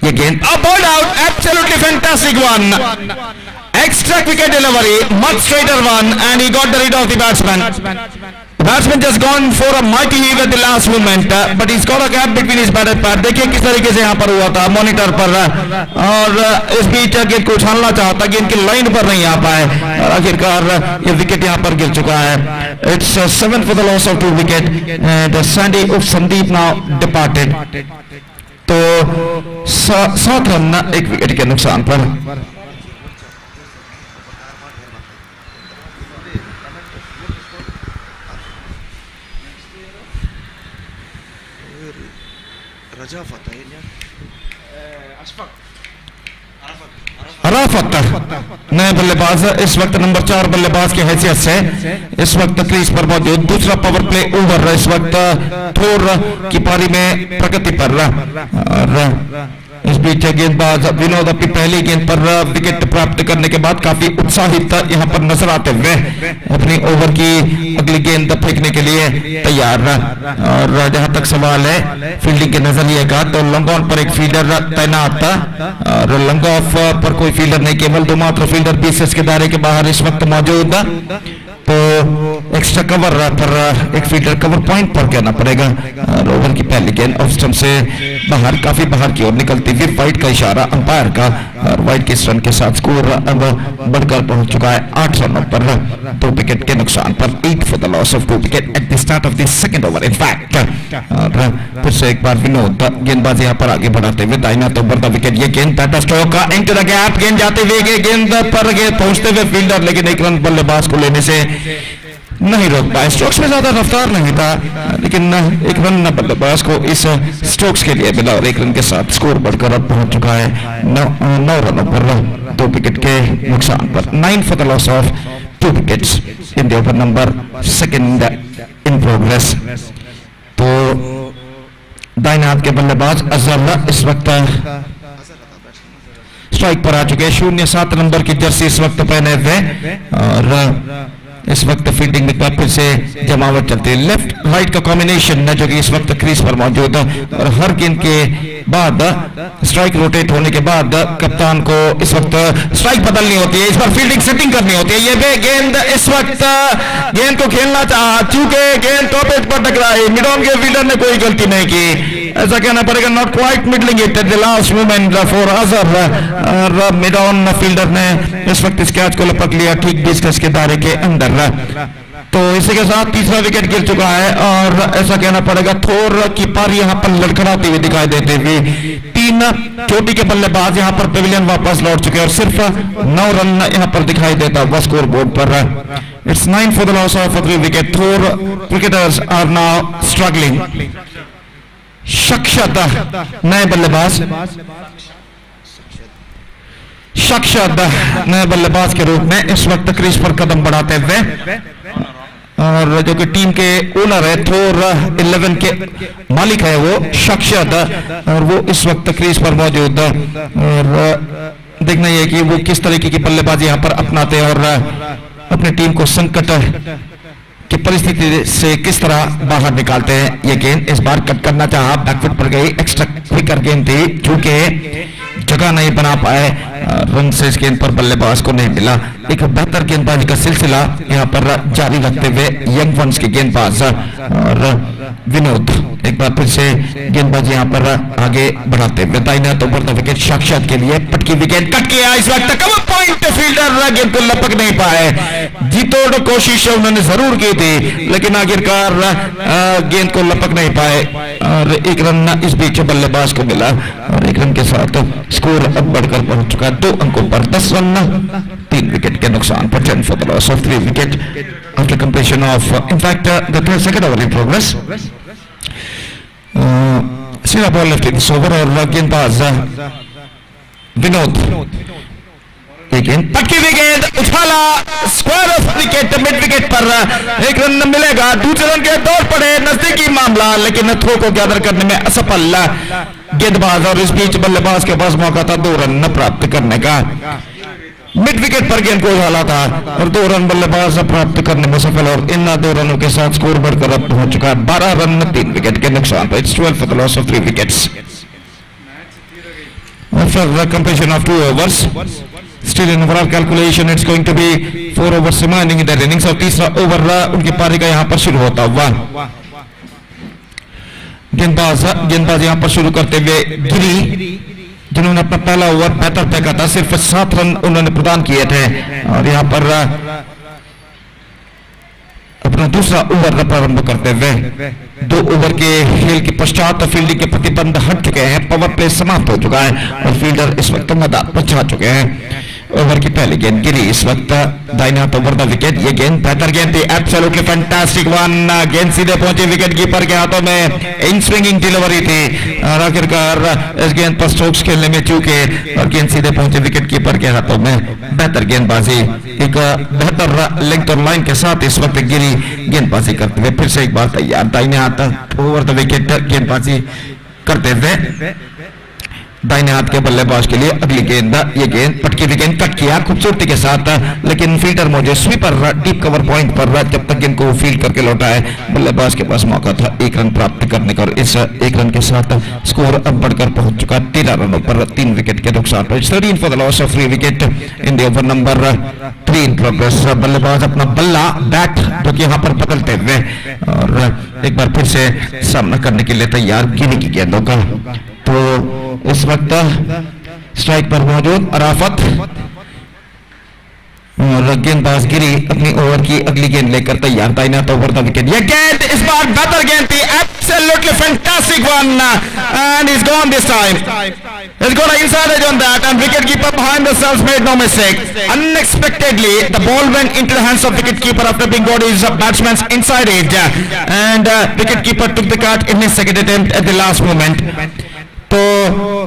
ये गेंद bowled out, absolutely fantastic one, extra wicket delivery, much straighter one and he got the read of the batsman. Batsman just gone for a mighty heave at the last moment, but he's got a gap between his bat and pad. देखिए किस तरीके से यहाँ पर हुआ था monitor पर और इस बीच गेंद को उछालना चाहता, गेंद की लाइन पर नहीं आ पाए और आखिरकार ये विकेट यहाँ पर गिर चुका है. It's 7 for the loss of 2 wicket and Sandy of Sandeep now departed. तो 7 रन 1 विकेट के नुकसान पर. अराफत नए बल्लेबाज इस वक्त नंबर 4 बल्लेबाज की हैसियत से इस वक्त क्रीज पर मौजूद. दूसरा पावर प्ले ओवर इस वक्त थोर की पारी में प्रगति पर और इस बीच गेंदबाज विनोद अपनी पहली गेंद पर विकेट प्राप्त करने के बाद काफी उत्साहित यहाँ पर नजर आते हुए अपनी ओवर की अगली गेंद फेंकने के लिए तैयार। और जहां तक सवाल है फील्डिंग के नजरिए का, तो लॉन्ग ऑन पर एक फील्डर तैनात था और लॉन्ग ऑफ पर कोई फील्डर नहीं, केवल दो मात्र फील्डर बीसीएस के दायरे के बाहर इस वक्त मौजूद। तो एक्स्ट्रा कवर पर एक फील्डर कवर पॉइंट पर कहना पड़ेगा। और ओवर की पहली गेंद ऑफ स्टंप से बाहर, काफी बाहर की ओर निकलती हुई, वाइड का इशारा अंपायर का, और वाइड के रन के साथ स्कोर अब बढ़कर पहुंच चुका है 8 रनों पर, 2 विकेट के नुकसान पर, 8 for the loss of 2 wicket at the start of the second over in fact. और फिर से एक बार विनोद गेंदबाज यहाँ पर आगे बढ़ाते हुए दाहिना तो बढ़ता विकेट, ये गेंद Tata stroke into the gap, गेंद जाते हुए गेंद पर पहुंचते हुए फील्डर लेकिन एक रन बल्लेबाज को लेने से नहीं रोक पाए। स्ट्रोक्स में ज्यादा रफ्तार नहीं था लेकिन एक रन बल्लेबाज को इस स्ट्रोक्स के लिए मिला और 1 रन के साथ स्कोर बढ़कर अब पहुंच चुका है 9 रनों पर, 2 विकेट के नुकसान पर, 9 for the loss of 2 wickets in the over number second in progress. तो दाहिने हाथ के बल्लेबाज अजहर इस वक्त स्ट्राइक पर आ चुके हैं, 0-7 नंबर की जर्सी इस वक्त पहने हुए, और इस वक्त फील्डिंग में फिर से जमावट चलती है। लेफ्ट राइट का कॉम्बिनेशन है जो कि इस वक्त क्रीज पर मौजूद है, और हर गेंद के बाद स्ट्राइक रोटेट होने के बाद कप्तान को इस वक्त स्ट्राइक बदलनी होती है, इस बार फील्डिंग सेटिंग करनी होती है। ये भी गेंद इस वक्त गेंद को खेलना चाहा, चूंकि गेंद टॉपेज पर टकराई, मिड ऑन के फील्डर ने कोई गलती नहीं की, ऐसा कहना पड़ेगा, not quite middling it at the last moment for Azhar. Mid on fielder ने इस वक्त इस कैच को लपक लिया ठीक डिस्टेंस के दायरे के अंदर। तो इसी के साथ तीसरा विकेट गिर चुका है और ऐसा कहना पड़ेगा थोर की पारी यहाँ पर लड़खड़ाती हुई दिखाई देती हुई। 3 चोटी के बल्लेबाज यहाँ पर पेविलियन वापस लौट चुके हैं और सिर्फ 9 रन यहाँ पर दिखाई देता हुआ स्कोर बोर्ड पर। It's 9 for the loss of 3 wicket. Thor cricketers are now struggling. Shakshat नए बल्लेबाज, शक्षत नए बल्लेबाज के रूप में इस वक्त क्रीज पर कदम बढ़ाते हुए, और जो कि टीम के ओनर है, थोर 11 के मालिक है वो शक्षत, और वो इस वक्त क्रीज पर मौजूद है। और देखना यह कि वो किस तरीके की बल्लेबाजी यहाँ पर अपनाते हैं और अपनी टीम को संकट की परिस्थिति से किस तरह बाहर निकालते हैं। ये गेंद इस बार कट करना चाहा, बैकफुट पर गई, एक्स्ट्रा क्विकर गेंद थी, चूंकि जगह नहीं बना पाए, रन से इस गेंद पर बल्लेबाज को नहीं मिला। एक बेहतर गेंदबाजी का सिलसिला यहाँ पर जारी रखते हुए यंग वंस के गेंदबाज और विनोद एक बार फिर से गेंदबाजी यहाँ पर आगे बढ़ाते हुए, दाहिना तो बढ़ता विकेट साक्षात के लिए, पटकी विकेट कट किया इस वक्त, कवर पॉइंट, फील्डर गेंद को लपक नहीं पाए। जीतोड़ कोशिश उन्होंने जरूर की थी लेकिन आखिरकार गेंद को लपक नहीं पाए और 1 रन इस बीच बल्लेबाज को मिला और 1 रन के साथ स्कोर अब बढ़कर पहुंच चुका है 2 अंकों पर, 10 रन 3 विकेट के नुकसान पर, 10 for the loss of 3 wicket after completion of in fact the second over in progress. सीधा बॉल लेफ्ट इन ओवर और गेंदबाज विनोद, पटकी विकेट उछाला, square off wicket, mid wicket पर 1 रन मिलेगा। दूसरे रन के दौर पड़े, नजदीकी मामला लेकिन थ्रो को गैदर करने में असफल गेंदबाज और इस बीच बल्लेबाज के पास मौका था 2 रन प्राप्त करने का। मिड विकेट पर गेंद को उछाला था और 2 रन बल्लेबाज प्राप्त करने में सफल और इन 2 रनों के साथ स्कोर बढ़कर अब पहुंच चुका है 12 रन 3 विकेट के नुकसान पर। It's 12 for the loss of 3 wickets after completion of 2 overs. Still in overall calculation it's going to be 4 overs remaining in that innings और तीसरा ओवर उनकी पारी का यहाँ पर शुरू होता हुआ। गेंदबाज यहाँ पर शुरू करते हुए गिरी, जिन्होंने अपना पहला ओवर बेहतर फेंका था, सिर्फ 7 रन उन्होंने प्रदान किए थे और यहाँ पर अपना दूसरा ओवर प्रारंभ करते हुए 2 ओवर के खेल के पश्चात फील्डिंग के प्रतिबंध हट चुके हैं, पावर प्ले समाप्त हो चुका है और फील्डर इस वक्त मैदान पर जा चुके हैं। ओवर की पहली गेंद गिरी इस वक्त दाहिने हाथ ओवर द विकेट, ये गेंद बेहतर गेंद थी, एब्सोल्युटली फैंटास्टिक वन, गेंद सीधे पहुंची विकेट कीपर के हाथों में, इन स्विंगिंग डिलीवरी थी और आखिरकार इस गेंद पर स्ट्रोक्स खेलने में चूके और गेंद सीधे पहुंचे विकेट कीपर के हाथों में। बेहतर गेंदबाजी, एक बेहतर लेंथ और लाइन के साथ इस वक्त गिरी गेंदबाजी करते हुए फिर से एक बार तैयार, दाहिने हाथ ओवर द विकेट गेंदबाजी करते हुए दाहिने हाथ के बल्लेबाज के लिए अगली गेंद, ये गेंद पटकी हुई गेंद कट किया खूबसूरती के साथ, लेकिन फील्डर मौजूद स्वीपर डीप कवर पॉइंट पर जब तक गेंद को फील्ड करके लौटा है बल्लेबाज के पास मौका था 1 रन प्राप्त करने का और इस 1 रन के साथ स्कोर अब बढ़कर पहुंच चुका 13 रनों पर 3 विकेट के नुकसान पर। 13 for the loss of 3 wicket in the over number 3 in progress. बल्लेबाज अपना बल्ला बैट जो कि यहाँ पर बदलते हुए और एक बार फिर से सामना करने के लिए तैयार गिनी की गेंदों का। तो इस वक्त स्ट्राइक पर मौजूद अराफत और गेंदबाज गिरी अपनी ओवर की अगली गेंद लेकर तैयार। दाहिना तो ओवर द विकेट, ये गेंद इस बार बेहतर गेंद थी, absolutely fantastic one and is gone this time, he's got an inside edge on that and wicketkeeper behind the cells made no mistake. Unexpectedly the ball went into the hands of wicketkeeper after being got his batsman's inside edge and wicketkeeper took the cut in his second attempt at the last moment. तो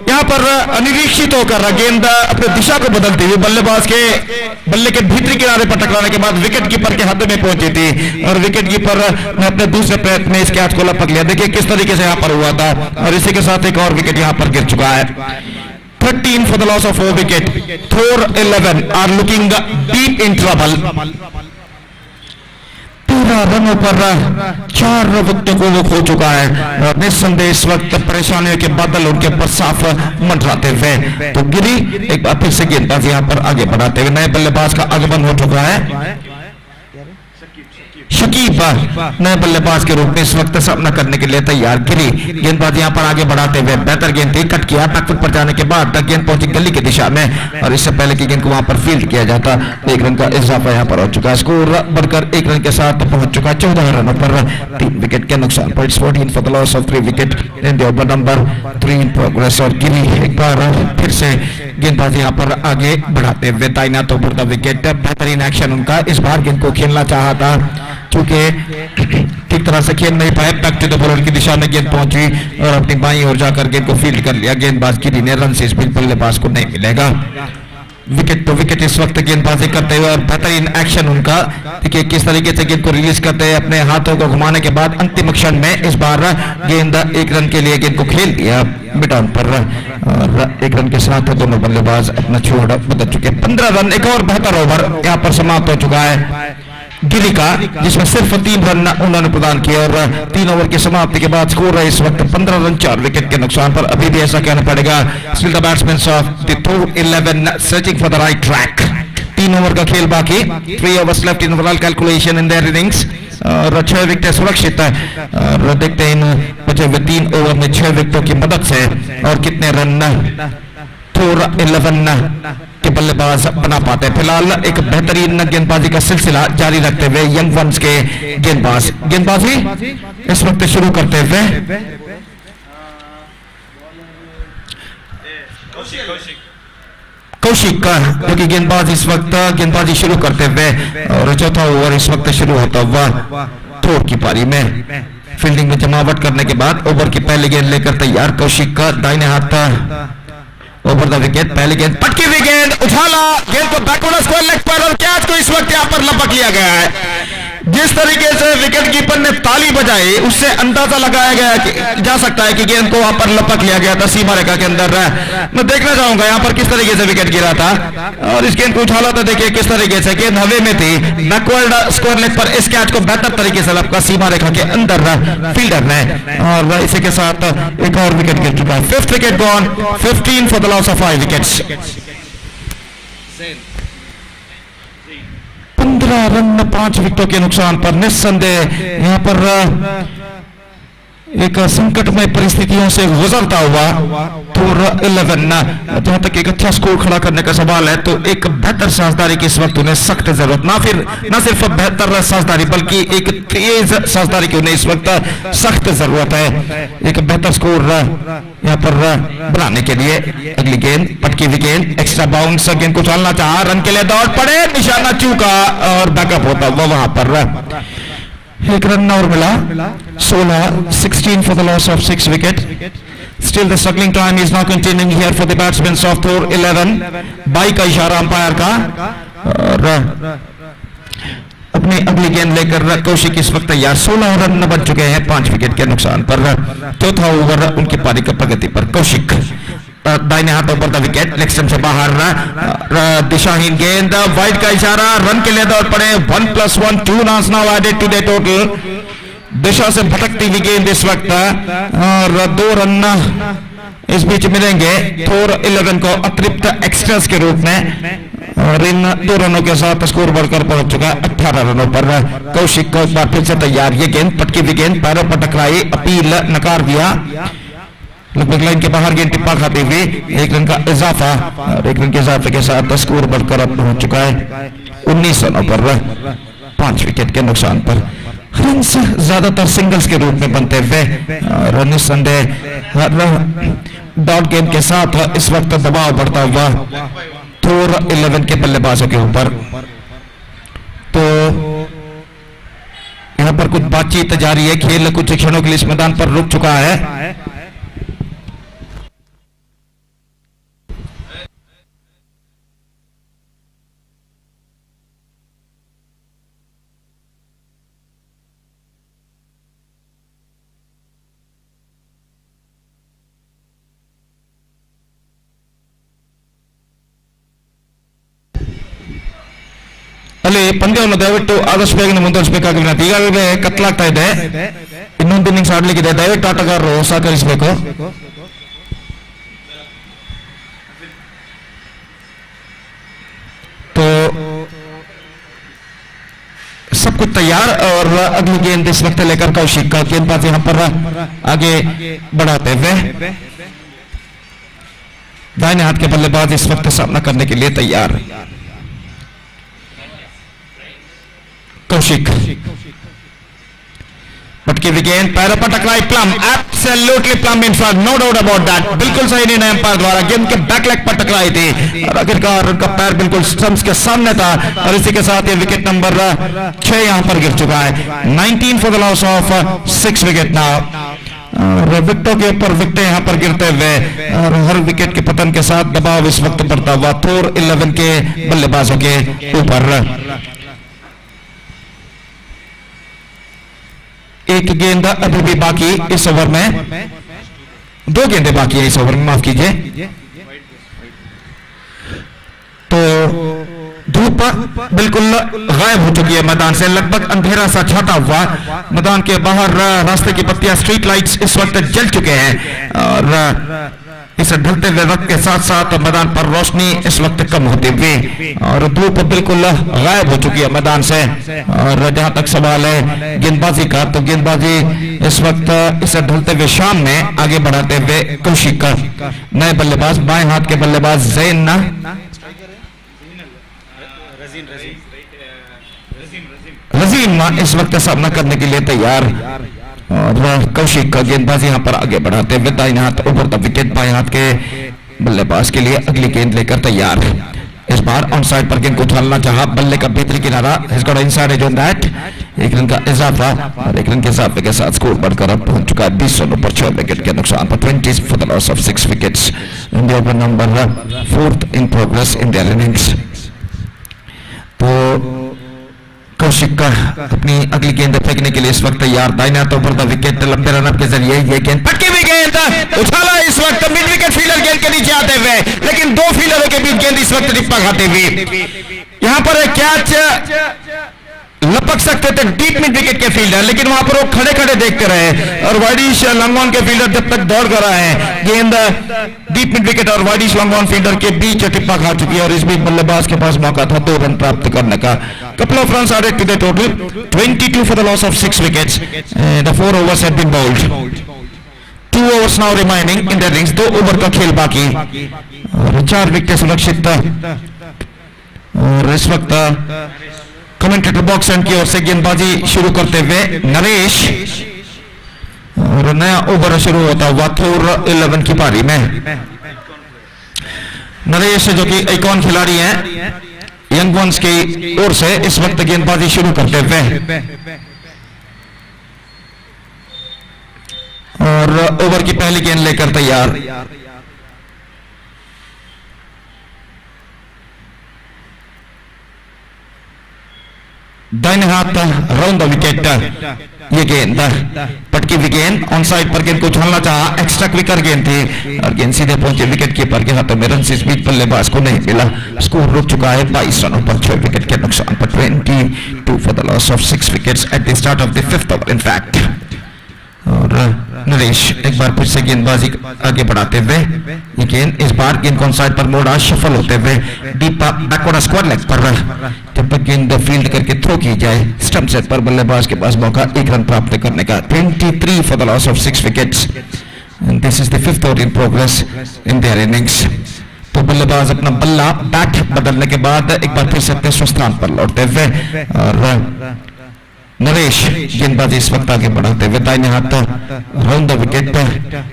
यहाँ पर अनिरीक्षित होकर गेंद अपने दिशा को बदलती हुई बल्लेबाज के बल्ले के भीतरी किनारे पर टकराने के बाद विकेट कीपर के हद में पहुंची थी और विकेट कीपर ने अपने दूसरे प्रयत्न में इस कैच को लपक लिया। देखिए किस तरीके से यहाँ पर हुआ था और इसी के साथ एक और विकेट यहाँ पर गिर चुका है। 13 for the loss of 4 wicket. Thor 11 are looking deep in trouble. 13 रनों पर 4 विकेटों को वो खो चुका है और निस्संदेह इस वक्त परेशानियों के बादल उनके ऊपर साफ मंडराते हुए। तो गिरी एक बार फिर से गेंदबाज यहाँ पर आगे बढ़ाते हुए नए बल्लेबाज का आगमन हो चुका है। शकीब नए बल्लेबाज के रूप में इस वक्त सामना करने के लिए तैयार। गिरी गेंदबाज यहाँ पर आगे बढ़ाते हुए बेहतर गेंद थी, कट किया बैकफुट पर जाने के बाद गेंद पहुंची गली की दिशा में और इससे पहले की गेंद को वहां पर फील्ड किया जाता 1 रन का इजाफा यहाँ पर हो चुका है। स्कोर बढ़कर 1 रन के साथ पहुंच चुका है 14 रनों पर 3 विकेट के नुकसान पर। 14 for the loss of 3 wicket in the over number 3 in progress. और गिरी एक बार फिर से गेंदबाज यहाँ पर आगे बढ़ाते हुए दाहिना तो ओवर द विकेट। बेहतरीन एक्शन उनका, इस बार गेंद को खेलना चाहा था क्योंकि ठीक तरह से खेल नहीं पाए, बैक टू द बॉलर की दिशा में गेंद पहुंची और अपनी बाईं ओर जाकर गेंद को फील्ड कर लिया। गेंदबाज गिरी ने रन से इस बल्लेबाज को नहीं मिलेगा। विकेट तो विकेट इस वक्त गेंदबाजी करते हुए और बेहतरीन एक्शन उनका, देखिए किस तरीके से गेंद को रिलीज करते हैं अपने हाथों को घुमाने के बाद अंतिम क्षण में इस बार गेंद 1 रन के लिए गेंद को खेल दिया मिड ऑन पर और 1 रन के साथ दोनों बल्लेबाज अपना छोड़ बदल चुके। 15 रन, एक और बेहतर ओवर यहाँ पर समाप्त हो चुका है गिरी का, जिसमें सिर्फ 3 रन उन्होंने प्रदान किए और 3 ओवर की समाप्ति के बाद स्कोर है इस वक्त 15 रन 4 विकेट के नुकसान पर। अभी भी ऐसा कहना पड़ेगा still the batsman of the Thor 11 searching for the right track. 3 over का खेल बाकी, 3 overs left in overall calculation in their innings और 6 विकेट सुरक्षित है और देखते हैं इन बचे हुए 3 ओवर में 6 विकेटों की मदद से और कितने रन Thor 11 के बल्लेबाज बना पाते हैं। फिलहाल एक बेहतरीन गेंदबाजी का सिलसिला जारी रखते हुए यंग वंस के गेंदबाजी इस वक्त शुरू करते हुए कौशिक का, जो कि गेंदबाज इस वक्त गेंदबाजी शुरू करते हुए और चौथा ओवर इस वक्त शुरू होता हुआ थोर की पारी में फील्डिंग में जमावट करने के बाद ओवर की पहली गेंद लेकर तैयार कौशिक का। दाहिने हाथ ओवर द विकेट, पहली गेंद पटकी हुई गेंद, उछाला गेंद को बैकवर्ड स्क्वायर लेग पर और कैच को इस वक्त यहाँ पर लपक लिया गया है। जिस तरीके से विकेट कीपर ने ताली बजाई उससे अंदाजा लगाया गया जा सकता है कि गेंद को वहां पर लपक लिया गया था सीमा रेखा के अंदर। मैं देखना चाहूंगा यहाँ पर किस तरीके से विकेट गिरा था और इस गेंद को उछाला था, देखिए किस तरीके से गेंद हवे में थी, बैकवर्ड स्क्वायर लेग पर इस कैच को बेहतर तरीके से लपका सीमा रेखा के अंदर फील्डर ने और इसी के साथ एक और विकेट गिर चुका है। 5th wicket gone, 15 for the loss of 5 wickets. 15 run 5 विकेटों के नुकसान पर निस्संदेह यहाँ पर एक संकटमय परिस्थितियों से गुजरता हुआ Thor 11 जहां तक एक अच्छा स्कोर खड़ा करने का सवाल है तो एक बेहतर साझेदारी की इस वक्त उन्हें सख्त जरूरत, ना सिर्फ बेहतर साझेदारी बल्कि एक तेज साझेदारी की उन्हें इस वक्त सख्त जरूरत है एक बेहतर स्कोर यहाँ पर बनाने के लिए। अगली गेंद पटकी हुई गेंद, एक्स्ट्रा बाउंस, गेंद को चलना चाहा, रन के लिए दौड़ पड़े, निशाना चूका और बैकअप होता हुआ वहां पर 1 रन और मिला। 16 for the loss of 6 wicket. Still the struggling time is now continuing here for the batsmen of Thor 11. By का इशारा अंपायर का और अपनी अगली गेंद लेकर कौशिक इस वक्त तैयार। 16 रन बन चुके हैं 5 विकेट के नुकसान पर। चौथा ओवर उनकी पारी का प्रगति पर कौशिक दाहिने हाथों पर था विकेट, लेग स्टंप से बाहर, दिशाहीन गेंद, वाइड का इशारा, रन के लिए दौड़ पड़े, 1+1, 2 runs now added to the total। दिशा से भटकती हुई गेंद इस वक्त, और 2 रन इस बीच मिलेंगे थोर 11 को अतिरिक्त एक्स्ट्रास के रूप में, और इन 2 रनों के साथ स्कोर बढ़कर पहुंच चुका है 18 रनों पर। कौशिक को एक बार फिर से तैयार, ये गेंद पटकी हुई गेंद पैरों पर टकराई, अपील नकार दिया, लगभग लाइन के बाहर गेंद टिप्पा खाते हुए 1 रन का इजाफा, और 1 रन के इजाफे के साथ स्कोर बढ़कर अब पहुंच चुका है 19 रनों पर, 5 विकेट के नुकसान पर। रन्स ज्यादातर सिंगल्स के रूप में बनते हुए, और निस्संदेह डॉट गेंद के साथ इस वक्त दबाव बढ़ता हुआ थोर 11 के बल्लेबाजों के ऊपर। तो यहां पर कुछ बातचीत जारी है, खेल कुछ क्षणों के लिए इस मैदान पर रुक चुका है। ಅಲ್ಲಿ ಪಂದ್ಯವನ್ನು ದಯವಿಟ್ಟು ಆದಷ್ಟು ಬೇಗನೆ ಮುಂದುವರಿಸಬೇಕಾಗಿ ವಿನಂತಿ। ಈಗಾಗಲೇ ಕತ್ತಲಾಗ್ತಾ ಇದೆ, ಇನ್ನೊಂದು ಇನ್ನಿಂಗ್ಸ್ ಆಡಲಿಕ್ಕಿದೆ, ದಯವಿಟ್ಟು ಆಟಗಾರರು ಸಹಕರಿಸಬೇಕು। तो सब कुछ तैयार, और अगली गेंद इस वक्त लेकर कौशिक का गेंदबाज यहां पर आगे बढ़ाते हुए, दाहिने हाथ के बल्लेबाज इस वक्त सामना करने के लिए तैयार। कौशिक पटकी हुई गेंद पैरों पर टकराई, plumb, absolutely plumb in front, no doubt about that, बिल्कुल सही निर्णय अंपायर द्वारा, गेंद के बैक लेग पर टकराई थी, और आखिरकार उनका पैर बिल्कुल स्टंप्स के सामने था, और इसी के साथ ये विकेट नंबर 6 यहां पर गिर चुका है। 19 for the loss of 6 wicket now, और विकेटों के ऊपर विकेट यहां पर गिरते हुए, और हर विकेट के पतन के साथ दबाव इस वक्त बढ़ता हुआ थोर 11 के बल्लेबाजों के ऊपर। एक गेंद अभी भी बाकी इस ओवर में, 2 गेंदें बाकी है इस ओवर में, माफ कीजिए। तो धूप बिल्कुल गायब हो चुकी है मैदान से, लगभग अंधेरा सा छाता हुआ मैदान के बाहर, रास्ते की बत्तियां, स्ट्रीट लाइट्स इस वक्त जल चुके हैं, और इस ढलते हुए वक्त के साथ साथ मैदान पर रोशनी इस वक्त कम होती हुई, और धूप बिल्कुल गायब हो चुकी है मैदान से। और जहां तक सवाल है गेंदबाजी का, तो गेंदबाजी इस वक्त इस ढलते हुए शाम में आगे बढ़ाते हुए कौशिक का, नए बल्लेबाज बाएं हाथ के बल्लेबाज जैन रजीम इस वक्त सामना करने के लिए तैयार, और कौशिक का गेंदबाज यहां पर आगे बढ़ाते हुए दाहिने हाथ ओवर द विकेट, बाएं हाथ के बल्लेबाज के लिए अगली गेंद लेकर तैयार। इस बार ऑन साइड पर गेंद को उछालना चाहा, बल्ले का भीतरी किनारा, inside edge on that, 1 run का इजाफा, और 1 रन के इजाफे के साथ स्कोर बढ़कर अब पहुंच चुका है 20 रनों पर 6 विकेट के नुकसान पर। 20 for the loss of 6 wickets in the over number 4th in progress in their innings. तो कौशिक का अपनी अगली गेंद फेंकने के लिए इस वक्त तैयार, दाहिने हाथों पर द विकेट, लंबे रनअप के जरिए ये गेंद पटकी हुई गेंद, उछाला इस वक्त मिड विकेट फील्डर गेंद के नीचे आते हुए, लेकिन 2 फील्डरों के बीच गेंद इस वक्त टिप्पा खाते हुए, यहां पर एक कैच लपक सकते थे डीप मिड विकेट के फील्डर, लेकिन वहां पर वो खड़े खड़े देखते रहे, और वाइडिश लॉन्गऑन के फील्डर जब तक दौड़ कर आए हैं, गेंद डीप मिड विकेट और वाइडिश लॉन्गऑन फील्डर के बीच टिप्पा खा चुकी है, और इस बीच बल्लेबाज के पास मौका था 2 रन प्राप्त करने का। Couple of runs added to the total, 22 for the loss of 6 wickets, the 4 overs had been bowled, 2 overs now remaining in the innings, 2 over का खेल बाकी, और 4 विकेट सुरक्षित। और इस वक्त कमेंटेटर बॉक्स एंड की ओर से गेंदबाजी शुरू करते हुए नरेश, और नया ओवर शुरू होता हुआ थोर 11 की पारी में। नरेश जो कि आइकॉन खिलाड़ी हैं अंगुइंस की ओर से, इस वक्त गेंदबाजी शुरू करते हुए, और ओवर की पहली गेंद लेकर तैयार। दाहिने हाथ राउंड द विकेट, ये गेंद पटकी हुई गेंद ऑन साइड पर गेंद को उछालना चाहा, एक्स्ट्रा क्विकर गेंद थी और गेंद सीधे पहुंचे विकेट कीपर के हाथों में। रन इस बीच बल्लेबाज को नहीं मिला। स्कोर रुक चुका है 22 रनों पर 6 विकेट के नुकसान पर। 22 for the loss of 6 wickets at the start of the 5th over in fact. और नरेश एक बार फिर से गेंदबाजी आगे बढ़ाते हुए, ये गेंद इस बार गेंद ऑन साइड पर मोड़ा, शफल होते हुए डीप बैकवर्ड स्क्वायर लेग पर जब तक गेंद फील्ड करके थ्रो की जाए, स्टंप सेट पर बल्लेबाज के पास मौका 1 रन प्राप्त करने का। 23 for the loss of 6 wickets. This is the 5th over in progress in their innings. तो बल्लेबाज अपना बल्ला बैट बदलने के बाद एक बार फिर से अपने स्थान पर लौटते हुए और नरेश गेंदबाजी इस वक्त आगे बढ़ाते हुए दाहिने हाथ राउंड द विकेट।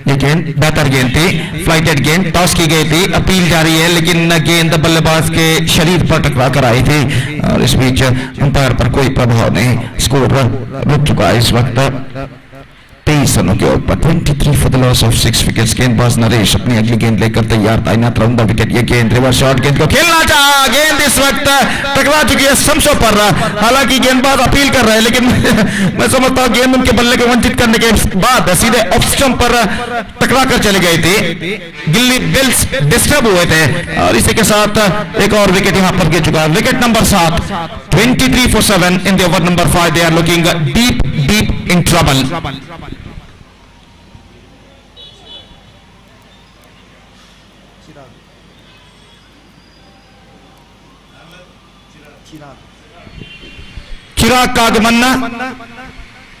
ये गेंद बेहतर गेंद थी, फ्लाइटेड गेंद, टॉस की गई थी, अपील जारी है लेकिन गेंद बल्लेबाज के शरीर पर टकरा कर आई थी और इस बीच अंपायर पर कोई प्रभाव नहीं। स्कोर रुक चुका है इस वक्त 23 रनों के ऊपर। 23 for the loss of 6 wickets. गेंदबाज नरेश अपनी अगली गेंद लेकर तैयार, दाहिना राउंड द विकेट। ये गेंद रिवर्स शॉट, गेंद को खेलना चाहा, गेंद इस वक्त टकरा चुकी है स्टंप्सों पर। हालांकि गेंदबाज अपील कर रहे हैं लेकिन मैं समझता हूं गेंद उनके बल्ले को वंचित करने के बाद सीधे ऑफ स्टंप पर टकरा कर चले गए थे। गिल्ली बिल्स डिस्टर्ब हुए थे और इसी के साथ एक और विकेट यहां पर गिर चुका है। Wicket number 7। 23 for 7 in the over number 5. They are looking deep in trouble. चिराग का आगमन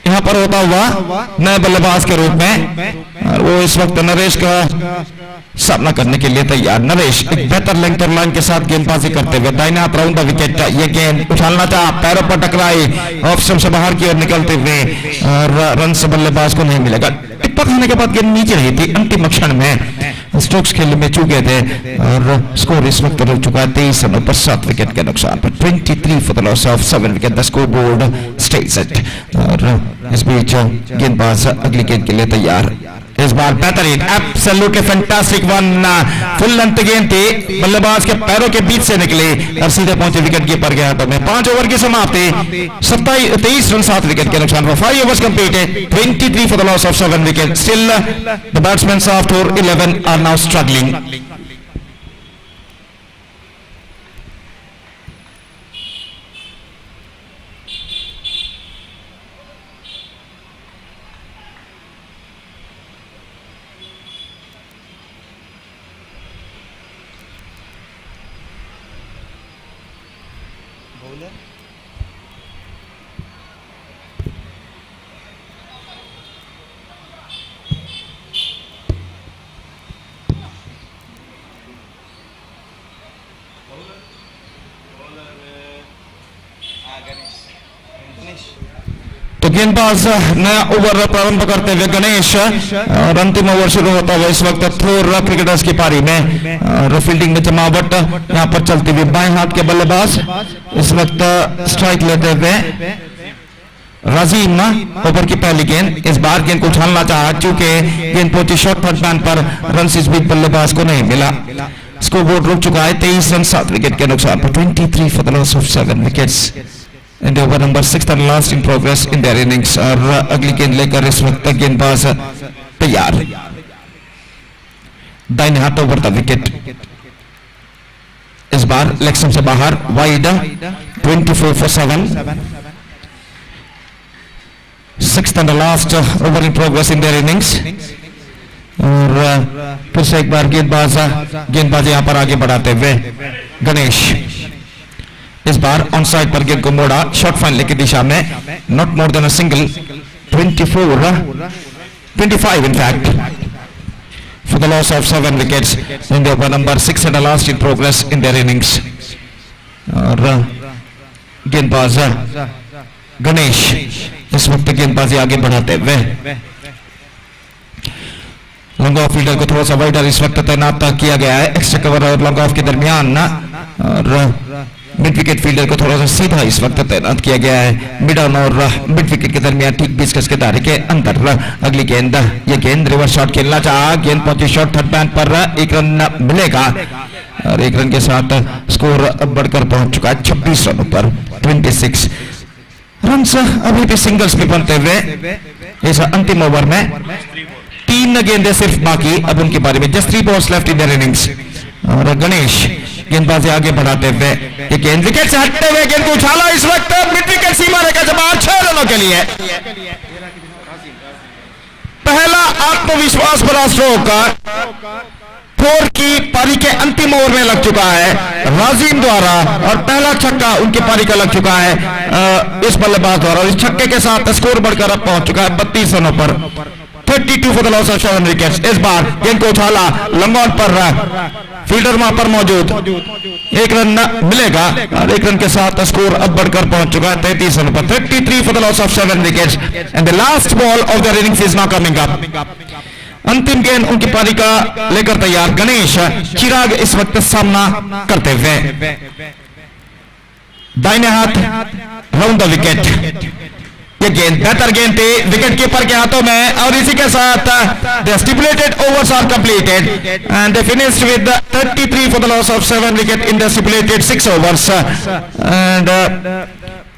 यहां पर होता हुआ नए बल्लेबाज के रूप में और वो इस वक्त नरेश का सामना करने के लिए तैयार। नरेश एक बेहतर लेंथ और लाइन के साथ गेंदबाजी करते हुए दाहिने हाथ राउंड द विकेट। ये गेंद उछालना चाहा, पैरों पर टकराई, ऑफ स्टंप से बाहर की ओर निकलते हुए और रन से बल्लेबाज को नहीं मिलेगा। टिप्पा खाने के बाद गेंद नीचे रही थी, अंतिम क्षण में स्ट्रोक्स खेलने में चूके थे और स्कोर इस वक्त रुक चुका है 23 रनों पर 7 विकेट के नुकसान पर। 23 for the loss of 7 wicket. The score board stage set और इस बीच गेंदबाज अगली गेंद के लिए तैयार। इस बार बेहतरीन, absolutely fantastic one, full length गेंद थी, बल्लेबाज के पैरों के बीच से निकली और सीधे पहुंचे विकेट कीपर के हाथों में। 5 ओवर की समाप्ति, 23 रन 7 विकेट के नुकसान पर। 5 overs completed, 23 for the loss of 7 wicket. Still the batsman of tour 11 are now struggling. तो गेंदबाज नया ओवर प्रारंभ करते हुए गणेश और अंतिम ओवर शुरू होता हुआ इस वक्त थोर क्रिकेटर्स की पारी में और फील्डिंग में जमावट यहां पर चलती हुई। बाएं हाथ के बल्लेबाज इस वक्त स्ट्राइक लेते हुए राजीम ओवर की पहली गेंद। इस बार गेंद को उछालना चाहा, चूंकि गेंद पहुंची शॉर्ट थर्ड मैन पर, रन इस बीच बल्लेबाज को नहीं मिला। स्कोर बोर्ड रुक चुका है 23 रन 7 विकेट के नुकसान पर। 23 for the loss of 7 wickets in the over number 6th and last in progress in their innings। और अगली गेंद लेकर इस वक्त गेंदबाज तैयार, दाहिने हाथ ओवर द विकेट। इस बार लेग स्टंप से बाहर wide. 24 for 7, 6th and the last over in progress in their innings। और फिर से एक बार गेंदबाज यहां पर आगे बढ़ाते हुए गणेश इस बार ऑन साइड पर गेंद को मोड़ा, शॉर्ट फाइनल की दिशा में, not more than a single. 25 in fact for the loss of 7 wickets in the over number 6 and the last in progress in their innings। और गेंदबाज गणेश इस वक्त गेंदबाजी आगे बढ़ाते हुए लॉन्ग ऑफ फील्डर को थोड़ा सा वाइडर इस वक्त तैनात किया गया है एक्स्ट्रा कवर और लॉन्ग ऑफ के दरमियान, और मिड विकेट फील्डर को थोड़ा सा सीधा इस वक्त तैनात किया गया है मिड ऑन और मिड विकेट के दरमियान, ठीक बीच गज के दायरे के अंदर। अगली गेंद, ये गेंद रिवर्स शॉट खेलना चाहा, गेंद पहुंची शॉर्ट थर्ड मैन पर, 1 रन मिलेगा और 1 रन के साथ स्कोर बढ़कर पहुंच चुका है 26 रनों पर। 26 रन्स अभी भी सिंगल्स भी बनते हुए इस अंतिम ओवर में 3 गेंदें सिर्फ बाकी अब उनकी बारी में just 3 balls left in their innings और गणेश गेंदबाजी आगे बढ़ाते हुए ये गेंद विकेट से हटते हुए गेंद को उछाला इस वक्त मिड विकेट सीमा रेखा से बाहर 6 रनों के लिए पहला आत्मविश्वास भरा स्ट्रोक फोर की पारी के अंतिम ओवर में लग चुका है राजीम द्वारा और पहला छक्का उनकी पारी का लग चुका है इस बल्लेबाज द्वारा और इस छक्के के साथ स्कोर बढ़कर अब पहुंच चुका है 32 रनों पर 32 for the loss of 7 wickets इस बार गेंद को उछाला लंग ऑन पर फील्डर वहां पर मौजूद 1 रन मिलेगा और 1 रन के साथ स्कोर अब बढ़कर पहुंच चुका है 33 रनों पर 33 for the loss of 7 wickets and the last ball of the innings is now coming up अंतिम गेंद उनकी पारी का लेकर तैयार गणेश चिराग इस वक्त सामना करते हुए दाहिने हाथ राउंड द विकेट ये गेंद बेहतर गेंद थी विकेट कीपर के हाथों में और इसी के साथ the stipulated overs are completed and they finished with 33 for the loss of 7 wicket in the stipulated 6 overs and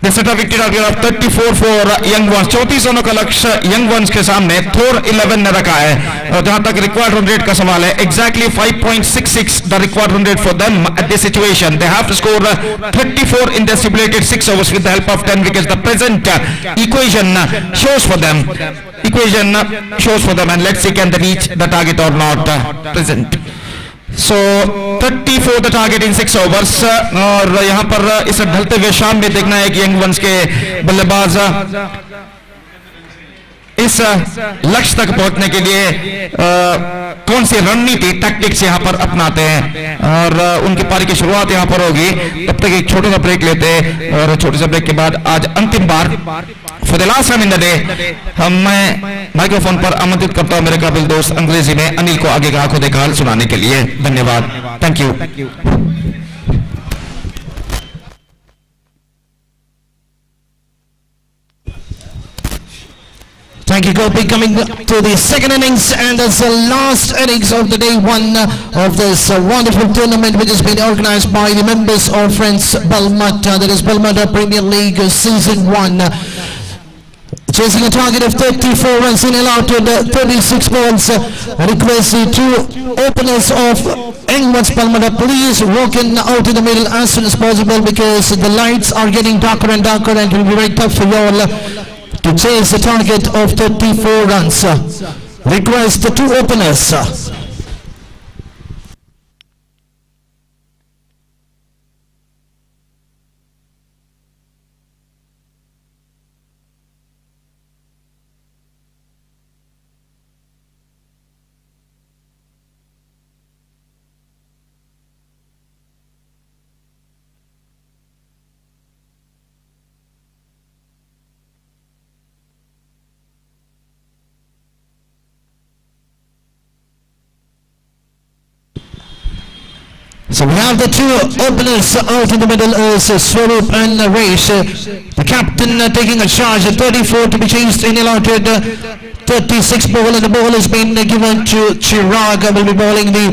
They set a victory target of 34 for Young Ones. 34 रनों का लक्ष्य Young Ones के सामने थोर 11 ने रखा है और जहां तक रिक्वायर्ड रन रेट का सवाल है exactly 5.66 the required run rate for them at this situation. They have to score 34 in the stipulated 6 overs with the help of 10 wickets. The present equation shows for them and let's see can they reach the target or not present. So 34 the target in 6 overs और यहाँ पर इस ढलते हुए शाम में देखना है कि यंग वंस के बल्लेबाज इस लक्ष्य तक पहुंचने के लिए कौन सी रणनीति टैक्टिक्स यहाँ पर अपनाते हैं और उनकी पारी की शुरुआत यहाँ पर होगी तब तक एक छोटा सा ब्रेक लेते हैं और छोटे से ब्रेक के बाद आज अंतिम बार for the last time in the day मैं माइक्रोफोन पर आमंत्रित करता हूं मेरे काबिल दोस्त अंग्रेजी में अनिल को आगे का आंखों देखा हाल सुनाने के लिए धन्यवाद thank you Thank you, Gopi. Coming to the second innings, and that's the last innings of the day one of this wonderful tournament, which has been organized by the members of Friends Balmata. That is Balmata Premier League Season 1. Chasing a target of 34 runs in allowed to 36 balls. Request the two openers of Anguins Balmata, please walk in out in the middle as soon as possible because the lights are getting darker and darker and it will be very tough for you all to chase the target of 34 runs. Request the two openers. So we have the two openers out in the middle is Swaroop and Race. The captain taking a charge at 34 to be changed in allotted 36 ball and the ball has been given to Chirag will be bowling the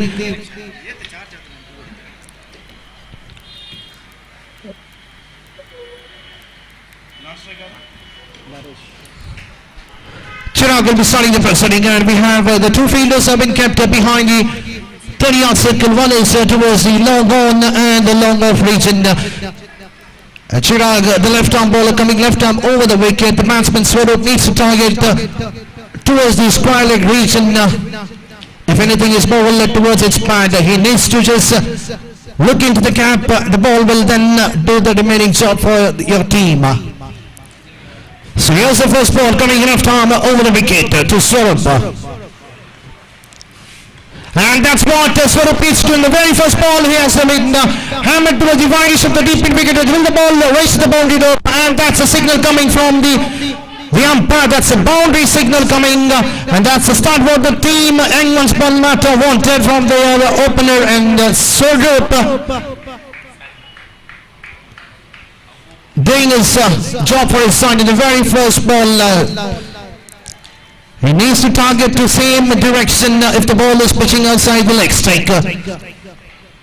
Chirag will be starting the proceeding and we have the two fielders have been kept behind the 30-yard circle. One is towards the long on and the long off region. Chirag, the left arm bowler coming left arm over the wicket. The batsman Swaroop needs to target towards the square leg region. If anything is bowled towards its pad, he needs to just look into the cap. The ball will then do the remaining job for your team. So here's the first ball coming left arm over the wicket to Swaroop. And that's what Swaroop needs to in the very first ball. He has been hammered towards the widest of the deep in wicket. Will the ball race the boundary door? And that's a signal coming from the umpire. That's a boundary signal coming. And that's the start what the team Anguins Balmata wanted from their opener and Swaroop doing his job for his side in the very first ball. He needs to target the same direction if the ball is pitching outside the leg strike.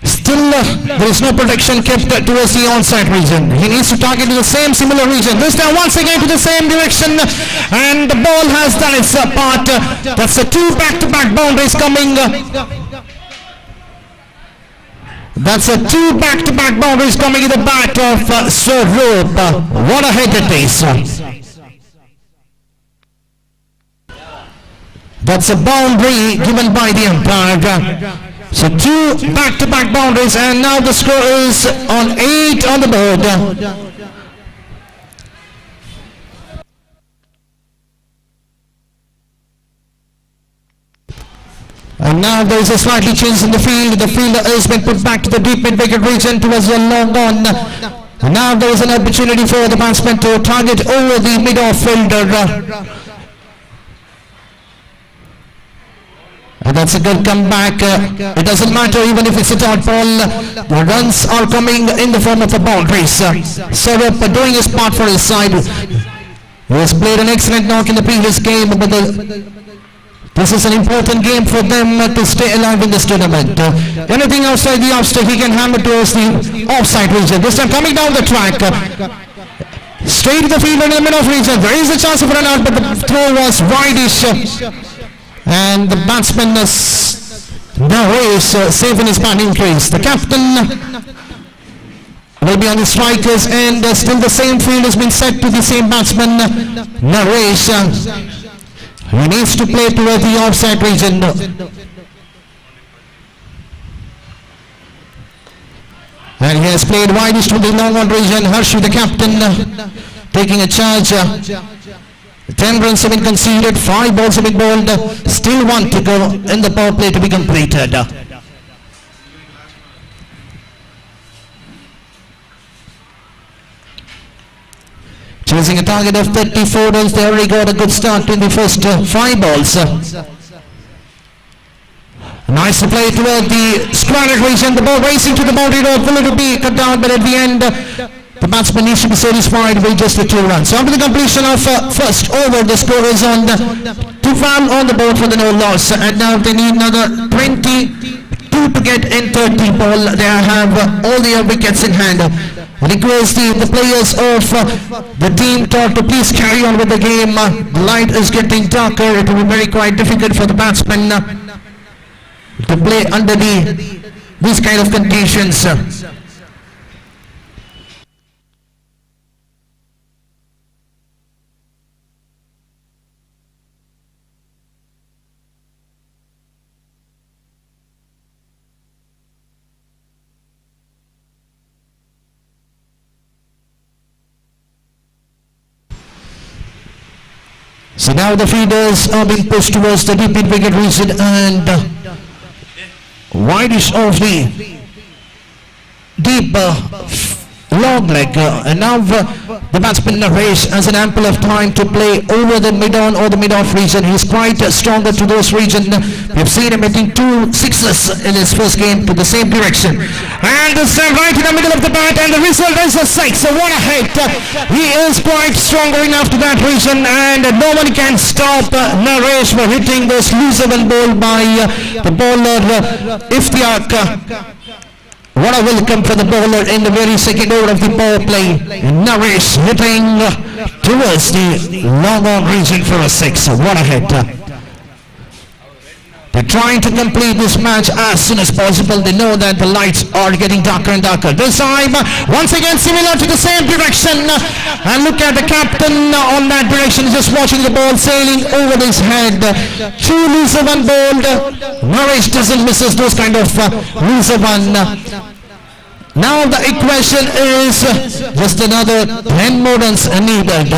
Still, there is no protection kept towards the onside region. He needs to target to the same similar region. This time once again to the same direction, and the ball has done its part. That's a 2 back-to-back boundaries coming. That's a 2 back-to-back boundaries coming in the bat of Swaroop. What a hit it is. That's a boundary given by the umpire. So 2 back-to-back boundaries, and now the score is on 8 on the board. And now there is a slightly change in the field. The fielder has been put back to the deep mid-wicket region towards the long on. And now there is an opportunity for the batsman to target over the mid-off fielder. And that's a good comeback. It doesn't matter even if it's a dot ball. The runs are coming in the form of the boundaries. Swaroop doing his part for his side. He has played an excellent knock in the previous game, but this is an important game for them to stay alive in this tournament. Anything outside the off-stick, he can hammer towards the offside region. This time coming down the track. Straight to the field in the middle of region. There is a chance of run out, but the throw was wide-ish. And the batsman now is safe in his batting crease. The captain will be on the strikers, and still the same field has been set to the same batsman, Naresh. He needs to play toward the offside region. And he has played widest to the long on region. Harshu, the captain, taking a charge. 10 runs have been conceded, 5 balls have been bowled, still 1 to go in the power play to be completed. Chasing a target of 34 runs, they already got a good start in the first 5 balls. Nice to play toward the square region, the ball racing to the boundary road, will it be cut down, but at the end, the batsman needs to be satisfied with just the 2 runs. So after the completion of first over, the score is on 2 on the board for the no loss. And now they need another 22 to get in 30 ball. They have all their wickets in hand. Request the players of the team to please carry on with the game. The light is getting darker. It will be very quite difficult for the batsmen to play under these kind of conditions. So now the fielders are being pushed towards the deep mid-wicket region, and widest of the deep long leg, and now the batsman Naresh has an ample of time to play over the mid-on or the mid-off region. He's quite stronger to those regions. We've seen him hitting 2 sixes in his first game to the same direction. And this time right in the middle of the bat, and the result is a 6. So what a hit. He is quite stronger enough to that region, and no one can stop Naresh for hitting this loser when bowled by the bowler Iftiak. What a welcome for the bowler in the very second over of the power play. Naresh hitting towards the long on region for a 6. What a hit. They're trying to complete this match as soon as possible. They know that the lights are getting darker and darker. This time, once again, similar to the same direction. And look at the captain on that direction, just watching the ball sailing over his head. 2 loser one bowled. Naresh doesn't misses those kind of loser one. Now the equation is just another 10 more runs needed.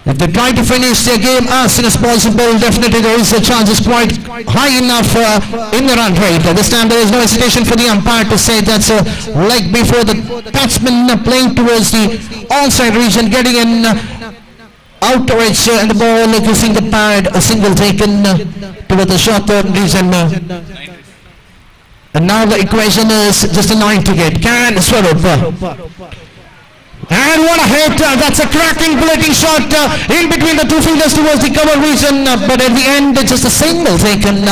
If they try to finish their game as soon as possible, definitely there is a chance it's quite high enough in the run rate. This time there is no hesitation for the umpire to say that's a leg before the batsman playing towards the onside region, getting in out to edge, and the ball using the pad, a single taken toward the short third region. And now the equation is just a 9 to get. Can Swaroop. And what a hit. That's a cracking bulleting shot in between the 2 fielders towards the cover region, but at the end it's just a single taken.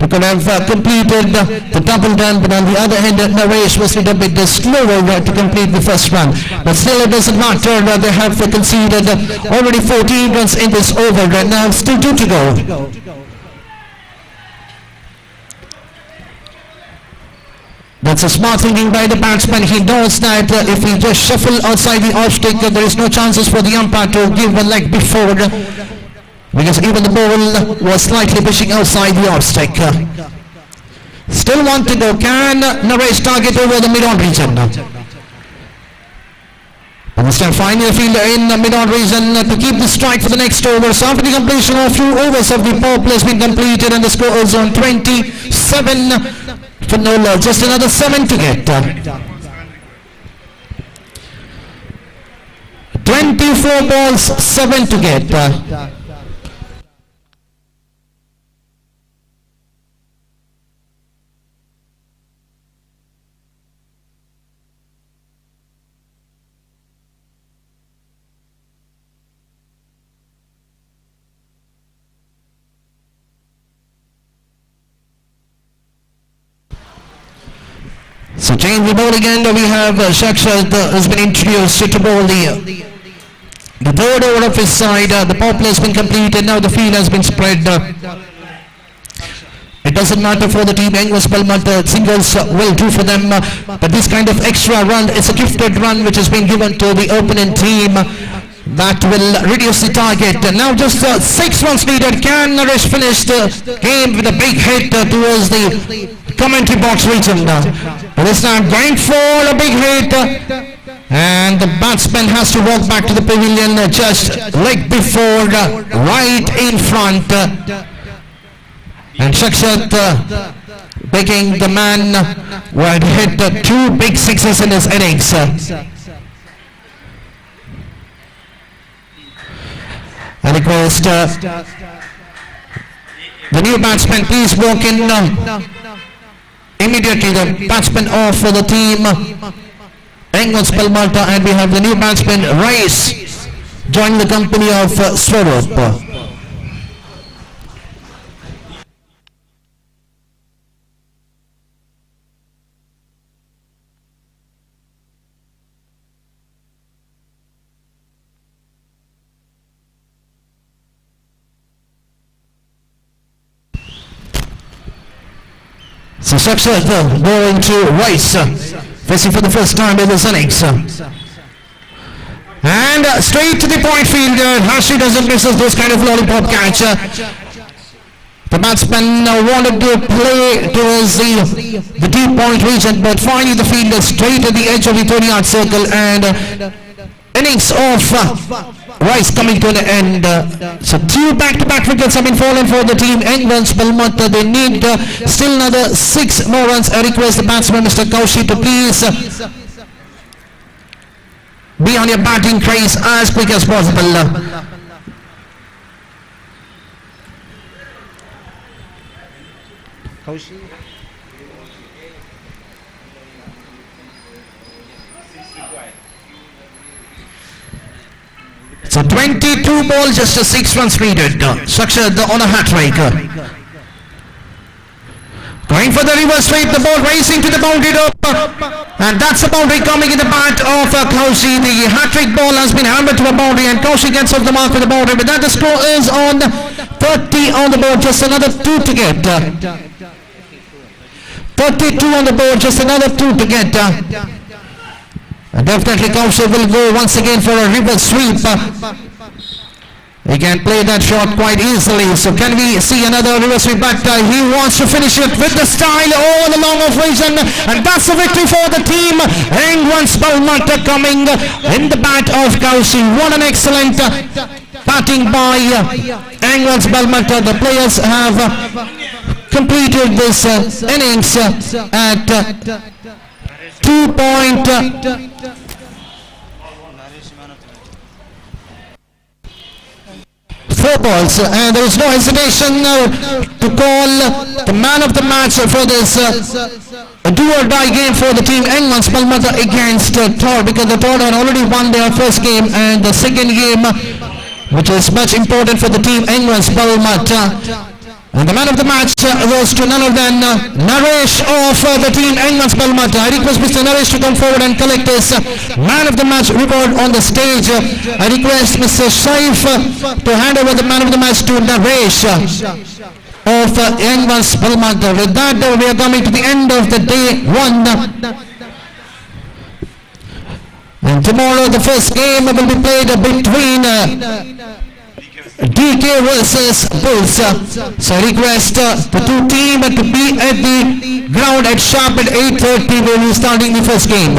who could have completed the double run, but on the other hand, Naresh was a little bit slower to complete the first run. But still, it doesn't matter. They have conceded already 14 runs in this over, and now still 2 to go. That's a smart thinking by the batsman. He knows that if he just shuffle outside the off stick, there is no chances for the umpire to give a leg before, because even the ball was slightly pushing outside the off stick. Still 1 to go. Can Naresh target over the mid-on region? And this time finding the fielder in the mid-on region to keep the strike for the next over. So after the completion of 2 overs of the power play has been completed, and the score is on 27 for Nola. Just another 7 to get. 24 balls, 7 to get. So change the ball again. We have Shakshat has been introduced to bowl the third over of his side. The power play has been completed. Now the field has been spread. It doesn't matter for the team. Anguins Balmata singles will do for them. But this kind of extra run is a gifted run which has been given to the opponent team. That will reduce the target. Now just 6 runs needed. Can Naresh finish the game with a big hit towards the commentary box region? This time going for a big hit, and the batsman has to walk back to the pavilion just leg before, right in front. And Shakshat begging the man who had hit 2 big sixes in his innings. I request the new batsman please walk in immediately. The batsman off for the team Anguins Balmata, and we have the new batsman Rice joining the company of Swarup. So Shakshat going to Rice, facing for the first time in his innings. And straight to the point fielder. Hashi doesn't miss those kind of lollipop catch. The batsman wanted to play towards the deep point region, but finally the fielder straight at the edge of the 30-yard circle, and innings of Rice coming to an end. So 2 back-to-back wickets have been fallen for the team Anguins Balmata. They need still another 6 more runs. I request the batsman Mr. Kaushi to please be on your batting crease as quick as possible. Kaushi. So 22 balls, just 6 runs needed. Shakshat on a hat-trick. Going for the reverse sweep, the ball racing to the boundary up, and that's a boundary coming in the bat of Kaushi. The hat-trick ball has been hammered to a boundary, and Kaushi gets off the mark with the boundary. But that the score is on 30 on the board, just another 2 to get. 32 on the board, just another 2 to get. And definitely Kaushik will go once again for a reverse sweep. He can play that shot quite easily. So can we see another reverse sweep? But he wants to finish it with the style all along of region. And that's a victory for the team. Anguins Balmata coming in the bat of Kaushik. What an excellent batting by Anguins Balmata. The players have completed this innings at 2 point 4 balls, and there is no hesitation to call the man of the match for this do or die game for the team Anguins Balmata against Tor, because the Tor had already won their first game, and the second game, which is much important for the team Anguins Balmata, And the man of the match goes to none other than Naresh of the team Anguins Balmata. I request Mr. Naresh to come forward and collect his man of the match reward on the stage. I request Mr. Saif to hand over the man of the match to Naresh of Anguins Balmata. With that, we are coming to the end of the day one. And tomorrow the first game will be played between DK versus Bulls. So I request the two teams to be at the ground at sharp at 8:30. We will be starting the first game.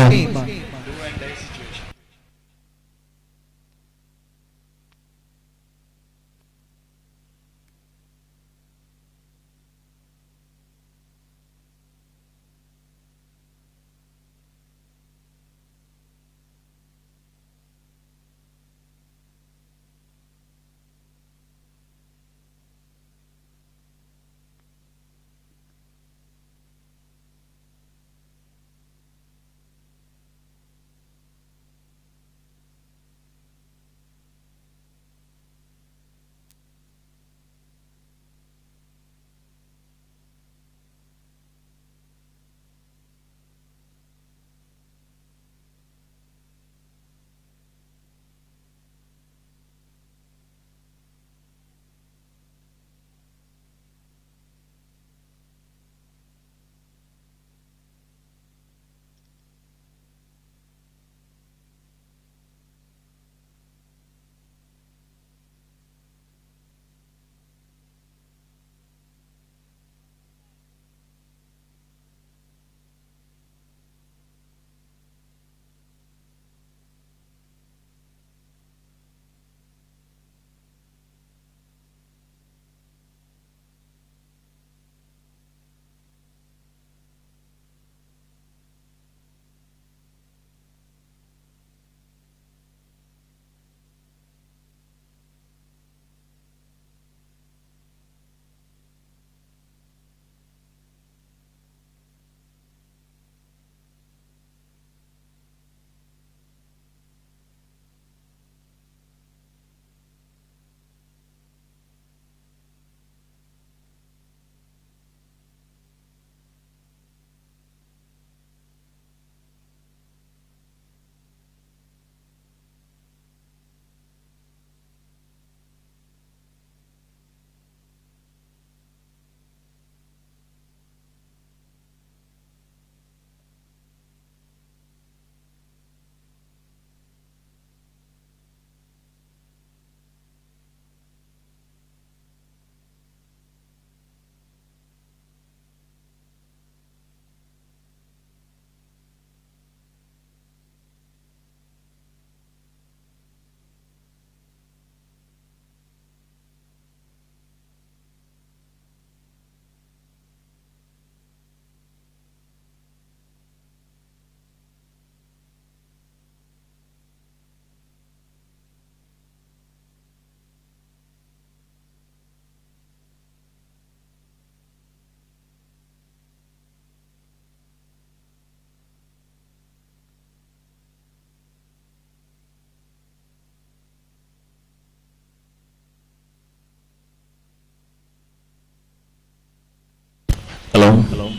Hello.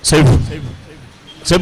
Save. Save.